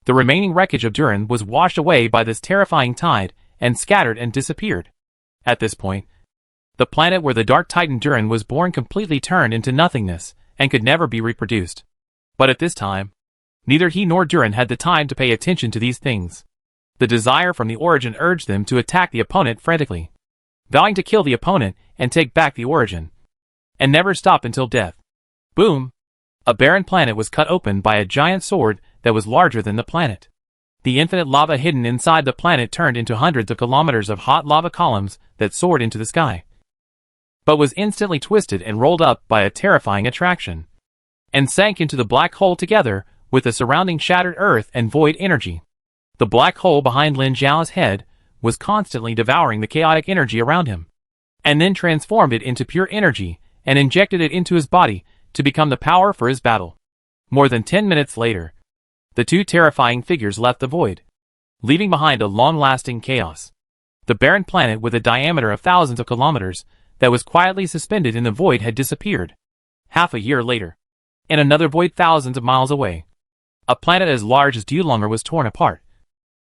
The remaining wreckage of Duran was washed away by this terrifying tide and scattered and disappeared. At this point, the planet where the Dark Titan Duran was born completely turned into nothingness and could never be reproduced. But at this time, neither he nor Duran had the time to pay attention to these things. The desire from the origin urged them to attack the opponent frantically, vowing to kill the opponent and take back the origin, and never stop until death. Boom! A barren planet was cut open by a giant sword that was larger than the planet. The infinite lava hidden inside the planet turned into hundreds of kilometers of hot lava columns that soared into the sky, but was instantly twisted and rolled up by a terrifying attraction, and sank into the black hole together with the surrounding shattered earth and void energy. The black hole behind Lin Xiao's head was constantly devouring the chaotic energy around him, and then transformed it into pure energy and injected it into his body to become the power for his battle. More than 10 minutes later, the two terrifying figures left the void, leaving behind a long-lasting chaos. The barren planet with a diameter of thousands of kilometers that was quietly suspended in the void had disappeared. Half a year later, in another void thousands of miles away, a planet as large as Dulonger was torn apart,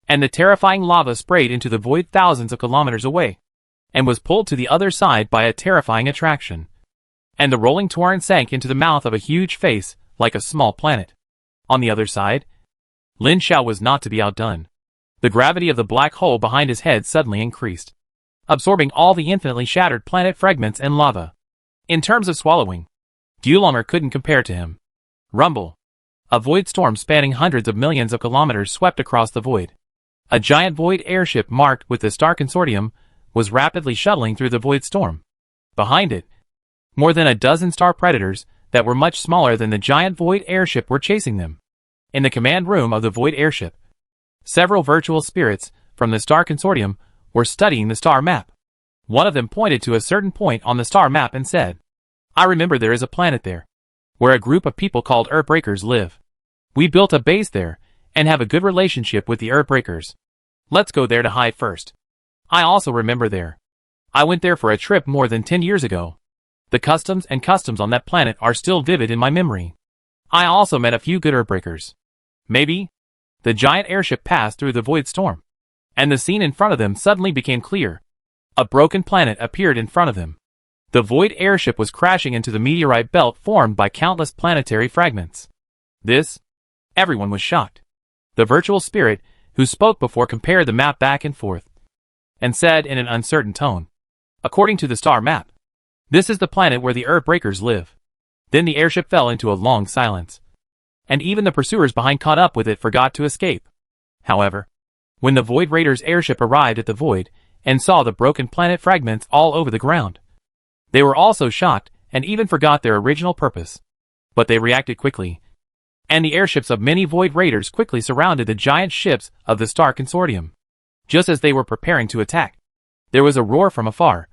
and the terrifying lava sprayed into the void thousands of kilometers away, and was pulled to the other side by a terrifying attraction, and the rolling torrent sank into the mouth of a huge face like a small planet. On the other side, Lin Xiao was not to be outdone. The gravity of the black hole behind his head suddenly increased, absorbing all the infinitely shattered planet fragments and lava. In terms of swallowing, Dulonger couldn't compare to him. Rumble! A void storm spanning hundreds of millions of kilometers swept across the void. A giant void airship marked with the Star Consortium was rapidly shuttling through the void storm. Behind it, more than a dozen star predators that were much smaller than the giant void airship were chasing them. In the command room of the void airship, several virtual spirits from the Star Consortium were studying the star map. One of them pointed to a certain point on the star map and said, "I remember there is a planet there, where a group of people called Earthbreakers live. We built a base there, and have a good relationship with the Earthbreakers. Let's go there to hide first. I also remember there. I went there for a trip more than 10 years ago. The customs on that planet are still vivid in my memory. I also met a few good Earthbreakers. Maybe." The giant airship passed through the void storm, and the scene in front of them suddenly became clear. A broken planet appeared in front of them. The void airship was crashing into the meteorite belt formed by countless planetary fragments. Everyone was shocked. The virtual spirit who spoke before compared the map back and forth, and said in an uncertain tone, "According to the star map, this is the planet where the Earthbreakers live." Then the airship fell into a long silence, and even the pursuers behind caught up with it forgot to escape. However, when the Void Raiders' airship arrived at the void and saw the broken planet fragments all over the ground, they were also shocked and even forgot their original purpose. But they reacted quickly, and the airships of many Void Raiders quickly surrounded the giant ships of the Star Consortium. Just as they were preparing to attack, there was a roar from afar,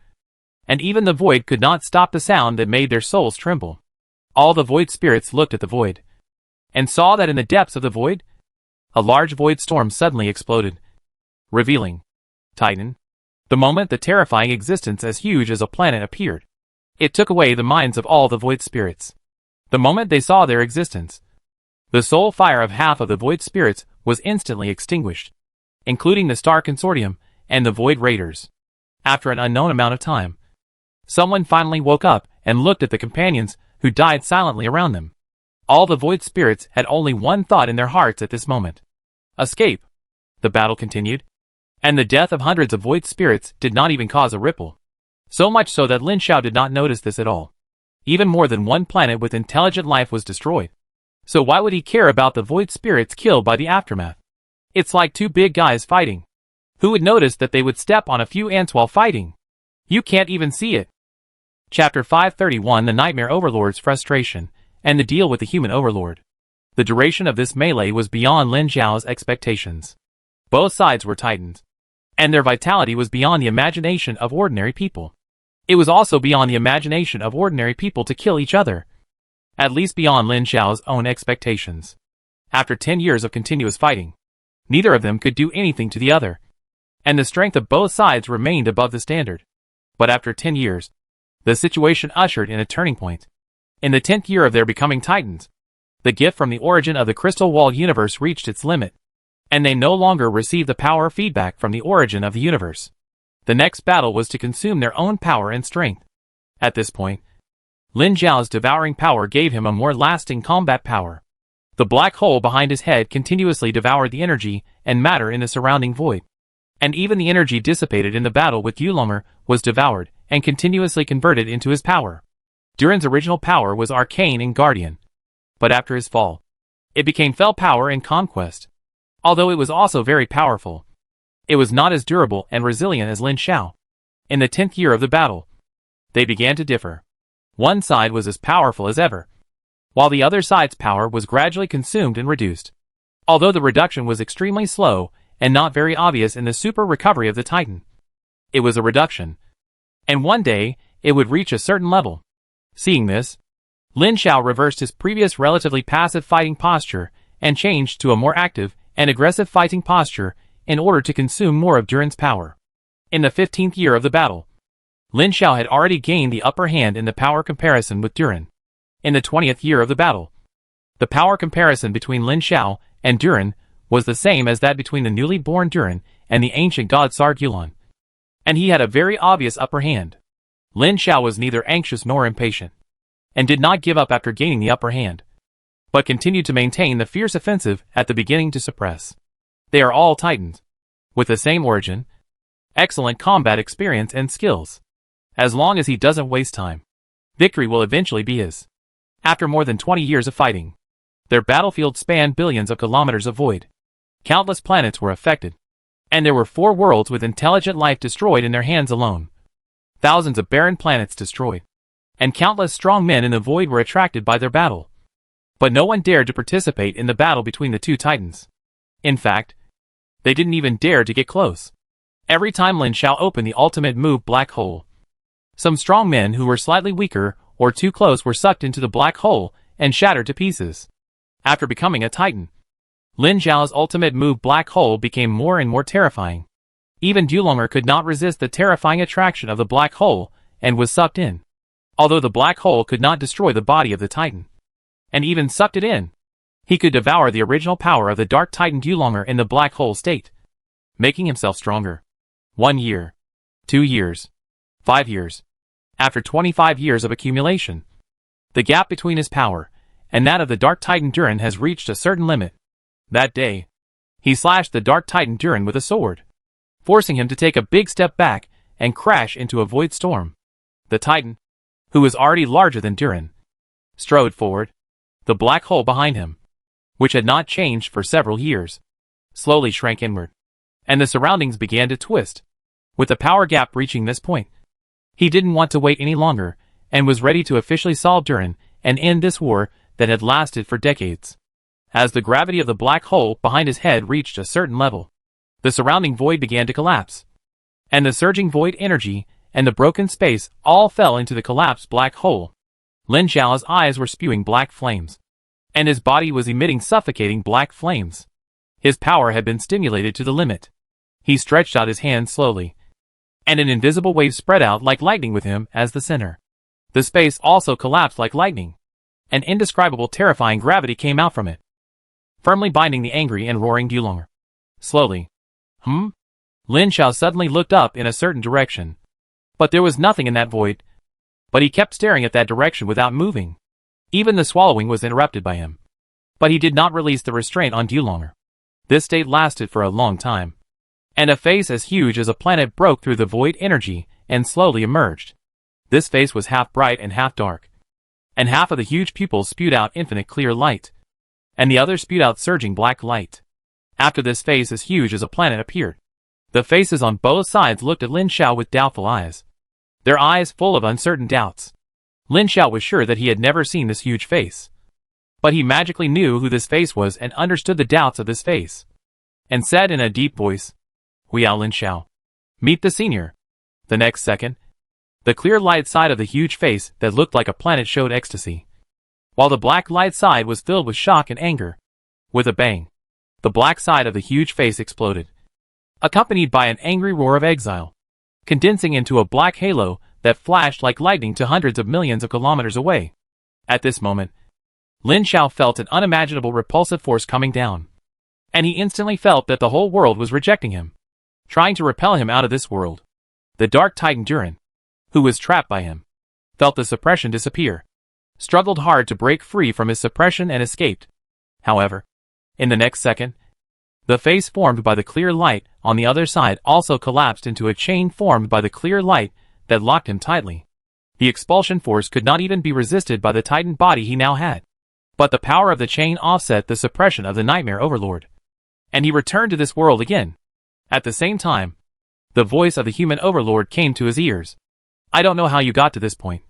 and even the void could not stop the sound that made their souls tremble. All the void spirits looked at the void, and saw that in the depths of the void, a large void storm suddenly exploded, revealing Titan. The moment the terrifying existence as huge as a planet appeared, It took away the minds of all the void spirits. The moment they saw their existence, the soul fire of half of the void spirits was instantly extinguished, including the Star Consortium and the Void Raiders. After an unknown amount of time, someone finally woke up and looked at the companions who died silently around them. All the void spirits had only one thought in their hearts at this moment: escape. The battle continued, and the death of hundreds of void spirits did not even cause a ripple. So much so that Lin Xiao did not notice this at all. Even more than one planet with intelligent life was destroyed. So why would he care about the void spirits killed by the aftermath? It's like two big guys fighting. Who would notice that they would step on a few ants while fighting? You can't even see it. Chapter 531: The Nightmare Overlord's Frustration and the Deal with the Human Overlord. The duration of this melee was beyond Lin Xiao's expectations. Both sides were titans, and their vitality was beyond the imagination of ordinary people. It was also beyond the imagination of ordinary people to kill each other. At least beyond Lin Xiao's own expectations. After 10 years of continuous fighting, neither of them could do anything to the other, and the strength of both sides remained above the standard. But after 10 years, the situation ushered in a turning point. In the 10th year of their becoming titans, the gift from the origin of the crystal wall universe reached its limit, and they no longer received the power feedback from the origin of the universe. The next battle was to consume their own power and strength. At this point, Lin Xiao's devouring power gave him a more lasting combat power. The black hole behind his head continuously devoured the energy and matter in the surrounding void. And even the energy dissipated in the battle with Yulonger was devoured and continuously converted into his power. Durin's original power was arcane and guardian. But after his fall, it became fell power and conquest. Although it was also very powerful, it was not as durable and resilient as Lin Xiao. In the 10th year of the battle, they began to differ. One side was as powerful as ever, while the other side's power was gradually consumed and reduced. Although the reduction was extremely slow and not very obvious in the super recovery of the Titan, it was a reduction, and one day it would reach a certain level. Seeing this, Lin Xiao reversed his previous relatively passive fighting posture and changed to a more active and aggressive fighting posture in order to consume more of Durin's power. In the 15th year of the battle, Lin Xiao had already gained the upper hand in the power comparison with Durin. In the 20th year of the battle, the power comparison between Lin Xiao and Durin was the same as that between the newly born Durin and the ancient god Sargulon, and he had a very obvious upper hand. Lin Xiao was neither anxious nor impatient, and did not give up after gaining the upper hand, but continued to maintain the fierce offensive at the beginning to suppress. They are all titans, with the same origin, excellent combat experience and skills. As long as he doesn't waste time, victory will eventually be his. After more than 20 years of fighting, their battlefield spanned billions of kilometers of void. Countless planets were affected, and there were 4 worlds with intelligent life destroyed in their hands alone. Thousands of barren planets destroyed, and countless strong men in the void were attracted by their battle. But no one dared to participate in the battle between the two titans. In fact, they didn't even dare to get close. Every time Lin Xiao opened the ultimate move Black Hole, some strong men who were slightly weaker or too close were sucked into the black hole and shattered to pieces. After becoming a titan, Lin Xiao's ultimate move Black Hole became more and more terrifying. Even Yulonger could not resist the terrifying attraction of the black hole and was sucked in. Although the black hole could not destroy the body of the titan, and even sucked it in, he could devour the original power of the dark titan Yulonger in the black hole state, making himself stronger. 1 year, 2 years, 5 years. After 25 years of accumulation, the gap between his power and that of the Dark Titan Durin has reached a certain limit. That day, he slashed the Dark Titan Durin with a sword, forcing him to take a big step back and crash into a void storm. The Titan, who was already larger than Durin, strode forward. The black hole behind him, which had not changed for several years, slowly shrank inward, and the surroundings began to twist. With the power gap reaching this point, he didn't want to wait any longer, and was ready to officially solve Durin and end this war that had lasted for decades. As the gravity of the black hole behind his head reached a certain level, the surrounding void began to collapse, and the surging void energy and the broken space all fell into the collapsed black hole. Lin Xiao's eyes were spewing black flames, and his body was emitting suffocating black flames. His power had been stimulated to the limit. He stretched out his hand slowly, and an invisible wave spread out like lightning with him as the center. The space also collapsed like lightning. An indescribable terrifying gravity came out from it, firmly binding the angry and roaring Dulonger. Slowly. Lin Xiao suddenly looked up in a certain direction. But there was nothing in that void. But he kept staring at that direction without moving. Even the swallowing was interrupted by him. But he did not release the restraint on Dulonger. This state lasted for a long time. And a face as huge as a planet broke through the void energy and slowly emerged. This face was half bright and half dark. And half of the huge pupils spewed out infinite clear light. And the other spewed out surging black light. After this face as huge as a planet appeared, the faces on both sides looked at Lin Xiao with doubtful eyes. Their eyes full of uncertain doubts. Lin Xiao was sure that he had never seen this huge face. But he magically knew who this face was and understood the doubts of this face. And said in a deep voice, "Huiao Lin Xiao. Meet the senior." The next second, the clear light side of the huge face that looked like a planet showed ecstasy, while the black light side was filled with shock and anger. With a bang, the black side of the huge face exploded, accompanied by an angry roar of exile, condensing into a black halo that flashed like lightning to hundreds of millions of kilometers away. At this moment, Lin Xiao felt an unimaginable repulsive force coming down. And he instantly felt that the whole world was rejecting him, trying to repel him out of this world. The Dark Titan Duran, who was trapped by him, felt the suppression disappear, struggled hard to break free from his suppression and escaped. However, in the next second, the face formed by the clear light on the other side also collapsed into a chain formed by the clear light that locked him tightly. The expulsion force could not even be resisted by the Titan body he now had. But the power of the chain offset the suppression of the Nightmare Overlord. And he returned to this world again. At the same time, the voice of the human overlord came to his ears. "I don't know how you got to this point,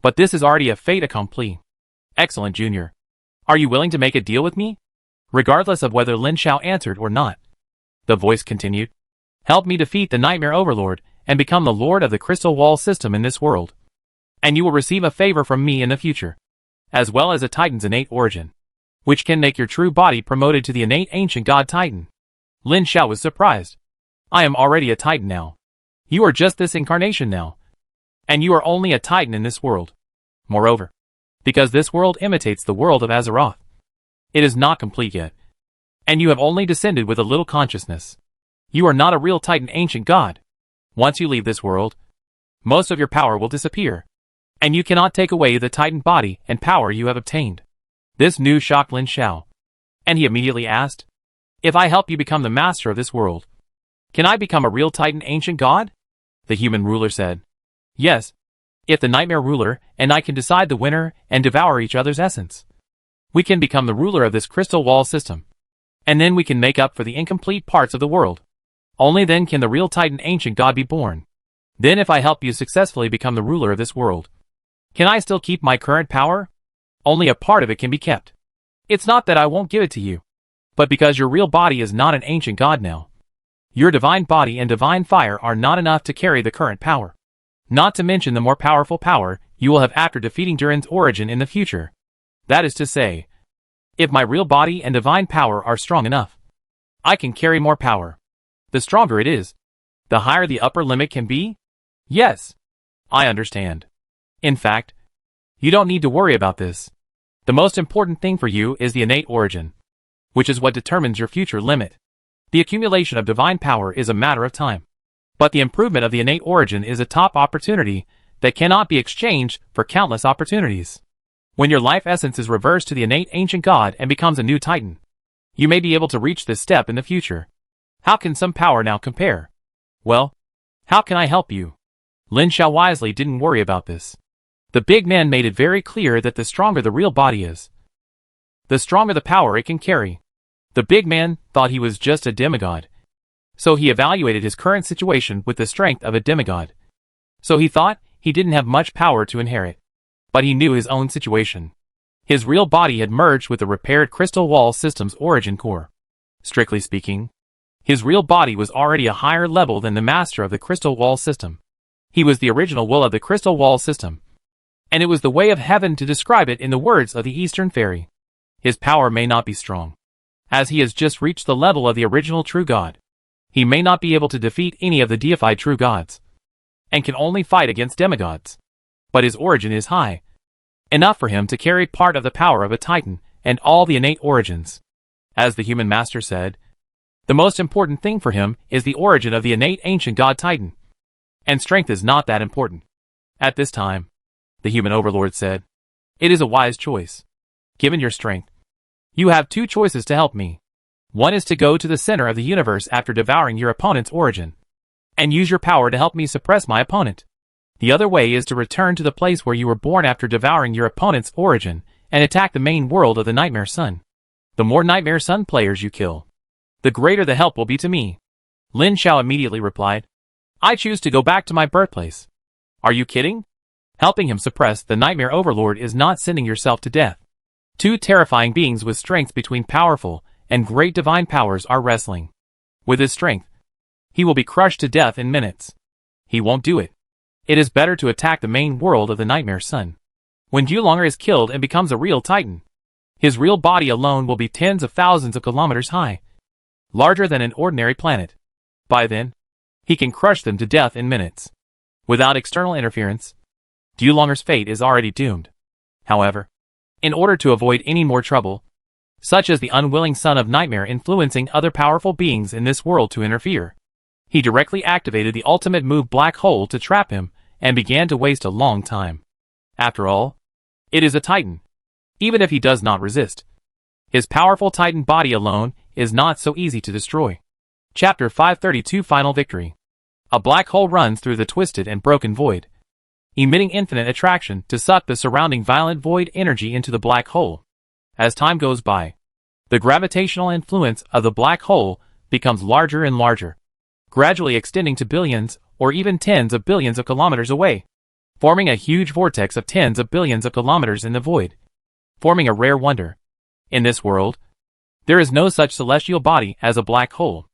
but this is already a fait accompli. Excellent, Junior. Are you willing to make a deal with me?" Regardless of whether Lin Xiao answered or not, the voice continued. "Help me defeat the Nightmare Overlord and become the Lord of the Crystal Wall system in this world. And you will receive a favor from me in the future, as well as a Titan's innate origin, which can make your true body promoted to the innate ancient god Titan." Lin Xiao was surprised. "I am already a Titan now. You are just this incarnation now. And you are only a Titan in this world. Moreover, because this world imitates the world of Azeroth, it is not complete yet. And you have only descended with a little consciousness. You are not a real Titan ancient god. Once you leave this world, most of your power will disappear. And you cannot take away the Titan body and power you have obtained." This news shocked Lin Xiao. And he immediately asked, "If I help you become the master of this world, can I become a real Titan ancient god?" The human ruler said, "Yes, if the Nightmare Ruler and I can decide the winner and devour each other's essence, we can become the ruler of this crystal wall system. And then we can make up for the incomplete parts of the world. Only then can the real Titan ancient god be born. Then if I help you successfully become the ruler of this world, can I still keep my current power? Only a part of it can be kept. It's not that I won't give it to you, but because your real body is not an ancient god now. Your divine body and divine fire are not enough to carry the current power. Not to mention the more powerful power you will have after defeating Duran's origin in the future. That is to say, if my real body and divine power are strong enough, I can carry more power. The stronger it is, the higher the upper limit can be? Yes, I understand. In fact, you don't need to worry about this. The most important thing for you is the innate origin, which is what determines your future limit. The accumulation of divine power is a matter of time. But the improvement of the innate origin is a top opportunity that cannot be exchanged for countless opportunities. When your life essence is reversed to the innate ancient god and becomes a new Titan, you may be able to reach this step in the future. How can some power now compare? Well, how can I help you?" Lin Xiao wisely didn't worry about this. The big man made it very clear that the stronger the real body is, the stronger the power it can carry. The big man thought he was just a demigod. So he evaluated his current situation with the strength of a demigod. So he thought he didn't have much power to inherit. But he knew his own situation. His real body had merged with the repaired Crystal Wall system's origin core. Strictly speaking, his real body was already a higher level than the master of the Crystal Wall system. He was the original will of the Crystal Wall system. And it was the way of heaven to describe it in the words of the Eastern Fairy. His power may not be strong, as he has just reached the level of the original true god. He may not be able to defeat any of the deified true gods, and can only fight against demigods. but his origin is high, enough for him to carry part of the power of a titan and all the innate origins. As the human master said, the most important thing for him is the origin of the innate ancient god titan, and strength is not that important. At this time, the human overlord said, "It is a wise choice. Given your strength, you have two choices to help me. One is to go to the center of the universe after devouring your opponent's origin, and use your power to help me suppress my opponent. The other way is to return to the place where you were born after devouring your opponent's origin and attack the main world of the Nightmare Sun. The more Nightmare Sun players you kill, the greater the help will be to me." Lin Xiao immediately replied, "I choose to go back to my birthplace." "Are you kidding? Helping him suppress the Nightmare Overlord is not sending yourself to death. Two terrifying beings with strengths between powerful and great divine powers are wrestling. With his strength, he will be crushed to death in minutes. He won't do it. It is better to attack the main world of the Nightmare Sun. When Yulanger is killed and becomes a real titan, his real body alone will be tens of thousands of kilometers high, larger than an ordinary planet. By then, he can crush them to death in minutes. Without external interference, Yulanger's fate is already doomed. However, in order to avoid any more trouble, such as the unwilling son of Nightmare influencing other powerful beings in this world to interfere, he directly activated the ultimate move Black Hole to trap him and began to waste a long time. After all, it is a titan. Even if he does not resist, his powerful titan body alone is not so easy to destroy. Chapter 532 Final Victory. A black hole runs through the twisted and broken void, emitting infinite attraction to suck the surrounding violent void energy into the black hole. As time goes by, the gravitational influence of the black hole becomes larger and larger, gradually extending to billions or even tens of billions of kilometers away, forming a huge vortex of tens of billions of kilometers in the void, forming a rare wonder. In this world, there is no such celestial body as a black hole.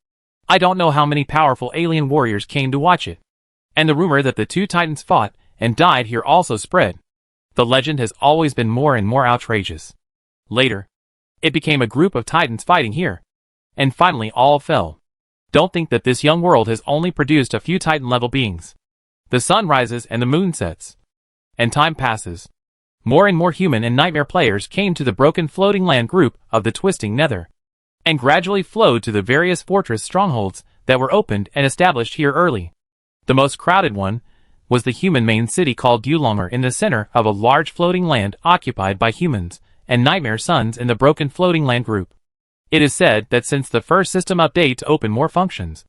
I don't know how many powerful alien warriors came to watch it, and the rumor that the two titans fought and died here also spread. The legend has always been more and more outrageous. Later, it became a group of titans fighting here, and finally all fell. Don't think that this young world has only produced a few titan-level beings. The sun rises and the moon sets, and time passes. More and more human and nightmare players came to the broken floating land group of the twisting nether, and gradually flowed to the various fortress strongholds that were opened and established here early. The most crowded one was the human main city called Yulanger in the center of a large floating land occupied by humans and nightmare suns in the broken floating land group. It is said that since the first system update to open more functions,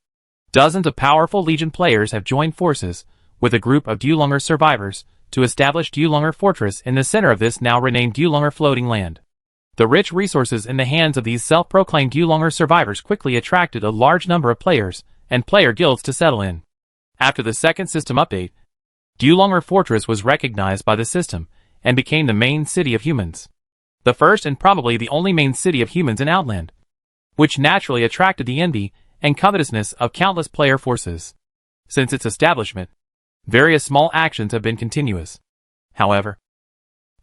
dozens of powerful Legion players have joined forces with a group of Yulanger survivors to establish Yulanger Fortress in the center of this now renamed Yulanger floating land. The rich resources in the hands of these self-proclaimed Yulanger survivors quickly attracted a large number of players and player guilds to settle in. After the second system update, Yulanger Fortress was recognized by the system and became the main city of humans. The first and probably the only main city of humans in Outland, which naturally attracted the envy and covetousness of countless player forces. Since its establishment, various small actions have been continuous. However,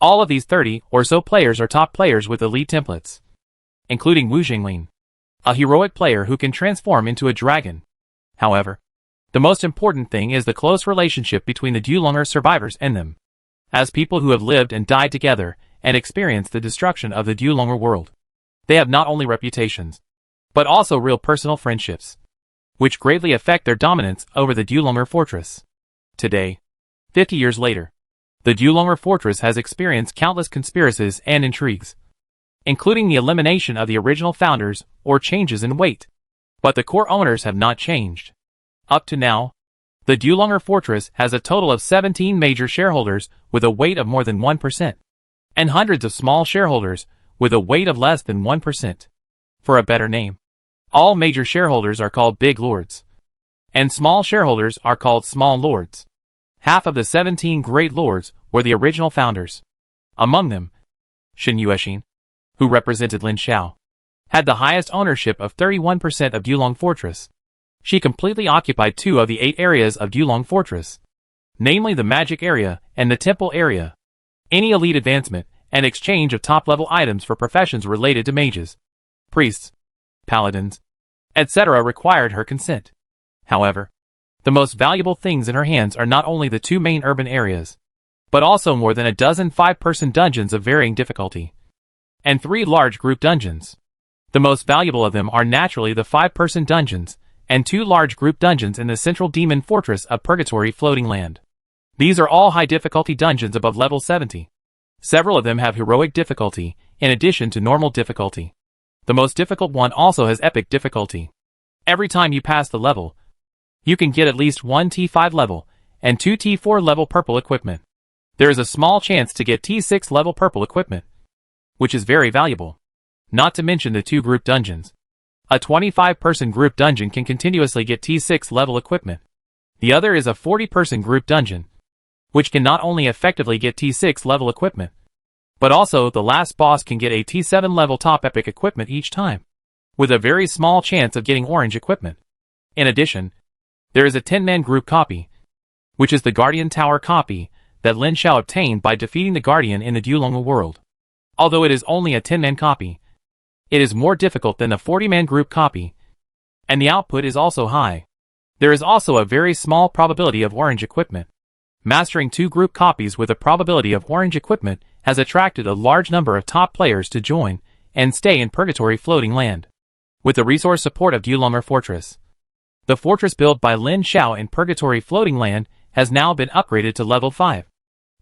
all of these 30 or so players are top players with elite templates, including Wu Jinglin, a heroic player who can transform into a dragon. However, the most important thing is the close relationship between the Yulanger survivors and them. As people who have lived and died together and experienced the destruction of the Yulanger world, they have not only reputations, but also real personal friendships, which greatly affect their dominance over the Yulanger fortress. Today, 50 years later, the Yulanger fortress has experienced countless conspiracies and intrigues, including the elimination of the original founders or changes in weight. But the core owners have not changed. Up to now, the Yulanger fortress has a total of 17 major shareholders with a weight of more than 1%, and hundreds of small shareholders with a weight of less than 1%. For a better name, all major shareholders are called big lords, and small shareholders are called small lords. Half of the 17 great lords were the original founders. Among them, Shen Yuexin, who represented Lin Xiao, had the highest ownership of 31% of Yulong Fortress. She completely occupied 2 of the 8 areas of Yulong Fortress, namely the magic area and the temple area. Any elite advancement and exchange of top-level items for professions related to mages, priests, paladins, etc. required her consent. However, the most valuable things in her hands are not only the 2 main urban areas, but also more than a dozen 5-person dungeons of varying difficulty, and 3 large group dungeons. The most valuable of them are naturally the 5-person dungeons, and 2 large group dungeons in the central demon fortress of Purgatory Floating Land. These are all high difficulty dungeons above level 70. Several of them have heroic difficulty, in addition to normal difficulty. The most difficult one also has epic difficulty. Every time you pass the level, you can get at least 1 T5 level, and 2 T4 level purple equipment. There is a small chance to get T6 level purple equipment, which is very valuable. Not to mention the 2 group dungeons. A 25-person group dungeon can continuously get T6 level equipment. The other is a 40-person group dungeon, which can not only effectively get T6 level equipment, but also the last boss can get a T7 level top epic equipment each time, with a very small chance of getting orange equipment. In addition, there is a 10-man group copy, which is the Guardian Tower copy that Lin Xiao obtained by defeating the Guardian in the Dulonga world. Although it is only a 10-man copy, it is more difficult than the 40-man group copy, and the output is also high. There is also a very small probability of orange equipment. Mastering 2 group copies with a probability of orange equipment has attracted a large number of top players to join and stay in Purgatory Floating Land. With the resource support of Dulonga Fortress, the fortress built by Lin Xiao in Purgatory Floating Land has now been upgraded to level 5,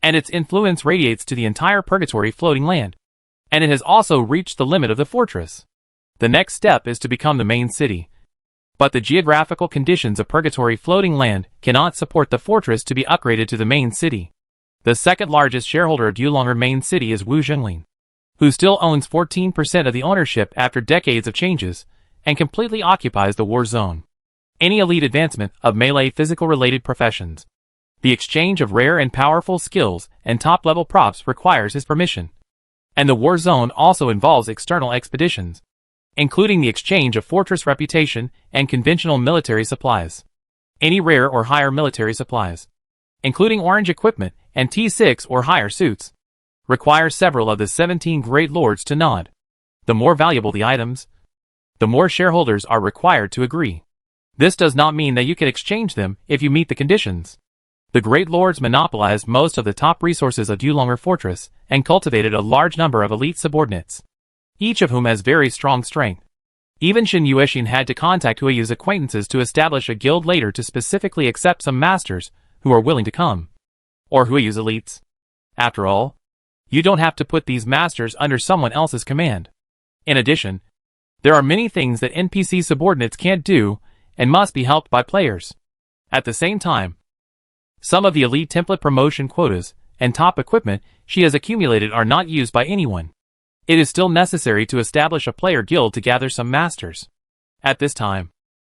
and its influence radiates to the entire Purgatory Floating Land, and it has also reached the limit of the fortress. The next step is to become the main city. But the geographical conditions of Purgatory Floating Land cannot support the fortress to be upgraded to the main city. The second largest shareholder of Dulonga main city is Wu Zhenglin, who still owns 14% of the ownership after decades of changes, and completely occupies the war zone. Any elite advancement of melee physical-related professions, the exchange of rare and powerful skills and top-level props requires his permission. And the war zone also involves external expeditions, including the exchange of fortress reputation and conventional military supplies. Any rare or higher military supplies, including orange equipment and T6 or higher suits, require several of the 17 great lords to nod. The more valuable the items, the more shareholders are required to agree. This does not mean that you can exchange them if you meet the conditions. The great lords monopolized most of the top resources of Dulonga Fortress and cultivated a large number of elite subordinates, each of whom has very strong strength. Even Shen Yuexin had to contact Huiyu's acquaintances to establish a guild later to specifically accept some masters who are willing to come, or Huiyu's elites. After all, you don't have to put these masters under someone else's command. In addition, there are many things that NPC subordinates can't do and must be helped by players. At the same time, some of the elite template promotion quotas and top equipment she has accumulated are not used by anyone. It is still necessary to establish a player guild to gather some masters. At this time,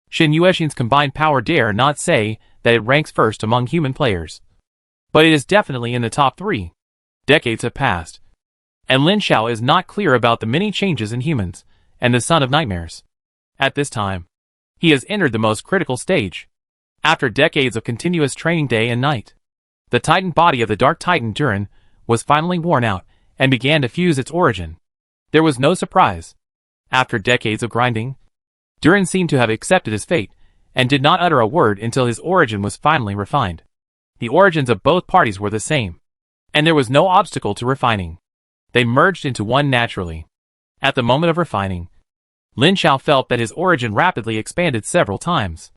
Shen Yuexin's combined power dare not say that it ranks first among human players, but it is definitely in the top 3. Decades have passed, and Lin Xiao is not clear about the many changes in humans and the Son of Nightmares. At this time, he has entered the most critical stage. After decades of continuous training day and night, the Titan body of the Dark Titan Durin was finally worn out and began to fuse its origin. There was no surprise. After decades of grinding, Durin seemed to have accepted his fate and did not utter a word until his origin was finally refined. The origins of both parties were the same, and there was no obstacle to refining. They merged into one naturally. At the moment of refining, Lin Xiao felt that his origin rapidly expanded several times,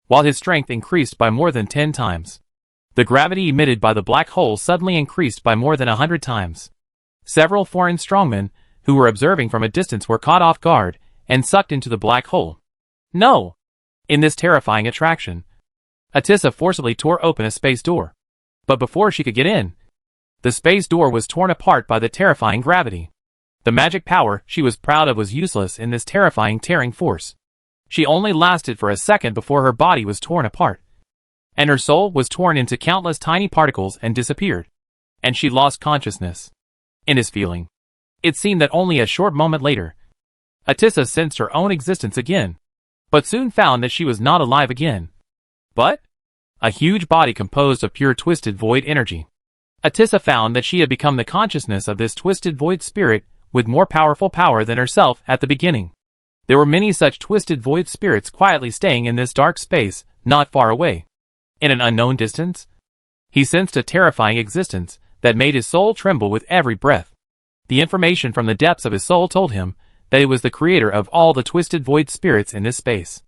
while his strength increased by more than 10 times. The gravity emitted by the black hole suddenly increased by more than 100 times. Several foreign strongmen who were observing from a distance were caught off guard and sucked into the black hole. No! In this terrifying attraction, Atissa forcibly tore open a space door. But before she could get in, the space door was torn apart by the terrifying gravity. The magic power she was proud of was useless in this terrifying tearing force. She only lasted for a second before her body was torn apart, and her soul was torn into countless tiny particles and disappeared, and she lost consciousness. In his feeling, it seemed that only a short moment later, Atissa sensed her own existence again, but soon found that she was not alive again, but a huge body composed of pure twisted void energy. Atissa found that she had become the consciousness of this twisted void spirit with more powerful power than herself at the beginning. There were many such twisted void spirits quietly staying in this dark space, not far away. In an unknown distance, He sensed a terrifying existence that made his soul tremble with every breath. The information from the depths of his soul told him that it was the creator of all the twisted void spirits in this space.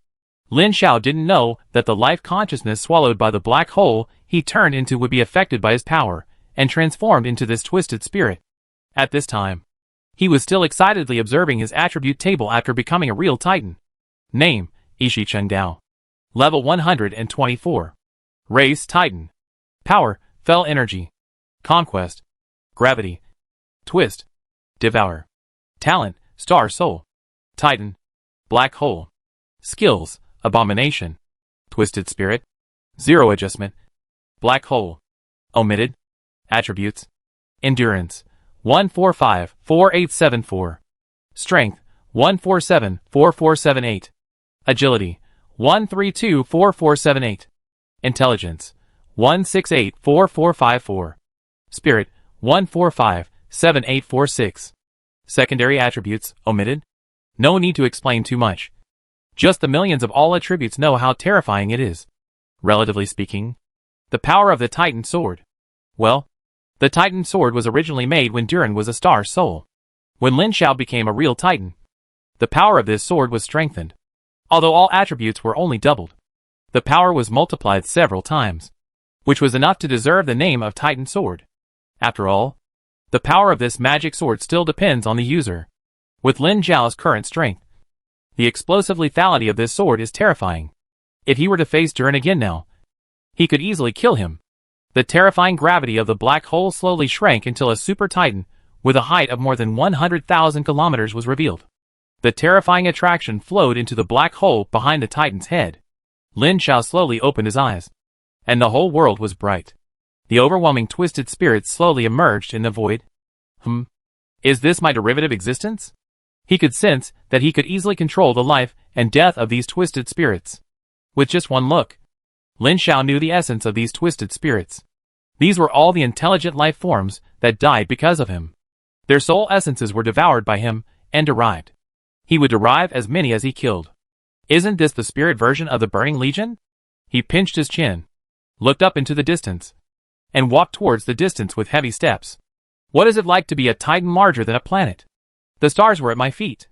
Lin Xiao didn't know that the life consciousness swallowed by the black hole he turned into would be affected by his power and transformed into this twisted spirit. At this time, he was still excitedly observing his attribute table after becoming a real titan. Name, Ishi Chen Dao. Level 124. Race, Titan. Power, Fell Energy. Conquest. Gravity. Twist. Devour. Talent, Star Soul. Titan. Black Hole. Skills, Abomination. Twisted Spirit. Zero Adjustment. Black Hole. Omitted. Attributes. Endurance. 145-4874. Strength. 147-4478. Agility. 132-4478. Intelligence. 168-4454. Spirit. 145-7846. Secondary attributes, omitted. No need to explain too much. Just the millions of all attributes know how terrifying it is. Relatively speaking, the power of the Titan Sword. Well, the Titan Sword was originally made when Duran was a star soul. When Lin Xiao became a real Titan, the power of this sword was strengthened. Although all attributes were only doubled, the power was multiplied several times, which was enough to deserve the name of Titan Sword. After all, the power of this magic sword still depends on the user. With Lin Xiao's current strength, the explosive lethality of this sword is terrifying. If he were to face Duran again now, he could easily kill him. The terrifying gravity of the black hole slowly shrank until a super titan, with a height of more than 100,000 kilometers, was revealed. The terrifying attraction flowed into the black hole behind the titan's head. Lin Xiao slowly opened his eyes, and the whole world was bright. The overwhelming twisted spirits slowly emerged in the void. Is this my derivative existence? He could sense that he could easily control the life and death of these twisted spirits. With just one look, Lin Xiao knew the essence of these twisted spirits. These were all the intelligent life forms that died because of him. Their soul essences were devoured by him and derived. He would derive as many as he killed. Isn't this the spirit version of the Burning Legion? He pinched his chin, looked up into the distance, and walked towards the distance with heavy steps. What is it like to be a titan larger than a planet? The stars were at my feet,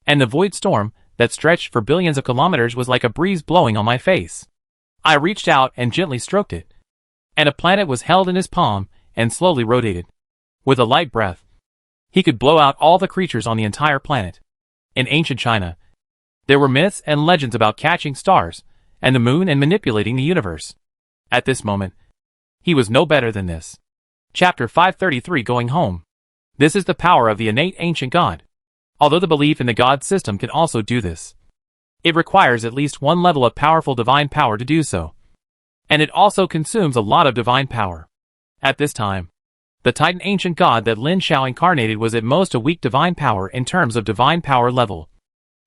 and the void storm that stretched for billions of kilometers was like a breeze blowing on my face. I reached out and gently stroked it, and a planet was held in his palm and slowly rotated. With a light breath, he could blow out all the creatures on the entire planet. In ancient China, there were myths and legends about catching stars and the moon and manipulating the universe. At this moment, he was no better than this. Chapter 533, Going Home. This is the power of the innate ancient god. Although the belief in the god system can also do this, it requires at least one level of powerful divine power to do so. And it also consumes a lot of divine power. At this time, the Titan ancient god that Lin Xiao incarnated was at most a weak divine power in terms of divine power level,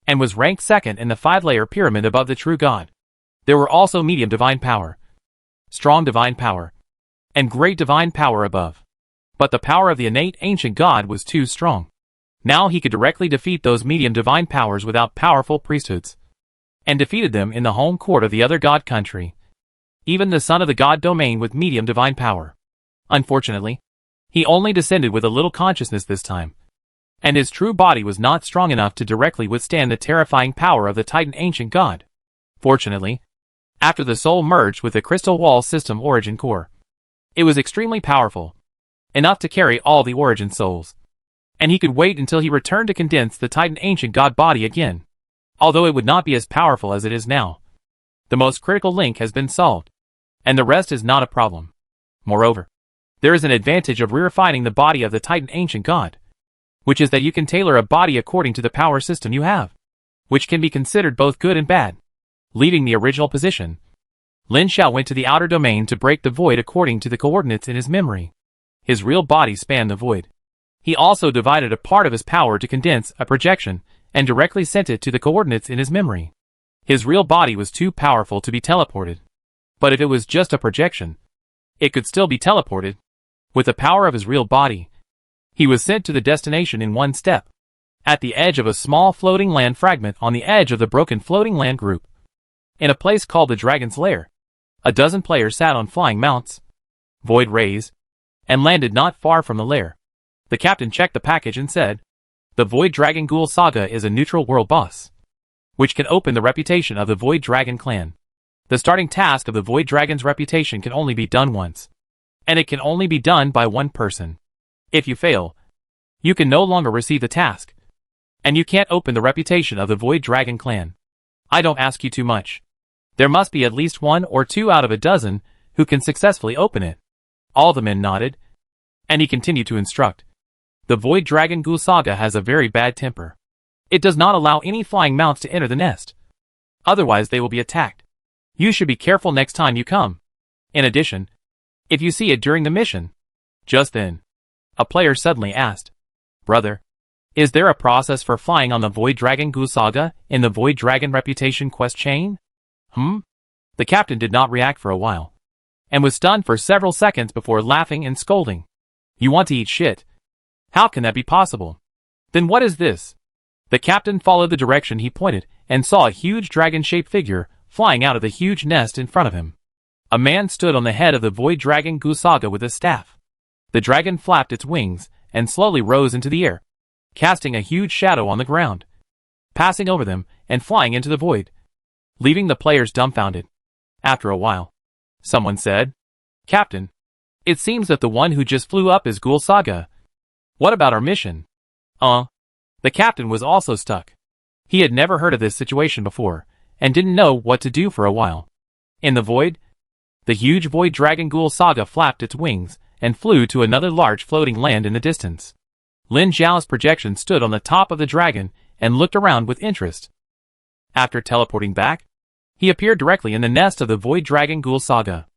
and was ranked second in the 5-layer pyramid above the true god. There were also medium divine power, strong divine power, and great divine power above. But the power of the innate ancient god was too strong. Now he could directly defeat those medium divine powers without powerful priesthoods, and defeated them in the home court of the other god country. Even the son of the god domain with medium divine power. Unfortunately, he only descended with a little consciousness this time, and his true body was not strong enough to directly withstand the terrifying power of the Titan ancient god. Fortunately, after the soul merged with the crystal wall system origin core, it was extremely powerful, enough to carry all the origin souls, and he could wait until he returned to condense the Titan ancient god body again. Although it would not be as powerful as it is now, the most critical link has been solved, and the rest is not a problem. Moreover, there is an advantage of re-refining the body of the Titan ancient god, which is that you can tailor a body according to the power system you have, which can be considered both good and bad. Leaving the original position, Lin Xiao went to the outer domain to break the void according to the coordinates in his memory. His real body spanned the void. He also divided a part of his power to condense a projection and directly sent it to the coordinates in his memory. His real body was too powerful to be teleported. But if it was just a projection, it could still be teleported. With the power of his real body, he was sent to the destination in one step, at the edge of a small floating land fragment on the edge of the broken floating land group. In a place called the Dragon's Lair, a dozen players sat on flying mounts. void rays, and landed not far from the lair. The captain checked the package and said, "The Void Dragon Ghoul Saga is a neutral world boss, which can open the reputation of the Void Dragon clan. The starting task of the Void Dragon's reputation can only be done once, and it can only be done by one person. If you fail, you can no longer receive the task, and you can't open the reputation of the Void Dragon clan. I don't ask you too much. There must be at least 1 or 2 out of a dozen who can successfully open it." All the men nodded, and he continued to instruct. "The Void Dragon Ghoul Saga has a very bad temper. It does not allow any flying mounts to enter the nest. Otherwise they will be attacked. You should be careful next time you come. In addition, if you see it during the mission." Just then, a player suddenly asked, "Brother, is there a process for flying on the Void Dragon Ghoul Saga in the Void Dragon Reputation quest chain?" The captain did not react for a while, and was stunned for several seconds before laughing and scolding. "You want to eat shit? How can that be possible? Then what is this?" The captain followed the direction he pointed and saw a huge dragon-shaped figure flying out of the huge nest in front of him. A man stood on the head of the Void Dragon Ghoul Saga with a staff. The dragon flapped its wings and slowly rose into the air, casting a huge shadow on the ground, passing over them and flying into the void, leaving the players dumbfounded. After a while, someone said, "Captain, it seems that the one who just flew up is Ghoul Saga. What about our mission?" The captain was also stuck. He had never heard of this situation before, and didn't know what to do for a while. In the void, the huge Void Dragon Ghoul Saga flapped its wings and flew to another large floating land in the distance. Lin Zhao's projection stood on the top of the dragon and looked around with interest. After teleporting back, he appeared directly in the nest of the Void Dragon Ghoul Saga.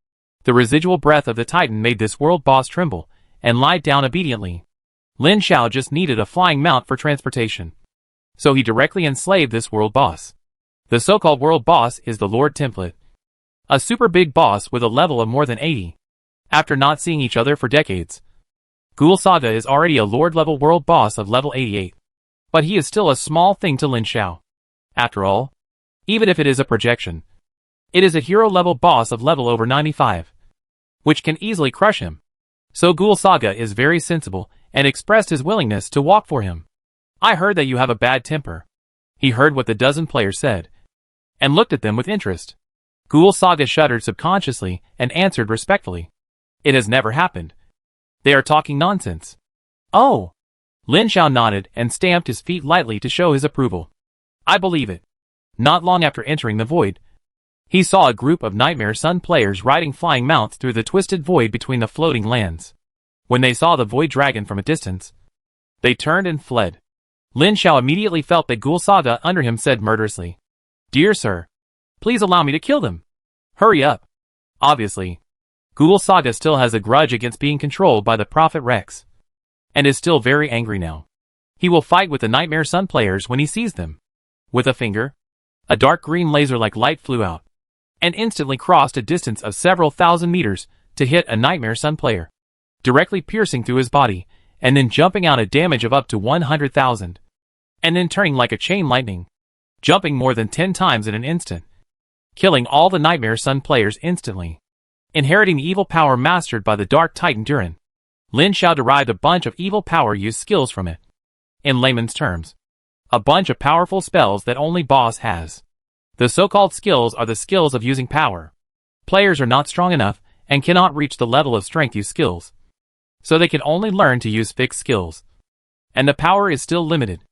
The residual breath of the Titan made this world boss tremble and lie down obediently. Lin Zhao just needed a flying mount for transportation, so he directly enslaved this world boss. The so-called world boss is the Lord Template, a super big boss with a level of more than 80. After not seeing each other for decades, Ghoul Saga is already a Lord-level world boss of level 88. But he is still a small thing to Lin Zhao. After all, even if it is a projection, it is a hero-level boss of level over 95, which can easily crush him. So Ghoul Saga is very sensible and expressed his willingness to walk for him. "I heard that you have a bad temper." He heard what the dozen players said, and looked at them with interest. Ghoul Saga shuddered subconsciously and answered respectfully, "It has never happened. They are talking nonsense." "Oh." Lin Zhao nodded and stamped his feet lightly to show his approval. "I believe it." Not long after entering the void, he saw a group of Nightmare Sun players riding flying mounts through the twisted void between the floating lands. When they saw the Void Dragon from a distance, they turned and fled. Lin Zhao immediately felt that Ghoul Saga under him said murderously, "Dear sir, please allow me to kill them. Hurry up." Obviously, Ghoul Saga still has a grudge against being controlled by the Prophet Rex, and is still very angry now. He will fight with the Nightmare Sun players when he sees them. With a finger, a dark green laser-like light flew out, and instantly crossed a distance of several thousand meters to hit a Nightmare Sun player, directly piercing through his body, and then jumping out a damage of up to 100,000, and then turning like a chain lightning, jumping more than 10 times in an instant, killing all the Nightmare Sun players instantly. Inheriting the evil power mastered by the Dark Titan Durin, Lin Zhao derived a bunch of evil power use skills from it. In layman's terms, a bunch of powerful spells that only boss has. The so-called skills are the skills of using power. Players are not strong enough and cannot reach the level of strength use skills, so they can only learn to use fixed skills. And the power is still limited.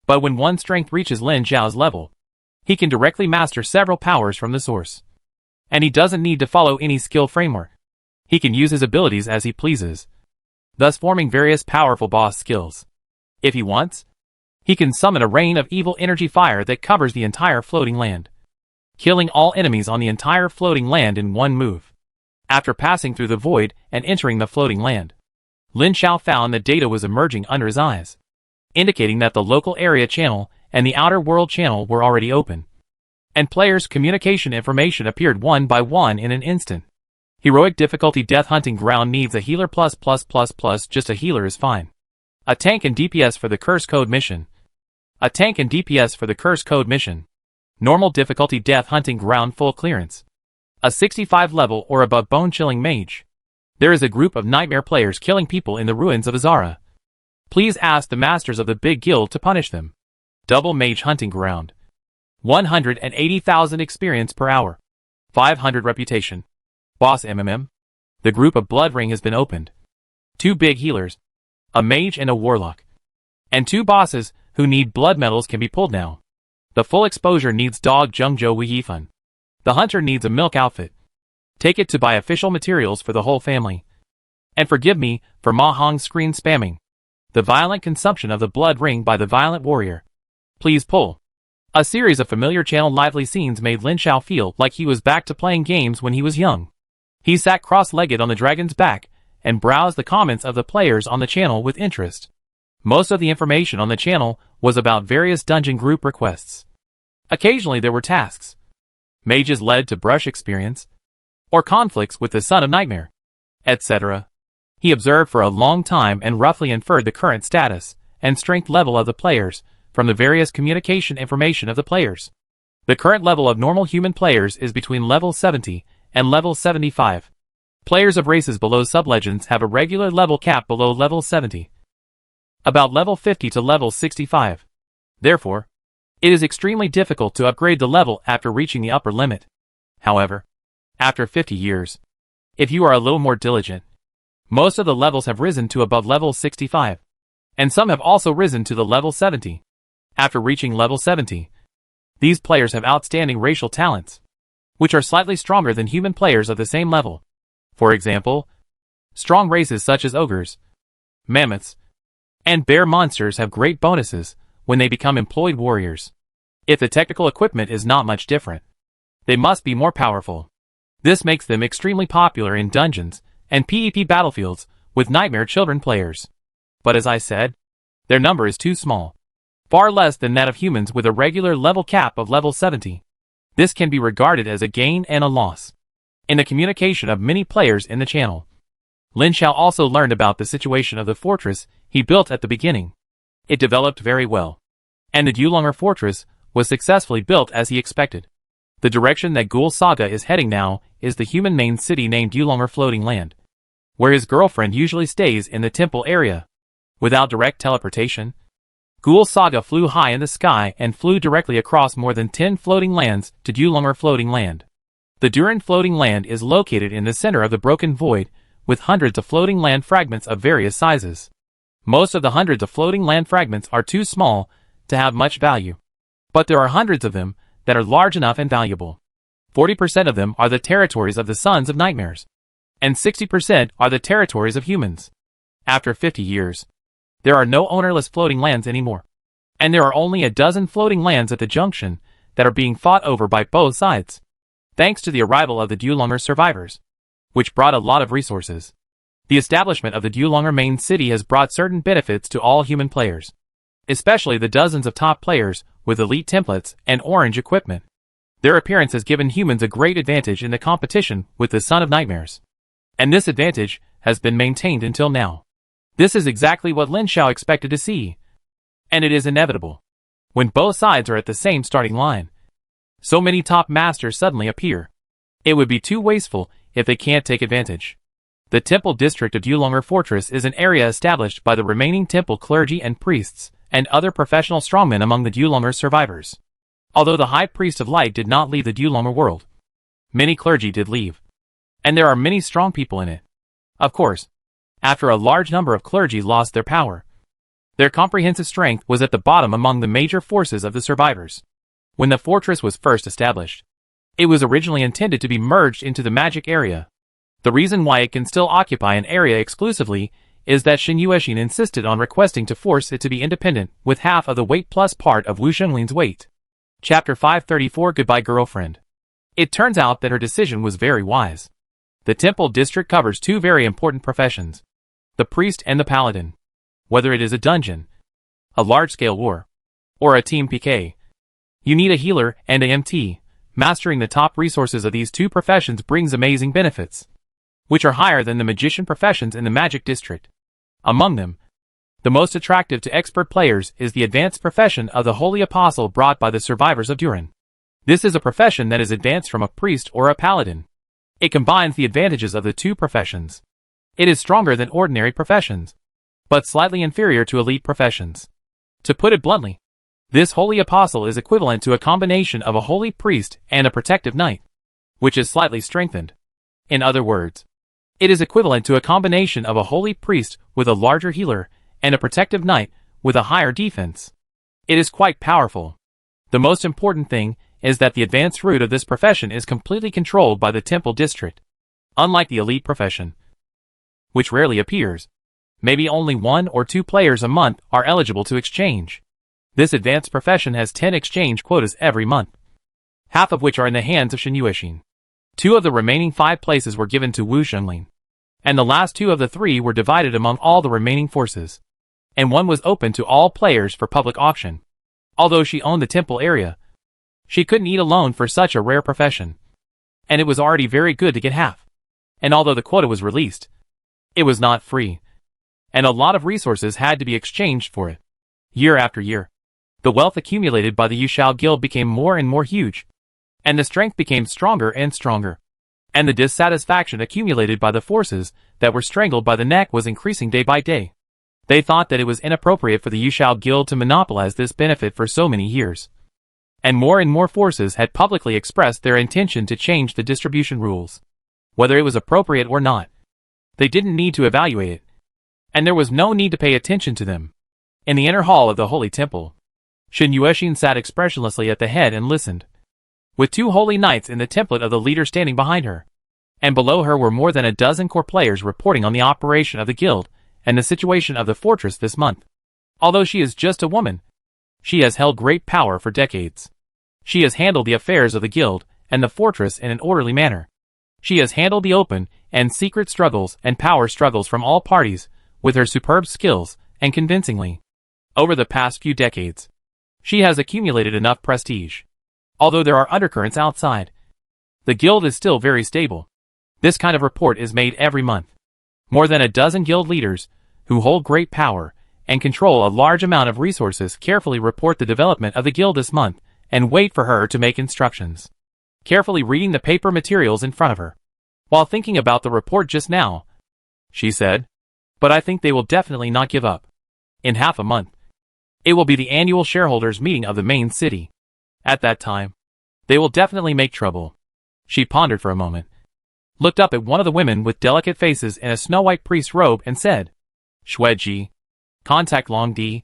But when one strength reaches Lin Zhao's level, he can directly master several powers from the source. And he doesn't need to follow any skill framework. He can use his abilities as he pleases, thus forming various powerful boss skills. If he wants, he can summon a rain of evil energy fire that covers the entire floating land, killing all enemies on the entire floating land in one move. After passing through the void and entering the floating land, Lin Zhao found that data was emerging under his eyes, indicating that the local area channel and the outer world channel were already open, and players' communication information appeared one by one in an instant. Heroic difficulty Death Hunting Ground needs a healer ++++, just a healer is fine. A tank and DPS for the Curse Code mission. A tank and DPS for the Curse Code mission. Normal difficulty Death Hunting Ground full clearance. A 65 level or above bone chilling mage. There is a group of nightmare players killing people in the ruins of Azara. Please ask the masters of the big guild to punish them. Double mage hunting ground. 180,000 experience per hour. 500 reputation. Boss MMM. The group of blood ring has been opened. 2 big healers. A mage and a warlock. And 2 bosses who need blood medals can be pulled now. The full exposure needs dog Jungjo Weihifun. The hunter needs a milk outfit. Take it to buy official materials for the whole family. And forgive me for Mahong's screen spamming. The violent consumption of the blood ring by the violent warrior. Please pull. A series of familiar channel lively scenes made Lin Xiao feel like he was back to playing games when he was young. He sat cross-legged on the dragon's back and browsed the comments of the players on the channel with interest. Most of the information on the channel was about various dungeon group requests. Occasionally there were tasks. Mages led to brush experience, or conflicts with the Son of Nightmare, etc. He observed for a long time and roughly inferred the current status and strength level of the players from the various communication information of the players. The current level of normal human players is between level 70 and level 75. Players of races below sublegends have a regular level cap below level 70. About level 50 to level 65. Therefore, it is extremely difficult to upgrade the level after reaching the upper limit. However, after 50 years, if you are a little more diligent, most of the levels have risen to above level 65, and some have also risen to the level 70. After reaching level 70, these players have outstanding racial talents, which are slightly stronger than human players of the same level. For example, strong races such as ogres, mammoths, and bear monsters have great bonuses when they become employed warriors. If the technical equipment is not much different, they must be more powerful. This makes them extremely popular in dungeons and PvP battlefields with Nightmare Children players. But as I said, their number is too small, far less than that of humans with a regular level cap of level 70. This can be regarded as a gain and a loss in the communication of many players in the channel. Lin Xiao also learned about the situation of the fortress he built at the beginning. It developed very well, and the Dulong'er fortress was successfully built as he expected. The direction that Ghoul Saga is heading now is the human main city named Dulong'er Floating Land, where his girlfriend usually stays in the temple area. Without direct teleportation, Ghoul Saga flew high in the sky and flew directly across more than 10 floating lands to Dulong'er Floating Land. The Duran Floating Land is located in the center of the broken void, with hundreds of floating land fragments of various sizes. Most of the hundreds of floating land fragments are too small to have much value, but there are hundreds of them that are large enough and valuable. 40% of them are the territories of the Sons of Nightmares, and 60% are the territories of humans. After 50 years, there are no ownerless floating lands anymore, and there are only a dozen floating lands at the junction that are being fought over by both sides, thanks to the arrival of the Dulong'er survivors, which brought a lot of resources. The establishment of the Dulong'er main city has brought certain benefits to all human players, especially the dozens of top players with elite templates and orange equipment. Their appearance has given humans a great advantage in the competition with the Son of Nightmares, and this advantage has been maintained until now. This is exactly what Lin Xiao expected to see, and it is inevitable when both sides are at the same starting line. So many top masters suddenly appear. It would be too wasteful if they can't take advantage. The temple district of Dulong'er Fortress is an area established by the remaining temple clergy and priests and other professional strongmen among the Dulong'er survivors. Although the High Priest of Light did not leave the Dulong'er world, many clergy did leave, and there are many strong people in it. Of course, after a large number of clergy lost their power, their comprehensive strength was at the bottom among the major forces of the survivors. When the fortress was first established, it was originally intended to be merged into the magic area. The reason why it can still occupy an area exclusively is that Shin Yuexin insisted on requesting to force it to be independent with half of the weight plus part of Wu Shenglin's weight. Chapter 534 Goodbye Girlfriend. It turns out that her decision was very wise. The temple district covers 2 very important professions, the priest and the paladin. Whether it is a dungeon, a large-scale war, or a team PK, you need a healer and a MT. Mastering the top resources of these 2 professions brings amazing benefits, which are higher than the magician professions in the magic district. Among them, the most attractive to expert players is the advanced profession of the Holy Apostle brought by the survivors of Duran. This is a profession that is advanced from a priest or a paladin. It combines the advantages of the 2 professions. It is stronger than ordinary professions, but slightly inferior to elite professions. To put it bluntly, this holy apostle is equivalent to a combination of a holy priest and a protective knight, which is slightly strengthened. In other words, it is equivalent to a combination of a holy priest with a larger healer and a protective knight with a higher defense. It is quite powerful. The most important thing is that the advanced route of this profession is completely controlled by the temple district. Unlike the elite profession, which rarely appears, maybe only 1 or 2 players a month are eligible to exchange. This advanced profession has 10 exchange quotas every month, half of which are in the hands of Shen Yuexin. 2 of the remaining 5 places were given to Wu Shunlin, and the last 2 of the 3 were divided among all the remaining forces, and 1 was open to all players for public auction. Although she owned the temple area, she couldn't eat alone for such a rare profession, and it was already very good to get half. And although the quota was released, it was not free, and a lot of resources had to be exchanged for it. Year after year, the wealth accumulated by the Yushao Guild became more and more huge, and the strength became stronger and stronger, and the dissatisfaction accumulated by the forces that were strangled by the neck was increasing day by day. They thought that it was inappropriate for the Yushao Guild to monopolize this benefit for so many years, and more forces had publicly expressed their intention to change the distribution rules. Whether it was appropriate or not, they didn't need to evaluate it, and there was no need to pay attention to them. In the inner hall of the Holy Temple, Shen Yuexin sat expressionlessly at the head and listened, with 2 holy knights in the template of the leader standing behind her, and below her were more than a dozen core players reporting on the operation of the guild and the situation of the fortress this month. Although she is just a woman, she has held great power for decades. She has handled the affairs of the guild and the fortress in an orderly manner. She has handled the open and secret struggles and power struggles from all parties with her superb skills and convincingly. Over the past few decades, she has accumulated enough prestige. Although there are undercurrents outside, the guild is still very stable. This kind of report is made every month. More than a dozen guild leaders, who hold great power and control a large amount of resources, carefully report the development of the guild this month and wait for her to make instructions. Carefully reading the paper materials in front of her, while thinking about the report just now, she said, "But I think they will definitely not give up. In half a month, it will be the annual shareholders meeting of the main city. At that time, they will definitely make trouble." She pondered for a moment, looked up at one of the women with delicate faces in a snow-white priest's robe and said, "Xueji, contact Long Di,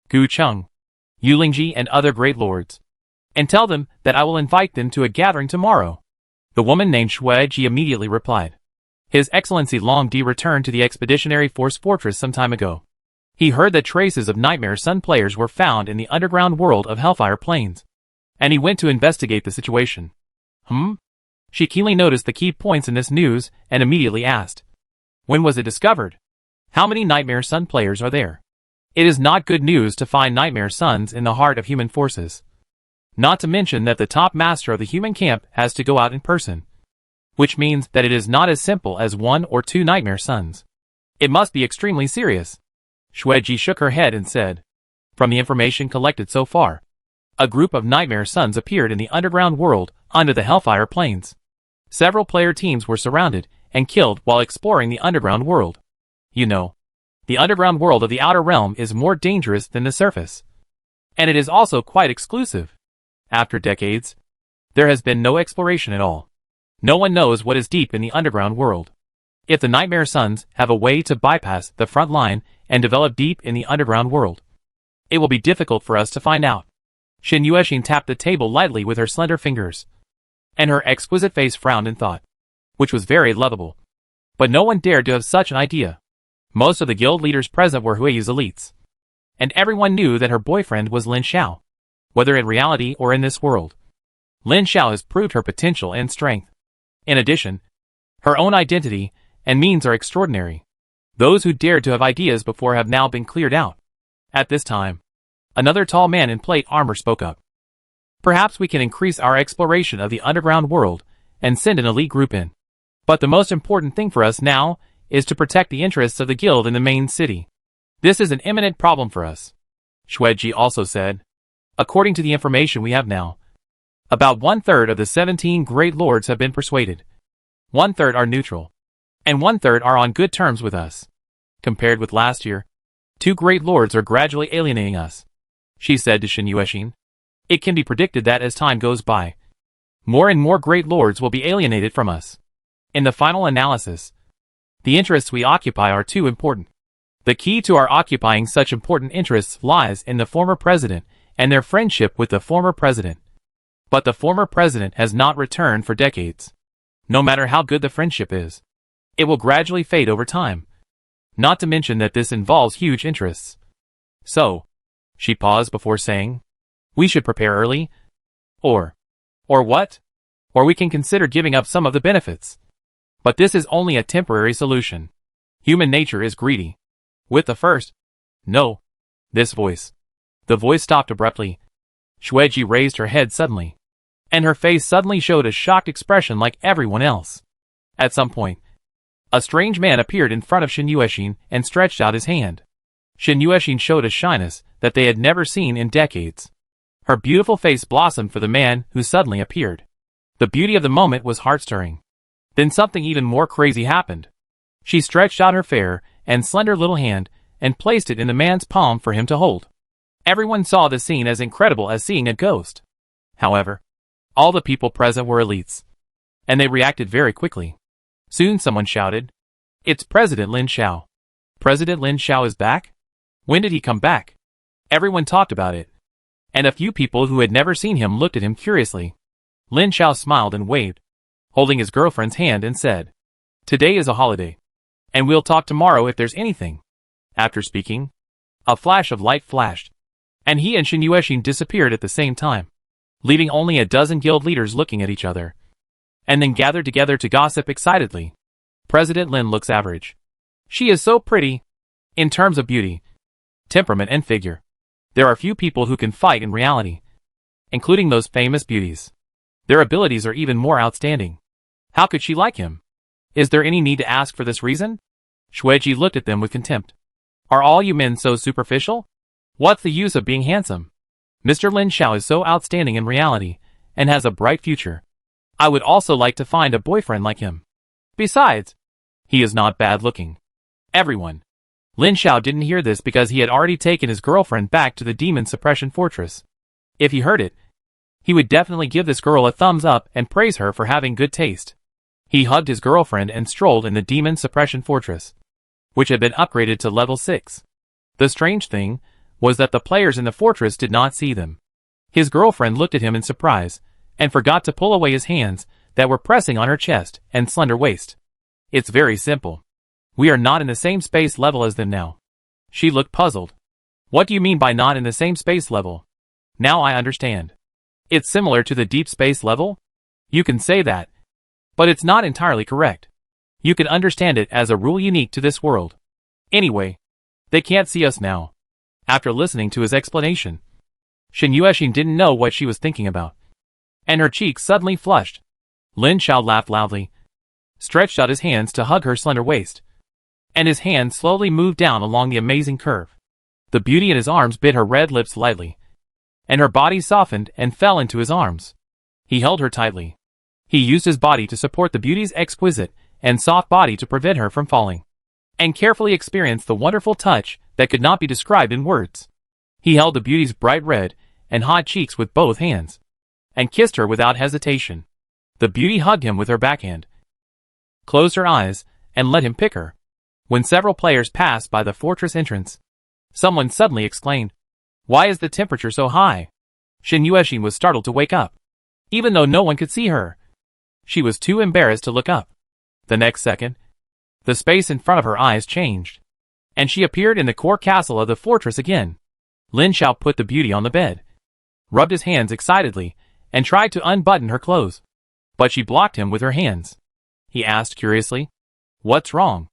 Gu Cheng, Yulingji and other great lords, and tell them that I will invite them to a gathering tomorrow." The woman named Xueji immediately replied. His Excellency Long Di returned to the Expeditionary Force Fortress some time ago. He heard that traces of Nightmare Sun players were found in the underground world of Hellfire Plains, and he went to investigate the situation. She keenly noticed the key points in this news and immediately asked, "When was it discovered? How many Nightmare Sun players are there?" It is not good news to find Nightmare Suns in the heart of human forces. Not to mention that the top master of the human camp has to go out in person, which means that it is not as simple as 1 or 2 Nightmare Suns. It must be extremely serious. Xueji shook her head and said, "From the information collected so far, a group of Nightmare Suns appeared in the underground world under the Hellfire Plains. Several player teams were surrounded and killed while exploring the underground world. You know, the underground world of the Outer Realm is more dangerous than the surface, and it is also quite exclusive. After decades, there has been no exploration at all. No one knows what is deep in the underground world. If the Nightmare Suns have a way to bypass the front line and develop deep in the underground world, it will be difficult for us to find out." Shen Yuexin tapped the table lightly with her slender fingers, and her exquisite face frowned in thought, which was very lovable. But no one dared to have such an idea. Most of the guild leaders present were Huiyu's elites, and everyone knew that her boyfriend was Lin Xiao, whether in reality or in this world. Lin Xiao has proved her potential and strength. In addition, her own identity and means are extraordinary. Those who dared to have ideas before have now been cleared out. At this time, another tall man in plate armor spoke up. "Perhaps we can increase our exploration of the underground world and send an elite group in. But the most important thing for us now is to protect the interests of the guild in the main city. This is an imminent problem for us." Xueji also said, "According to the information we have now, about 1/3 of the 17 great lords have been persuaded. 1/3 are neutral, and 1/3 are on good terms with us. Compared with last year, 2 great lords are gradually alienating us, she said to Shin Yueshin. It can be predicted that as time goes by, more and more great lords will be alienated from us. In the final analysis, the interests we occupy are too important. The key to our occupying such important interests lies in the former president and their friendship with the former president. But the former president has not returned for decades. No matter how good the friendship is, it will gradually fade over time. Not to mention that this involves huge interests. So, she paused before saying, we should prepare early? Or what? Or we can consider giving up some of the benefits. But this is only a temporary solution. Human nature is greedy. With the first, no. This voice. The voice stopped abruptly. Shueji raised her head suddenly, and her face suddenly showed a shocked expression like everyone else. At some point, a strange man appeared in front of Shin Yueshin and stretched out his hand. Shin Yueshin showed a shyness that they had never seen in decades. Her beautiful face blossomed for the man who suddenly appeared. The beauty of the moment was heart-stirring. Then something even more crazy happened. She stretched out her fair and slender little hand and placed it in the man's palm for him to hold. Everyone saw the scene as incredible as seeing a ghost. However, all the people present were elites, and they reacted very quickly. Soon someone shouted, "It's President Lin Xiao. President Lin Xiao is back? When did he come back?" Everyone talked about it, and a few people who had never seen him looked at him curiously. Lin Xiao smiled and waved, holding his girlfriend's hand, and said, "Today is a holiday, and we'll talk tomorrow if there's anything." After speaking, a flash of light flashed, and he and Shin Yueshin disappeared at the same time, leaving only a dozen guild leaders looking at each other, and then gathered together to gossip excitedly. President Lin looks average. She is so pretty. In terms of beauty, temperament and figure, there are few people who can fight in reality, including those famous beauties. Their abilities are even more outstanding. How could she like him? Is there any need to ask for this reason? Shueji looked at them with contempt. Are all you men so superficial? What's the use of being handsome? Mr. Lin Xiao is so outstanding in reality, and has a bright future. I would also like to find a boyfriend like him. Besides, he is not bad looking. Everyone. Lin Xiao didn't hear this because he had already taken his girlfriend back to the demon suppression fortress. If he heard it, he would definitely give this girl a thumbs up and praise her for having good taste. He hugged his girlfriend and strolled in the demon suppression fortress, which had been upgraded to level 6. The strange thing was that the players in the fortress did not see them. His girlfriend looked at him in surprise, and forgot to pull away his hands that were pressing on her chest and slender waist. It's very simple. We are not in the same space level as them now. She looked puzzled. What do you mean by not in the same space level? Now I understand. It's similar to the deep space level? You can say that, but it's not entirely correct. You can understand it as a rule unique to this world. Anyway, they can't see us now. After listening to his explanation, Shin Yueshin didn't know what she was thinking about, and her cheeks suddenly flushed. Lin Xiao laughed loudly, stretched out his hands to hug her slender waist, and his hand slowly moved down along the amazing curve. The beauty in his arms bit her red lips lightly, and her body softened and fell into his arms. He held her tightly. He used his body to support the beauty's exquisite and soft body to prevent her from falling, and carefully experienced the wonderful touch that could not be described in words. He held the beauty's bright red and hot cheeks with both hands, and kissed her without hesitation. The beauty hugged him with her backhand, closed her eyes, and let him pick her. When several players passed by the fortress entrance, someone suddenly exclaimed, "Why is the temperature so high?" Shin Yueshin was startled to wake up. Even though no one could see her, she was too embarrassed to look up. The next second, the space in front of her eyes changed, and she appeared in the core castle of the fortress again. Lin Xiao put the beauty on the bed, rubbed his hands excitedly, and tried to unbutton her clothes, but she blocked him with her hands. He asked curiously, "What's wrong?"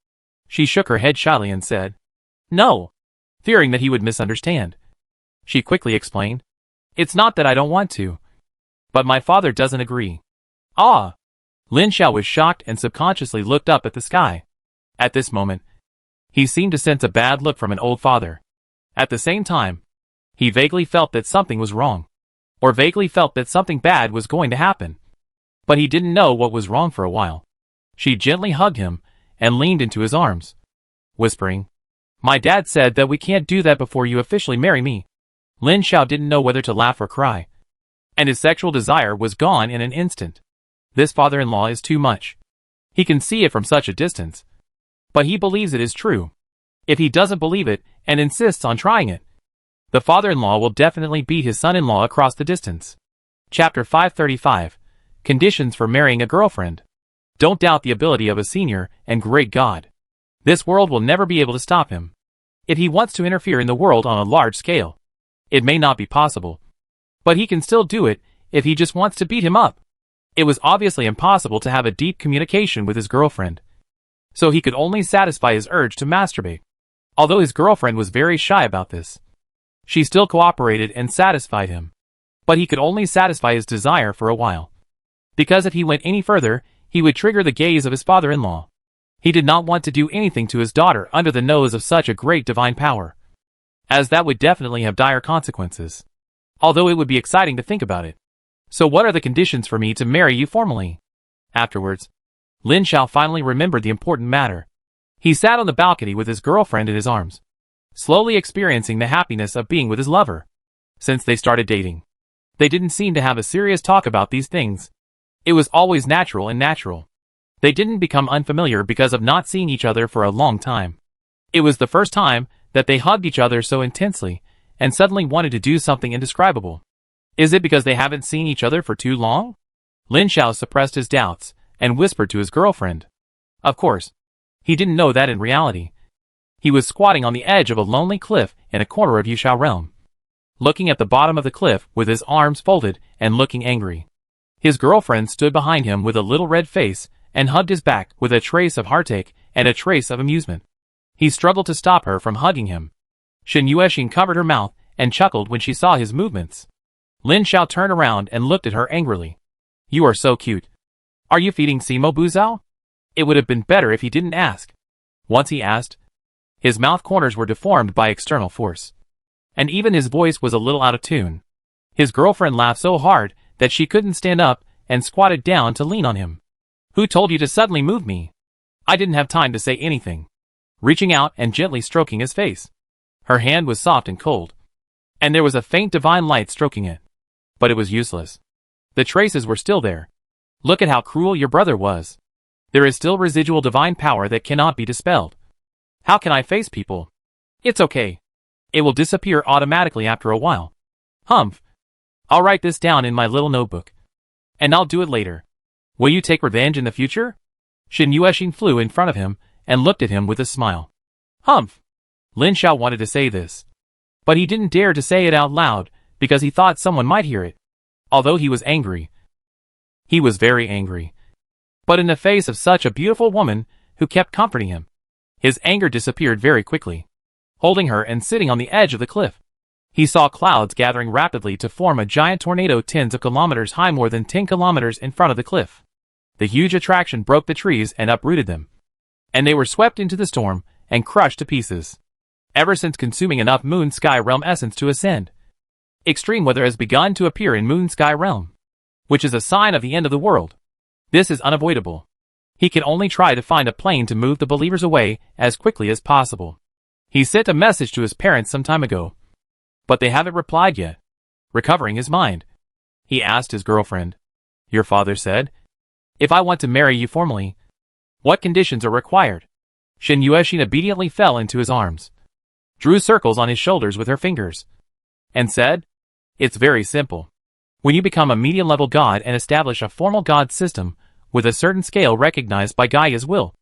She shook her head shyly and said, "No," fearing that he would misunderstand. She quickly explained, "It's not that I don't want to, but my father doesn't agree." Ah! Lin Xiao was shocked and subconsciously looked up at the sky. At this moment, he seemed to sense a bad look from an old father. At the same time, he vaguely felt that something was wrong, or vaguely felt that something bad was going to happen. But he didn't know what was wrong for a while. She gently hugged him and leaned into his arms, whispering, "My dad said that we can't do that before you officially marry me." Lin Xiao didn't know whether to laugh or cry, and his sexual desire was gone in an instant. This father-in-law is too much. He can see it from such a distance, but he believes it is true. If he doesn't believe it and insists on trying it, the father-in-law will definitely beat his son-in-law across the distance. Chapter 535. Conditions for marrying a girlfriend. Don't doubt the ability of a senior and great God. This world will never be able to stop him. If he wants to interfere in the world on a large scale, it may not be possible, but he can still do it if he just wants to beat him up. It was obviously impossible to have a deep communication with his girlfriend, so he could only satisfy his urge to masturbate. Although his girlfriend was very shy about this, she still cooperated and satisfied him. But he could only satisfy his desire for a while, because if he went any further, he would trigger the gaze of his father-in-law. He did not want to do anything to his daughter under the nose of such a great divine power, as that would definitely have dire consequences, although it would be exciting to think about it. So what are the conditions for me to marry you formally? Afterwards, Lin Xiao finally remembered the important matter. He sat on the balcony with his girlfriend in his arms, slowly experiencing the happiness of being with his lover. Since they started dating, they didn't seem to have a serious talk about these things. It was always natural and natural. They didn't become unfamiliar because of not seeing each other for a long time. It was the first time that they hugged each other so intensely and suddenly wanted to do something indescribable. Is it because they haven't seen each other for too long? Lin Xiao suppressed his doubts and whispered to his girlfriend. Of course, he didn't know that in reality. He was squatting on the edge of a lonely cliff in a corner of Yushao realm, looking at the bottom of the cliff with his arms folded and looking angry. His girlfriend stood behind him with a little red face and hugged his back with a trace of heartache and a trace of amusement. He struggled to stop her from hugging him. Shen Yuexin covered her mouth and chuckled when she saw his movements. Lin Xiao turned around and looked at her angrily. "You are so cute. Are you feeding Simo Buzao?" It would have been better if he didn't ask. Once he asked, his mouth corners were deformed by external force, and even his voice was a little out of tune. His girlfriend laughed so hard that she couldn't stand up and squatted down to lean on him. "Who told you to suddenly move me?" I didn't have time to say anything, reaching out and gently stroking his face. Her hand was soft and cold, and there was a faint divine light stroking it. But it was useless. The traces were still there. Look at how cruel your brother was. There is still residual divine power that cannot be dispelled. How can I face people? It's okay. It will disappear automatically after a while. Humph. I'll write this down in my little notebook, and I'll do it later. Will you take revenge in the future? Shen Yuexin flew in front of him and looked at him with a smile. Humph. Lin Xiao wanted to say this, but he didn't dare to say it out loud because he thought someone might hear it. Although he was angry. He was very angry. But in the face of such a beautiful woman who kept comforting him, his anger disappeared very quickly. Holding her and sitting on the edge of the cliff, he saw clouds gathering rapidly to form a giant tornado tens of kilometers high, more than 10 kilometers in front of the cliff. The huge attraction broke the trees and uprooted them, and they were swept into the storm and crushed to pieces. Ever since consuming enough Moon Sky Realm essence to ascend, extreme weather has begun to appear in Moon Sky Realm, which is a sign of the end of the world. This is unavoidable. He can only try to find a plane to move the believers away as quickly as possible. He sent a message to his parents some time ago, but they haven't replied yet. Recovering his mind, he asked his girlfriend. Your father said, if I want to marry you formally, what conditions are required? Shen Yuexin obediently fell into his arms, drew circles on his shoulders with her fingers, and said, it's very simple. When you become a medium-level god and establish a formal god system with a certain scale recognized by Gaia's will,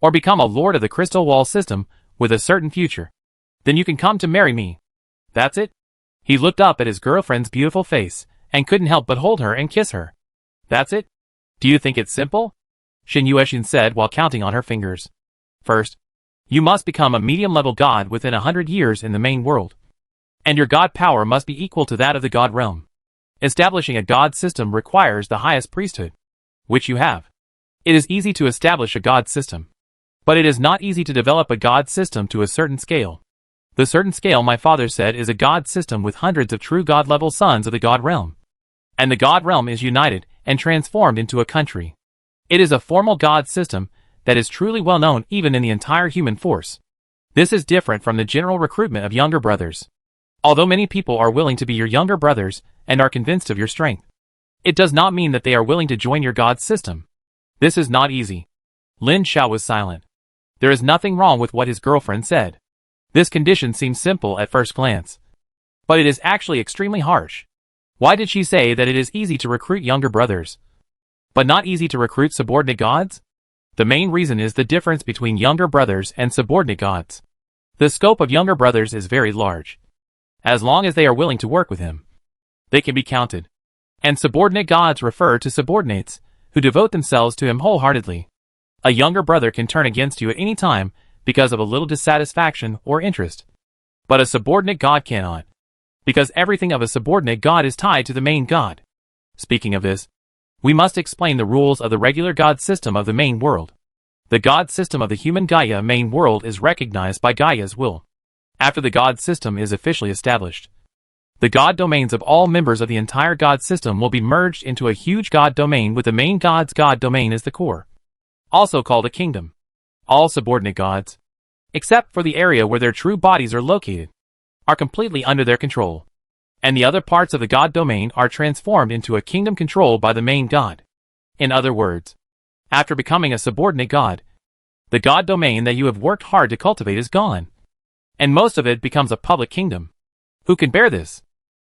or become a lord of the crystal wall system with a certain future, then you can come to marry me. That's it? He looked up at his girlfriend's beautiful face and couldn't help but hold her and kiss her. That's it? Do you think it's simple? Shen Yuexin said while counting on her fingers. First, you must become a medium-level god within 100 years in the main world, and your god power must be equal to that of the god realm. Establishing a god system requires the highest priesthood, which you have. It is easy to establish a god system, but it is not easy to develop a god system to a certain scale. The certain scale, my father said, is a god system with hundreds of true god-level sons of the god realm. And the god realm is united and transformed into a country. It is a formal god system that is truly well known even in the entire human force. This is different from the general recruitment of younger brothers. Although many people are willing to be your younger brothers and are convinced of your strength, it does not mean that they are willing to join your God's system. This is not easy. Lin Xiao was silent. There is nothing wrong with what his girlfriend said. This condition seems simple at first glance, but it is actually extremely harsh. Why did she say that it is easy to recruit younger brothers, but not easy to recruit subordinate gods? The main reason is the difference between younger brothers and subordinate gods. The scope of younger brothers is very large. As long as they are willing to work with him, they can be counted. And subordinate gods refer to subordinates who devote themselves to him wholeheartedly. A younger brother can turn against you at any time because of a little dissatisfaction or interest. But a subordinate god cannot, because everything of a subordinate god is tied to the main god. Speaking of this, we must explain the rules of the regular god system of the main world. The god system of the human Gaia main world is recognized by Gaia's will. After the god system is officially established, the god domains of all members of the entire god system will be merged into a huge god domain with the main god's god domain as the core, also called a kingdom. All subordinate gods, except for the area where their true bodies are located, are completely under their control, and the other parts of the god domain are transformed into a kingdom controlled by the main god. In other words, after becoming a subordinate god, the god domain that you have worked hard to cultivate is gone, and most of it becomes a public kingdom. Who can bear this?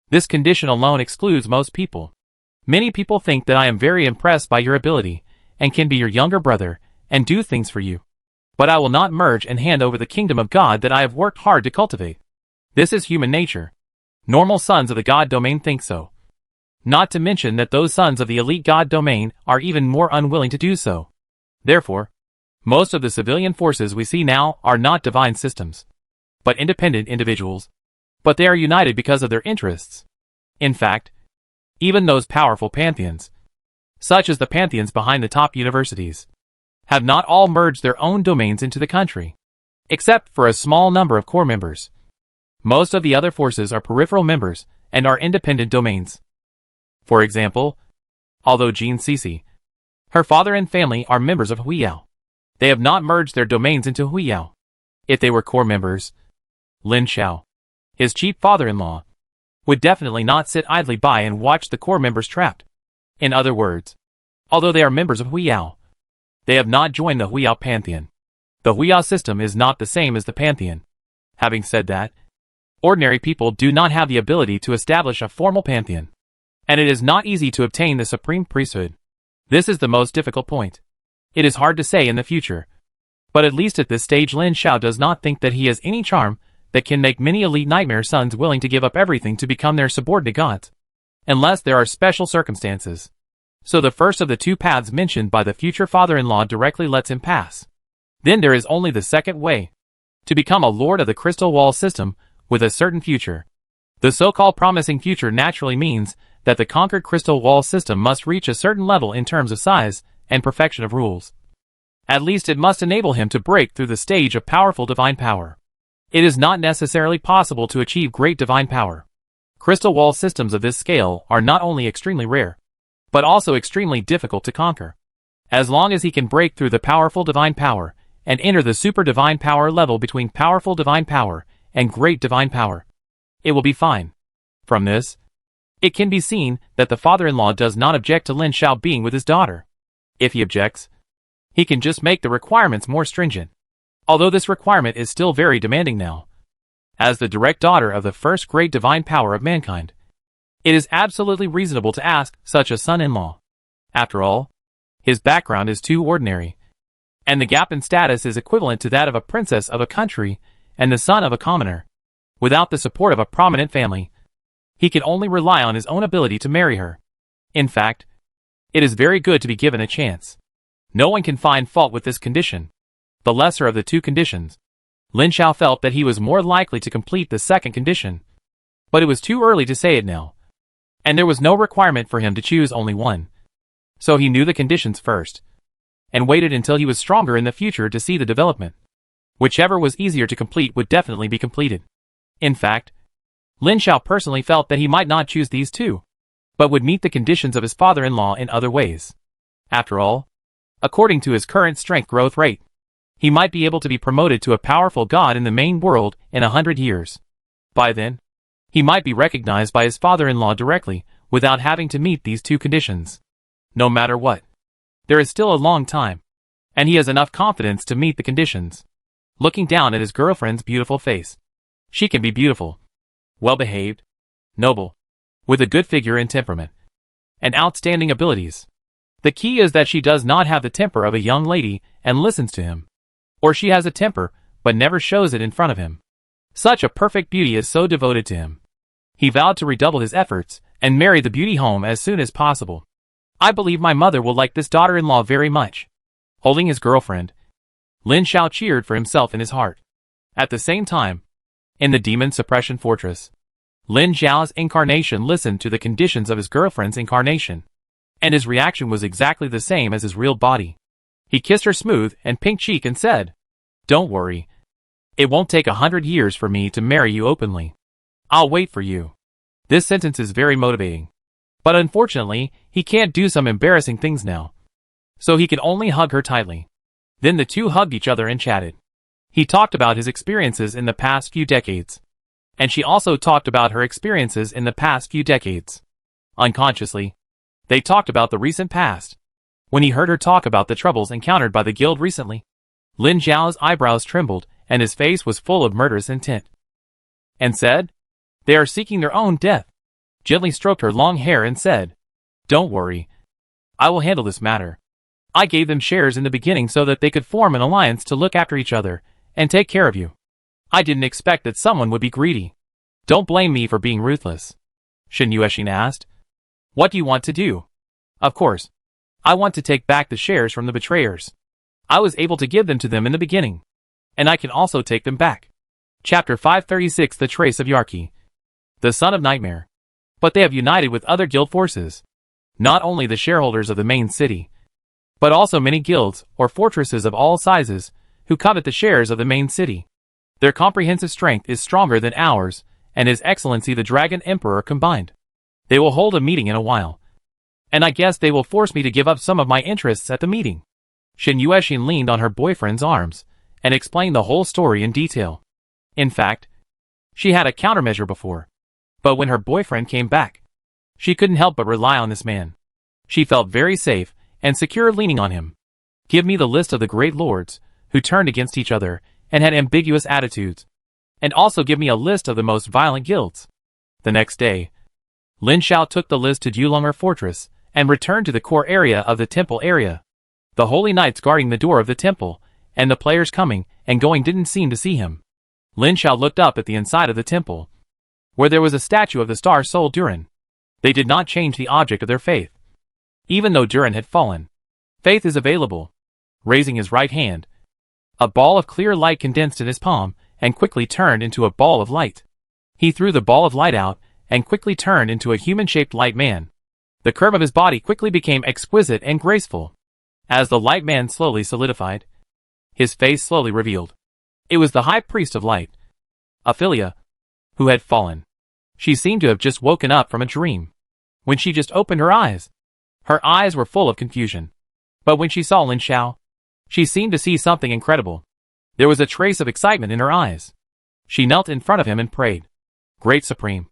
This condition alone excludes most people. Many people think that I am very impressed by your ability, and can be your younger brother, and do things for you. But I will not merge and hand over the kingdom of God that I have worked hard to cultivate. This is human nature. Normal sons of the God domain think so. Not to mention that those sons of the elite God domain are even more unwilling to do so. Therefore, most of the civilian forces we see now are not divine systems, but independent individuals. But they are united because of their interests. In fact, even those powerful pantheons, such as the pantheons behind the top universities, have not all merged their own domains into the country, except for a small number of core members. Most of the other forces are peripheral members and are independent domains. For example, although Jean Cece, her father and family are members of Huiyao, they have not merged their domains into Huiyao. If they were core members, Lin Xiao, his chief father-in-law, would definitely not sit idly by and watch the core members trapped. In other words, although they are members of Huiyao, they have not joined the Huiyao Pantheon. The Huiyao system is not the same as the Pantheon. Having said that, ordinary people do not have the ability to establish a formal Pantheon, and it is not easy to obtain the supreme priesthood. This is the most difficult point. It is hard to say in the future, but at least at this stage Lin Xiao does not think that he has any charm that can make many elite nightmare sons willing to give up everything to become their subordinate gods, unless there are special circumstances. So the first of the two paths mentioned by the future father-in-law directly lets him pass. Then there is only the second way, to become a lord of the crystal wall system with a certain future. The so-called promising future naturally means that the conquered crystal wall system must reach a certain level in terms of size and perfection of rules. At least it must enable him to break through the stage of powerful divine power. It is not necessarily possible to achieve great divine power. Crystal wall systems of this scale are not only extremely rare, but also extremely difficult to conquer. As long as he can break through the powerful divine power and enter the super divine power level between powerful divine power and great divine power, it will be fine. From this, it can be seen that the father-in-law does not object to Lin Xiao being with his daughter. If he objects, he can just make the requirements more stringent. Although this requirement is still very demanding now. As the direct daughter of the first great divine power of mankind, it is absolutely reasonable to ask such a son-in-law. After all, his background is too ordinary, and the gap in status is equivalent to that of a princess of a country and the son of a commoner. Without the support of a prominent family, he can only rely on his own ability to marry her. In fact, it is very good to be given a chance. No one can find fault with this condition. The lesser of the two conditions. Lin Xiao felt that he was more likely to complete the second condition, but it was too early to say it now, and there was no requirement for him to choose only one. So he knew the conditions first, and waited until he was stronger in the future to see the development. Whichever was easier to complete would definitely be completed. In fact, Lin Xiao personally felt that he might not choose these two, but would meet the conditions of his father-in-law in other ways. After all, According to his current strength growth rate, he might be able to be promoted to a powerful god in the main world in 100 years. By then, he might be recognized by his father-in-law directly, without having to meet these two conditions. No matter what, there is still a long time, and he has enough confidence to meet the conditions. Looking down at his girlfriend's beautiful face, she can be beautiful, well-behaved, noble, with a good figure and temperament, and outstanding abilities. The key is that she does not have the temper of a young lady and listens to him. Or she has a temper, but never shows it in front of him. Such a perfect beauty is so devoted to him. He vowed to redouble his efforts and marry the beauty home as soon as possible. I believe my mother will like this daughter-in-law very much. Holding his girlfriend, Lin Xiao cheered for himself in his heart. At the same time, in the demon suppression fortress, Lin Xiao's incarnation listened to the conditions of his girlfriend's incarnation, and his reaction was exactly the same as his real body. He kissed her smooth and pink cheek and said, "Don't worry. It won't take 100 years for me to marry you openly. I'll wait for you." This sentence is very motivating. But unfortunately, he can't do some embarrassing things now. So he can only hug her tightly. Then the two hugged each other and chatted. He talked about his experiences in the past few decades. And she also talked about her experiences in the past few decades. Unconsciously, they talked about the recent past. When he heard her talk about the troubles encountered by the guild recently, Lin Xiao's eyebrows trembled and his face was full of murderous intent. And said, "They are seeking their own death." Gently stroked her long hair and said, "Don't worry. I will handle this matter. I gave them shares in the beginning so that they could form an alliance to look after each other and take care of you. I didn't expect that someone would be greedy. Don't blame me for being ruthless." Shen Yuexin asked, "What do you want to do?" "Of course, I want to take back the shares from the betrayers. I was able to give them to them in the beginning, and I can also take them back." Chapter 536 The Trace of Yarki. The Son of Nightmare. But they have united with other guild forces. Not only the shareholders of the main city, but also many guilds or fortresses of all sizes who covet the shares of the main city. Their comprehensive strength is stronger than ours and His Excellency the Dragon Emperor combined. They will hold a meeting in a while, and I guess they will force me to give up some of my interests at the meeting. Shen Yuexin leaned on her boyfriend's arms and explained the whole story in detail. In fact, she had a countermeasure before, but when her boyfriend came back, she couldn't help but rely on this man. She felt very safe and secure leaning on him. "Give me the list of the great lords who turned against each other and had ambiguous attitudes, and also give me a list of the most violent guilds." The next day, Lin Xiao took the list to Dulonger Fortress and returned to the core area of the temple area. The holy knights guarding the door of the temple and the players coming and going didn't seem to see him. Lin Xiao looked up at the inside of the temple, where there was a statue of the star soul Duran. They did not change the object of their faith. Even though Duran had fallen, faith is available. Raising his right hand, a ball of clear light condensed in his palm and quickly turned into a ball of light. He threw the ball of light out and quickly turned into a human-shaped light man. The curve of his body quickly became exquisite and graceful. As the light man slowly solidified, his face slowly revealed. It was the High Priest of Light, Ophelia, who had fallen. She seemed to have just woken up from a dream. When she just opened her eyes were full of confusion. But when she saw Lin Xiao, she seemed to see something incredible. There was a trace of excitement in her eyes. She knelt in front of him and prayed, "Great Supreme,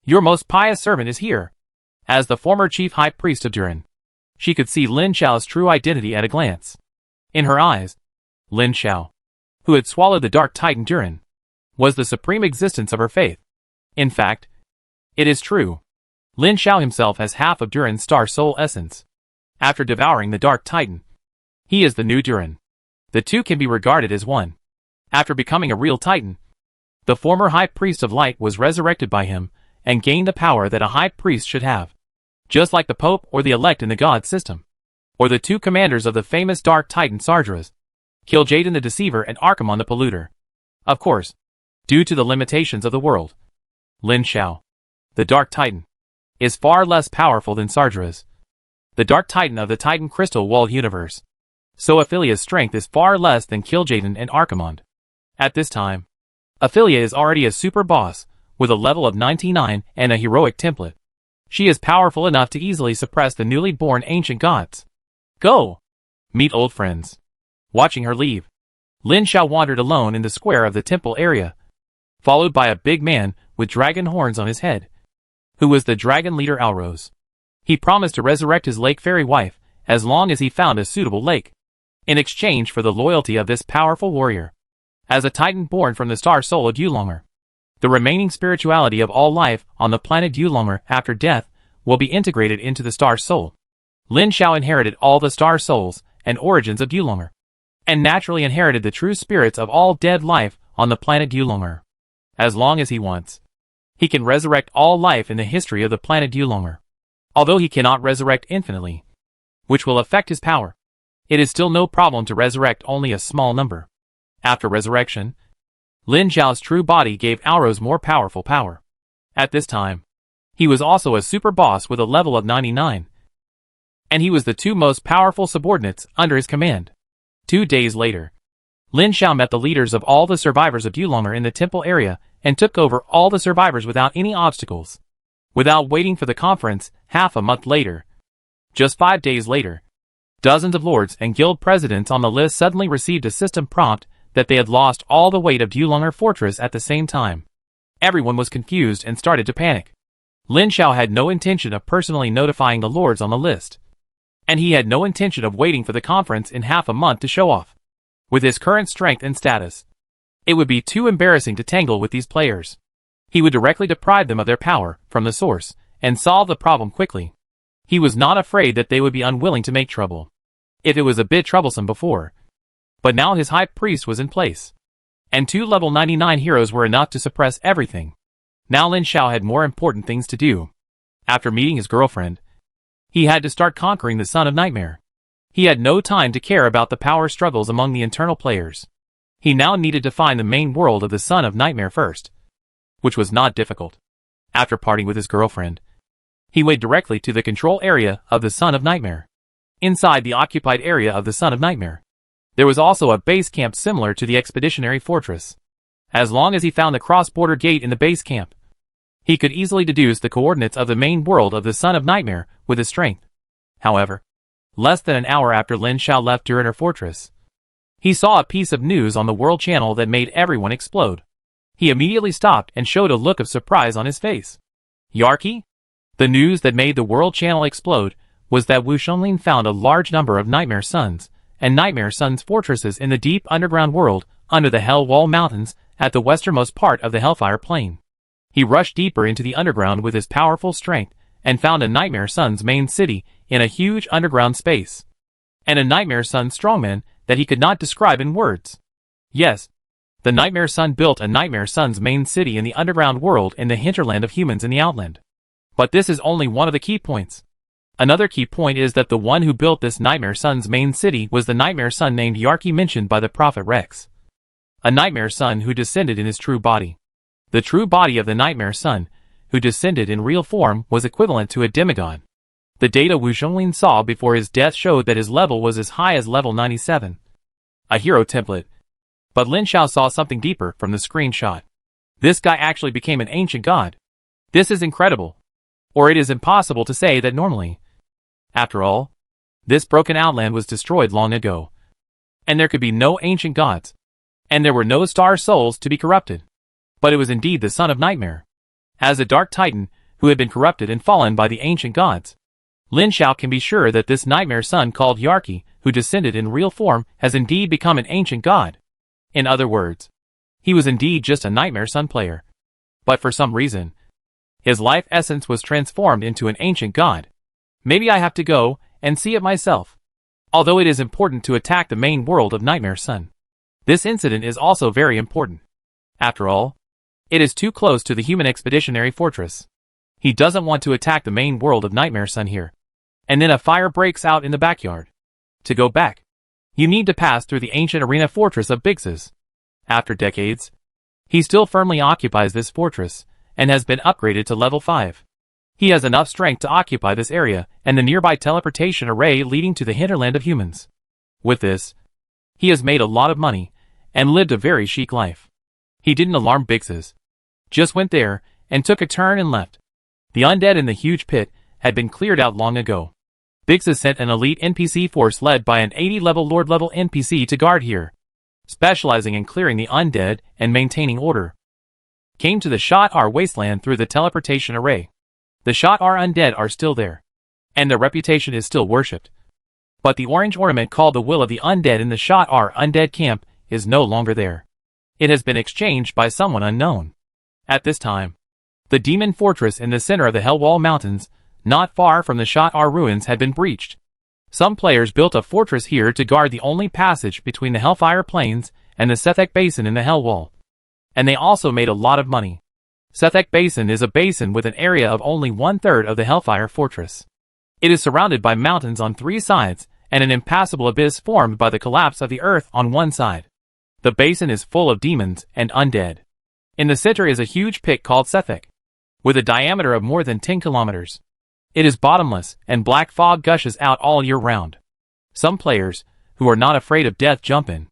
your most pious servant is here." As the former chief high priest of Duran, she could see Lin Xiao's true identity at a glance. In her eyes, Lin Xiao, who had swallowed the dark titan Duran, was the supreme existence of her faith. In fact, it is true. Lin Xiao himself has half of Duran's star soul essence. After devouring the dark titan, he is the new Duran. The two can be regarded as one. After becoming a real titan, the former high priest of light was resurrected by him and gained the power that a high priest should have. Just like the Pope or the elect in the God system, or the two commanders of the famous dark titan Sardras, Kil'jaeden the Deceiver and Archimonde the Polluter. Of course, due to the limitations of the world, Lin Xiao, the Dark Titan, is far less powerful than Sardras, the Dark Titan of the Titan Crystal Walled Universe. So Ophelia's strength is far less than Kil'jaeden and Archimonde. At this time, Ophelia is already a super boss, with a level of 99 and a heroic template. She is powerful enough to easily suppress the newly born ancient gods. "Go! Meet old friends. Watching her leave, Lin Xiao wandered alone in the square of the temple area, followed by a big man with dragon horns on his head, who was the dragon leader Alrose. He promised to resurrect his lake fairy wife as long as he found a suitable lake, in exchange for the loyalty of this powerful warrior. As a titan born from the star soul of Yulong'er, the remaining spirituality of all life on the planet Yulong'er after death will be integrated into the star soul. Lin Xiao inherited all the star souls and origins of Yulong'er, and naturally inherited the true spirits of all dead life on the planet Yulong'er. As long as he wants, he can resurrect all life in the history of the planet Yulong'er. Although he cannot resurrect infinitely, which will affect his power, it is still no problem to resurrect only a small number. After resurrection, Lin Xiao's true body gave Alrose more powerful power. At this time, he was also a super boss with a level of 99, and he was the two most powerful subordinates under his command. 2 days later, Lin Xiao met the leaders of all the survivors of Yulong'er in the temple area and took over all the survivors without any obstacles. Without waiting for the conference, half a month later, just 5 days later, dozens of lords and guild presidents on the list suddenly received a system prompt that they had lost all the weight of Yulong'er fortress at the same time. Everyone was confused and started to panic. Lin Xiao had no intention of personally notifying the lords on the list, and he had no intention of waiting for the conference in half a month to show off. With his current strength and status, it would be too embarrassing to tangle with these players. He would directly deprive them of their power from the source and solve the problem quickly. He was not afraid that they would be unwilling to make trouble, if it was a bit troublesome before. But now his high priest was in place, and 2 level 99 heroes were enough to suppress everything. Now Lin Xiao had more important things to do. After meeting his girlfriend, he had to start conquering the Son of Nightmare. He had no time to care about the power struggles among the internal players. He now needed to find the main world of the Son of Nightmare first, which was not difficult. After parting with his girlfriend, he went directly to the control area of the Son of Nightmare. Inside the occupied area of the Son of Nightmare, there was also a base camp similar to the expeditionary fortress. As long as he found the cross-border gate in the base camp, he could easily deduce the coordinates of the main world of the Son of Nightmare with his strength. However, less than an hour after Lin Xiao left Duriner Fortress, he saw a piece of news on the world channel that made everyone explode. He immediately stopped and showed a look of surprise on his face. Yarki? The news that made the world channel explode was that Wu Shunlin found a large number of Nightmare Suns and Nightmare Suns fortresses in the deep underground world under the Hell Wall Mountains at the westernmost part of the Hellfire Plain. He rushed deeper into the underground with his powerful strength and found a Nightmare Sun's main city in a huge underground space, and a Nightmare Sun strongman that he could not describe in words. Yes, the Nightmare Sun built a Nightmare Sun's main city in the underground world in the hinterland of humans in the Outland. But this is only one of the key points. Another key point is that the one who built this Nightmare Sun's main city was the Nightmare Sun named Yarki mentioned by the Prophet Rex. A Nightmare Sun who descended in his true body. The true body of the Nightmare Sun, who descended in real form, was equivalent to a demigod. The data Wu Zhonglin saw before his death showed that his level was as high as level 97. A hero template. But Lin Xiao saw something deeper from the screenshot. This guy actually became an ancient god. This is incredible. Or it is impossible to say that normally. After all, this broken outland was destroyed long ago, and there could be no ancient gods, and there were no star souls to be corrupted. But it was indeed the Son of Nightmare, as a dark titan who had been corrupted and fallen by the ancient gods. Lin Xiao can be sure that this Nightmare Sun called Yarki, who descended in real form, has indeed become an ancient god. In other words, he was indeed just a Nightmare Sun player. But for some reason, his life essence was transformed into an ancient god. Maybe I have to go and see it myself. Although it is important to attack the main world of Nightmare Sun, this incident is also very important. After all, it is too close to the human expeditionary fortress. He doesn't want to attack the main world of Nightmare Sun here. And then a fire breaks out in the backyard. To go back, you need to pass through the ancient arena fortress of Bix's. After decades, he still firmly occupies this fortress and has been upgraded to level 5. He has enough strength to occupy this area and the nearby teleportation array leading to the hinterland of humans. With this, he has made a lot of money and lived a very chic life. He didn't alarm Bix's. Just went there and took a turn and left. The undead in the huge pit had been cleared out long ago. Biggs sent an elite NPC force led by an 80-level Lord-level NPC to guard here, specializing in clearing the undead and maintaining order. Came to the Shot-R wasteland through the teleportation array. The Shot-R undead are still there, and their reputation is still worshipped. But the orange ornament called the Will of the Undead in the Shot-R undead camp is no longer there. It has been exchanged by someone unknown. At this time, the demon fortress in the center of the Hellwall Mountains, not far from the Shot-R ruins, had been breached. Some players built a fortress here to guard the only passage between the Hellfire Plains and the Sethek Basin in the Hellwall. And they also made a lot of money. Sethek Basin is a basin with an area of only 1/3 of the Hellfire Fortress. It is surrounded by mountains on 3 sides and an impassable abyss formed by the collapse of the earth on one side. The basin is full of demons and undead. In the center is a huge pit called Sethek, with a diameter of more than 10 kilometers. It is bottomless, and black fog gushes out all year round. Some players, who are not afraid of death, jump in.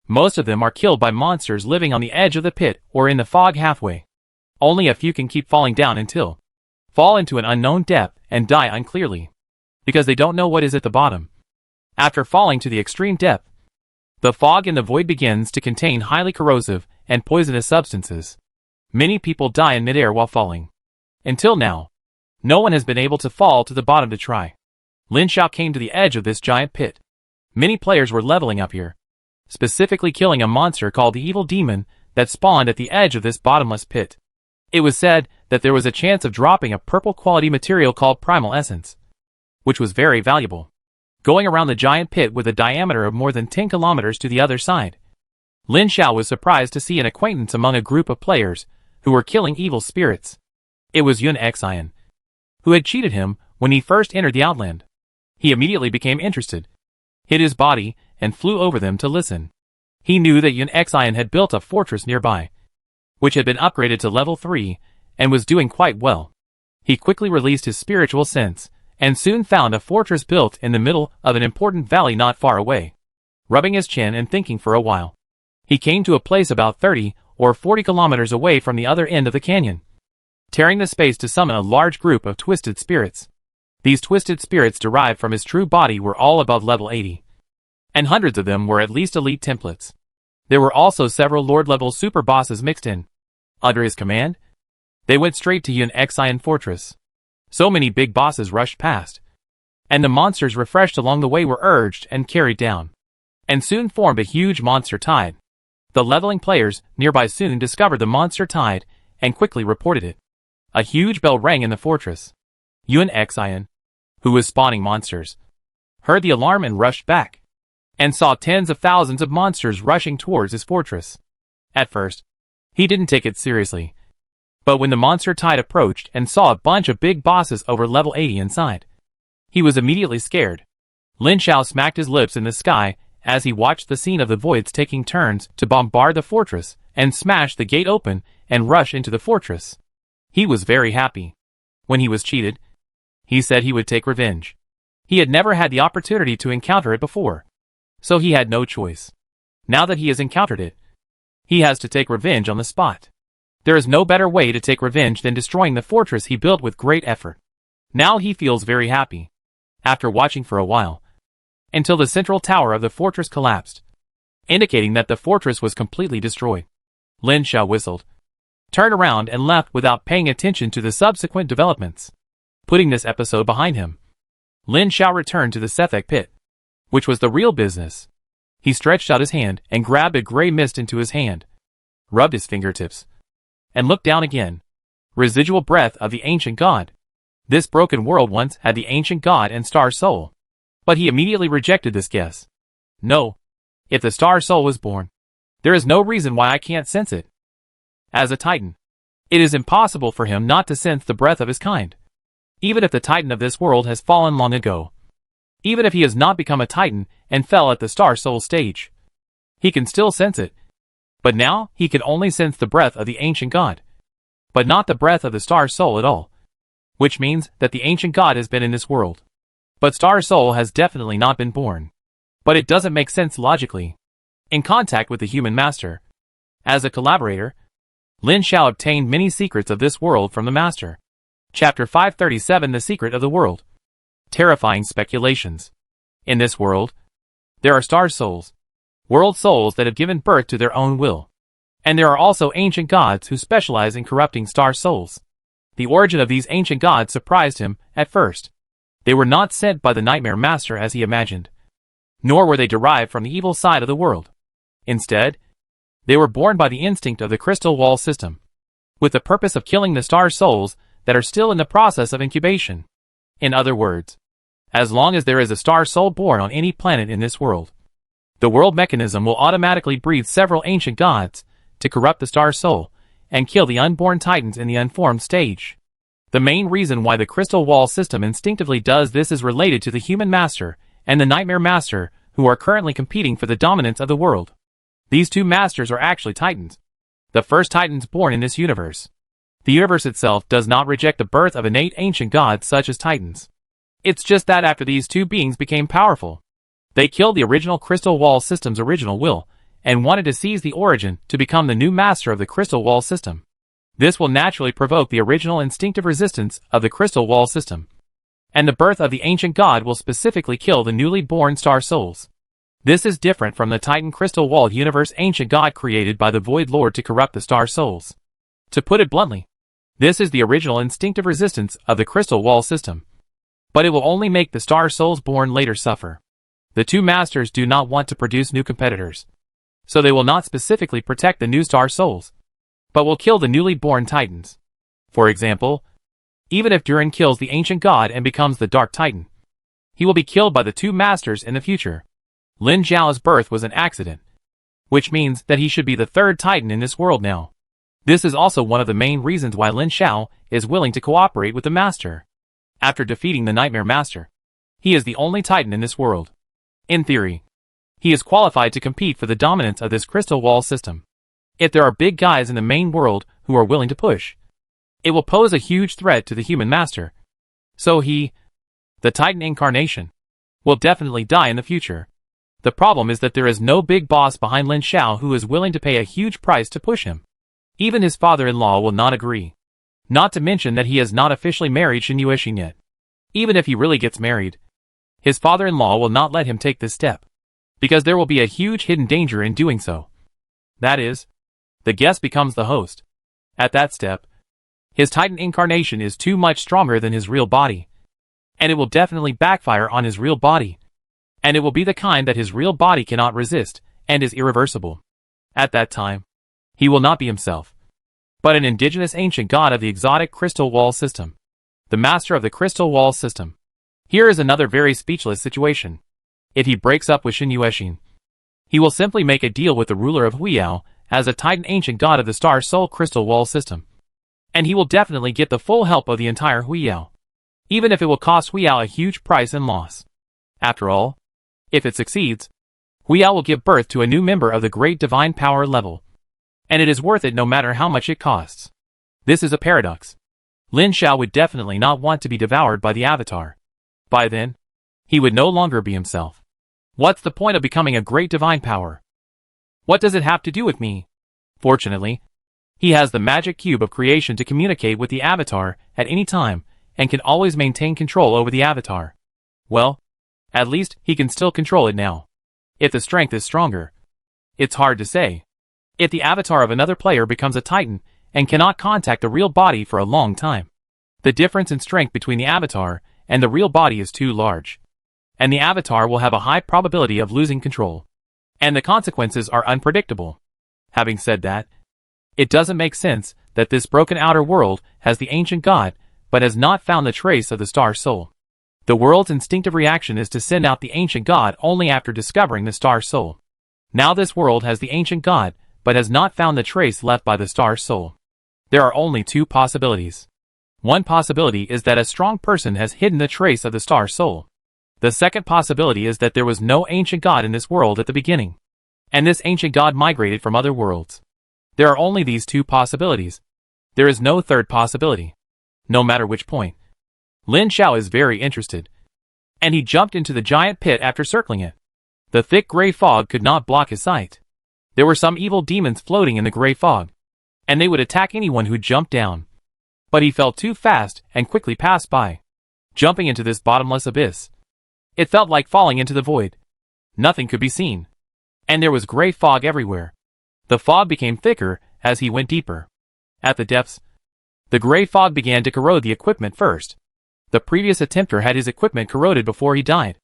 Most of them are killed by monsters living on the edge of the pit or in the fog halfway. Only a few can keep falling down until fall into an unknown depth and die unclearly, because they don't know what is at the bottom. After falling to the extreme depth, the fog in the void begins to contain highly corrosive and poisonous substances. Many people die in midair while falling. Until now, no one has been able to fall to the bottom to try. Lin Xiao came to the edge of this giant pit. Many players were leveling up here, specifically killing a monster called the Evil Demon that spawned at the edge of this bottomless pit. It was said that there was a chance of dropping a purple quality material called Primal Essence, which was very valuable. Going around the giant pit with a diameter of more than 10 kilometers to the other side, Lin Xiao was surprised to see an acquaintance among a group of players who were killing evil spirits. It was Yun Xian, who had cheated him when he first entered the Outland. He immediately became interested, hid his body, and flew over them to listen. He knew that Yun Xian had built a fortress nearby, which had been upgraded to level 3, and was doing quite well. He quickly released his spiritual sense, and soon found a fortress built in the middle of an important valley not far away. Rubbing his chin and thinking for a while, he came to a place about 30 or 40 kilometers away from the other end of the canyon, tearing the space to summon a large group of twisted spirits. These twisted spirits derived from his true body were all above level 80, and hundreds of them were at least elite templates. There were also several Lord-level super bosses mixed in. Under his command, they went straight to Yun Xian Fortress. So many big bosses rushed past, and the monsters refreshed along the way were urged and carried down, and soon formed a huge monster tide. The leveling players nearby soon discovered the monster tide and quickly reported it. A huge bell rang in the fortress. Yun Xian, who was spawning monsters, heard the alarm and rushed back, and saw tens of thousands of monsters rushing towards his fortress. At first, he didn't take it seriously, but when the monster tide approached and saw a bunch of big bosses over level 80 inside, he was immediately scared. Lin Xiao smacked his lips in the sky as he watched the scene of the voids taking turns to bombard the fortress and smash the gate open and rush into the fortress. He was very happy. When he was cheated, he said he would take revenge. He had never had the opportunity to encounter it before, so he had no choice. Now that he has encountered it, he has to take revenge on the spot. There is no better way to take revenge than destroying the fortress he built with great effort. Now he feels very happy, after watching for a while, until the central tower of the fortress collapsed, indicating that the fortress was completely destroyed. Lin Xiao whistled, turned around and left without paying attention to the subsequent developments. Putting this episode behind him, Lin Xiao returned to the Sethek pit, which was the real business. He stretched out his hand and grabbed a gray mist into his hand, rubbed his fingertips, and looked down again. Residual breath of the ancient god. This broken world once had the ancient god and star soul, but he immediately rejected this guess. No, if the star soul was born, there is no reason why I can't sense it. As a titan, it is impossible for him not to sense the breath of his kind. Even if the titan of this world has fallen long ago, even if he has not become a titan and fell at the star soul stage, he can still sense it. But now he can only sense the breath of the ancient god, but not the breath of the star soul at all, which means that the ancient god has been in this world, but star soul has definitely not been born. But it doesn't make sense logically. In contact with the human master, as a collaborator, Lin Xiao obtained many secrets of this world from the master. Chapter 537, The Secret of the World. Terrifying speculations. In this world, there are star souls, world souls that have given birth to their own will. And there are also ancient gods who specialize in corrupting star souls. The origin of these ancient gods surprised him at first. They were not sent by the Nightmare Master as he imagined, nor were they derived from the evil side of the world. Instead, they were born by the instinct of the crystal wall system, with the purpose of killing the star souls that are still in the process of incubation. In other words, as long as there is a star soul born on any planet in this world, the world mechanism will automatically breed several ancient gods to corrupt the star soul and kill the unborn titans in the unformed stage. The main reason why the crystal wall system instinctively does this is related to the human master and the nightmare master, who are currently competing for the dominance of the world. These two masters are actually titans, the first titans born in this universe. The universe itself does not reject the birth of innate ancient gods such as titans. It's just that after these two beings became powerful, they killed the original crystal wall system's original will and wanted to seize the origin to become the new master of the crystal wall system. This will naturally provoke the original instinctive resistance of the crystal wall system, and the birth of the ancient god will specifically kill the newly born star souls. This is different from the Titan crystal wall universe ancient god created by the Void Lord to corrupt the star souls. To put it bluntly, this is the original instinctive resistance of the crystal wall system, but it will only make the star souls born later suffer. The two masters do not want to produce new competitors, so they will not specifically protect the new star souls, but will kill the newly born titans. For example, even if Durin kills the ancient god and becomes the Dark Titan, he will be killed by the two masters in the future. Lin Zhao's birth was an accident, which means that he should be the third titan in this world now. This is also one of the main reasons why Lin Zhao is willing to cooperate with the master. After defeating the Nightmare Master, he is the only titan in this world. In theory, he is qualified to compete for the dominance of this crystal wall system. If there are big guys in the main world who are willing to push, it will pose a huge threat to the human master. So he, the Titan incarnation, will definitely die in the future. The problem is that there is no big boss behind Lin Zhao who is willing to pay a huge price to push him. Even his father-in-law will not agree. Not to mention that he has not officially married Shin Yuexin yet. Even if he really gets married, his father-in-law will not let him take this step, because there will be a huge hidden danger in doing so. That is, the guest becomes the host. At that step, his Titan incarnation is too much stronger than his real body, and it will definitely backfire on his real body. And it will be the kind that his real body cannot resist, and is irreversible. At that time, he will not be himself, but an indigenous ancient god of the exotic crystal wall system, the master of the crystal wall system. Here is another very speechless situation. If he breaks up with Shin Yuexin, he will simply make a deal with the ruler of Huiyao as a Titan ancient god of the star soul crystal wall system, and he will definitely get the full help of the entire Huiyao, even if it will cost Huiyao a huge price and loss. After all, if it succeeds, Huiyao will give birth to a new member of the great divine power level, and it is worth it no matter how much it costs. This is a paradox. Lin Zhao would definitely not want to be devoured by the Avatar. By then, he would no longer be himself. What's the point of becoming a great divine power? What does it have to do with me? Fortunately, he has the magic cube of creation to communicate with the Avatar at any time, and can always maintain control over the Avatar. Well, at least he can still control it now. If the strength is stronger, it's hard to say. If the avatar of another player becomes a Titan and cannot contact the real body for a long time, the difference in strength between the avatar and the real body is too large, and the avatar will have a high probability of losing control, and the consequences are unpredictable. Having said that, it doesn't make sense that this broken outer world has the ancient god, but has not found the trace of the star soul. The world's instinctive reaction is to send out the ancient god only after discovering the star soul. Now this world has the ancient god, but has not found the trace left by the star soul. There are only two possibilities. One possibility is that a strong person has hidden the trace of the star soul. The second possibility is that there was no ancient god in this world at the beginning, and this ancient god migrated from other worlds. There are only these two possibilities. There is no third possibility. No matter which point. Lin Zhao is very interested, and he jumped into the giant pit after circling it. The thick gray fog could not block his sight. There were some evil demons floating in the gray fog, and they would attack anyone who jumped down. But he fell too fast and quickly passed by. jumping into this bottomless abyss. It felt like falling into the void. Nothing could be seen. And there was gray fog everywhere. The fog became thicker as he went deeper. At the depths, the gray fog began to corrode the equipment first. The previous attempter had his equipment corroded before he died.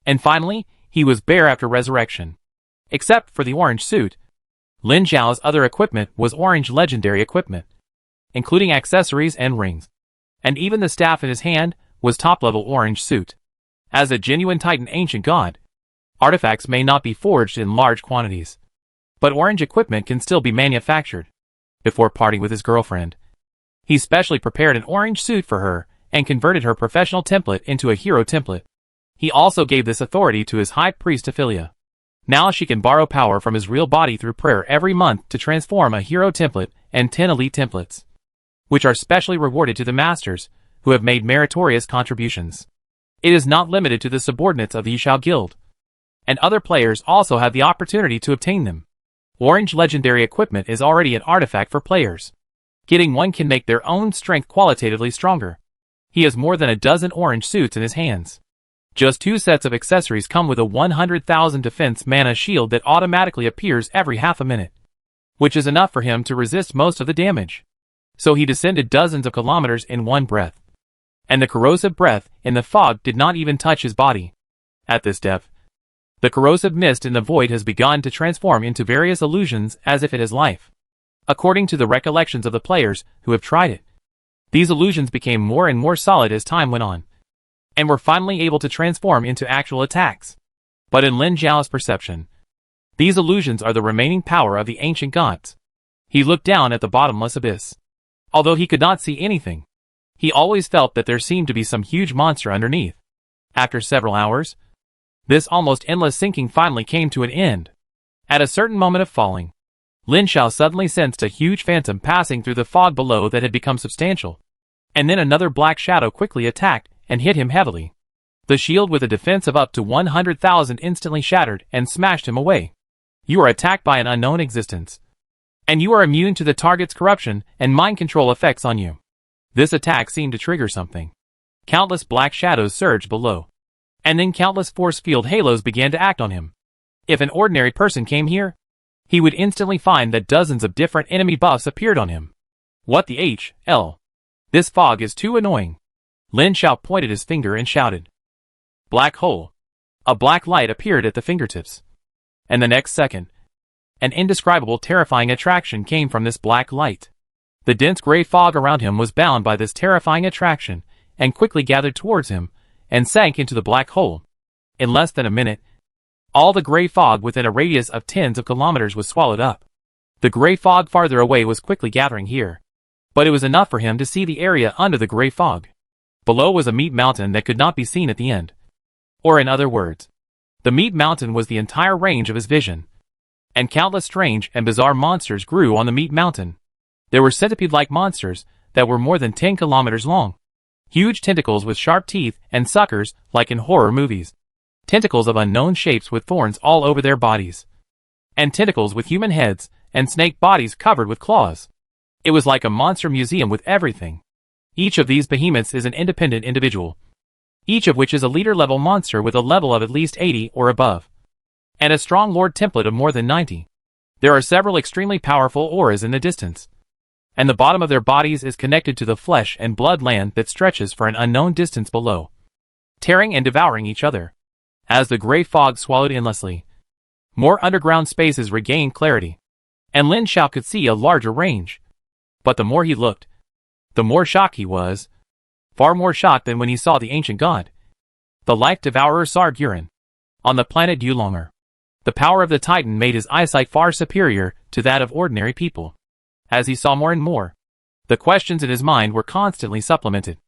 And finally, he was bare after resurrection. Except for the orange suit. Lin Zhao's other equipment was orange legendary equipment, including accessories and rings. And even the staff in his hand was top-level orange suit. As a genuine Titan ancient god, artifacts may not be forged in large quantities, but orange equipment can still be manufactured. Before parting with his girlfriend, he specially prepared an orange suit for her and converted her professional template into a hero template. He also gave this authority to his high priest Ophelia. Now she can borrow power from his real body through prayer every month to transform a hero template and 10 elite templates, which are specially rewarded to the masters who have made meritorious contributions. It is not limited to the subordinates of the Yishao Guild, and other players also have the opportunity to obtain them. Orange legendary equipment is already an artifact for players. Getting one can make their own strength qualitatively stronger. He has more than a dozen orange suits in his hands. Just 2 sets of accessories come with a 100,000 defense mana shield that automatically appears every half a minute, which is enough for him to resist most of the damage. So he descended dozens of kilometers in one breath. And the corrosive breath in the fog did not even touch his body. At this depth, the corrosive mist in the void has begun to transform into various illusions as if it has life. According to the recollections of the players who have tried it, these illusions became more and more solid as time went on, and were finally able to transform into actual attacks. But in Lin Zhao's perception, these illusions are the remaining power of the ancient gods. He looked down at the bottomless abyss. Although he could not see anything, he always felt that there seemed to be some huge monster underneath. After several hours, this almost endless sinking finally came to an end. At a certain moment of falling, Lin Zhao suddenly sensed a huge phantom passing through the fog below that had become substantial. And then another black shadow quickly attacked and hit him heavily. The shield with a defense of up to 100,000 instantly shattered and smashed him away. You are attacked by an unknown existence, and you are immune to the target's corruption and mind control effects on you. This attack seemed to trigger something. Countless black shadows surged below, and then countless force field halos began to act on him. If an ordinary person came here, he would instantly find that dozens of different enemy buffs appeared on him. What the hell? This fog is too annoying. Lin Zhao pointed his finger and shouted. Black hole. A black light appeared at the fingertips. And the next second, an indescribable terrifying attraction came from this black light. The dense gray fog around him was bound by this terrifying attraction and quickly gathered towards him and sank into the black hole. In less than a minute, all the gray fog within a radius of tens of kilometers was swallowed up. The gray fog farther away was quickly gathering here, but it was enough for him to see the area under the gray fog. Below was a meat mountain that could not be seen at the end. Or in other words, the meat mountain was the entire range of his vision. And countless strange and bizarre monsters grew on the meat mountain. There were centipede-like monsters that were more than 10 kilometers long. Huge tentacles with sharp teeth and suckers like in horror movies. Tentacles of unknown shapes with thorns all over their bodies. And tentacles with human heads and snake bodies covered with claws. It was like a monster museum with everything. Each of these behemoths is an independent individual, each of which is a leader-level monster with a level of at least 80 or above, and a strong lord template of more than 90. There are several extremely powerful auras in the distance, and the bottom of their bodies is connected to the flesh and blood land that stretches for an unknown distance below, tearing and devouring each other. As the gray fog swallowed endlessly, more underground spaces regained clarity, and Lin Zhao could see a larger range. But the more he looked, the more shocked he was. Far more shocked than when he saw the ancient god, the life-devourer Sargurin, on the planet Yulonger. The power of the Titan made his eyesight far superior to that of ordinary people. As he saw more and more, the questions in his mind were constantly supplemented,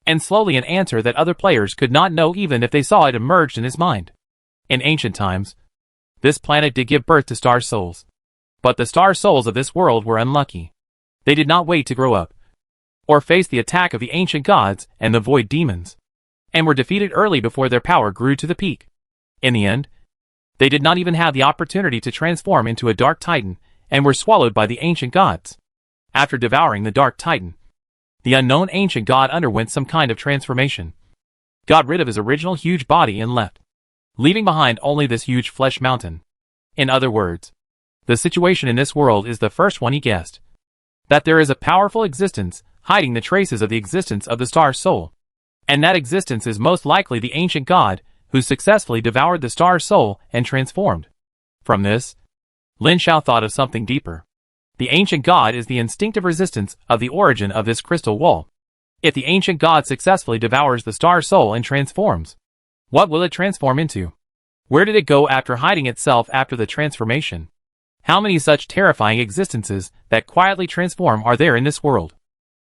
and slowly an answer that other players could not know even if they saw it emerged in his mind. In ancient times, this planet did give birth to star souls. But the star souls of this world were unlucky. They did not wait to grow up, or face the attack of the ancient gods and the void demons, and were defeated early before their power grew to the peak. In the end, they did not even have the opportunity to transform into a dark titan, and were swallowed by the ancient gods. After devouring the dark titan, the unknown ancient god underwent some kind of transformation. got rid of his original huge body and left, leaving behind only this huge flesh mountain. In other words, the situation in this world is the first one he guessed. That there is a powerful existence hiding the traces of the existence of the star's soul. And that existence is most likely the ancient god who successfully devoured the star's soul and transformed. From this, Lin Xiao thought of something deeper. The ancient god is the instinctive resistance of the origin of this crystal wall. If the ancient god successfully devours the star's soul and transforms, what will it transform into? Where did it go after hiding itself after the transformation? How many such terrifying existences that quietly transform are there in this world?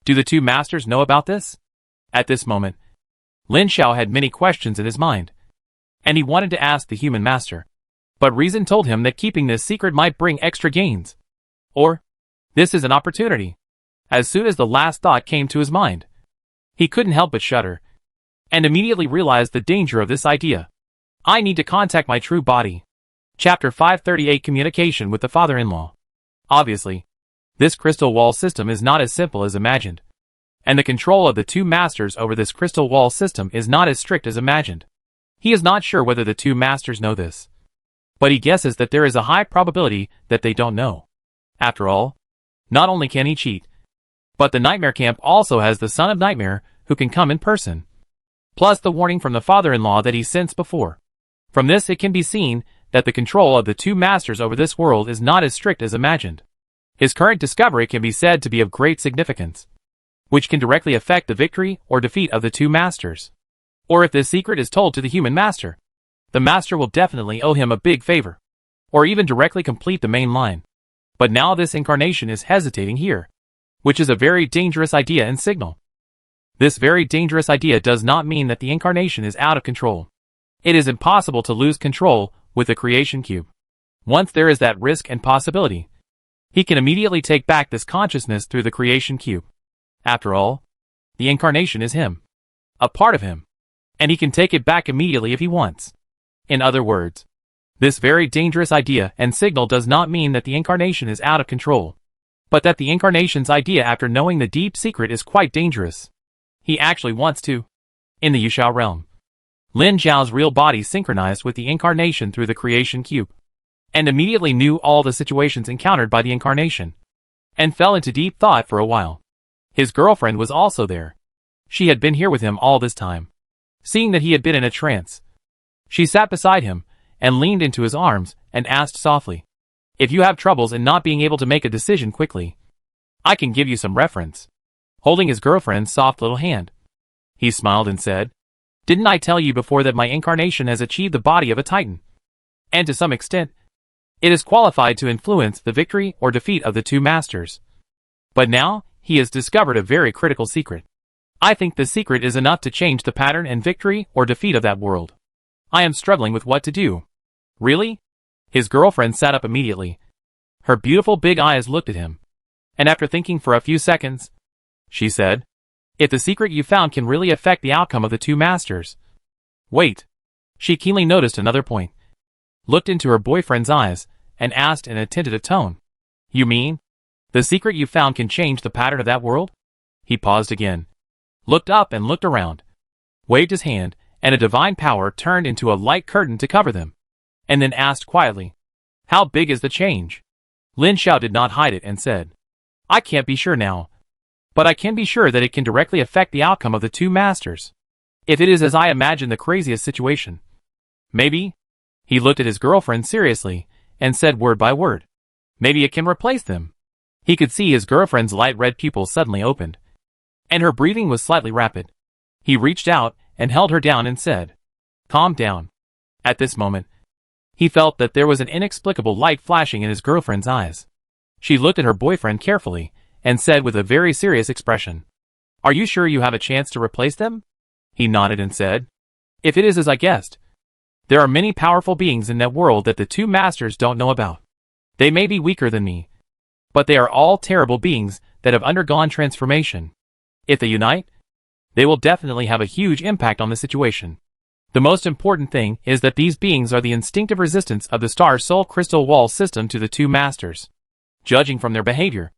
Do the two masters know about this? At this moment, Lin Xiao had many questions in his mind, and he wanted to ask the human master. But reason told him that keeping this secret might bring extra gains. Or, this is an opportunity. As soon as the last thought came to his mind, he couldn't help but shudder, and immediately realized the danger of this idea. I need to contact my true body. Chapter 538 Communication with the Father-in-Law. Obviously, this crystal wall system is not as simple as imagined, and the control of the two masters over this crystal wall system is not as strict as imagined. He is not sure whether the two masters know this, but he guesses that there is a high probability that they don't know. After all, not only can he cheat, but the Nightmare Camp also has the Son of Nightmare who can come in person, plus the warning from the father-in-law that he sensed before. From this it can be seen that the control of the two masters over this world is not as strict as imagined. His current discovery can be said to be of great significance, which can directly affect the victory or defeat of the two masters. Or if this secret is told to the human master, the master will definitely owe him a big favor, or even directly complete the main line. But now this incarnation is hesitating here, which is a very dangerous idea and signal. This very dangerous idea does not mean that the incarnation is out of control. It is impossible to lose control with the creation cube. Once there is that risk and possibility, he can immediately take back this consciousness through the creation cube. After all, the incarnation is him, a part of him, and he can take it back immediately if he wants. In other words, this very dangerous idea and signal does not mean that the incarnation is out of control, but that the incarnation's idea after knowing the deep secret is quite dangerous. He actually wants to. In the Yushao realm, Lin Zhao's real body synchronized with the incarnation through the creation cube, and immediately knew all the situations encountered by the incarnation, and fell into deep thought for a while. His girlfriend was also there. She had been here with him all this time. Seeing that he had been in a trance, she sat beside him, and leaned into his arms, and asked softly, "If you have troubles in not being able to make a decision quickly, I can give you some reference." Holding his girlfriend's soft little hand, he smiled and said, "Didn't I tell you before that my incarnation has achieved the body of a titan? And to some extent, it is qualified to influence the victory or defeat of the two masters. But now, he has discovered a very critical secret. I think the secret is enough to change the pattern and victory or defeat of that world. I am struggling with what to do." "Really?" His girlfriend sat up immediately. Her beautiful big eyes looked at him, and after thinking for a few seconds, she said, "If the secret you found can really affect the outcome of the two masters." Wait. She keenly noticed another point, looked into her boyfriend's eyes, and asked in a tentative tone, "You mean, the secret you found can change the pattern of that world?" He paused again, looked up and looked around, waved his hand, and a divine power turned into a light curtain to cover them, and then asked quietly, "How big is the change?" Lin Xiao did not hide it and said, "I can't be sure now, but I can be sure that it can directly affect the outcome of the two masters. If it is as I imagine the craziest situation, maybe," he looked at his girlfriend seriously, and said word by word, "maybe it can replace them." He could see his girlfriend's light red pupils suddenly opened, and her breathing was slightly rapid. He reached out and held her down and said, "Calm down." At this moment, he felt that there was an inexplicable light flashing in his girlfriend's eyes. She looked at her boyfriend carefully, and said with a very serious expression, "Are you sure you have a chance to replace them?" He nodded and said, "If it is as I guessed, there are many powerful beings in that world that the two masters don't know about. They may be weaker than me, but they are all terrible beings that have undergone transformation. If they unite, they will definitely have a huge impact on the situation. The most important thing is that these beings are the instinctive resistance of the Star Soul Crystal Wall system to the two masters. Judging from their behavior,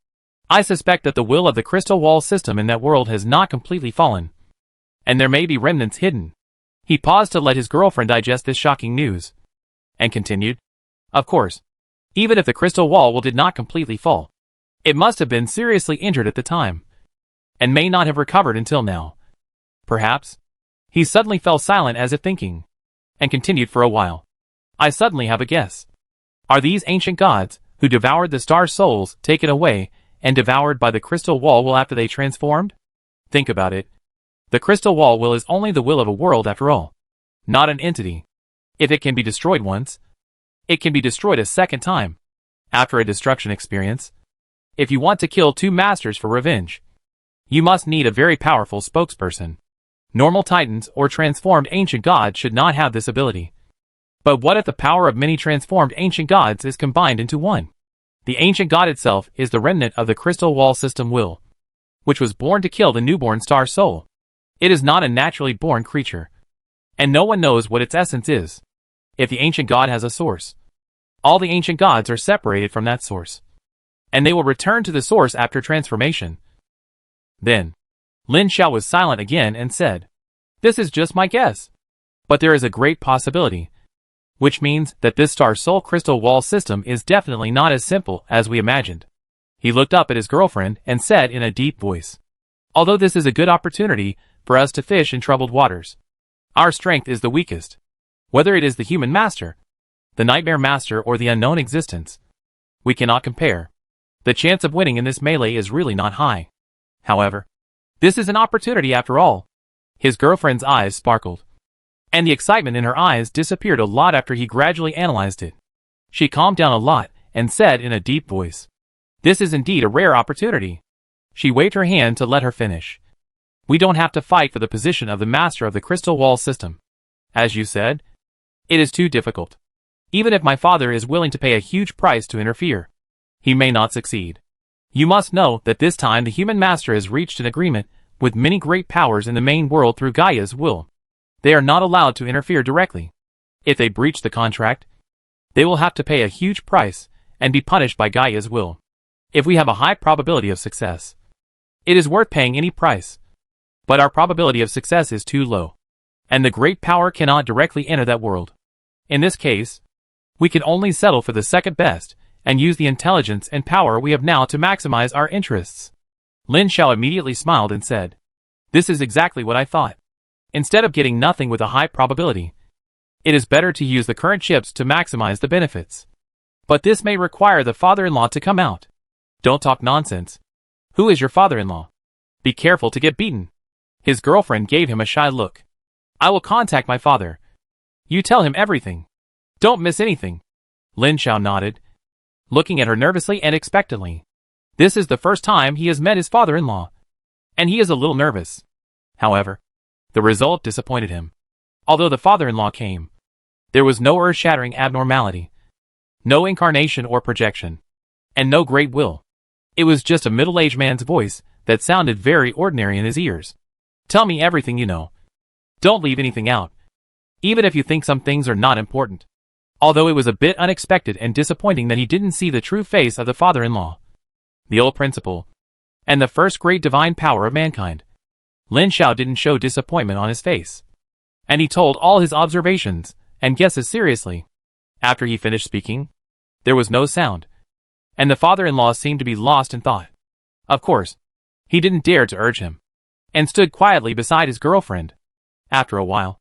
I suspect that the will of the Crystal Wall system in that world has not completely fallen, and there may be remnants hidden. He paused to let his girlfriend digest this shocking news, and continued, "Of course, even if the crystal wall did not completely fall, it must have been seriously injured at the time, and may not have recovered until now. Perhaps." He suddenly fell silent as if thinking, and continued for a while. "I suddenly have a guess. Are these ancient gods, who devoured the star souls, taken away and devoured by the crystal wall after they transformed? Think about it. The crystal wall is only the will of a world after all, not an entity. If it can be destroyed once, it can be destroyed a second time, after a destruction experience. If you want to kill two masters for revenge, you must need a very powerful spokesperson. Normal titans or transformed ancient gods should not have this ability. But what if the power of many transformed ancient gods is combined into one? The ancient god itself is the remnant of the crystal wall system will, which was born to kill the newborn star soul. It is not a naturally born creature, and no one knows what its essence is. If the ancient god has a source, all the ancient gods are separated from that source, and they will return to the source after transformation." Then, Lin Xiao was silent again and said, "This is just my guess, but there is a great possibility, which means that this star soul crystal wall system is definitely not as simple as we imagined." He looked up at his girlfriend and said in a deep voice, "Although this is a good opportunity for us to fish in troubled waters, our strength is the weakest. Whether it is the human master, the nightmare master, or the unknown existence, we cannot compare. The chance of winning in this melee is really not high. However, this is an opportunity after all." His girlfriend's eyes sparkled, and the excitement in her eyes disappeared a lot after he gradually analyzed it. She calmed down a lot and said in a deep voice, "This is indeed a rare opportunity." She waved her hand to let her finish. "We don't have to fight for the position of the master of the crystal wall system. As you said, it is too difficult. Even if my father is willing to pay a huge price to interfere, he may not succeed. You must know that this time the human master has reached an agreement with many great powers in the main world through Gaia's will. They are not allowed to interfere directly. If they breach the contract, they will have to pay a huge price and be punished by Gaia's will. If we have a high probability of success, it is worth paying any price. But our probability of success is too low, and the great power cannot directly enter that world. In this case, we can only settle for the second best and use the intelligence and power we have now to maximize our interests." Lin Xiao immediately smiled and said, "This is exactly what I thought. Instead of getting nothing with a high probability, it is better to use the current chips to maximize the benefits. But this may require the father-in-law to come out." "Don't talk nonsense. Who is your father-in-law? Be careful to get beaten." His girlfriend gave him a shy look. "I will contact my father. You tell him everything. Don't miss anything." Lin Xiao nodded, looking at her nervously and expectantly. This is the first time he has met his father-in-law, and he is a little nervous. However, the result disappointed him. Although the father-in-law came, there was no earth-shattering abnormality, no incarnation or projection, and no great will. It was just a middle-aged man's voice that sounded very ordinary in his ears. "Tell me everything you know. Don't leave anything out, even if you think some things are not important." Although it was a bit unexpected and disappointing that he didn't see the true face of the father-in-law, the old principle, and the first great divine power of mankind, Lin Xiao didn't show disappointment on his face, and he told all his observations and guesses seriously. After he finished speaking, there was no sound, and the father-in-law seemed to be lost in thought. Of course, he didn't dare to urge him, and stood quietly beside his girlfriend. After a while,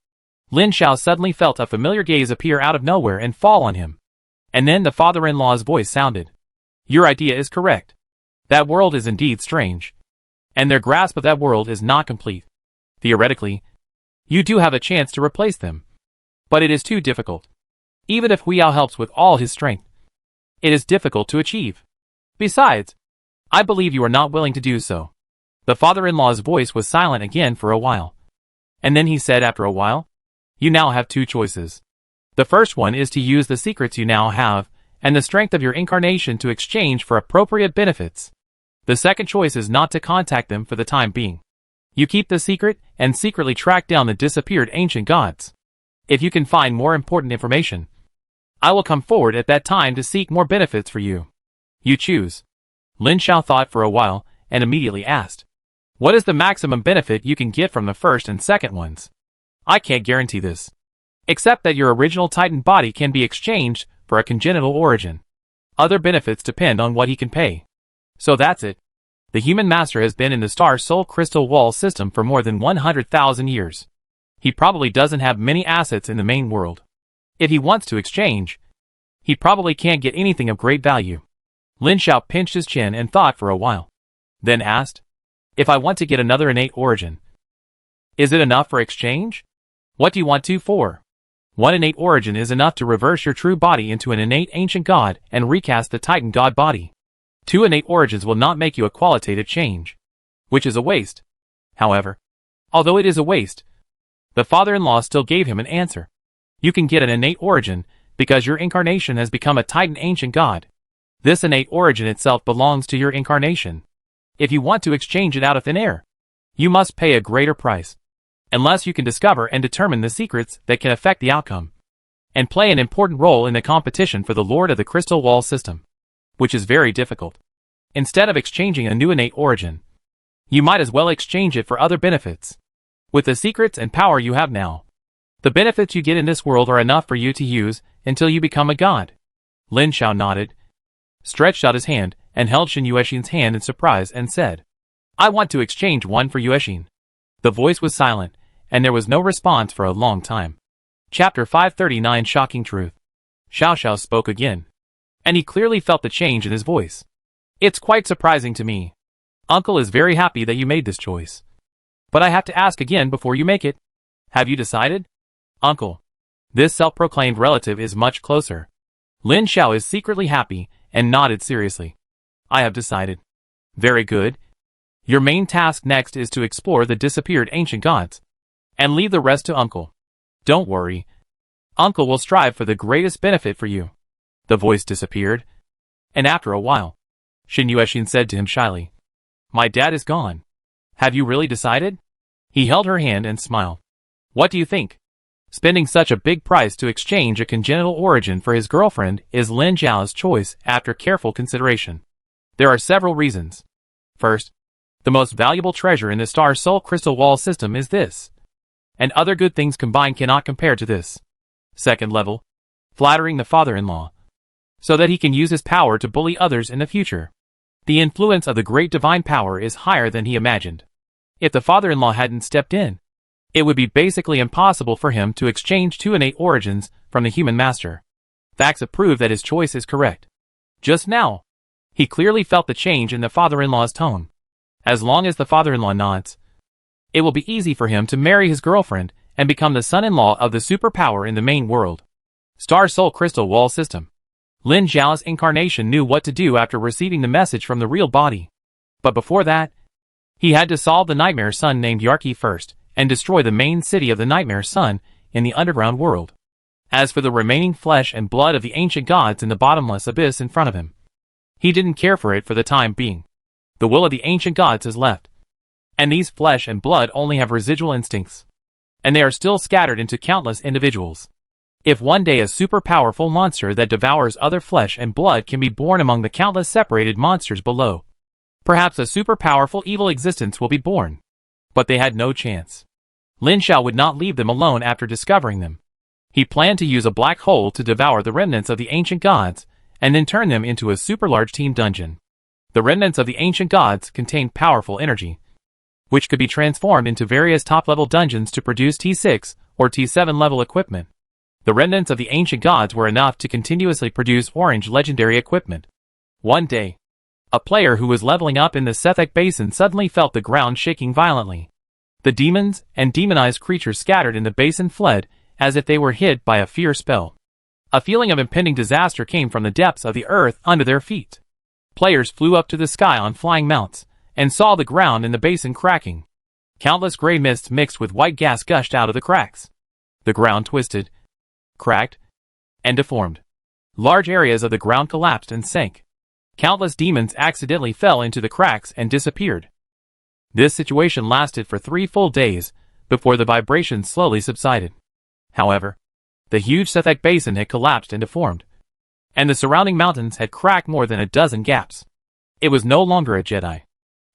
Lin Xiao suddenly felt a familiar gaze appear out of nowhere and fall on him. And then the father-in-law's voice sounded. "Your idea is correct. That world is indeed strange, and their grasp of that world is not complete. Theoretically, you do have a chance to replace them, but it is too difficult. Even if Huiyao helps with all his strength, it is difficult to achieve. Besides, I believe you are not willing to do so." The father-in-law's voice was silent again for a while, and then he said after a while, "You now have two choices. The first one is to use the secrets you now have and the strength of your incarnation to exchange for appropriate benefits. The second choice is not to contact them for the time being. You keep the secret and secretly track down the disappeared ancient gods. If you can find more important information, I will come forward at that time to seek more benefits for you. You choose." Lin Xiao thought for a while and immediately asked, "What is the maximum benefit you can get from the first and second ones?" I can't guarantee this. Except that your original Titan body can be exchanged for a congenital origin. Other benefits depend on what he can pay. So that's it. The human master has been in the star soul crystal wall system for more than 100,000 years. He probably doesn't have many assets in the main world. If he wants to exchange, he probably can't get anything of great value. Lin Xiao pinched his chin and thought for a while. Then asked, if I want to get another innate origin, is it enough for exchange? What do you want 2 for? 1 innate origin is enough to reverse your true body into an innate ancient god and recast the Titan god body. 2 innate origins will not make you a qualitative change, which is a waste. However, although it is a waste, the father-in-law still gave him an answer. You can get an innate origin because your incarnation has become a Titan ancient god. This innate origin itself belongs to your incarnation. If you want to exchange it out of thin air, you must pay a greater price. Unless you can discover and determine the secrets that can affect the outcome, and play an important role in the competition for the Lord of the Crystal Wall system, which is very difficult. Instead of exchanging a new innate origin, you might as well exchange it for other benefits. With the secrets and power you have now, the benefits you get in this world are enough for you to use until you become a god. Lin Xiao nodded, stretched out his hand, and held Shen Yuexin's hand in surprise and said, I want to exchange 1 for Yuexin. The voice was silent, and there was no response for a long time. Chapter 539 Shocking Truth. Xiao Xiao spoke again, and he clearly felt the change in his voice. It's quite surprising to me. Uncle is very happy that you made this choice. But I have to ask again before you make it. Have you decided? Uncle, this self-proclaimed relative is much closer. Lin Xiao is secretly happy and nodded seriously. I have decided. Very good. Your main task next is to explore the disappeared ancient gods, and leave the rest to Uncle. Don't worry. Uncle will strive for the greatest benefit for you. The voice disappeared, and after a while, Shen Yuexin said to him shyly, My dad is gone. Have you really decided? He held her hand and smiled. What do you think? Spending such a big price to exchange a congenital origin for his girlfriend is Lin Xiao's choice after careful consideration. There are several reasons. First, the most valuable treasure in the Star Soul Crystal Wall system is this, and other good things combined cannot compare to this. Second level, flattering the father-in-law, so that he can use his power to bully others in the future. The influence of the great divine power is higher than he imagined. If the father-in-law hadn't stepped in, it would be basically impossible for him to exchange 2 innate origins from the human master. Facts prove that his choice is correct. Just now, he clearly felt the change in the father-in-law's tone. As long as the father-in-law nods, it will be easy for him to marry his girlfriend and become the son-in-law of the superpower in the main world. Star Soul Crystal Wall System. Lin Xiao's incarnation knew what to do after receiving the message from the real body. But before that, he had to solve the Nightmare Sun named Yarki first, and destroy the main city of the Nightmare Sun in the underground world. As for the remaining flesh and blood of the ancient gods in the bottomless abyss in front of him, he didn't care for it for the time being. The will of the ancient gods is left, and these flesh and blood only have residual instincts, and they are still scattered into countless individuals. If one day a super powerful monster that devours other flesh and blood can be born among the countless separated monsters below, perhaps a super powerful evil existence will be born. But they had no chance. Lin Xiao would not leave them alone after discovering them. He planned to use a black hole to devour the remnants of the ancient gods, and then turn them into a super large team dungeon. The remnants of the ancient gods contained powerful energy, which could be transformed into various top-level dungeons to produce T6 or T7 level equipment. The remnants of the ancient gods were enough to continuously produce orange legendary equipment. One day, a player who was leveling up in the Sethek Basin suddenly felt the ground shaking violently. The demons and demonized creatures scattered in the basin fled as if they were hit by a fear spell. A feeling of impending disaster came from the depths of the earth under their feet. Players flew up to the sky on flying mounts and saw the ground in the basin cracking. Countless gray mists mixed with white gas gushed out of the cracks. The ground twisted, cracked, and deformed. Large areas of the ground collapsed and sank. Countless demons accidentally fell into the cracks and disappeared. This situation lasted for 3 full days before the vibrations slowly subsided. However, the huge Sethek Basin had collapsed and deformed, and the surrounding mountains had cracked more than a dozen gaps. It was no longer a Jedi.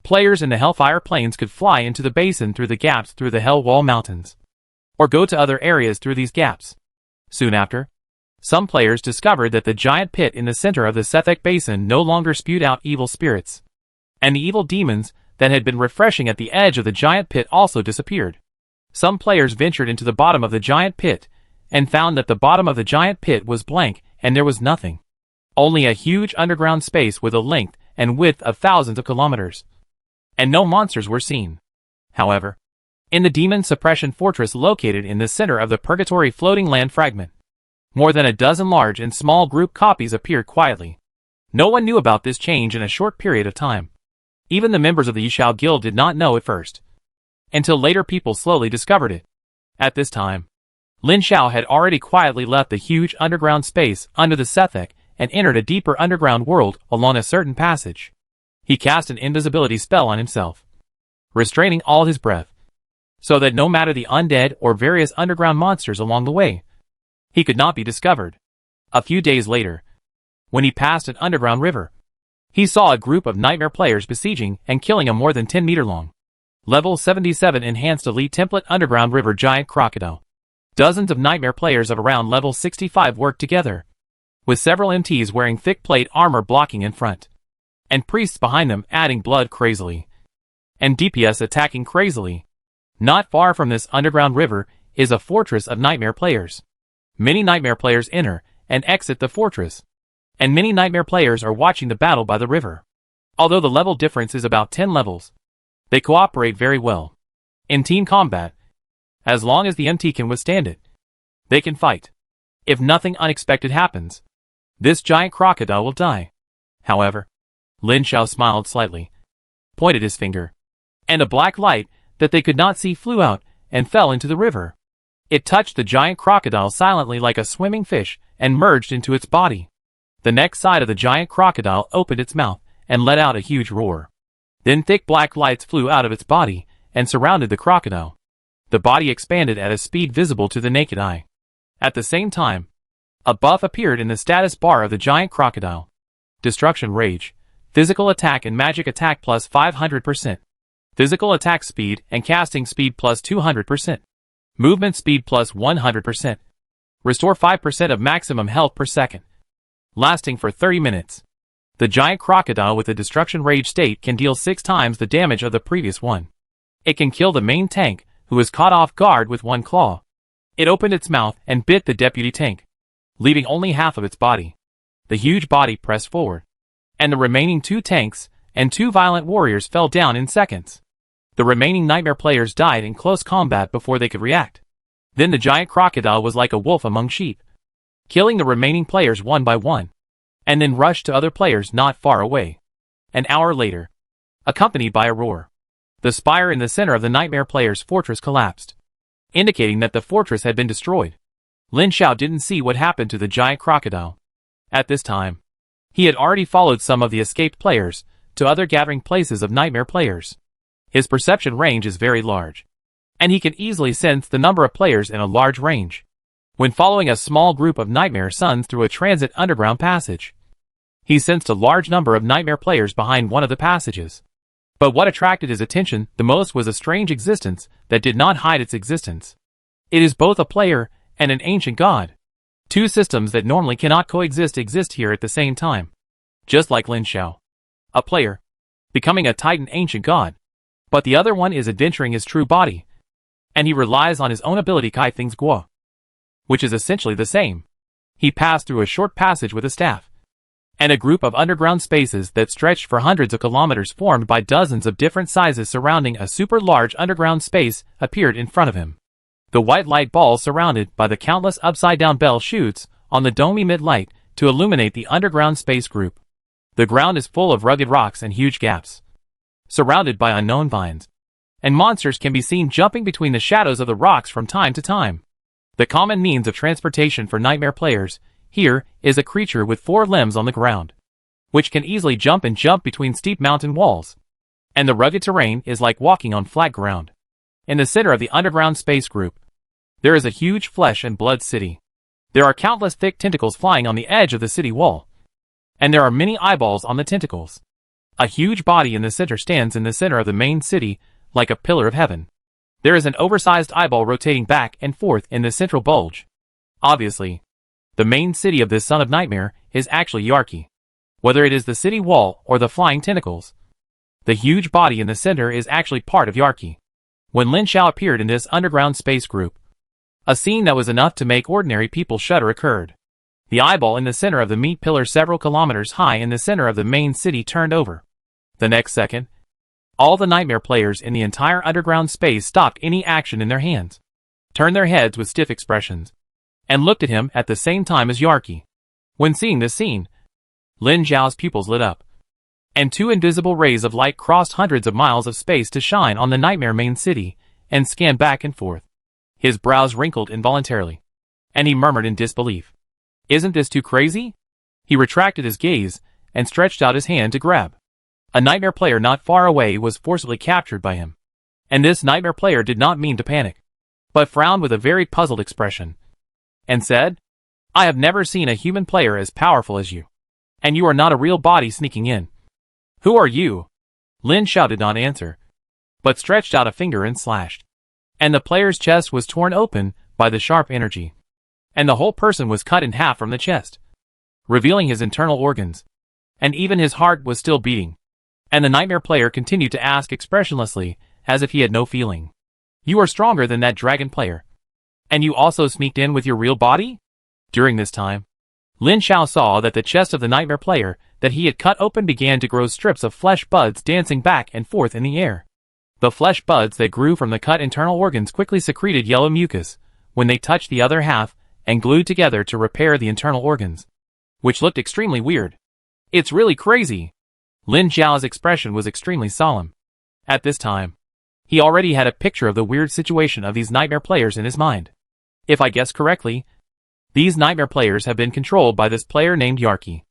Players in the Hellfire Plains could fly into the basin through the gaps through the Hell Wall Mountains. or go to other areas through these gaps. Soon after, some players discovered that the giant pit in the center of the Sethek Basin no longer spewed out evil spirits, and the evil demons that had been refreshing at the edge of the giant pit also disappeared. Some players ventured into the bottom of the giant pit and found that the bottom of the giant pit was blank and there was nothing. Only a huge underground space with a length and width of thousands of kilometers. And no monsters were seen. However, in the demon suppression fortress located in the center of the purgatory floating land fragment, more than a dozen large and small group copies appeared quietly. No one knew about this change in a short period of time. Even the members of the Yishao Guild did not know at first, until later people slowly discovered it. At this time, Lin Xiao had already quietly left the huge underground space under the Sethek and entered a deeper underground world along a certain passage. He cast an invisibility spell on himself, restraining all his breath, so that no matter the undead or various underground monsters along the way, he could not be discovered. A few days later, when he passed an underground river, he saw a group of nightmare players besieging and killing a more than 10-meter long, level 77 enhanced elite template underground river giant crocodile. Dozens of nightmare players of around level 65 worked together, with several MTs wearing thick plate armor blocking in front, and priests behind them adding blood crazily, and DPS attacking crazily. Not far from this underground river is a fortress of nightmare players. Many nightmare players enter and exit the fortress, and many nightmare players are watching the battle by the river. Although the level difference is about 10 levels, they cooperate very well. In team combat, as long as the MT can withstand it, they can fight. If nothing unexpected happens, this giant crocodile will die. However, Lin Xiao smiled slightly, pointed his finger, and a black light that they could not see flew out and fell into the river. It touched the giant crocodile silently like a swimming fish and merged into its body. The next side of the giant crocodile opened its mouth and let out a huge roar. Then thick black lights flew out of its body and surrounded the crocodile. The body expanded at a speed visible to the naked eye. At the same time, a buff appeared in the status bar of the giant crocodile. Destruction Rage, Physical Attack and Magic Attack plus 500%. Physical Attack Speed and Casting Speed plus 200%. Movement Speed plus 100%. Restore 5% of maximum health per second. Lasting for 30 minutes. The giant crocodile with the Destruction Rage state can deal 6 times the damage of the previous one. It can kill the main tank, who is caught off guard with one claw. It opened its mouth and bit the deputy tank, leaving only half of its body. The huge body pressed forward, and the remaining 2 tanks and 2 violent warriors fell down in seconds. The remaining nightmare players died in close combat before they could react. Then the giant crocodile was like a wolf among sheep, killing the remaining players one by one, and then rushed to other players not far away. An hour later, accompanied by a roar, the spire in the center of the nightmare players' fortress collapsed, indicating that the fortress had been destroyed. Lin Xiao didn't see what happened to the giant crocodile. At this time, he had already followed some of the escaped players to other gathering places of nightmare players. His perception range is very large, and he can easily sense the number of players in a large range. When following a small group of nightmare sons through a transit underground passage, he sensed a large number of nightmare players behind one of the passages. But what attracted his attention the most was a strange existence that did not hide its existence. It is both a player and an ancient god. 2 systems that normally cannot coexist exist here at the same time. Just like Lin Xiao, a player, becoming a titan ancient god. But the other one is adventuring his true body, and he relies on his own ability Kai Things Guo, which is essentially the same. He passed through a short passage with a staff, and a group of underground spaces that stretched for hundreds of kilometers formed by dozens of different sizes surrounding a super large underground space appeared in front of him. The white light ball surrounded by the countless upside-down bell shoots on the dome emit light to illuminate the underground space group. The ground is full of rugged rocks and huge gaps, surrounded by unknown vines, and monsters can be seen jumping between the shadows of the rocks from time to time. The common means of transportation for nightmare players here is a creature with 4 limbs on the ground, which can easily jump between steep mountain walls, and the rugged terrain is like walking on flat ground. In the center of the underground space group, there is a huge flesh and blood city. There are countless thick tentacles flying on the edge of the city wall, and there are many eyeballs on the tentacles. A huge body in the center stands in the center of the main city like a pillar of heaven. There is an oversized eyeball rotating back and forth in the central bulge. Obviously, the main city of this son of nightmare is actually Yarki. Whether it is the city wall or the flying tentacles, the huge body in the center is actually part of Yarki. When Lin Xiao appeared in this underground space group, a scene that was enough to make ordinary people shudder occurred. The eyeball in the center of the meat pillar several kilometers high in the center of the main city turned over. The next second, all the nightmare players in the entire underground space stopped any action in their hands, turned their heads with stiff expressions, and looked at him at the same time as Yarki. When seeing this scene, Lin Xiao's pupils lit up, and two invisible rays of light crossed hundreds of miles of space to shine on the nightmare main city and scan back and forth. His brows wrinkled involuntarily, and he murmured in disbelief, "Isn't this too crazy?" He retracted his gaze and stretched out his hand to grab. A nightmare player not far away was forcibly captured by him, and this nightmare player did not mean to panic, but frowned with a very puzzled expression, and said, "I have never seen a human player as powerful as you, and you are not a real body sneaking in. Who are you?" Lin Xiao did not answer, but stretched out a finger and slashed, and the player's chest was torn open by the sharp energy, and the whole person was cut in half from the chest, revealing his internal organs, and even his heart was still beating. And the nightmare player continued to ask expressionlessly, as if he had no feeling, "You are stronger than that dragon player, and you also sneaked in with your real body?" During this time, Lin Xiao saw that the chest of the nightmare player that he had cut open began to grow strips of flesh buds dancing back and forth in the air. The flesh buds that grew from the cut internal organs quickly secreted yellow mucus when they touched the other half and glued together to repair the internal organs, which looked extremely weird. "It's really crazy." Lin Xiao's expression was extremely solemn. At this time, he already had a picture of the weird situation of these nightmare players in his mind. If I guess correctly, these nightmare players have been controlled by this player named Yarki.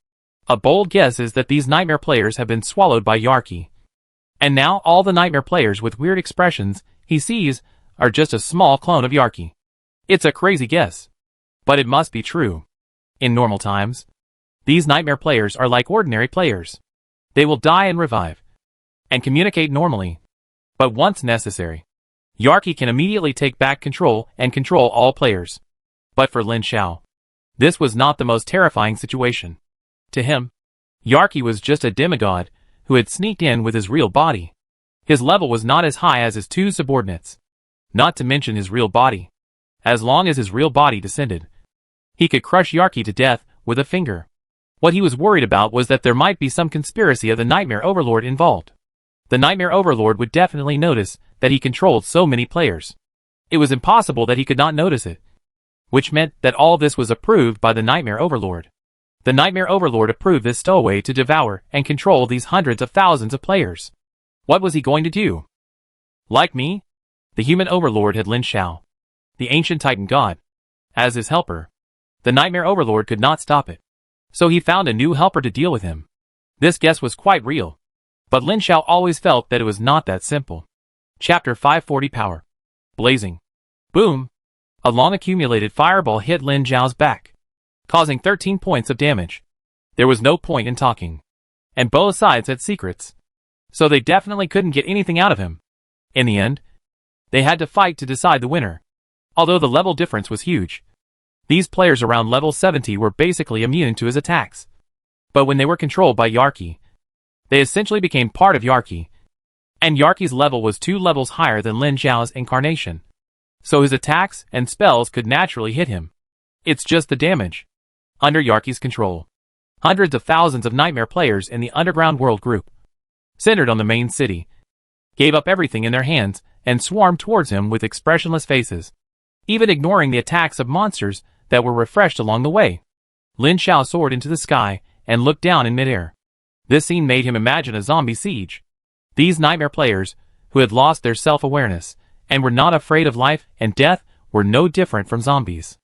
A bold guess is that these nightmare players have been swallowed by Yarki. And now all the nightmare players with weird expressions he sees are just a small clone of Yarki. It's a crazy guess, but it must be true. In normal times, these nightmare players are like ordinary players. They will die and revive, and communicate normally. But once necessary, Yarki can immediately take back control and control all players. But for Lin Xiao, this was not the most terrifying situation. To him, Yarki was just a demigod who had sneaked in with his real body. His level was not as high as his two subordinates, not to mention his real body. As long as his real body descended, he could crush Yarki to death with a finger. What he was worried about was that there might be some conspiracy of the Nightmare Overlord involved. The Nightmare Overlord would definitely notice that he controlled so many players. It was impossible that he could not notice it, which meant that all this was approved by the Nightmare Overlord. The Nightmare Overlord approved this stowaway to devour and control these hundreds of thousands of players. What was he going to do? Like me, the human Overlord had Lin Xiao, the ancient Titan god, as his helper. The Nightmare Overlord could not stop it, so he found a new helper to deal with him. This guess was quite real, but Lin Xiao always felt that it was not that simple. Chapter 540 Power. Blazing. Boom! A long accumulated fireball hit Lin Xiao's back, causing 13 points of damage. There was no point in talking, and both sides had secrets, so they definitely couldn't get anything out of him. In the end, they had to fight to decide the winner. Although the level difference was huge, these players around level 70 were basically immune to his attacks. But when they were controlled by Yarki, they essentially became part of Yarki, and Yarki's level was 2 levels higher than Lin Xiao's incarnation, so his attacks and spells could naturally hit him. It's just the damage. Under Yarki's control, hundreds of thousands of nightmare players in the underground world group, centered on the main city, gave up everything in their hands and swarmed towards him with expressionless faces, even ignoring the attacks of monsters that were refreshed along the way. Lin Xiao soared into the sky and looked down in midair. This scene made him imagine a zombie siege. These nightmare players, who had lost their self-awareness and were not afraid of life and death, were no different from zombies.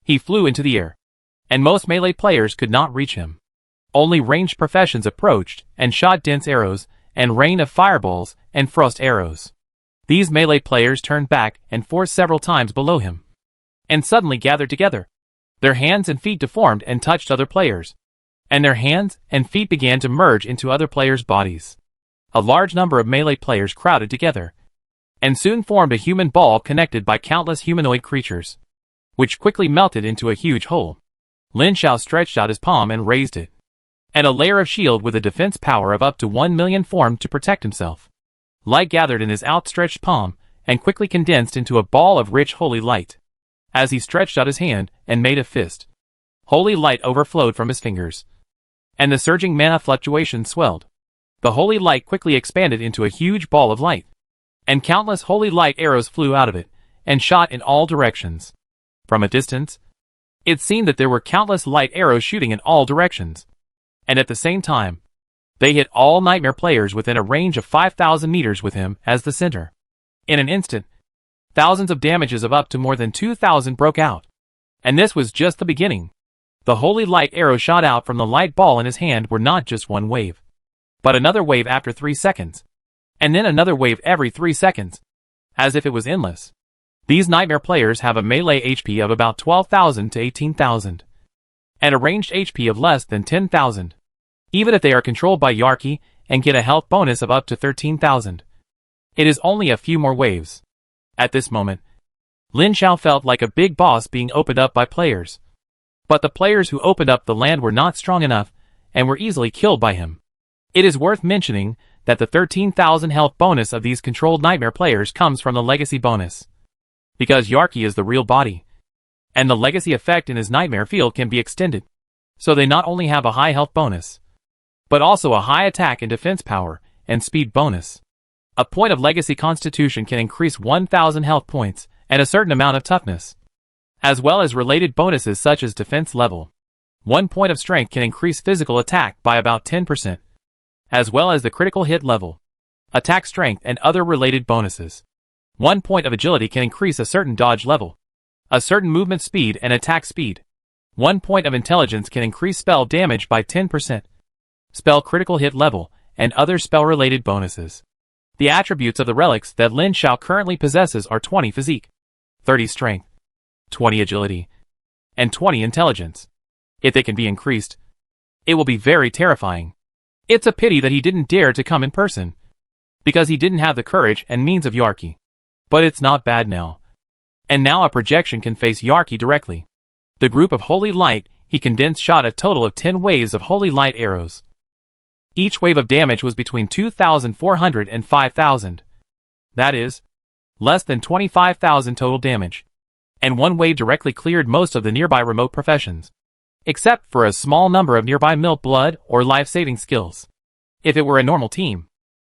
He flew into the air, and most melee players could not reach him. Only ranged professions approached and shot dense arrows and rain of fireballs and frost arrows. These melee players turned back and forth several times below him, and suddenly gathered together. Their hands and feet deformed and touched other players, and their hands and feet began to merge into other players' bodies. A large number of melee players crowded together, and soon formed a human ball connected by countless humanoid creatures, which quickly melted into a huge hole. Lin Xiao stretched out his palm and raised it, and a layer of shield with a defense power of up to 1 million formed to protect himself. Light gathered in his outstretched palm, and quickly condensed into a ball of rich holy light. As he stretched out his hand and made a fist, holy light overflowed from his fingers, and the surging mana fluctuation swelled. The holy light quickly expanded into a huge ball of light, and countless holy light arrows flew out of it, and shot in all directions. From a distance, it seemed that there were countless light arrows shooting in all directions, and at the same time, they hit all nightmare players within a range of 5,000 meters with him as the center. In an instant, thousands of damages of up to more than 2,000 broke out. And this was just the beginning. The holy light arrows shot out from the light ball in his hand were not just one wave, but another wave after 3 seconds, and then another wave every 3 seconds, as if it was endless. These nightmare players have a melee HP of about 12,000 to 18,000, and a ranged HP of less than 10,000, even if they are controlled by Yarki and get a health bonus of up to 13,000. It is only a few more waves. At this moment, Lin Xiao felt like a big boss being opened up by players. But the players who opened up the land were not strong enough, and were easily killed by him. It is worth mentioning that the 13,000 health bonus of these controlled nightmare players comes from the legacy bonus, because Yarki is the real body, and the legacy effect in his nightmare field can be extended, so they not only have a high health bonus, but also a high attack and defense power, and speed bonus. A point of legacy constitution can increase 1,000 health points, and a certain amount of toughness, as well as related bonuses such as defense level. 1 point of strength can increase physical attack by about 10%, as well as the critical hit level, attack strength and other related bonuses. 1 point of agility can increase a certain dodge level, a certain movement speed and attack speed. 1 point of intelligence can increase spell damage by 10%, spell critical hit level, and other spell-related bonuses. The attributes of the relics that Lin Xiao currently possesses are 20 physique, 30 strength, 20 agility, and 20 intelligence. If they can be increased, it will be very terrifying. It's a pity that he didn't dare to come in person, because he didn't have the courage and means of Yarki. But it's not bad now. And now a projection can face Yarki directly. The group of holy light, he condensed shot a total of 10 waves of holy light arrows. Each wave of damage was between 2,400 and 5,000. That is, less than 25,000 total damage. And one wave directly cleared most of the nearby remote professions, except for a small number of nearby milk blood or life-saving skills. If it were a normal team,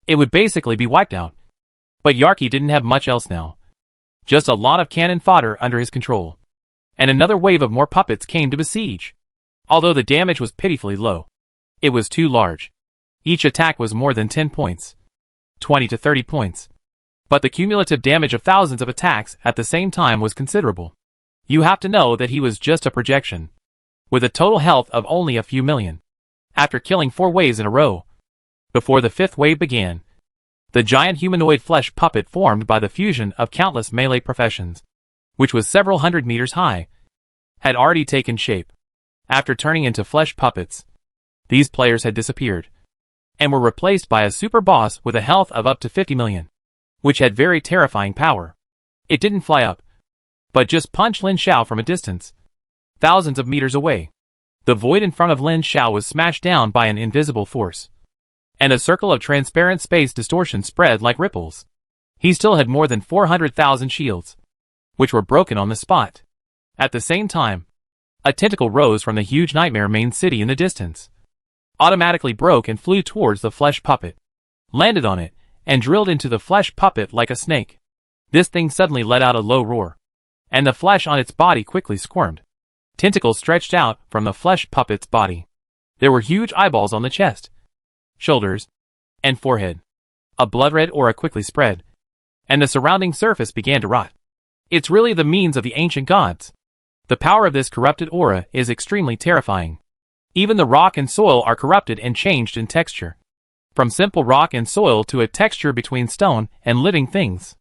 it would basically be wiped out. But Yarki didn't have much else now. Just a lot of cannon fodder under his control. And another wave of more puppets came to besiege. Although the damage was pitifully low, it was too large. Each attack was more than 10 points, 20 to 30 points. But the cumulative damage of thousands of attacks at the same time was considerable. You have to know that he was just a projection, with a total health of only a few million. After killing 4 waves in a row, before the 5th wave began, the giant humanoid flesh puppet formed by the fusion of countless melee professions, which was several hundred meters high, had already taken shape. After turning into flesh puppets, these players had disappeared, and were replaced by a super boss with a health of up to 50 million, which had very terrifying power. It didn't fly up, but just punched Lin Xiao from a distance, thousands of meters away. The void in front of Lin Xiao was smashed down by an invisible force, and a circle of transparent space distortion spread like ripples. He still had more than 400,000 shields, which were broken on the spot. At the same time, a tentacle rose from the huge nightmare main city in the distance, automatically broke and flew towards the flesh puppet, landed on it, and drilled into the flesh puppet like a snake. This thing suddenly let out a low roar, and the flesh on its body quickly squirmed. Tentacles stretched out from the flesh puppet's body. There were huge eyeballs on the chest, shoulders, and forehead. A blood red aura quickly spread, and the surrounding surface began to rot. It's really the means of the ancient gods. The power of this corrupted aura is extremely terrifying. Even the rock and soil are corrupted and changed in texture, from simple rock and soil to a texture between stone and living things.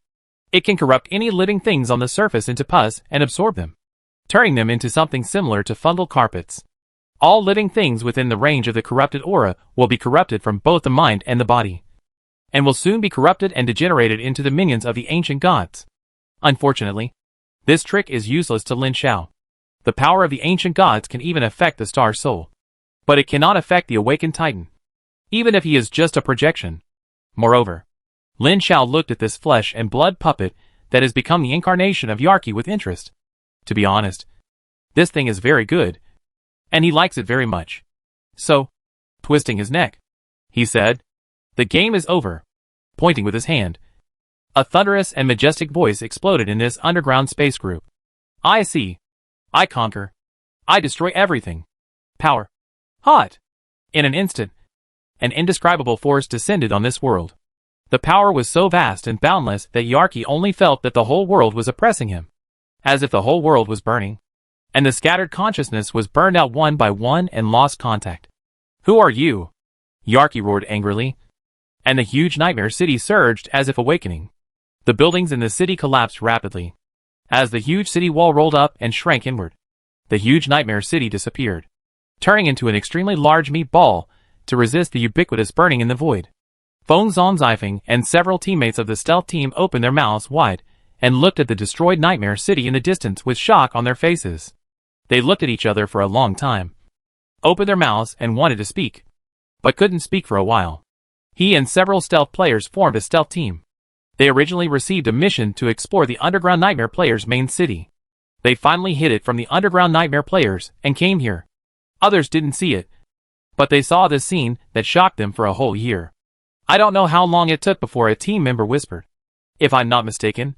It can corrupt any living things on the surface into pus and absorb them, turning them into something similar to fungal carpets. All living things within the range of the corrupted aura will be corrupted from both the mind and the body. and will soon be corrupted and degenerated into the minions of the ancient gods. Unfortunately, this trick is useless to Lin Xiao. The power of the ancient gods can even affect the star soul, but it cannot affect the awakened titan, even if he is just a projection. Moreover, Lin Xiao looked at this flesh and blood puppet that has become the incarnation of Yarki with interest. To be honest, this thing is very good, and he likes it very much. So, twisting his neck, he said, "The game is over," pointing with his hand. A thunderous and majestic voice exploded in this underground space group. "I see. I conquer. I destroy everything. Power. Hot." In an instant, an indescribable force descended on this world. The power was so vast and boundless that Yarki only felt that the whole world was oppressing him, as if the whole world was burning, and the scattered consciousness was burned out one by one and lost contact. "Who are you?" Yarki roared angrily, and the huge nightmare city surged as if awakening. The buildings in the city collapsed rapidly. As the huge city wall rolled up and shrank inward, the huge nightmare city disappeared, turning into an extremely large meatball to resist the ubiquitous burning in the void. Feng Zhongzifeng and several teammates of the stealth team opened their mouths wide and looked at the destroyed nightmare city in the distance with shock on their faces. They looked at each other for a long time, opened their mouths and wanted to speak, but couldn't speak for a while. He and several stealth players formed a stealth team. They originally received a mission to explore the Underground Nightmare players' main city. They finally hid it from the Underground Nightmare players and came here. Others didn't see it, but they saw this scene that shocked them for a whole year. I don't know how long it took before a team member whispered, "If I'm not mistaken,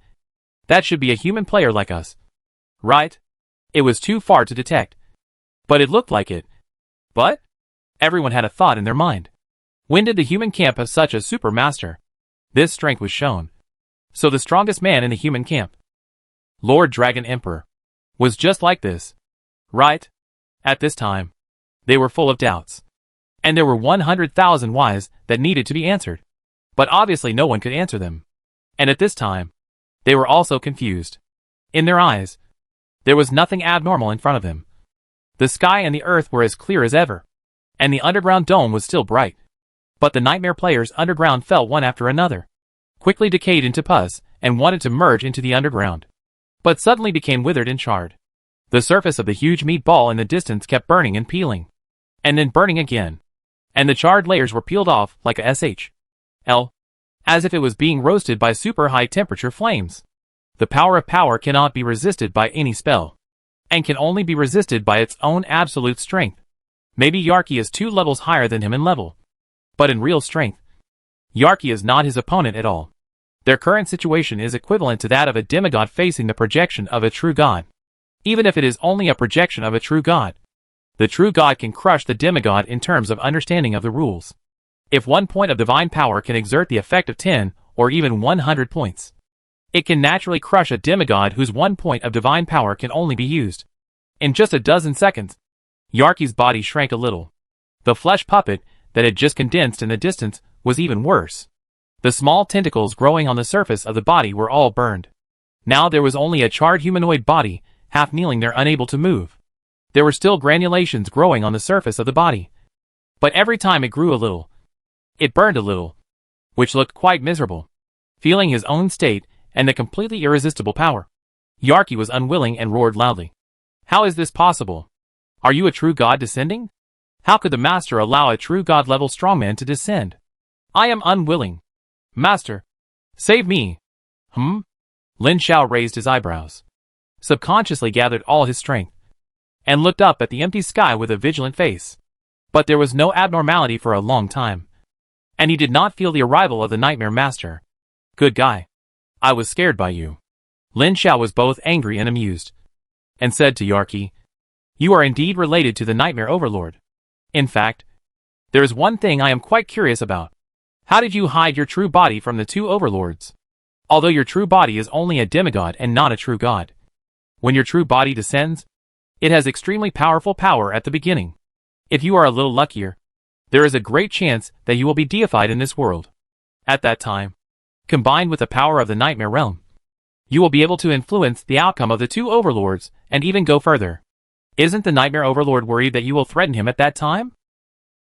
that should be a human player like us. Right?" It was too far to detect, but it looked like it. But everyone had a thought in their mind. When did the human camp have such a super master? This strength was shown. So the strongest man in the human camp, Lord Dragon Emperor, was just like this. Right? At this time, they were full of doubts. And there were 100,000 whys that needed to be answered. But obviously no one could answer them. And at this time, they were also confused. In their eyes, there was nothing abnormal in front of them. The sky and the earth were as clear as ever, and the underground dome was still bright. But the nightmare players underground fell one after another, quickly decayed into pus, and wanted to merge into the underground, but suddenly became withered and charred. The surface of the huge meatball in the distance kept burning and peeling, and then burning again, and the charred layers were peeled off like a SHL, as if it was being roasted by super high temperature flames. The power of power cannot be resisted by any spell, and can only be resisted by its own absolute strength. Maybe Yarki is 2 levels higher than him in level, but in real strength, Yarki is not his opponent at all. Their current situation is equivalent to that of a demigod facing the projection of a true god. Even if it is only a projection of a true god, the true god can crush the demigod in terms of understanding of the rules. If 1 point of divine power can exert the effect of 10 or even 100 points, it can naturally crush a demigod whose 1 point of divine power can only be used. In just a dozen seconds, Yarki's body shrank a little. The flesh puppet that had just condensed in the distance was even worse. The small tentacles growing on the surface of the body were all burned. Now there was only a charred humanoid body, half kneeling there unable to move. There were still granulations growing on the surface of the body, but every time it grew a little, it burned a little, which looked quite miserable. Feeling his own state and the completely irresistible power, Yarki was unwilling and roared loudly. "How is this possible? Are you a true god descending? How could the master allow a true god-level strongman to descend? I am unwilling. Master, save me." Lin Xiao raised his eyebrows, subconsciously gathered all his strength, and looked up at the empty sky with a vigilant face. But there was no abnormality for a long time, and he did not feel the arrival of the Nightmare Master. "Good guy. I was scared by you." Lin Xiao was both angry and amused, and said to Yarki, "You are indeed related to the Nightmare Overlord. In fact, there is one thing I am quite curious about. How did you hide your true body from the 2 overlords? Although your true body is only a demigod and not a true god. When your true body descends, it has extremely powerful power at the beginning. If you are a little luckier, there is a great chance that you will be deified in this world. At that time, combined with the power of the Nightmare Realm, you will be able to influence the outcome of the 2 overlords and even go further. Isn't the Nightmare Overlord worried that you will threaten him at that time?"